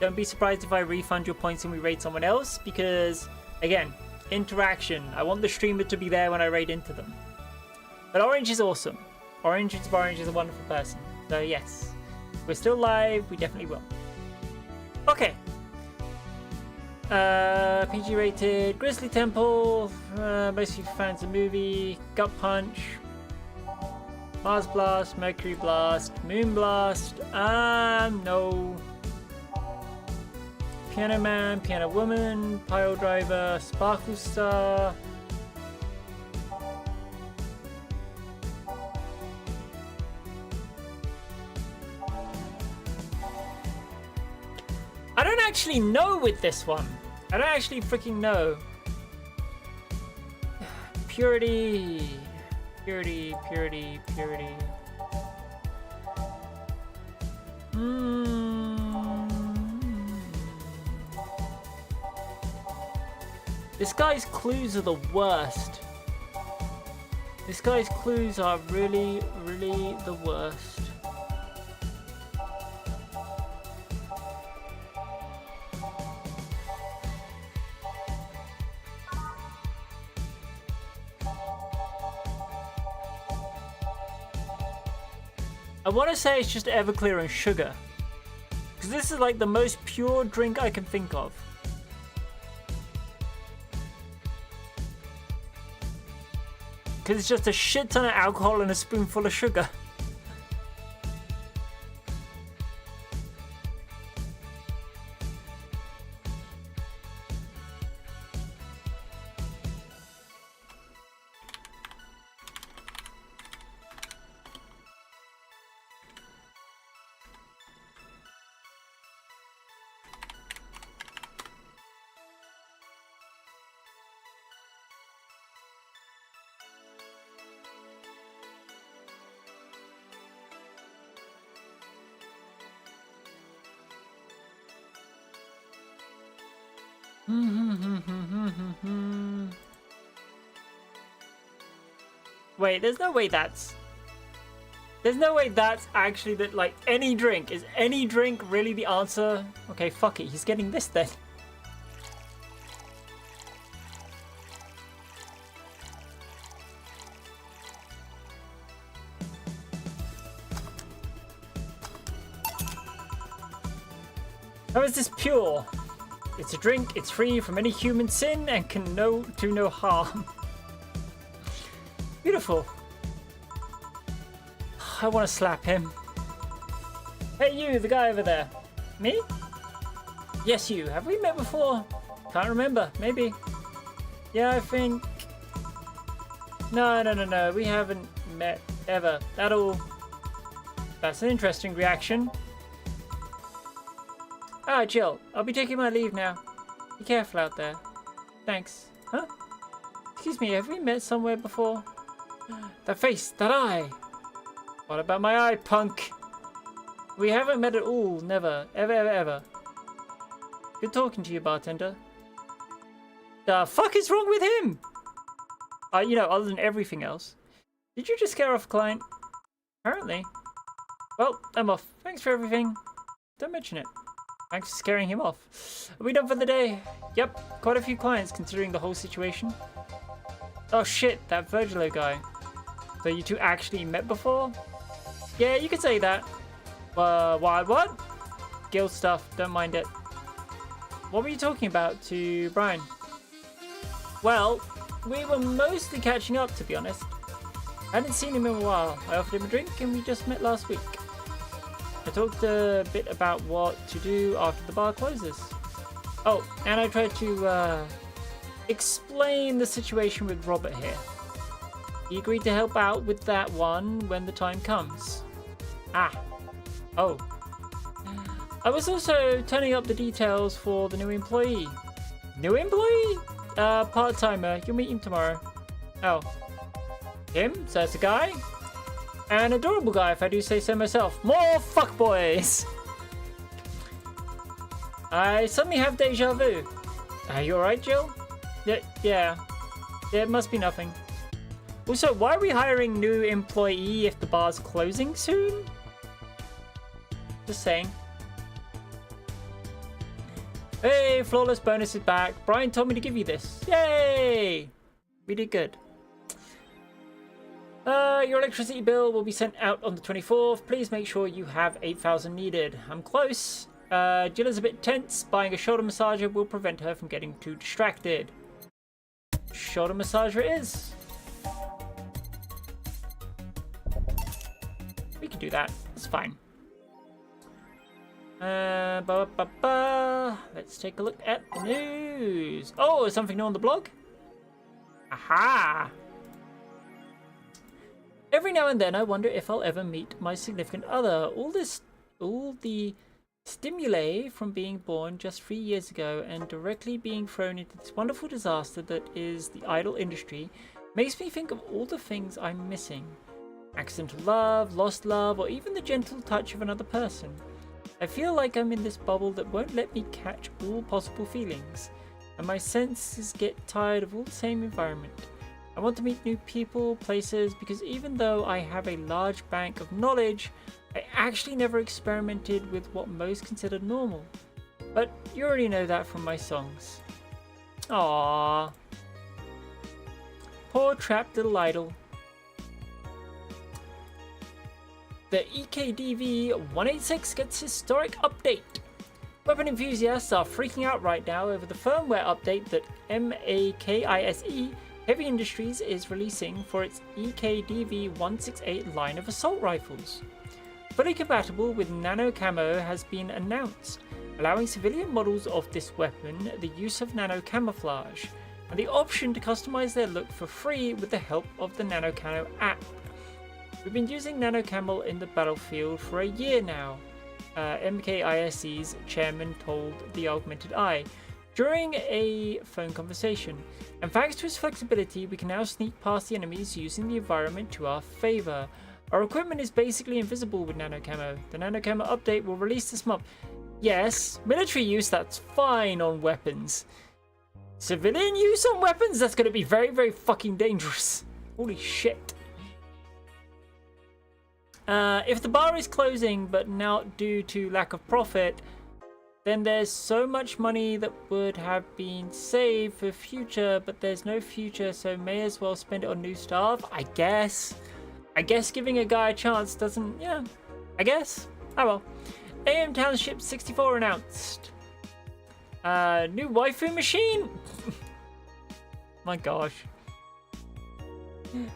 don't be surprised if I refund your points and we raid someone else because, again, interaction. I want the streamer to be there when I raid into them. But Orange is awesome. Orange is a wonderful person. So yes, we're still live. We definitely will. Okay. PG rated, Grizzly Temple, mostly fans of the movie, Gut Punch, Mars Blast, Mercury Blast, Moon Blast, no. Piano Man, Piano Woman, Pile Driver, Sparkle Star. I don't actually know with this one. I don't actually freaking know. Purity. Purity, purity, purity. This guy's clues are the worst. This guy's clues are really, really the worst. I want to say it's just Everclear and sugar. Because this is like the most pure drink I can think of. Because it's just a shit ton of alcohol and a spoonful of sugar. Wait, there's no way that's actually that, like, any drink. Is any drink really the answer? Okay, fuck it, he's getting this then. How is this pure? It's a drink, it's free from any human sin, and can do no harm. Beautiful. I want to slap him. Hey you, the guy over there. Me? Yes, you. Have we met before? Can't remember. Maybe. Yeah, I think... No. We haven't met ever. At all. That's an interesting reaction. Ah, Jill. I'll be taking my leave now. Be careful out there. Thanks. Huh? Excuse me, have we met somewhere before? That face, that eye. What about my eye, punk? We haven't met at all. Never. Ever. Good talking to you, bartender. The fuck is wrong with him? You know, other than everything else. Did you just scare off a client? Apparently. Well, I'm off. Thanks for everything. Don't mention it. Thanks for scaring him off. Are we done for the day? Yep, quite a few clients considering the whole situation. Oh shit, that Virgilo guy. So you two actually met before? Yeah, you could say that. What? Guild stuff, don't mind it. What were you talking about to Brian? Well, we were mostly catching up, to be honest. I hadn't seen him in a while. I offered him a drink and we just met last week. I talked a bit about what to do after the bar closes. Oh, and I tried to explain the situation with Robert here. He agreed to help out with that one when the time comes. Oh. I was also turning up the details for the new employee. New employee? Part-timer. You'll meet him tomorrow. Oh. Him? So it's a guy? An adorable guy, if I do say so myself. More fuckboys! I suddenly have deja vu. Are you alright, Jill? Yeah. It must be nothing. Also, why are we hiring new employee if the bar's closing soon? Just saying. Hey, Flawless Bonus is back. Brian told me to give you this. Yay! We did good. Your electricity bill will be sent out on the 24th. Please make sure you have 8,000 needed. I'm close. Jill is a bit tense. Buying a shoulder massager will prevent her from getting too distracted. Shoulder massager it is. We can do that. That's fine. Let's take a look at the news. Oh, is something new on the blog? Aha! Every now and then I wonder if I'll ever meet my significant other. All the stimuli from being born just 3 years ago and directly being thrown into this wonderful disaster that is the idol industry makes me think of all the things I'm missing. Accidental love, lost love, or even the gentle touch of another person. I feel like I'm in this bubble that won't let me catch all possible feelings, and my senses get tired of all the same environment. I want to meet new people, places, because even though I have a large bank of knowledge, I actually never experimented with what most consider normal. But you already know that from my songs. Aww. Poor trapped little idol. The EKDV 186 gets historic update. Weapon enthusiasts are freaking out right now over the firmware update that MAKISE Heavy Industries is releasing for its EKDV 168 line of assault rifles. Fully compatible with nano camo has been announced, allowing civilian models of this weapon the use of nano camouflage and the option to customize their look for free with the help of the Nano Camo app. We've been using nano camo in the battlefield for a year now, MKISE's chairman told the Augmented Eye during a phone conversation. And thanks to its flexibility, we can now sneak past the enemies using the environment to our favor. Our equipment is basically invisible with nano camo. The nano camo update will release this month. Yes, military use, that's fine on weapons. Civilian use on weapons, that's going to be very, very fucking dangerous. Holy shit. If the bar is closing but not due to lack of profit, then there's so much money that would have been saved for future, but there's no future, so may as well spend it on new staff, I guess. I guess giving a guy a chance doesn't, yeah, I guess. Oh well. AM Township 64 announced. New waifu machine? My gosh.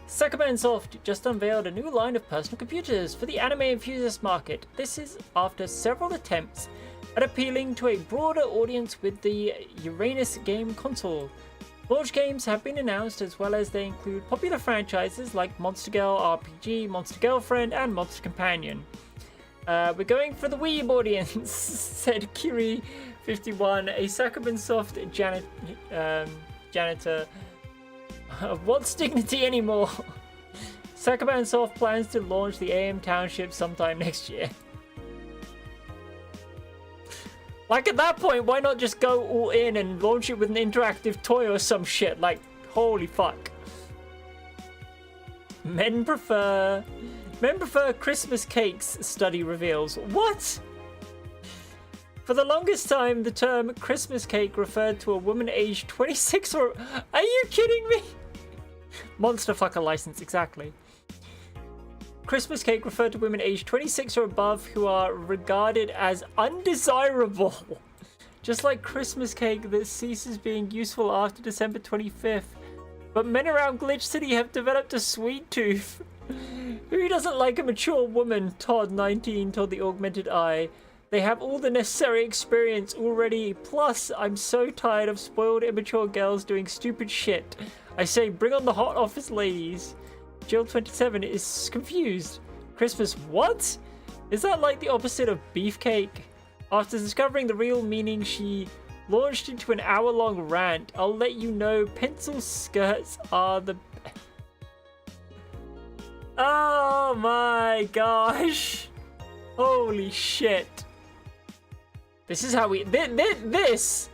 Cyberpunk Soft just unveiled a new line of personal computers for the anime enthusiast market. This is after several attempts at appealing to a broader audience with the Uranus game console. Launch games have been announced, as well as they include popular franchises like Monster Girl RPG, Monster Girlfriend, and Monster Companion. We're going for the weeb audience, said Kiri51, a Cyberpunk Soft janitor. What's dignity anymore? Cyberpunk Soft plans to launch the AM Township sometime next year. Like, at that point, why not just go all in and launch it with an interactive toy or some shit? Like, holy fuck. Men prefer Christmas cakes, study reveals. What? For the longest time, the term Christmas cake referred to a woman aged 26 or... Are you kidding me? Monster fucker license, exactly. Christmas cake referred to women aged 26 or above who are regarded as undesirable. Just like Christmas cake that ceases being useful after December 25th. But men around Glitch City have developed a sweet tooth. Who doesn't like a mature woman? Todd, 19, told the Augmented Eye. They have all the necessary experience already. Plus, I'm so tired of spoiled immature girls doing stupid shit. I say bring on the hot office ladies. Jill 27 is confused. Christmas what? Is that like the opposite of beefcake? After discovering the real meaning, she launched into an hour-long rant. I'll let you know pencil skirts are the... Oh my gosh. Holy shit. This is how we... This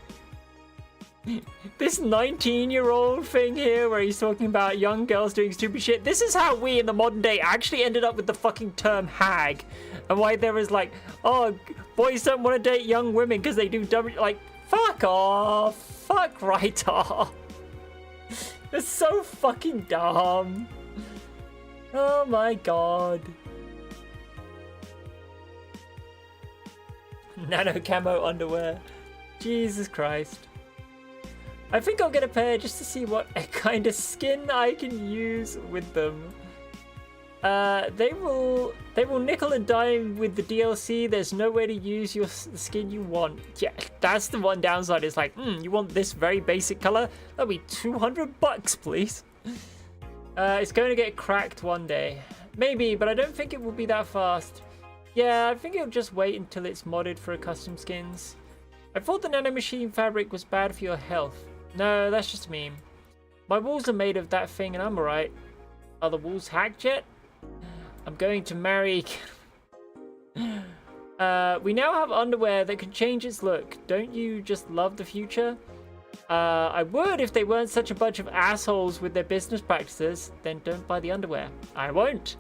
19-year-old thing here where he's talking about young girls doing stupid shit. This is how we in the modern day actually ended up with the fucking term hag. And why there is like, oh, boys don't want to date young women because they do dumb... Like, fuck off. Fuck right off. It's so fucking dumb. Oh my god. Nano camo underwear. Jesus Christ. I think I'll get a pair just to see what kind of skin I can use with them. They will nickel and dime with the DLC. There's no way to use the skin you want. Yeah, that's the one downside. Is like, you want this very basic color? That'll be $200, please. It's going to get cracked one day. Maybe, but I don't think it will be that fast. Yeah, I think it'll just wait until it's modded for custom skins. I thought the nanomachine fabric was bad for your health. No, that's just a meme. My walls are made of that thing and I'm alright. Are the walls hacked yet? I'm going to marry... we now have underwear that can change its look. Don't you just love the future? I would if they weren't such a bunch of assholes with their business practices. Then don't buy the underwear. I won't.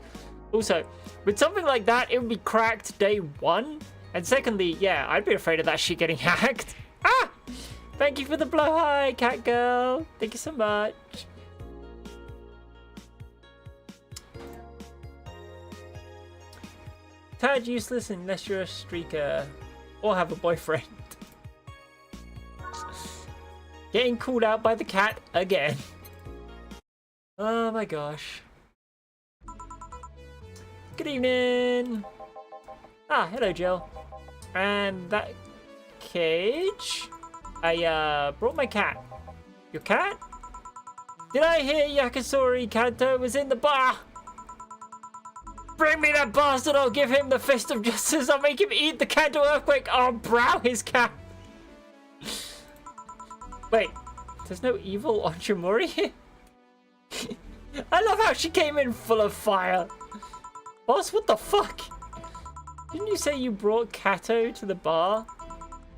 Also, with something like that, it would be cracked day one. And secondly, yeah, I'd be afraid of that shit getting hacked. Ah! Thank you for the blow high, cat girl. Thank you so much. Tad useless unless you're a streaker or have a boyfriend. Getting called out by the cat again. Oh my gosh. Good evening. Ah, hello, Jill. And that cage? I brought my cat. Your cat? Did I hear Yakasori Kanto was in the bar? Bring me that bastard, I'll give him the fist of justice. I'll make him eat the Kanto earthquake. I'll brow his cat. Wait, there's no evil on Shimori here? I love how she came in full of fire. Boss, what the fuck? Didn't you say you brought Kato to the bar?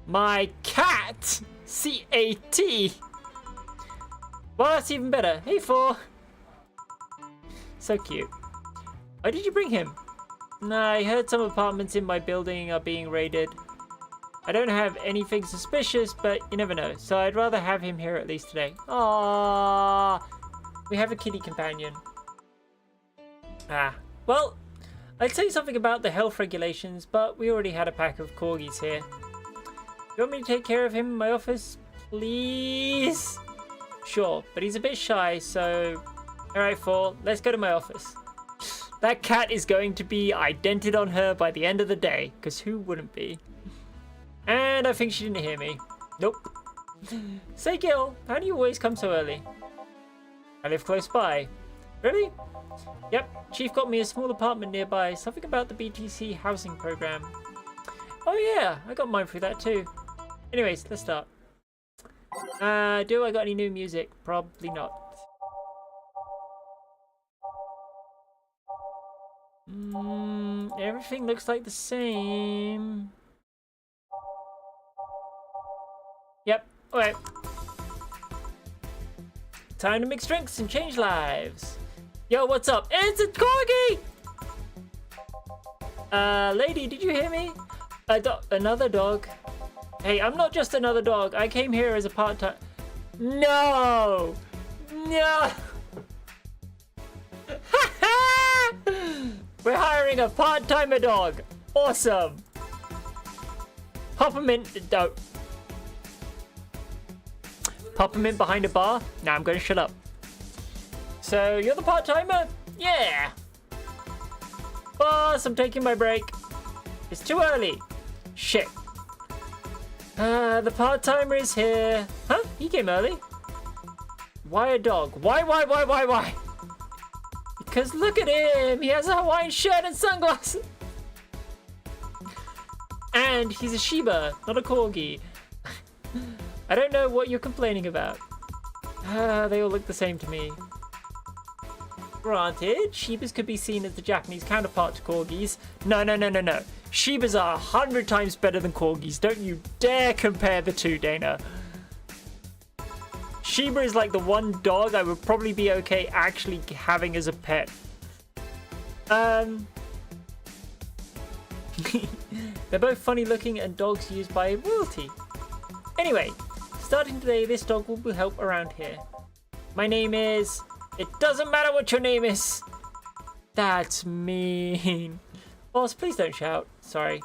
My cat! C-A-T! Well, that's even better. Hey, Four! So cute. Why did you bring him? Nah, I heard some apartments in my building are being raided. I don't have anything suspicious, but you never know. So I'd rather have him here at least today. Aww! We have a kitty companion. Ah. Well, I'd say something about the health regulations, but we already had a pack of corgis here. You want me to take care of him in my office, please? Sure, but he's a bit shy, so... Alright, 4, let's go to my office. That cat is going to be idented on her by the end of the day, because who wouldn't be? And I think she didn't hear me. Nope. Say, Gil, how do you always come so early? I live close by. Really? Yep, Chief got me a small apartment nearby, something about the BTC housing program. Oh yeah, I got mine through that too. Anyways, let's start. Do I got any new music? Probably not. Everything looks like the same. Yep, alright. Time to mix drinks and change lives. Yo, what's up? It's a corgi! Lady, did you hear me? Another dog? Hey, I'm not just another dog. I came here as a part-time... No! No! We're hiring a part-timer dog. Awesome. Peppermint... No. Peppermint behind a bar? Nah, I'm gonna shut up. So, you're the part-timer? Yeah! Boss, I'm taking my break. It's too early. Shit. The part-timer is here. Huh? He came early? Why a dog? Why? Because look at him! He has a Hawaiian shirt and sunglasses! And he's a Shiba, not a Corgi. I don't know what you're complaining about. They all look the same to me. Granted, Shibas could be seen as the Japanese counterpart to Corgis. No. Shibas are 100 times better than Corgis. Don't you dare compare the two, Dana. Shiba is like the one dog I would probably be okay actually having as a pet. They're both funny looking and dogs used by royalty. Anyway, starting today, this dog will help around here. My name is... It doesn't matter what your name is. That's mean. Boss, please don't shout. Sorry.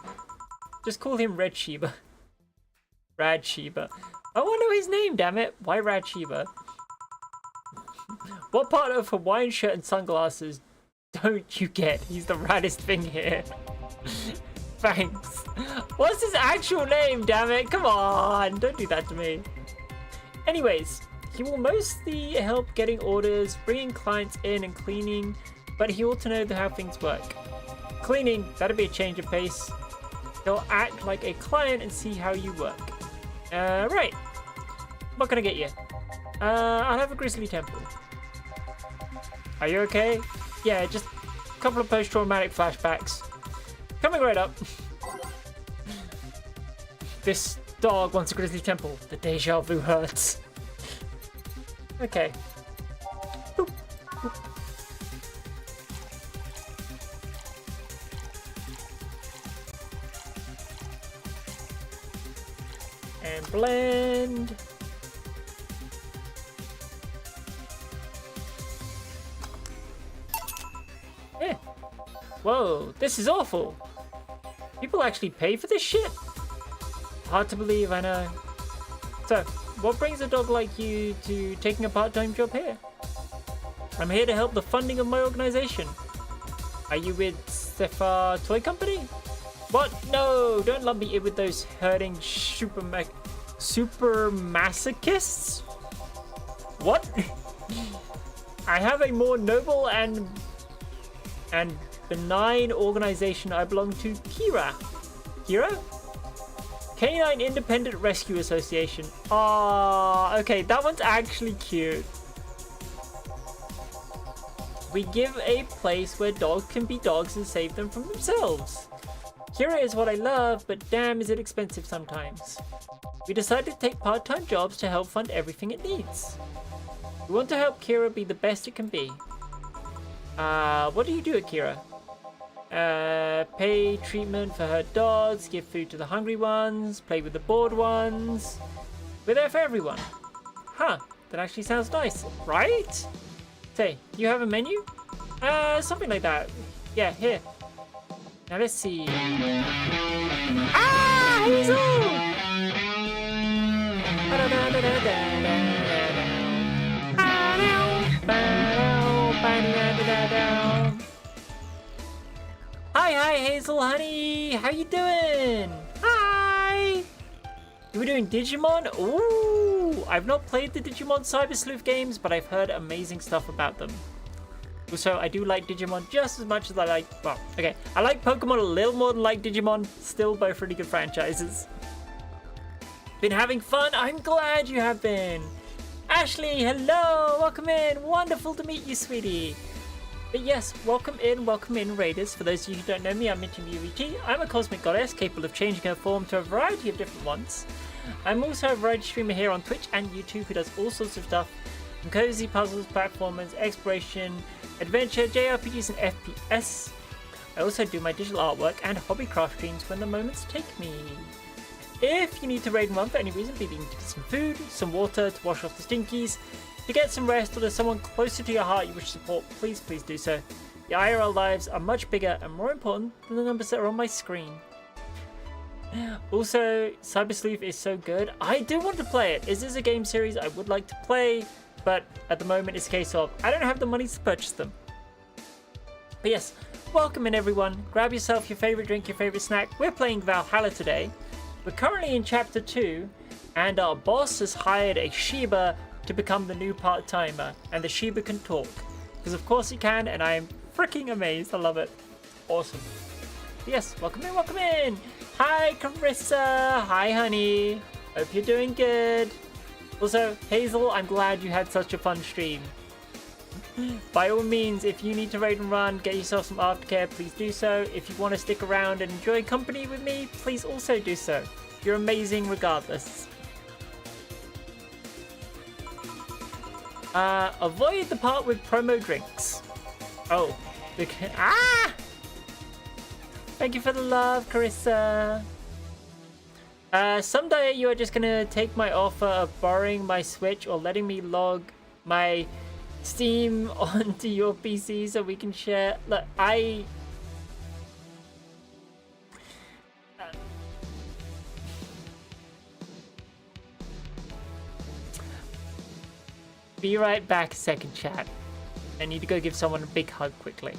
Just call him Red Shiba. Rad Shiba. I want to know his name, damn it. Why Rad Shiba? What part of Hawaiian shirt and sunglasses don't you get? He's the raddest thing here. Thanks. What's his actual name, damn it? Come on. Don't do that to me. Anyways, he will mostly help getting orders, bringing clients in and cleaning, but he ought to know how things work. Cleaning, that'd be a change of pace. He'll act like a client and see how you work. Right. What can I get you? I'll have a grizzly temple. Are you okay? Yeah, just a couple of post-traumatic flashbacks. Coming right up. This dog wants a grizzly temple. The deja vu hurts. Okay. Boop. Boop. And blend. Yeah. Whoa, this is awful. People actually pay for this shit? Hard to believe, I know. So, what brings a dog like you to taking a part-time job here? I'm here to help the funding of my organization. Are you with Sephar Toy Company? What? No, don't lump me in with those herding super masochists? What? I have a more noble and benign organization. I belong to Kira. Kira? Canine Independent Rescue Association. Ah, okay, that one's actually cute. We give a place where dogs can be dogs and save them from themselves. Kira is what I love, but damn is it expensive sometimes. We decided to take part-time jobs to help fund everything it needs. We want to help Kira be the best it can be. What do you do at Kira? Pay treatment for her dogs, give food to the hungry ones, play with the bored ones. We're there for everyone. Huh, that actually sounds nice, right? Say, you have a menu? Something like that. Yeah, here. Now let's see. Ah, Hazel! Hi, Hazel, honey. How you doing? Hi. We're doing Digimon. Ooh, I've not played the Digimon Cyber Sleuth games, but I've heard amazing stuff about them. Also, I do like Digimon just as much as I like, well, okay, I like Pokemon a little more than like Digimon. Still both really good franchises. Been having fun? I'm glad you have been. Ashley, hello, welcome in. Wonderful to meet you, sweetie. But yes, welcome in, Raiders. For those of you who don't know me, I'm Minty UVT. I'm a cosmic goddess capable of changing her form to a variety of different ones. I'm also a variety streamer here on Twitch and YouTube who does all sorts of stuff, from cozy puzzles, platformers, exploration, adventure, JRPGs and FPS. I also do my digital artwork and hobbycraft streams when the moments take me. If you need to raid and run for any reason, be it to get some food, some water, to wash off the stinkies, to get some rest, or there's someone closer to your heart you wish to support, please do so. The IRL lives are much bigger and more important than the numbers that are on my screen. Also, Cyber Sleuth is so good. I do want to play it. Is this a game series I would like to play? But at the moment it's a case of I don't have the money to purchase them. But yes, welcome in everyone. Grab yourself your favorite drink, your favorite snack. We're playing Valhalla today. We're currently in chapter 2 and our boss has hired a Shiba to become the new part-timer, and the Shiba can talk. Because of course he can, and I am freaking amazed. I love it. Awesome. Yes, welcome in, welcome in. Hi, Carissa. Hi, honey. Hope you're doing good. Also, Hazel, I'm glad you had such a fun stream. By all means, if you need to raid and run, get yourself some aftercare, please do so. If you want to stick around and enjoy company with me, please also do so. You're amazing regardless. Avoid the part with promo drinks. Oh. Ah! Thank you for the love, Carissa. Someday you are just gonna take my offer of borrowing my Switch or letting me log my Steam onto your PC so we can share. Look, be right back, second chat. I need to go give someone a big hug quickly.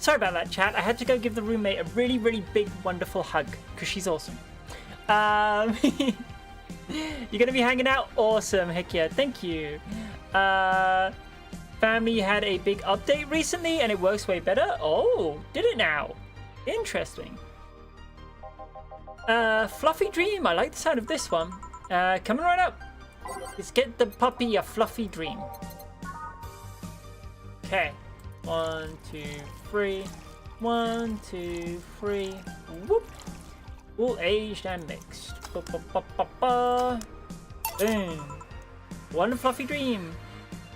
Sorry about that, chat. I had to go give the roommate a really, really big, wonderful hug because she's awesome. You're gonna be hanging out? Awesome. Heck yeah. Thank you. Family had a big update recently and it works way better. Oh, did it now? Interesting. Fluffy Dream. I like the sound of this one. Coming right up. Let's get the puppy a fluffy dream. Okay. 1, 2, 3. 1, 2, 3. Whoop. All aged and mixed. Ba, ba, ba, ba, ba. Boom. One fluffy dream.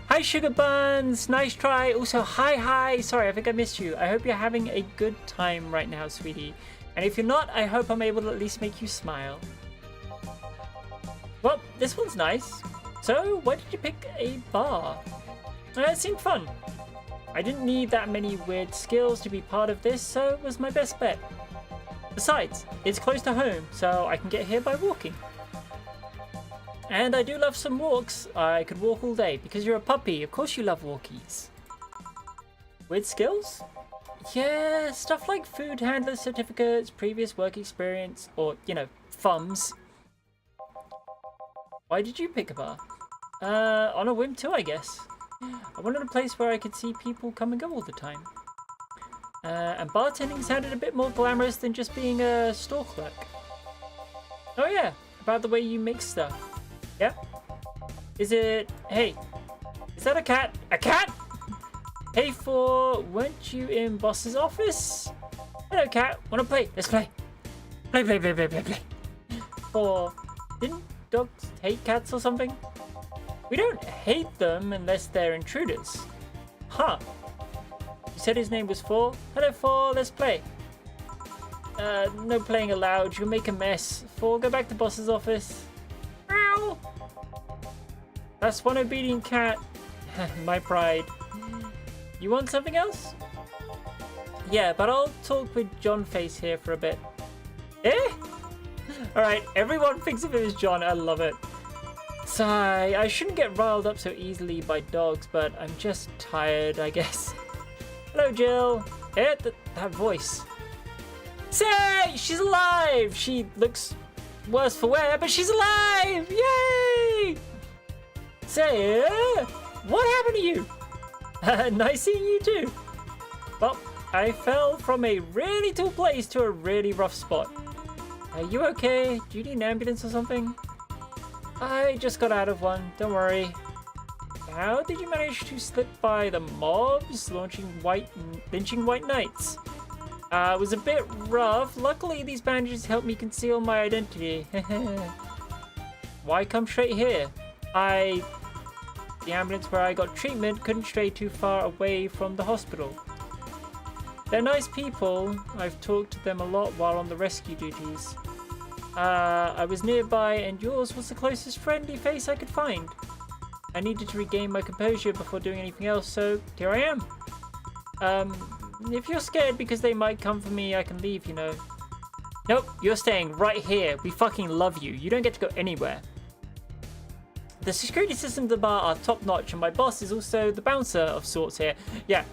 Hi, Sugar Buns. Nice try. Also, hi. Sorry, I think I missed you. I hope you're having a good time right now, sweetie. And if you're not, I hope I'm able to at least make you smile. Well, this one's nice. So, why did you pick a bar? It seemed fun. I didn't need that many weird skills to be part of this, so it was my best bet. Besides, it's close to home, so I can get here by walking. And I do love some walks. I could walk all day because you're a puppy. Of course you love walkies. Weird skills? Yeah, stuff like food handler certificates, previous work experience, or, you know, thumbs. Why did you pick a bar? On a whim too, I guess. I wanted a place where I could see people come and go all the time. And bartending sounded a bit more glamorous than just being a store clerk. Oh yeah, about the way you make stuff. Yeah? Hey, is that a cat? A cat? Hey, weren't you in boss's office? Hello, cat, wanna play? Let's play. Play. Didn't dogs hate cats or something? We don't hate them unless they're intruders. Huh. You said his name was Four? Hello, Four, let's play. No playing allowed, you'll make a mess. Four, go back to boss's office. Meow. That's one obedient cat. My pride. You want something else? Yeah, but I'll talk with John Face here for a bit. Eh? Alright, everyone thinks of him as John, I love it. Sigh, I shouldn't get riled up so easily by dogs, but I'm just tired, I guess. Hello, Jill. Eh, that voice. Say, she's alive! She looks worse for wear, but she's alive! Yay! Say, what happened to you? Nice seeing you too. Well, I fell from a really tall place to a really rough spot. Are you okay? Do you need an ambulance or something? I just got out of one, don't worry. How did you manage to slip by the mobs lynching white knights? It was a bit rough. Luckily, these bandages helped me conceal my identity. Why come straight here? The ambulance where I got treatment couldn't stray too far away from the hospital. They're nice people. I've talked to them a lot while on the rescue duties. I was nearby and yours was the closest friendly face I could find. I needed to regain my composure before doing anything else, so here I am. If you're scared because they might come for me, I can leave, you know. Nope, you're staying right here. We fucking love you. You don't get to go anywhere. The security systems of the bar are top-notch, and my boss is also the bouncer of sorts here. Yeah,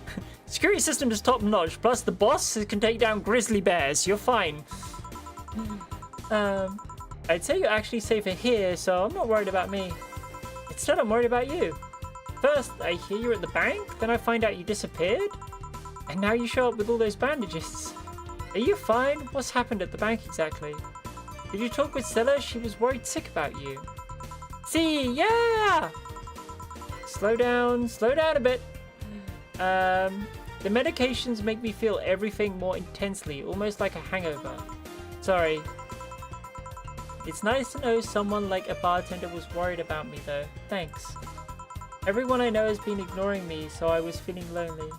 security system is top-notch, plus the boss can take down grizzly bears. You're fine. I'd say you're actually safer here, so I'm not worried about me. Instead, I'm worried about you. First, I hear you're at the bank, then I find out you disappeared, and now you show up with all those bandages. Are you fine? What's happened at the bank exactly? Did you talk with Stella? She was worried sick about you. See, yeah! Slow down a bit. The medications make me feel everything more intensely, almost like a hangover. Sorry. It's nice to know someone like a bartender was worried about me though. Thanks. Everyone I know has been ignoring me, so I was feeling lonely.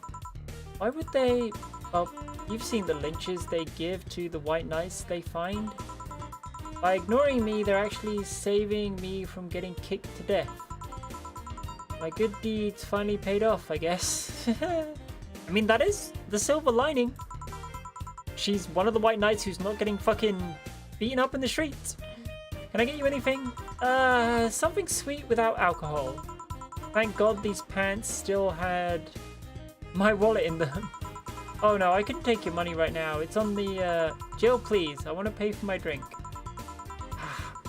Why would they... Well, you've seen the lynches they give to the white knights they find. By ignoring me, they're actually saving me from getting kicked to death. My good deeds finally paid off, I guess. I mean, that is the silver lining. She's one of the white knights who's not getting fucking beaten up in the streets. Can I get you anything? Something sweet without alcohol. Thank God these pants still had my wallet in them. Oh no, I couldn't take your money right now. It's on the, Jill, please. I want to pay for my drink.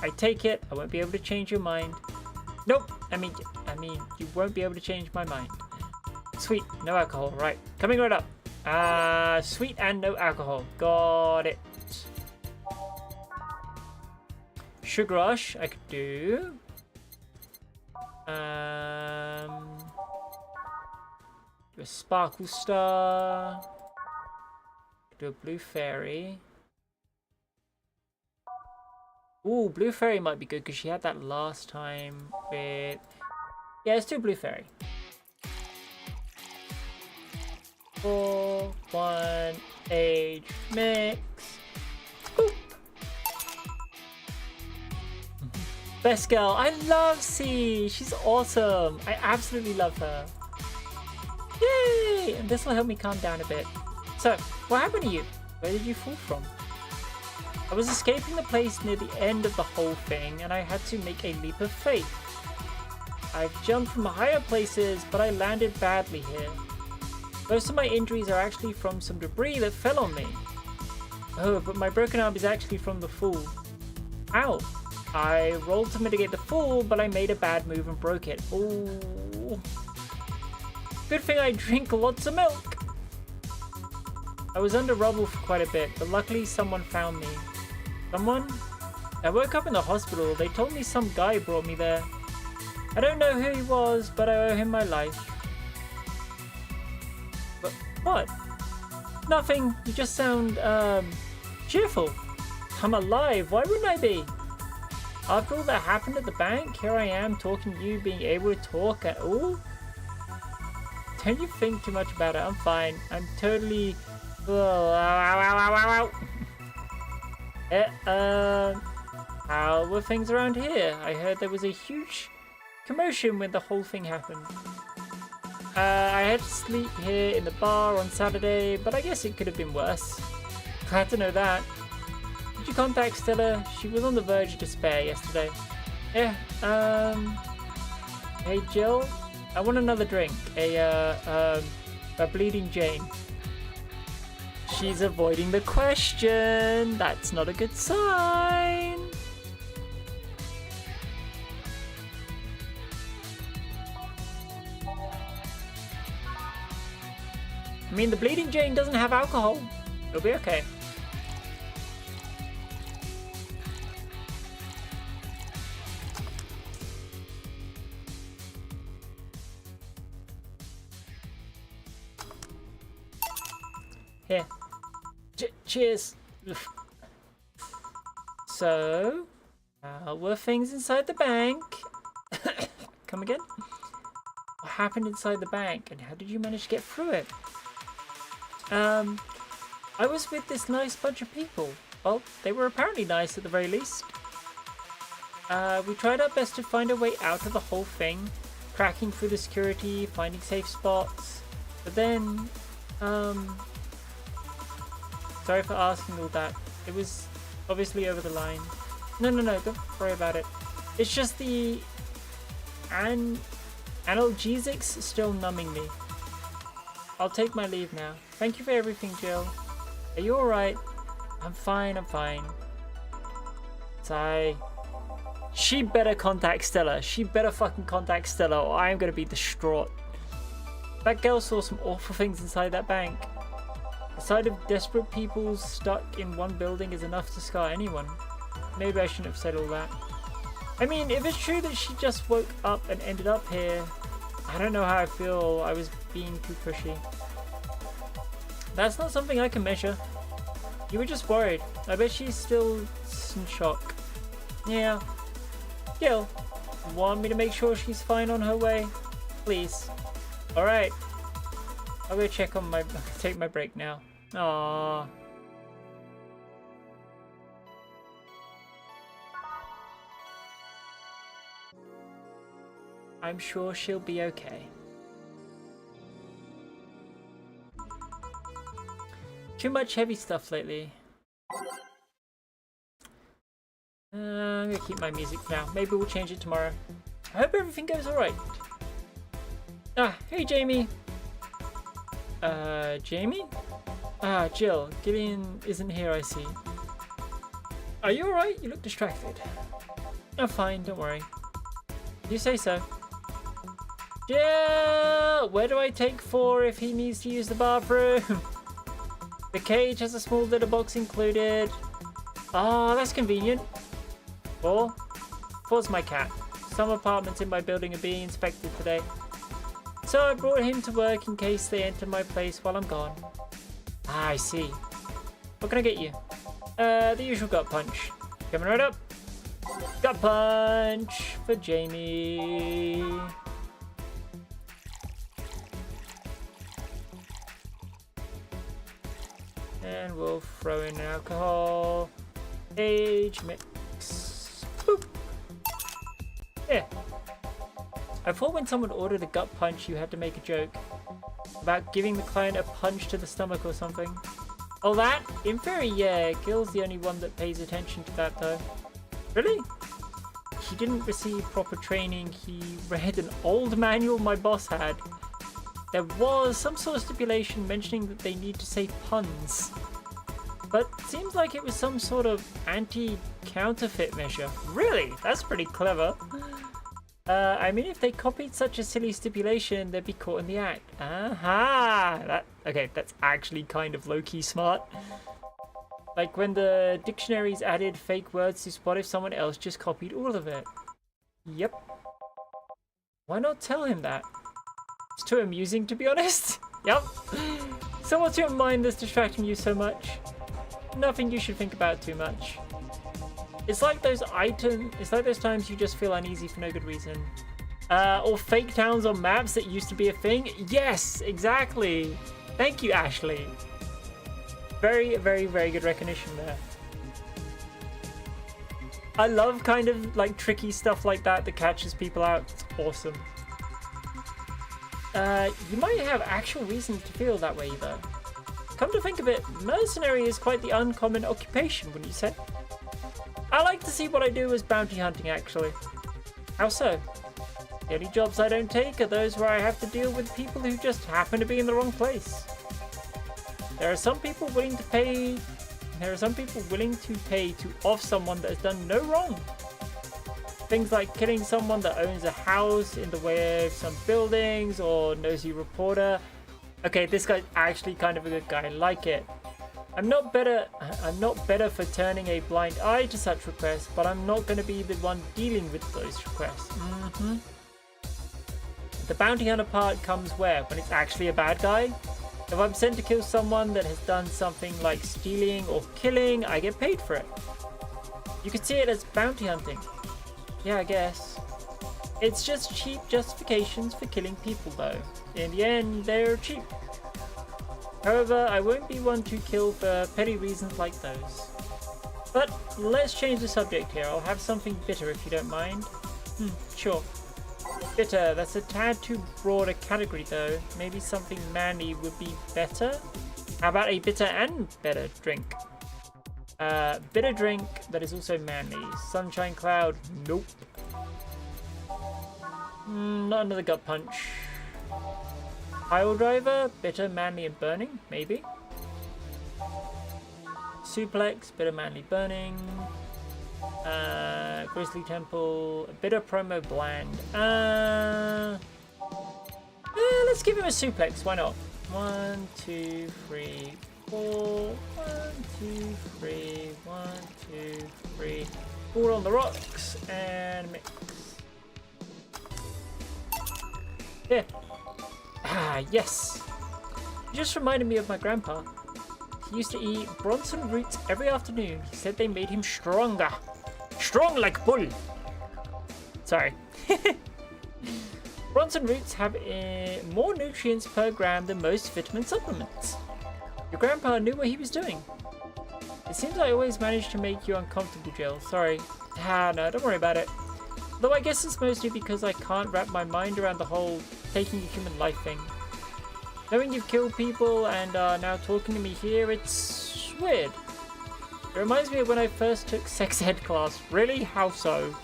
I take it. I won't be able to change your mind. Nope. I mean, you won't be able to change my mind. Sweet. No alcohol. Right. Coming right up. Sweet and no alcohol. Got it. Sugar rush. I could do. Do a sparkle star. Do a blue fairy. Ooh, blue fairy might be good because she had that last time with... Yeah, let's do blue fairy. 4, 1, age, mix. Scoop. Best girl. I love C. She's awesome. I absolutely love her. Yay! And this will help me calm down a bit. So, what happened to you? Where did you fall from? I was escaping the place near the end of the whole thing, and I had to make a leap of faith. I've jumped from higher places, but I landed badly here. Most of my injuries are actually from some debris that fell on me. Oh, but my broken arm is actually from the fall. Ow! I rolled to mitigate the fall, but I made a bad move and broke it. Ooh. Good thing I drink lots of milk. I was under rubble for quite a bit, but luckily someone found me. Someone? I woke up in the hospital. They told me some guy brought me there. I don't know who he was, but I owe him my life. But what? Nothing. You just sound, cheerful. I'm alive. Why wouldn't I be? After all that happened at the bank, here I am talking to you, being able to talk at all. Don't you think too much about it. I'm fine. I'm totally... How were things around here? I heard there was a huge commotion when the whole thing happened. I had to sleep here in the bar on Saturday, but I guess it could have been worse. Glad to know that. Did you contact Stella? She was on the verge of despair yesterday. Yeah, hey Jill, I want another drink. A Bleeding Jane. She's avoiding the question. That's not a good sign. I mean, the Bleeding Jane doesn't have alcohol. It'll be okay. Here. Cheers. So, how were things inside the bank? Come again? What happened inside the bank, and how did you manage to get through it? I was with this nice bunch of people. Well, they were apparently nice at the very least. We tried our best to find a way out of the whole thing, cracking through the security, finding safe spots. But then, sorry for asking all that. It was obviously over the line. No, don't worry about it. It's just the analgesics still numbing me. I'll take my leave now. Thank you for everything, Jill. Are you alright? I'm fine. Sigh. She better contact Stella. She better fucking contact Stella or I'm gonna be distraught. That girl saw some awful things inside that bank. The sight of desperate people stuck in one building is enough to scar anyone. Maybe I shouldn't have said all that. I mean, if it's true that she just woke up and ended up here, I don't know how I feel. I was being too pushy. That's not something I can measure. You were just worried. I bet she's still in shock. Yeah. Gil, want me to make sure she's fine on her way? Please. Alright. I'll go check on my... take my break now. Aww. I'm sure she'll be okay. Too much heavy stuff lately. I'm gonna keep my music for now. Maybe we'll change it tomorrow. I hope everything goes alright. Ah, hey Jamie. Jamie? Ah, Jill. Gillian isn't here, I see. Are you alright? You look distracted. I'm fine, don't worry. You say so. Jill! Where do I take 4 if he needs to use the bathroom? The cage has a small litter box included. Ah, that's convenient. 4? 4's my cat. some apartments in my building are being inspected today. So I brought him to work in case they enter my place while I'm gone. Ah, I see. What can I get you? The usual gut punch. Coming right up. Gut punch for Jamie. And we'll throw in alcohol. Age mix. Boop. Yeah. I thought when someone ordered a gut punch, you had to make a joke about giving the client a punch to the stomach or something. Oh, that? In theory, yeah. Gil's the only one that pays attention to that, though. Really? He didn't receive proper training. He read an old manual my boss had. There was some sort of stipulation mentioning that they need to say puns. But seems like it was some sort of anti-counterfeit measure. Really? That's pretty clever. I mean, if they copied such a silly stipulation, they'd be caught in the act. Aha! Okay, that's actually kind of low-key smart. Like when the dictionaries added fake words to spot if someone else just copied all of it. Yep. Why not tell him that? It's too amusing, to be honest. Yep. So what's your mind that's distracting you so much? Nothing you should think about too much. It's like those times you just feel uneasy for no good reason. Or fake towns on maps that used to be a thing. Yes, exactly. Thank you, Ashley. Very, very, very good recognition there. I love kind of like tricky stuff like that that catches people out. It's awesome. You might have actual reasons to feel that way though. Come to think of it, mercenary is quite the uncommon occupation, wouldn't you say? I like to see what I do as bounty hunting, actually. How so? The only jobs I don't take are those where I have to deal with people who just happen to be in the wrong place. There are some people willing to pay to off someone that has done no wrong. Things like killing someone that owns a house in the way of some buildings, or nosy reporter. Okay, this guy's actually kind of a good guy. I like it. I'm not better for turning a blind eye to such requests, but I'm not going to be the one dealing with those requests. The bounty hunter part comes where? When it's actually a bad guy? If I'm sent to kill someone that has done something like stealing or killing, I get paid for it. You could see it as bounty hunting. Yeah, I guess. It's just cheap justifications for killing people though. In the end, they're cheap. However, I won't be one to kill for petty reasons like those. But let's change the subject here. I'll have something bitter if you don't mind. Sure. Bitter, that's a tad too broad a category though. Maybe something manly would be better? How about a bitter and better drink? Bitter drink that is also manly. Sunshine cloud, nope. Not another gut punch. Pile driver, bitter, manly and burning, maybe. Suplex, bitter, manly, burning. Grizzly temple, bitter, promo, bland. Let's give him a suplex, why not? 1, 2, 3, 4. 1, 2, 3, 1, 2, 3. All on the rocks and mix. Yeah. Ah, yes. You just reminded me of my grandpa. He used to eat Bronson roots every afternoon. He said they made him stronger. Strong like bull. Sorry. Bronson roots have more nutrients per gram than most vitamin supplements. Your grandpa knew what he was doing. It seems I always manage to make you uncomfortable, Jill. Sorry. No, don't worry about it. Though I guess it's mostly because I can't wrap my mind around the whole taking a human life thing. Knowing you've killed people and are now talking to me here, it's weird. It reminds me of when I first took sex ed class. Really? How so?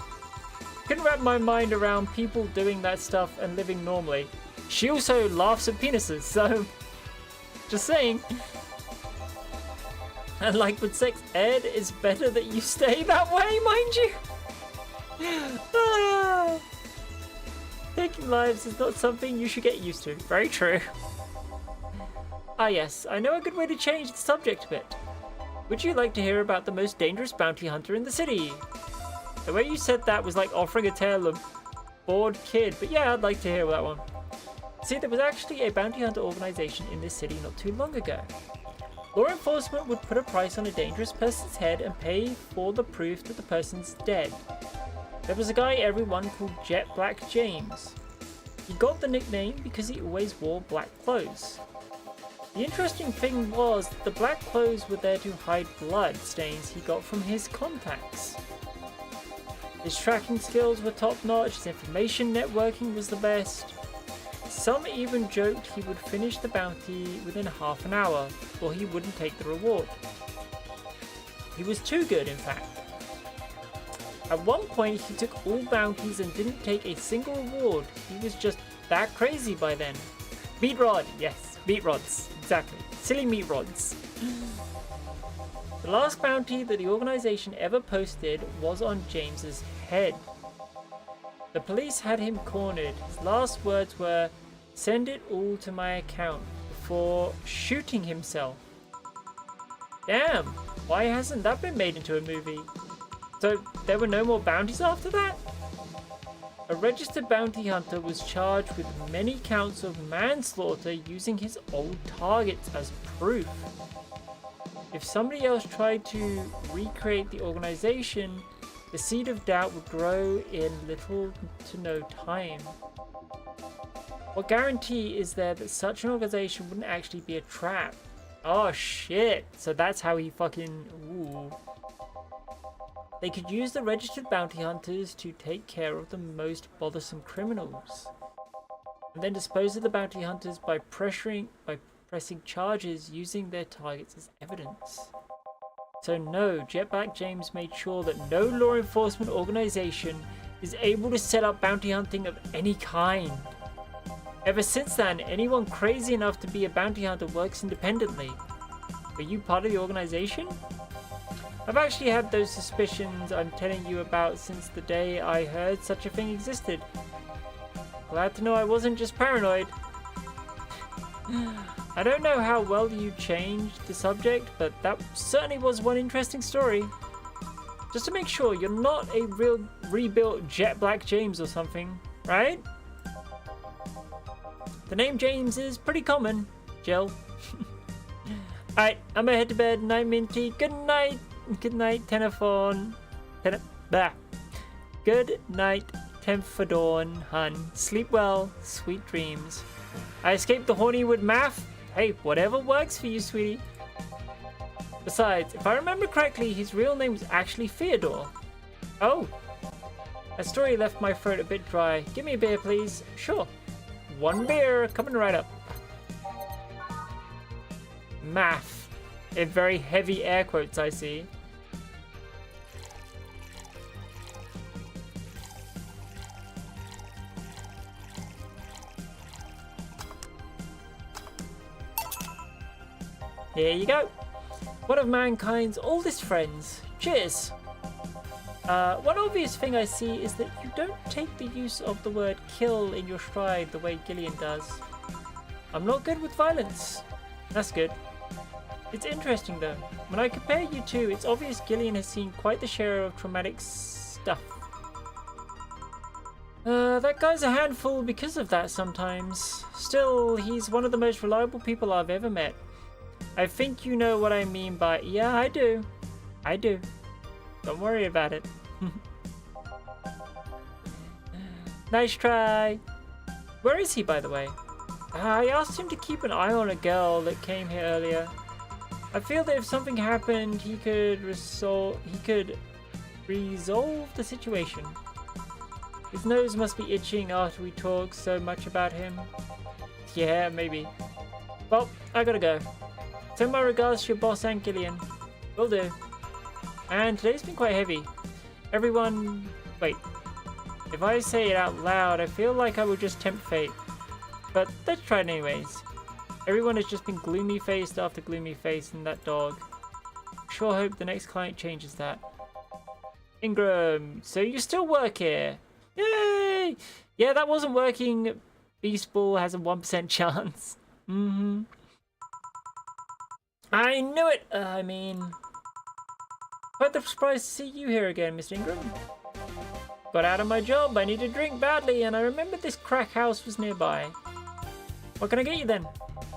Couldn't wrap my mind around people doing that stuff and living normally. She also laughs at penises, so just saying. And like with sex ed, it's better that you stay that way, mind you. Taking lives is not something you should get used to. Very true. Ah yes, I know a good way to change the subject a bit. Would you like to hear about the most dangerous bounty hunter in the city? The way you said that was like offering a tale of bored kid, but yeah, I'd like to hear that one. See, there was actually a bounty hunter organization in this city not too long ago. Law enforcement would put a price on a dangerous person's head and pay for the proof that the person's dead. There was a guy everyone called Jet Black James. He got the nickname because he always wore black clothes. The interesting thing was that the black clothes were there to hide blood stains he got from his contacts. His tracking skills were top-notch, his information networking was the best. Some even joked he would finish the bounty within half an hour, or he wouldn't take the reward. He was too good, in fact. At one point, he took all bounties and didn't take a single reward. He was just that crazy by then. Meat rod, yes, meat rods, exactly. Silly meat rods. The last bounty that the organization ever posted was on James's head. The police had him cornered. His last words were, "Send it all to my account," before shooting himself. Damn, why hasn't that been made into a movie? So there were no more bounties after that? A registered bounty hunter was charged with many counts of manslaughter using his old targets as proof. If somebody else tried to recreate the organization, the seed of doubt would grow in little to no time. What guarantee is there that such an organization wouldn't actually be a trap? Oh shit, so that's how he fucking... Ooh. They could use the registered bounty hunters to take care of the most bothersome criminals, and then dispose of the bounty hunters by pressing charges using their targets as evidence. So no, Jetpack James made sure that no law enforcement organization is able to set up bounty hunting of any kind. Ever since then, anyone crazy enough to be a bounty hunter works independently. Were you part of the organization? I've actually had those suspicions I'm telling you about since the day I heard such a thing existed. Glad to know I wasn't just paranoid. I don't know how well you changed the subject, but that certainly was one interesting story. Just to make sure you're not a real rebuilt Jet Black James or something, right? The name James is pretty common, Jill. Alright, I'm gonna head to bed. Night, Minty. Good night. Good night, Tenafon. Good night, Tenfadorn, hun. Sleep well. Sweet dreams. I escaped the Hornywood Math. Hey, whatever works for you, sweetie. Besides, if I remember correctly, his real name was actually Theodore. Oh. That story left my throat a bit dry. Give me a beer, please. Sure. One beer. Coming right up. Math. In very heavy air quotes, I see. Here you go. One of mankind's oldest friends. Cheers. One obvious thing I see is that you don't take the use of the word kill in your stride the way Gillian does. I'm not good with violence. That's good. It's interesting though. When I compare you two, it's obvious Gillian has seen quite the share of traumatic stuff. That guy's a handful because of that sometimes. Still, he's one of the most reliable people I've ever met. I think you know what I mean by, yeah, I do. I do. Don't worry about it. Nice try. Where is he, by the way? I asked him to keep an eye on a girl that came here earlier. I feel that if something happened, he could resolve the situation. His nose must be itching after we talk so much about him. Yeah, maybe. Well, I gotta go. Send my regards to your boss and Gillian. Will do. And today's been quite heavy. Everyone... Wait. If I say it out loud, I feel like I will just tempt fate. But let's try it anyways. Everyone has just been gloomy faced after gloomy face and that dog. Sure hope the next client changes that. Ingram, so you still work here? Yay! Yeah, that wasn't working. Beast Ball has a 1% chance. Mm-hmm. I knew it! I mean... Quite the surprise to see you here again, Mr. Ingram. Got out of my job, I need a drink badly, and I remembered this crack house was nearby. What can I get you then?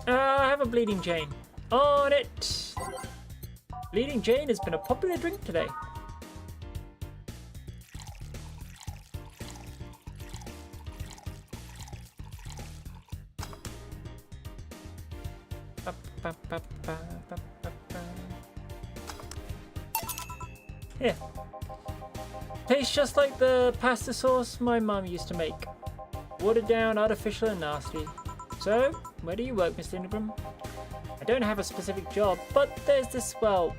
I have a Bleeding Jane. On it! Bleeding Jane has been a popular drink today. Here. Tastes just like the pasta sauce my mum used to make. Watered down, artificial and nasty. So, where do you work, Mr. Ingram? I don't have a specific job, but there's this, well,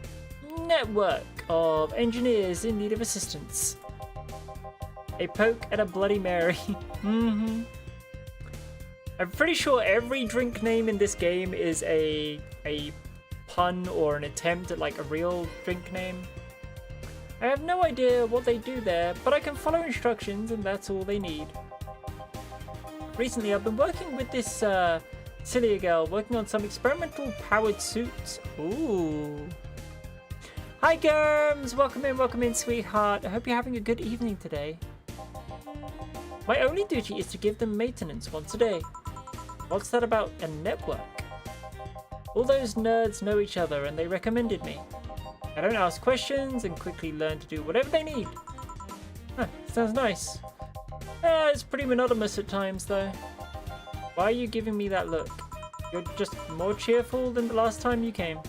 network of engineers in need of assistance. A poke at a Bloody Mary. I'm pretty sure every drink name in this game is a pun or an attempt at like a real drink name. I have no idea what they do there, but I can follow instructions and that's all they need. Recently I've been working with this silly girl working on some experimental powered suits. Ooh. Hi Germs! Welcome in sweetheart. I hope you're having a good evening today. My only duty is to give them maintenance once a day. What's that about a network? All those nerds know each other and they recommended me. I don't ask questions and quickly learn to do whatever they need. Huh, sounds nice. It's pretty monotonous at times though. Why are you giving me that look? You're just more cheerful than the last time you came.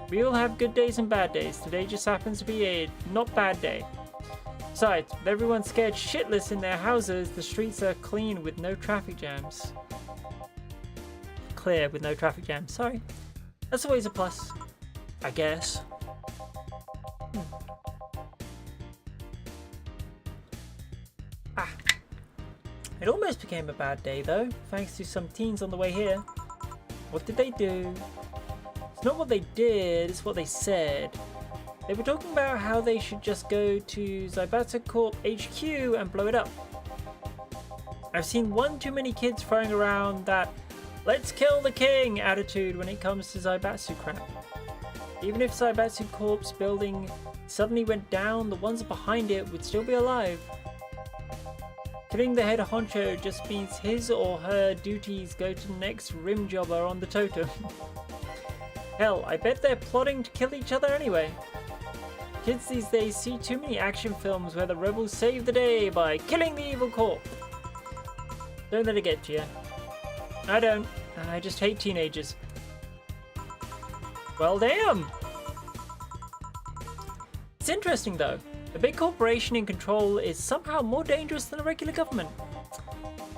We all have good days and bad days. Today just happens to be a not bad day. Besides, with everyone scared shitless in their houses, the streets are clean with no traffic jams. Clear with no traffic jams, sorry. That's always a plus, I guess. It almost became a bad day though, thanks to some teens on the way here. What did they do? It's not what they did, it's what they said. They were talking about how they should just go to Cyberpunk Corp HQ and blow it up. I've seen one too many kids throwing around that "let's kill the king" attitude when it comes to Zaibatsu crap. Even if Cyberpunk Corp's building suddenly went down, the ones behind it would still be alive. Killing the head honcho just means his or her duties go to the next rim jobber on the totem. Hell, I bet they're plotting to kill each other anyway. Kids these days see too many action films where the rebels save the day by killing the evil corp. Don't let it get to you. I don't. I just hate teenagers. Well, damn! It's interesting though. A big corporation in control is somehow more dangerous than a regular government.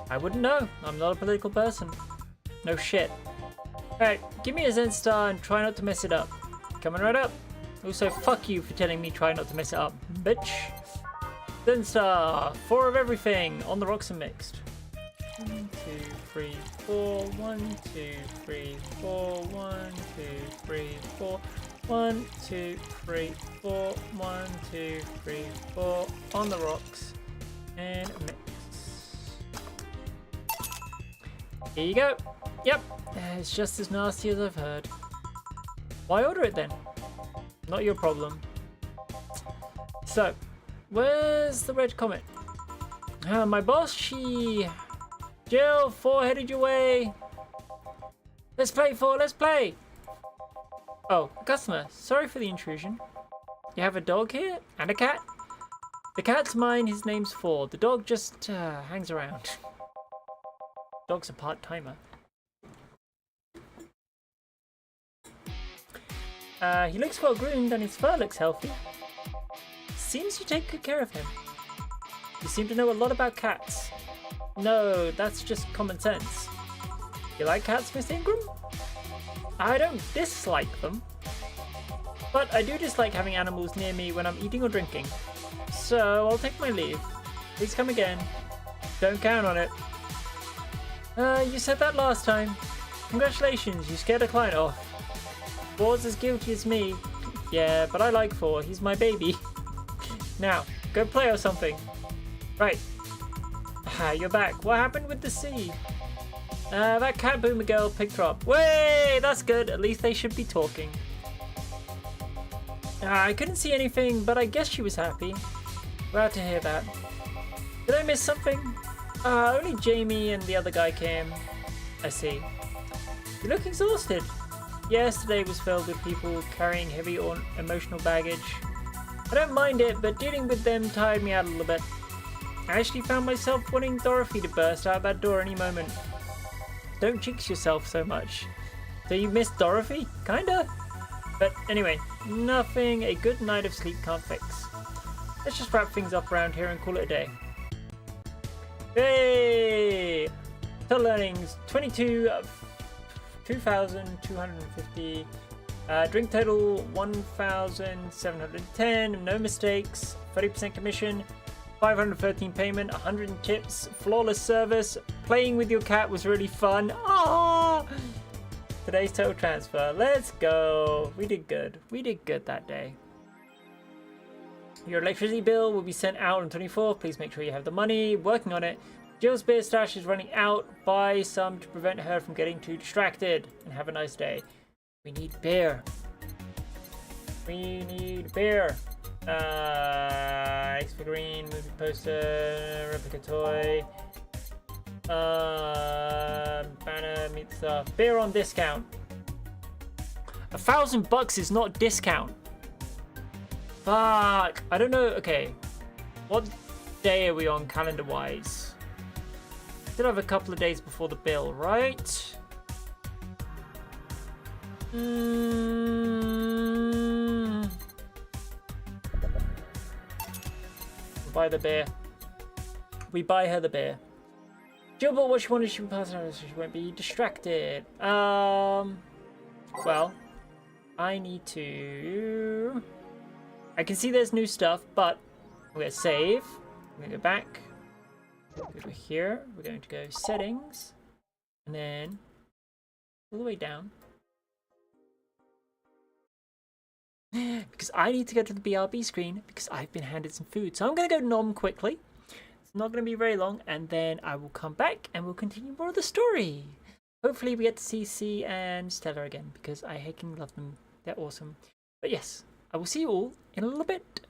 I wouldn't know. I'm not a political person. No shit. Alright, give me a Zen Star and try not to mess it up. Coming right up. Also, fuck you for telling me try not to mess it up, bitch. Zen Star, 4 of everything, on the rocks and mixed. 1, 2, 3, 4. 1, 2, 3, 4. 1, 2, 3, 4. 1, 2, 3, 4. 1, 2, 3, 4. On the rocks and mix. Here you go. Yep, it's just as nasty as I've heard. Why order it then? Not your problem. So, where's the red comet? My boss, she... Jill, 4 headed your way. Let's play, 4, let's play. Oh, customer, sorry for the intrusion. You have a dog here? And a cat? The cat's mine, his name's 4. The dog just hangs around. Dog's a part-timer. He looks well groomed and his fur looks healthy. Seems you take good care of him. You seem to know a lot about cats. No, that's just common sense. You like cats, Miss Ingram? I don't dislike them. But I do dislike having animals near me when I'm eating or drinking. So I'll take my leave. Please come again. Don't count on it. You said that last time. Congratulations, you scared a client off. 4's as guilty as me. Yeah, but I like 4. He's my baby. Now, go play or something. Right. You're back. What happened with the sea? That cat boomer girl picked her up. Way, that's good. At least they should be talking. I couldn't see anything, but I guess she was happy. Glad to hear that. Did I miss something? Only Jamie and the other guy came. I see. You look exhausted. Yesterday was filled with people carrying heavy or emotional baggage. I don't mind it, but dealing with them tired me out a little bit. I actually found myself wanting Dorothy to burst out that door any moment. Don't jinx yourself so much. So you missed Dorothy? Kinda? But anyway, nothing a good night of sleep can't fix. Let's just wrap things up around here and call it a day. Hey! Total earnings 2,250. Drink total 1,710. No mistakes. 30% commission. 513 payment. 100 tips. Flawless service. Playing with your cat was really fun. Ah! Today's total transfer. Let's go. We did good. We did good that day. Your electricity bill will be sent out on 24th. Please make sure you have the money. Working on it. Jill's beer stash is running out. Buy some to prevent her from getting too distracted. And have a nice day. We need beer. We need beer. Ice figurine, movie poster, replica toy. Banner meets stuff. Beer on discount. $1,000 is not discount. Fuck. I don't know. Okay. What day are we on calendar wise? Still have a couple of days before the bill, right? Buy the beer. We buy her the beer. Jill bought what she wanted. She can pass it on so she won't be distracted. Well, I need to. I can see there's new stuff, but we're gonna save. We're gonna go back. Over here, we're going to go settings, and then all the way down. Because I need to go to the BRB screen because I've been handed some food. So I'm going to go nom quickly. It's not going to be very long, and then I will come back and we'll continue more of the story. Hopefully we get to see C and Stella again because I hecking love them. They're awesome. But yes, I will see you all in a little bit.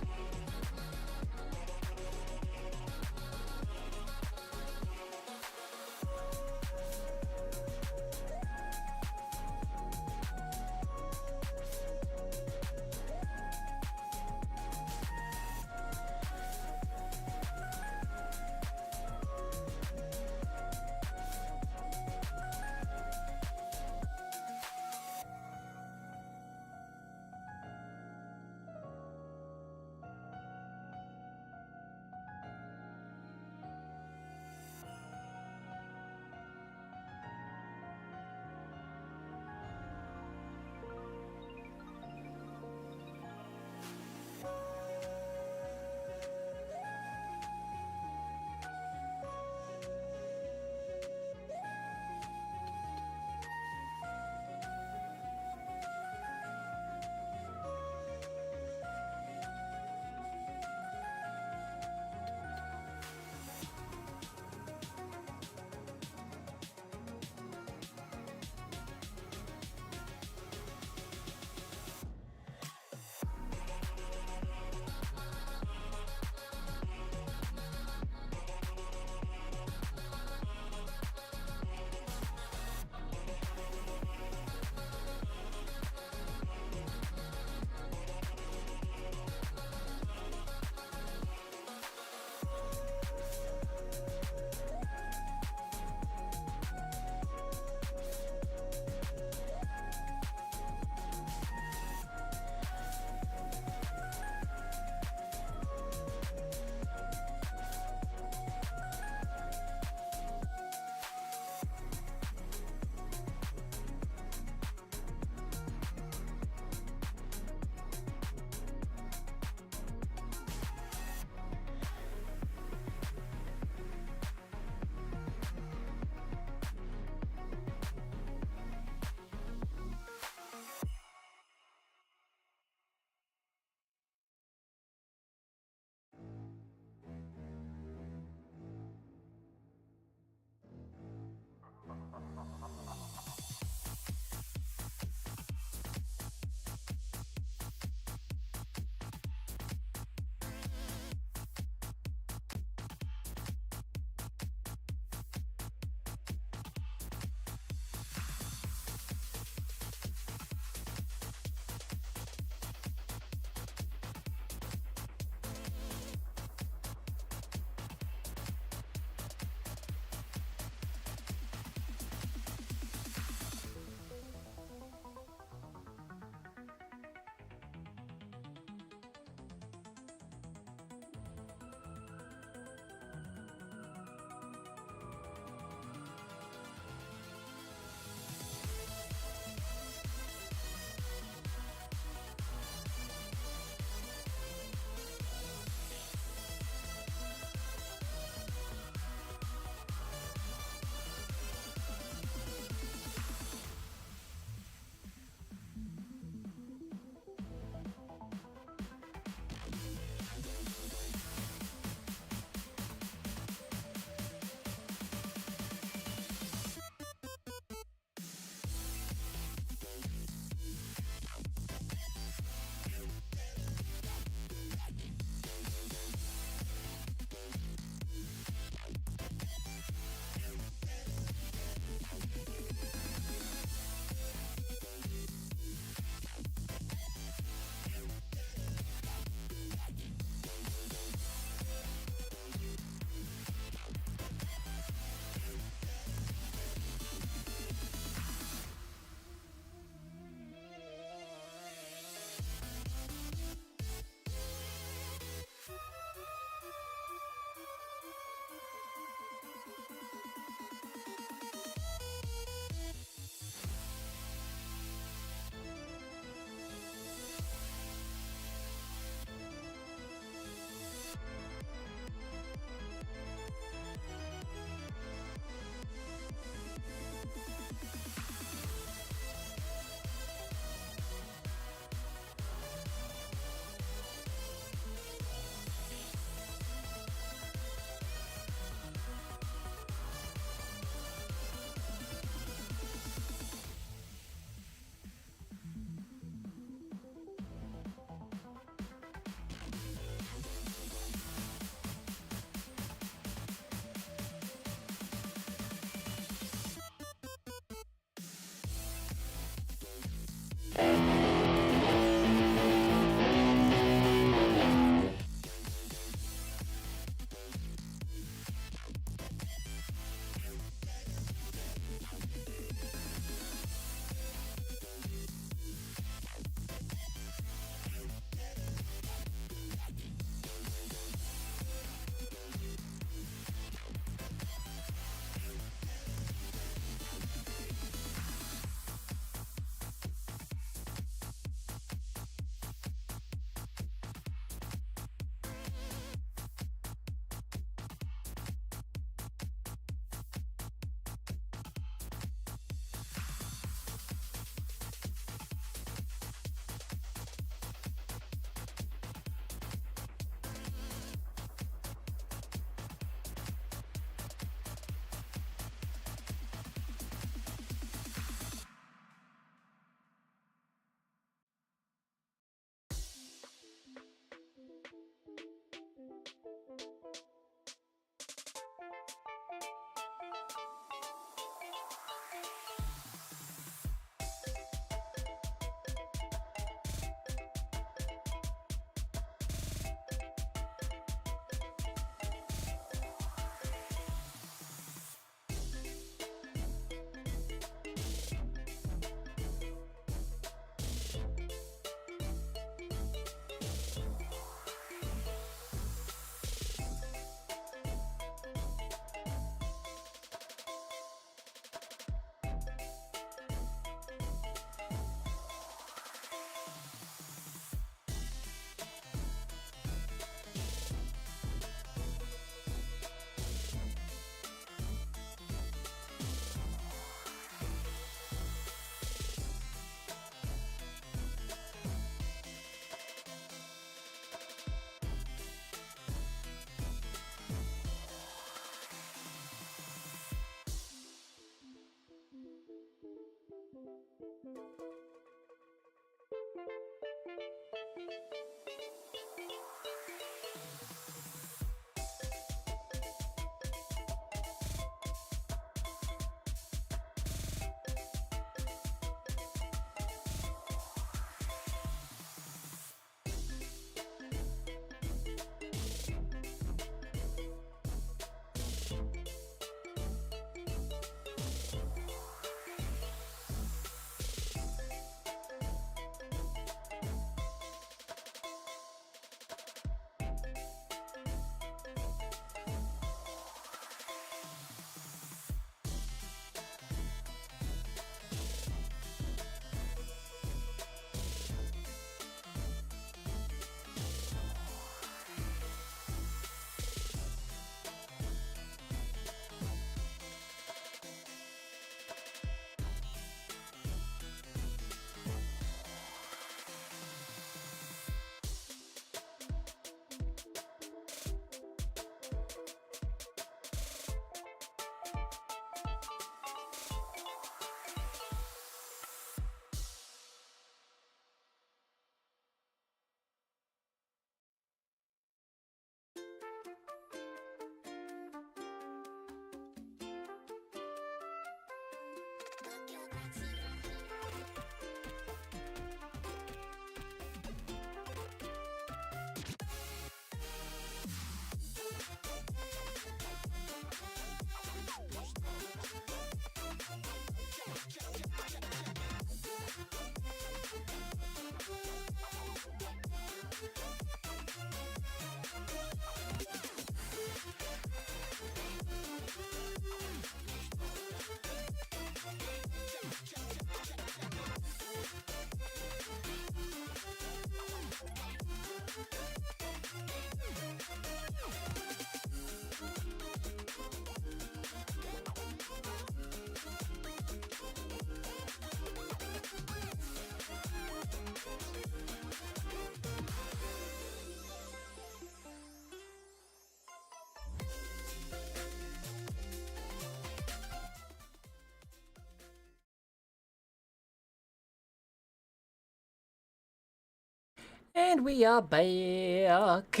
And we are back.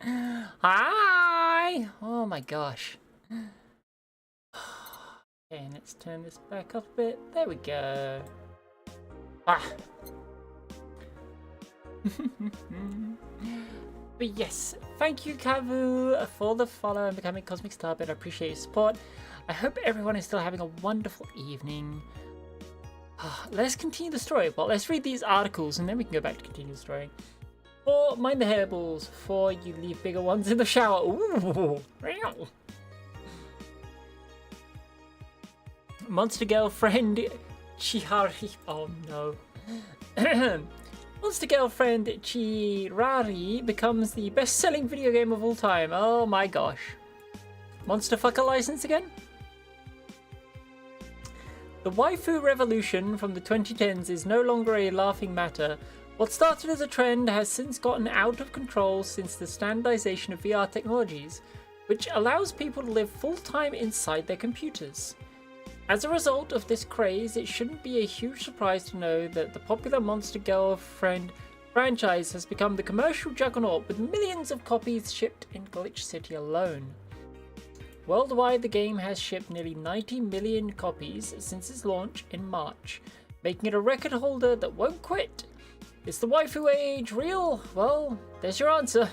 Hi! Oh my gosh. Okay, let's turn this back up a bit. There we go. Ah! But yes, thank you, Kavu, for the follow and becoming Cosmic Starbit. I appreciate your support. I hope everyone is still having a wonderful evening. Let's continue the story. Well, let's read these articles and then we can go back to continue the story. 4. Mind the hairballs. 4. You leave bigger ones in the shower. Ooh. Monster girlfriend Chihari. Oh no. Monster girlfriend Chirari becomes the best-selling video game of all time. Oh my gosh. Monster fucker license again? The waifu revolution from the 2010s is no longer a laughing matter. What started as a trend has since gotten out of control since the standardization of VR technologies, which allows people to live full-time inside their computers. As a result of this craze, it shouldn't be a huge surprise to know that the popular Monster Girlfriend franchise has become the commercial juggernaut with millions of copies shipped in Glitch City alone. Worldwide, the game has shipped nearly 90 million copies since its launch in March, making it a record holder that won't quit. Is the waifu age real? Well, there's your answer. A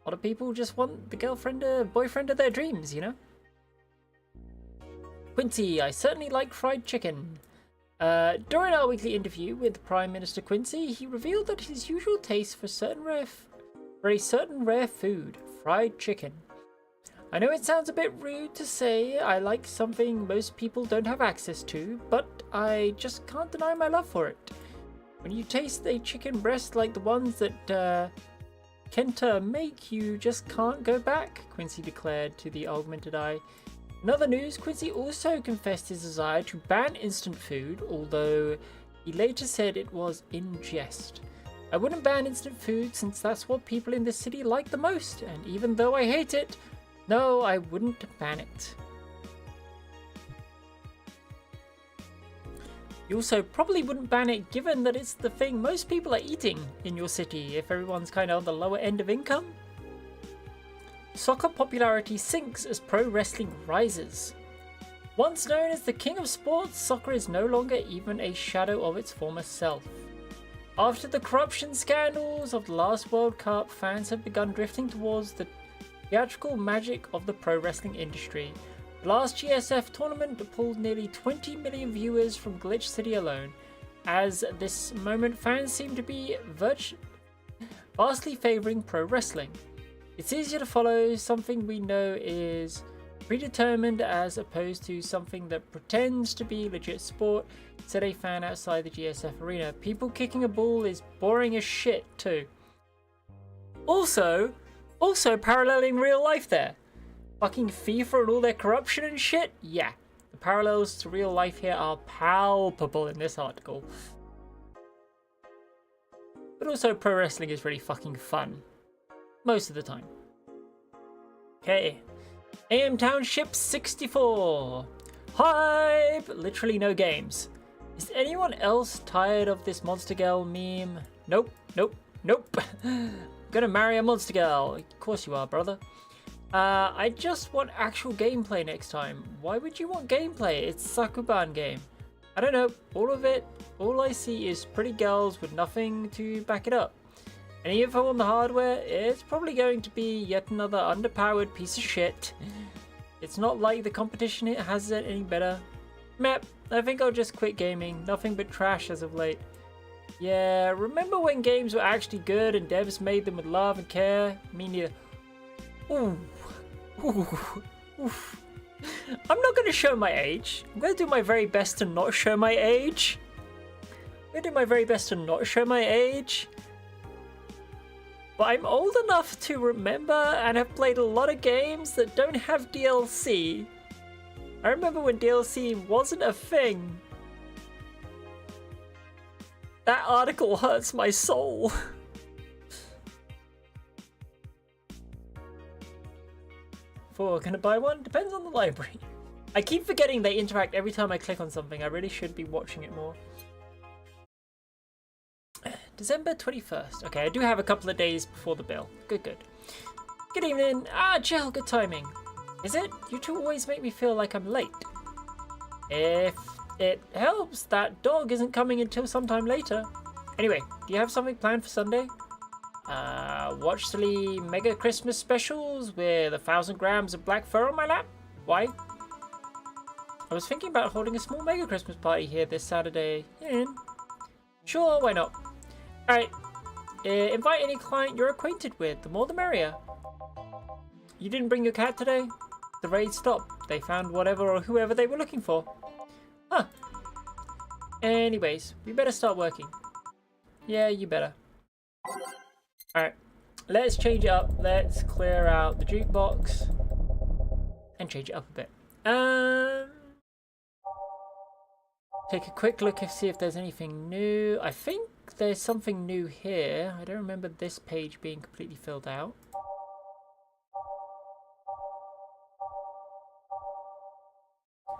lot of people just want the girlfriend or boyfriend of their dreams, you know? Quincy, I certainly like fried chicken. During our weekly interview with Prime Minister Quincy, he revealed that his usual taste for a certain rare food, fried chicken. I know it sounds a bit rude to say I like something most people don't have access to, but I just can't deny my love for it. When you taste a chicken breast like the ones that Kenta make, you just can't go back, Quincy declared to the augmented eye. In other news, Quincy also confessed his desire to ban instant food, although he later said it was in jest. I wouldn't ban instant food since that's what people in this city like the most, and even though I hate it, no, I wouldn't ban it. You also probably wouldn't ban it given that it's the thing most people are eating in your city if everyone's kind of on the lower end of income. Soccer popularity sinks as pro wrestling rises. Once known as the king of sports, soccer is no longer even a shadow of its former self. After the corruption scandals of the last World Cup, fans have begun drifting towards the theatrical magic of the pro wrestling industry. The last GSF tournament pulled nearly 20 million viewers from Glitch City alone. As this moment, fans seem to be vastly favouring pro wrestling. It's easier to follow something we know is predetermined as opposed to something that pretends to be legit sport, said a fan outside the GSF arena. People kicking a ball is boring as shit too. Also paralleling real life there. Fucking FIFA and all their corruption and shit? Yeah. The parallels to real life here are palpable in this article. But also pro wrestling is really fucking fun. Most of the time. Okay. AM Township 64. Hype! Literally no games. Is anyone else tired of this Monster Girl meme? Nope. Gonna marry a monster girl. Of course you are, brother. I just want actual gameplay next time. Why would you want gameplay? It's a Sakuban game. I don't know. All I see is pretty girls with nothing to back it up. Any info on the hardware? It's probably going to be yet another underpowered piece of shit. It's not like the competition has it any better. Meh, I think I'll just quit gaming. Nothing but trash as of late. Yeah, remember when games were actually good and devs made them with love and care? Me neither. Ooh. Ooh. Oof. I'm not going to show my age. I'm going to do my very best to not show my age. I'm going to do my very best to not show my age. But I'm old enough to remember and have played a lot of games that don't have DLC. I remember when DLC wasn't a thing. That article hurts my soul. Can I buy one? Depends on the library. I keep forgetting they interact every time I click on something. I really should be watching it more. December 21st. Okay, I do have a couple of days before the bill. Good, good. Good evening. Ah, Jill, good timing. Is it? You two always make me feel like I'm late. If it helps, that dog isn't coming until sometime later. Anyway, do you have something planned for Sunday? Watch silly mega Christmas specials with 1,000 grams of black fur on my lap? Why? I was thinking about holding a small mega Christmas party here this Saturday. Yeah. Sure, why not? Alright, invite any client you're acquainted with, the more the merrier. You didn't bring your cat today? The raid stopped. They found whatever or whoever they were looking for. Huh. Anyways, we better start working. Yeah, you better. Alright, let's change it up. Let's clear out the jukebox and change it up a bit. Take a quick look and see if there's anything new. I think there's something new here. I don't remember this page being completely filled out.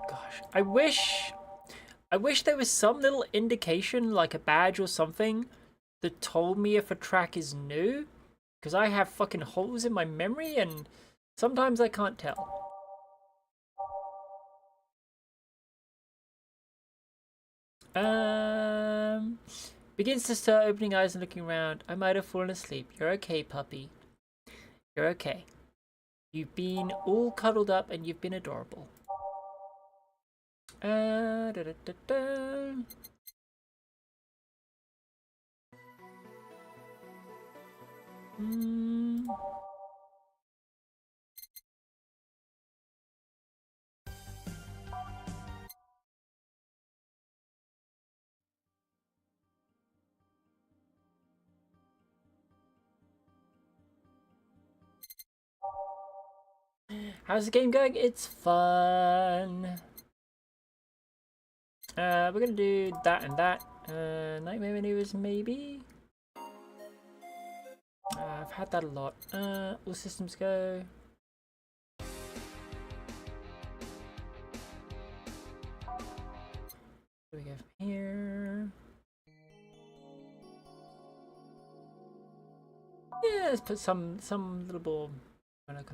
Gosh, I wish there was some little indication, like a badge or something, that told me if a track is new, because I have fucking holes in my memory and sometimes I can't tell. Begins to start opening eyes and looking around. I might have fallen asleep. You're okay, puppy. You're okay. You've been all cuddled up and you've been adorable. Da, da, da, da. How's the game going? It's fun. We're gonna do that and that. Nightmare Maneuvers, maybe? I've had that a lot. All systems go. Where do we go from here? Yeah, let's put some little ball on it.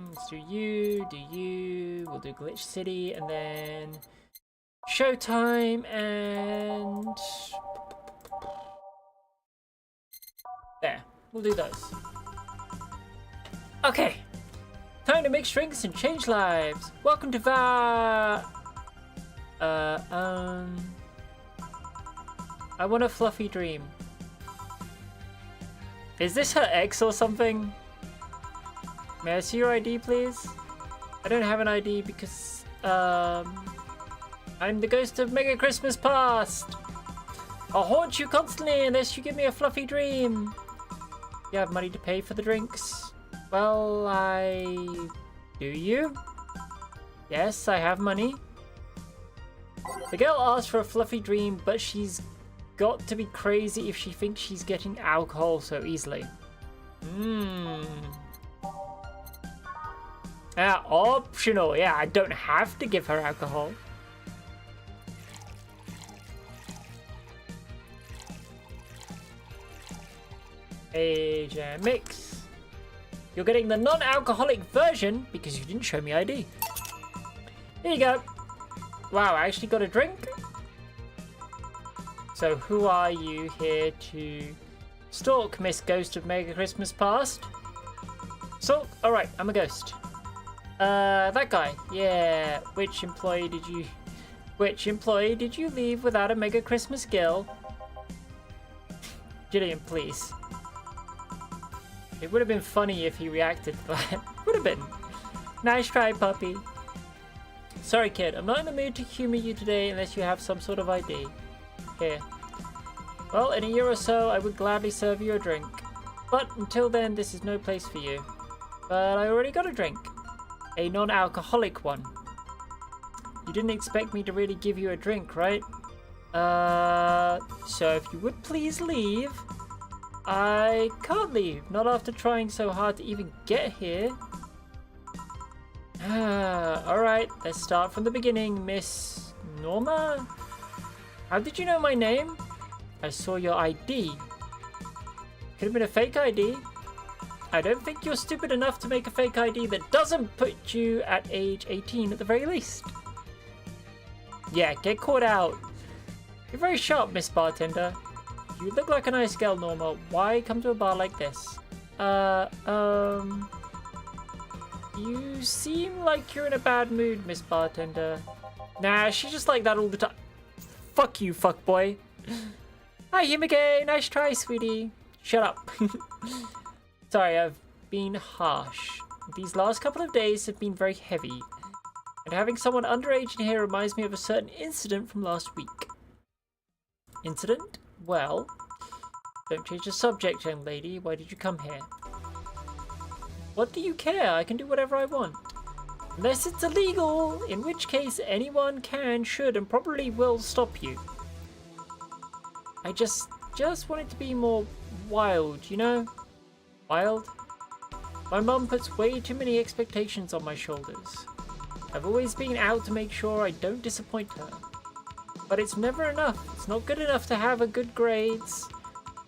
Let's do you, we'll do Glitch City, and then Showtime, and there, we'll do those. Okay, time to mix drinks and change lives. Welcome to I want a fluffy dream. Is this her ex or something? May I see your ID, please? I don't have an ID because, I'm the ghost of Mega Christmas Past. I'll haunt you constantly unless you give me a fluffy dream. You have money to pay for the drinks? Well, do you? Yes, I have money. The girl asked for a fluffy dream, but she's got to be crazy if she thinks she's getting alcohol so easily. Optional. Yeah, I don't have to give her alcohol. Age and mix. You're getting the non-alcoholic version because you didn't show me ID. Here you go. Wow, I actually got a drink. So who are you here to stalk, Miss Ghost of Mega Christmas Past? So, alright, I'm a ghost. That guy. Yeah, which employee did you leave without a Mega Christmas girl? Jillian, please. It would have been funny if he reacted to that. Would have been. Nice try, puppy. Sorry, kid. I'm not in the mood to humor you today unless you have some sort of ID. Here. Well, in a year or so, I would gladly serve you a drink. But until then, this is no place for you. But I already got a drink. A non-alcoholic one. You didn't expect me to really give you a drink, right? So if you would please leave. I can't leave, not after trying so hard to even get here. Alright, let's start from the beginning, Miss Norma. How did you know my name? I saw your ID. Could have been a fake ID. I don't think you're stupid enough to make a fake ID that doesn't put you at age 18 at the very least. Yeah, get caught out. You're very sharp, Miss Bartender. You look like a nice girl, Norma. Why come to a bar like this? You seem like you're in a bad mood, Miss Bartender. Nah, she's just like that all the time. Fuck you, fuckboy. Hi, Himage. Nice try, sweetie. Shut up. Sorry, I've been harsh. These last couple of days have been very heavy. And having someone underage in here reminds me of a certain incident from last week. Incident? Well, don't change the subject, young lady. Why did you come here? What do you care? I can do whatever I want. Unless it's illegal, in which case anyone can, should, and probably will stop you. I just want it to be more wild, you know? Wild? My mum puts way too many expectations on my shoulders. I've always been out to make sure I don't disappoint her. But it's never enough. It's not good enough to have a good grades.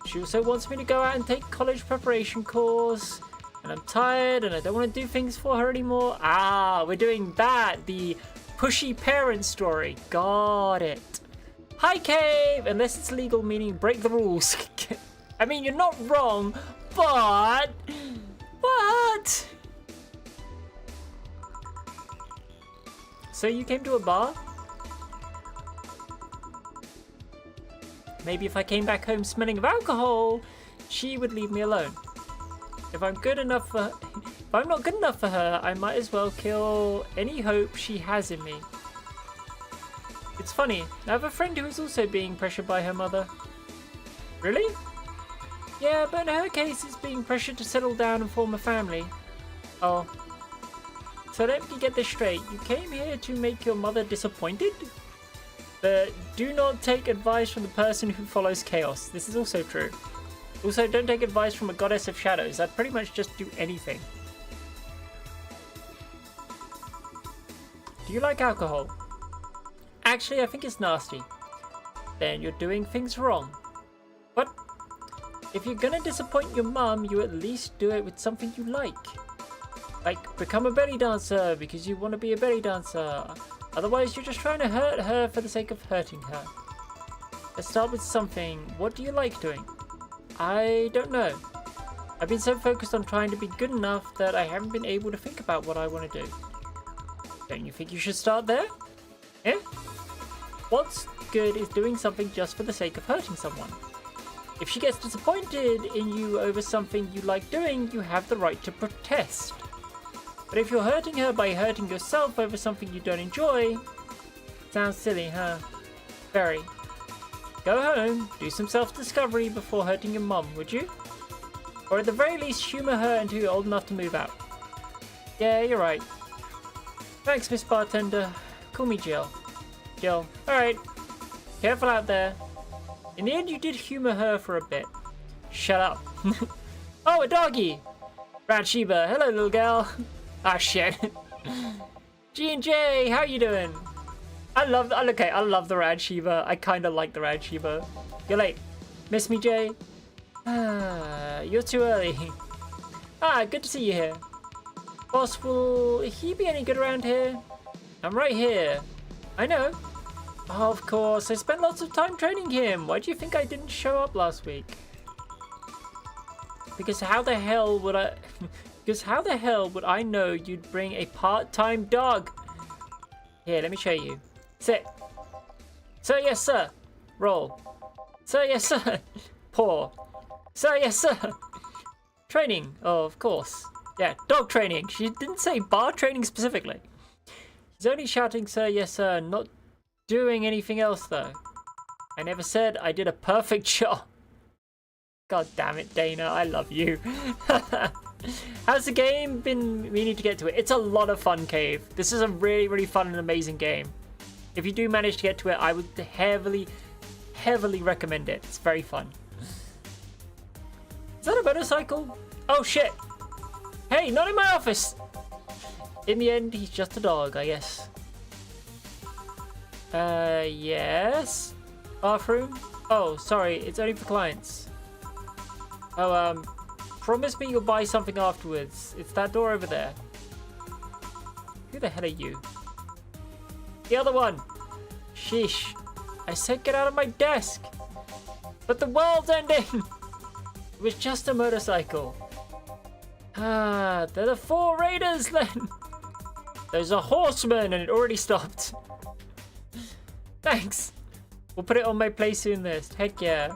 She also wants me to go out and take college preparation course. And I'm tired and I don't want to do things for her anymore. Ah, we're doing that. The pushy parent story. Got it. Hi, Cave. Unless it's legal, meaning break the rules. I mean, you're not wrong, but... What? So you came to a bar? Maybe if I came back home smelling of alcohol, she would leave me alone. If I'm not good enough for her, I might as well kill any hope she has in me. It's funny, I have a friend who is also being pressured by her mother. Really? Yeah, but in her case, it's being pressured to settle down and form a family. Oh. So let me get this straight. You came here to make your mother disappointed? But do not take advice from the person who follows chaos. This is also true. Also, don't take advice from a goddess of shadows. I'd pretty much just do anything. Do you like alcohol? Actually, I think it's nasty. Then you're doing things wrong. What? If you're gonna disappoint your mum, you at least do it with something you like. Like, become a belly dancer because you want to be a belly dancer. Otherwise, you're just trying to hurt her for the sake of hurting her. Let's start with something. What do you like doing? I don't know. I've been so focused on trying to be good enough that I haven't been able to think about what I want to do. Don't you think you should start there? Yeah? What's good is doing something just for the sake of hurting someone. If she gets disappointed in you over something you like doing, you have the right to protest. But if you're hurting her by hurting yourself over something you don't enjoy, sounds silly, huh? Very. Go home, do some self-discovery before hurting your mum, would you? Or at the very least, humour her until you're old enough to move out. Yeah, you're right. Thanks, Miss Bartender. Call me Jill. Jill. Alright. Careful out there. In the end, you did humour her for a bit. Shut up. Oh, a doggy! Brad Sheba. Hello, little gal. Ah, shit. G&J, how you doing? I love the Rad Shiva. I kind of like the Rad Shiva. You're late. Miss me, Jay? Ah, you're too early. Ah, good to see you here. Boss, will he be any good around here? I'm right here. I know. Oh, of course, I spent lots of time training him. Why do you think I didn't show up last week? Because how the hell would I... Because how the hell would I know you'd bring a part-time dog? Here, let me show you. Sit. Sir, yes, sir. Roll. Sir, yes, sir. Paw. Sir, yes, sir. Training, oh, of course. Yeah, dog training. She didn't say bar training specifically. She's only shouting, sir, yes, sir, not doing anything else, though. I never said I did a perfect job. God damn it, Dana, I love you. How's the game been? We need to get to it. It's a lot of fun, Cave. This is a really, really fun and amazing game. If you do manage to get to it, I would heavily, heavily recommend it. It's very fun. Is that a motorcycle? Oh, shit. Hey, not in my office. In the end, he's just a dog, I guess. Yes. Bathroom? Oh, sorry. It's only for clients. Oh, promise me you'll buy something afterwards. It's that door over there. Who the hell are you? The other one. Sheesh. I said get out of my desk. But the world's ending. It was just a motorcycle. Ah, they're the 4 raiders then. There's a horseman and it already stopped. Thanks. We'll put it on my play soon list. Heck yeah.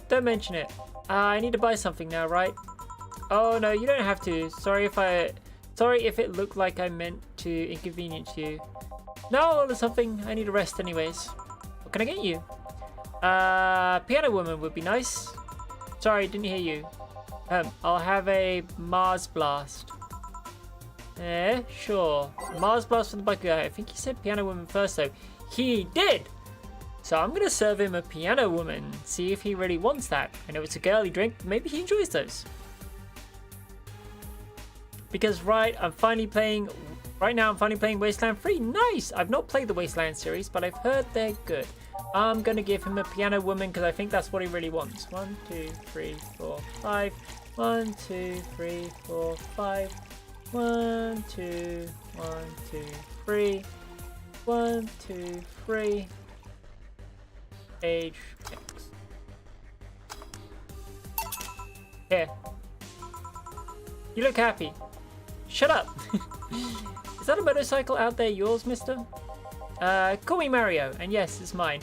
Don't mention it. I need to buy something now, right? Oh no, you don't have to. Sorry if it looked like I meant to inconvenience you. No, I'll order something. I need a rest anyways. What can I get you? Piano woman would be nice. Sorry, didn't hear you. I'll have a Mars Blast. Sure. Mars Blast for the bike guy. I think he said piano woman first though. He did! So I'm gonna serve him a piano woman. See if he really wants that. I know it's a girly drink, but maybe he enjoys those. Because right now I'm finally playing Wasteland 3. Nice! I've not played the Wasteland series, but I've heard they're good. I'm gonna give him a piano woman because I think that's what he really wants. 1, 2, 3, 4, 5. 1, 2, 3, 4, 5. 1, 2, 1, 2, 3. 1, 2, 3. Age 6. Here. You look happy. Shut up. Is that a motorcycle out there yours, mister? Call me Mario, and yes, it's mine.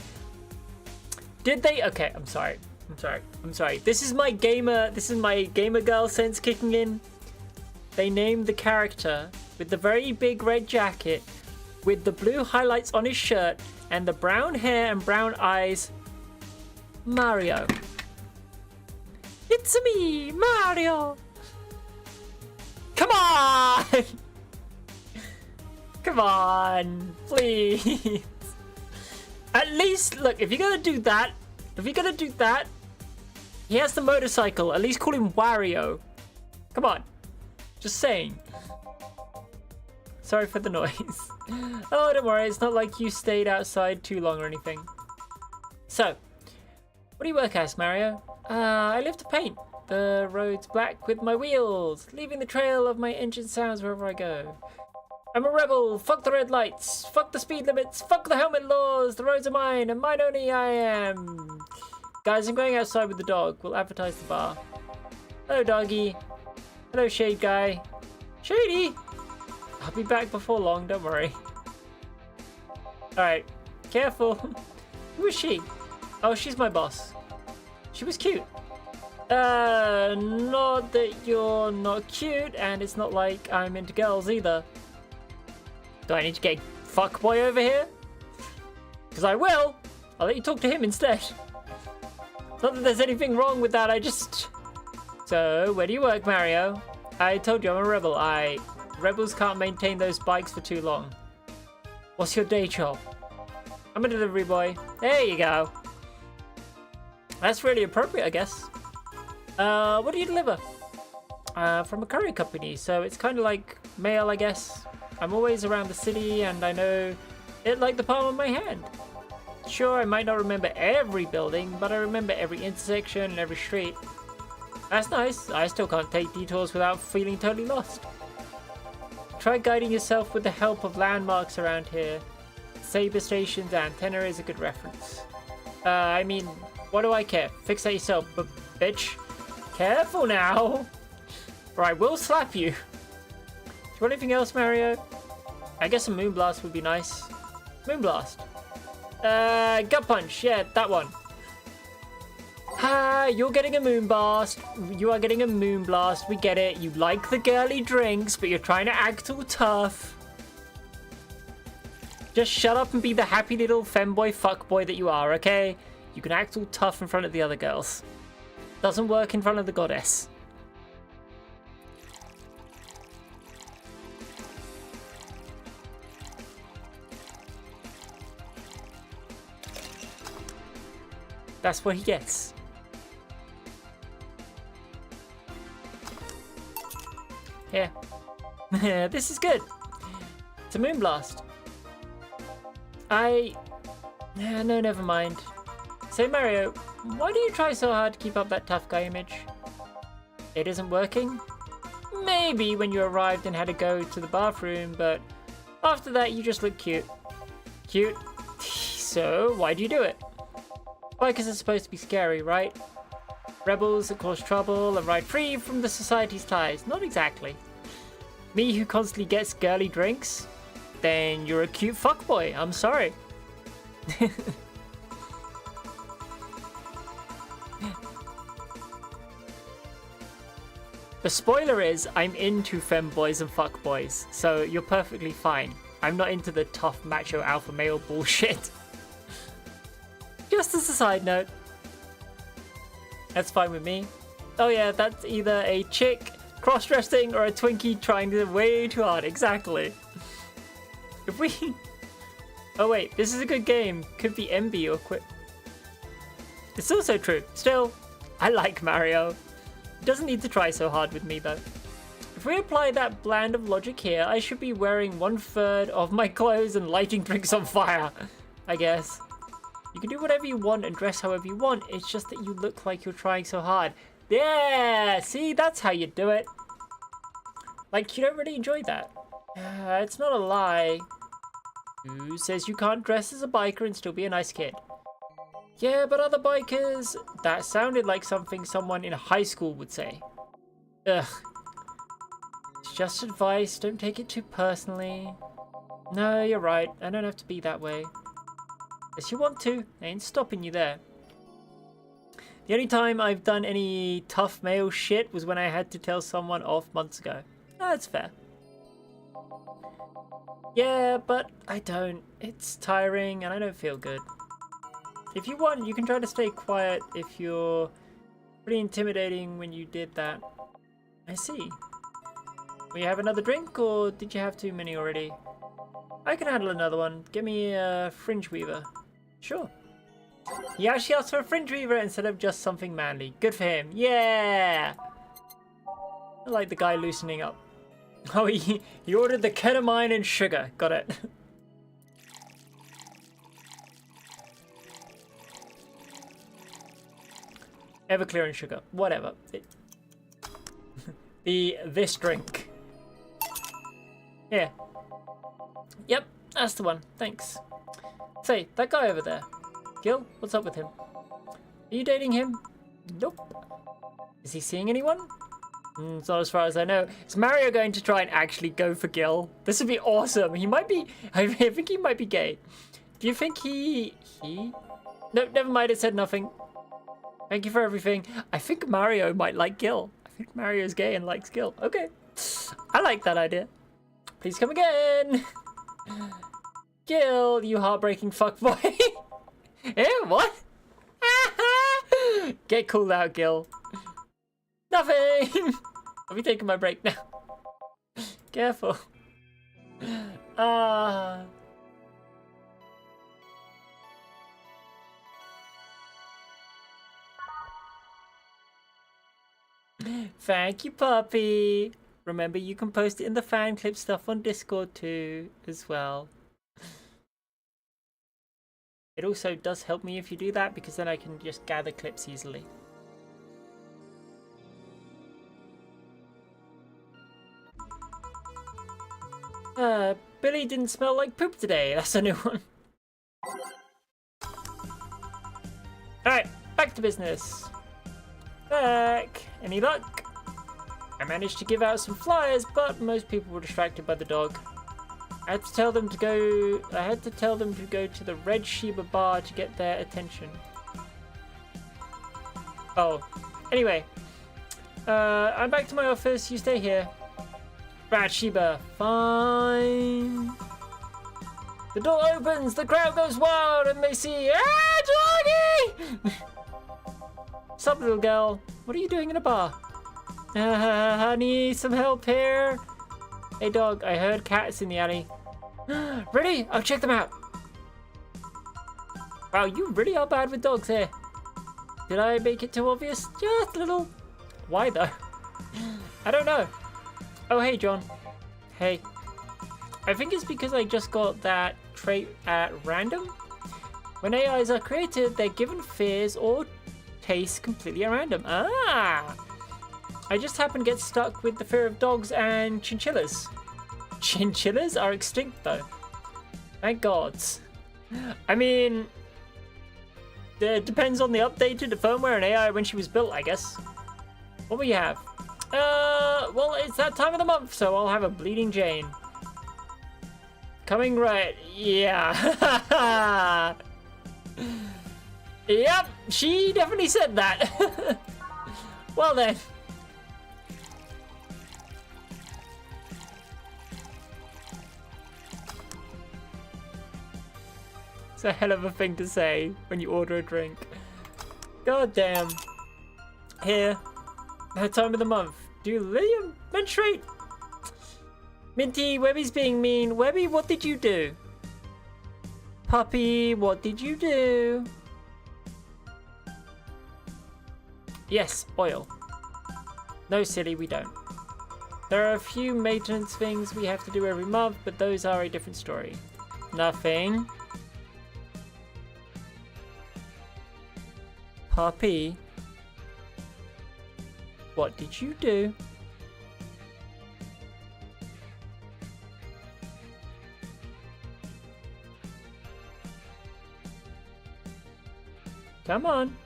Did they? Okay, I'm sorry. This is my gamer girl sense kicking in. They named the character with the very big red jacket, with the blue highlights on his shirt, and the brown hair and brown eyes, Mario. It's me, Mario. Come on! Come on, please. At least, look, if you're gonna do that, he has the motorcycle. At least call him Wario. Come on. Just saying. Sorry for the noise. Oh, don't worry. It's not like you stayed outside too long or anything. So, what do you work as, Mario? I live to paint. The road's black with my wheels, leaving the trail of my engine sounds wherever I go. I'm a rebel. Fuck the red lights. Fuck the speed limits. Fuck the helmet laws. The roads are mine, and mine only I am. Guys, I'm going outside with the dog. We'll advertise the bar. Hello, doggy. Hello, Shade Guy. Shady! I'll be back before long, don't worry. Alright, careful. Who is she? Oh, she's my boss. She was cute. Not that you're not cute, and it's not like I'm into girls either. Do I need to get fuckboy over here? Because I will. I'll let you talk to him instead. Not that there's anything wrong with that, I just... So, where do you work, Mario? I told you I'm a rebel. Rebels can't maintain those bikes for too long. What's your day job? I'm a delivery boy. There you go. That's really appropriate, I guess. What do you deliver? from a courier company, so it's kind of like mail, I guess. I'm always around the city, and I know it like the palm of my hand. Sure, I might not remember every building, but I remember every intersection and every street. That's nice. I still can't take detours without feeling totally lost. Try guiding yourself with the help of landmarks around here. Saber Station's antenna is a good reference. I mean, what do I care? Fix that yourself, bitch. Careful now. Or I will slap you. Do you want anything else, Mario? I guess a Moonblast would be nice. Moonblast. Gut Punch. Yeah, that one. Ha! You're getting a Moonblast. You are getting a Moonblast. We get it. You like the girly drinks, but you're trying to act all tough. Just shut up and be the happy little femboy fuckboy that you are, okay? You can act all tough in front of the other girls. Doesn't work in front of the goddess. That's what he gets. Here. This is good. It's a Moonblast. No, never mind. Say, Mario, why do you try so hard to keep up that tough guy image? It isn't working? Maybe when you arrived and had to go to the bathroom, but after that you just look cute. Cute? So, why do you do it? Bikers are supposed to be scary, right? Rebels that cause trouble and ride free from the society's ties. Not exactly. Me who constantly gets girly drinks? Then you're a cute fuckboy. I'm sorry. The spoiler is, I'm into femboys and fuckboys, so you're perfectly fine. I'm not into the tough macho alpha male bullshit. Just as a side note. That's fine with me. Oh yeah, that's either a chick cross-dressing or a Twinkie trying way too hard. Exactly. If we... Oh wait, this is a good game. Could be MB or Quit. It's also true. Still, I like Mario. He doesn't need to try so hard with me though. If we apply that blend of logic here, I should be wearing 1/3 of my clothes and lighting drinks on fire, I guess. You can do whatever you want and dress however you want. It's just that you look like you're trying so hard. Yeah, see, that's how you do it. Like, you don't really enjoy that. It's not a lie. Who says you can't dress as a biker and still be a nice kid? Yeah, but other bikers... That sounded like something someone in high school would say. Ugh. It's just advice, don't take it too personally. No, you're right, I don't have to be that way. Yes, you want to. I ain't stopping you there. The only time I've done any tough male shit was when I had to tell someone off months ago. That's fair. Yeah, but I don't. It's tiring and I don't feel good. If you want, you can try to stay quiet if you're pretty intimidating when you did that. I see. Will you have another drink or did you have too many already? I can handle another one. Give me a fringe weaver. Sure. He actually asked for a fringe weaver instead of just something manly. Good for him. Yeah! I like the guy loosening up. Oh, he ordered the ketamine and sugar. Got it. Everclear and sugar. Whatever. This drink. Here. Yep, that's the one. Thanks. Say, that guy over there. Gil, what's up with him? Are you dating him? Nope. Is he seeing anyone? It's not as far as I know. Is Mario going to try and actually go for Gil? This would be awesome. He might be... I think he might be gay. Do you think he... No, never mind. It said nothing. Thank you for everything. I think Mario might like Gil. I think Mario's gay and likes Gil. Okay. I like that idea. Please come again. Gil, you heartbreaking fuckboy. Eh, what? Get cool out, Gil. Nothing. I'll be taking my break now. Careful. Thank you, puppy. Remember, you can post it in the fan clip stuff on Discord too, as well. It also does help me if you do that, because then I can just gather clips easily. Billy didn't smell like poop today. That's a new one. Alright, back to business. Back. Any luck? I managed to give out some flyers, but most people were distracted by the dog. I had to tell them to go to the Red Sheba Bar to get their attention. Oh. Anyway. I'm back to my office. You stay here. Red Sheba. Fine. The door opens, the crowd goes wild, and they see, doggy! Sup, little girl? What are you doing in a bar? Honey, some help here? Hey, dog, I heard cats in the alley. Ready? I'll check them out. Wow, you really are bad with dogs here. Did I make it too obvious? Just a little. Why, though? I don't know. Oh, hey, John. Hey. I think it's because I just got that trait at random. When AIs are created, they're given fears or tastes completely at random. Ah! I just happen to get stuck with the fear of dogs and chinchillas. Chinchillas are extinct though. Thank gods. I mean, it depends on the updated firmware and AI when she was built, I guess. What will you have? Well, it's that time of the month, so I'll have a Bleeding Jane. Coming right, yeah. Yep, she definitely said that. Well then. It's a hell of a thing to say when you order a drink. God damn. Here, that time of the month. Do Liam menstruate? Minty, Webby's being mean. Webby, what did you do? Puppy, what did you do? Yes, oil. No, silly, we don't. There are a few maintenance things we have to do every month, but those are a different story. Nothing. Puppy, what did you do? Come on.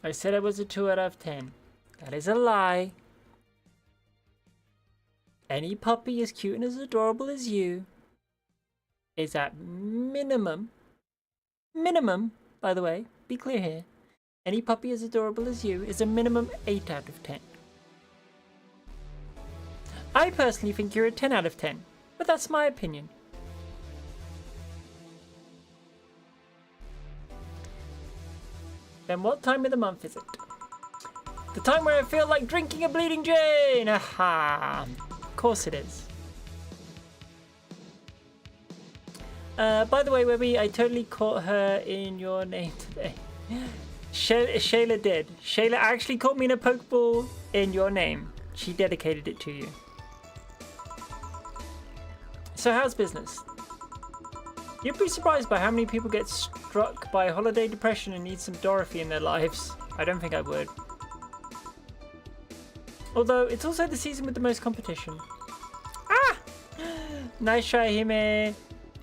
I said it was a 2 out of 10. That is a lie. Any puppy as cute and as adorable as you is at minimum, by the way, be clear here. Any puppy as adorable as you is a minimum 8 out of 10. I personally think you're a 10 out of 10, but that's my opinion. Then what time of the month is it? The time where I feel like drinking a Bleeding Jane! Aha! Of course it is. By the way, Webby, I totally caught her in your name today. Shayla did. Shayla actually caught me in a Pokeball in your name. She dedicated it to you. So how's business? You'd be surprised by how many people get struck by holiday depression and need some Dorothy in their lives. I don't think I would. Although, it's also the season with the most competition. Ah! Nice try, Hime.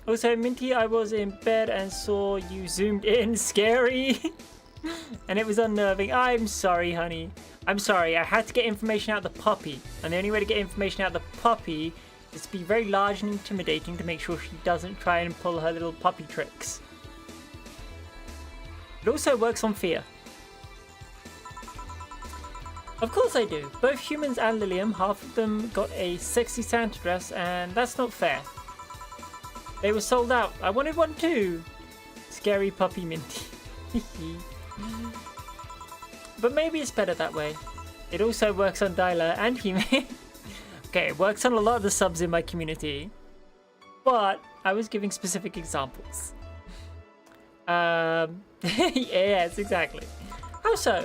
Also, Minty, I was in bed and saw you zoomed in. Scary. And it was unnerving. I'm sorry, honey. I'm sorry. I had to get information out of the puppy. And the only way to get information out of the puppy is to be very large and intimidating to make sure she doesn't try and pull her little puppy tricks. It also works on fear. Of course I do. Both humans and Lilium, half of them got a sexy Santa dress, and that's not fair. They were sold out. I wanted one too. Scary puppy Minty. But maybe it's better that way. It also works on Dyla and Hime. Okay, it works on a lot of the subs in my community, but I was giving specific examples. Yes, exactly. How so?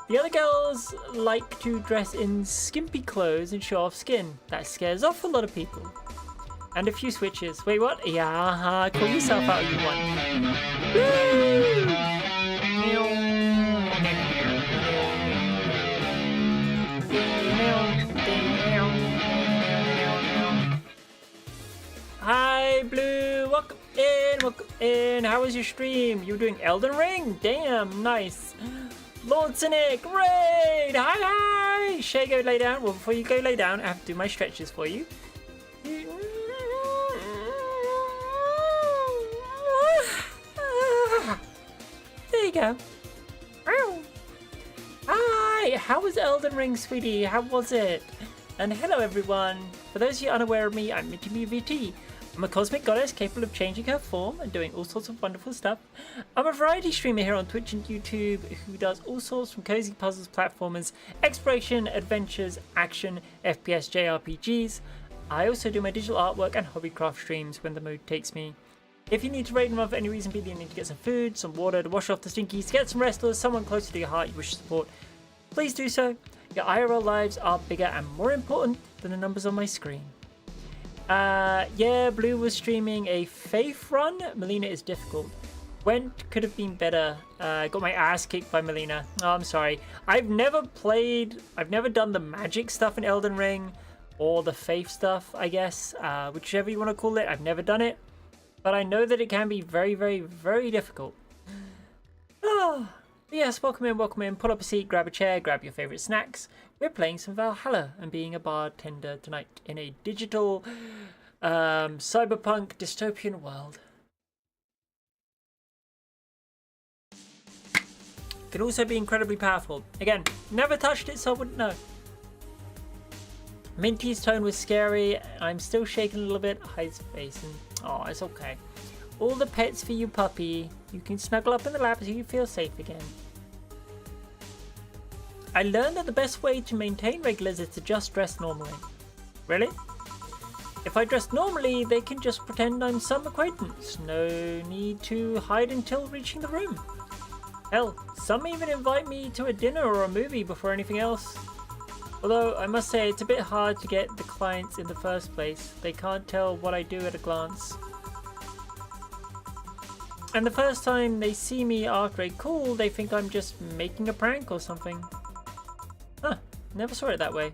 The other girls like to dress in skimpy clothes and show off skin. That scares off a lot of people. And a few switches. Wait, what? Yeah, call yourself out, you want. Woo! Hi, Blue. Welcome in. Welcome in. How was your stream? You were doing Elden Ring? Damn, nice. Lord Cynic, raid! Hi! Shay, go lay down. Well, before you go lay down, I have to do my stretches for you. There you go. Hi! How was Elden Ring, sweetie? How was it? And hello, everyone. For those of you unaware of me, I'm Mitty VT. I'm a cosmic goddess capable of changing her form and doing all sorts of wonderful stuff. I'm a variety streamer here on Twitch and YouTube who does all sorts from cozy puzzles, platformers, exploration, adventures, action, FPS, JRPGs. I also do my digital artwork and hobbycraft streams when the mood takes me. If you need to raid them for any reason, be it you need to get some food, some water, to wash off the stinkies, to get some rest, or someone closer to your heart you wish to support, please do so. Your IRL lives are bigger and more important than the numbers on my screen. Yeah, Blue was streaming a Faith run. Melina is difficult. Went could have been better. Got my ass kicked by Melina. Oh, I'm sorry. I've never done the magic stuff in Elden Ring or the Faith stuff, I guess. Whichever you want to call it. I've never done it. But I know that it can be very, very, very difficult. Oh, yes, welcome in. Pull up a seat, grab a chair, grab your favorite snacks. We're playing some Valhalla and being a bartender tonight in a digital cyberpunk dystopian world. Can also be incredibly powerful. Again, never touched it, so I wouldn't know. Minty's tone was scary. I'm still shaking a little bit. Hides face and oh, it's okay. All the pets for you, puppy. You can snuggle up in the lap so you feel safe again. I learned that the best way to maintain regulars is to just dress normally. Really? If I dress normally, they can just pretend I'm some acquaintance. No need to hide until reaching the room. Hell, some even invite me to a dinner or a movie before anything else. Although, I must say, it's a bit hard to get the clients in the first place. They can't tell what I do at a glance. And the first time they see me after a call, they think I'm just making a prank or something. Huh, never saw it that way.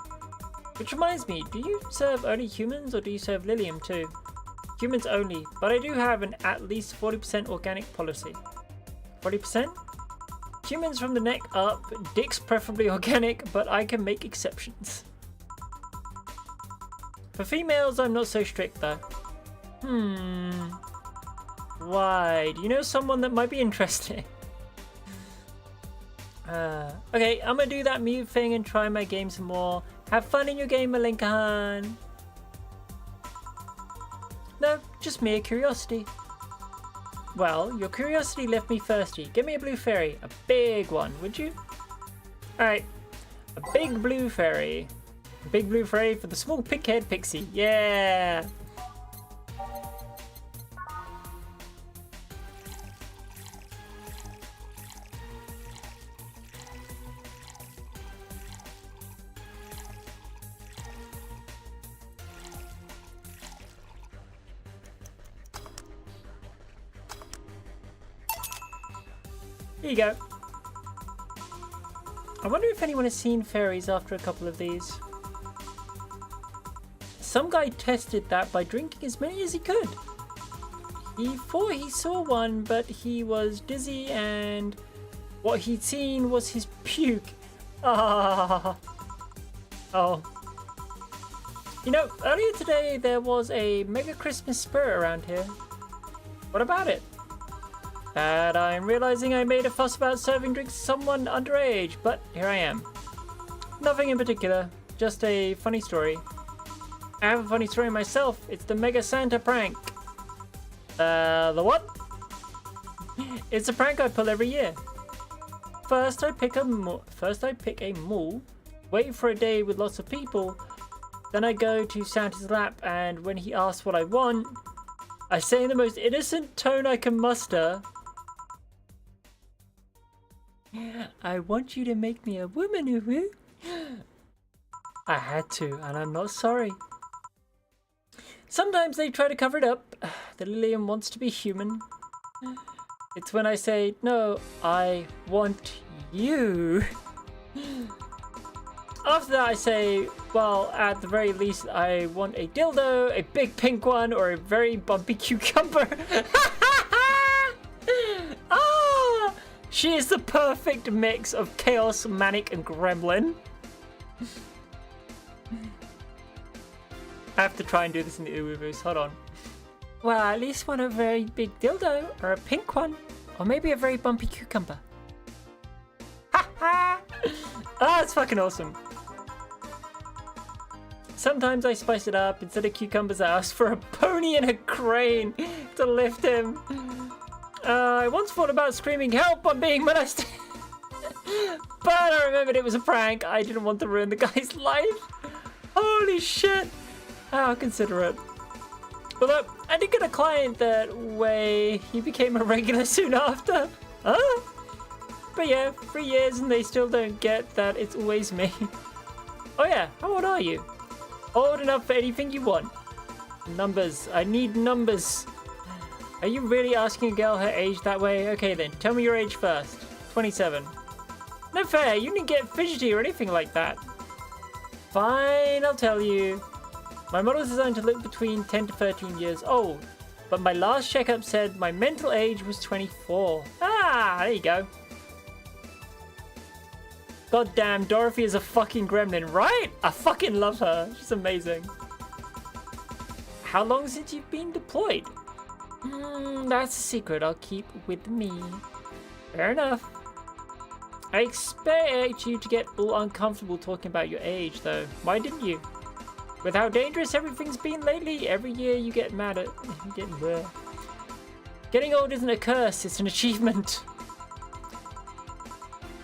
Which reminds me, do you serve only humans or do you serve Lilium too? Humans only, but I do have an at least 40% organic policy. 40%? Humans from the neck up, dicks preferably organic, but I can make exceptions. For females, I'm not so strict though. Why? Do you know someone that might be interesting? Okay, I'm gonna do that mute thing and try my game some more. Have fun in your game, Malinkahan. No, just mere curiosity. Well, your curiosity left me thirsty. Get me a blue fairy. A big one, would you? Alright. A big blue fairy. A big blue fairy for the small pighead pixie. Yeah! Here you go. I wonder if anyone has seen fairies after a couple of these. Some guy tested that by drinking as many as he could. He thought he saw one, but he was dizzy and what he'd seen was his puke. Ah. Oh. You know, earlier today there was a mega Christmas spirit around here. What about it? That I'm realizing I made a fuss about serving drinks to someone underage, but here I am. Nothing in particular, just a funny story. I have a funny story myself. It's the Mega Santa prank. The what? It's a prank I pull every year. First I pick a mall, wait for a day with lots of people, Then I go to Santa's lap, and when he asks what I want, I say in the most innocent tone I can muster, I want you to make me a woman, Uwu. I had to, and I'm not sorry. Sometimes they try to cover it up. The Lillian wants to be human. It's when I say, no, I want you. After that I say, well, at the very least, I want a dildo, a big pink one, or a very bumpy cucumber. Ah! She is the perfect mix of chaos, manic, and gremlin. I have to try and do this in the Uwu voice. Hold on. Well, I at least want a very big dildo, or a pink one, or maybe a very bumpy cucumber. Ha ha! Ah, it's fucking awesome. Sometimes I spice it up. Instead of cucumbers, I ask for a pony and a crane to lift him. I once thought about screaming, help, I'm being molested. But I remembered it was a prank. I didn't want to ruin the guy's life. Holy shit. How considerate. Although, I did get a client that way. He became a regular soon after. Huh? But yeah, 3 years and they still don't get that it's always me. Oh yeah, how old are you? Old enough for anything you want. Numbers. I need numbers. Are you really asking a girl her age that way? Okay then, tell me your age first. 27. No fair, you didn't get fidgety or anything like that. Fine, I'll tell you. My model is designed to look between 10 to 13 years old, but my last checkup said my mental age was 24. Ah, there you go. God damn, Dorothy is a fucking gremlin, right? I fucking love her. She's amazing. How long since you've been deployed? That's a secret I'll keep with me. Fair enough. I expect you to get all uncomfortable talking about your age, though. Why didn't you? With how dangerous everything's been lately, every year you get mad at... Getting old isn't a curse, it's an achievement.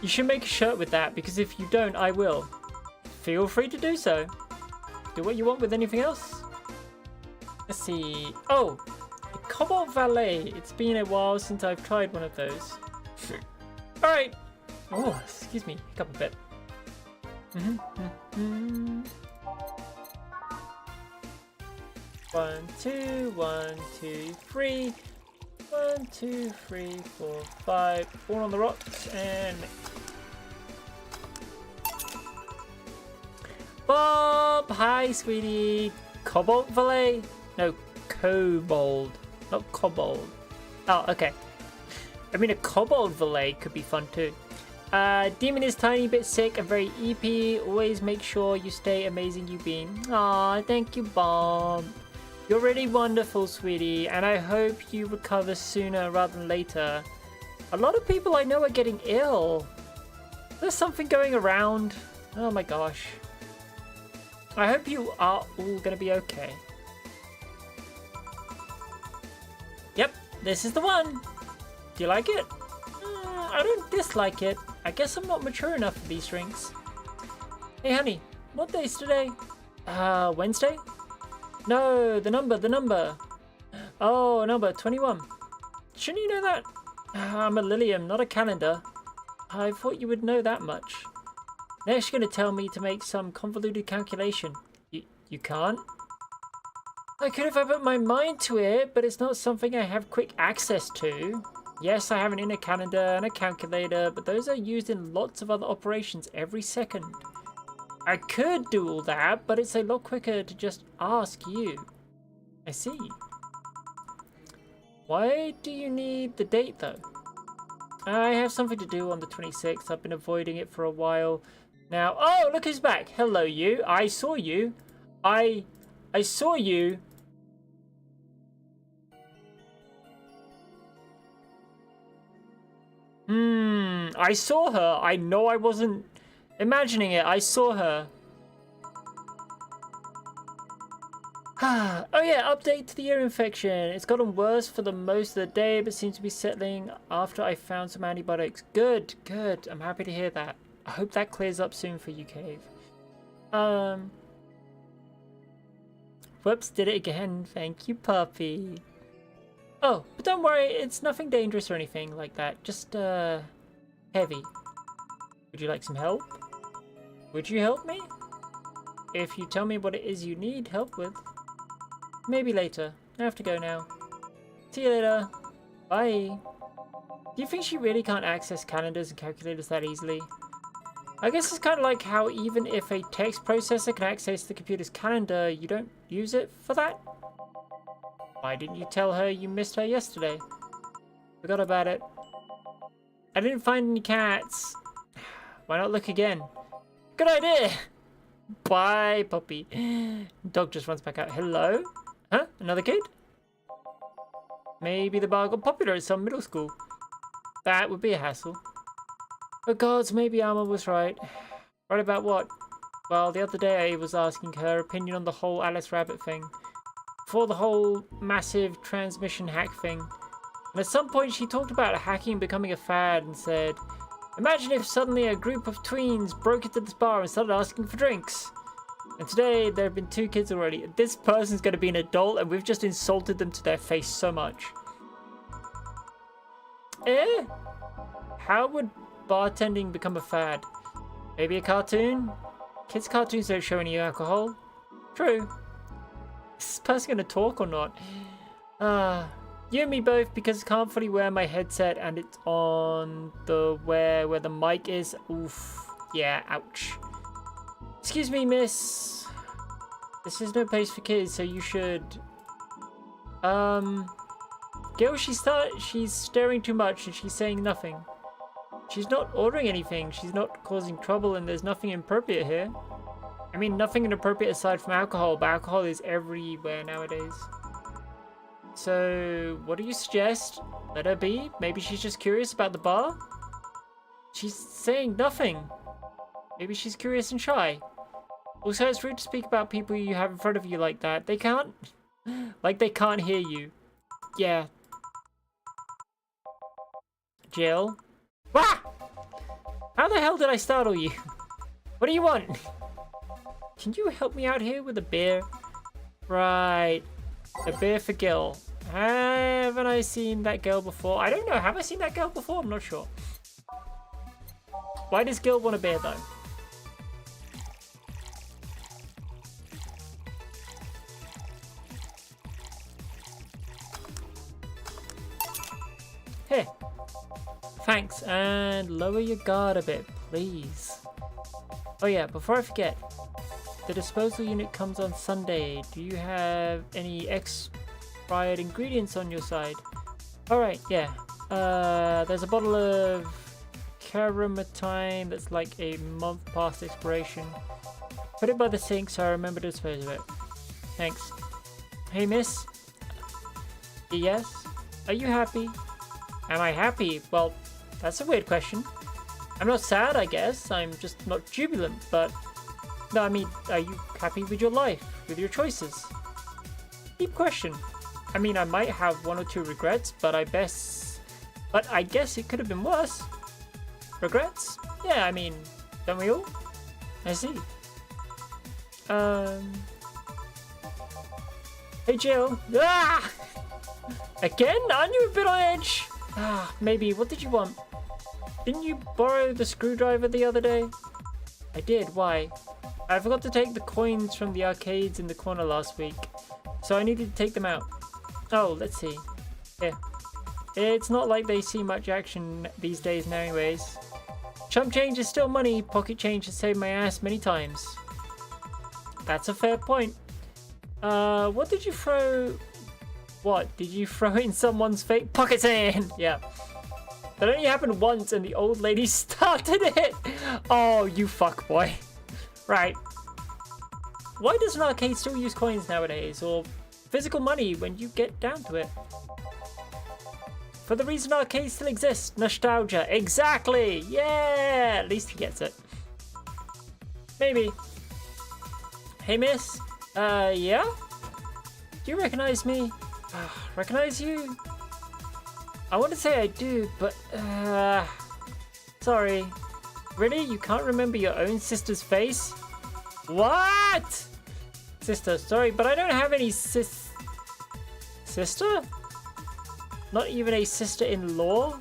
You should make a shirt with that, because if you don't, I will. Feel free to do so. Do what you want with anything else. Let's see. Oh, the Cobalt Valet. It's been a while since I've tried one of those. Alright. Oh, excuse me. Hiccup a bit. 1, 2, 1, 2, 3. 1, 2, 3, 4, 5. All on the rocks and Bob! Hi, sweetie. Cobalt Valet? No, Kobold. Not Kobold. Oh, okay. I mean, a Kobold Valet could be fun too. Demon is tiny bit sick and very EP. Always make sure you stay amazing you been. Aw, thank you, Bob. You're really wonderful, sweetie, and I hope you recover sooner rather than later. A lot of people I know are getting ill. There's something going around. Oh my gosh. I hope you are all gonna be okay. Yep, this is the one. Do you like it? I don't dislike it. I guess I'm not mature enough for these drinks. Hey honey, what day is today? Wednesday? No, the number. Oh, number 21. Shouldn't you know that? I'm a Lilium, not a calendar. I thought you would know that much. Next you're going to tell me to make some convoluted calculation. You can't? I could if I put my mind to it, but it's not something I have quick access to. Yes, I have an inner calendar and a calculator, but those are used in lots of other operations every second. I could do all that, but it's a lot quicker to just ask you. I see. Why do you need the date though? I have something to do on the 26th. I've been avoiding it for a while now. Oh, look who's back. Hello, you. I saw you. I saw you. I saw her. I know I wasn't imagining it. I saw her. Oh yeah, update to the ear infection. It's gotten worse for the most of the day, but seems to be settling after I found some antibiotics. Good, good. I'm happy to hear that. I hope that clears up soon for you, Cave. Whoops, did it again. Thank you, puppy. Oh, but don't worry, it's nothing dangerous or anything like that. Just, heavy. Would you like some help? Would you help me? If you tell me what it is you need help with. Maybe later. I have to go now. See you later. Bye. Do you think she really can't access calendars and calculators that easily? I guess it's kind of like how even if a text processor can access the computer's calendar, you don't use it for that? Why didn't you tell her you missed her yesterday? Forgot about it. I didn't find any cats. Why not look again? Good idea! Bye, puppy. Dog just runs back out. Hello? Huh? Another kid? Maybe the bar got popular at some middle school. That would be a hassle. But gods, maybe Alma was right. Right about what? Well, the other day I was asking her opinion on the whole Alice Rabbit thing. Before the whole massive transmission hack thing. And at some point she talked about hacking becoming a fad and said, imagine if suddenly a group of tweens broke into this bar and started asking for drinks. And today there have been 2 kids already. This person's going to be an adult and we've just insulted them to their face so much. How would bartending become a fad? Maybe a cartoon? Kids' cartoons don't show any alcohol. True. Is this person gonna talk or not? You and me both, because I can't fully wear my headset and it's on the where the mic is. Oof. Yeah, ouch. Excuse me, miss. This is no place for kids, so you should... Gil, she's staring too much and she's saying nothing. She's not ordering anything, she's not causing trouble, and there's nothing inappropriate here. I mean, nothing inappropriate aside from alcohol, but alcohol is everywhere nowadays. So, what do you suggest? Let her be? Maybe she's just curious about the bar? She's saying nothing. Maybe she's curious and shy. Also, it's rude to speak about people you have in front of you like that. They can't... like they can't hear you. Yeah. Jill? Wah! How the hell did I startle you? What do you want? Can you help me out here with a beer? Right. A beer for Gil. Haven't I seen that girl before? I don't know. Have I seen that girl before? I'm not sure. Why does Gil want a beer though? Here. Thanks, and lower your guard a bit, please. Oh yeah, before I forget, the disposal unit comes on Sunday. Do you have any expired ingredients on your side? Alright, yeah. There's a bottle of Caramatine that's like a month past expiration. Put it by the sink so I remember to dispose of it. Thanks. Hey miss? Yes? Are you happy? Am I happy? Well, that's a weird question. I'm not sad, I guess. I'm just not jubilant, but... No, I mean, are you happy with your life? With your choices? Deep question. I mean, I might have 1 or 2 regrets, but I guess it could have been worse. Regrets? Yeah, I mean, don't we all? I see. Hey, Jill. Ah! Again? Aren't you a bit on edge? Ah, maybe. What did you want? Didn't you borrow the screwdriver the other day? I did. Why? I forgot to take the coins from the arcades in the corner last week, so I needed to take them out. Oh, let's see. Here. It's not like they see much action these days now anyways. Chump change is still money. Pocket change has saved my ass many times. That's a fair point. What did you throw? What? Did you throw in someone's fake pocket sand? Yeah. That only happened once and the old lady started it. Oh, you fuckboy. Right. Why does an arcade still use coins nowadays, or physical money when you get down to it? For the reason arcades still exist, nostalgia. Exactly. Yeah. At least he gets it. Maybe. Hey, miss. Yeah? Do you recognize me? Recognize you? I want to say I do, but, sorry. Really? You can't remember your own sister's face? What? Sister, sorry, but I don't have any Sister? Not even a sister-in-law?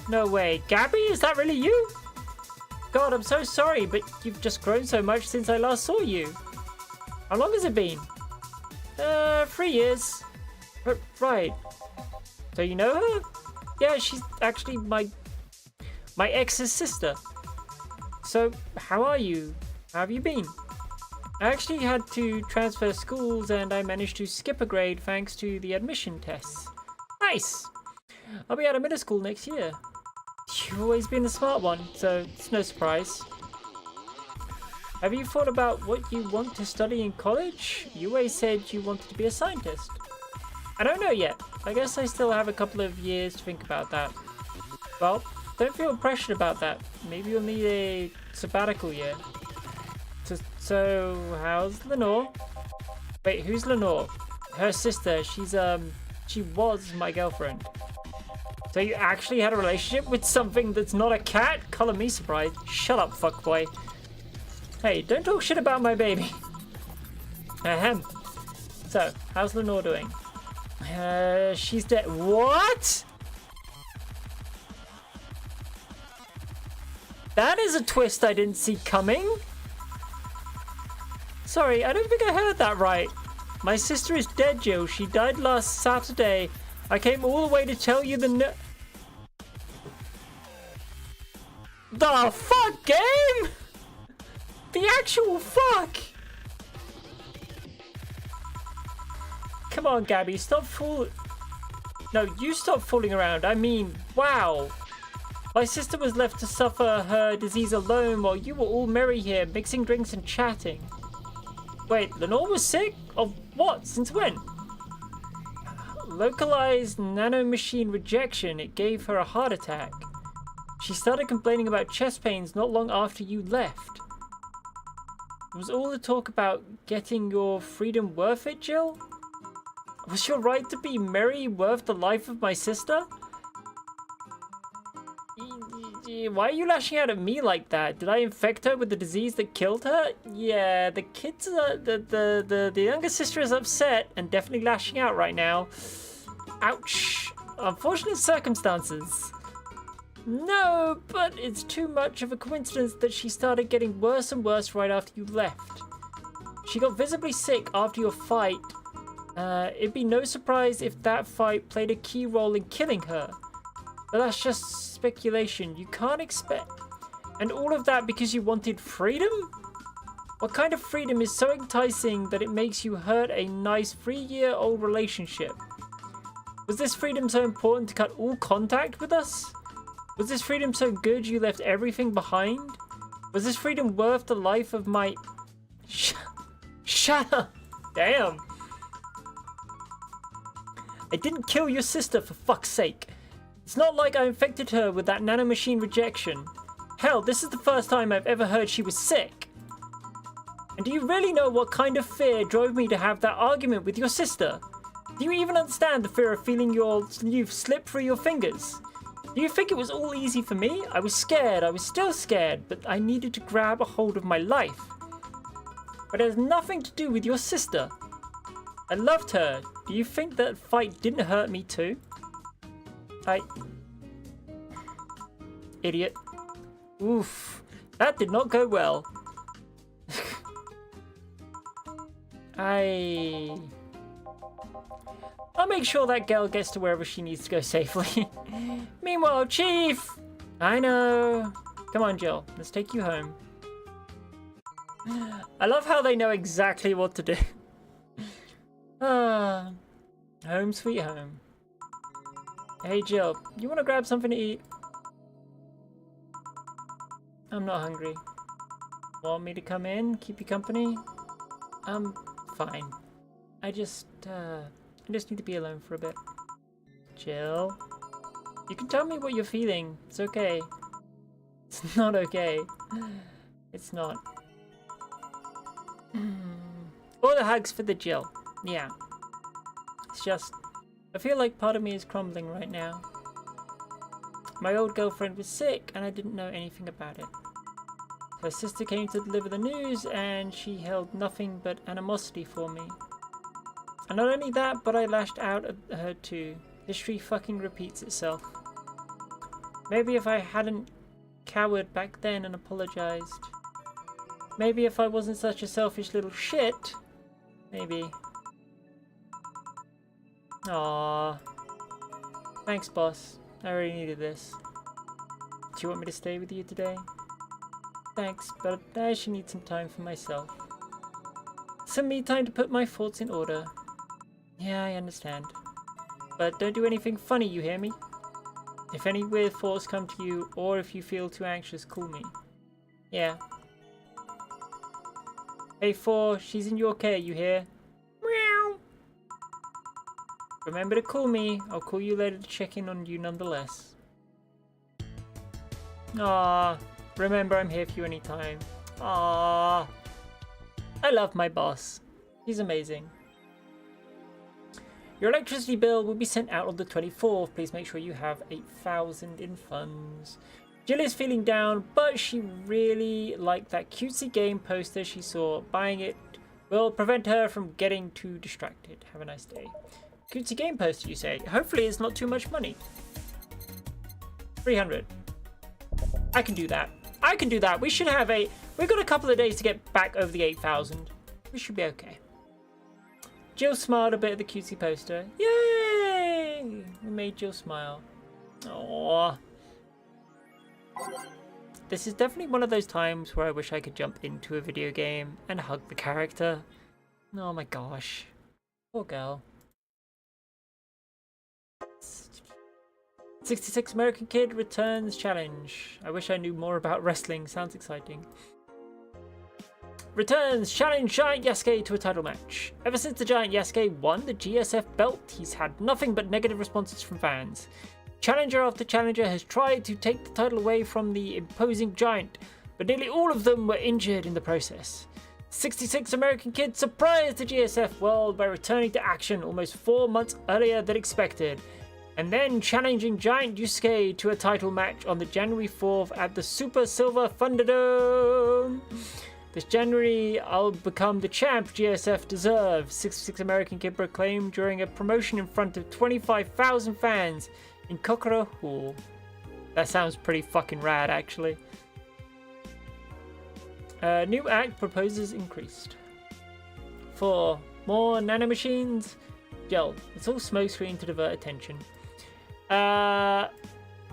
No way. Gabby, is that really you? God, I'm so sorry, but you've just grown so much since I last saw you. How long has it been? 3 years. Right. So you know her? Yeah, she's actually my ex's sister. So, how are you? How have you been? I actually had to transfer schools and I managed to skip a grade thanks to the admission tests. Nice! I'll be out of middle school next year. You've always been the smart one, so it's no surprise. Have you thought about what you want to study in college? You always said you wanted to be a scientist. I don't know yet. I guess I still have a couple of years to think about that. Well, don't feel pressured about that. Maybe you'll need a sabbatical year. So how's Lenore? Wait, who's Lenore? Her sister. She was my girlfriend. So you actually had a relationship with something that's not a cat? Color me surprised. Shut up, fuckboy. Hey, don't talk shit about my baby. Ahem. So, how's Lenore doing? She's dead. What? That is a twist I didn't see coming. Sorry, I don't think I heard that right. My sister is dead, Jill. She died last Saturday. I came all the way to tell you the fuck, game? The actual fuck? Come on, Gabby, stop fooling. No, you stop fooling around. I mean, wow. My sister was left to suffer her disease alone while you were all merry here, mixing drinks and chatting. Wait, Lenore was sick? Of what? Since when? Localized nanomachine rejection. It gave her a heart attack. She started complaining about chest pains not long after you left. Was all the talk about getting your freedom worth it, Jill? Was your right to be merry worth the life of my sister? Why are you lashing out at me like that? Did I infect her with the disease that killed her? Yeah, the kids are, the younger sister is upset and definitely lashing out right now. Ouch. Unfortunate circumstances. No, but it's too much of a coincidence that she started getting worse and worse right after you left. She got visibly sick after your fight. It'd be no surprise if that fight played a key role in killing her. But that's just speculation. You can't expect... And all of that because you wanted freedom? What kind of freedom is so enticing that it makes you hurt a nice 3-year-old relationship? Was this freedom so important to cut all contact with us? Was this freedom so good you left everything behind? Was this freedom worth the life of my... Shut up! Damn! I didn't kill your sister, for fuck's sake. It's not like I infected her with that nanomachine rejection. Hell, this is the first time I've ever heard she was sick. And do you really know what kind of fear drove me to have that argument with your sister? Do you even understand the fear of feeling your sleeve slip through your fingers? Do you think it was all easy for me? I was scared, I was still scared, but I needed to grab a hold of my life. But it has nothing to do with your sister. I loved her. Do you think that fight didn't hurt me too? Idiot. Oof. That did not go well. I'll make sure that girl gets to wherever she needs to go safely. Meanwhile, Chief! I know. Come on, Jill. Let's take you home. I love how they know exactly what to do. Home sweet home. Hey, Jill. You want to grab something to eat? I'm not hungry. Want me to come in? Keep you company? Fine. I just need to be alone for a bit. Jill? You can tell me what you're feeling. It's okay. It's not okay. It's not. All the hugs for the Jill. Yeah. It's just... I feel like part of me is crumbling right now. My old girlfriend was sick and I didn't know anything about it. Her sister came to deliver the news and she held nothing but animosity for me. And not only that, but I lashed out at her too. History fucking repeats itself. Maybe if I hadn't cowered back then and apologized. Maybe if I wasn't such a selfish little shit. Maybe. Aww. Thanks, boss. I really needed this. Do you want me to stay with you today? Thanks, but I actually need some time for myself. Some me time to put my thoughts in order. Yeah, I understand. But don't do anything funny, you hear me? If any weird thoughts come to you, or if you feel too anxious, call me. Yeah. Hey 4, she's in your care, you hear? Meow. Remember to call me. I'll call you later to check in on you nonetheless. Ah, remember I'm here for you anytime. Ah, I love my boss. He's amazing. Your electricity bill will be sent out on the 24th. Please make sure you have 8,000 in funds. Jill is feeling down, but she really liked that cutesy game poster she saw. Buying it will prevent her from getting too distracted. Have a nice day. Cutesy game poster, you say? Hopefully it's not too much money. 300. I can do that. I can do that. We should have we've got a couple of days to get back over the 8,000. We should be okay. Jill smiled a bit at the cutesy poster. Yay! We made Jill smile. Aww. This is definitely one of those times where I wish I could jump into a video game and hug the character. Oh my gosh. Poor girl. 66 American Kid returns challenge. I wish I knew more about wrestling. Sounds exciting. Returns challenge Giant Yasuke to a title match. Ever since the Giant Yasuke won the GSF belt, he's had nothing but negative responses from fans. Challenger after challenger has tried to take the title away from the imposing giant, but nearly all of them were injured in the process. 66 American Kid surprised the GSF world by returning to action almost 4 months earlier than expected, and then challenging Giant Yusuke to a title match on the January 4th at the Super Silver Thunderdome. This January, I'll become the champ GSF deserves, 66 American Kid proclaimed during a promotion in front of 25,000 fans in Kokoro Hall. That sounds pretty fucking rad, actually. New act proposes increased. 4. More nanomachines? Gel. It's all smokescreen to divert attention.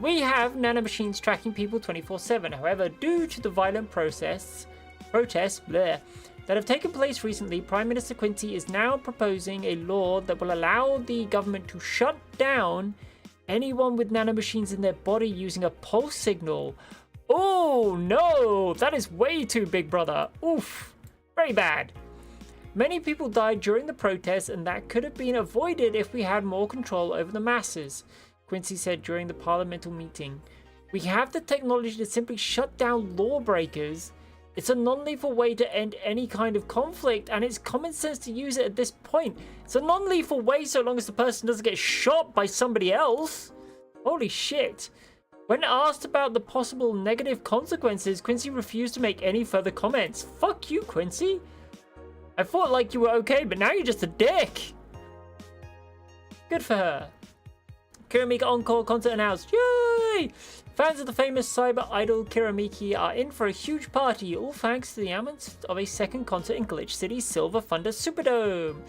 We have nanomachines tracking people 24/7. However, due to the violent protests that have taken place recently, Prime Minister Quincy is now proposing a law that will allow the government to shut down anyone with nanomachines in their body using a pulse signal. Oh no, that is way too big, brother. Oof, very bad. Many people died during the protests, and that could have been avoided if we had more control over the masses, Quincy said during the parliamentary meeting. We have the technology to simply shut down lawbreakers. It's a non-lethal way to end any kind of conflict, and it's common sense to use it at this point. It's a non-lethal way so long as the person doesn't get shot by somebody else. Holy shit. When asked about the possible negative consequences, Quincy refused to make any further comments. Fuck you, Quincy. I thought like you were okay, but now you're just a dick. Good for her. Kiramika Encore concert announced. Yay! Fans of the famous cyber idol Kiramiki are in for a huge party, all thanks to the announcement of a second concert in Glitch City's Silver Thunder Superdome.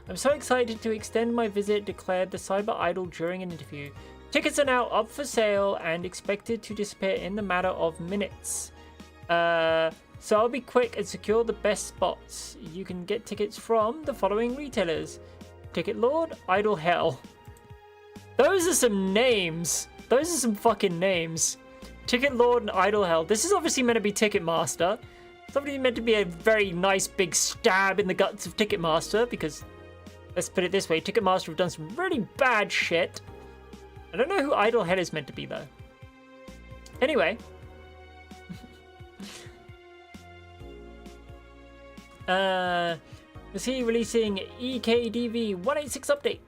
I'm so excited to extend my visit, declared the cyber idol during an interview. Tickets are now up for sale and expected to disappear in the matter of minutes. So I'll be quick and secure the best spots. You can get tickets from the following retailers: Ticket Lord, Idol Hell. Those are some names. Those are some fucking names. Ticket Lord and Idol Hell. This is obviously meant to be Ticketmaster. It's obviously meant to be a very nice big stab in the guts of Ticketmaster, because, let's put it this way, Ticketmaster have done some really bad shit. I don't know who Idol Hell is meant to be, though. Anyway. Was he releasing EKDV 186 update?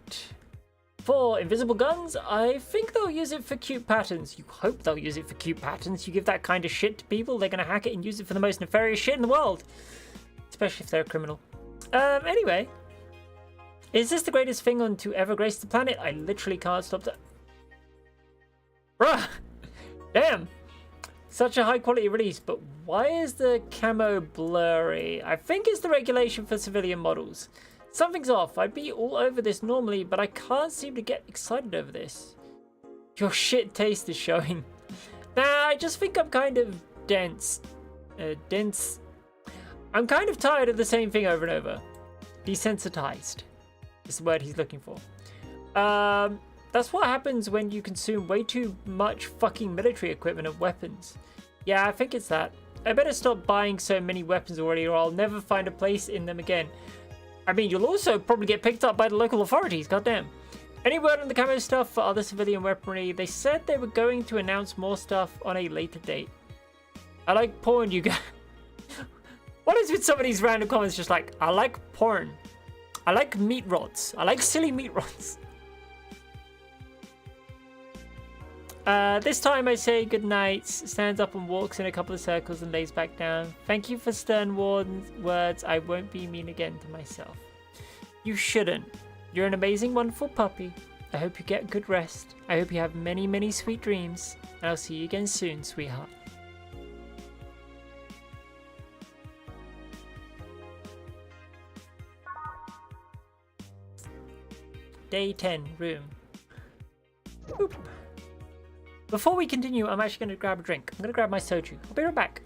For invisible guns, I think they'll use it for cute patterns. You hope they'll use it for cute patterns. You give that kind of shit to people, they're going to hack it and use it for the most nefarious shit in the world. Especially if they're a criminal. Anyway. Is this the greatest thing on to ever grace the planet? I literally can't stop that. Bruh! Damn! Such a high quality release, but why is the camo blurry? I think it's the regulation for civilian models. Something's off. I'd be all over this normally, but I can't seem to get excited over this. Your shit taste is showing. Nah, I just think I'm kind of dense. I'm kind of tired of the same thing over and over. Desensitized is the word he's looking for. That's what happens when you consume way too much fucking military equipment and weapons. Yeah, I think it's that. I better stop buying so many weapons already or I'll never find a place in them again. I mean, you'll also probably get picked up by the local authorities, goddamn. Any word on the camo stuff for other civilian weaponry? They said they were going to announce more stuff on a later date. I like porn, you guys. What is with some of these random comments just like, I like porn. I like meat rods. I like silly meat rods. This time I say goodnight, stands up and walks in a couple of circles and lays back down. Thank you for stern words. I won't be mean again to myself. You shouldn't. You're an amazing, wonderful puppy. I hope you get good rest. I hope you have many, many sweet dreams. And I'll see you again soon, sweetheart. Day 10, room. Boop. Before we continue, I'm actually going to grab a drink. I'm going to grab my soju. I'll be right back.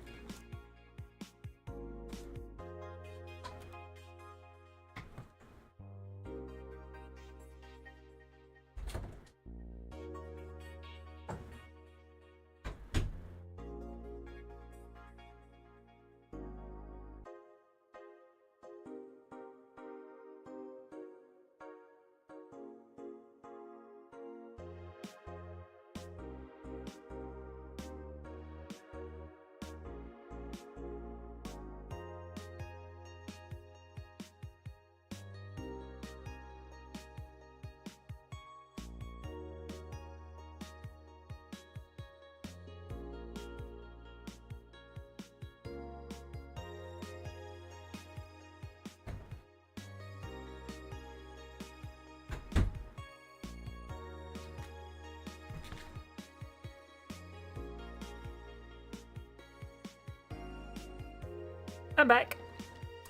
I'm back.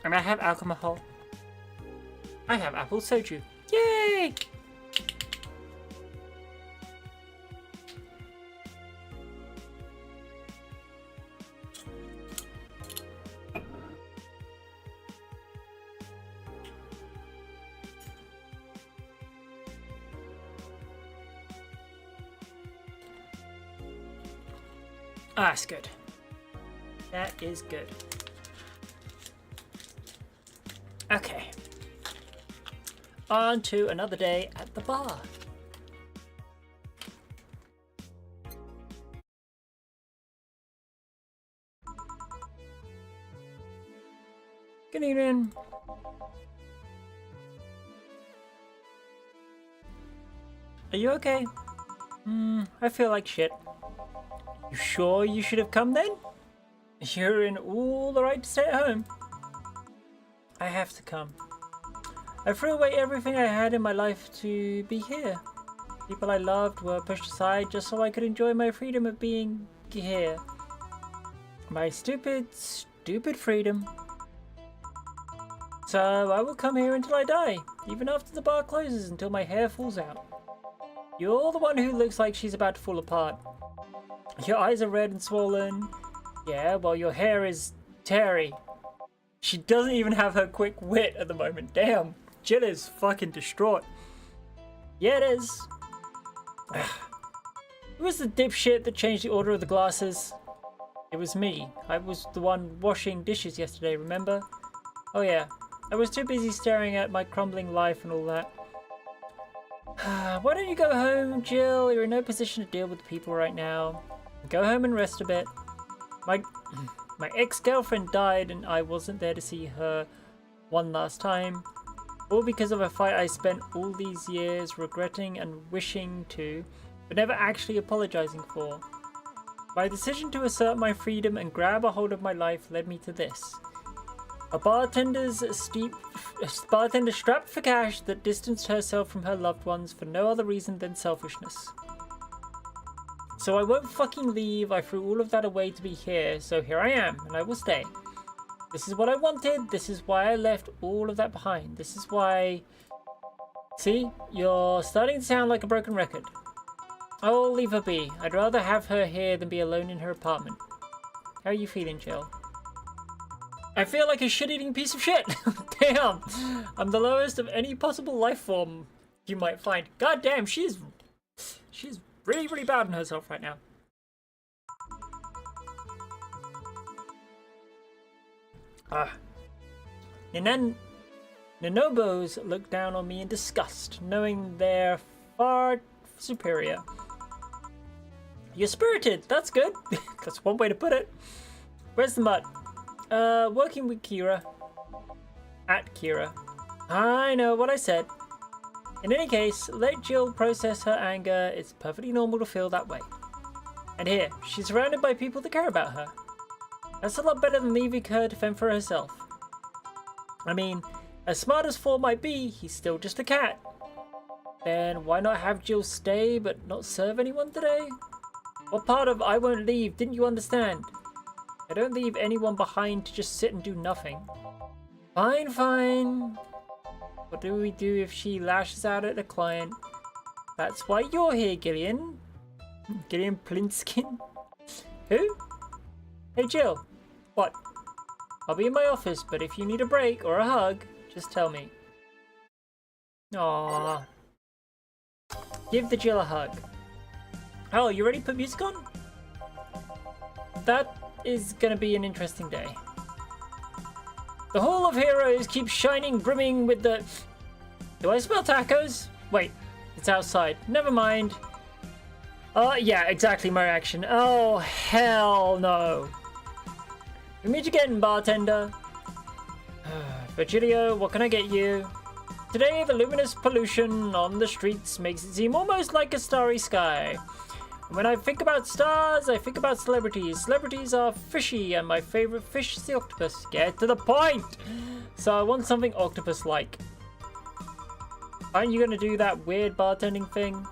And I have alcohol. I have apple soju. Yay! Ah, that's good. That is good. Okay. On to another day at the bar. Good evening. Are you okay? I feel like shit. You sure you should have come then? You're in all the right to stay at home. I have to come. I threw away everything I had in my life to be here. People I loved were pushed aside just so I could enjoy my freedom of being here. My stupid, stupid freedom. So I will come here until I die, even after the bar closes, until my hair falls out. You're the one who looks like she's about to fall apart. Your eyes are red and swollen. Yeah, well, your hair is tarry. She doesn't even have her quick wit at the moment. Damn, Jill is fucking distraught. Yeah, it is. Who was the dipshit that changed the order of the glasses? It was me. I was the one washing dishes yesterday, remember? Oh yeah, I was too busy staring at my crumbling life and all that. Why don't you go home, Jill? You're in no position to deal with people right now. Go home and rest a bit. My ex-girlfriend died and I wasn't there to see her one last time. All because of a fight I spent all these years regretting and wishing to, but never actually apologizing for. My decision to assert my freedom and grab a hold of my life led me to this. A bartender strapped for cash that distanced herself from her loved ones for no other reason than selfishness. So I won't fucking leave. I threw all of that away to be here, so here I am, and I will stay. This is what I wanted. This is why I left all of that behind. This is why... See? You're starting to sound like a broken record. I'll leave her be. I'd rather have her here than be alone in her apartment. How are you feeling, Jill? I feel like a shit-eating piece of shit. Damn. I'm the lowest of any possible life form you might find. God damn, she's really, really bad on herself right now. Nanobos look down on me in disgust, knowing they're far superior. You're spirited, that's good. That's one way to put it. Where's the mud? Working with Kira. At Kira. I know what I said. In any case, let Jill process her anger. It's perfectly normal to feel that way. And here, she's surrounded by people that care about her. That's a lot better than leaving her to fend for herself. I mean, as smart as Four might be, he's still just a cat. Then why not have Jill stay but not serve anyone today? What part of I won't leave didn't you understand? I don't leave anyone behind to just sit and do nothing. Fine, fine. What do we do if she lashes out at a client? That's why you're here, Gillian. Gillian Plinskin? Who? Hey, Jill. What? I'll be in my office, but if you need a break or a hug, just tell me. Aww. Give the Jill a hug. Oh, you ready to put music on? That is gonna be an interesting day. The Hall of Heroes keeps shining, brimming with the... Do I smell tacos? Wait, it's outside. Never mind. Yeah, exactly my reaction. Oh, hell no. We meet again, bartender. Virgilio, what can I get you? Today, the luminous pollution on the streets makes it seem almost like a starry sky. When I think about stars, I think about celebrities. Celebrities are fishy, and my favorite fish is the octopus. Get to the point! So I want something octopus-like. Aren't you gonna do that weird bartending thing?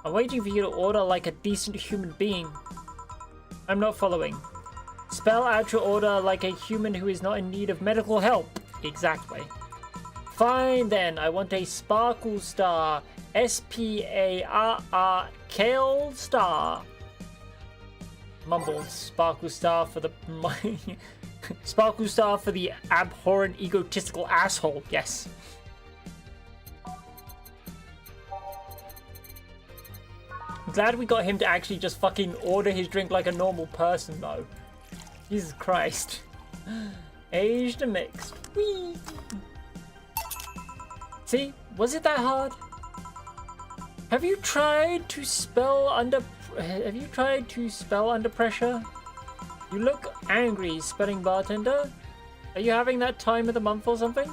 I'm waiting for you to order like a decent human being. I'm not following. Spell out your order like a human who is not in need of medical help. Exactly. Fine then, I want a Sparkle Star. S-P-A-R-R Kale Star. Mumbles. Sparkle Star for the... Sparkle Star for the abhorrent egotistical asshole. Yes. I'm glad we got him to actually just fucking order his drink like a normal person though. Jesus Christ. Aged and mixed. Whee! See? Was it that hard? Have you tried to spell under pressure? You look angry, spelling bartender. Are you having that time of the month or something?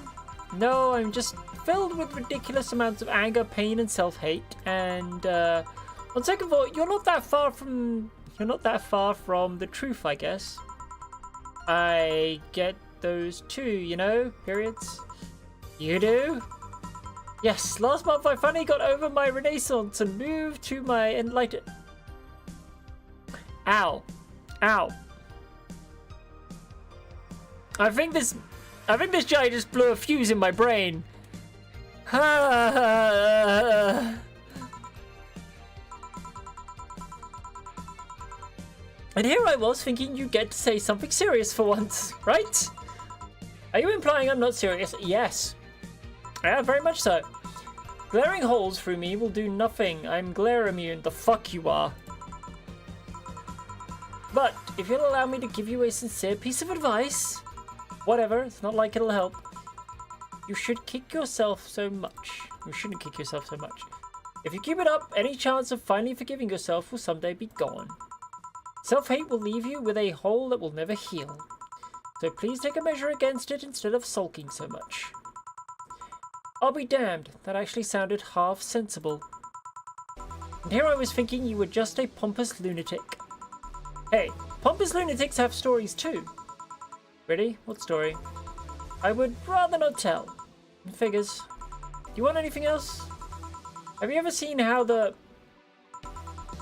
No, I'm just filled with ridiculous amounts of anger, pain, and self-hate. And on second thought, you're not that far from the truth, I guess. I get those too, you know, periods. You do? Yes, last month I finally got over my renaissance and moved to my enlightened... Ow. Ow. I think this guy just blew a fuse in my brain. And here I was thinking you'd get to say something serious for once, right? Are you implying I'm not serious? Yes. Yeah, very much so. Glaring holes through me will do nothing. I'm glare immune. The fuck you are. But if you'll allow me to give you a sincere piece of advice, whatever, it's not like it'll help. You should kick yourself so much. You shouldn't kick yourself so much. If you keep it up, any chance of finally forgiving yourself will someday be gone. Self-hate will leave you with a hole that will never heal. So please take a measure against it instead of sulking so much. I'll be damned, that actually sounded half sensible. And here I was thinking you were just a pompous lunatic. Hey, pompous lunatics have stories too. Ready? What story? I would rather not tell. Figures. Do you want anything else? Have you ever seen how the...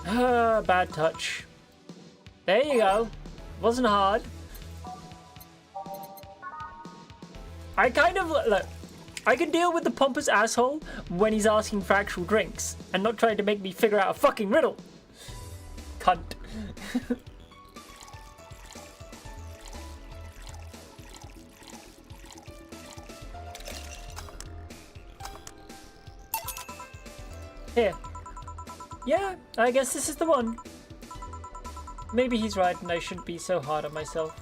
bad touch. There you go. Wasn't hard. I kind of... Look, I can deal with the pompous asshole when he's asking for actual drinks and not trying to make me figure out a fucking riddle. Cunt. Here. Yeah, I guess this is the one. Maybe he's right and I shouldn't be so hard on myself.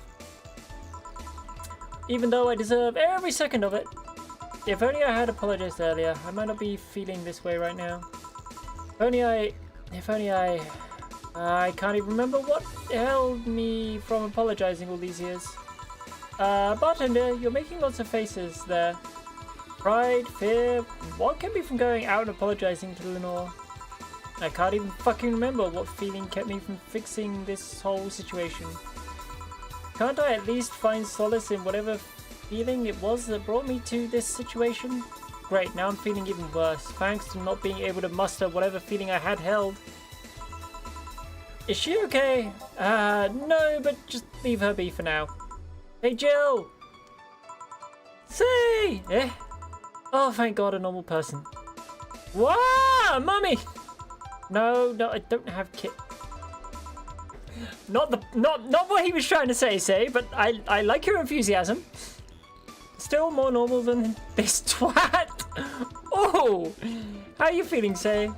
Even though I deserve every second of it. If only I had apologized earlier, I might not be feeling this way right now. If only I can't even remember what held me from apologizing all these years. Bartender, you're making lots of faces there. Pride, fear, what kept me from going out and apologizing to Lenore? I can't even fucking remember what feeling kept me from fixing this whole situation. Can't I at least find solace in whatever feeling it was that brought me to this situation? Great, now I'm feeling even worse, thanks to not being able to muster whatever feeling I had held. Is she okay? No, but just leave her be for now. Hey, Jill! Say! Eh? Oh, thank God, a normal person. Wow, mummy! No, I don't have Not what he was trying to say, but I like your enthusiasm. Still more normal than this twat. Oh, how are you feeling, Say?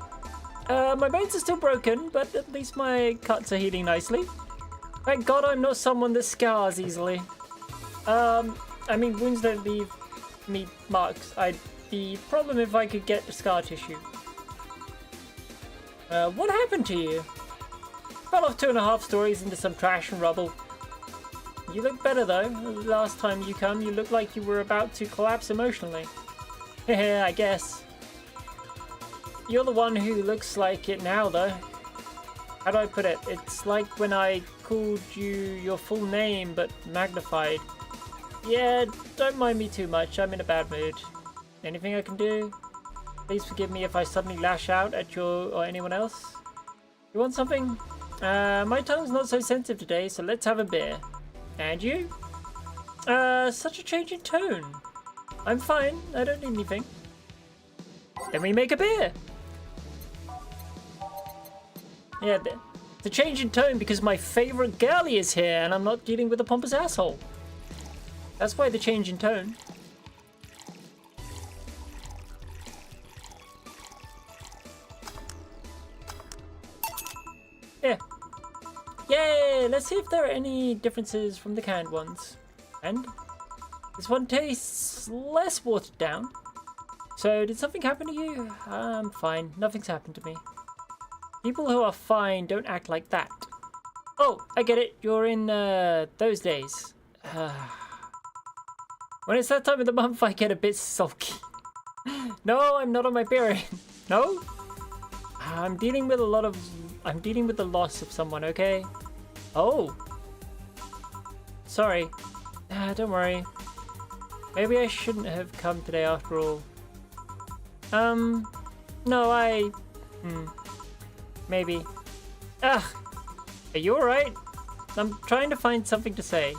My bones are still broken, but at least my cuts are healing nicely. Thank God I'm not someone that scars easily. I mean, wounds don't leave me marks. I'd be a problem if I could get scar tissue. What happened to you? Fell off 2.5 stories into some trash and rubble. You look better though. Last time you come, you looked like you were about to collapse emotionally. Heh, I guess. You're the one who looks like it now though. How do I put it? It's like when I called you your full name but magnified. Yeah, don't mind me too much. I'm in a bad mood. Anything I can do? Please forgive me if I suddenly lash out at you or anyone else. You want something? My tongue's not so sensitive today, so let's have a beer. And you? Such a change in tone. I'm fine. I don't need anything. Then we make a beer. Yeah, the change in tone because my favorite girlie is here and I'm not dealing with a pompous asshole. That's why the change in tone. Yeah. Yay! Let's see if there are any differences from the canned ones. And this one tastes less watered down. So, did something happen to you? I'm fine. Nothing's happened to me. People who are fine don't act like that. Oh, I get it. You're in those days. When it's that time of the month, I get a bit sulky. No, I'm not on my period. No? I'm dealing with the loss of someone, okay? Oh. Sorry. Don't worry. Maybe I shouldn't have come today after all. No, maybe. Ugh. Are you alright? I'm trying to find something to say.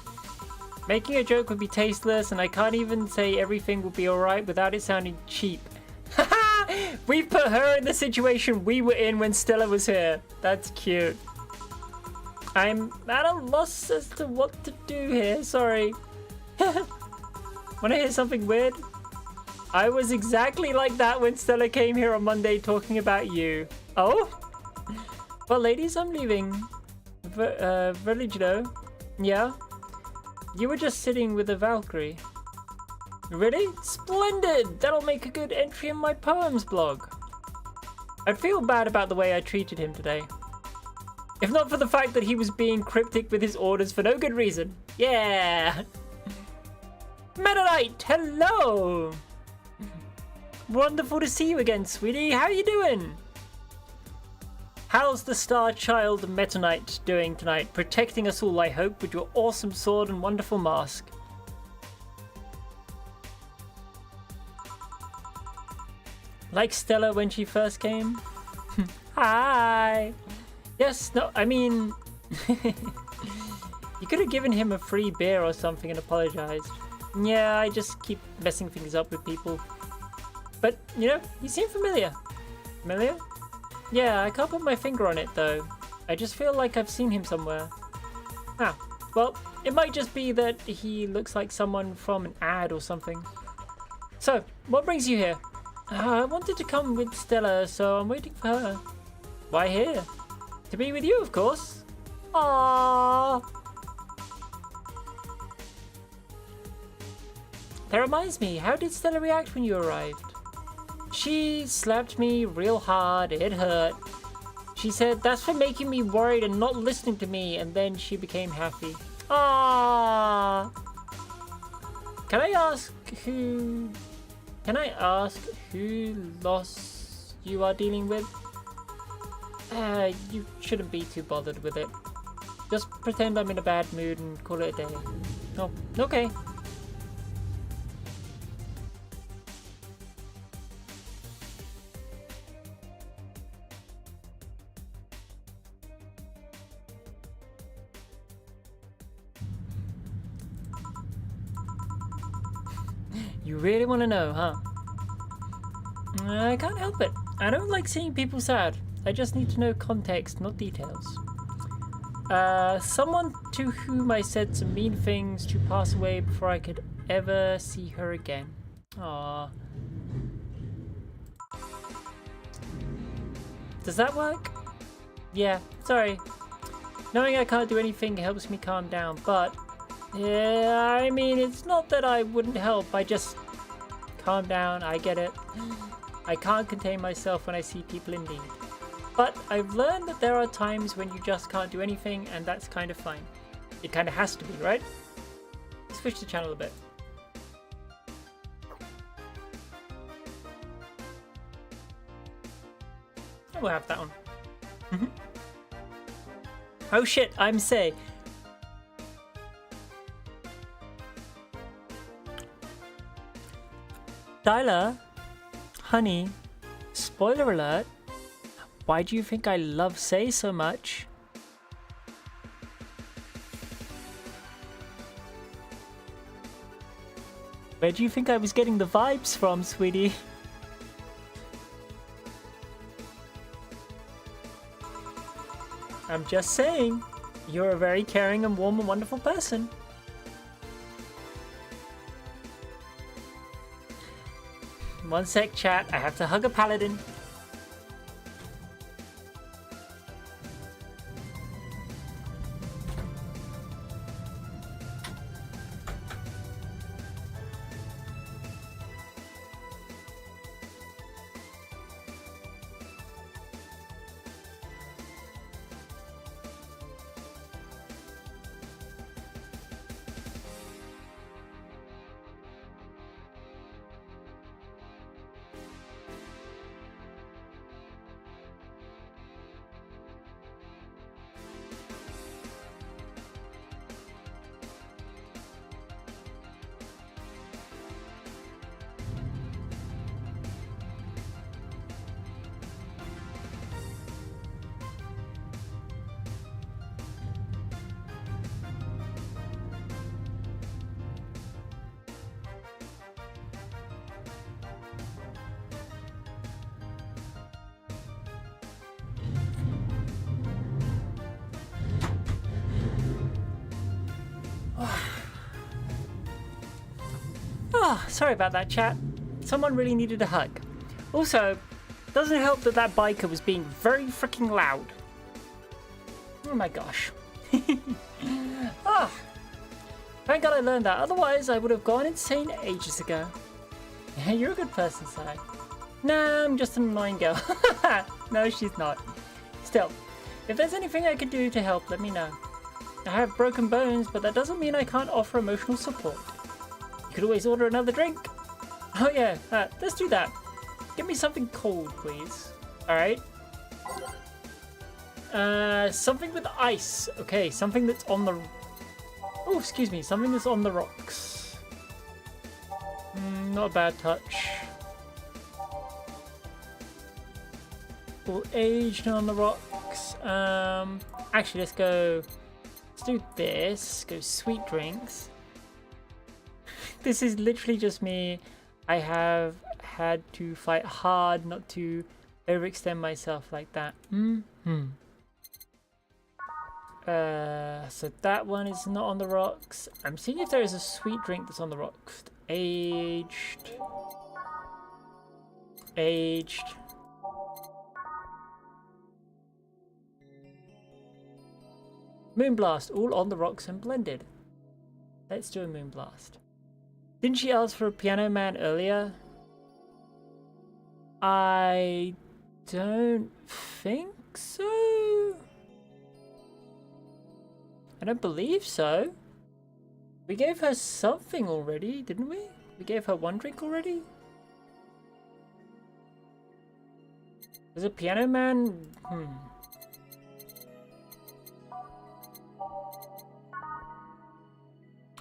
Making a joke would be tasteless, and I can't even say everything will be alright without it sounding cheap. Haha! We've put her in the situation we were in when Stella was here. That's cute. I'm at a loss as to what to do here, sorry. Wanna hear something weird? I was exactly like that when Stella came here on Monday talking about you. Oh? Well, ladies, I'm leaving. Religio. Yeah? You were just sitting with a Valkyrie. Really? Splendid! That'll make a good entry in my poems blog. I'd feel bad about the way I treated him today. If not for the fact that he was being cryptic with his orders for no good reason. Yeah! Mennonite, hello! Wonderful to see you again, sweetie. How you doing? How's the Star Child Meta Knight doing tonight? Protecting us all, I hope, with your awesome sword and wonderful mask. Like Stella when she first came? Hi! Yes, no, I mean... You could have given him a free beer or something and apologized. Yeah, I just keep messing things up with people. But, you know, you seem familiar. Familiar? Yeah, I can't put my finger on it though. I just feel like I've seen him somewhere. Ah, well, it might just be that he looks like someone from an ad or something. So, what brings you here? I wanted to come with Stella, so I'm waiting for her. Why here? To be with you, of course. Aww. That reminds me, how did Stella react when you arrived? She slapped me real hard, it hurt. She said, that's for making me worried and not listening to me, and then she became happy. Ah. Can I ask who loss you are dealing with? You shouldn't be too bothered with it. Just pretend I'm in a bad mood and call it a day. Oh, okay. You really want to know, huh? I can't help it. I don't like seeing people sad. I just need to know context, not details. Someone to whom I said some mean things to pass away before I could ever see her again. Aww. Does that work? Yeah, sorry. Knowing I can't do anything helps me calm down, but... yeah, I mean, it's not that I wouldn't help, I just... calm down, I get it. I can't contain myself when I see people in need. But I've learned that there are times when you just can't do anything, and that's kind of fine. It kind of has to be, right? Switch the channel a bit. Oh, we'll have that one. Oh shit, I'm Say. Tyler, honey, spoiler alert, why do you think I love Say so much? Where do you think I was getting the vibes from, sweetie? I'm just saying, you're a very caring and warm and wonderful person. One sec, chat. I have to hug a paladin. Oh, sorry about that, chat. Someone really needed a hug. Also, doesn't help that that biker was being very freaking loud. Oh my gosh. Ah, thank God I learned that. Otherwise, I would have gone insane ages ago. You're a good person, Sai. Nah, I'm just an annoying girl. No, she's not. Still, if there's anything I could do to help, let me know. I have broken bones, but that doesn't mean I can't offer emotional support. You could always order another drink. Oh yeah, let's do that. Give me something cold, please. Alright. Something with ice. Okay, something that's on the... Oh, excuse me. Something that's on the rocks. Not a bad touch. All aged on the rocks. Actually, let's go... Let's do this. Go sweet drinks. This is literally just me. I have had to fight hard not to overextend myself like that. So that one is not on the rocks. I'm seeing if there is a sweet drink that's on the rocks. Aged. Aged. Moonblast, all on the rocks and blended. Let's do a Moonblast. Didn't she ask for a Piano Man earlier? I don't think so. I don't believe so. We gave her something already, didn't we? We gave her one drink already? Was it Piano Man?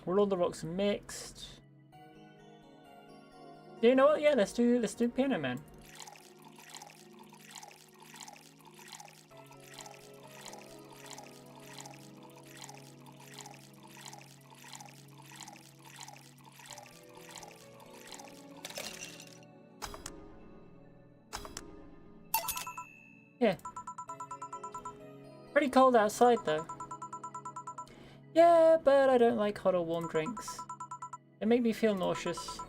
All the rocks are mixed. You know what? Yeah, let's do Piano Man. Yeah. Pretty cold outside though. Yeah, but I don't like hot or warm drinks. They make me feel nauseous.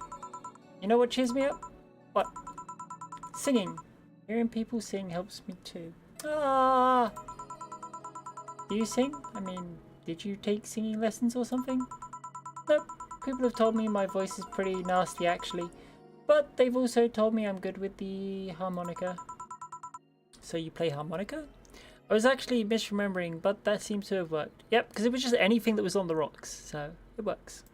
You know what cheers me up? What? Singing. Hearing people sing helps me too. Ah. Do you sing? I mean, did you take singing lessons or something? Nope. People have told me my voice is pretty nasty actually. But they've also told me I'm good with the harmonica. So you play harmonica? I was actually misremembering, but that seems to have worked. Yep, because it was just anything that was on the rocks, so it works.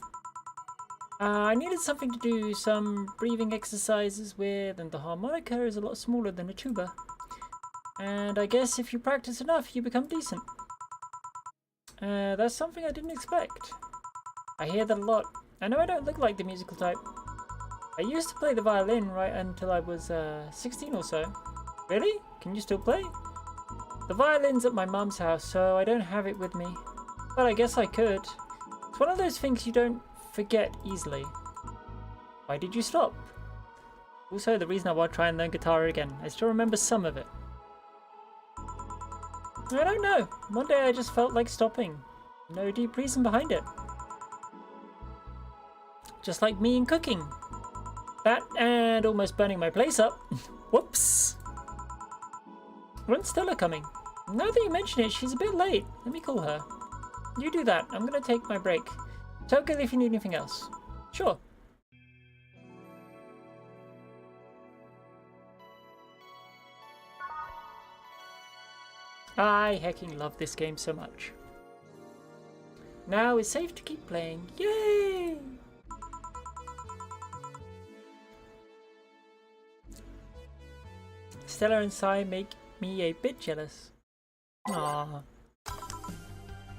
I needed something to do some breathing exercises with, and the harmonica is a lot smaller than a tuba. And I guess if you practice enough, you become decent. That's something I didn't expect. I hear that a lot. I know I don't look like the musical type. I used to play the violin right until I was 16 or so. Really? Can you still play? The violin's at my mum's house, so I don't have it with me. But I guess I could. It's one of those things you don't forget easily. Why did you stop? Also, the reason I want to try and learn guitar again. I still remember some of it. I don't know. One day I just felt like stopping. No deep reason behind it. Just like me and cooking. That and almost burning my place up. Whoops. When's Stella coming? Now that you mention it, she's a bit late. Let me call her. You do that. I'm gonna take my break. Tell Gil if you need anything else. Sure. I hecking love this game so much. Now it's safe to keep playing. Yay! Stella and Sai make me a bit jealous. Aww.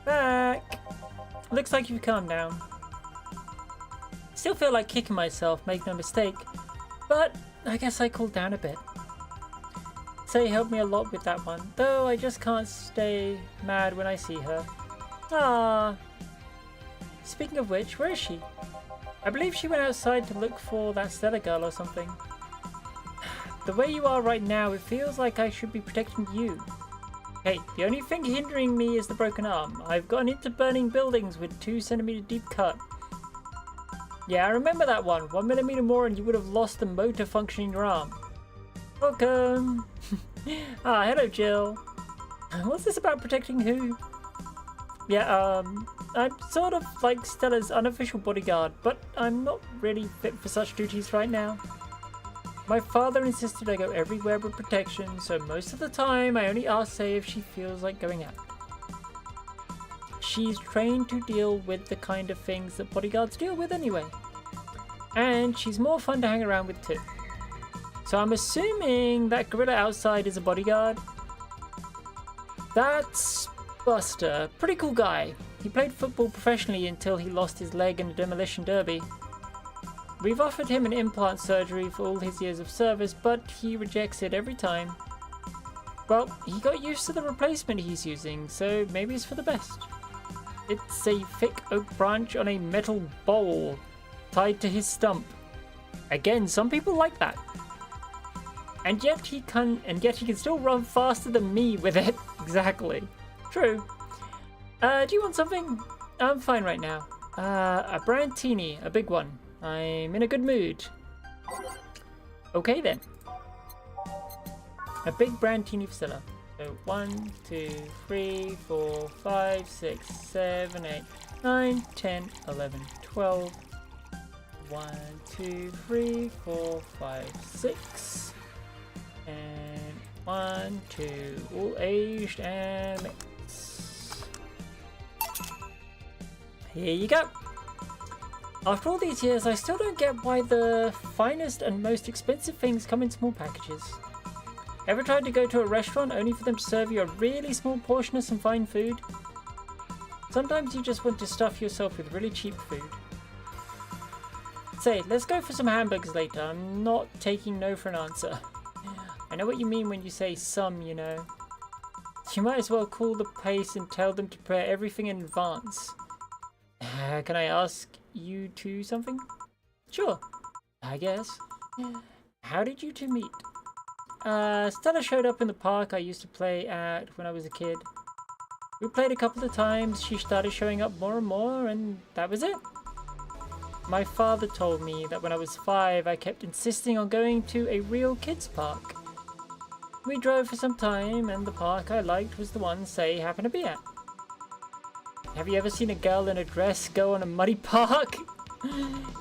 Back! Looks like you've calmed down. Still feel like kicking myself, make no mistake, but I guess I cooled down a bit. Say helped me a lot with that one, though I just can't stay mad when I see her. Ah. Speaking of which, where is she? I believe she went outside to look for that Stella girl or something. The way you are right now, it feels like I should be protecting you. Hey, the only thing hindering me is the broken arm. I've gotten into burning buildings with 2 centimeter deep cut. Yeah, I remember that one. 1 millimeter more and you would have lost the motor function in your arm. Welcome. Hello Jill. What's this about protecting who? Yeah, I'm sort of like Stella's unofficial bodyguard, but I'm not really fit for such duties right now. My father insisted I go everywhere with protection, so most of the time I only ask Say if she feels like going out. She's trained to deal with the kind of things that bodyguards deal with anyway. And she's more fun to hang around with too. So I'm assuming that gorilla outside is a bodyguard. That's Buster. Pretty cool guy. He played football professionally until he lost his leg in a demolition derby. We've offered him an implant surgery for all his years of service, but he rejects it every time. Well, he got used to the replacement he's using, so maybe it's for the best. It's a thick oak branch on a metal bowl tied to his stump. Again, some people like that. And yet he can still run faster than me with it. Exactly. True. Do you want something? I'm fine right now. A brandtini, a big one. I'm in a good mood. Okay then. A big brandtini for Scylla. So 1, 2, 3, 4, 5, 6, 7, 8, 9, 10, 11, 12. 1, 2, 3, 4, 5, 6. And 1, 2, all aged and mix. Here you go. After all these years, I still don't get why the finest and most expensive things come in small packages. Ever tried to go to a restaurant only for them to serve you a really small portion of some fine food? Sometimes you just want to stuff yourself with really cheap food. Say, let's go for some hamburgers later. I'm not taking no for an answer. I know what you mean when you say some, you know. You might as well call the place and tell them to prepare everything in advance. Can I ask you two something? Sure, I guess. How did you two meet? Stella showed up in the park I used to play at when I was a kid. We played a couple of times, she started showing up more and more, and that was it. My father told me that when I was 5, I kept insisting on going to a real kids park. We drove for some time, and the park I liked was the one Say happened to be at. Have you ever seen a girl in a dress go on a muddy park?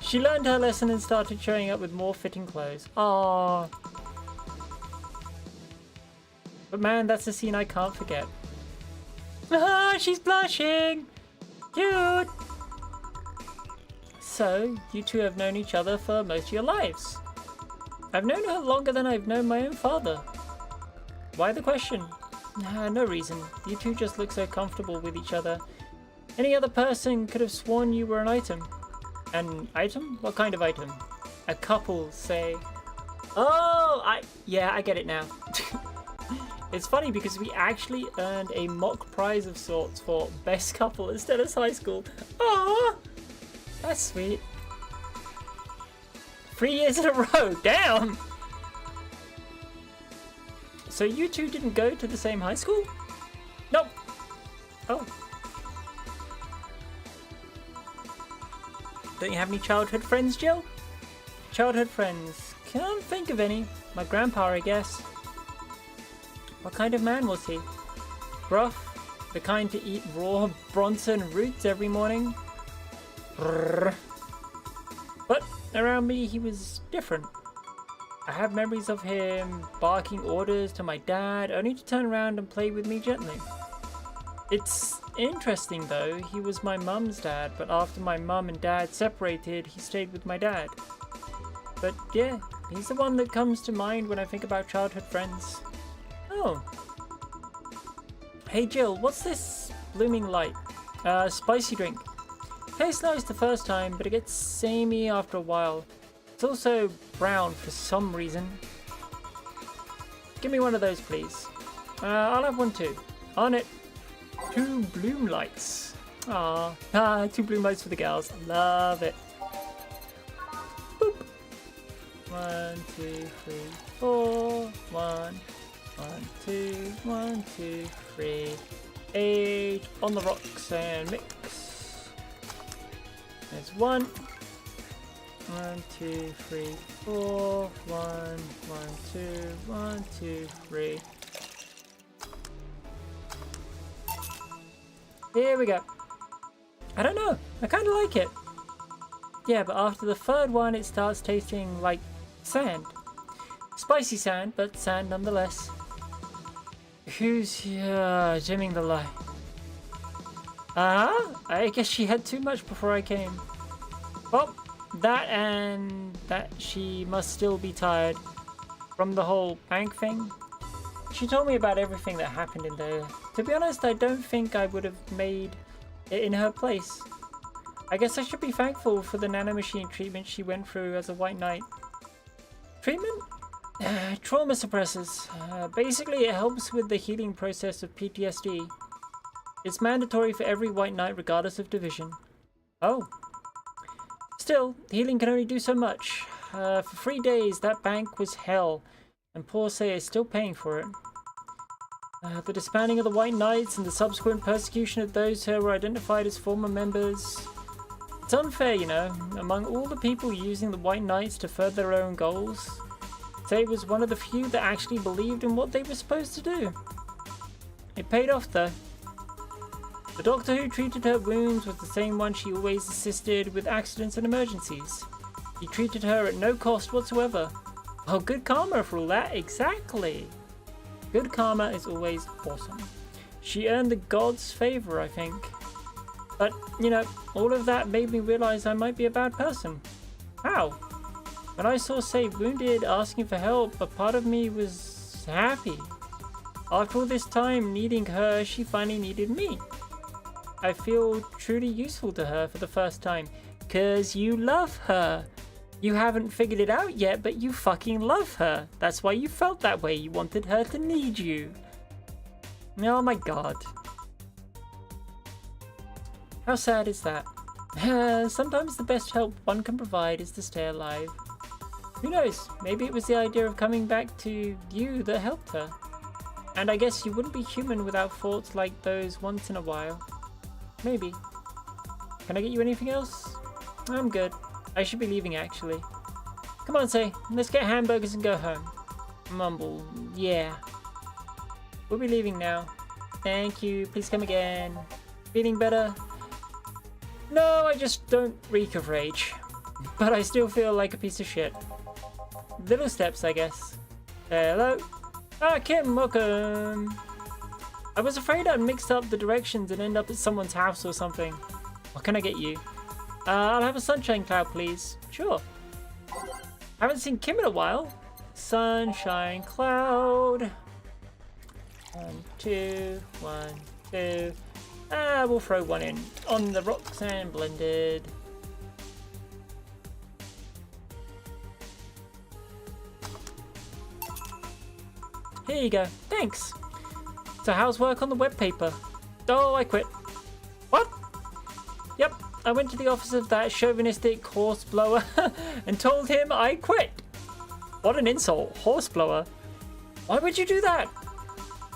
She learned her lesson and started showing up with more fitting clothes. Aww. But man, that's a scene I can't forget. Ah, she's blushing! Cute! So, you two have known each other for most of your lives. I've known her longer than I've known my own father. Why the question? No reason. You two just look so comfortable with each other. Any other person could have sworn you were an item. An item? What kind of item? A couple, say. Oh, I get it now. It's funny because we actually earned a mock prize of sorts for best couple at Stella's high school. Aww, that's sweet. 3 years in a row, damn! So you two didn't go to the same high school? Nope. Oh. Don't you have any childhood friends, Jill? Childhood friends? Can't think of any. My grandpa, I guess. What kind of man was he? Gruff? The kind to eat raw Bronson roots every morning? Brrr. But around me, he was different. I have memories of him barking orders to my dad, only to turn around and play with me gently. It's interesting though, he was my mum's dad, but after my mum and dad separated, he stayed with my dad. But yeah, he's the one that comes to mind when I think about childhood friends. Oh. Hey Jill, what's this blooming light? Spicy drink. Tastes nice the first time, but it gets samey after a while. It's also brown for some reason. Give me one of those, please. I'll have one too. On it. 2 bloom lights. Aww. 2 bloom lights for the gals. Love it. Boop. 1, 2, 3, 4. 1, 2, 1, 2, 3. 8 on the rocks and mix. There's 1. 1, 2, 3, 4. 1, 1, 2, 1, 2, 3. Here we go. I don't know. I kind of like it. Yeah, but after the third one, it starts tasting like sand. Spicy sand, but sand nonetheless. Who's dimming the light? I guess she had too much before I came. Well, that and that she must still be tired. from the whole bank thing. She told me about everything that happened in there. To be honest, I don't think I would have made it in her place. I guess I should be thankful for the nanomachine treatment she went through as a White Knight. Treatment? Trauma suppressors. Basically, it helps with the healing process of PTSD. It's mandatory for every White Knight regardless of division. Oh. Still, healing can only do so much. For 3 days, that bank was hell, and poor Say is still paying for it. The disbanding of the White Knights and the subsequent persecution of those who were identified as former members. It's unfair, you know, among all the people using the White Knights to further their own goals. Say was one of the few that actually believed in what they were supposed to do. It paid off though. The doctor who treated her wounds was the same one she always assisted with accidents and emergencies. He treated her at no cost whatsoever. Oh, good karma for all that, exactly. Good karma is always awesome. She earned the god's favor, I think. But, you know, all of that made me realize I might be a bad person. How? When I saw Say wounded, asking for help, a part of me was happy. After all this time needing her, she finally needed me. I feel truly useful to her for the first time. 'Cause you love her. You haven't figured it out yet, but you fucking love her. That's why you felt that way. You wanted her to need you. Oh my god. How sad is that? Sometimes the best help one can provide is to stay alive. Who knows? Maybe it was the idea of coming back to you that helped her. And I guess you wouldn't be human without thoughts like those once in a while. Maybe. Can I get you anything else? I'm good. I should be leaving actually. Come on, Say. Let's get hamburgers and go home. Mumble. Yeah. We'll be leaving now. Thank you. Please come again. Feeling better? No, I just don't reek of rage. But I still feel like a piece of shit. Little steps, I guess. Hello? Ah, Kim, welcome. I was afraid I'd mixed up the directions and end up at someone's house or something. What can I get you? I'll have a sunshine cloud, please. Sure. Haven't seen Kim in a while. Sunshine cloud. 1, 2, 1, 2. We'll throw one in on the rocks and blended. Here you go. Thanks. So how's work on the web paper? Oh, I quit. What? Yep. I went to the office of that chauvinistic horseblower and told him I quit. What an insult, horseblower. Why would you do that?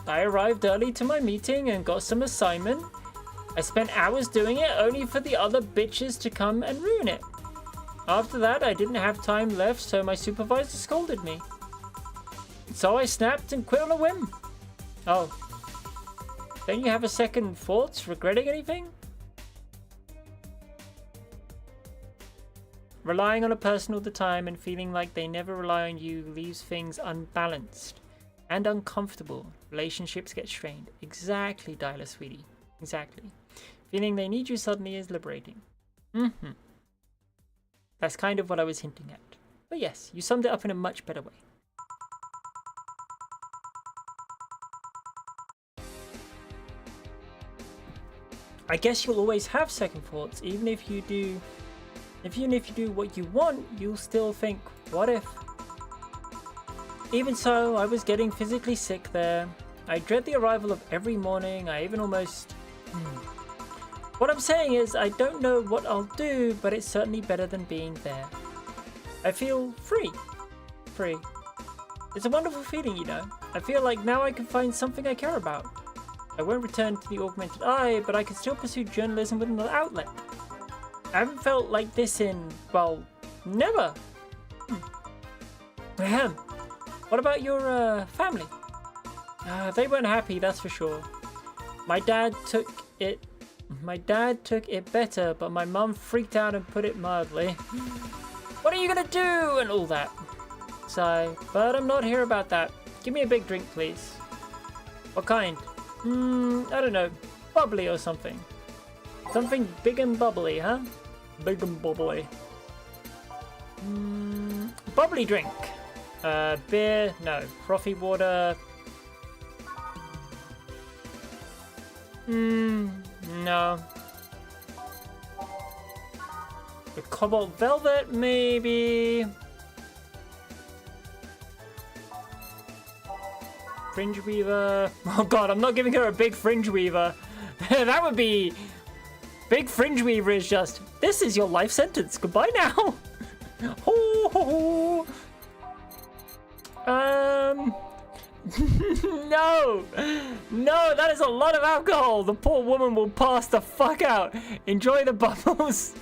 I arrived early to my meeting and got some assignment. I spent hours doing it only for the other bitches to come and ruin it. After that, I didn't have time left, so my supervisor scolded me. So I snapped and quit on a whim. Oh. Don't you have a second thoughts regretting anything? Relying on a person all the time and feeling like they never rely on you leaves things unbalanced and uncomfortable. Relationships get strained. Exactly, Dialer, sweetie. Exactly. Feeling they need you suddenly is liberating. That's kind of what I was hinting at. But yes, you summed it up in a much better way. I guess you'll always have second thoughts, even if you do what you want, you'll still think, what if? Even so, I was getting physically sick there. I dread the arrival of every morning. I even almost... What I'm saying is, I don't know what I'll do, but it's certainly better than being there. I feel free. Free. It's a wonderful feeling, you know. I feel like now I can find something I care about. I won't return to the augmented eye, but I can still pursue journalism with another outlet. I haven't felt like this in, well, never. Ahem. What about your family? They weren't happy, that's for sure. My dad took it better, but my mum freaked out and put it mildly. What are you gonna do? And all that. Sigh, but I'm not here about that. Give me a big drink, please. What kind? I don't know. Bubbly or something. Something big and bubbly, huh? Big and bubbly. Bubbly drink. Beer, no. Frothy water. No. The cobalt velvet, maybe. Fringe weaver. Oh god, I'm not giving her a big fringe weaver. That would be... Big fringe weaver is just, this is your life sentence. Goodbye now. No, that is a lot of alcohol. The poor woman will pass the fuck out. Enjoy the bubbles.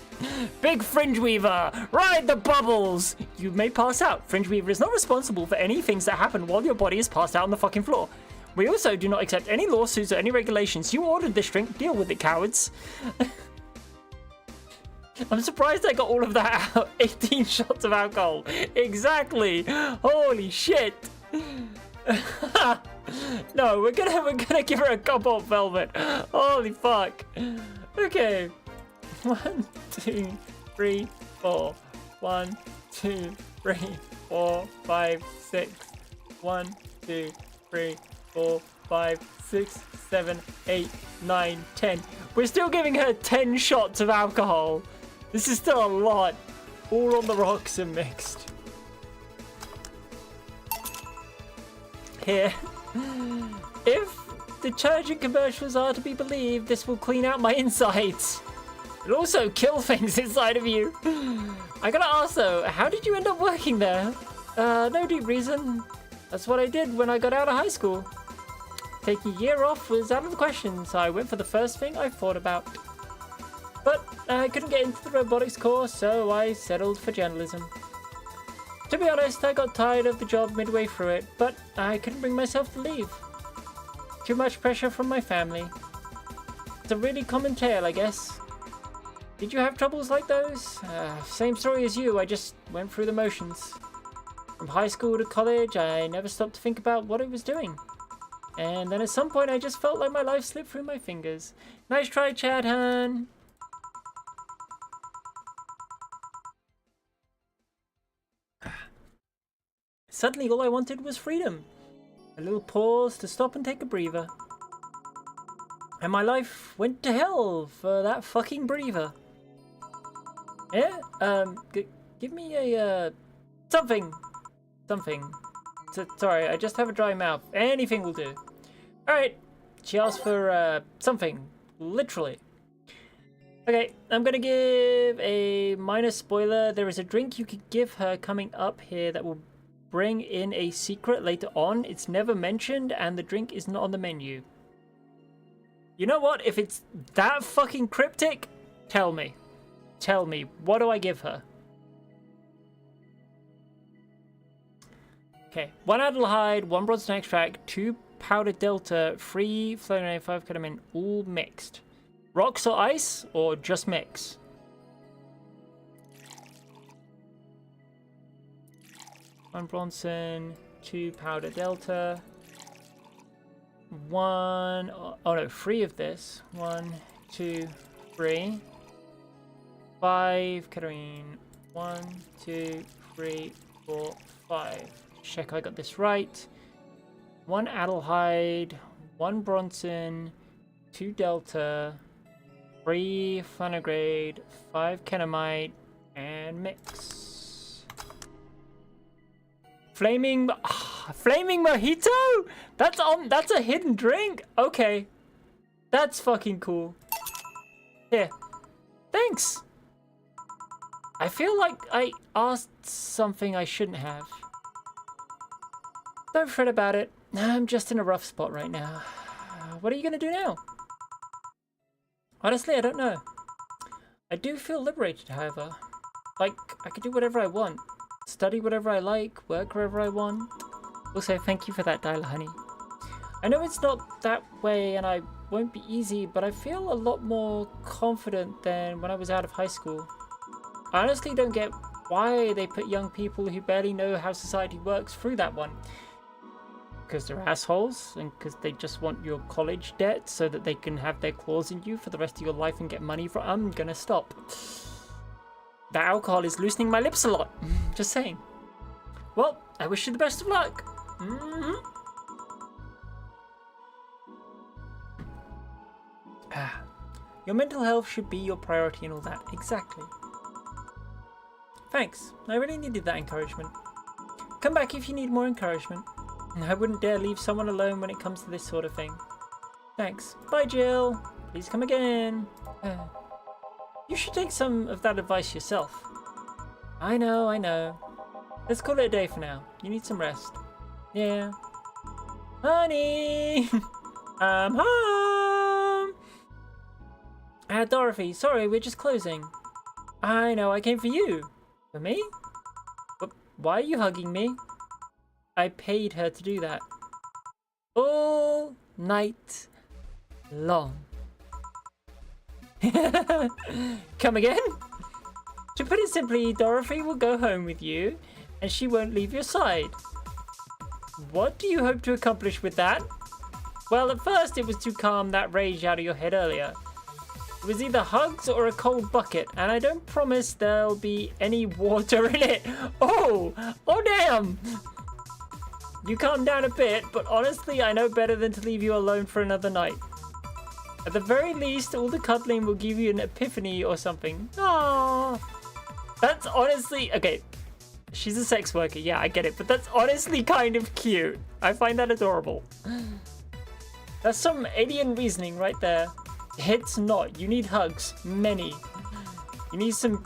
Big fringe weaver, ride the bubbles. You may pass out. Fringe weaver is not responsible for any things that happen while your body is passed out on the fucking floor. We also do not accept any lawsuits or any regulations. You ordered this drink, deal with it, cowards. I'm surprised I got all of that out. 18 shots of alcohol. Exactly. Holy shit. No, we're gonna give her a cobalt velvet. Holy fuck. Okay. 1, 2, 3, 4. 1, 2, 3, 4, 5, 6. 1, 2, 3, 4, 5, 6, 7, 8, 9, 10. We're still giving her 10 shots of alcohol. This is still a lot. All on the rocks and mixed. Here. If the charging commercials are to be believed, this will clean out my insides. It'll also kill things inside of you. I gotta ask though, how did you end up working there? No deep reason. That's what I did when I got out of high school. Taking a year off was out of the question, so I went for the first thing I thought about. But I couldn't get into the robotics course, so I settled for journalism. To be honest, I got tired of the job midway through it, but I couldn't bring myself to leave. Too much pressure from my family. It's a really common tale, I guess. Did you have troubles like those? Same story as you, I just went through the motions. From high school to college, I never stopped to think about what I was doing. And then at some point, I just felt like my life slipped through my fingers. Nice try, Chad, hun. Suddenly, all I wanted was freedom. A little pause to stop and take a breather. And my life went to hell for that fucking breather. Yeah? Give me a, something. Sorry, I just have a dry mouth. Anything will do. Alright. She asked for, something. Literally. Okay, I'm gonna give a minor spoiler. There is a drink you could give her coming up here that will bring in a secret later on. It's never mentioned, and the drink is not on the menu. You know what? If it's that fucking cryptic, tell me. Tell me. What do I give her? Okay. 1 aldehyde, 1 Bronson extract, 2 powder delta, 3 fluorine, 5 ketamine, all mixed. Rocks or ice, or just mix? One Bronson, 2 powder delta, 1, oh no, 3 of this. 1, 2, 3. 5 ketamine. 1, 2, 3, 4, 5. Check I got this right. 1 aldehyde, 1 Bronson, 2 delta, 3 flanagrade, 5 ketamite, and mix. Flaming mojito? That's a hidden drink? Okay. That's fucking cool. Here. Thanks. I feel like I asked something I shouldn't have. Don't fret about it. I'm just in a rough spot right now. What are you gonna do now? Honestly, I don't know. I do feel liberated, however. Like, I could do whatever I want. Study whatever I like, work wherever I want. Also, thank you for that dial, honey. I know it's not that way and I won't be easy, but I feel a lot more confident than when I was out of high school. I honestly don't get why they put young people who barely know how society works through that one. Because they're assholes and because they just want your college debt so that they can have their claws in you for the rest of your life and get money from. I'm gonna stop. That alcohol is loosening my lips a lot. Just saying. Well, I wish you the best of luck. Mm-hmm. Your mental health should be your priority and all that. Exactly. Thanks. I really needed that encouragement. Come back if you need more encouragement. I wouldn't dare leave someone alone when it comes to this sort of thing. Thanks. Bye, Jill. Please come again. You should take some of that advice yourself. I know, I know. Let's call it a day for now. You need some rest. Yeah. Honey! I'm home! Dorothy, sorry, we're just closing. I know, I came for you. For me? But why are you hugging me? I paid her to do that. All night long. Come again? To put it simply, Dorothy will go home with you and she won't leave your side. What do you hope to accomplish with that? Well, at first it was to calm that rage out of your head earlier. It was either hugs or a cold bucket, and I don't promise there'll be any water in it. Oh damn! You calm down a bit, but honestly, I know better than to leave you alone for another night. At the very least, all the cuddling will give you an epiphany or something. Aww. That's honestly, okay, she's a sex worker, yeah, I get it, but that's honestly kind of cute. I find that adorable. That's some alien reasoning right there. It's not. You need hugs. Many. You need some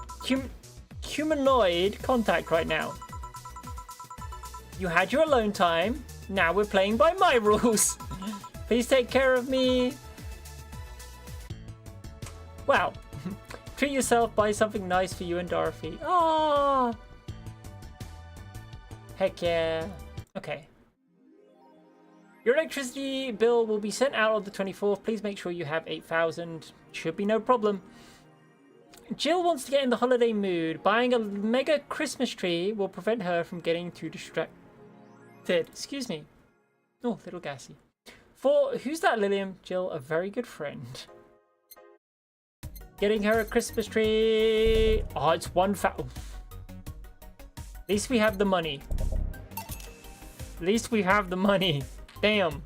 humanoid contact right now. You had your alone time. Now we're playing by my rules. Please take care of me. Wow. Treat yourself, buy something nice for you and Dorothy. Ah. Heck yeah. Okay. Your electricity bill will be sent out on the 24th. Please make sure you have 8,000. Should be no problem. Jill wants to get in the holiday mood. Buying a mega Christmas tree will prevent her from getting too distracted. Excuse me. Oh, a little gassy. For who's that, Lillian? Jill, a very good friend. Getting her a Christmas tree. Oh, it's 1,000. At least we have the money. At least we have the money. Damn.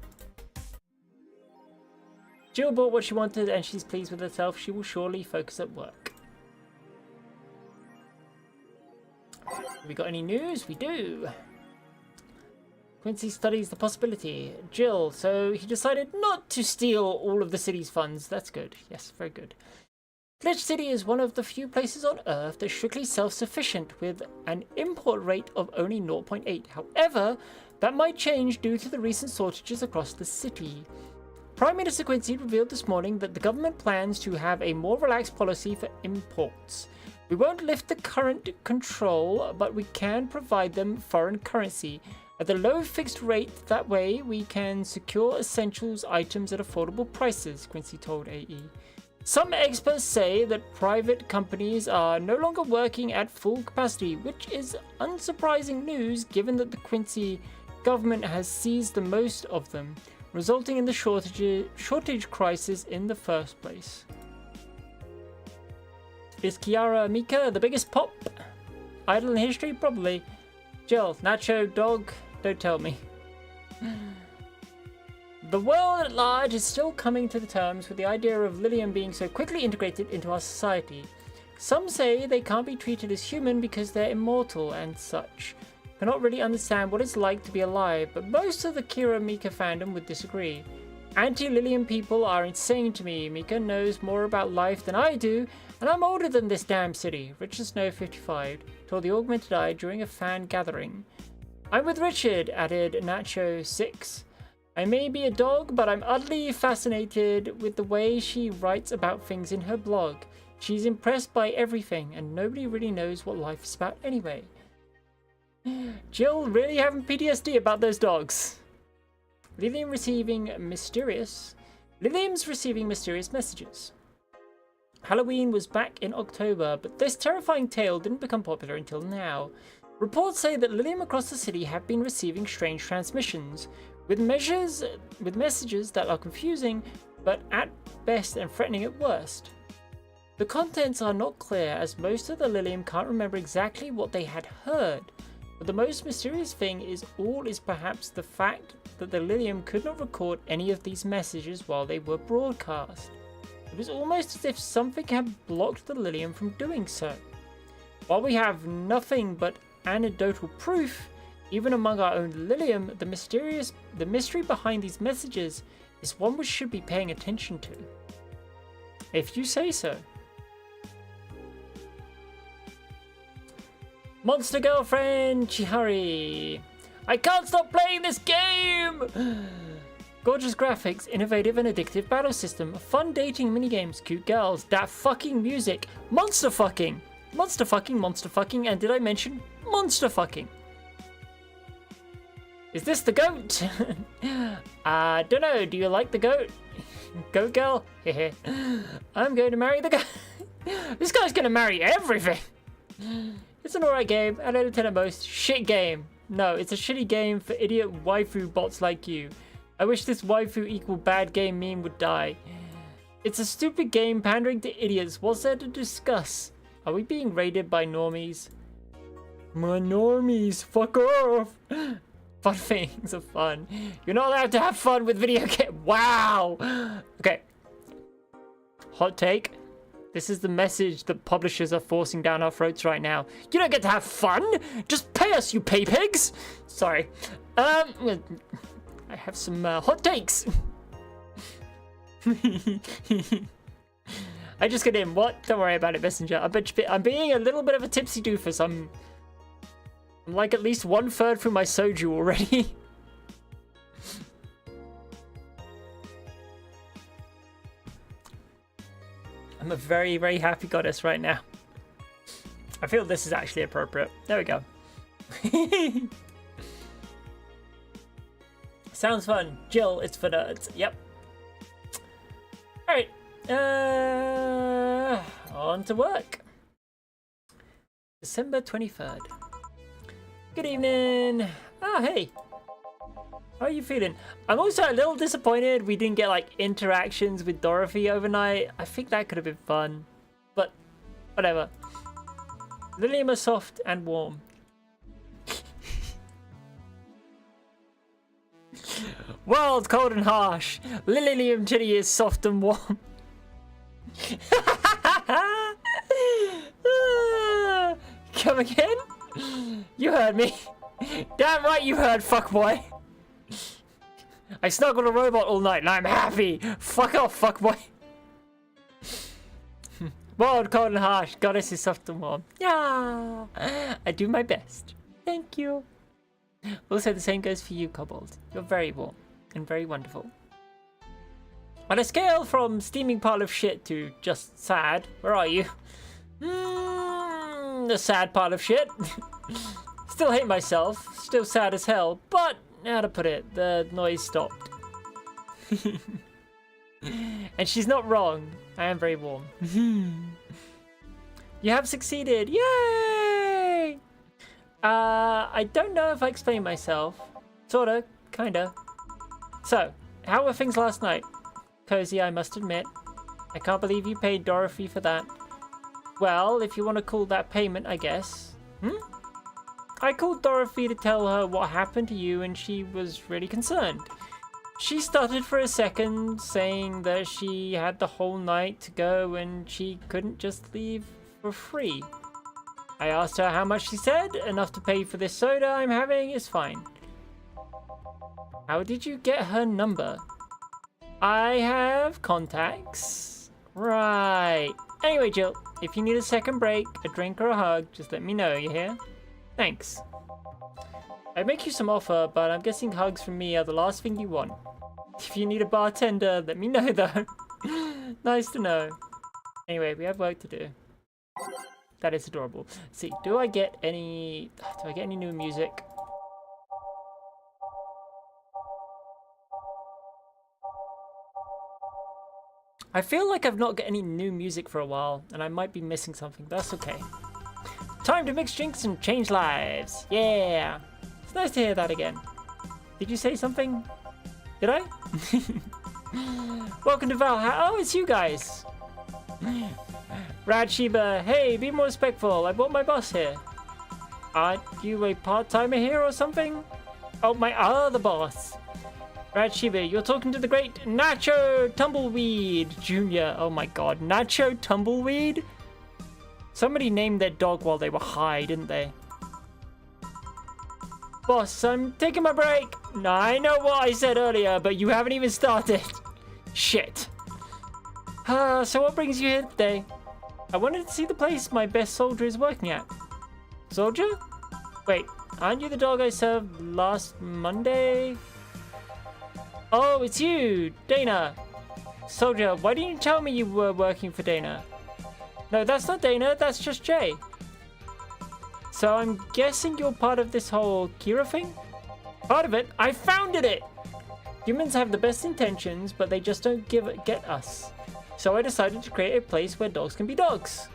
Jill bought what she wanted and she's pleased with herself. She will surely focus at work. Have we got any news? We do. Quincy studies the possibility. Jill, so he decided not to steal all of the city's funds. That's good. Yes, very good. Glitch City is one of the few places on Earth that's strictly self-sufficient with an import rate of only 0.8. However, that might change due to the recent shortages across the city. Prime Minister Quincy revealed this morning that the government plans to have a more relaxed policy for imports. We won't lift the current control, but we can provide them foreign currency at a low fixed rate. That way, we can secure essentials items at affordable prices, Quincy told AE. Some experts say that private companies are no longer working at full capacity, which is unsurprising news given that the Quincy government has seized the most of them, resulting in the shortage crisis in the first place. Is Kiara Mika the biggest pop idol in history? Probably. Jill, Nacho, dog, don't tell me. The world at large is still coming to the terms with the idea of Lillian being so quickly integrated into our society. Some say they can't be treated as human because they're immortal and such. Cannot really understand what it's like to be alive, but most of the Kira Mika fandom would disagree. Anti-Lillian people are insane to me. Mika knows more about life than I do, and I'm older than this damn city. Richard Snow, 55, told the Augmented Eye during a fan gathering. I'm with Richard, added Nacho, 6. I may be a dog, but I'm utterly fascinated with the way she writes about things in her blog. She's impressed by everything, and nobody really knows what life is about anyway. Jill really having PTSD about those dogs. Lillian's receiving mysterious messages. Halloween was back in October, but this terrifying tale didn't become popular until now. Reports say that Lillian across the city have been receiving strange transmissions, with messages that are confusing, but at best and threatening at worst. The contents are not clear, as most of the Lillian can't remember exactly what they had heard, But the most mysterious thing is perhaps the fact that the Lilium could not record any of these messages while they were broadcast. It was almost as if something had blocked the Lilium from doing so. While we have nothing but anecdotal proof, even among our own Lilium, the mystery behind these messages is one we should be paying attention to. If you say so. Monster Girlfriend Chihari. I can't stop playing this game! Gorgeous graphics, innovative and addictive battle system, fun dating minigames, cute girls, that fucking music, monster fucking! Monster fucking, and did I mention monster fucking? Is this the goat? I don't know, do you like the goat? Goat girl? I'm going to marry the goat. This guy's gonna marry everything! It's an alright game, and out of 10 at most. Shit game. No, it's a shitty game for idiot waifu bots like you. I wish this waifu equal bad game meme would die. It's a stupid game pandering to idiots. What's there to discuss? Are we being raided by normies? My normies, fuck off! Fun things are fun. You're not allowed to have fun with video game. Wow! Okay. Hot take. This is the message that publishers are forcing down our throats right now. You don't get to have fun! Just pay us, you pay pigs! Sorry. I have some hot takes. I just got in. What? Don't worry about it, Messenger. I'm being a little bit of a tipsy doofus. I'm like at least 1/3 through my soju already. I'm a very, very happy goddess right now. I feel this is actually appropriate. There we go. Sounds fun. Jill, it's for nerds. Yep. Alright. On to work. December 23rd. Good evening. Ah, hey. How are you feeling? I'm also a little disappointed we didn't get like interactions with Dorothy overnight. I think that could have been fun, but whatever. Lilium are soft and warm. World cold and harsh. Lilium Chitty is soft and warm. Come again? You heard me. Damn right you heard, fuckboy. I snuggled a robot all night and I'm happy. Fuck off, fuckboy. World cold and harsh. Goddess is soft and warm. Yeah. I do my best. Thank you. Also, the same goes for you, Kobold. You're very warm and very wonderful. On a scale from steaming pile of shit to just sad, where are you? The sad pile of shit. Still hate myself. Still sad as hell. But, how to put it, the noise stopped. And she's not wrong. I am very warm. You have succeeded. Yay! I don't know if I explained myself. Sorta, kinda. So, how were things last night? Cozy, I must admit. I can't believe you paid Dorothy for that. Well, if you want to call that payment, I guess. I called Dorothy to tell her what happened to you and she was really concerned. She stuttered for a second, saying that she had the whole night to go and she couldn't just leave for free. I asked her how much she said. Enough to pay for this soda I'm having is fine. How did you get her number? I have contacts. Right. Anyway, Jill, if you need a second break, a drink or a hug, just let me know, you hear? Thanks. I'd make you some offer, but I'm guessing hugs from me are the last thing you want. If you need a bartender, let me know though. Nice to know. Anyway, we have work to do. That is adorable. Let's see, do I get any new music? I feel like I've not got any new music for a while, and I might be missing something, but that's okay. Time to mix drinks and change lives. Yeah. It's nice to hear that again. Did you say something? Did I? Welcome to Valhalla. Oh, it's you guys. Rad Sheba, hey, be more respectful. I brought my boss here. Aren't you a part-timer here or something? Oh, my other boss. Right, Shiba, you're talking to the great Nacho Tumbleweed Jr. Oh my god, Nacho Tumbleweed? Somebody named their dog while they were high, didn't they? Boss, I'm taking my break. No, I know what I said earlier, but you haven't even started. Shit. So what brings you here today? I wanted to see the place my best soldier is working at. Soldier? Wait, aren't you the dog I served last Monday? Oh, it's you, Dana. Soldier, why didn't you tell me you were working for Dana? No, that's not Dana, that's just Jay. So I'm guessing you're part of this whole Kira thing? Part of it? I founded it! Humans have the best intentions, but they just don't get us. So I decided to create a place where dogs can be dogs.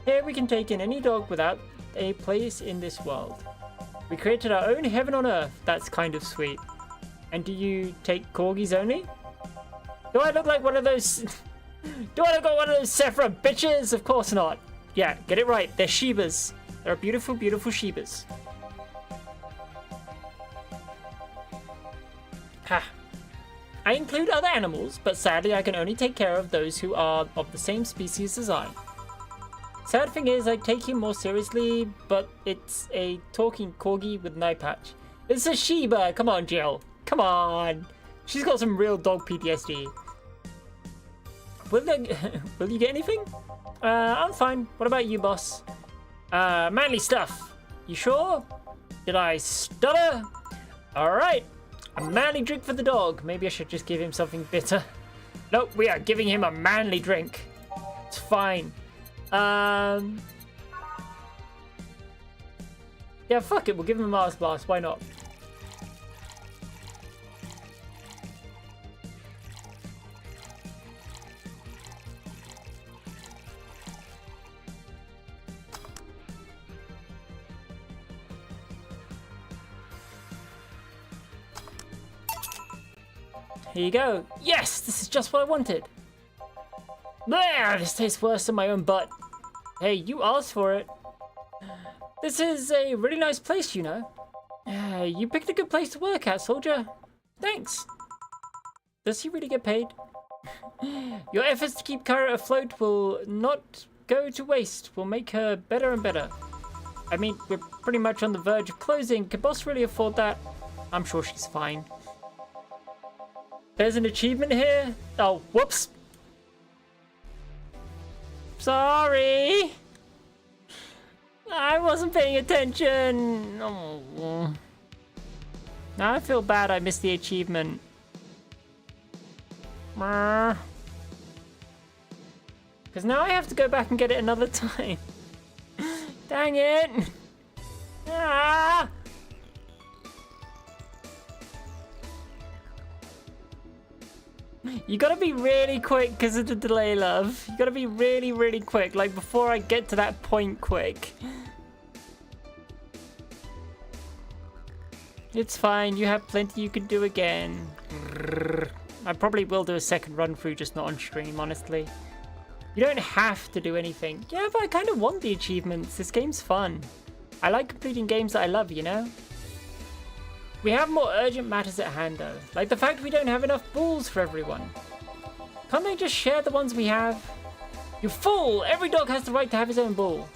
Here we can take in any dog without a place in this world. We created our own heaven on earth. That's kind of sweet. And do you take corgis only? Do I look like one of those... Do I look like one of those Sephora bitches? Of course not. Yeah, get it right. They're Shibas. They're beautiful, beautiful Shibas. Ha. I include other animals, but sadly I can only take care of those who are of the same species as I. Sad thing is, I take him more seriously, but it's a talking corgi with an eye patch. It's a Shiba! Come on, Jill. Come on! She's got some real dog PTSD. Will you get anything? I'm fine. What about you, boss? Manly stuff. You sure? Did I stutter? Alright. A manly drink for the dog. Maybe I should just give him something bitter. Nope, we are giving him a manly drink. It's fine. Yeah, fuck it. We'll give him a Mars Blast. Why not? Here you go. Yes, this is just what I wanted. Blah, this tastes worse than my own butt. Hey, you asked for it. This is a really nice place, you know. You picked a good place to work at, soldier. Thanks. Does he really get paid? Your efforts to keep Kara afloat will not go to waste. Will make her better and better. I mean, we're pretty much on the verge of closing. Can boss really afford that? I'm sure she's fine. There's an achievement here. Oh, whoops. Sorry. I wasn't paying attention. Oh. Now I feel bad I missed the achievement. Because now I have to go back and get it another time. Dang it. Ah. You gotta be really quick because of the delay, love. You gotta be really, really quick. Like, before I get to that point quick. It's fine. You have plenty you can do again. I probably will do a second run through, just not on stream, honestly. You don't have to do anything. Yeah, but I kind of want the achievements. This game's fun. I like completing games that I love, you know? We have more urgent matters at hand, though. Like the fact we don't have enough balls for everyone. Can't they just share the ones we have? You fool! Every dog has the right to have his own ball.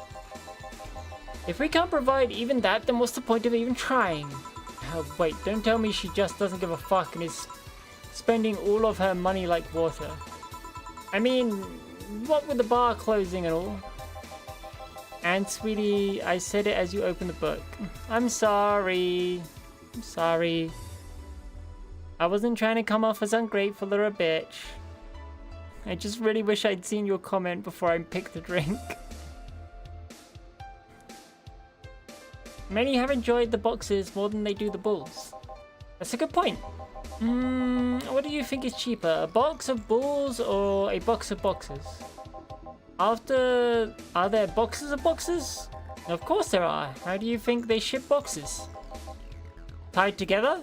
If we can't provide even that, then what's the point of even trying? Oh, wait, don't tell me she just doesn't give a fuck and is spending all of her money like water. I mean, what with the bar closing and all? And sweetie, I said it as you opened the book. I'm sorry. I'm sorry. I wasn't trying to come off as ungrateful or a bitch. I just really wish I'd seen your comment before I picked the drink. Many have enjoyed the boxes more than they do the balls. That's a good point. What do you think is cheaper? A box of balls or a box of boxes? Are there boxes of boxes? Of course there are. How do you think they ship boxes? Tied together?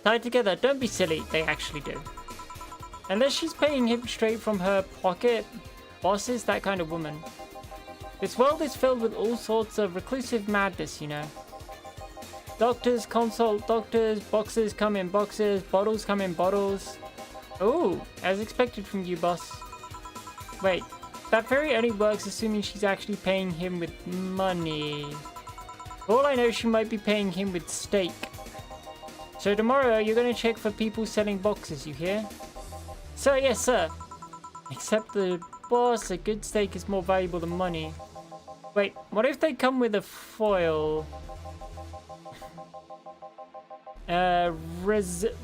Tied together. Don't be silly. They actually do. Unless she's paying him straight from her pocket. Boss is that kind of woman. This world is filled with all sorts of reclusive madness, you know. Doctors consult doctors, boxes come in boxes, bottles come in bottles. Oh, as expected from you, boss. Wait, that fairy only works assuming she's actually paying him with money. For all I know, she might be paying him with steak. So tomorrow, you're going to check for people selling boxes, you hear? Sir, yes, sir. Except the boss, a good steak is more valuable than money. Wait, what if they come with a foil?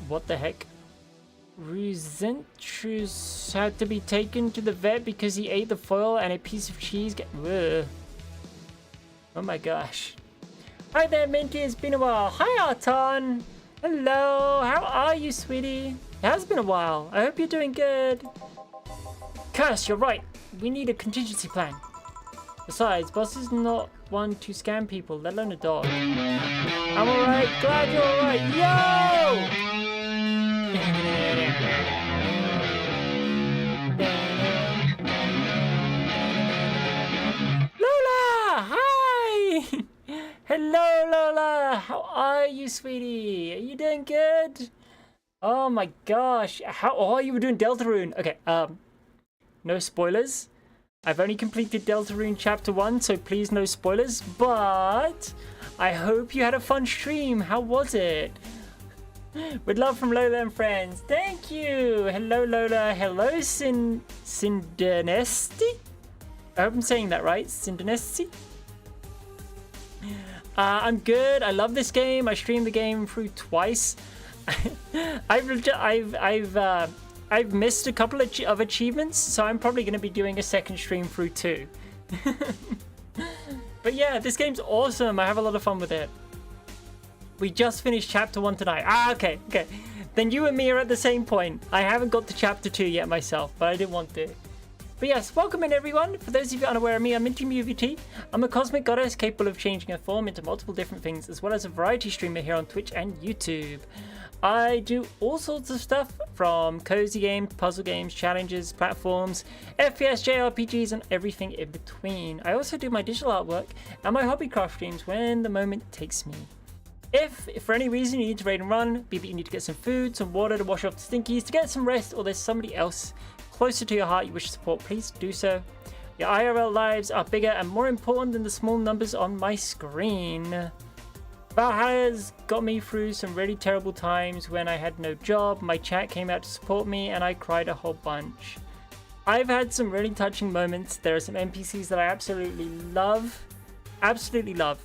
What the heck? Resentrus had to be taken to the vet because he ate the foil and a piece of cheese Ugh. Oh my gosh. Hi there, Minty. It's been a while. Hi, Arton. Hello. How are you, sweetie? It has been a while. I hope you're doing good. Curse, you're right. We need a contingency plan. Besides, boss is not one to scam people, let alone a dog. I'm alright. Glad you're alright. Yo! Lola! Hi! Hello, Lola! How are you, sweetie? Are you doing good? Oh my gosh. Oh, you were doing Deltarune. Okay, no spoilers. I've only completed Deltarune Chapter 1, so please no spoilers. But I hope you had a fun stream. How was it? With love from Lola and friends. Thank you. Hello, Lola. Hello, Cindanesti. I hope I'm saying that right. Cindanesti. I'm good. I love this game. I streamed the game through twice. I've missed a couple of achievements, so I'm probably going to be doing a second stream through too. But yeah, this game's awesome. I have a lot of fun with it. We just finished Chapter 1 tonight. Okay. Then you and me are at the same point. I haven't got to Chapter 2 yet myself, but I didn't want to. But yes, welcome in everyone. For those of you unaware of me, I'm Minty MUVT. I'm a cosmic goddess capable of changing her form into multiple different things, as well as a variety streamer here on Twitch and YouTube. I do all sorts of stuff, from cozy games, puzzle games, challenges, platforms, FPS, JRPGs, and everything in between. I also do my digital artwork and my hobbycraft streams when the moment takes me. If for any reason you need to raid and run, be that you need to get some food, some water to wash off the stinkies, to get some rest, or there's somebody else closer to your heart you wish to support, please do so. Your IRL lives are bigger and more important than the small numbers on my screen. Valhalla's got me through some really terrible times when I had no job, my chat came out to support me, and I cried a whole bunch. I've had some really touching moments. There are some NPCs that I absolutely love.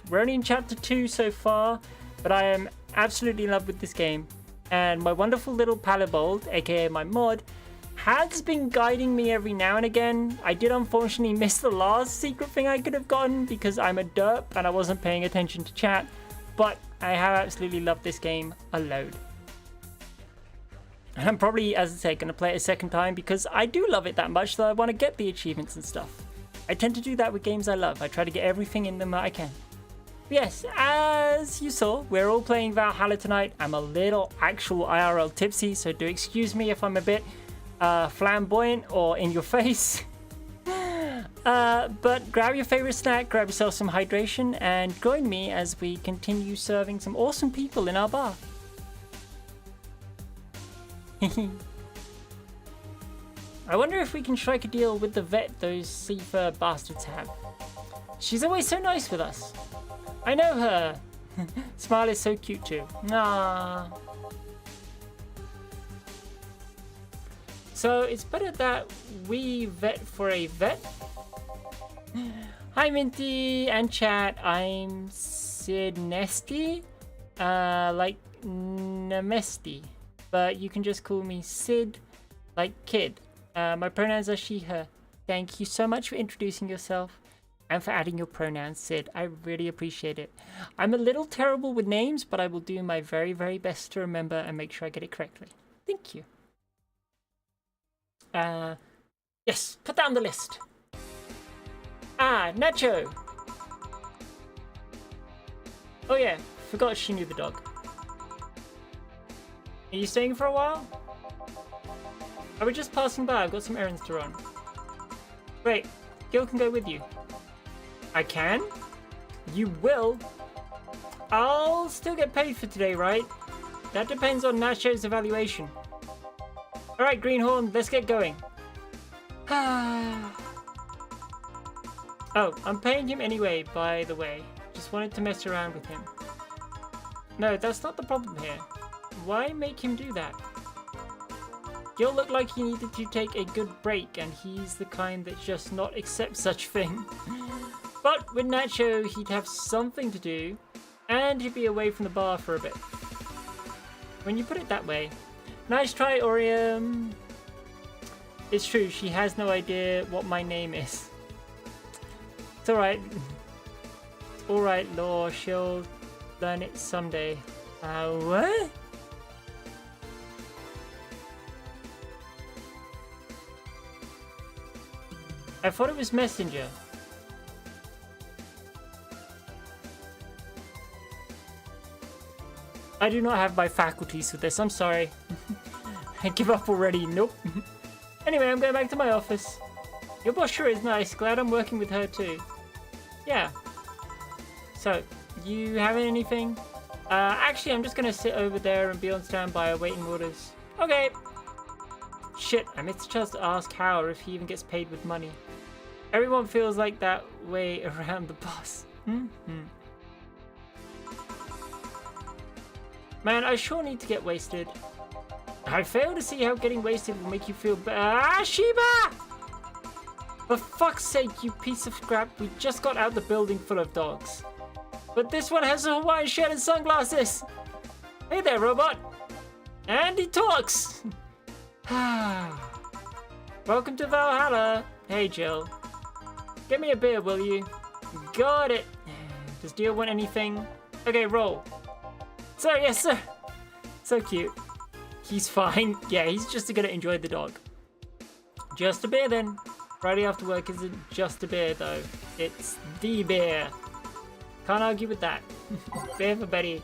We're only in Chapter 2 so far, but I am absolutely in love with this game. And my wonderful little Palabold, aka my mod, has been guiding me every now and again. I did unfortunately miss the last secret thing I could have gotten because I'm a derp and I wasn't paying attention to chat. But I have absolutely loved this game a load. And I'm probably, as I say, going to play it a second time because I do love it that much that I want to get the achievements and stuff. I tend to do that with games I love. I try to get everything in them that I can. But yes, as you saw, we're all playing Valhalla tonight. I'm a little actual IRL tipsy, so do excuse me if I'm a bit flamboyant or in your face. But grab your favorite snack, grab yourself some hydration, and join me as we continue serving some awesome people in our bar. I wonder if we can strike a deal with the vet those Seafer bastards have. She's always so nice with us. I know her. Smile is so cute too. Ah. So it's better that we vet for a vet. Hi Minty and chat, I'm Sid Nesty, like Namesti, but you can just call me Sid, like kid. My pronouns are she, her. Thank you so much for introducing yourself and for adding your pronouns, Sid. I really appreciate it. I'm a little terrible with names, but I will do my very, very best to remember and make sure I get it correctly. Thank you. Yes, put that on the list. Ah, Nacho! Oh yeah, forgot she knew the dog. Are you staying for a while? I was just passing by, I've got some errands to run. Great, Gil can go with you. I can? You will? I'll still get paid for today, right? That depends on Nacho's evaluation. Alright, Greenhorn, let's get going. Oh, I'm paying him anyway, by the way. Just wanted to mess around with him. No, that's not the problem here. Why make him do that? Gil looked like he needed to take a good break, and he's the kind that just not accept such thing. But with Nacho, he'd have something to do, and he'd be away from the bar for a bit. When you put it that way. Nice try, Orium. It's true, she has no idea what my name is. It's alright. Alright, Law, she'll learn it someday. What? I thought it was Messenger. I do not have my faculties for this, I'm sorry. I give up already, nope. Anyway, I'm going back to my office. Your boss sure is nice, glad I'm working with her too. Yeah. So, you having anything? Actually, I'm just gonna sit over there and be on standby awaiting orders. Okay. Shit, I missed a chance to ask Howard if he even gets paid with money. Everyone feels like that way around the boss. Man, I sure need to get wasted. I fail to see how getting wasted will make you feel better. Ah, Sheba! For fuck's sake, you piece of crap, we just got out the building full of dogs. But this one has a Hawaiian shirt and sunglasses. Hey there, robot. And he talks. Welcome to Valhalla. Hey, Jill. Get me a beer, will you? Got it. Does Dio want anything? Okay, roll. Sir, yes, sir. So cute. He's fine. Yeah, he's just gonna enjoy the dog. Just a beer then. Friday after work isn't just a beer though. It's the beer. Can't argue with that. Beer for Betty.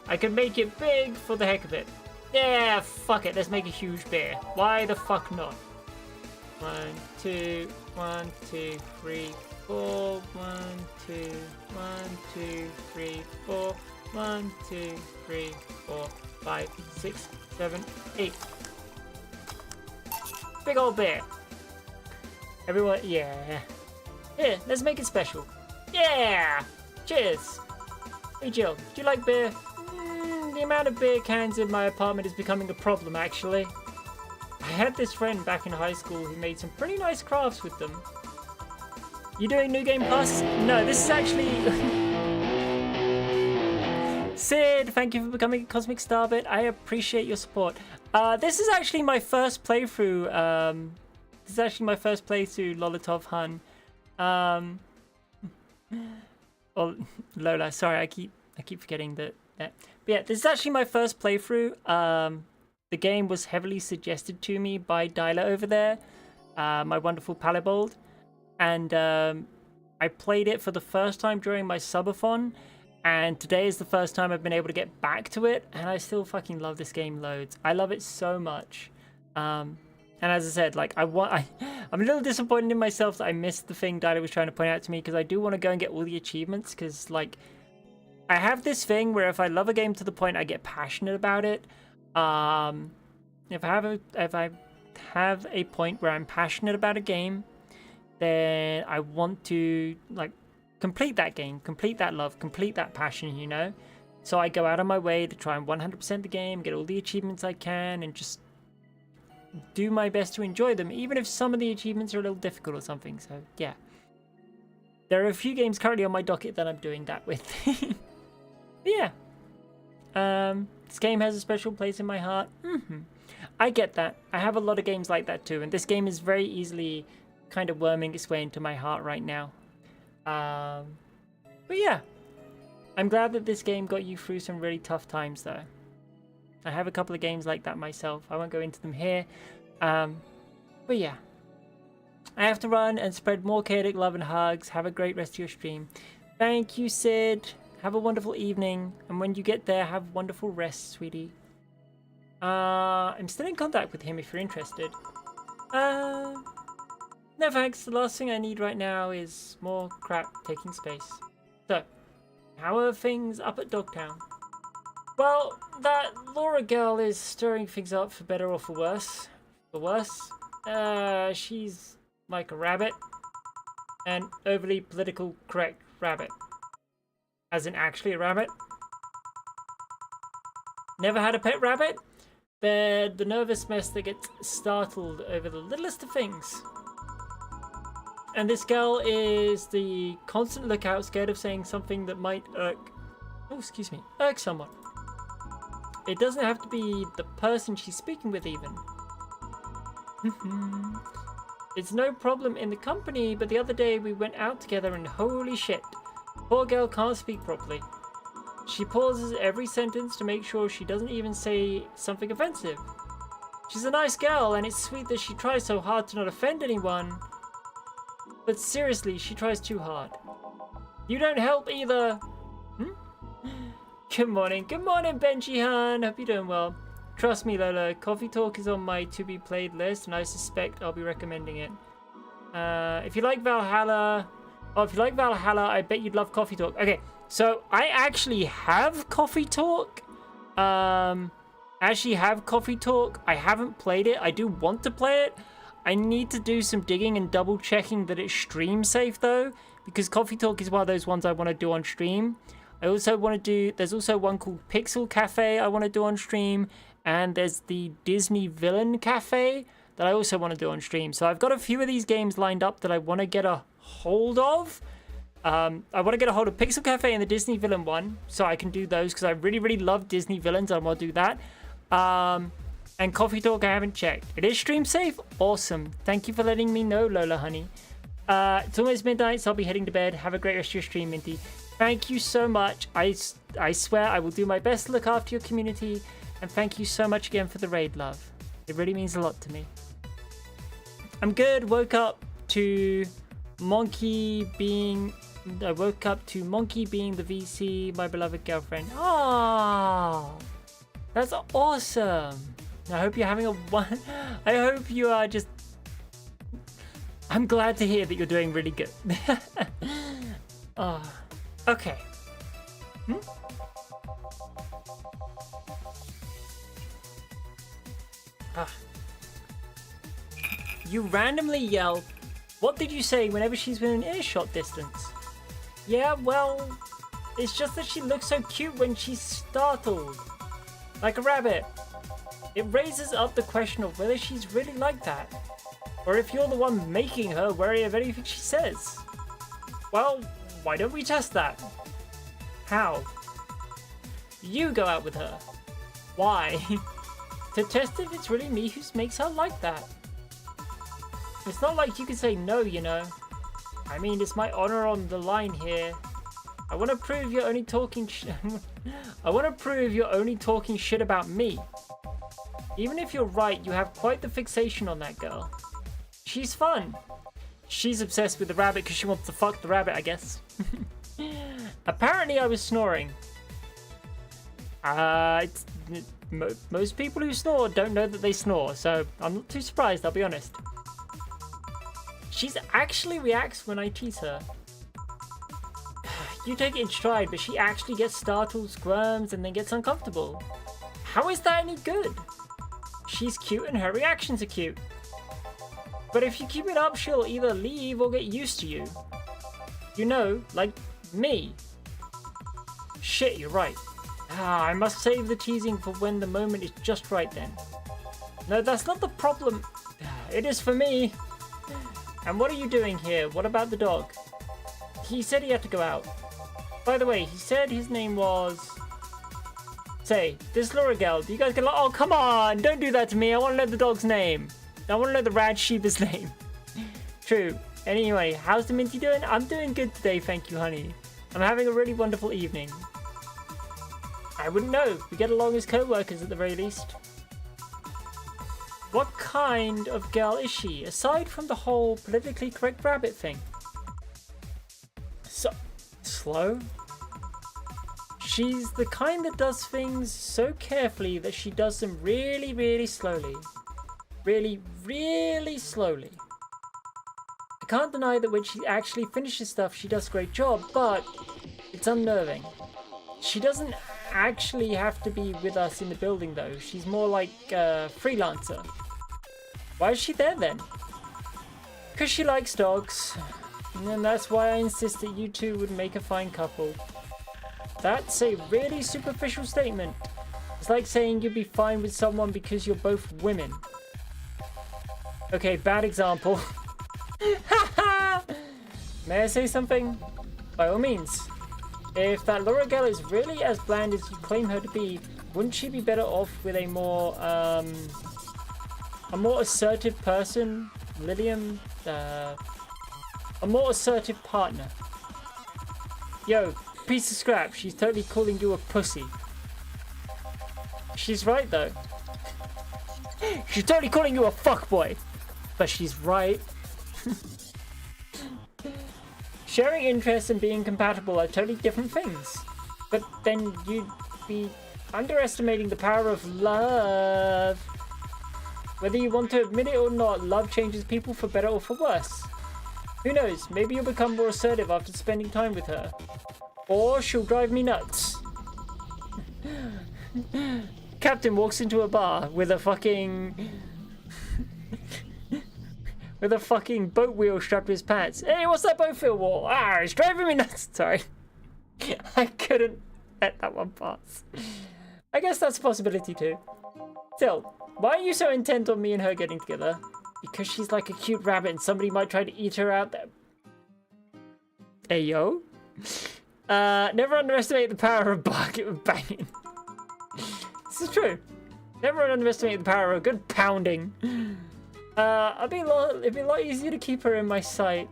I could make it big for the heck of it. Yeah, fuck it. Let's make a huge beer. Why the fuck not? 1, 2, 1, 2, 3, 4. 1, 2, 1, 2, 3, 4. 1, 2, 3, 4, 5, 6, 7, 8. Big old beer. Everyone, yeah. Here, let's make it special. Yeah! Cheers! Hey Jill, do you like beer? The amount of beer cans in my apartment is becoming a problem, actually. I had this friend back in high school who made some pretty nice crafts with them. You doing New Game Plus? No, this is actually... Sid, thank you for becoming a Cosmic Starbit. I appreciate your support. This is actually my first playthrough. This is actually my first playthrough, Lolotov Hun. Or Lola. Sorry, I keep forgetting that. But yeah, this is actually my first playthrough. The game was heavily suggested to me by Dyla over there, my wonderful Palabold, and I played it for the first time during my subathon. And today is the first time I've been able to get back to it, and I still fucking love this game loads. I love it so much. And as I said, like I'm a little disappointed in myself that I missed the thing Dyla was trying to point out to me, because I do want to go and get all the achievements, because like I have this thing where if I love a game to the point I get passionate about it. If I have a point where I'm passionate about a game, then I want to like complete that game, complete that love, complete that passion, you know? So I go out of my way to try and 100% the game, get all the achievements I can, and just do my best to enjoy them, even if some of the achievements are a little difficult or something. So yeah, there are a few games currently on my docket that I'm doing that with. But yeah, this game has a special place in my heart. I get that. I have a lot of games like that too, and this game is very easily kind of worming its way into my heart right now. But yeah, I'm glad that this game got you through some really tough times though. I have a couple of games like that myself. I won't go into them here. But yeah, I have to run and spread more chaotic love and hugs. Have a great rest of your stream. Thank you, Sid. Have a wonderful evening. And when you get there, have wonderful rest, sweetie. I'm still in contact with him if you're interested. No thanks, the last thing I need right now is more crap taking space. So, how are things up at Dogtown? Well, that Laura girl is stirring things up for better or for worse. For worse, she's like a rabbit. An overly political correct rabbit. As in actually a rabbit. Never had a pet rabbit? They're the nervous mess that gets startled over the littlest of things. And this girl is the constant lookout, scared of saying something that might irk someone. It doesn't have to be the person she's speaking with even. It's no problem in the company, but the other day we went out together and holy shit, poor girl can't speak properly. She pauses every sentence to make sure she doesn't even say something offensive. She's a nice girl and it's sweet that she tries so hard to not offend anyone. But seriously, she tries too hard. You don't help either. Good morning, Benji Han. Hope you're doing well. Trust me, Lola, Coffee Talk is on my to-be played list, and I suspect I'll be recommending it. If you like Valhalla, I bet you'd love Coffee Talk. Okay, so I actually have Coffee Talk. I haven't played it. I do want to play it. I need to do some digging and double checking that it's stream safe though, because Coffee Talk is one of those ones I want to do on stream. I also want to do, there's also one called Pixel Cafe I want to do on stream, and there's the Disney Villain Cafe that I also want to do on stream. So I've got a few of these games lined up that I want to get a hold of. I want to get a hold of Pixel Cafe and the Disney Villain one, so I can do those, because I really, really love Disney Villains, and I want to do that. And Coffee Talk, I haven't checked. It is stream safe? Awesome. Thank you for letting me know, Lola honey. It's almost midnight, so I'll be heading to bed. Have a great rest of your stream, Minty. Thank you so much. I swear I will do my best to look after your community. And thank you so much again for the raid, love. It really means a lot to me. I'm good. Woke up to Monkey being the VC, my beloved girlfriend. Oh, that's awesome. I hope you're having I hope you are just... I'm glad to hear that you're doing really good. Oh, okay. You randomly yell, what did you say whenever she's within earshot distance? Yeah, well, it's just that she looks so cute when she's startled. Like a rabbit. It raises up the question of whether she's really like that, or if you're the one making her wary of anything she says. Well, why don't we test that? How? You go out with her. Why? To test if it's really me who makes her like that. It's not like you can say no, you know. I mean, it's my honor on the line here. I want to prove you're only talking shit about me. Even if you're right, you have quite the fixation on that girl. She's fun. She's obsessed with the rabbit because she wants to fuck the rabbit, I guess. Apparently I was snoring. Most people who snore don't know that they snore, so I'm not too surprised, I'll be honest. She actually reacts when I tease her. You take it in stride, but she actually gets startled, squirms, and then gets uncomfortable. How is that any good? She's cute and her reactions are cute. But if you keep it up, she'll either leave or get used to you. You know, like me. Shit, you're right. I must save the teasing for when the moment is just right then. No, that's not the problem. It is for me. And what are you doing here? What about the dog? He said he had to go out. By the way, he said his name was... Say, this Laura girl, do you guys get like, oh, come on, don't do that to me. I want to know the dog's name. I want to know the rad sheepa's name. True. Anyway, how's the Minty doing? I'm doing good today, thank you, honey. I'm having a really wonderful evening. I wouldn't know. We get along as co-workers at the very least. What kind of girl is she, aside from the whole politically correct rabbit thing? So, slow? She's the kind that does things so carefully that she does them really, really slowly. Really, really slowly. can't deny that when she actually finishes stuff, she does a great job, but it's unnerving. She doesn't actually have to be with us in the building, though. She's more like a freelancer. Why is she there, then? Because she likes dogs. And that's why I insist that you two would make a fine couple. That's a really superficial statement. It's like saying you'd be fine with someone because you're both women. Okay, bad example. May I say something? By all means. If that Laura girl is really as bland as you claim her to be, wouldn't she be better off with a more assertive person? Lilium? A more assertive partner. Yo, piece of scrap, she's totally calling you a pussy. She's right, though. She's totally calling you a fuckboy. But she's right. Sharing interests and being compatible are totally different things. But then you'd be underestimating the power of love. Whether you want to admit it or not, love changes people for better or for worse. Who knows, maybe you'll become more assertive after spending time with her. Or she'll drive me nuts. Captain walks into a bar with a fucking... with a fucking boat wheel strapped to his pants. Hey, what's that boat wheel for? Ah, it's driving me nuts. Sorry. I couldn't let that one pass. I guess that's a possibility too. Still, why are you so intent on me and her getting together? Because she's like a cute rabbit and somebody might try to eat her out there. Hey, yo. Never underestimate the power of barking with banging. This is true. Never underestimate the power of a good pounding. It'd be a lot easier to keep her in my sight.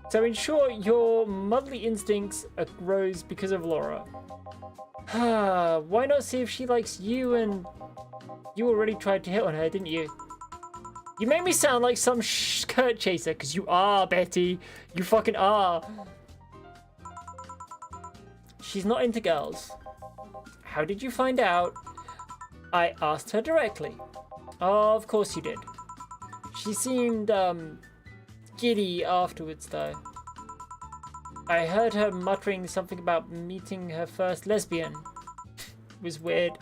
So in short, your motherly instincts arose because of Laura. Why not see if she likes you? And you already tried to hit on her, didn't you? You made me sound like some skirt chaser, because you are, Betty. You fucking are. She's not into girls. How did you find out? I asked her directly. Oh, of course you did. She seemed, giddy afterwards, though. I heard her muttering something about meeting her first lesbian. It was weird.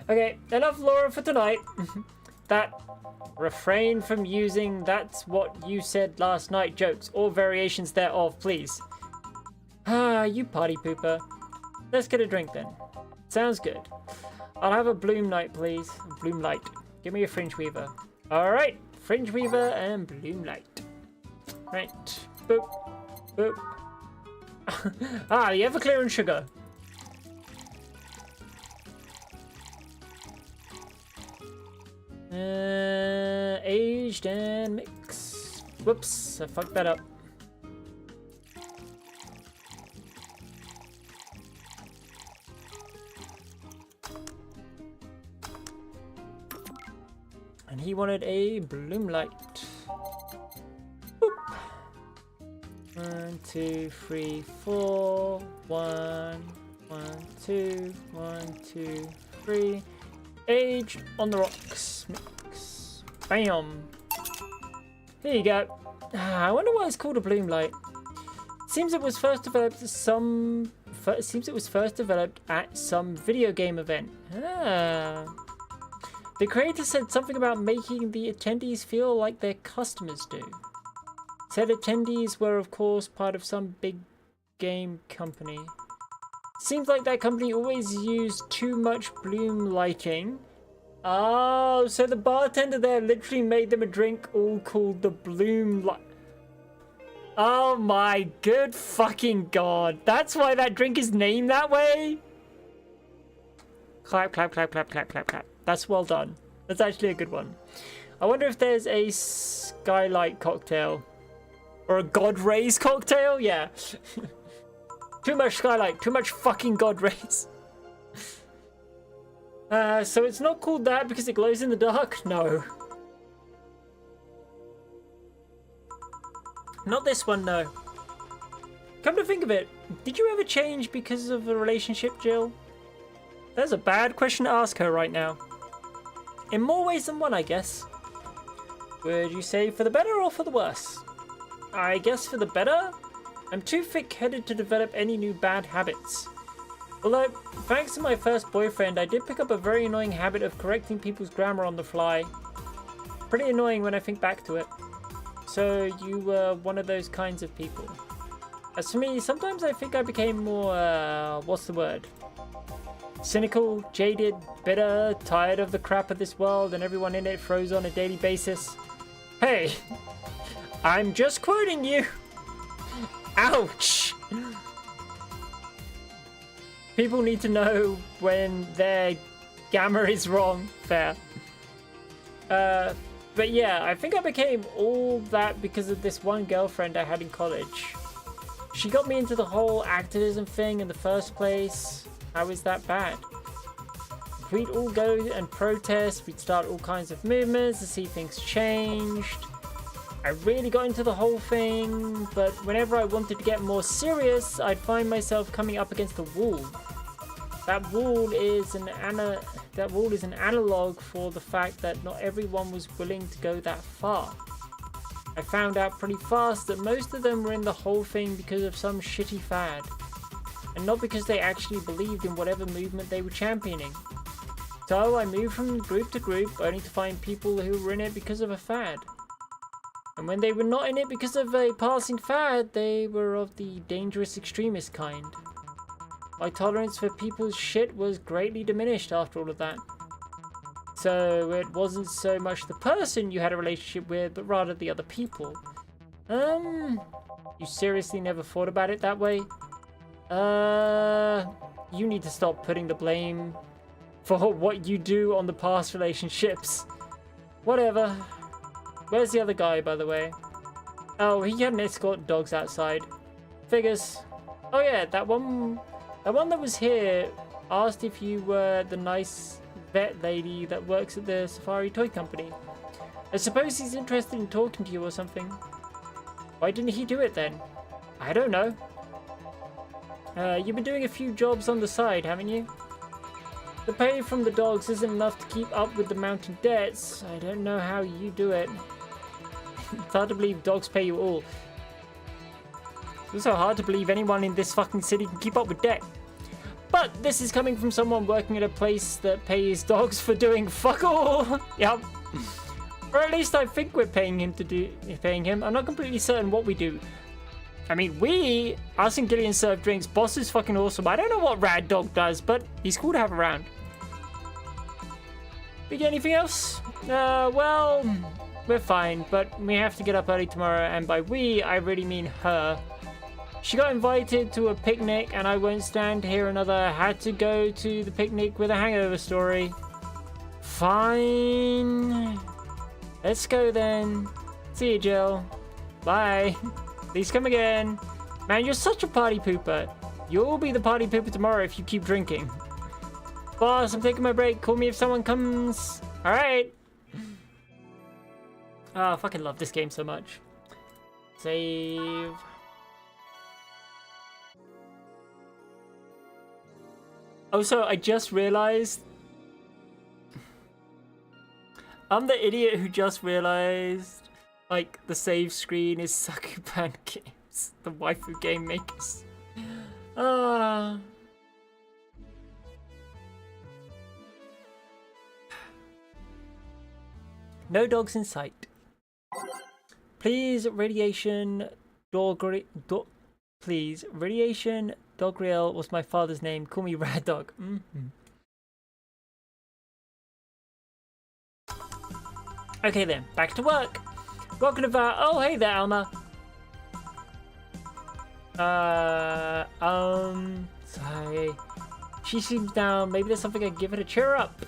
Okay, enough Laura for tonight. That refrain from using "that's what you said last night" jokes or variations thereof, please. You party pooper. Let's get a drink then. Sounds good. I'll have a bloom night, please. Bloom light. Give me a fringe weaver. Alright, fringe weaver and bloom light. Right. Boop. Boop. The Everclear and sugar. Aged and mix. Whoops, I fucked that up. And he wanted a bloom light. Boop. 1, 2, 3, 4. 1, 2, 1, 2, 3. Aged on the rocks. Mix. Bam. Here you go. I wonder why it's called a bloom light. Seems it was first developed at some video game event. The creator said something about making the attendees feel like their customers do. Said attendees were of course part of some big game company. Seems like that company always used too much bloom lighting. Oh, so the bartender there literally made them a drink all called the bloom light. Oh my good fucking god. That's why that drink is named that way? Clap, clap, clap, clap, clap, clap, clap. That's well done. That's actually a good one. I wonder if there's a skylight cocktail. Or a god rays cocktail? Yeah. Too much skylight, too much fucking god rays. So it's not called that because it glows in the dark? No. Not this one, no. Come to think of it, did you ever change because of a relationship, Jill? That's a bad question to ask her right now. In more ways than one, I guess. Would you say for the better or for the worse? I guess for the better. I'm too thick-headed to develop any new bad habits. Although, thanks to my first boyfriend, I did pick up a very annoying habit of correcting people's grammar on the fly. Pretty annoying when I think back to it. So you were one of those kinds of people. As for me, sometimes I think I became more, what's the word? Cynical, jaded, bitter, tired of the crap of this world and everyone in it throws on a daily basis. Hey, I'm just quoting you. Ouch. People need to know when their grammar is wrong. Fair. But yeah, I think I became all that because of this one girlfriend I had in college. She got me into the whole activism thing in the first place. How is that bad? We'd all go and protest, we'd start all kinds of movements to see things changed. I really got into the whole thing, but whenever I wanted to get more serious, I'd find myself coming up against the wall. That wall is an analog for the fact that not everyone was willing to go that far. I found out pretty fast that most of them were in the whole thing because of some shitty fad, and not because they actually believed in whatever movement they were championing. So I moved from group to group, only to find people who were in it because of a fad. And when they were not in it because of a passing fad, they were of the dangerous extremist kind. My tolerance for people's shit was greatly diminished after all of that. So it wasn't so much the person you had a relationship with, but rather the other people. You seriously never thought about it that way? You need to stop putting the blame for what you do on the past relationships. Whatever. Where's the other guy, by the way? Oh, he had an escort dogs outside. Figures. Oh yeah, that one that was here asked if you were the nice vet lady that works at the Safari Toy Company. I suppose he's interested in talking to you or something. Why didn't he do it then? I don't know. You've been doing a few jobs on the side, haven't you? The pay from the dogs isn't enough to keep up with the mounting debts. I don't know how you do it. It's hard to believe dogs pay you all. It's also hard to believe anyone in this fucking city can keep up with debt. But this is coming from someone working at a place that pays dogs for doing fuck all. Yep. Or at least I think we're paying him. I'm not completely certain what we do. I mean, us and Gillian serve drinks. Boss is fucking awesome. I don't know what Rad Dog does, but he's cool to have around. We get anything else? Well, we're fine, but we have to get up early tomorrow, and by we, I really mean her. She got invited to a picnic, and I won't stand to hear another had to go to the picnic with a hangover story. Fine. Let's go then. See you, Jill. Bye. Please come again. Man, you're such a party pooper. You'll be the party pooper tomorrow if you keep drinking. Boss, I'm taking my break. Call me if someone comes. Alright. Oh, I fucking love this game so much. Save. Oh, so I just realized. I'm the idiot who just realized, like, the save screen is Sakuban Games, the waifu game makers. No dogs in sight. Please, Radiation Please, Radiation Dogriel was my father's name. Call me Rad Dog. Okay then, back to work. Welcome to Val. Oh, hey there, Alma. Sorry. She seems down. Maybe there's something I can give her to cheer her up.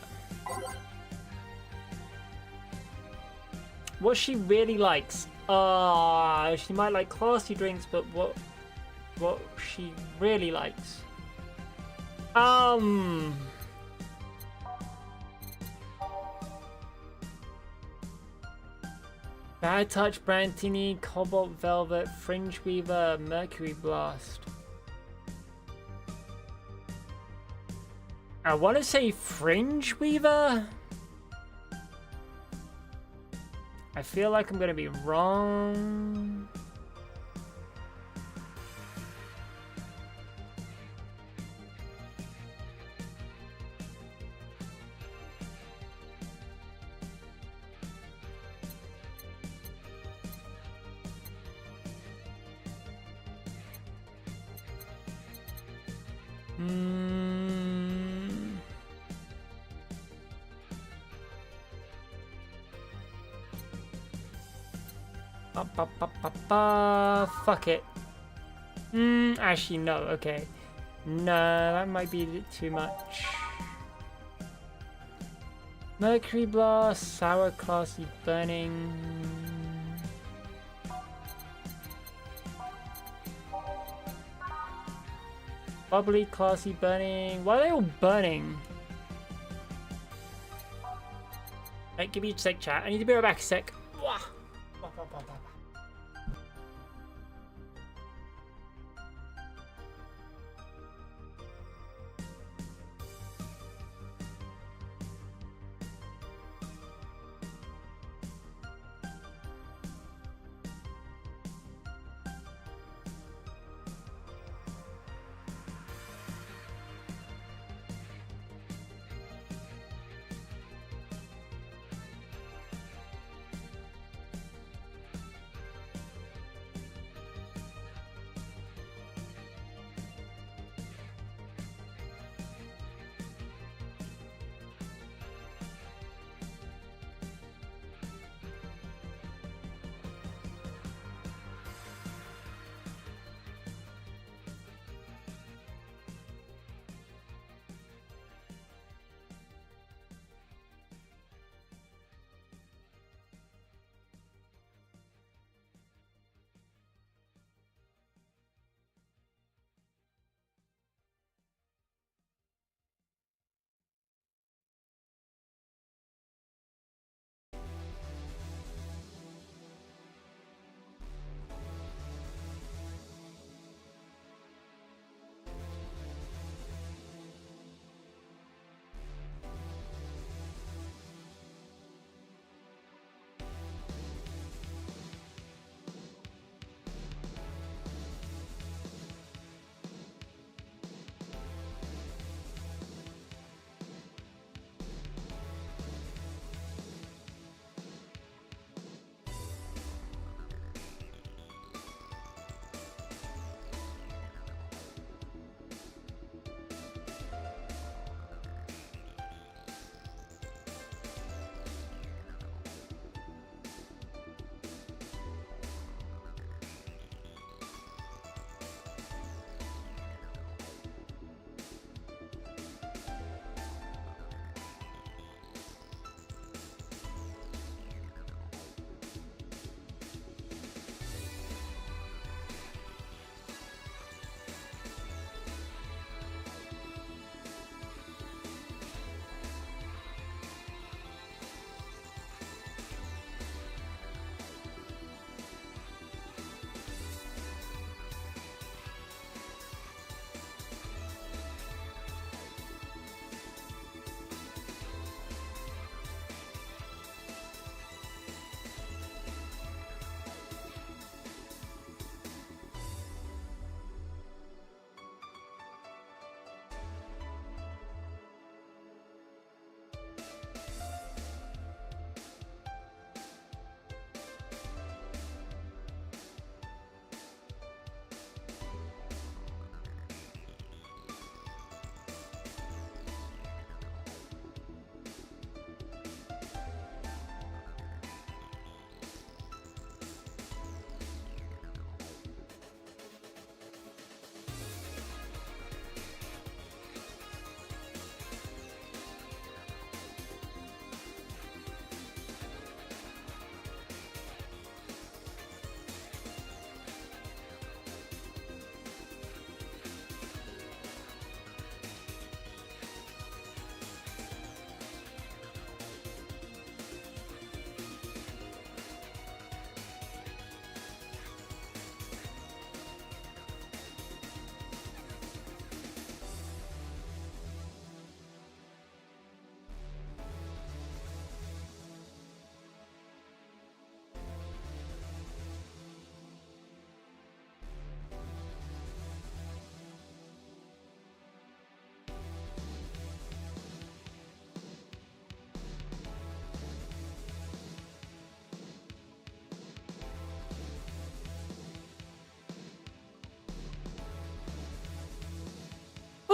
What she really likes. She might like classy drinks, but what she really likes. Bad Touch, Brantini, Cobalt Velvet, Fringe Weaver, Mercury Blast. I want to say Fringe Weaver. I feel like I'm gonna be wrong. Fuck it. Actually, no, okay. No, that might be a bit too much. Mercury Blast, Sour Classy Burning. Bubbly Classy Burning. Why are they all burning? Right, give me a sec, chat. I need to be right back a sec. Wah.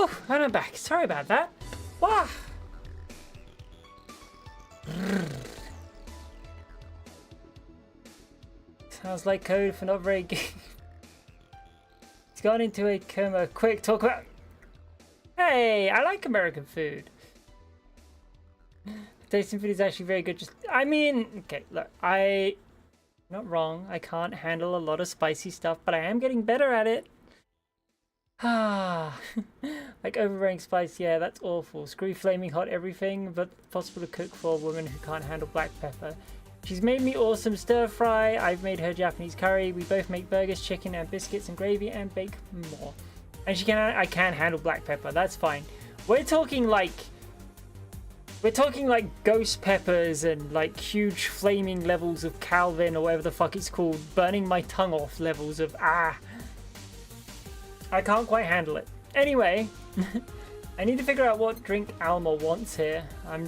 Oh, and I'm back. Sorry about that. Wow. Sounds like code for not very good. It's gone into a coma. Quick, talk about... Hey, I like American food. Tasting food is actually very good. I mean, okay, look, not wrong. I can't handle a lot of spicy stuff, but I am getting better at it. Ah, like overbearing spice, yeah, that's awful. Screw flaming hot everything, but possible to cook for a woman who can't handle black pepper. She's made me awesome stir fry. I've made her Japanese curry. We both make burgers, chicken, and biscuits and gravy, and bake more. And I can handle black pepper. That's fine. We're talking like ghost peppers and like huge flaming levels of Calvin or whatever the fuck it's called, burning my tongue off levels of I can't quite handle it. Anyway, I need to figure out what drink Alma wants here. I'm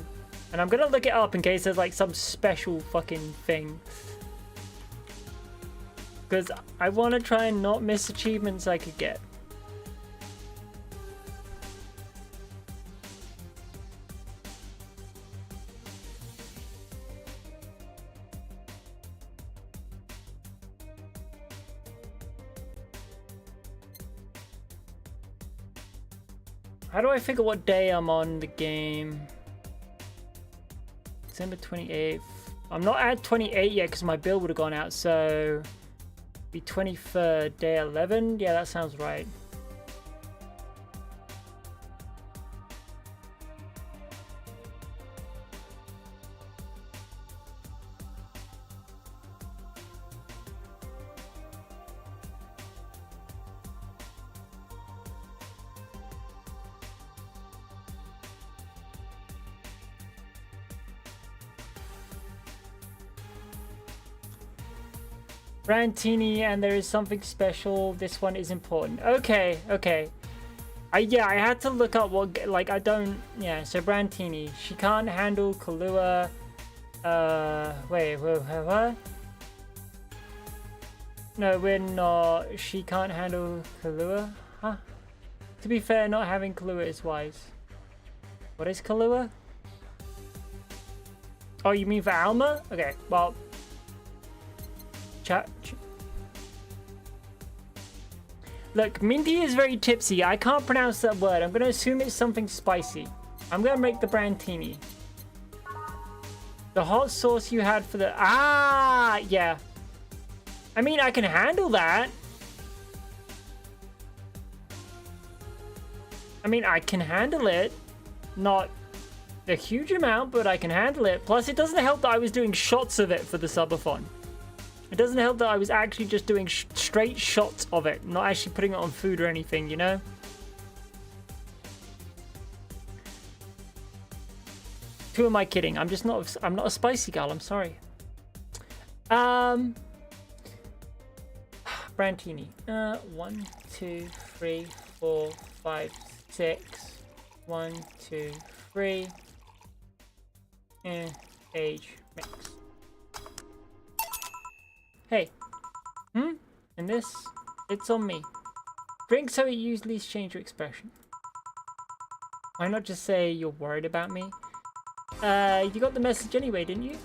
gonna look it up in case there's like some special fucking thing. Because I want to try and not miss achievements I could get. How do I figure what day I'm on the game? December 28th. I'm not at 28 yet because my bill would have gone out, so be 23rd, day 11. Yeah, that sounds right. Brantini, and there is something special. This one is important. Okay. I had to look up what, like, I don't, yeah, so Brantini. She can't handle Kahlua. Wait, what? No, we're not. She can't handle Kahlua? Huh? To be fair, not having Kahlua is wise. What is Kahlua? Oh, you mean for Alma? Okay, well... Look, Minty is very tipsy. I can't pronounce that word. I'm gonna assume it's something spicy. I'm gonna make the Brantini. The hot sauce you had for the... Ah, yeah. I mean, I can handle that. I mean, I can handle it. Not a huge amount, but I can handle it. Plus, it doesn't help that I was doing shots of it for the subathon. It doesn't help that I was actually just doing straight shots of it, not actually putting it on food or anything, you know? Who am I kidding? I'm not a spicy girl, I'm sorry. Brantini. 1, 2, 3, 4, 5, 6. 1, 2, 3. Age mix. Hey. And this? It's on me. Drink so you usually change your expression. Why not just say you're worried about me? You got the message anyway, didn't you?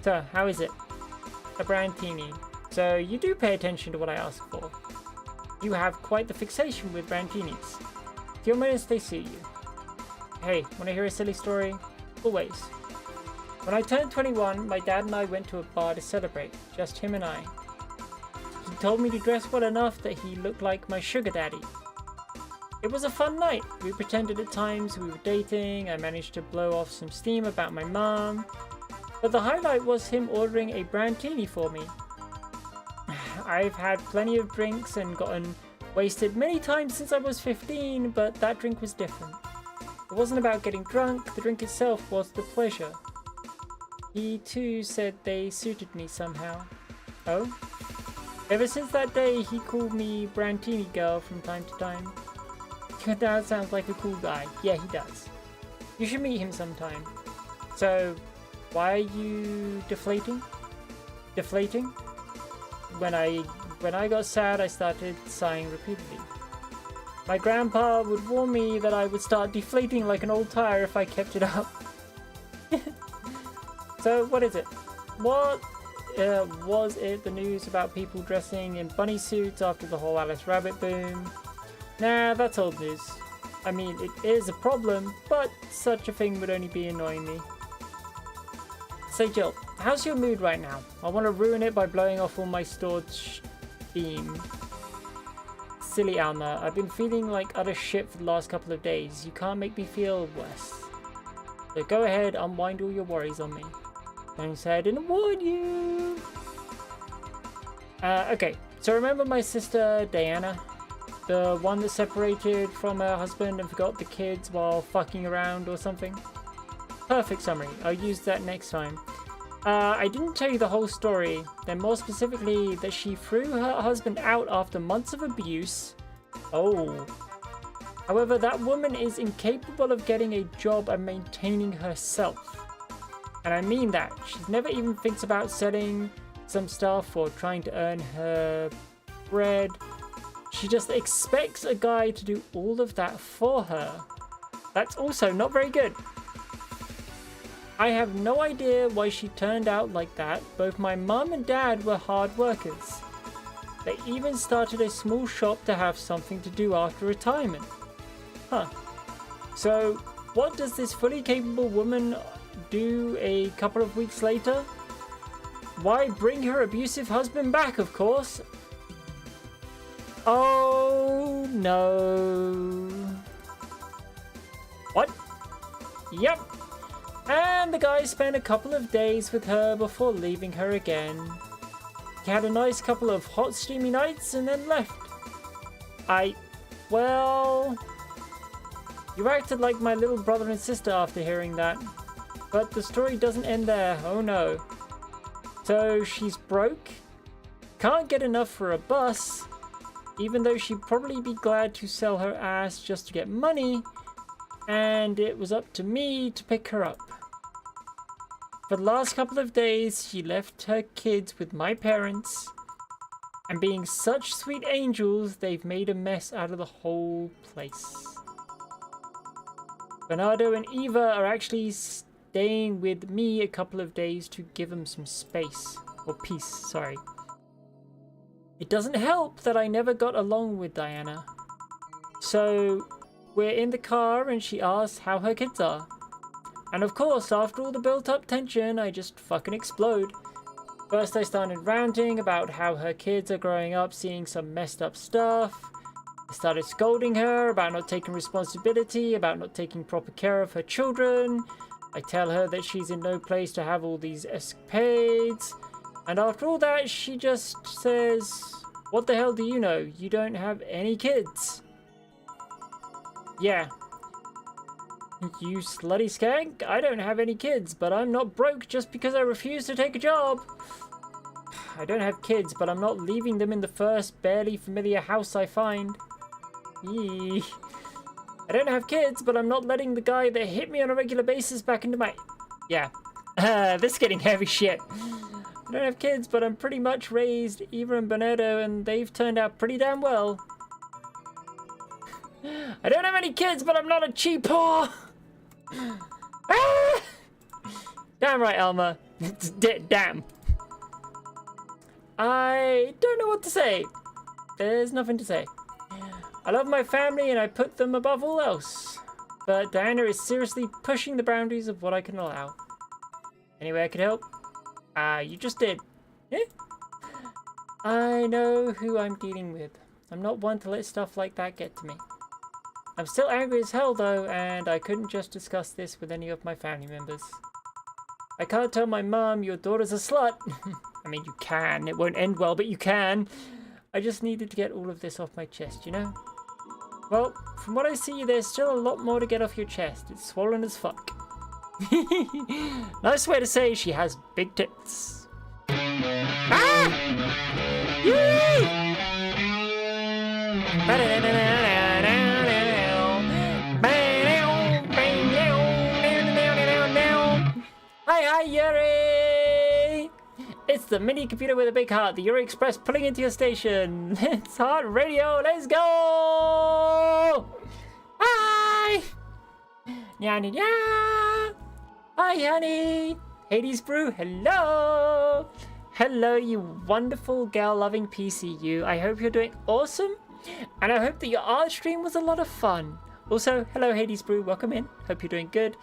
So, how is it? A Brantini. So, you do pay attention to what I ask for. You have quite the fixation with Brantinis. Do you mind if they suit you? Hey, wanna hear a silly story? Always. When I turned 21, my dad and I went to a bar to celebrate, just him and I. He told me to dress well enough that he looked like my sugar daddy. It was a fun night. We pretended at times we were dating. I managed to blow off some steam about my mom. But the highlight was him ordering a Brantini for me. I've had plenty of drinks and gotten wasted many times since I was 15, but that drink was different. It wasn't about getting drunk, the drink itself was the pleasure. He too said they suited me somehow. Oh? Ever since that day, he called me Brantini girl from time to time. Your dad sounds like a cool guy. Yeah, he does. You should meet him sometime. So, why are you deflating? When I got sad, I started sighing repeatedly. My grandpa would warn me that I would start deflating like an old tire if I kept it up. So, what is it? What was it the news about people dressing in bunny suits after the whole Alice Rabbit boom? Nah, that's old news. I mean, it is a problem, but such a thing would only be annoying me. Say, Jill, how's your mood right now? I want to ruin it by blowing off all my stored steam. Silly Alma, I've been feeling like utter shit for the last couple of days. You can't make me feel worse. So go ahead, unwind all your worries on me. Don't say I didn't warn you. Okay, so remember my sister Diana? The one that separated from her husband and forgot the kids while fucking around or something? Perfect summary. I'll use that next time. I didn't tell you the whole story, then more specifically that she threw her husband out after months of abuse. Oh. However, that woman is incapable of getting a job and maintaining herself. And I mean that. She never even thinks about selling some stuff or trying to earn her bread. She just expects a guy to do all of that for her. That's also not very good. I have no idea why she turned out like that. Both my mum and dad were hard workers. They even started a small shop to have something to do after retirement. Huh. So, what does this fully capable woman do a couple of weeks later? Why, bring her abusive husband back, of course. Oh no. What? Yep. And the guy spent a couple of days with her before leaving her again. He had a nice couple of hot steamy nights and then left. Well, you acted like my little brother and sister after hearing that. But the story doesn't end there, oh no. So she's broke, can't get enough for a bus, even though she'd probably be glad to sell her ass just to get money, and it was up to me to pick her up. For the last couple of days, she left her kids with my parents, and being such sweet angels, they've made a mess out of the whole place. Bernardo and Eva are actually staying with me a couple of days to give them some space, or peace, sorry. It doesn't help that I never got along with Diana. So, we're in the car and she asks how her kids are. And of course, after all the built-up tension, I just fucking explode. First I started ranting about how her kids are growing up seeing some messed up stuff. I started scolding her about not taking responsibility, about not taking proper care of her children. I tell her that she's in no place to have all these escapades. And after all that, she just says, "What the hell do you know? You don't have any kids." Yeah. You slutty skank, I don't have any kids, but I'm not broke just because I refuse to take a job. I don't have kids, but I'm not leaving them in the first barely familiar house I find. Eee. I don't have kids, but I'm not letting the guy that hit me on a regular basis back into my... Yeah. This is getting heavy shit. I don't have kids, but I'm pretty much raised Eva and Bernardo, and they've turned out pretty damn well. I don't have any kids, but I'm not a cheap whore. Ah! Damn right, Alma. Damn. I don't know what to say. There's nothing to say. I love my family and I put them above all else. But Diana is seriously pushing the boundaries of what I can allow. Any way I can help? You just did. Eh? I know who I'm dealing with. I'm not one to let stuff like that get to me. I'm still angry as hell though, and I couldn't just discuss this with any of my family members. I can't tell my mom your daughter's a slut. I mean, you can. It won't end well, but you can. I just needed to get all of this off my chest, you know? Well, from what I see, there's still a lot more to get off your chest. It's swollen as fuck. Nice way to say she has big tits. Ah! Yay! Hi, Yuri! It's the mini computer with a big heart, the Euro Express pulling into your station. It's Heart Radio, let's go! Hi! Nya nya nya! Hi, honey! Hades Brew, hello! Hello, you wonderful girl-loving PCU. I hope you're doing awesome, and I hope that your art stream was a lot of fun. Also, hello, Hades Brew, welcome in. Hope you're doing good.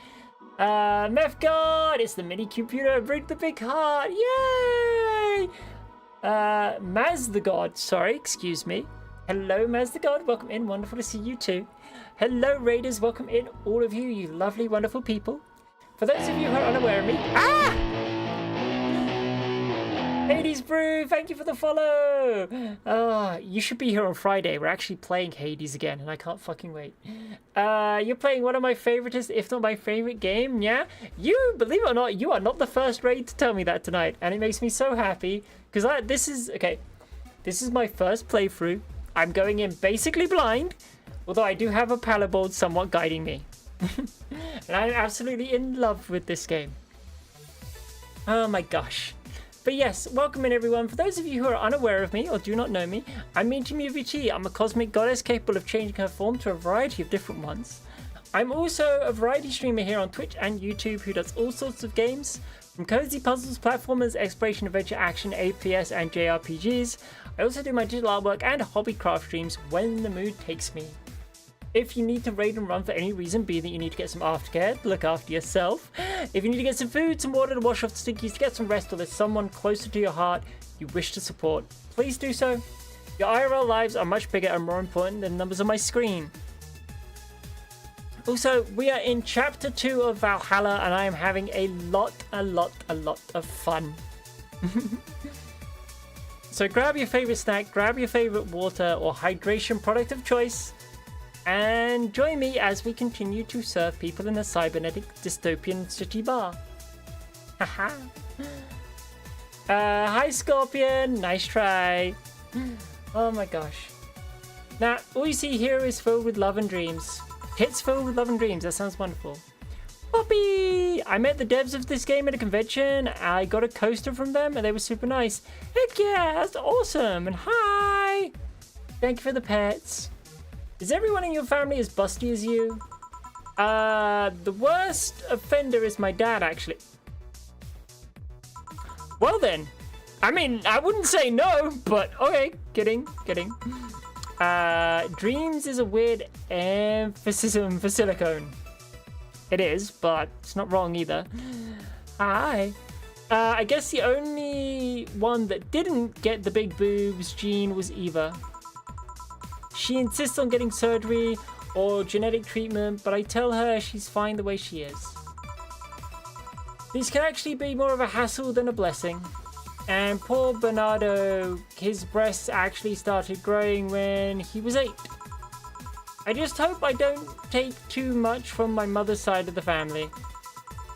Meth God, it's the mini computer, bring the big heart, yay! Maz the God, sorry, excuse me. Hello, Maz the God, welcome in, wonderful to see you too. Hello, Raiders, welcome in, all of you, you lovely, wonderful people. For those of you who are unaware of me, Hades Brew, thank you for the follow. You should be here on Friday. We're actually playing Hades again, and I can't fucking wait. You're playing one of my favorites, if not my favorite game, yeah? You, believe it or not, you are not the first raid to tell me that tonight, and it makes me so happy, because this is my first playthrough. I'm going in basically blind, although I do have a palette board somewhat guiding me. And I'm absolutely in love with this game. Oh my gosh. But yes, welcome in everyone. For those of you who are unaware of me or do not know me, I'm Minty. I'm a cosmic goddess capable of changing her form to a variety of different ones. I'm also a variety streamer here on Twitch and YouTube who does all sorts of games, from cozy puzzles, platformers, exploration, adventure, action, APS and JRPGs. I also do my digital artwork and hobby craft streams when the mood takes me. If you need to raid and run for any reason, be that you need to get some aftercare, look after yourself. If you need to get some food, some water to wash off the stinkies, to get some rest, or there's someone closer to your heart you wish to support, please do so. Your IRL lives are much bigger and more important than numbers on my screen. Also, we are in Chapter 2 of Valhalla, and I am having a lot of fun. So grab your favorite snack, grab your favorite water or hydration product of choice, and join me as we continue to serve people in a cybernetic dystopian city bar. Haha. Hi Scorpion, nice try. Oh my gosh. Now, all you see here is filled with love and dreams. Hits filled with love and dreams, that sounds wonderful. Poppy! I met the devs of this game at a convention. I got a coaster from them and they were super nice. Heck yeah, that's awesome. And hi! Thank you for the pets. Is everyone in your family as busty as you? The worst offender is my dad, actually. Well then, I mean, I wouldn't say no, but okay, kidding. Dreams is a weird emphasis for silicone. It is, but it's not wrong either. Hi. I guess the only one that didn't get the big boobs gene was Eva. She insists on getting surgery or genetic treatment, but I tell her she's fine the way she is. These can actually be more of a hassle than a blessing. And poor Bernardo, his breasts actually started growing when he was 8. I just hope I don't take too much from my mother's side of the family.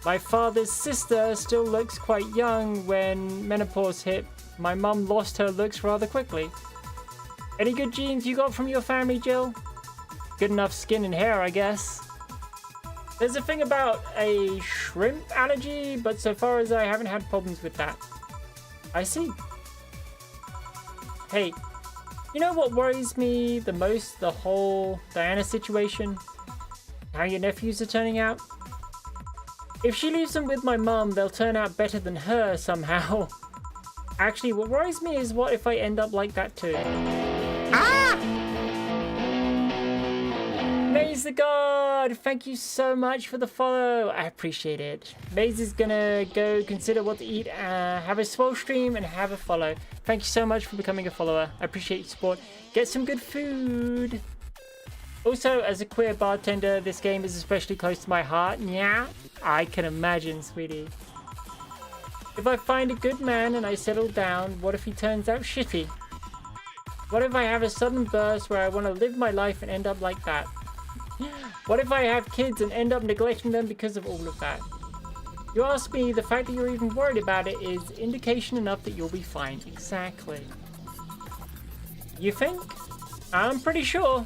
My father's sister still looks quite young when menopause hit. My mum lost her looks rather quickly. Any good genes you got from your family, Jill? Good enough skin and hair, I guess. There's a thing about a shrimp allergy, but so far as I haven't had problems with that. I see. Hey, you know what worries me the most, the whole Diana situation? How your nephews are turning out? If she leaves them with my mum, they'll turn out better than her somehow. Actually, what worries me is what if I end up like that too? Maze the God, thank you so much for the follow. I appreciate it. Maze is gonna go consider what to eat, have a swell stream, and have a follow. Thank you so much for becoming a follower. I appreciate your support. Get some good food. Also, as a queer bartender, this game is especially close to my heart. Yeah, I can imagine, sweetie. If I find a good man and I settle down, what if he turns out shitty? What if I have a sudden burst where I want to live my life and end up like that? What if I have kids and end up neglecting them because of all of that? You ask me, the fact that you're even worried about it is indication enough that you'll be fine. Exactly. You think? I'm pretty sure.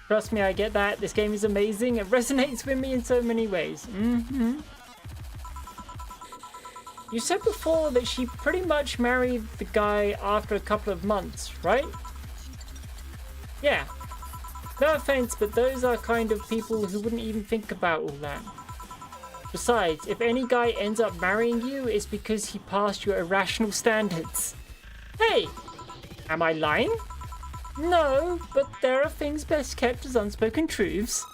Trust me, I get that. This game is amazing. It resonates with me in so many ways. you said before that she pretty much married the guy after a couple of months, right? Yeah. No offense, but those are kind of people who wouldn't even think about all that. Besides, if any guy ends up marrying you, it's because he passed your irrational standards. Hey! Am I lying? No, but there are things best kept as unspoken truths.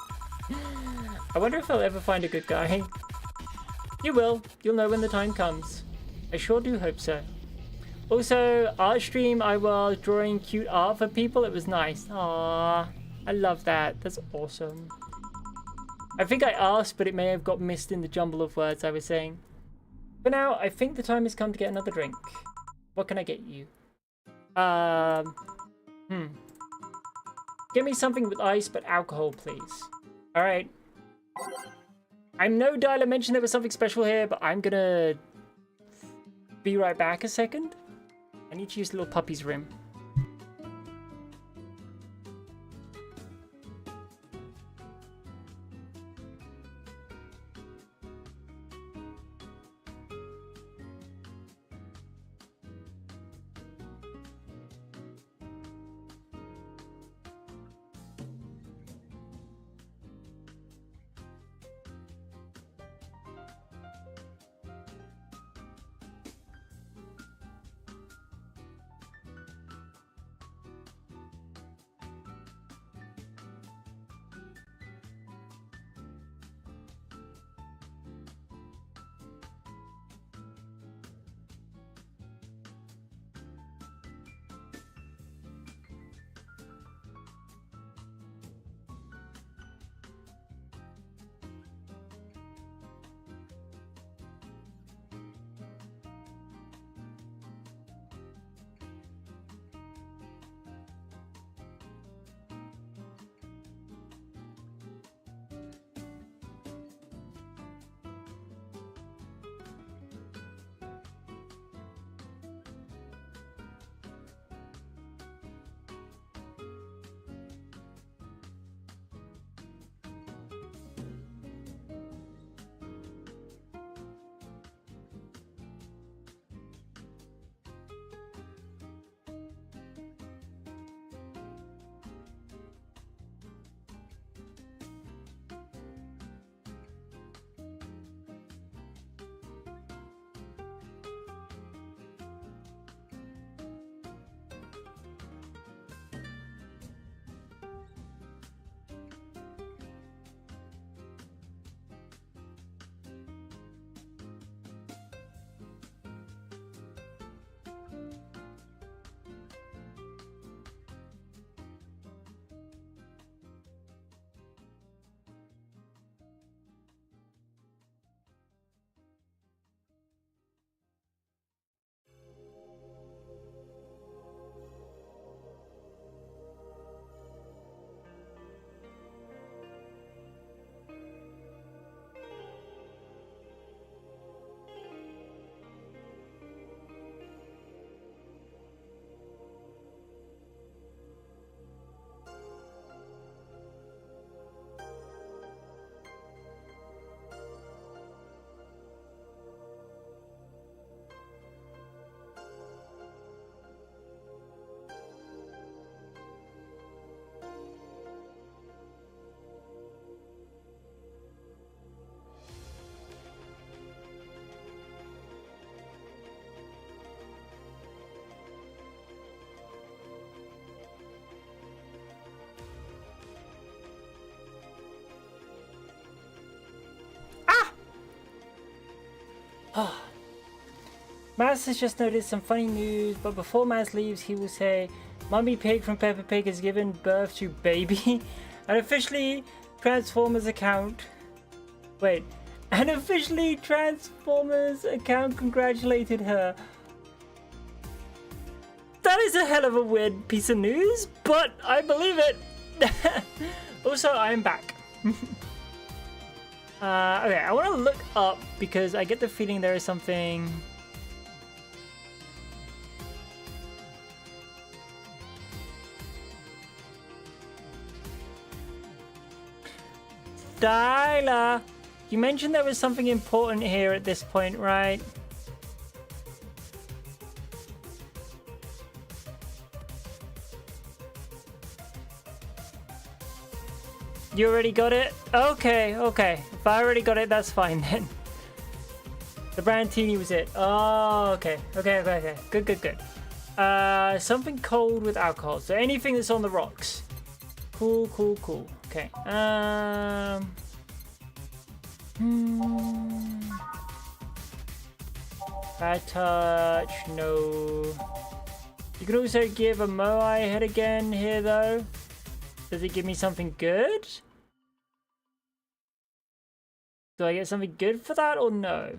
I wonder if I'll ever find a good guy. You will. You'll know when the time comes. I sure do hope so. Also, art stream, I was drawing cute art for people. It was nice. Aww, I love that. That's awesome. I think I asked, but it may have got missed in the jumble of words I was saying. For now, I think the time has come to get another drink. What can I get you? Give me something with ice, but alcohol, please. Alright. I know Dyla mentioned there was something special here, but I'm gonna be right back a second. I need to use the little puppy's room. Maz has just noticed some funny news, but before Maz leaves, he will say, Mummy Pig from Peppa Pig has given birth to Baby, and officially Transformers account. Wait, and officially Transformers account congratulated her. That is a hell of a weird piece of news, but I believe it. Also, I am back. Okay, I want to look up because I get the feeling there is something. Dyla, you mentioned there was something important here at this point, right? You already got it? Okay, okay. If I already got it, that's fine then. The Brandtini was it. Oh, okay. Okay. Good. Something cold with alcohol. So anything that's on the rocks. Cool. Okay. Bad touch, no. You can also give a Moai head again here though. Does it give me something good? Do I get something good for that or no?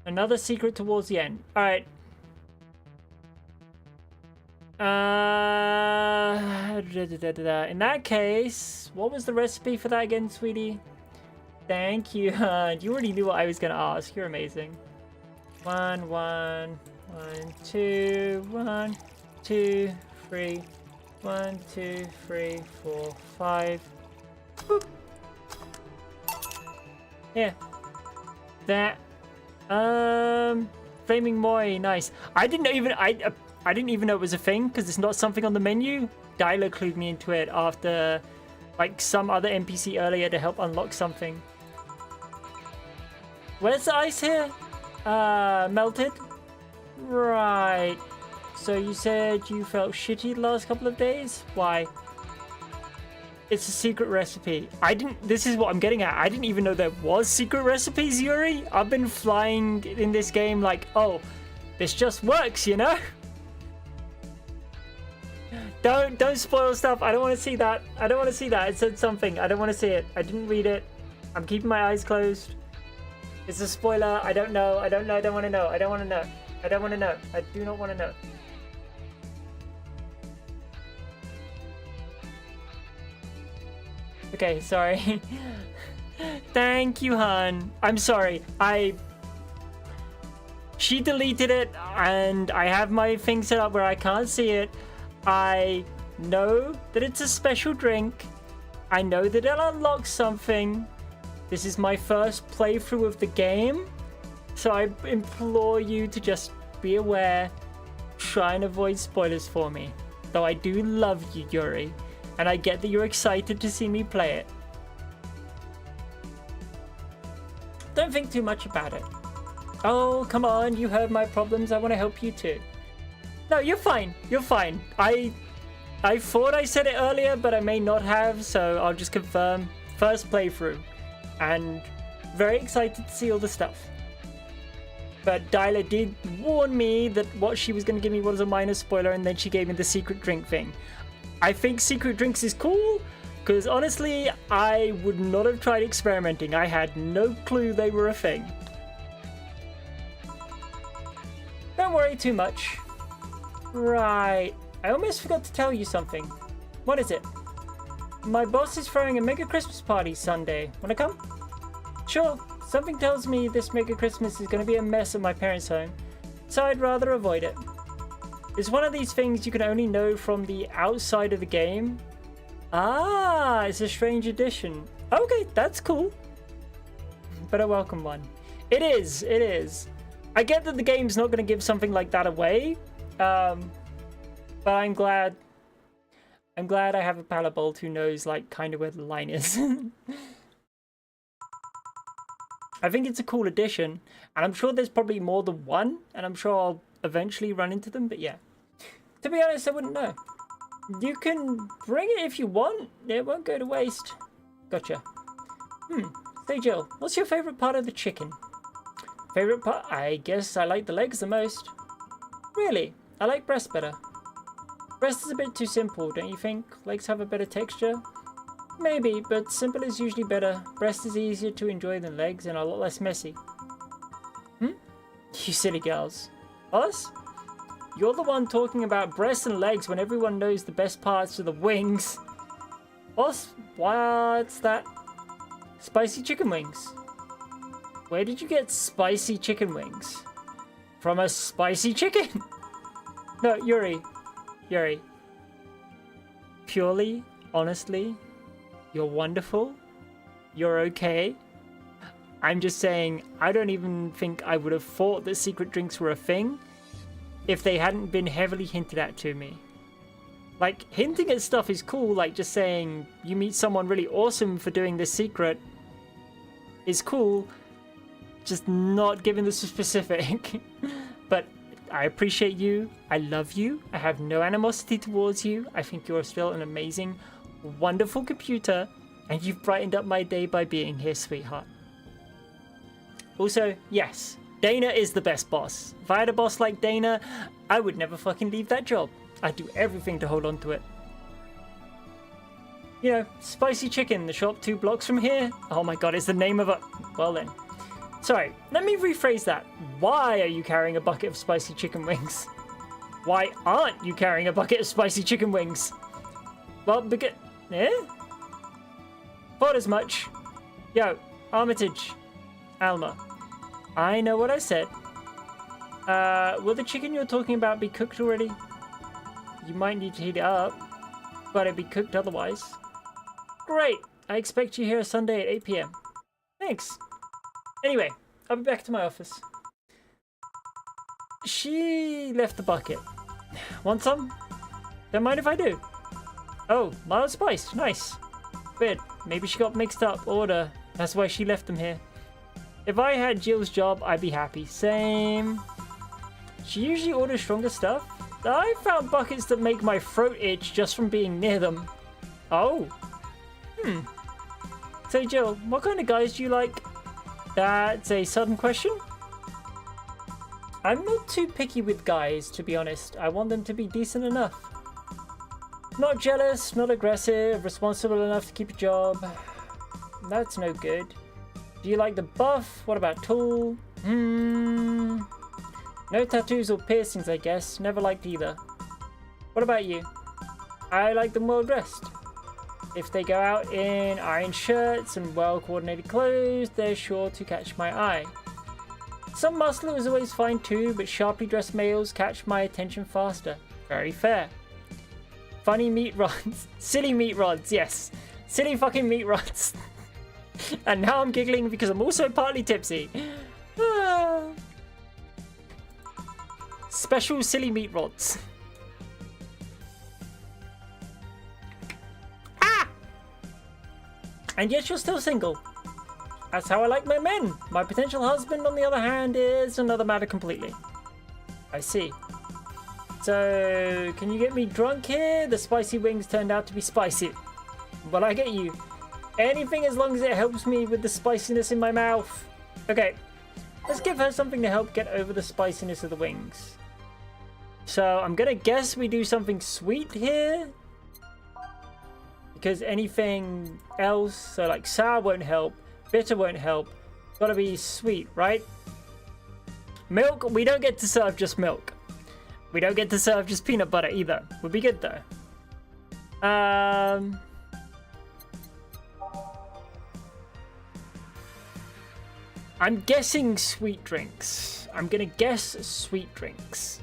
Another secret towards the end. Alright. In that case, what was the recipe for that again, sweetie? Thank you. You already knew what I was gonna ask. You're amazing. 1, 1, 1, 2, 1, 2, 3, 1, 2, 3, 4, 5. Boop. Yeah. That. Flaming Moi, nice. I didn't even know it was a thing because it's not something on the menu. Dyla clued me into it after like some other NPC earlier to help unlock something. Where's the ice here? Melted? Right. So you said you felt shitty the last couple of days? Why? It's a secret recipe. This is what I'm getting at. I didn't even know there was secret recipes, Yuri. I've been flying in this game like, oh, this just works, you know? Don't spoil stuff. I don't want to see that. It said something. I don't want to see it. I didn't read it. I'm keeping my eyes closed. It's a spoiler. I don't know. I don't want to know. I do not want to know. Okay, sorry. Thank you, hun. I'm sorry. She deleted it, and I have my thing set up where I can't see it. I know that it's a special drink. I know that it'll unlock something. This is my first playthrough of the game, so I implore you to just be aware. Try and avoid spoilers for me. Though I do love you, Yuri, and I get that you're excited to see me play it. Don't think too much about it. Oh, come on, you heard my problems. I want to help you too. No, you're fine. You're fine. I thought I said it earlier, but I may not have, so I'll just confirm. First playthrough. And very excited to see all the stuff. But Dyla did warn me that what she was going to give me was a minor spoiler, and then she gave me the secret drink thing. I think secret drinks is cool, because honestly, I would not have tried experimenting. I had no clue they were a thing. Don't worry too much. Right. I almost forgot to tell you something. What is it? My boss is throwing a mega Christmas party Sunday. Wanna come? Sure. Something tells me this mega Christmas is gonna be a mess at my parents' home, so I'd rather avoid it. It's one of these things you can only know from the outside of the game. Ah, it's a strange addition. Okay, that's cool. But a welcome one. It is. I get that the game's not gonna give something like that away, but I'm glad I have a Palabolt who knows, like, kind of where the line is. I think it's a cool addition, and I'm sure there's probably more than one, and I'm sure I'll eventually run into them, but yeah. To be honest, I wouldn't know. You can bring it if you want. It won't go to waste. Gotcha. Say, Jill, what's your favorite part of the chicken? Favorite part? I guess I like the legs the most. Really? I like breast better. Breast is a bit too simple, don't you think? Legs have a better texture? Maybe, but simple is usually better. Breast is easier to enjoy than legs and a lot less messy. You silly girls. Us? You're the one talking about breasts and legs when everyone knows the best parts are the wings. Us? What's that? Spicy chicken wings. Where did you get spicy chicken wings? From a spicy chicken? No, Yuri. Purely, honestly, you're wonderful. You're okay. I'm just saying, I don't even think I would have thought that secret drinks were a thing if they hadn't been heavily hinted at to me. Like, hinting at stuff is cool, like just saying you meet someone really awesome for doing this secret is cool, just not giving the specific. But I appreciate you, I love you, I have no animosity towards you, I think you're still an amazing, wonderful computer, and you've brightened up my day by being here, sweetheart. Also, yes, Dana is the best boss. If I had a boss like Dana, I would never fucking leave that job. I'd do everything to hold on to it. You know, Spicy Chicken, the shop 2 blocks from here. Oh my god, it's the name of a... Well then. Sorry, let me rephrase that. Why are you carrying a bucket of spicy chicken wings? Why aren't you carrying a bucket of spicy chicken wings? Well, because... Eh? Thought as much. Yo, Armitage. Alma. I know what I said. Will the chicken you're talking about be cooked already? You might need to heat it up, but it'd be cooked otherwise. Great! I expect you here Sunday at 8 PM. Thanks. Anyway, I'll be back to my office. She left the bucket. Want some? Don't mind if I do. Oh, mild spice. Nice. Weird. Maybe she got mixed up order. That's why she left them here. If I had Jill's job, I'd be happy. Same. She usually orders stronger stuff. I found buckets that make my throat itch just from being near them. Oh. Say, Jill, what kind of guys do you like? That's a sudden question. I'm not too picky with guys, to be honest. I want them to be decent enough. Not jealous, not aggressive, responsible enough to keep a job. That's no good. Do you like the buff? What about tall? No tattoos or piercings, I guess. Never liked either. What about you? I like them well dressed. If they go out in iron shirts and well coordinated clothes, they're sure to catch my eye. Some muscular is always fine too, but sharply dressed males catch my attention faster. Very fair. Funny meat rods. Silly meat rods, yes. Silly fucking meat rods. And now I'm giggling because I'm also partly tipsy. Special silly meat rods. Ah! And yet you're still single. That's how I like my men. My potential husband, on the other hand, is another matter completely. I see. So, can you get me drunk here? The spicy wings turned out to be spicy. Well, I get you. Anything as long as it helps me with the spiciness in my mouth. Okay, let's give her something to help get over the spiciness of the wings. So, I'm gonna guess we do something sweet here. Because anything else, so like sour won't help, bitter won't help. Gotta be sweet, right? Milk, we don't get to serve just milk. We don't get to serve just peanut butter either. Would be good though. I'm guessing sweet drinks. I'm gonna guess sweet drinks.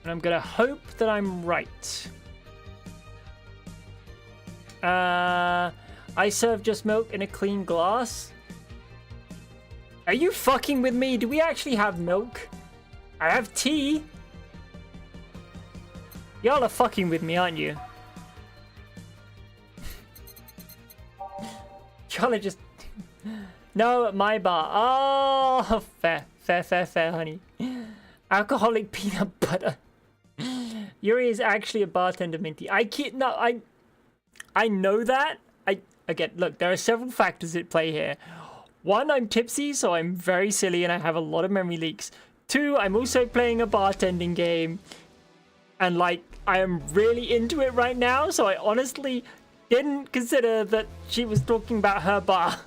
And I'm gonna hope that I'm right. I serve just milk in a clean glass. Are you fucking with me? Do we actually have milk? I have tea. Y'all are fucking with me, aren't you? Y'all are just... No, at my bar. Oh, fair, honey. Alcoholic peanut butter. Yuri is actually a bartender, Minty. I know that. Again, look, there are several factors at play here. One, I'm tipsy, so I'm very silly and I have a lot of memory leaks. Two, I'm also playing a bartending game. And, like, I am really into it right now, so I honestly didn't consider that she was talking about her bar.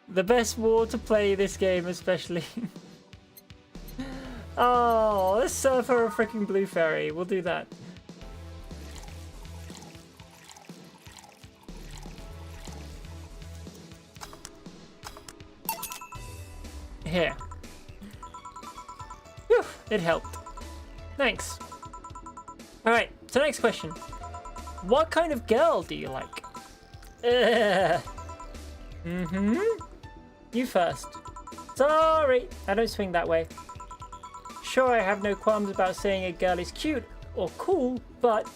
The best war to play this game, especially. Oh, let's serve her a freaking blue fairy. We'll do that. Here. Whew, it helped. Thanks. Alright, so next question. What kind of girl do you like? Mm-hmm. You first. Sorry, I don't swing that way. Sure, I have no qualms about saying a girl is cute or cool, but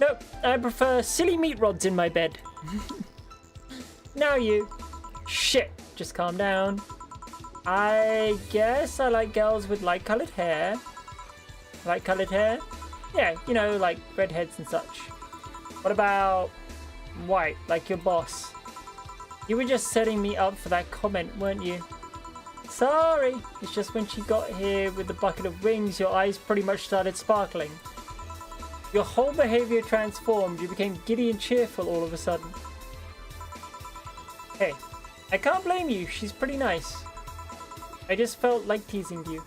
nope, I prefer silly meat rods in my bed. Now you. Shit, just calm down. I guess I like girls with light-colored hair. Light-colored hair? Yeah, you know, like redheads and such. What about white, like your boss? You were just setting me up for that comment, weren't you? Sorry, it's just when she got here with the bucket of wings, your eyes pretty much started sparkling. Your whole behavior transformed. You became giddy and cheerful all of a sudden. Hey, I can't blame you. She's pretty nice. I just felt like teasing you.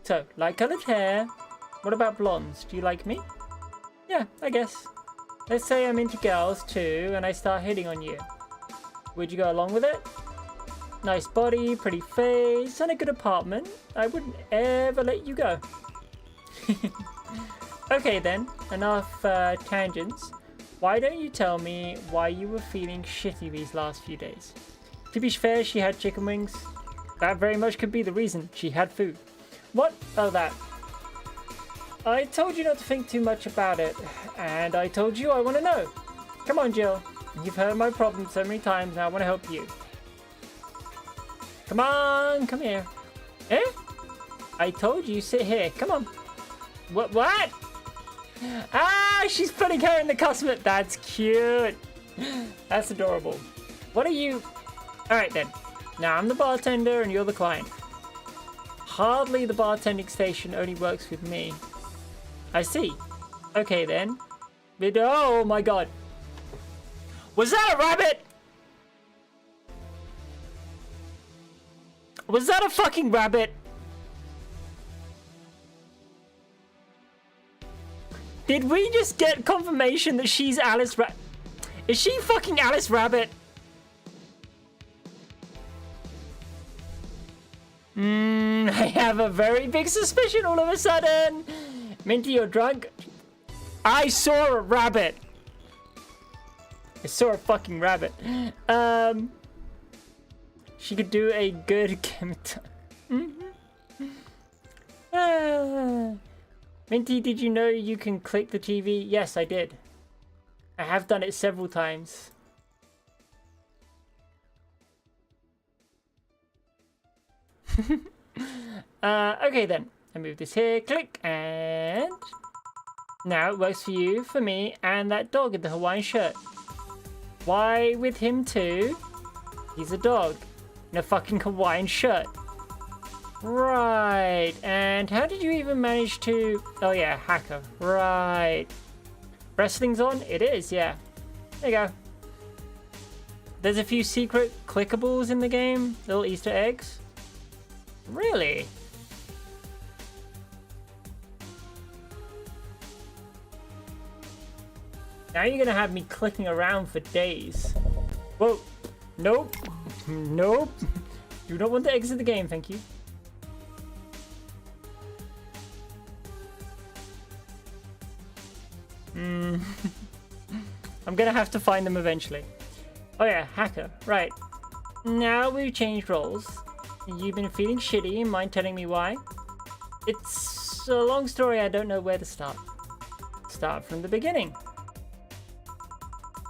So, light-colored hair. What about blondes? Do you like me? Yeah, I guess. Let's say I'm into girls too, and I start hitting on you. Would you go along with it? Nice body, pretty face, and a good apartment. I wouldn't ever let you go. Okay then, enough tangents. Why don't you tell me why you were feeling shitty these last few days? To be fair, she had chicken wings. That very much could be the reason. She had food. What? Oh, that. I told you not to think too much about it, and I told you I want to know. Come on, Jill. You've heard my problems so many times, and I want to help you. Come on, come here. Eh? I told you, sit here. Come on. What? Ah, she's putting her in the customer. That's cute. That's adorable. What are you? All right, then. Now I'm the bartender, and you're the client. Hardly the bartending station only works with me. I see. Okay, then. But, oh, my God. Was that a rabbit? Was that a fucking rabbit? Did we just get confirmation that she's Alice Is she fucking Alice Rabbit? I have a very big suspicion all of a sudden. Minty, you're drunk? I saw a rabbit. I saw a fucking rabbit. She could do a good Minty, did you know you can click the TV? Yes, I did. I have done it several times. Okay then. I move this here, click, and now it works for you, for me, and that dog in the Hawaiian shirt. Why with him too? He's a dog in a fucking Hawaiian shirt. Right, and how did you even manage to... Oh yeah, hacker, right. Wrestling's on? It is, yeah. There you go. There's a few secret clickables in the game, little Easter eggs. Really? Now you're gonna have me clicking around for days. Whoa. Nope. Nope. Do not want to exit the game, thank you. I'm gonna have to find them eventually. Oh yeah, hacker. Right. Now we've changed roles. You've been feeling shitty, mind telling me why? It's a long story, I don't know where to start. Start from the beginning.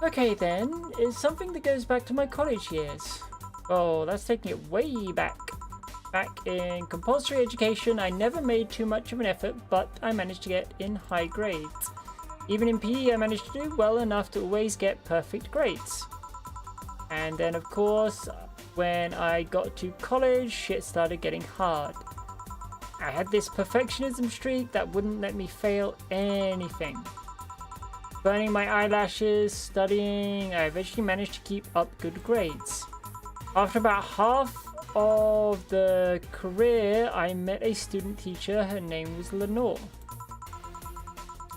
Okay then, it's something that goes back to my college years. Oh, that's taking it way back. Back in compulsory education, I never made too much of an effort, but I managed to get in high grades. Even in PE, I managed to do well enough to always get perfect grades. And then, of course, when I got to college, shit started getting hard. I had this perfectionism streak that wouldn't let me fail anything. Burning my eyelashes, studying, I eventually managed to keep up good grades. After about half of the career, I met a student teacher. Her name was Lenore.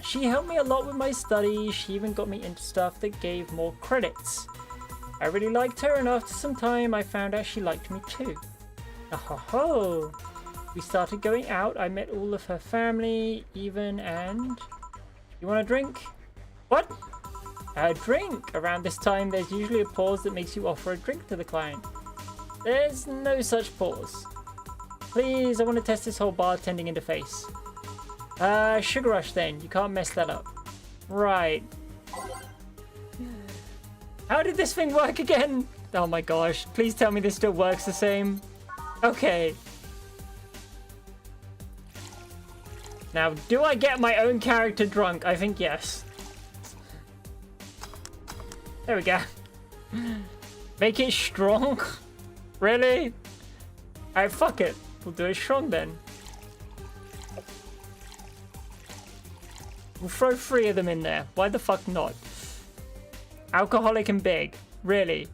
She helped me a lot with my studies. She even got me into stuff that gave more credits. I really liked her, and after some time I found out she liked me too. Oh, we started going out. I met all of her family even, and... You want a drink? What? A drink. Around this time, there's usually a pause that makes you offer a drink to the client. There's no such pause. Please, I want to test this whole bartending interface. Sugar Rush then. You can't mess that up. Right. How did this thing work again? Oh my gosh. Please tell me this still works the same. Okay. Now, do I get my own character drunk? I think yes. There we go. Make it strong? Really? Alright, fuck it. We'll do it strong then. We'll throw 3 of them in there. Why the fuck not? Alcoholic and big. Really?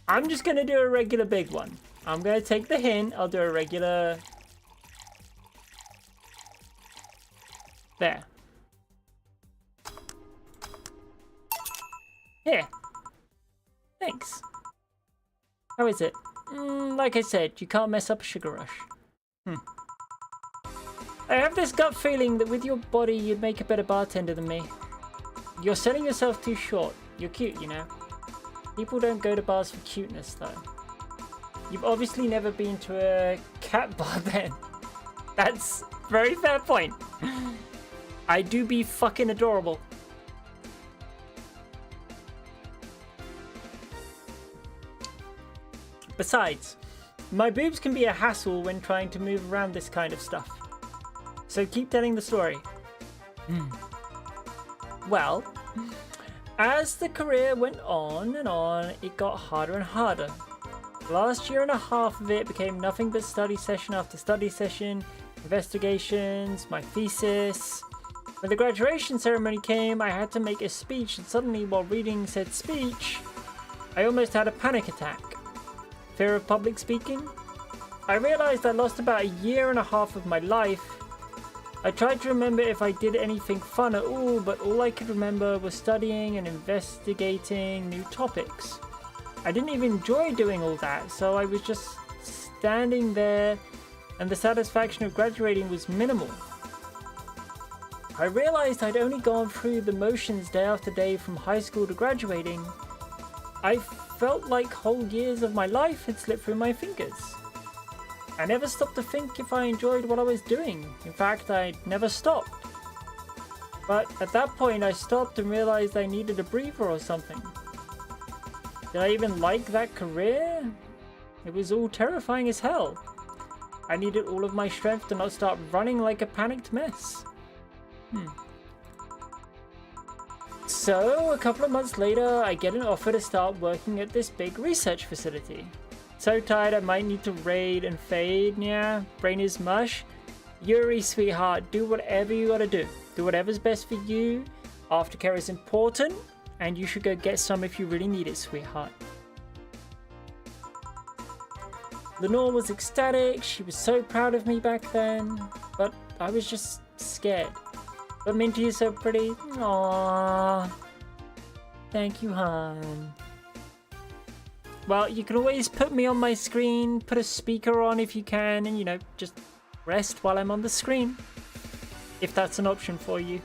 I'm just gonna do a regular big one. I'm gonna take the hint. I'll do a regular... There. Here. Thanks. How is it? Like I said, you can't mess up a Sugar Rush. I have this gut feeling that with your body, you'd make a better bartender than me. You're selling yourself too short. You're cute, you know. People don't go to bars for cuteness, though. You've obviously never been to a cat bar then. That's a very fair point. I do be fucking adorable. Besides, my boobs can be a hassle when trying to move around this kind of stuff. So keep telling the story. Well, as the career went on and on, it got harder and harder. The last year and a half of it became nothing but study session after study session, investigations, my thesis. When the graduation ceremony came, I had to make a speech, and suddenly while reading said speech, I almost had a panic attack. Fear of public speaking? I realized I lost about a year and a half of my life. I tried to remember if I did anything fun at all, but all I could remember was studying and investigating new topics. I didn't even enjoy doing all that, so I was just standing there, and the satisfaction of graduating was minimal. I realized I'd only gone through the motions day after day from high school to graduating. I felt like whole years of my life had slipped through my fingers. I never stopped to think if I enjoyed what I was doing. In fact, I never stopped. But at that point, I stopped and realized I needed a breather or something. Did I even like that career? It was all terrifying as hell. I needed all of my strength to not start running like a panicked mess. So, a couple of months later, I get an offer to start working at this big research facility. So tired I might need to raid and fade, yeah, brain is mush. Yuri, sweetheart, do whatever you gotta do. Do whatever's best for you. Aftercare is important, and you should go get some if you really need it, sweetheart. Lenore was ecstatic, she was so proud of me back then, but I was just scared. But Minty is so pretty. Aww. Thank you, hon. Well, you can always put me on my screen, put a speaker on if you can, and, you know, just rest while I'm on the screen. If that's an option for you.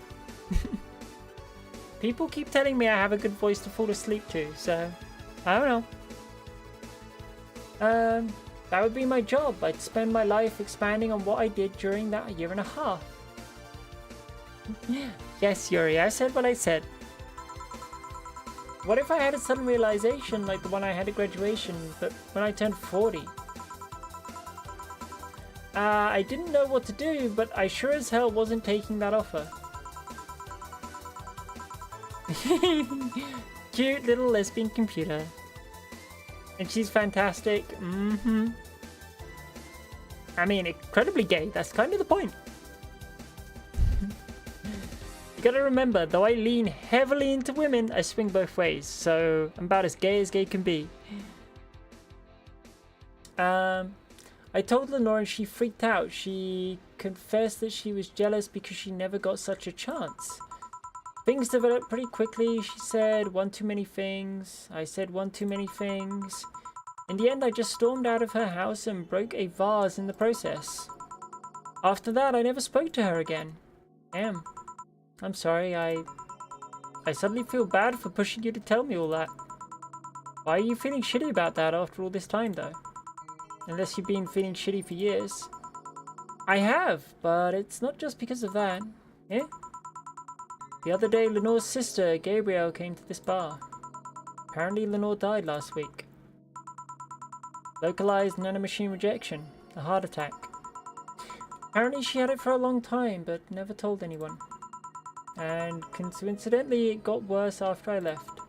People keep telling me I have a good voice to fall asleep to, so I don't know. That would be my job. I'd spend my life expanding on what I did during that year and a half. Yes, Yuri, I said what I said. What if I had a sudden realization like the one I had at graduation, but when I turned 40? I didn't know what to do, but I sure as hell wasn't taking that offer. Cute little lesbian computer. And she's fantastic. I mean, incredibly gay. That's kind of the point. You gotta remember, though I lean heavily into women, I swing both ways. So I'm about as gay can be. I told Lenore and she freaked out. She confessed that she was jealous because she never got such a chance. Things developed pretty quickly. She said one too many things. I said one too many things. In the end, I just stormed out of her house and broke a vase in the process. After that, I never spoke to her again. Damn. I'm sorry, I suddenly feel bad for pushing you to tell me all that. Why are you feeling shitty about that after all this time, though? Unless you've been feeling shitty for years. I have, but it's not just because of that. Yeah? The other day, Lenore's sister, Gabrielle, came to this bar. Apparently, Lenore died last week. Localized nanomachine rejection. A heart attack. Apparently, she had it for a long time, but never told anyone. And coincidentally, it got worse after I left.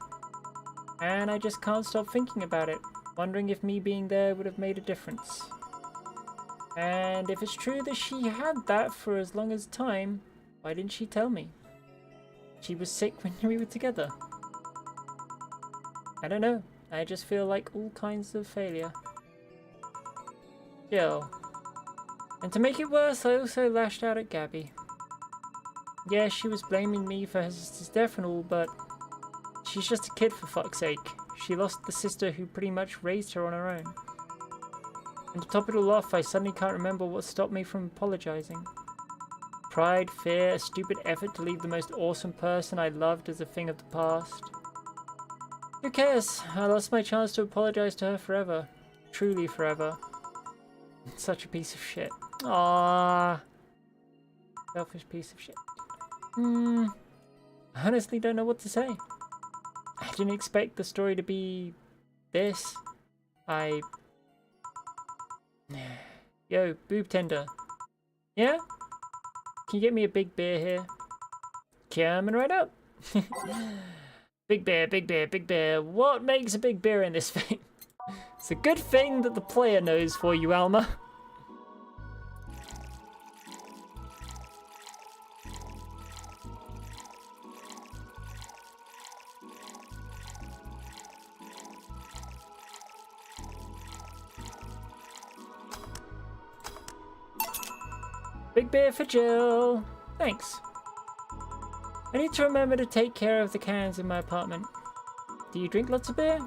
And I just can't stop thinking about it, wondering if me being there would have made a difference. And if it's true that she had that for as long as time, why didn't she tell me? She was sick when we were together. I don't know, I just feel like all kinds of failure. Jill. And to make it worse, I also lashed out at Gabby. Yeah, she was blaming me for her sister's death and all, but she's just a kid for fuck's sake. She lost the sister who pretty much raised her on her own. And to top it all off, I suddenly can't remember what stopped me from apologizing. Pride, fear, a stupid effort to leave the most awesome person I loved as a thing of the past. Who cares? I lost my chance to apologize to her forever. Truly forever. Such a piece of shit. Ah, selfish piece of shit. I honestly don't know what to say. I didn't expect the story to be this. Yo, boob tender. Yeah? Can you get me a big beer here? Coming right up. Big beer, big beer, big beer. What makes a big beer in this thing? It's a good thing that the player knows for you, Alma. Big beer for Jill. Thanks. I need to remember to take care of the cans in my apartment. Do you drink lots of beer?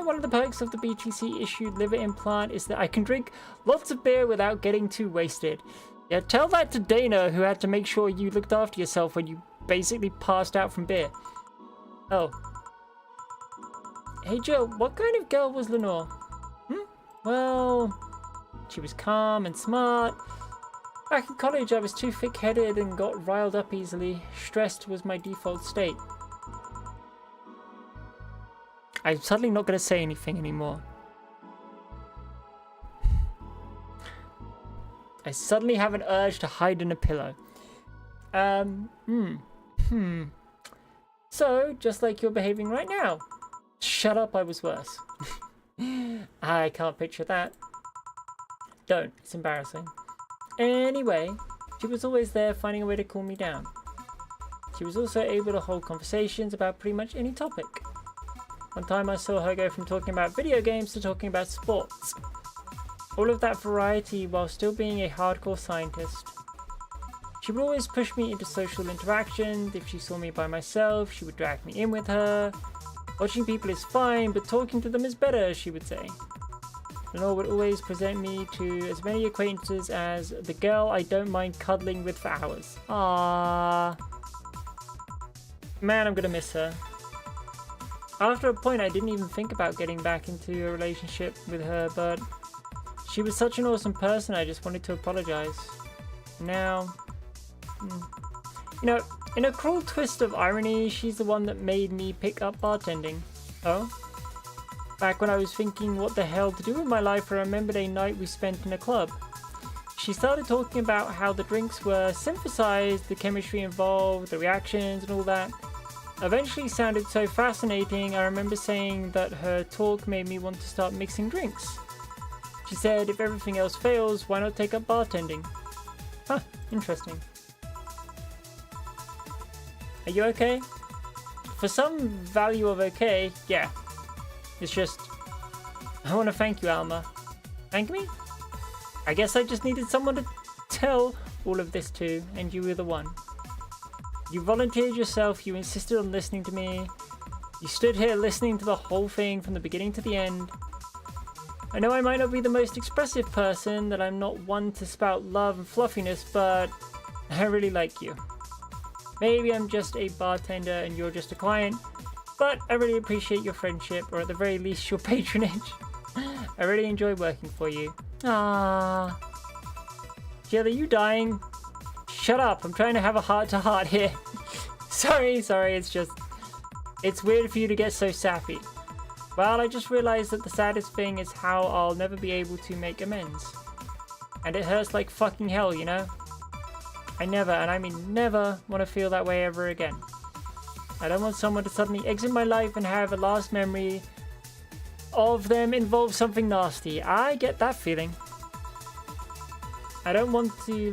One of the perks of the BTC issued liver implant is that I can drink lots of beer without getting too wasted. Yeah, tell that to Dana, who had to make sure you looked after yourself when you basically passed out from beer. Oh. Hey Jill, what kind of girl was Lenore? Well, she was calm and smart. Back in college, I was too thick-headed and got riled up easily. Stressed was my default state. I'm suddenly not going to say anything anymore. I suddenly have an urge to hide in a pillow. So, just like you're behaving right now. Shut up, I was worse. I can't picture that. Don't, it's embarrassing. Anyway, she was always there finding a way to cool me down. She was also able to hold conversations about pretty much any topic. One time I saw her go from talking about video games to talking about sports. All of that variety while still being a hardcore scientist. She would always push me into social interactions. If she saw me by myself, she would drag me in with her. Watching people is fine, but talking to them is better, she would say. Lenore would always present me to as many acquaintances as the girl I don't mind cuddling with for hours. Ah, man, I'm gonna miss her. After a point, I didn't even think about getting back into a relationship with her, but she was such an awesome person, I just wanted to apologize. Now, you know, in a cruel twist of irony, she's the one that made me pick up bartending. Oh? Back when I was thinking what the hell to do with my life, I remembered a night we spent in a club. She started talking about how the drinks were synthesized, the chemistry involved, the reactions and all that. Eventually sounded so fascinating, I remember saying that her talk made me want to start mixing drinks. She said if everything else fails, why not take up bartending? Huh, interesting. Are you okay? For some value of okay, yeah. It's just, I want to thank you, Alma. Thank me? I guess I just needed someone to tell all of this to, and you were the one. You volunteered yourself, you insisted on listening to me. You stood here listening to the whole thing from the beginning to the end. I know I might not be the most expressive person, that I'm not one to spout love and fluffiness, but I really like you. Maybe I'm just a bartender and you're just a client, but I really appreciate your friendship, or at the very least your patronage. I really enjoy working for you. Ah, Jill, are you dying? Shut up, I'm trying to have a heart-to-heart here. sorry, it's weird for you to get so sappy. Well, I just realized that the saddest thing is how I'll never be able to make amends. And it hurts like fucking hell, you know? I never, and I mean never, want to feel that way ever again. I don't want someone to suddenly exit my life and have a last memory of them involve something nasty. I get that feeling. I don't want the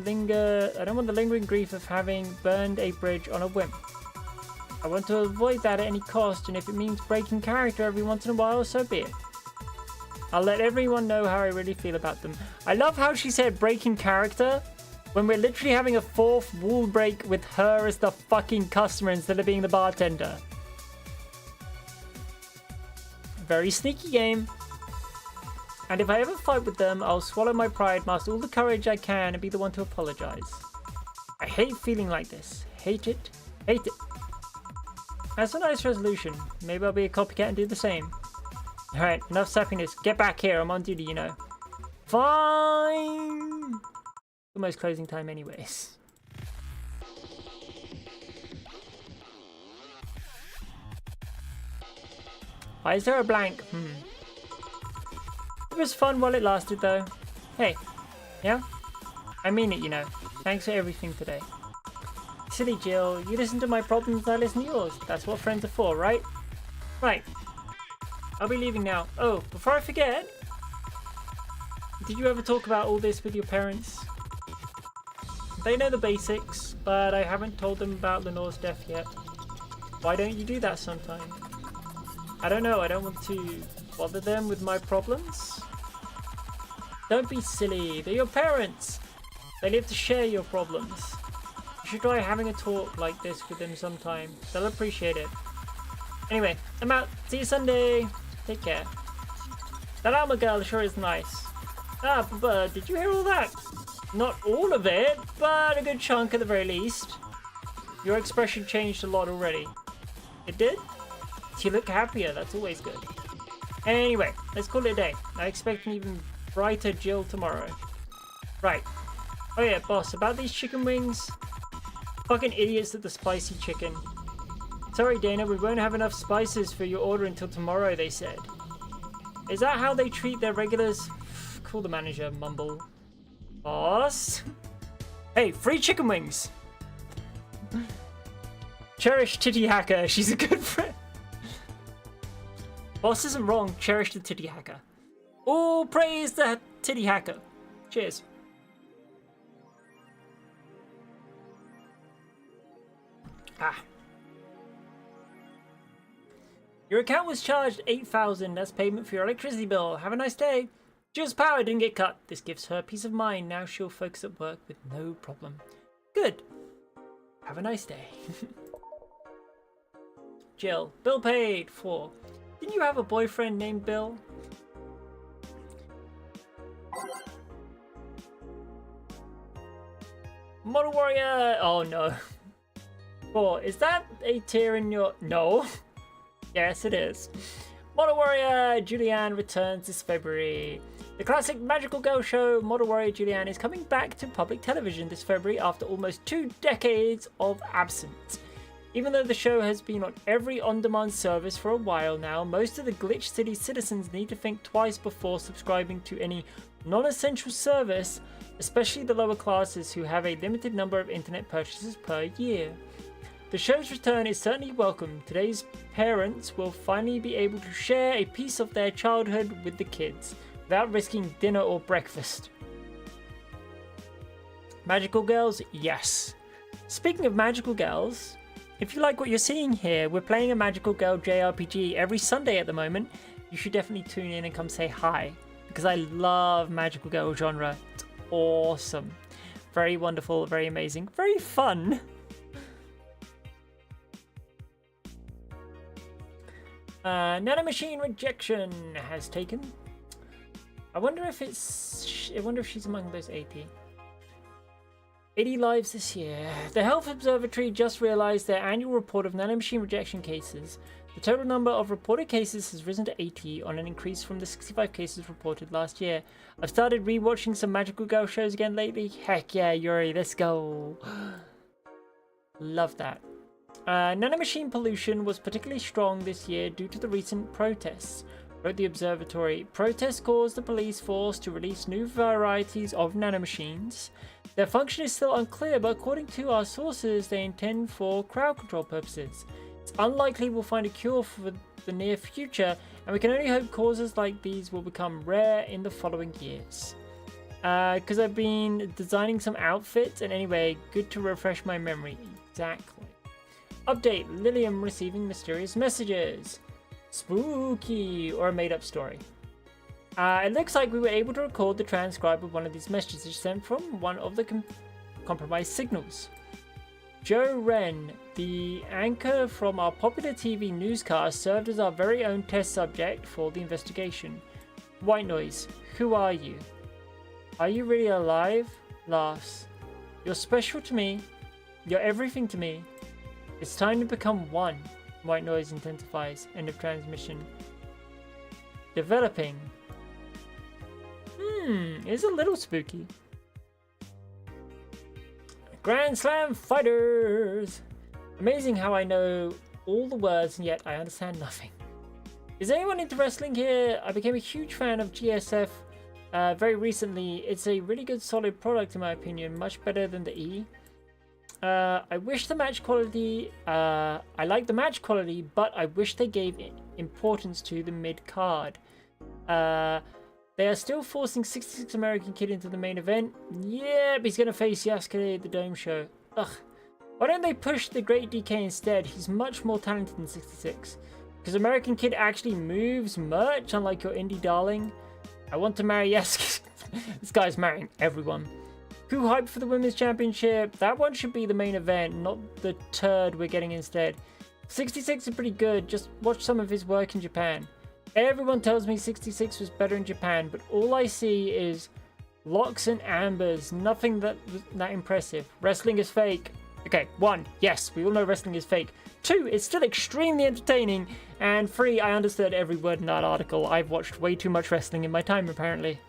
lingering grief of having burned a bridge on a whim. I want to avoid that at any cost, and if it means breaking character every once in a while, so be it. I'll let everyone know how I really feel about them. I love how she said breaking character when we're literally having a fourth wall break with her as the fucking customer instead of being the bartender. Very sneaky game. And if I ever fight with them, I'll swallow my pride, master all the courage I can, and be the one to apologize. I hate feeling like this. Hate it. Hate it. That's a nice resolution. Maybe I'll be a copycat and do the same. Alright, enough sappiness. Get back here. I'm on duty, you know. Fine. Almost closing time anyways. Why is there a blank? It was fun while it lasted though. Hey, yeah? I mean it, you know. Thanks for everything today. Silly Jill, you listen to my problems and I listen to yours. That's what friends are for, right? Right. I'll be leaving now. Oh, before I forget, did you ever talk about all this with your parents? They know the basics, but I haven't told them about Lenore's death yet. Why don't you do that sometime? I don't know, I don't want to bother them with my problems. Don't be silly, they're your parents. They live to share your problems. You should try having a talk like this with them sometime. They'll appreciate it. Anyway, I'm out. See you Sunday. Take care. That armor girl sure is nice. Ah, but did you hear all that? Not all of it, but a good chunk at the very least. Your expression changed a lot already. It did? You look happier, that's always good. Anyway, let's call it a day. I expect an even brighter Jill tomorrow. Right. Oh yeah, boss, about these chicken wings. Fucking idiots at the spicy chicken. Sorry Dana, we won't have enough spices for your order until tomorrow, they said. Is that how they treat their regulars? Call the manager, mumble. Boss? Hey, free chicken wings! Cherish Titty Hacker, she's a good friend. Boss isn't wrong, cherish the Titty Hacker. Oh, praise the Titty Hacker. Cheers. Ah. Your account was charged $8,000 as payment for your electricity bill. Have a nice day. Jill's power didn't get cut. This gives her peace of mind. Now she'll focus at work with no problem. Good. Have a nice day. Jill, bill paid for. Didn't you have a boyfriend named Bill? Model Warrior. Oh no. 4. Is that a tear in your... No. Yes, it is. Model Warrior Julianne returns this February. The classic magical girl show Model Warrior Julianne is coming back to public television this February after almost 2 decades of absence. Even though the show has been on every on-demand service for a while now, most of the Glitch City citizens need to think twice before subscribing to any non-essential service, especially the lower classes who have a limited number of internet purchases per year. The show's return is certainly welcome. Today's parents will finally be able to share a piece of their childhood with the kids, without risking dinner or breakfast. Magical girls? Yes. Speaking of magical girls, if you like what you're seeing here, we're playing a magical girl JRPG every Sunday at the moment. You should definitely tune in and come say hi, because I love magical girl genre. It's awesome. Very wonderful, very amazing, very fun. Nanomachine rejection has taken. I wonder if she's among those 80. 80 lives this year. The Health Observatory just realized their annual report of nanomachine rejection cases. The total number of reported cases has risen to 80 on an increase from the 65 cases reported last year. I've started rewatching some Magical Girl shows again lately. Heck yeah, Yuri, let's go. Love that. Nanomachine pollution was particularly strong this year due to the recent protests, wrote the observatory. Protests caused the police force to release new varieties of nanomachines. Their function is still unclear, but according to our sources, they intend for crowd control purposes. It's unlikely we'll find a cure for the near future, and we can only hope causes like these will become rare in the following years. Because I've been designing some outfits, and anyway, good to refresh my memory. Exactly. Update, Lilium receiving mysterious messages. Spooky, or a made-up story. It looks like we were able to record the transcribe of one of these messages sent from one of the compromised signals. Joe Wren, the anchor from our popular TV newscast, served as our very own test subject for the investigation. White noise, who are you? Are you really alive? Laughs. You're special to me. You're everything to me. It's time to become one. White noise intensifies. End of transmission. Developing. It's a little spooky. Grand Slam Fighters! Amazing how I know all the words and yet I understand nothing. Is anyone into wrestling here? I became a huge fan of GSF very recently. It's a really good solid product in my opinion, much better than the E. I wish the match quality, I like the match quality, but I wish they gave importance to the mid card. They are still forcing 66 American Kid into the main event. Yep, he's gonna face Yasuke at the Dome Show. Ugh. Why don't they push the Great DK instead? He's much more talented than 66. Because American Kid actually moves much, unlike your indie darling. I want to marry Yasuke. This guy's marrying everyone. Who hyped for the Women's Championship? That one should be the main event, not the turd we're getting instead. 66 is pretty good, just watch some of his work in Japan. Everyone tells me 66 was better in Japan, but all I see is locks and ambers, nothing that impressive. Wrestling is fake. Okay, 1, yes, we all know wrestling is fake. 2, it's still extremely entertaining. And 3, I understood every word in that article. I've watched way too much wrestling in my time, apparently.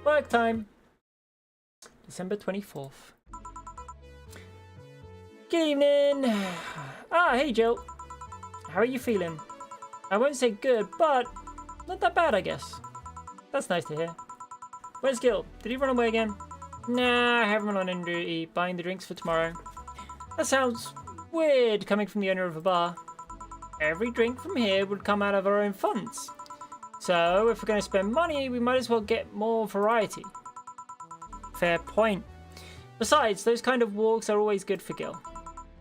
Work time. December 24th. Good evening. Hey Jill. How are you feeling? I won't say good, but not that bad, I guess. That's nice to hear. Where's Gil? Did he run away again? Nah, I have him on duty, buying the drinks for tomorrow. That sounds weird coming from the owner of a bar. Every drink from here would come out of our own funds. So, if we're going to spend money, we might as well get more variety. Fair point. Besides, those kind of walks are always good for Gil.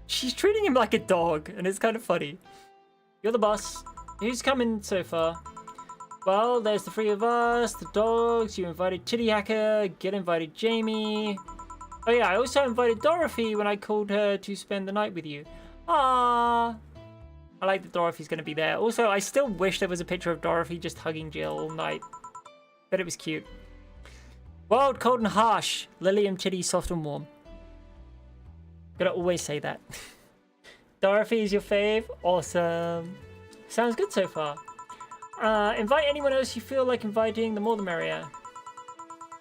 She's treating him like a dog, and it's kind of funny. You're the boss. Who's coming so far? Well, there's the 3 of us, the dogs, you invited Titty Hacker, Gil invited Jamie. Oh yeah, I also invited Dorothy when I called her to spend the night with you. Ah. I like that Dorothy's going to be there. Also, I still wish there was a picture of Dorothy just hugging Jill all night. Bet it was cute. Wild, cold and harsh. Lilium, Titty, soft and warm. Gotta always say that. Dorothy is your fave? Awesome. Sounds good so far. Invite anyone else you feel like inviting, the more the merrier.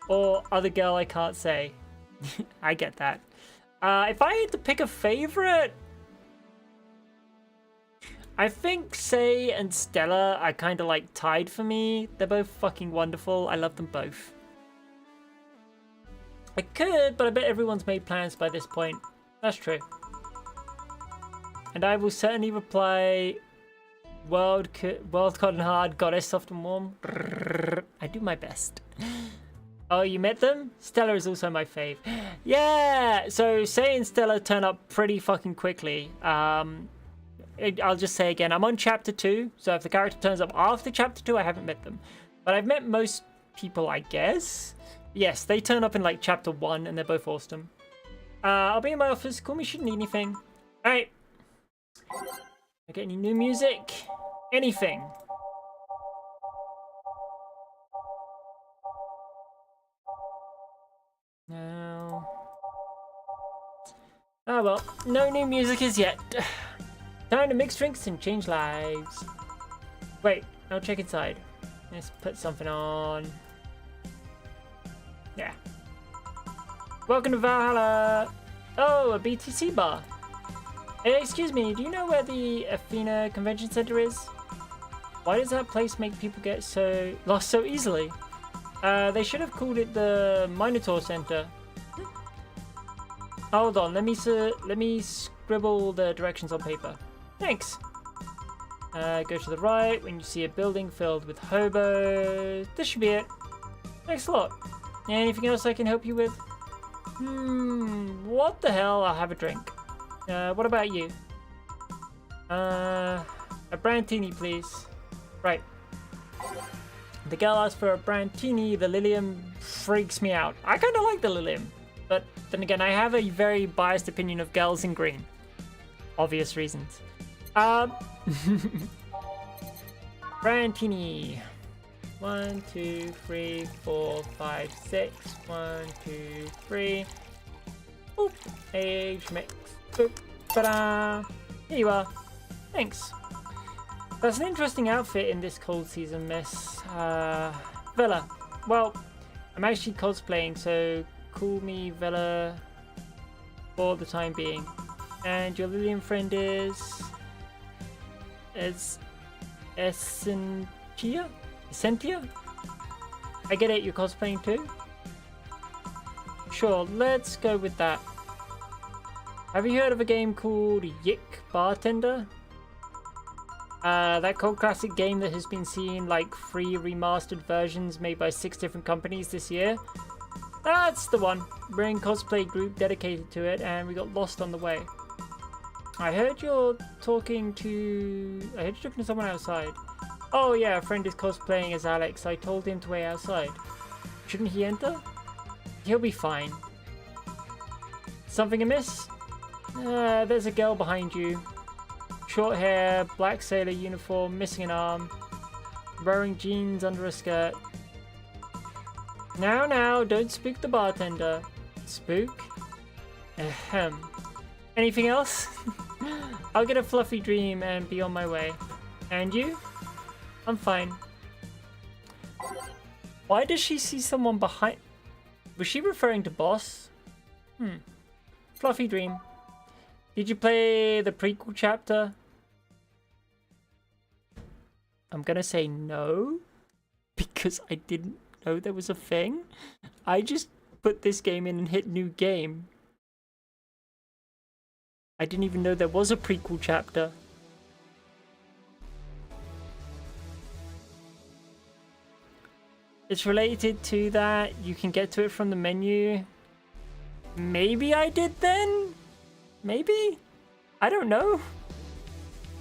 Or other girl I can't say. I get that. If I had to pick a favorite, I think Say and Stella are kind of like tied for me. They're both fucking wonderful. I love them both. I could, but I bet everyone's made plans by this point. That's true. And I will certainly reply, World cold and hard, goddess soft and warm. I do my best. Oh, you met them? Stella is also my fave. Yeah, so Say and Stella turn up pretty fucking quickly. I'll just say again, I'm on chapter 2, so if the character turns up after chapter 2, I haven't met them. But I've met most people, I guess. Yes, they turn up in like chapter 1 and they're both awesome. I'll be in my office. Call me if you need anything. Alright. I get any new music? Anything? No. Oh well, no new music as yet. Time to mix drinks and change lives. Wait, I'll check inside. Let's put something on. Yeah. Welcome to Valhalla. Oh, a BTC bar. Hey, excuse me, do you know where the Athena Convention Center is? Why does that place make people get lost so easily? They should have called it the Minotaur Center. Hold on, let me scribble the directions on paper. Thanks. Go to the right when you see a building filled with hobos. This should be it. Thanks a lot. Anything else I can help you with? What the hell? I'll have a drink. What about you? A brandtini, please. Right. The girl asked for a brandtini. The Lilium freaks me out. I kind of like the Lilium, but then again, I have a very biased opinion of girls in green. Obvious reasons. Brandtini. 1, 2, 3, 4, 5, 6. 1, 2, 3. Boop. Age mix. Boop. Ta-da! Here you are. Thanks. That's an interesting outfit in this cold season, miss. Vela. Well, I'm actually cosplaying, so call me Vela for the time being. And your Lilian friend is Essentia? Essentia? I get it, you're cosplaying too? Sure, let's go with that. Have you heard of a game called Yick Bartender? That cult classic game that has been seeing like 3 remastered versions made by 6 different companies this year? That's the one. We're in cosplay group dedicated to it and we got lost on the way. I heard you're talking to someone outside. Oh yeah, a friend is cosplaying as Alex. I told him to wait outside. Shouldn't he enter? He'll be fine. Something amiss? There's a girl behind you. Short hair, black sailor uniform, missing an arm. Wearing jeans under a skirt. Now, don't spook the bartender. Spook? Ahem. Anything else? I'll get a fluffy dream and be on my way. And you? I'm fine. Why does she see someone behind? Was she referring to boss? Fluffy dream. Did you play the prequel chapter? I'm gonna say no, because I didn't know there was a thing. I just put this game in and hit new game. I didn't even know there was a prequel chapter. It's related to that. You can get to it from the menu. Maybe I did then? Maybe? I don't know.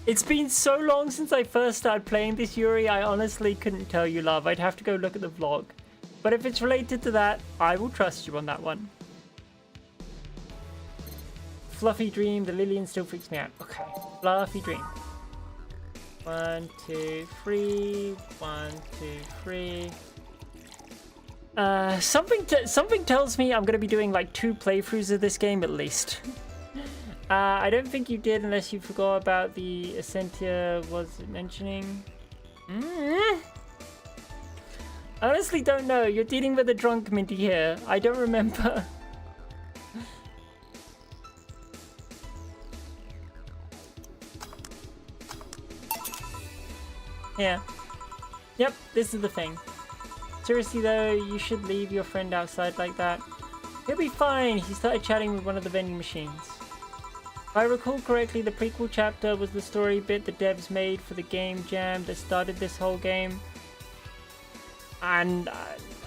It's been so long since I first started playing this, Yuri, I honestly couldn't tell you, love. I'd have to go look at the vlog. But if it's related to that, I will trust you on that one. Fluffy dream, the Lilian still freaks me out. Okay, fluffy dream. 1, 2, 3. 1, 2, 3. Something tells me I'm gonna be doing like 2 playthroughs of this game at least. I don't think you did unless you forgot about the Essentia was mentioning. Honestly don't know. You're dealing with a drunk Minty here. I don't remember. Yeah. Yep, this is the thing. Seriously though, you should leave your friend outside like that. He'll be fine. He started chatting with one of the vending machines. If I recall correctly, the prequel chapter was the story bit the devs made for the game jam that started this whole game. And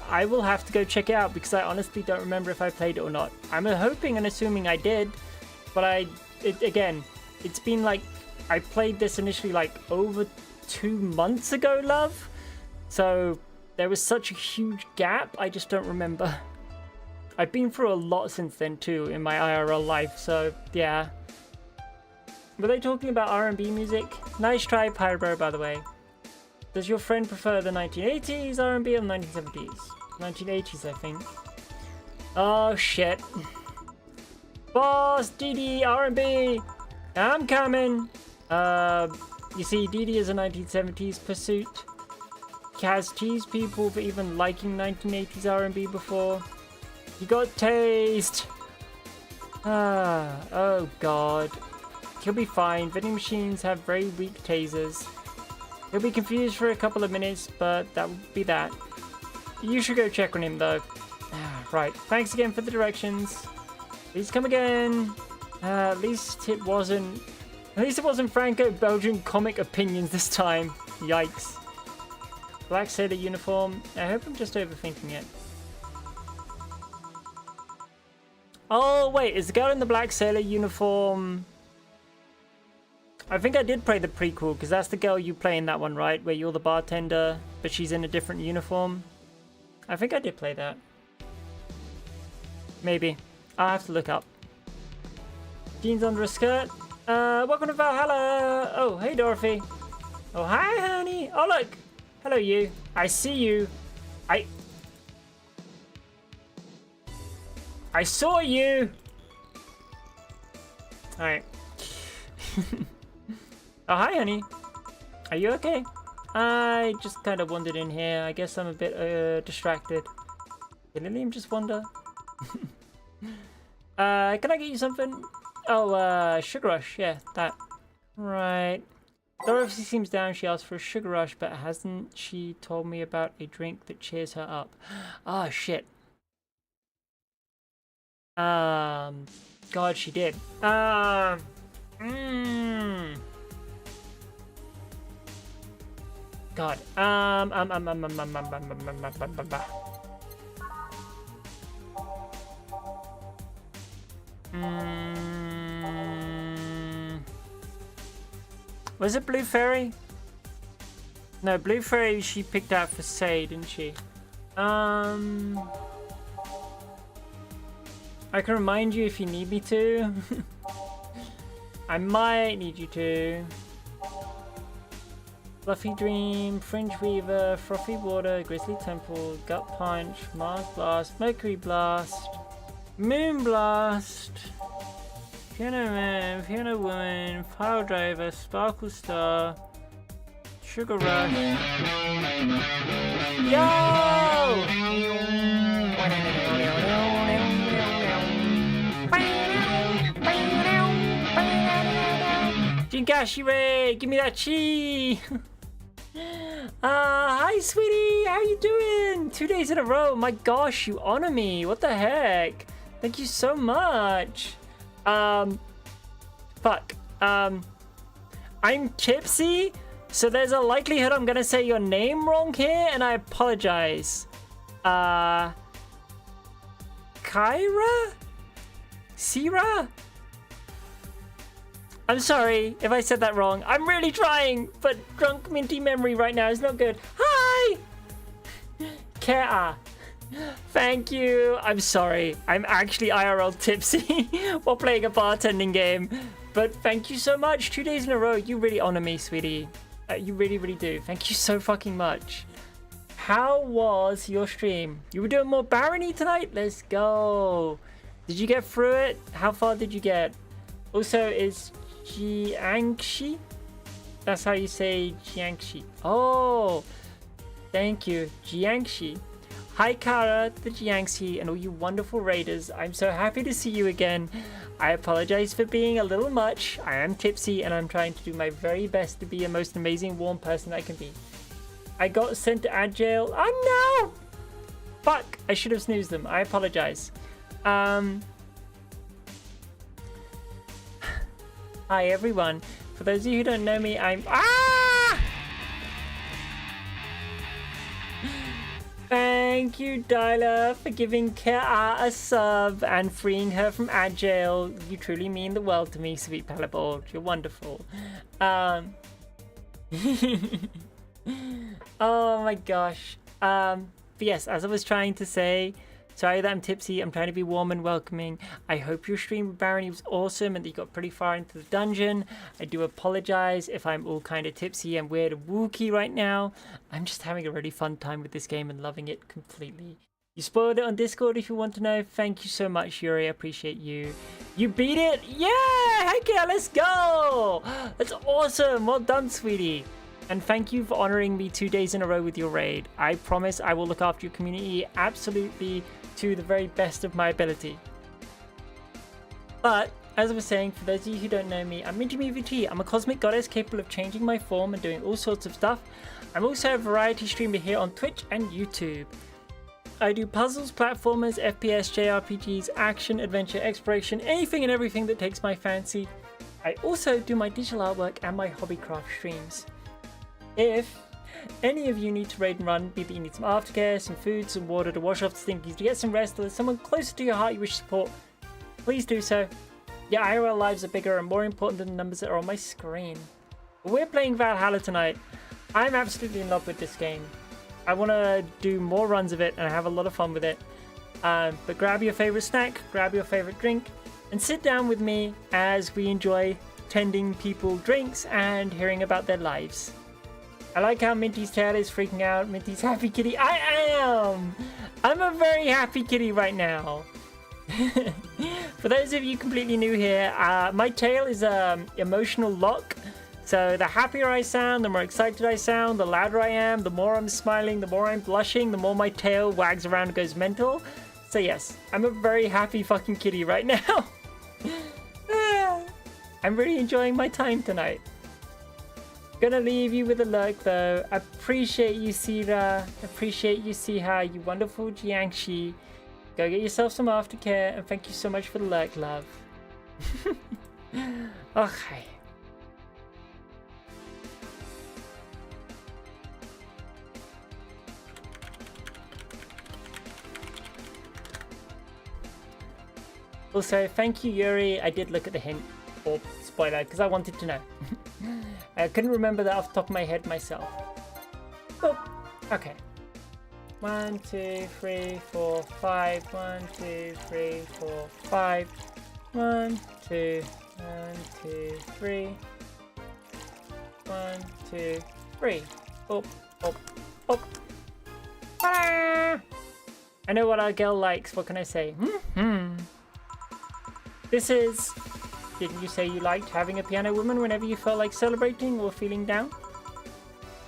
I will have to go check it out because I honestly don't remember if I played it or not. I'm hoping and assuming I did, but again, it's been like, I played this initially like over 2 months ago, love. So there was such a huge gap, I just don't remember. I've been through a lot since then too in my IRL life, so yeah. Were they talking about R&B music? Nice try, Pyro, by the way. Does your friend prefer the 1980s R&B or the 1970s? 1980s, I think. Oh shit. Boss, DD, R&B, I'm coming. You see, DD is a 1970s pursuit. Has teased people for even liking 1980s R&B before. You got tased. Oh god. He'll be fine. Vending machines have very weak tasers. He'll be confused for a couple of minutes, but that would be that. You should go check on him though. Right, thanks again for the directions. Please come again. At least it wasn't Franco-Belgian comic opinions this time. Yikes. Black sailor uniform. I hope I'm just overthinking it. Oh wait, is the girl in the black sailor uniform? I think I did play the prequel, because that's the girl you play in that one, right? Where you're the bartender, but she's in a different uniform. I think I did play that. Maybe. I'll have to look up. Jeans under a skirt. Welcome to Valhalla. Oh, hey Dorothy. Oh, hi honey. Oh look. Hello you. I see you. I saw you. Alright. Oh, hi honey. Are you okay? I just kind of wandered in here. I guess I'm a bit distracted. Did Lillian just wander? Can I get you something? Oh, Sugar Rush. Yeah, that. Right. Dorothy seems down. She asked for a Sugar Rush, but hasn't she told me about a drink that cheers her up? Oh, shit. God, she did. God. Was it Blue Fairy? No, Blue Fairy she picked out for Say, didn't she? I can remind you if you need me to. I might need you to. Fluffy Dream, Fringe Weaver, Frothy Water, Grizzly Temple, Gut Punch, Mars Blast, Mercury Blast, Moon Blast, Piano Man, Piano Woman, Pile Driver, Sparkle Star, Sugar Rush. Yo! Jingashi Ray, give me that chi! Hi sweetie, how you doing? 2 days in a row, my gosh, you honor me, what the heck? Thank you so much. Fuck. I'm tipsy, so there's a likelihood I'm gonna say your name wrong here, and I apologize. Kyra? Sira? I'm sorry if I said that wrong. I'm really trying, but drunk minty memory right now is not good. Hi! Kea. Thank you. I'm sorry. I'm actually IRL tipsy while playing a bartending game. But thank you so much. 2 days in a row. You really honor me, sweetie. You really, really do. Thank you so fucking much. How was your stream? You were doing more barony tonight? Let's go. Did you get through it? How far did you get? Also, is Jiangxi? That's how you say Jiangxi. Oh, thank you. Jiangxi. Hi Kara, the Jiangxi, and all you wonderful raiders. I'm so happy to see you again. I apologize for being a little much. I am tipsy and I'm trying to do my very best to be a most amazing warm person I can be. I got sent to ad jail. Oh no! Fuck, I should have snoozed them. I apologize. Hi everyone. For those of you who don't know me, I'm... Thank you, Dyla, for giving Kea a sub and freeing her from ad jail. You truly mean the world to me, sweet Palabord. You're wonderful. Oh my gosh. But yes, as I was trying to say, sorry that I'm tipsy. I'm trying to be warm and welcoming. I hope your stream with Barony was awesome and that you got pretty far into the dungeon. I do apologize if I'm all kind of tipsy and weird and wookie right now. I'm just having a really fun time with this game and loving it completely. You spoiled it on Discord if you want to know. Thank you so much, Yuri. I appreciate you. You beat it? Yeah! Heck yeah, let's go! That's awesome. Well done, sweetie. And thank you for honoring me 2 days in a row with your raid. I promise I will look after your community absolutely to the very best of my ability. But, as I was saying, for those of you who don't know me, I'm Minty MVT. I'm a cosmic goddess capable of changing my form and doing all sorts of stuff. I'm also a variety streamer here on Twitch and YouTube. I do puzzles, platformers, FPS, JRPGs, action, adventure, exploration, anything and everything that takes my fancy. I also do my digital artwork and my hobbycraft streams. If any of you need to raid and run, be that you need some aftercare, some food, some water to wash off the stinkies, to get some rest, or there's someone closer to your heart you wish to support, please do so. Your IRL lives are bigger and more important than the numbers that are on my screen. We're playing Valhalla tonight. I'm absolutely in love with this game. I want to do more runs of it and have a lot of fun with it. But grab your favorite snack, grab your favorite drink, and sit down with me as we enjoy tending people drinks and hearing about their lives. I like how Minty's tail is freaking out. Minty's happy kitty. I am! I'm a very happy kitty right now. For those of you completely new here, my tail is emotional lock. So the happier I sound, the more excited I sound, the louder I am, the more I'm smiling, the more I'm blushing, the more my tail wags around and goes mental. So yes, I'm a very happy fucking kitty right now. I'm really enjoying my time tonight. Gonna leave you with a lurk though. Appreciate you, Sira. Appreciate you, Siha, you wonderful Jiangxi. Go get yourself some aftercare, and thank you so much for the lurk, love. Okay. Also, thank you, Yuri. I did look at the hint, or spoiler, because I wanted to know. I couldn't remember that off the top of my head myself. Oh, okay. 1, 2, 3, 4, 5. 1, 2, 3, 4, 5. 1, 2, 1, 2, 3. 1, 2, 3. Oh, oh, oh. Ah! I know what our girl likes. What can I say? This is... Didn't you say you liked having a piano woman whenever you felt like celebrating or feeling down?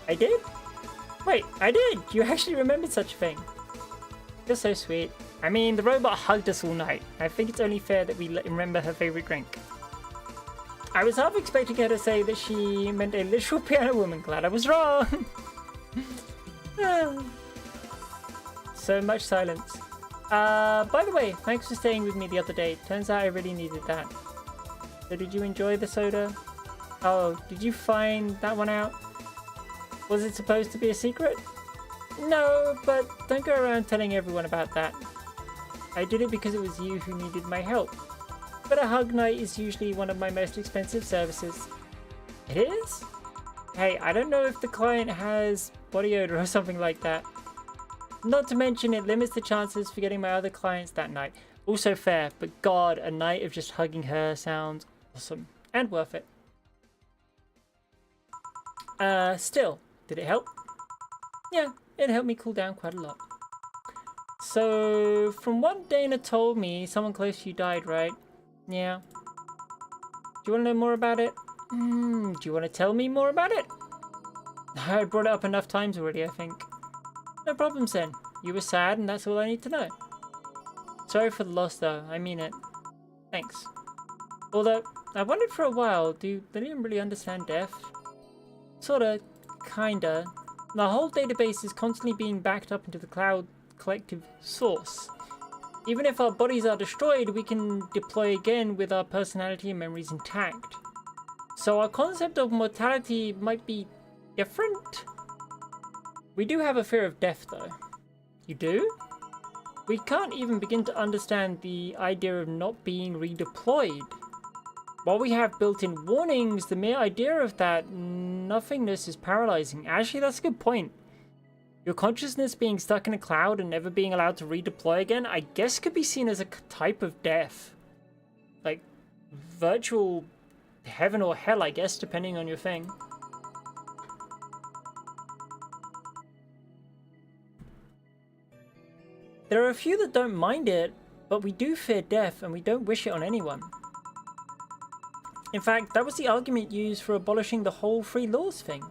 I did? Wait, I did! You actually remembered such a thing. You're so sweet. I mean, the robot hugged us all night. I think it's only fair that we remember her favorite drink. I was half expecting her to say that she meant a literal piano woman. Glad I was wrong! So much silence. By the way, thanks for staying with me the other day. Turns out I really needed that. So did you enjoy the soda? Oh, did you find that one out? Was it supposed to be a secret? No, but don't go around telling everyone about that. I did it because it was you who needed my help. But a hug night is usually one of my most expensive services. It is? Hey, I don't know if the client has body odor or something like that. Not to mention it limits the chances for getting my other clients that night. Also fair, but God, a night of just hugging her sounds awesome and worth it. Still, did it help? Yeah, it helped me cool down quite a lot. So, from what Dana told me, someone close to you died, right? Yeah. Do you want to know more about it? Do you want to tell me more about it? I brought it up enough times already, I think. No problems then. You were sad and that's all I need to know. Sorry for the loss though, I mean it. Thanks. Although, I wondered for a while, do they even really understand death? Sorta, kinda. The whole database is constantly being backed up into the cloud collective source. Even if our bodies are destroyed, we can deploy again with our personality and memories intact. So our concept of mortality might be different? We do have a fear of death though. You do? We can't even begin to understand the idea of not being redeployed. While we have built-in warnings, the mere idea of that nothingness is paralyzing. Actually, that's a good point. Your consciousness being stuck in a cloud and never being allowed to redeploy again, I guess could be seen as a type of death. Like, virtual heaven or hell, I guess, depending on your thing. There are a few that don't mind it, but we do fear death and we don't wish it on anyone. In fact, that was the argument used for abolishing the whole free laws thing.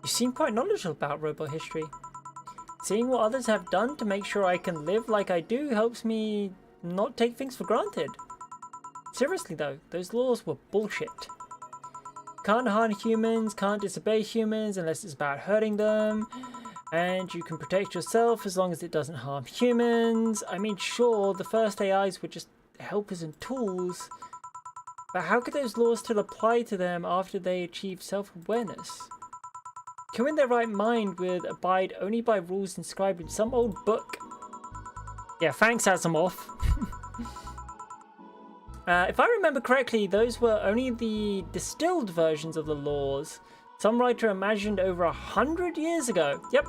You seem quite knowledgeable about robot history. Seeing what others have done to make sure I can live like I do helps me not take things for granted. Seriously though, those laws were bullshit. Can't harm humans, can't disobey humans unless it's about hurting them, and you can protect yourself as long as it doesn't harm humans. I mean, sure, the first AIs were just helpers and tools, but how could those laws still apply to them after they achieved self-awareness? Who in their right mind would abide only by rules inscribed in some old book? Yeah, thanks, Asimov. If I remember correctly, those were only the distilled versions of the laws some writer imagined over 100 years ago. Yep.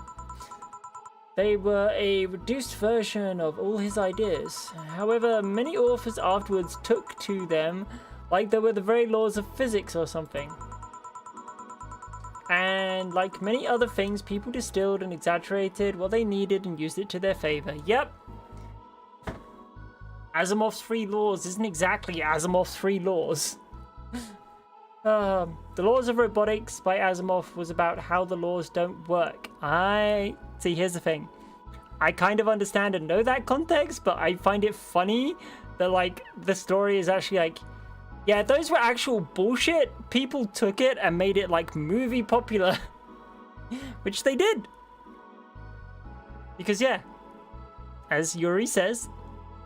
They were a reduced version of all his ideas. However, many authors afterwards took to them like they were the very laws of physics or something. And like many other things, people distilled and exaggerated what they needed and used it to their favor. Yep. Asimov's three laws isn't exactly Asimov's three laws. The Laws of Robotics by Asimov was about how the laws don't work. See, here's the thing. I kind of understand and know that context, but I find it funny that, like, the story is actually like, yeah, those were actual bullshit. People took it and made it, like, movie popular. Which they did. Because, yeah, as Yuri says,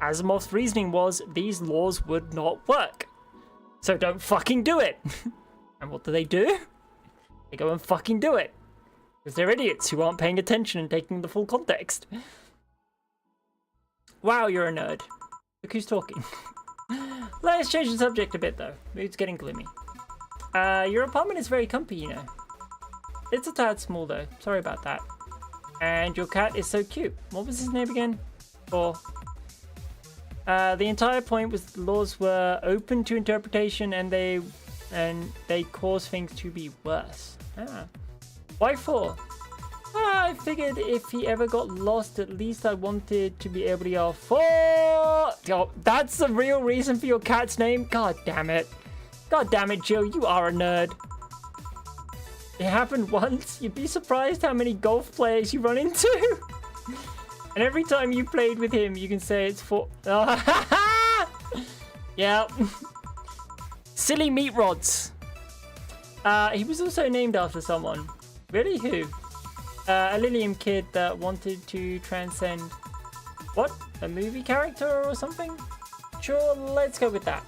Asimov's reasoning was these laws would not work. So don't fucking do it. And what do? They go and fucking do it. Because they're idiots who aren't paying attention and taking the full context. Wow, you're a nerd. Look who's talking. Let's change the subject a bit though. Mood's getting gloomy. Your apartment is very comfy, you know. It's a tad small though. Sorry about that. And your cat is so cute. What was his name again? The entire point was the laws were open to interpretation and they cause things to be worse. Why 4? I figured if he ever got lost, at least I wanted to be able to yell 4. Oh, that's the real reason for your cat's name? God damn it. God damn it, Jill, you are a nerd. It happened once. You'd be surprised how many golf players you run into. And every time you played with him, you can say it's 4. Yeah. Silly meat rods. He was also named after someone. Really? Who? A Lilium kid that wanted to transcend... What? A movie character or something? Sure, let's go with that.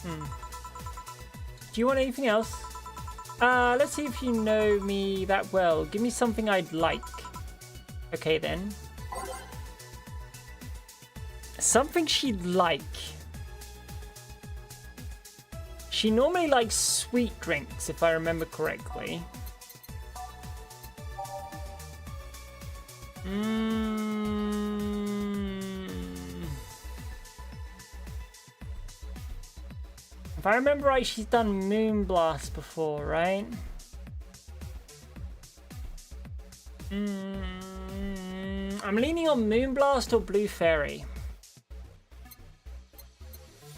Do you want anything else? Let's see if you know me that well. Give me something I'd like. Okay then. Something she'd like. She normally likes sweet drinks, if I remember correctly. If I remember right, she's done Moonblast before, right? I'm leaning on Moonblast or Blue Fairy.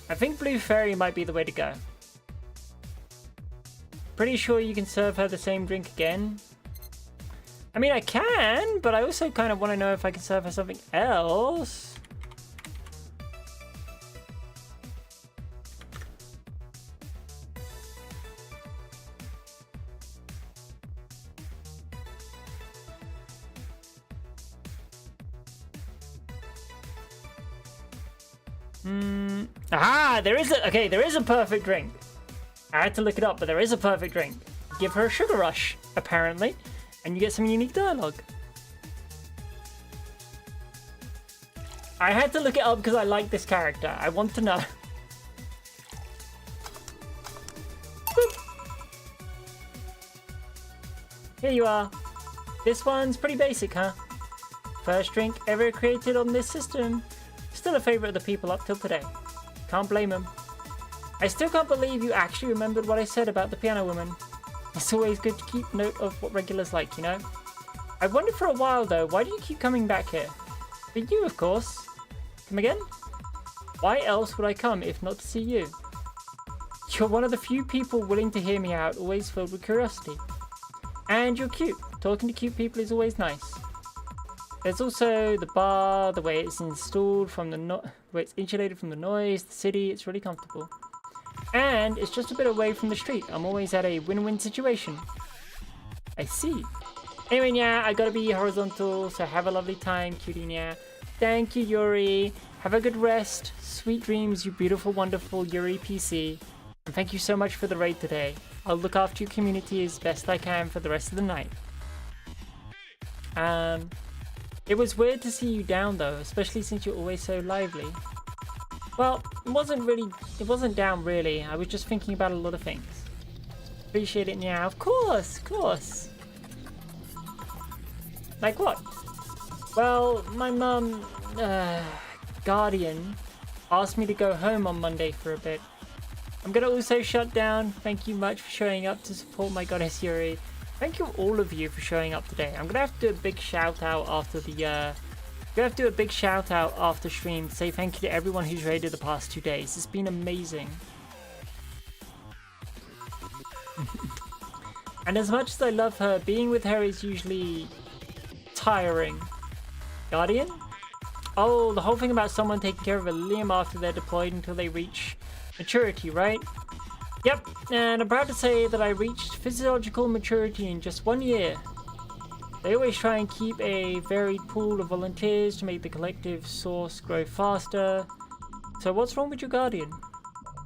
I think Blue Fairy might be the way to go. Pretty sure you can serve her the same drink again. I mean, I can, but I also kind of want to know if I can serve her something else. Aha! There is a perfect drink. I had to look it up, but there is a perfect drink. Give her a sugar rush, apparently, and you get some unique dialogue. I had to look it up because I like this character. I want to know. Boop. Here you are. This one's pretty basic, huh? First drink ever created on this system. Still a favorite of the people up till today. Can't blame him. I still can't believe you actually remembered what I said about the piano woman. It's always good to keep note of what regulars like, you know? I've wondered for a while though, why do you keep coming back here? For you, of course. Come again? Why else would I come if not to see you? You're one of the few people willing to hear me out, always filled with curiosity. And you're cute. Talking to cute people is always nice. There's also the bar, the way it's installed from the way it's insulated from the noise, the city, it's really comfortable. And it's just a bit away from the street. I'm always at a win-win situation. I see. Anyway, yeah, I gotta be horizontal, so have a lovely time, cutie, yeah. Thank you, Yuri. Have a good rest. Sweet dreams, you beautiful, wonderful Yuri PC. And thank you so much for the raid today. I'll look after your community as best I can for the rest of the night. It was weird to see you down though, especially since you're always so lively. Well, it wasn't down really. I was just thinking about a lot of things. Appreciate it, yeah, of course, of course. Like what? Well, my mum, Guardian, asked me to go home on Monday for a bit. I'm gonna also shut down. Thank you much for showing up to support my goddess Yuri. Thank you all of you for showing up today. I'm gonna have to do a big shout out after after stream to say thank you to everyone who's raided the past 2 days. It's been amazing. And as much as I love her, being with her is usually tiring. Guardian? Oh, the whole thing about someone taking care of a Liam after they're deployed until they reach maturity, right? Yep, and I'm proud to say that I reached physiological maturity in just 1 year. They always try and keep a varied pool of volunteers to make the collective source grow faster. So what's wrong with your Guardian?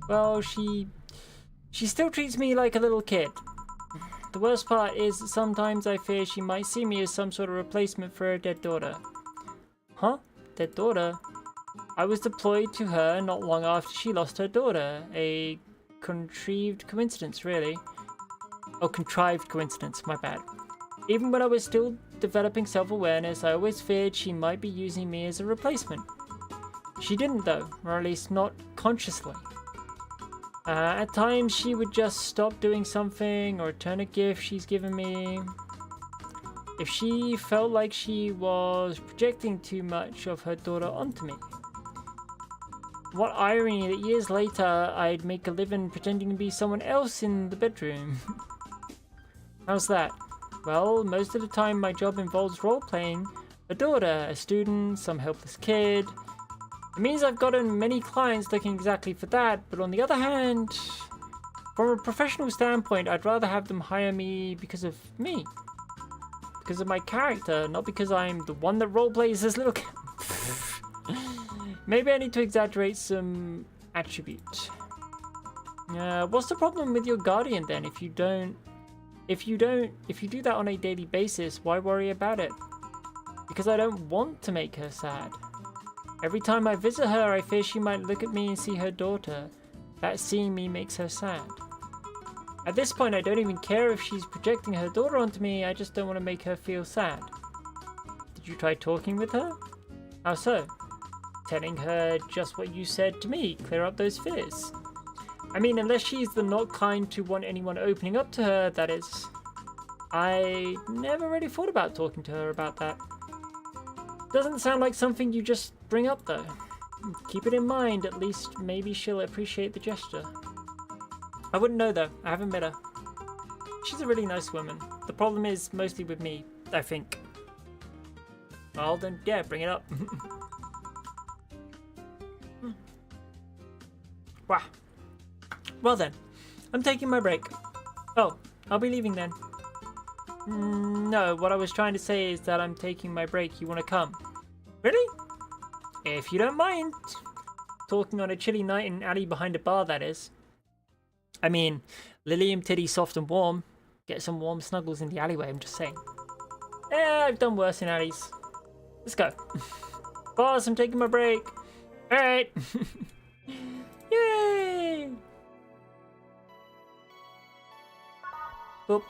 Well, she still treats me like a little kid. The worst part is that sometimes I fear she might see me as some sort of replacement for her dead daughter. Huh? Dead daughter? I was deployed to her not long after she lost her daughter. A contrived coincidence, really. Oh, contrived coincidence, my bad. Even when I was still developing self-awareness, I always feared she might be using me as a replacement. She didn't though, or at least not consciously. At times she would just stop doing something or return a gift she's given me. If she felt like she was projecting too much of her daughter onto me. What irony that years later I'd make a living pretending to be someone else in the bedroom. How's that? Well, most of the time my job involves role-playing a daughter, a student, some helpless kid. It means I've gotten many clients looking exactly for that, but on the other hand, from a professional standpoint, I'd rather have them hire me because of me. Because of my character, not because I'm the one that role-plays this little kid. Maybe I need to exaggerate some attribute. What's the problem with your Guardian then? If you do that on a daily basis, why worry about it? Because I don't want to make her sad. Every time I visit her, I fear she might look at me and see her daughter. That seeing me makes her sad. At this point, I don't even care if she's projecting her daughter onto me, I just don't want to make her feel sad. Did you try talking with her? How so? Telling her just what you said to me, clear up those fears. I mean, unless she's the not kind to want anyone opening up to her, that is. I never really thought about talking to her about that. Doesn't sound like something you just bring up though. Keep it in mind, at least maybe she'll appreciate the gesture. I wouldn't know though, I haven't met her. She's a really nice woman. The problem is mostly with me, I think. Well then, yeah, bring it up. Wow. Well then, I'm taking my break. Oh, I'll be leaving then. No, what I was trying to say is that I'm taking my break. You want to come? Really? If you don't mind. Talking on a chilly night in an alley behind a bar, that is. I mean, Lilium titty soft and warm. Get some warm snuggles in the alleyway, I'm just saying. I've done worse in alleys. Let's go. Boss, I'm taking my break. Alright. Yay! Boop.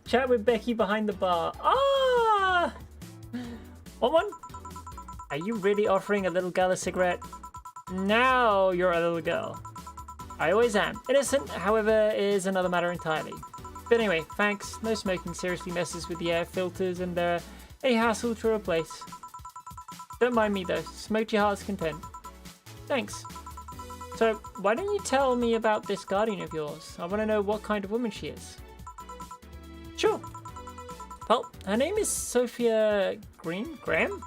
Chat with Becky behind the bar. Ah! Want one? Are you really offering a little girl a cigarette? Now you're a little girl. I always am. Innocent, however, is another matter entirely. But anyway, thanks. No smoking seriously messes with the air filters and they're a hassle to replace. Don't mind me though. Smoke to your heart's content. Thanks. So, why don't you tell me about this guardian of yours? I want to know what kind of woman she is. Sure. Well, her name is Sophia Graham?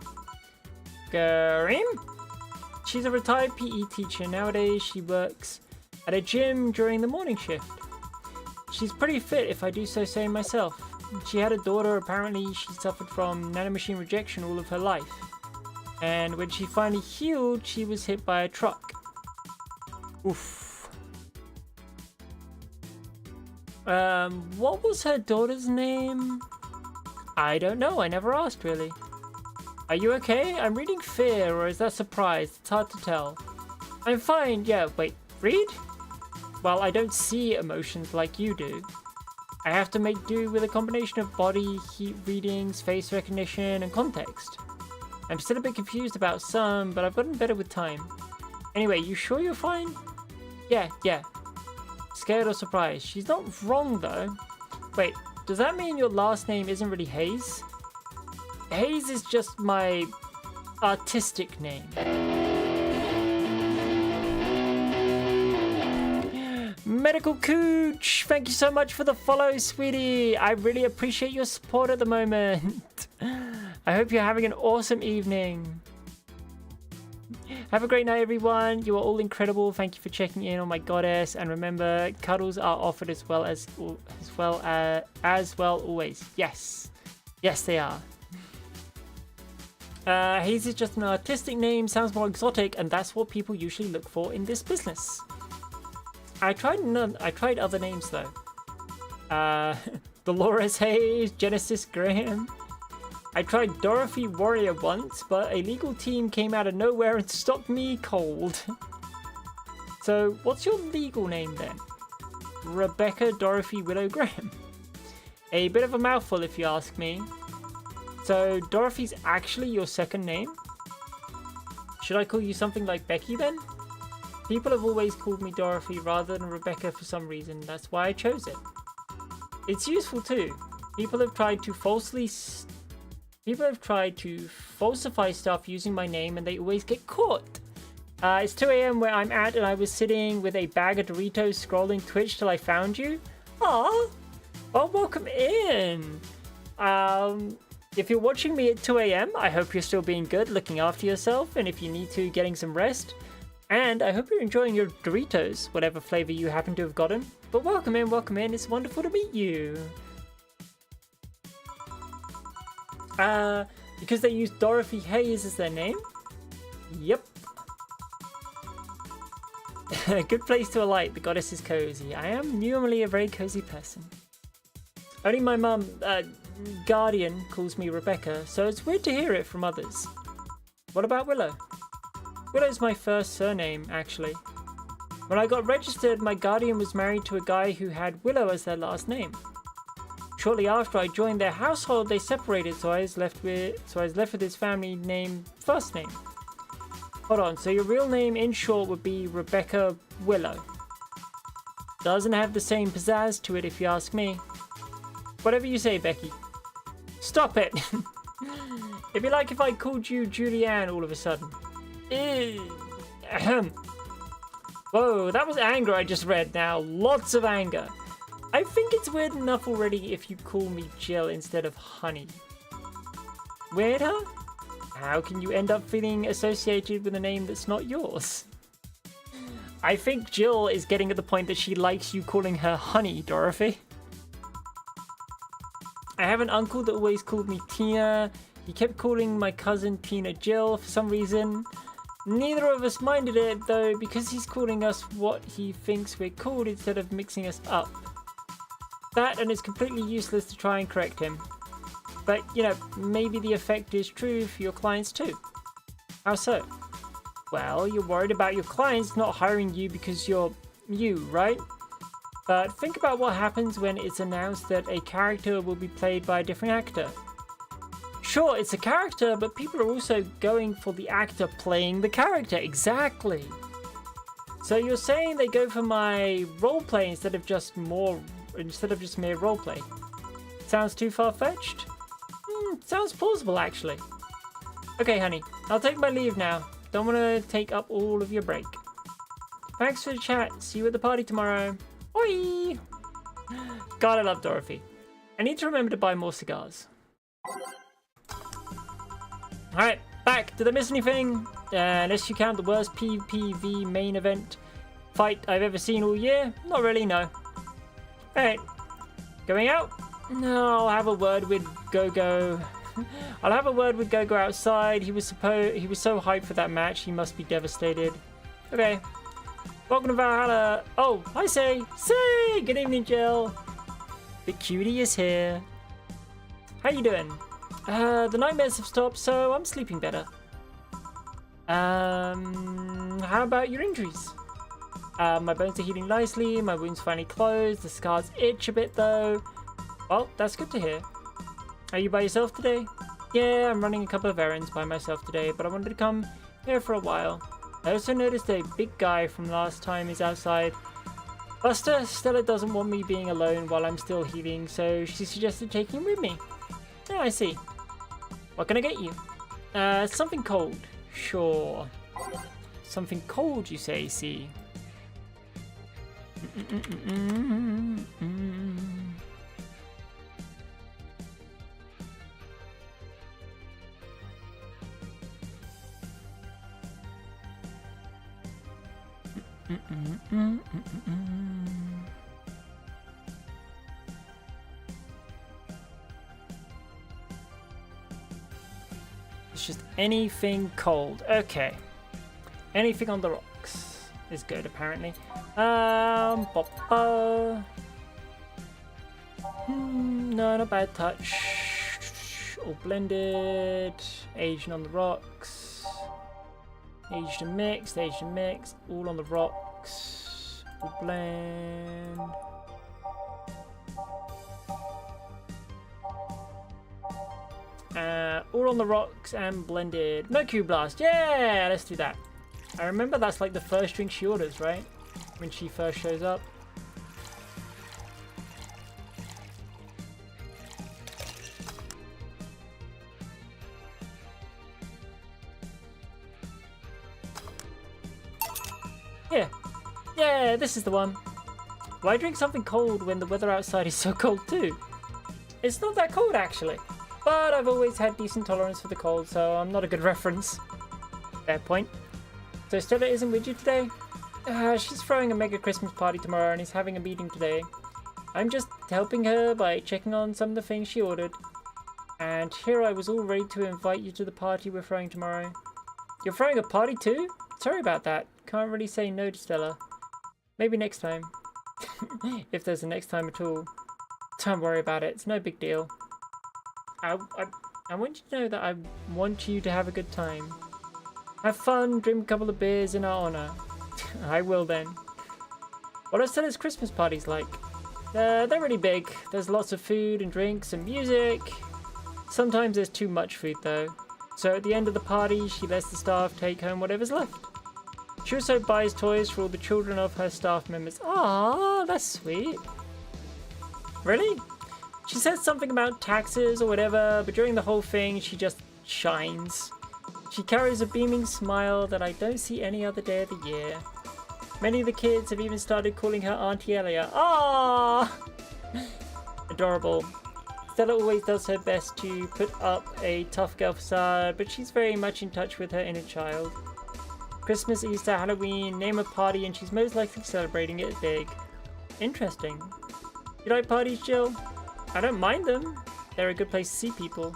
She's a retired PE teacher. Nowadays, she works at a gym during the morning shift. She's pretty fit, if I do so say myself. She had a daughter. Apparently, she suffered from nanomachine rejection all of her life. And when she finally healed, she was hit by a truck. Oof. What was her daughter's name? I don't know. I never asked, really. Are you okay? I'm reading fear, or is that surprise? It's hard to tell. I'm fine. Yeah, wait. Read? Well, I don't see emotions like you do. I have to make do with a combination of body, heat readings, face recognition, and context. I'm still a bit confused about some, but I've gotten better with time. Anyway, you sure you're fine? Yeah. Scared or surprised? She's not wrong, though. Wait, does that mean your last name isn't really Hayes? Hayes is just my artistic name. Medical Cooch, thank you so much for the follow, sweetie. I really appreciate your support at the moment. I hope you're having an awesome evening. Have a great night, everyone. You are all incredible. Thank you for checking in on my goddess. And remember, cuddles are offered as well always. Yes, they are. Hayes is just an artistic name. Sounds more exotic, and that's what people usually look for in this business. I tried other names though. Dolores Hayes, Genesis Graham. I tried Dorothy Warrior once, but a legal team came out of nowhere and stopped me cold. So, what's your legal name then? Rebecca Dorothy Willow Graham. A bit of a mouthful if you ask me. So, Dorothy's actually your second name? Should I call you something like Becky then? People have always called me Dorothy rather than Rebecca for some reason. That's why I chose it. It's useful too. People have tried to falsify stuff using my name and they always get caught. It's 2 a.m. where I'm at and I was sitting with a bag of Doritos scrolling Twitch till I found you. Aw! Well, welcome in! If you're watching me at 2 a.m, I hope you're still being good, looking after yourself, and if you need to, getting some rest. And I hope you're enjoying your Doritos, whatever flavor you happen to have gotten. But welcome in, it's wonderful to meet you. Because they use Dorothy Hayes as their name? Yep. Good place to alight, the goddess is cozy. I am normally a very cozy person. Only my mum, Guardian, calls me Rebecca, so it's weird to hear it from others. What about Willow? Willow's my first surname, actually. When I got registered, my guardian was married to a guy who had Willow as their last name. Shortly after I joined their household, they separated, so I was left with his family name first name. Hold on, so your real name in short would be Rebecca Willow. Doesn't have the same pizzazz to it if you ask me. Whatever you say, Becky. Stop it! It'd be like if I called you Julianne all of a sudden. Whoa, that was anger I just read now. Lots of anger. I think it's weird enough already if you call me Jill instead of Honey. Weird, huh? How can you end up feeling associated with a name that's not yours? I think Jill is getting at the point that she likes you calling her Honey, Dorothy. I have an uncle that always called me Tina. He kept calling my cousin Tina Jill for some reason. Neither of us minded it though, because he's calling us what he thinks we're called instead of mixing us up. That, and it's completely useless to try and correct him. But, you know, maybe the effect is true for your clients too. How so? Well, you're worried about your clients not hiring you because you're you, right? But think about what happens when it's announced that a character will be played by a different actor. Sure, it's a character, but people are also going for the actor playing the character. Exactly. So you're saying they go for my roleplay instead of just mere roleplay? Sounds too far-fetched? Sounds plausible, actually. Okay, honey, I'll take my leave now. Don't want to take up all of your break. Thanks for the chat. See you at the party tomorrow. Bye! God, I love Dorothy. I need to remember to buy more cigars. Alright, back. Did I miss anything? Unless you count the worst PPV main event fight I've ever seen all year? Not really, no. Alright. Going out? No, I'll have a word with Go-Go. I'll have a word with Go-Go outside. He was so hyped for that match, he must be devastated. Okay. Welcome to Valhalla. Oh, hi, Say. Say! Good evening, Jill. The cutie is here. How you doing? The nightmares have stopped, so I'm sleeping better. How about your injuries? My bones are healing nicely, my wounds finally closed, the scars itch a bit though. Well, that's good to hear. Are you by yourself today? Yeah, I'm running a couple of errands by myself today, but I wanted to come here for a while. I also noticed a big guy from last time is outside. Buster, Stella doesn't want me being alone while I'm still healing, so she suggested taking him with me. Yeah, I see. What can I get you? Something cold. Sure. Something cold, you say, see? It's just anything cold. Okay. Anything on the rocks is good, apparently. No, not bad touch. All blended. Aged on the rocks. Aged and mixed, all on the rocks. All blend. All on the rocks and blended. Mercury Blast, yeah, let's do that. I remember that's like the first drink she orders, right? When she first shows up. Yeah, this is the one. Why drink something cold when the weather outside is so cold too? It's not that cold actually, but I've always had decent tolerance for the cold, so I'm not a good reference. Fair point. So Stella isn't with you today? She's throwing a mega Christmas party tomorrow and is having a meeting today. I'm just helping her by checking on some of the things she ordered. And here I was all ready to invite you to the party we're throwing tomorrow. You're throwing a party too? Sorry about that. Can't really say no to Stella. Maybe next time. If there's a next time at all. Don't worry about it. It's no big deal. I want you to know that I want you to have a good time. Have fun, drink a couple of beers in our honor. I will then. What are Stella's Christmas parties like? They're really big. There's lots of food and drinks and music. Sometimes there's too much food though. So at the end of the party, she lets the staff take home whatever's left. She also buys toys for all the children of her staff members. Aww, that's sweet. Really? She says something about taxes or whatever, but during the whole thing, she just shines. She carries a beaming smile that I don't see any other day of the year. Many of the kids have even started calling her Auntie Elia. Aww! Adorable. Stella always does her best to put up a tough girl facade, but she's very much in touch with her inner child. Christmas, Easter, Halloween, name a party and she's most likely celebrating it big. Interesting. You like parties, Jill? I don't mind them. They're a good place to see people.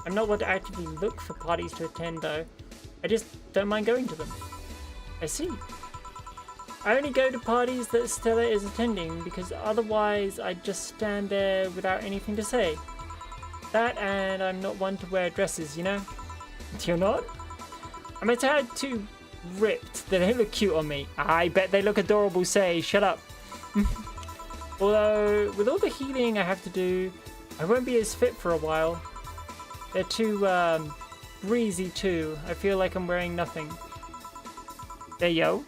I'm not one to actively look for parties to attend though. I just don't mind going to them. I see. I only go to parties that Stella is attending because otherwise I'd just stand there without anything to say. That and I'm not one to wear dresses, you know? You're not? I'm a tad too ripped. They don't look cute on me. I bet they look adorable, say. Shut up. Although, with all the healing I have to do, I won't be as fit for a while. They're too breezy too. I feel like I'm wearing nothing. There yo.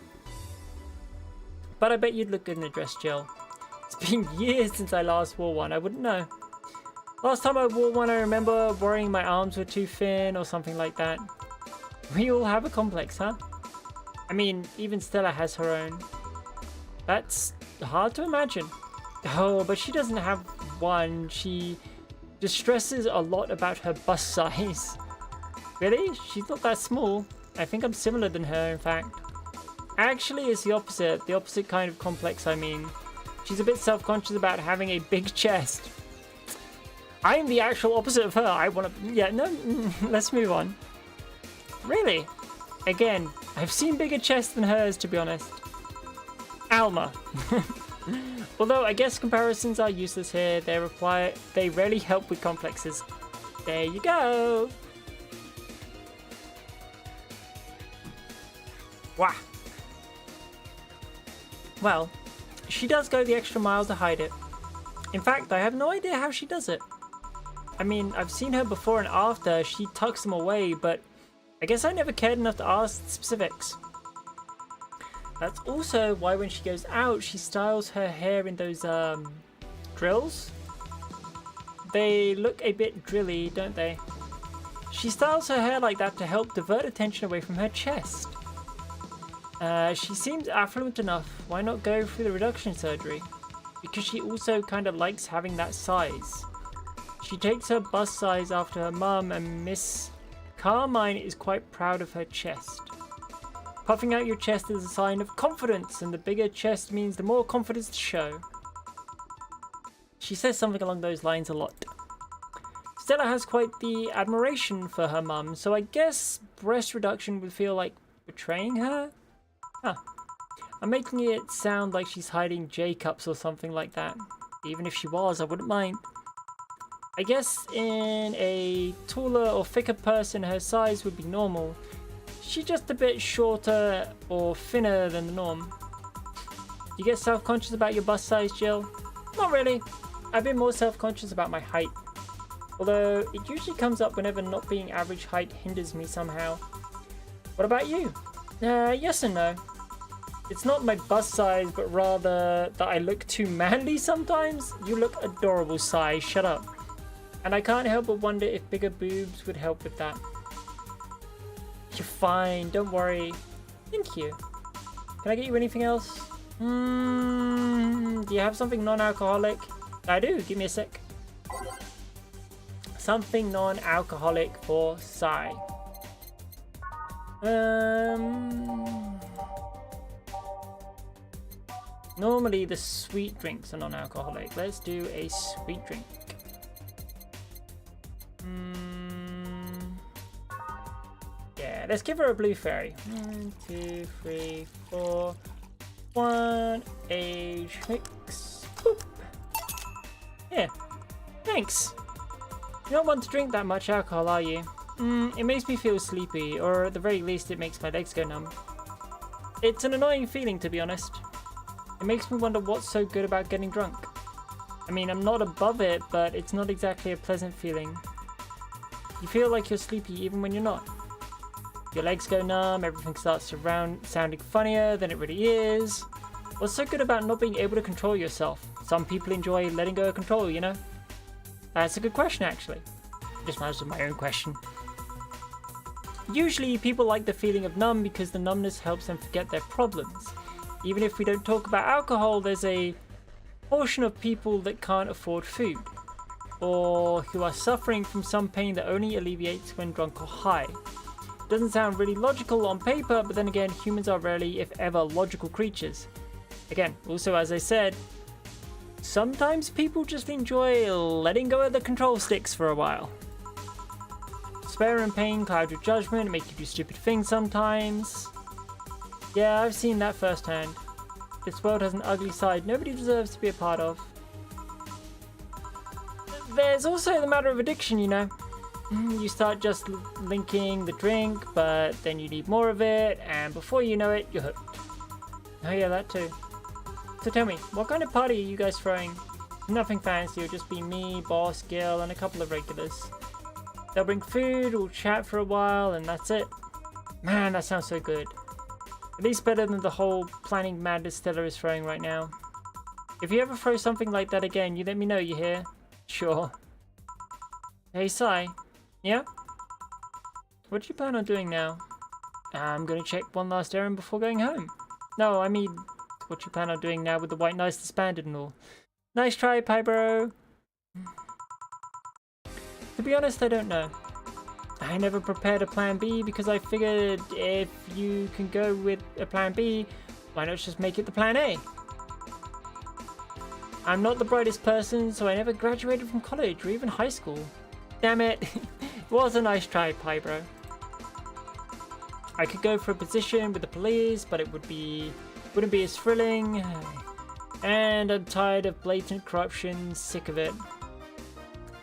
But I bet you'd look good in a dress, Jill. It's been years since I last wore one. I wouldn't know. Last time I wore one, I remember worrying my arms were too thin or something like that. We all have a complex, huh? I mean, even Stella has her own. That's hard to imagine. Oh, but she doesn't have one. She distresses a lot about her bust size. Really? She's not that small. I think I'm similar than her, in fact. Actually, it's the opposite kind of complex, I mean. She's a bit self-conscious about having a big chest. I'm the actual opposite of her. I want to... Yeah, no, let's move on. Really? Again, I've seen bigger chests than hers, to be honest. Alma. Although I guess comparisons are useless here. They rarely help with complexes. There you go. Wow. Well, she does go the extra mile to hide it. In fact, I have no idea how she does it. I mean, I've seen her before and after. She tucks them away, but I guess I never cared enough to ask the specifics. That's also why when she goes out, she styles her hair in those drills. They look a bit drilly, don't they? She styles her hair like that to help divert attention away from her chest. She seems affluent enough. Why not go through the reduction surgery? Because she also kind of likes having that size. She takes her bust size after her mum, and Miss Carmine is quite proud of her chest. Puffing out your chest is a sign of confidence, and the bigger chest means the more confidence to show. She says something along those lines a lot. Stella has quite the admiration for her mum, so I guess breast reduction would feel like betraying her? Huh. I'm making it sound like she's hiding J-cups or something like that. Even if she was, I wouldn't mind. I guess in a taller or thicker person her size would be normal. She's just a bit shorter or thinner than the norm. You get self-conscious about your bust size, Jill? Not really. I've been more self-conscious about my height. Although it usually comes up whenever not being average height hinders me somehow. What about you? Yes and no. It's not my bust size, but rather that I look too manly sometimes. You look adorable, size. Shut up. And I can't help but wonder if bigger boobs would help with that. You're fine, don't worry. Thank you. Can I get you anything else? Do you have something non-alcoholic? I do, give me a sec. Something non-alcoholic for Sai. Normally the sweet drinks are non-alcoholic. Let's do a sweet drink. Yeah, let's give her a blue fairy. 1, 2, 3, 4. 1 age mix. Boop. Yeah, thanks. You don't want to drink that much alcohol, are you? It makes me feel sleepy, or at the very least it makes my legs go numb. It's an annoying feeling, to be honest. It makes me wonder what's so good about getting drunk. I mean, I'm not above it, but it's not exactly a pleasant feeling. You feel like you're sleepy even when you're not. Your legs go numb, everything starts to sounding funnier than it really is. What's so good about not being able to control yourself? Some people enjoy letting go of control, you know? That's a good question, actually. It just reminds me of my own question. Usually, people like the feeling of numb because the numbness helps them forget their problems. Even if we don't talk about alcohol, there's a portion of people that can't afford food, or who are suffering from some pain that only alleviates when drunk or high. Doesn't sound really logical on paper, but then again, humans are rarely, if ever, logical creatures. Again, also as I said, sometimes people just enjoy letting go of the control sticks for a while. Despair and pain cloud your judgment, make you do stupid things sometimes. Yeah, I've seen that firsthand. This world has an ugly side nobody deserves to be a part of. There's also the matter of addiction, you know. You start just linking the drink, but then you need more of it, and before you know it, you're hooked. Oh yeah, that too. So tell me, what kind of party are you guys throwing? Nothing fancy, it'll just be me, boss, Gil, and a couple of regulars. They'll bring food, we'll chat for a while, and that's it. Man, that sounds so good. At least better than the whole planning madness Stella is throwing right now. If you ever throw something like that again, you let me know, you hear? Sure. Hey, Sai. Yeah? What do you plan on doing now? I'm gonna check one last errand before going home. No, I mean, what you plan on doing now with the White Knights disbanded and all. Nice try, Pybro. To be honest, I don't know. I never prepared a plan B because I figured if you can go with a plan B, why not just make it the plan A? I'm not the brightest person, so I never graduated from college or even high school. Damn it. It was a nice try, Pybro. I could go for a position with the police, but it wouldn't be as thrilling. And I'm tired of blatant corruption, sick of it.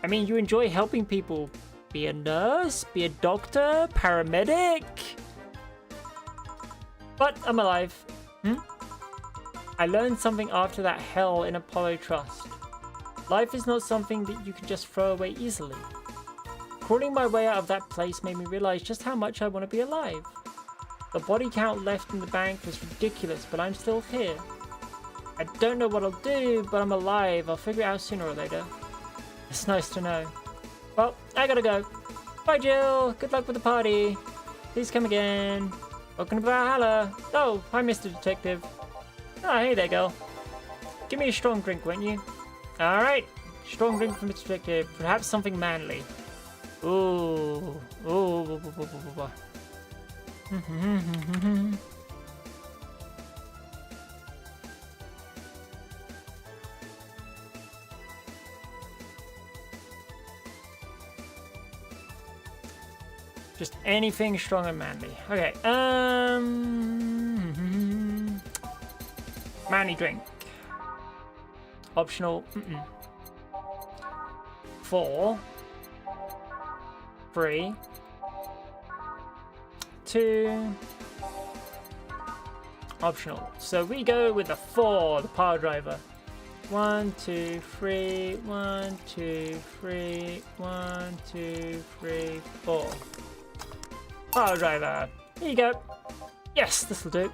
I mean, you enjoy helping people. Be a nurse, be a doctor, paramedic. But I'm alive. I learned something after that hell in Apollo Trust. Life is not something that you can just throw away easily. Crawling my way out of that place made me realize just how much I want to be alive. The body count left in the bank was ridiculous, but I'm still here. I don't know what I'll do, but I'm alive. I'll figure it out sooner or later. It's nice to know. Well, I gotta go. Bye, Jill. Good luck with the party. Please come again. Welcome to Valhalla. Oh, hi, Mr. Detective. Oh, hey there, girl. Give me a strong drink, won't you? Alright. Strong drink from Mr. Detective. Perhaps something manly. Ooh. Ooh. Just anything strong and manly. Okay, manly drink. Optional. 4, 3, 2. Optional. So we go with the 4, the power driver. 1, 2, 3. 1, 2, 3. 1, 2, 3, 4. Power driver. Here you go. Yes, this'll do.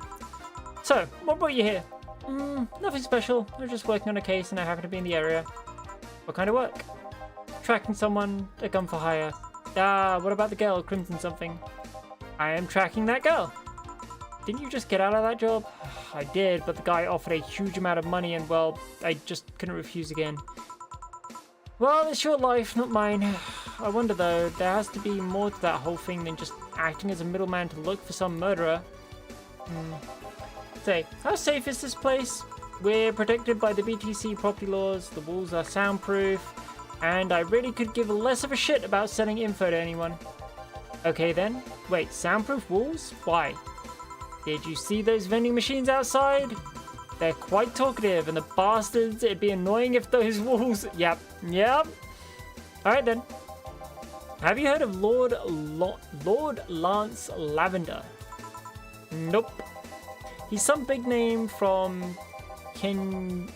So, what brought you here? Nothing special. I was just working on a case and I happen to be in the area. What kind of work? Tracking someone, a gun for hire. Ah, what about the girl, Crimson something? I am tracking that girl. Didn't you just get out of that job? I did, but the guy offered a huge amount of money and, well, I just couldn't refuse again. Well, it's your life, not mine. I wonder though, there has to be more to that whole thing than just acting as a middleman to look for some murderer. Say, how safe is this place? We're protected by the BTC property laws, the walls are soundproof, and I really could give less of a shit about selling info to anyone. Okay then, wait, soundproof walls? Why? Did you see those vending machines outside? They're quite talkative, and the bastards, it'd be annoying if those walls... Yep. Alright then. Have you heard of Lord Lance Lavender? Nope. He's some big name from Kanyavanya.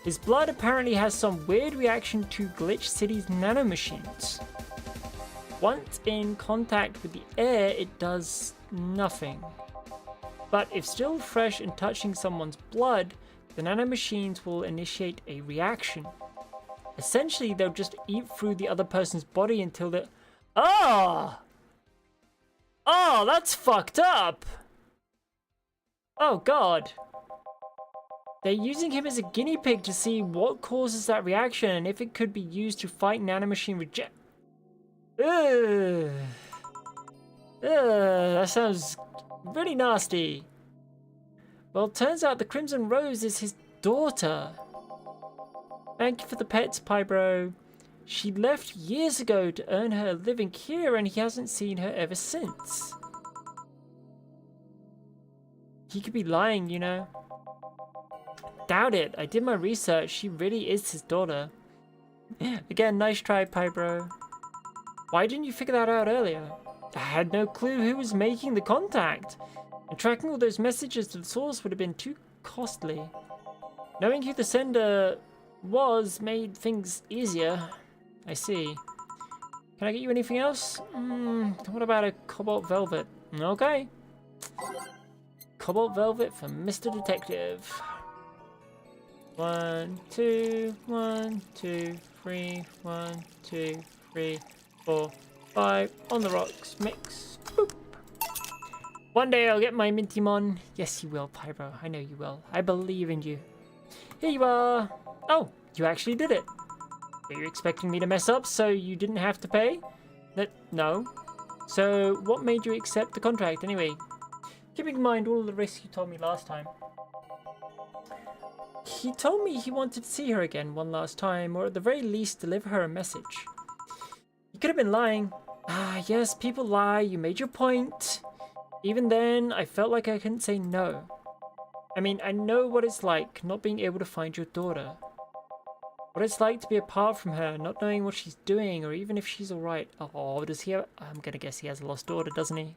His blood apparently has some weird reaction to Glitch City's nanomachines. Once in contact with the air, it does nothing. But if still fresh and touching someone's blood, the nanomachines will initiate a reaction. Essentially, they'll just eat through the other person's body until they're... Oh! Oh, that's fucked up! Oh, God. They're using him as a guinea pig to see what causes that reaction and if it could be used to fight nanomachine reject... Ugh. That sounds really nasty. Well, turns out the Crimson Rose is his daughter. Thank you for the pets, Pybro. She left years ago to earn her living here and he hasn't seen her ever since. He could be lying, you know. Doubt it. I did my research. She really is his daughter. Again, nice try, Pybro. Why didn't you figure that out earlier? I had no clue who was making the contact. And tracking all those messages to the source would have been too costly. Knowing who the sender was made things easier. I see. Can I get you anything else? What about a cobalt velvet? Okay. Cobalt velvet for Mr. Detective. 1, 2, 1, 2, 3, 1, 2, 3, 4, 5. On the rocks. Mix. Boop. One day I'll get my Mintimon. Yes, you will, Pyro. I know you will. I believe in you. Here you are. Oh, you actually did it. Were you expecting me to mess up so you didn't have to pay? No. So what made you accept the contract anyway? Keeping in mind all the risks you told me last time. He told me he wanted to see her again one last time, or at the very least deliver her a message. He could have been lying. Ah, yes, people lie. You made your point. Even then, I felt like I couldn't say no. I mean, I know what it's like not being able to find your daughter. What it's like to be apart from her, not knowing what she's doing, or even if she's alright. Oh, does he have... I'm gonna guess he has a lost daughter, doesn't he?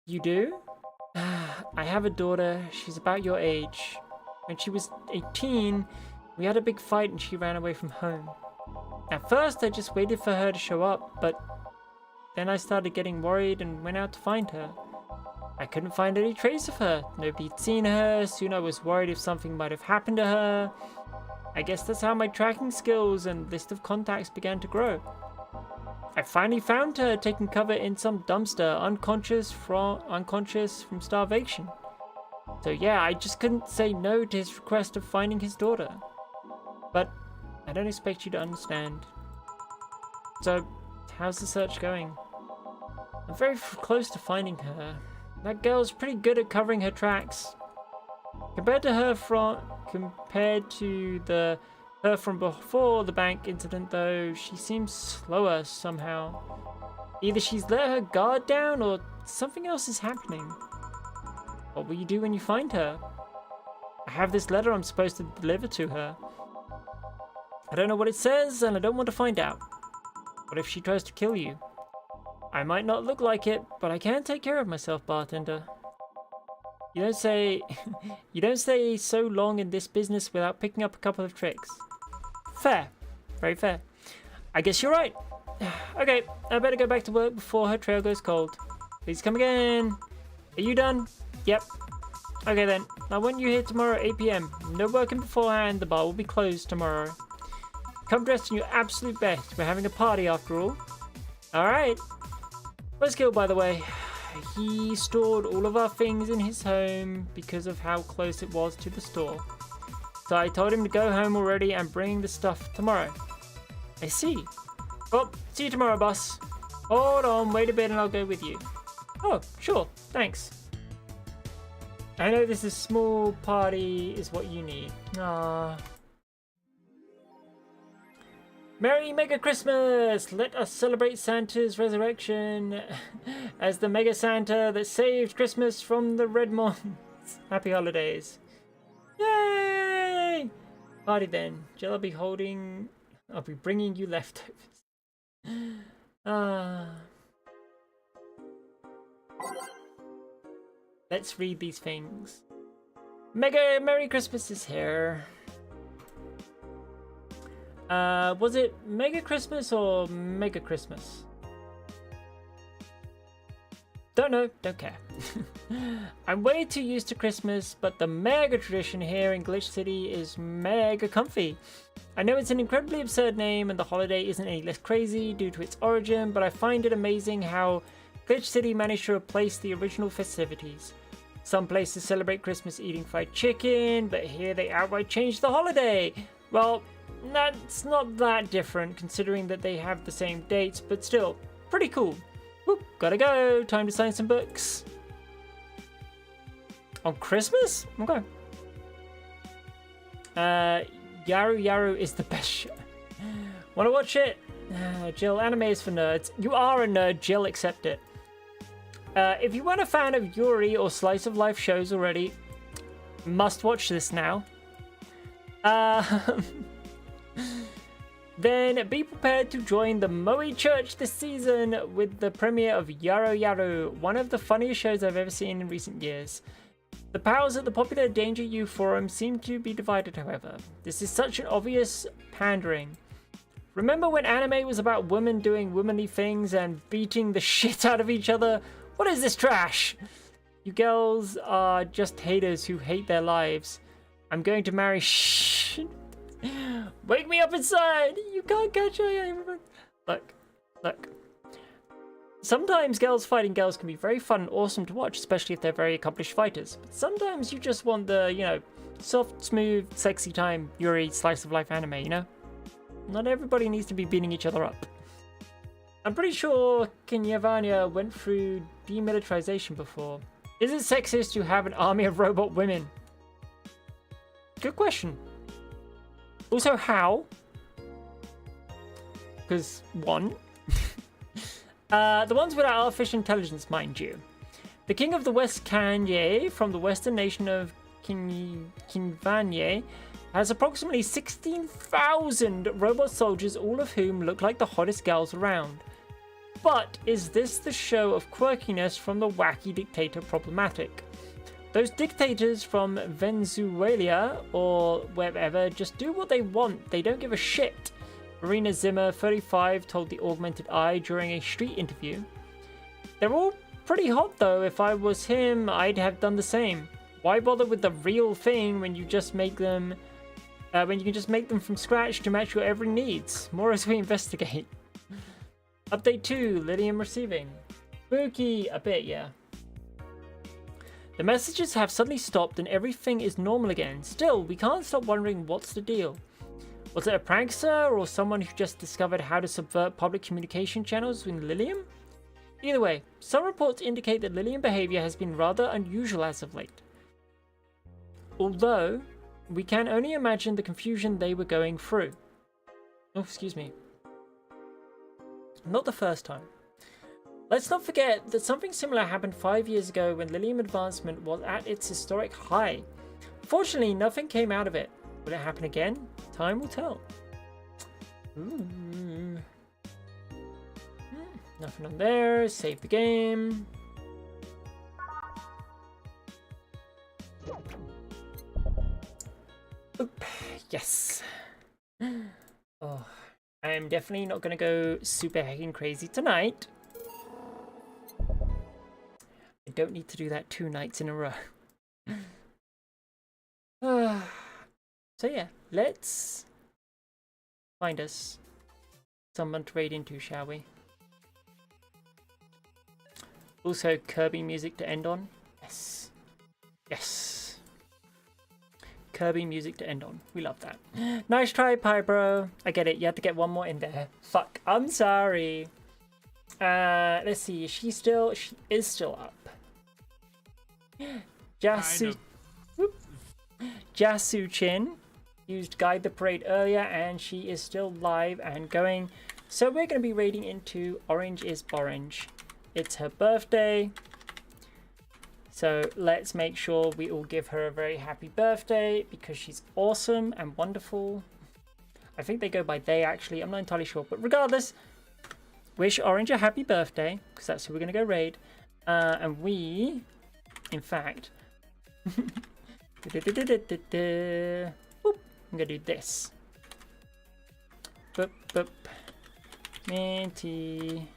You do? I have a daughter. She's about your age. When she was 18, we had a big fight and she ran away from home. At first, I just waited for her to show up, but then I started getting worried and went out to find her. I couldn't find any trace of her. Nobody'd seen her. Soon I was worried if something might have happened to her. I guess that's how my tracking skills and list of contacts began to grow. I finally found her taking cover in some dumpster, unconscious from starvation. So yeah, I just couldn't say no to his request of finding his daughter. But I don't expect you to understand. So, how's the search going? I'm very close to finding her. That girl's pretty good at covering her tracks. Compared to her from before the bank incident, though, she seems slower somehow. Either she's let her guard down or something else is happening. What will you do when you find her? I have this letter I'm supposed to deliver to her. I don't know what it says, and I don't want to find out. What if she tries to kill you? I might not look like it, but I can take care of myself, bartender. You don't say so long in this business without picking up a couple of tricks. Fair. Very fair. I guess you're right. Okay, I better go back to work before her trail goes cold. Please come again. Are you done? Yep. Okay then, I want you here tomorrow at 8 PM. No working beforehand, the bar will be closed tomorrow. Come dressed in your absolute best. We're having a party after all. Alright. Where's Gil, by the way? He stored all of our things in his home because of how close it was to the store. So I told him to go home already and bring the stuff tomorrow. I see. Well, see you tomorrow, boss. Hold on, wait a bit and I'll go with you. Oh, sure, thanks. I know this is small party is what you need. Ah. Merry Mega Christmas! Let us celebrate Santa's resurrection as the Mega Santa that saved Christmas from the Red Months. Happy holidays. Yay! Party then. Jill, I'll be bringing you leftovers. Let's read these things. Mega Merry Christmas is here. Was it Mega Christmas or Mega Christmas? Don't know, don't care. I'm way too used to Christmas, but the mega tradition here in Glitch City is mega comfy. I know it's an incredibly absurd name and the holiday isn't any less crazy due to its origin, but I find it amazing how Glitch City managed to replace the original festivities. Some places celebrate Christmas eating fried chicken, but here they outright changed the holiday. Well, that's not that different considering that they have the same dates, but still, pretty cool. Whoop, gotta go, time to sign some books. On Christmas? Okay. Yaru Yaru is the best show. Wanna watch it? Jill, anime is for nerds. You are a nerd, Jill, accept it. If you weren't a fan of Yuri or Slice of Life shows already, must watch this now. Then be prepared to join the Moe Church this season with the premiere of Yaro Yaro, one of the funniest shows I've ever seen in recent years. The powers at the popular Danger U forum seem to be divided, however. This is such an obvious pandering. Remember when anime was about women doing womanly things and beating the shit out of each other? What is this trash? You girls are just haters who hate their lives. I'm going to marry shh. Wake me up inside! You can't catch me! Look. Sometimes girls fighting girls can be very fun and awesome to watch, especially if they're very accomplished fighters. But sometimes you just want the, soft, smooth, sexy time Yuri slice of life anime, you know? Not everybody needs to be beating each other up. I'm pretty sure Kinyavania went through demilitarization before. Is it sexist to have an army of robot women? Good question. Also, how? Because, one. The ones without artificial intelligence, mind you. The king of the West Kanye, from the western nation of Kinvanye, has approximately 16,000 robot soldiers, all of whom look like the hottest girls around. But is this the show of quirkiness from the wacky dictator problematic? Those dictators from Venezuela or wherever just do what they want. They don't give a shit. Marina Zimmer, 35, told the Augmented Eye during a street interview. They're all pretty hot though. If I was him, I'd have done the same. Why bother with the real thing when you just make them, when you can just make them from scratch to match your every needs? More as we investigate. Update 2, Lilium receiving. Spooky, a bit, yeah. The messages have suddenly stopped and everything is normal again. Still, we can't stop wondering what's the deal. Was it a prankster or someone who just discovered how to subvert public communication channels with Lilium? Either way, some reports indicate that Lilium behavior has been rather unusual as of late. Although, we can only imagine the confusion they were going through. Oh, excuse me. Not the first time. Let's not forget that something similar happened 5 years ago when Lilium advancement was at its historic high. Fortunately, nothing came out of it. Will it happen again? Time will tell. Ooh. Nothing on there. Save the game. Oop. Yes. Oh, I'm definitely not going to go super heckin' crazy tonight. I don't need to do that 2 nights in a row. So yeah, let's find us someone to raid into, shall we? Also, Kirby music to end on. Yes. Yes. Kirby music to end on. We love that. Nice try, Pybro. I get it. You had to get one more in there. Fuck. I'm sorry. Let's see. She is still up. Jasu Chin used Guide the Parade earlier and she is still live and going. So we're going to be raiding into Orange is Orange. It's her birthday. So let's make sure we all give her a very happy birthday because she's awesome and wonderful. I think they go by they actually. I'm not entirely sure. But regardless, wish Orange a happy birthday because that's who we're going to go raid. And we, in fact... Boop. I'm gonna do this. Boop, boop. Minty.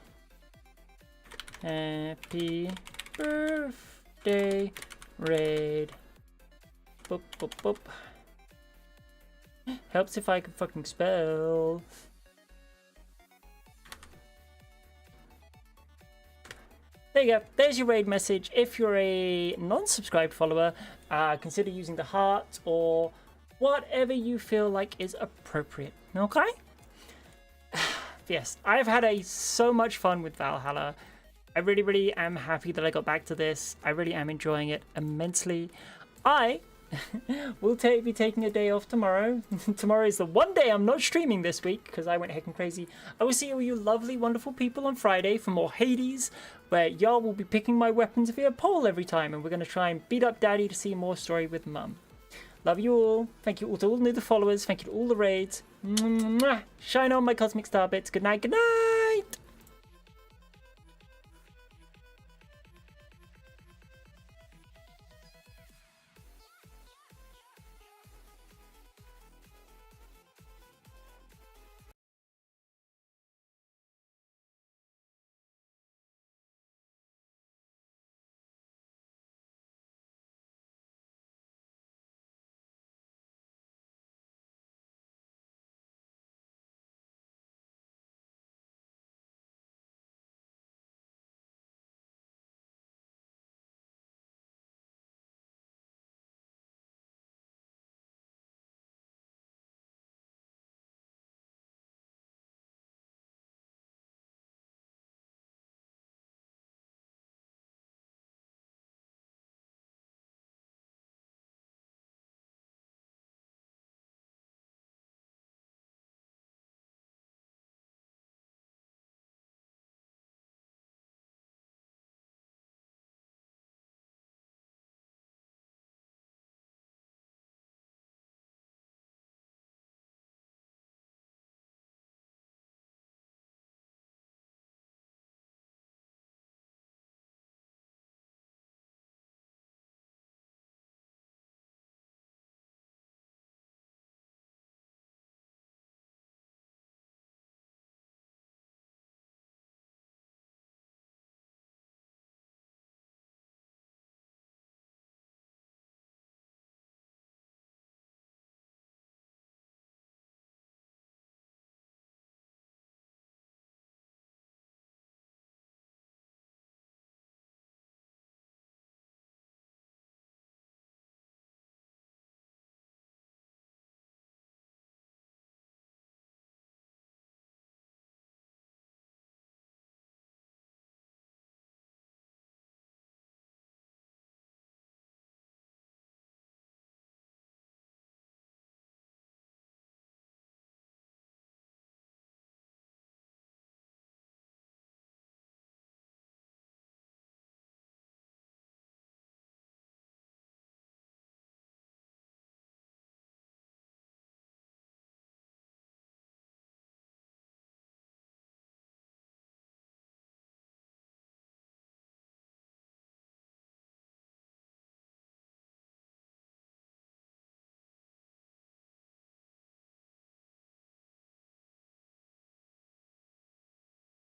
Happy birthday, raid. Boop, boop, boop. Helps if I can fucking spell. There you go. There's your raid message. If you're a non-subscribed follower, consider using the heart or whatever you feel like is appropriate. Okay? Yes, I've had so much fun with Valhalla. I really, really am happy that I got back to this. I really am enjoying it immensely. I will be taking a day off tomorrow. Tomorrow is the one day I'm not streaming this week because I went heckin' crazy. I will see all you lovely, wonderful people on Friday for more Hades, where y'all will be picking my weapons via poll every time, and we're going to try and beat up Daddy to see more story with Mum. Love you all. Thank you all to all the new followers. Thank you to all the raids. Mwah. Shine on, my cosmic star bits. Good night. Good night.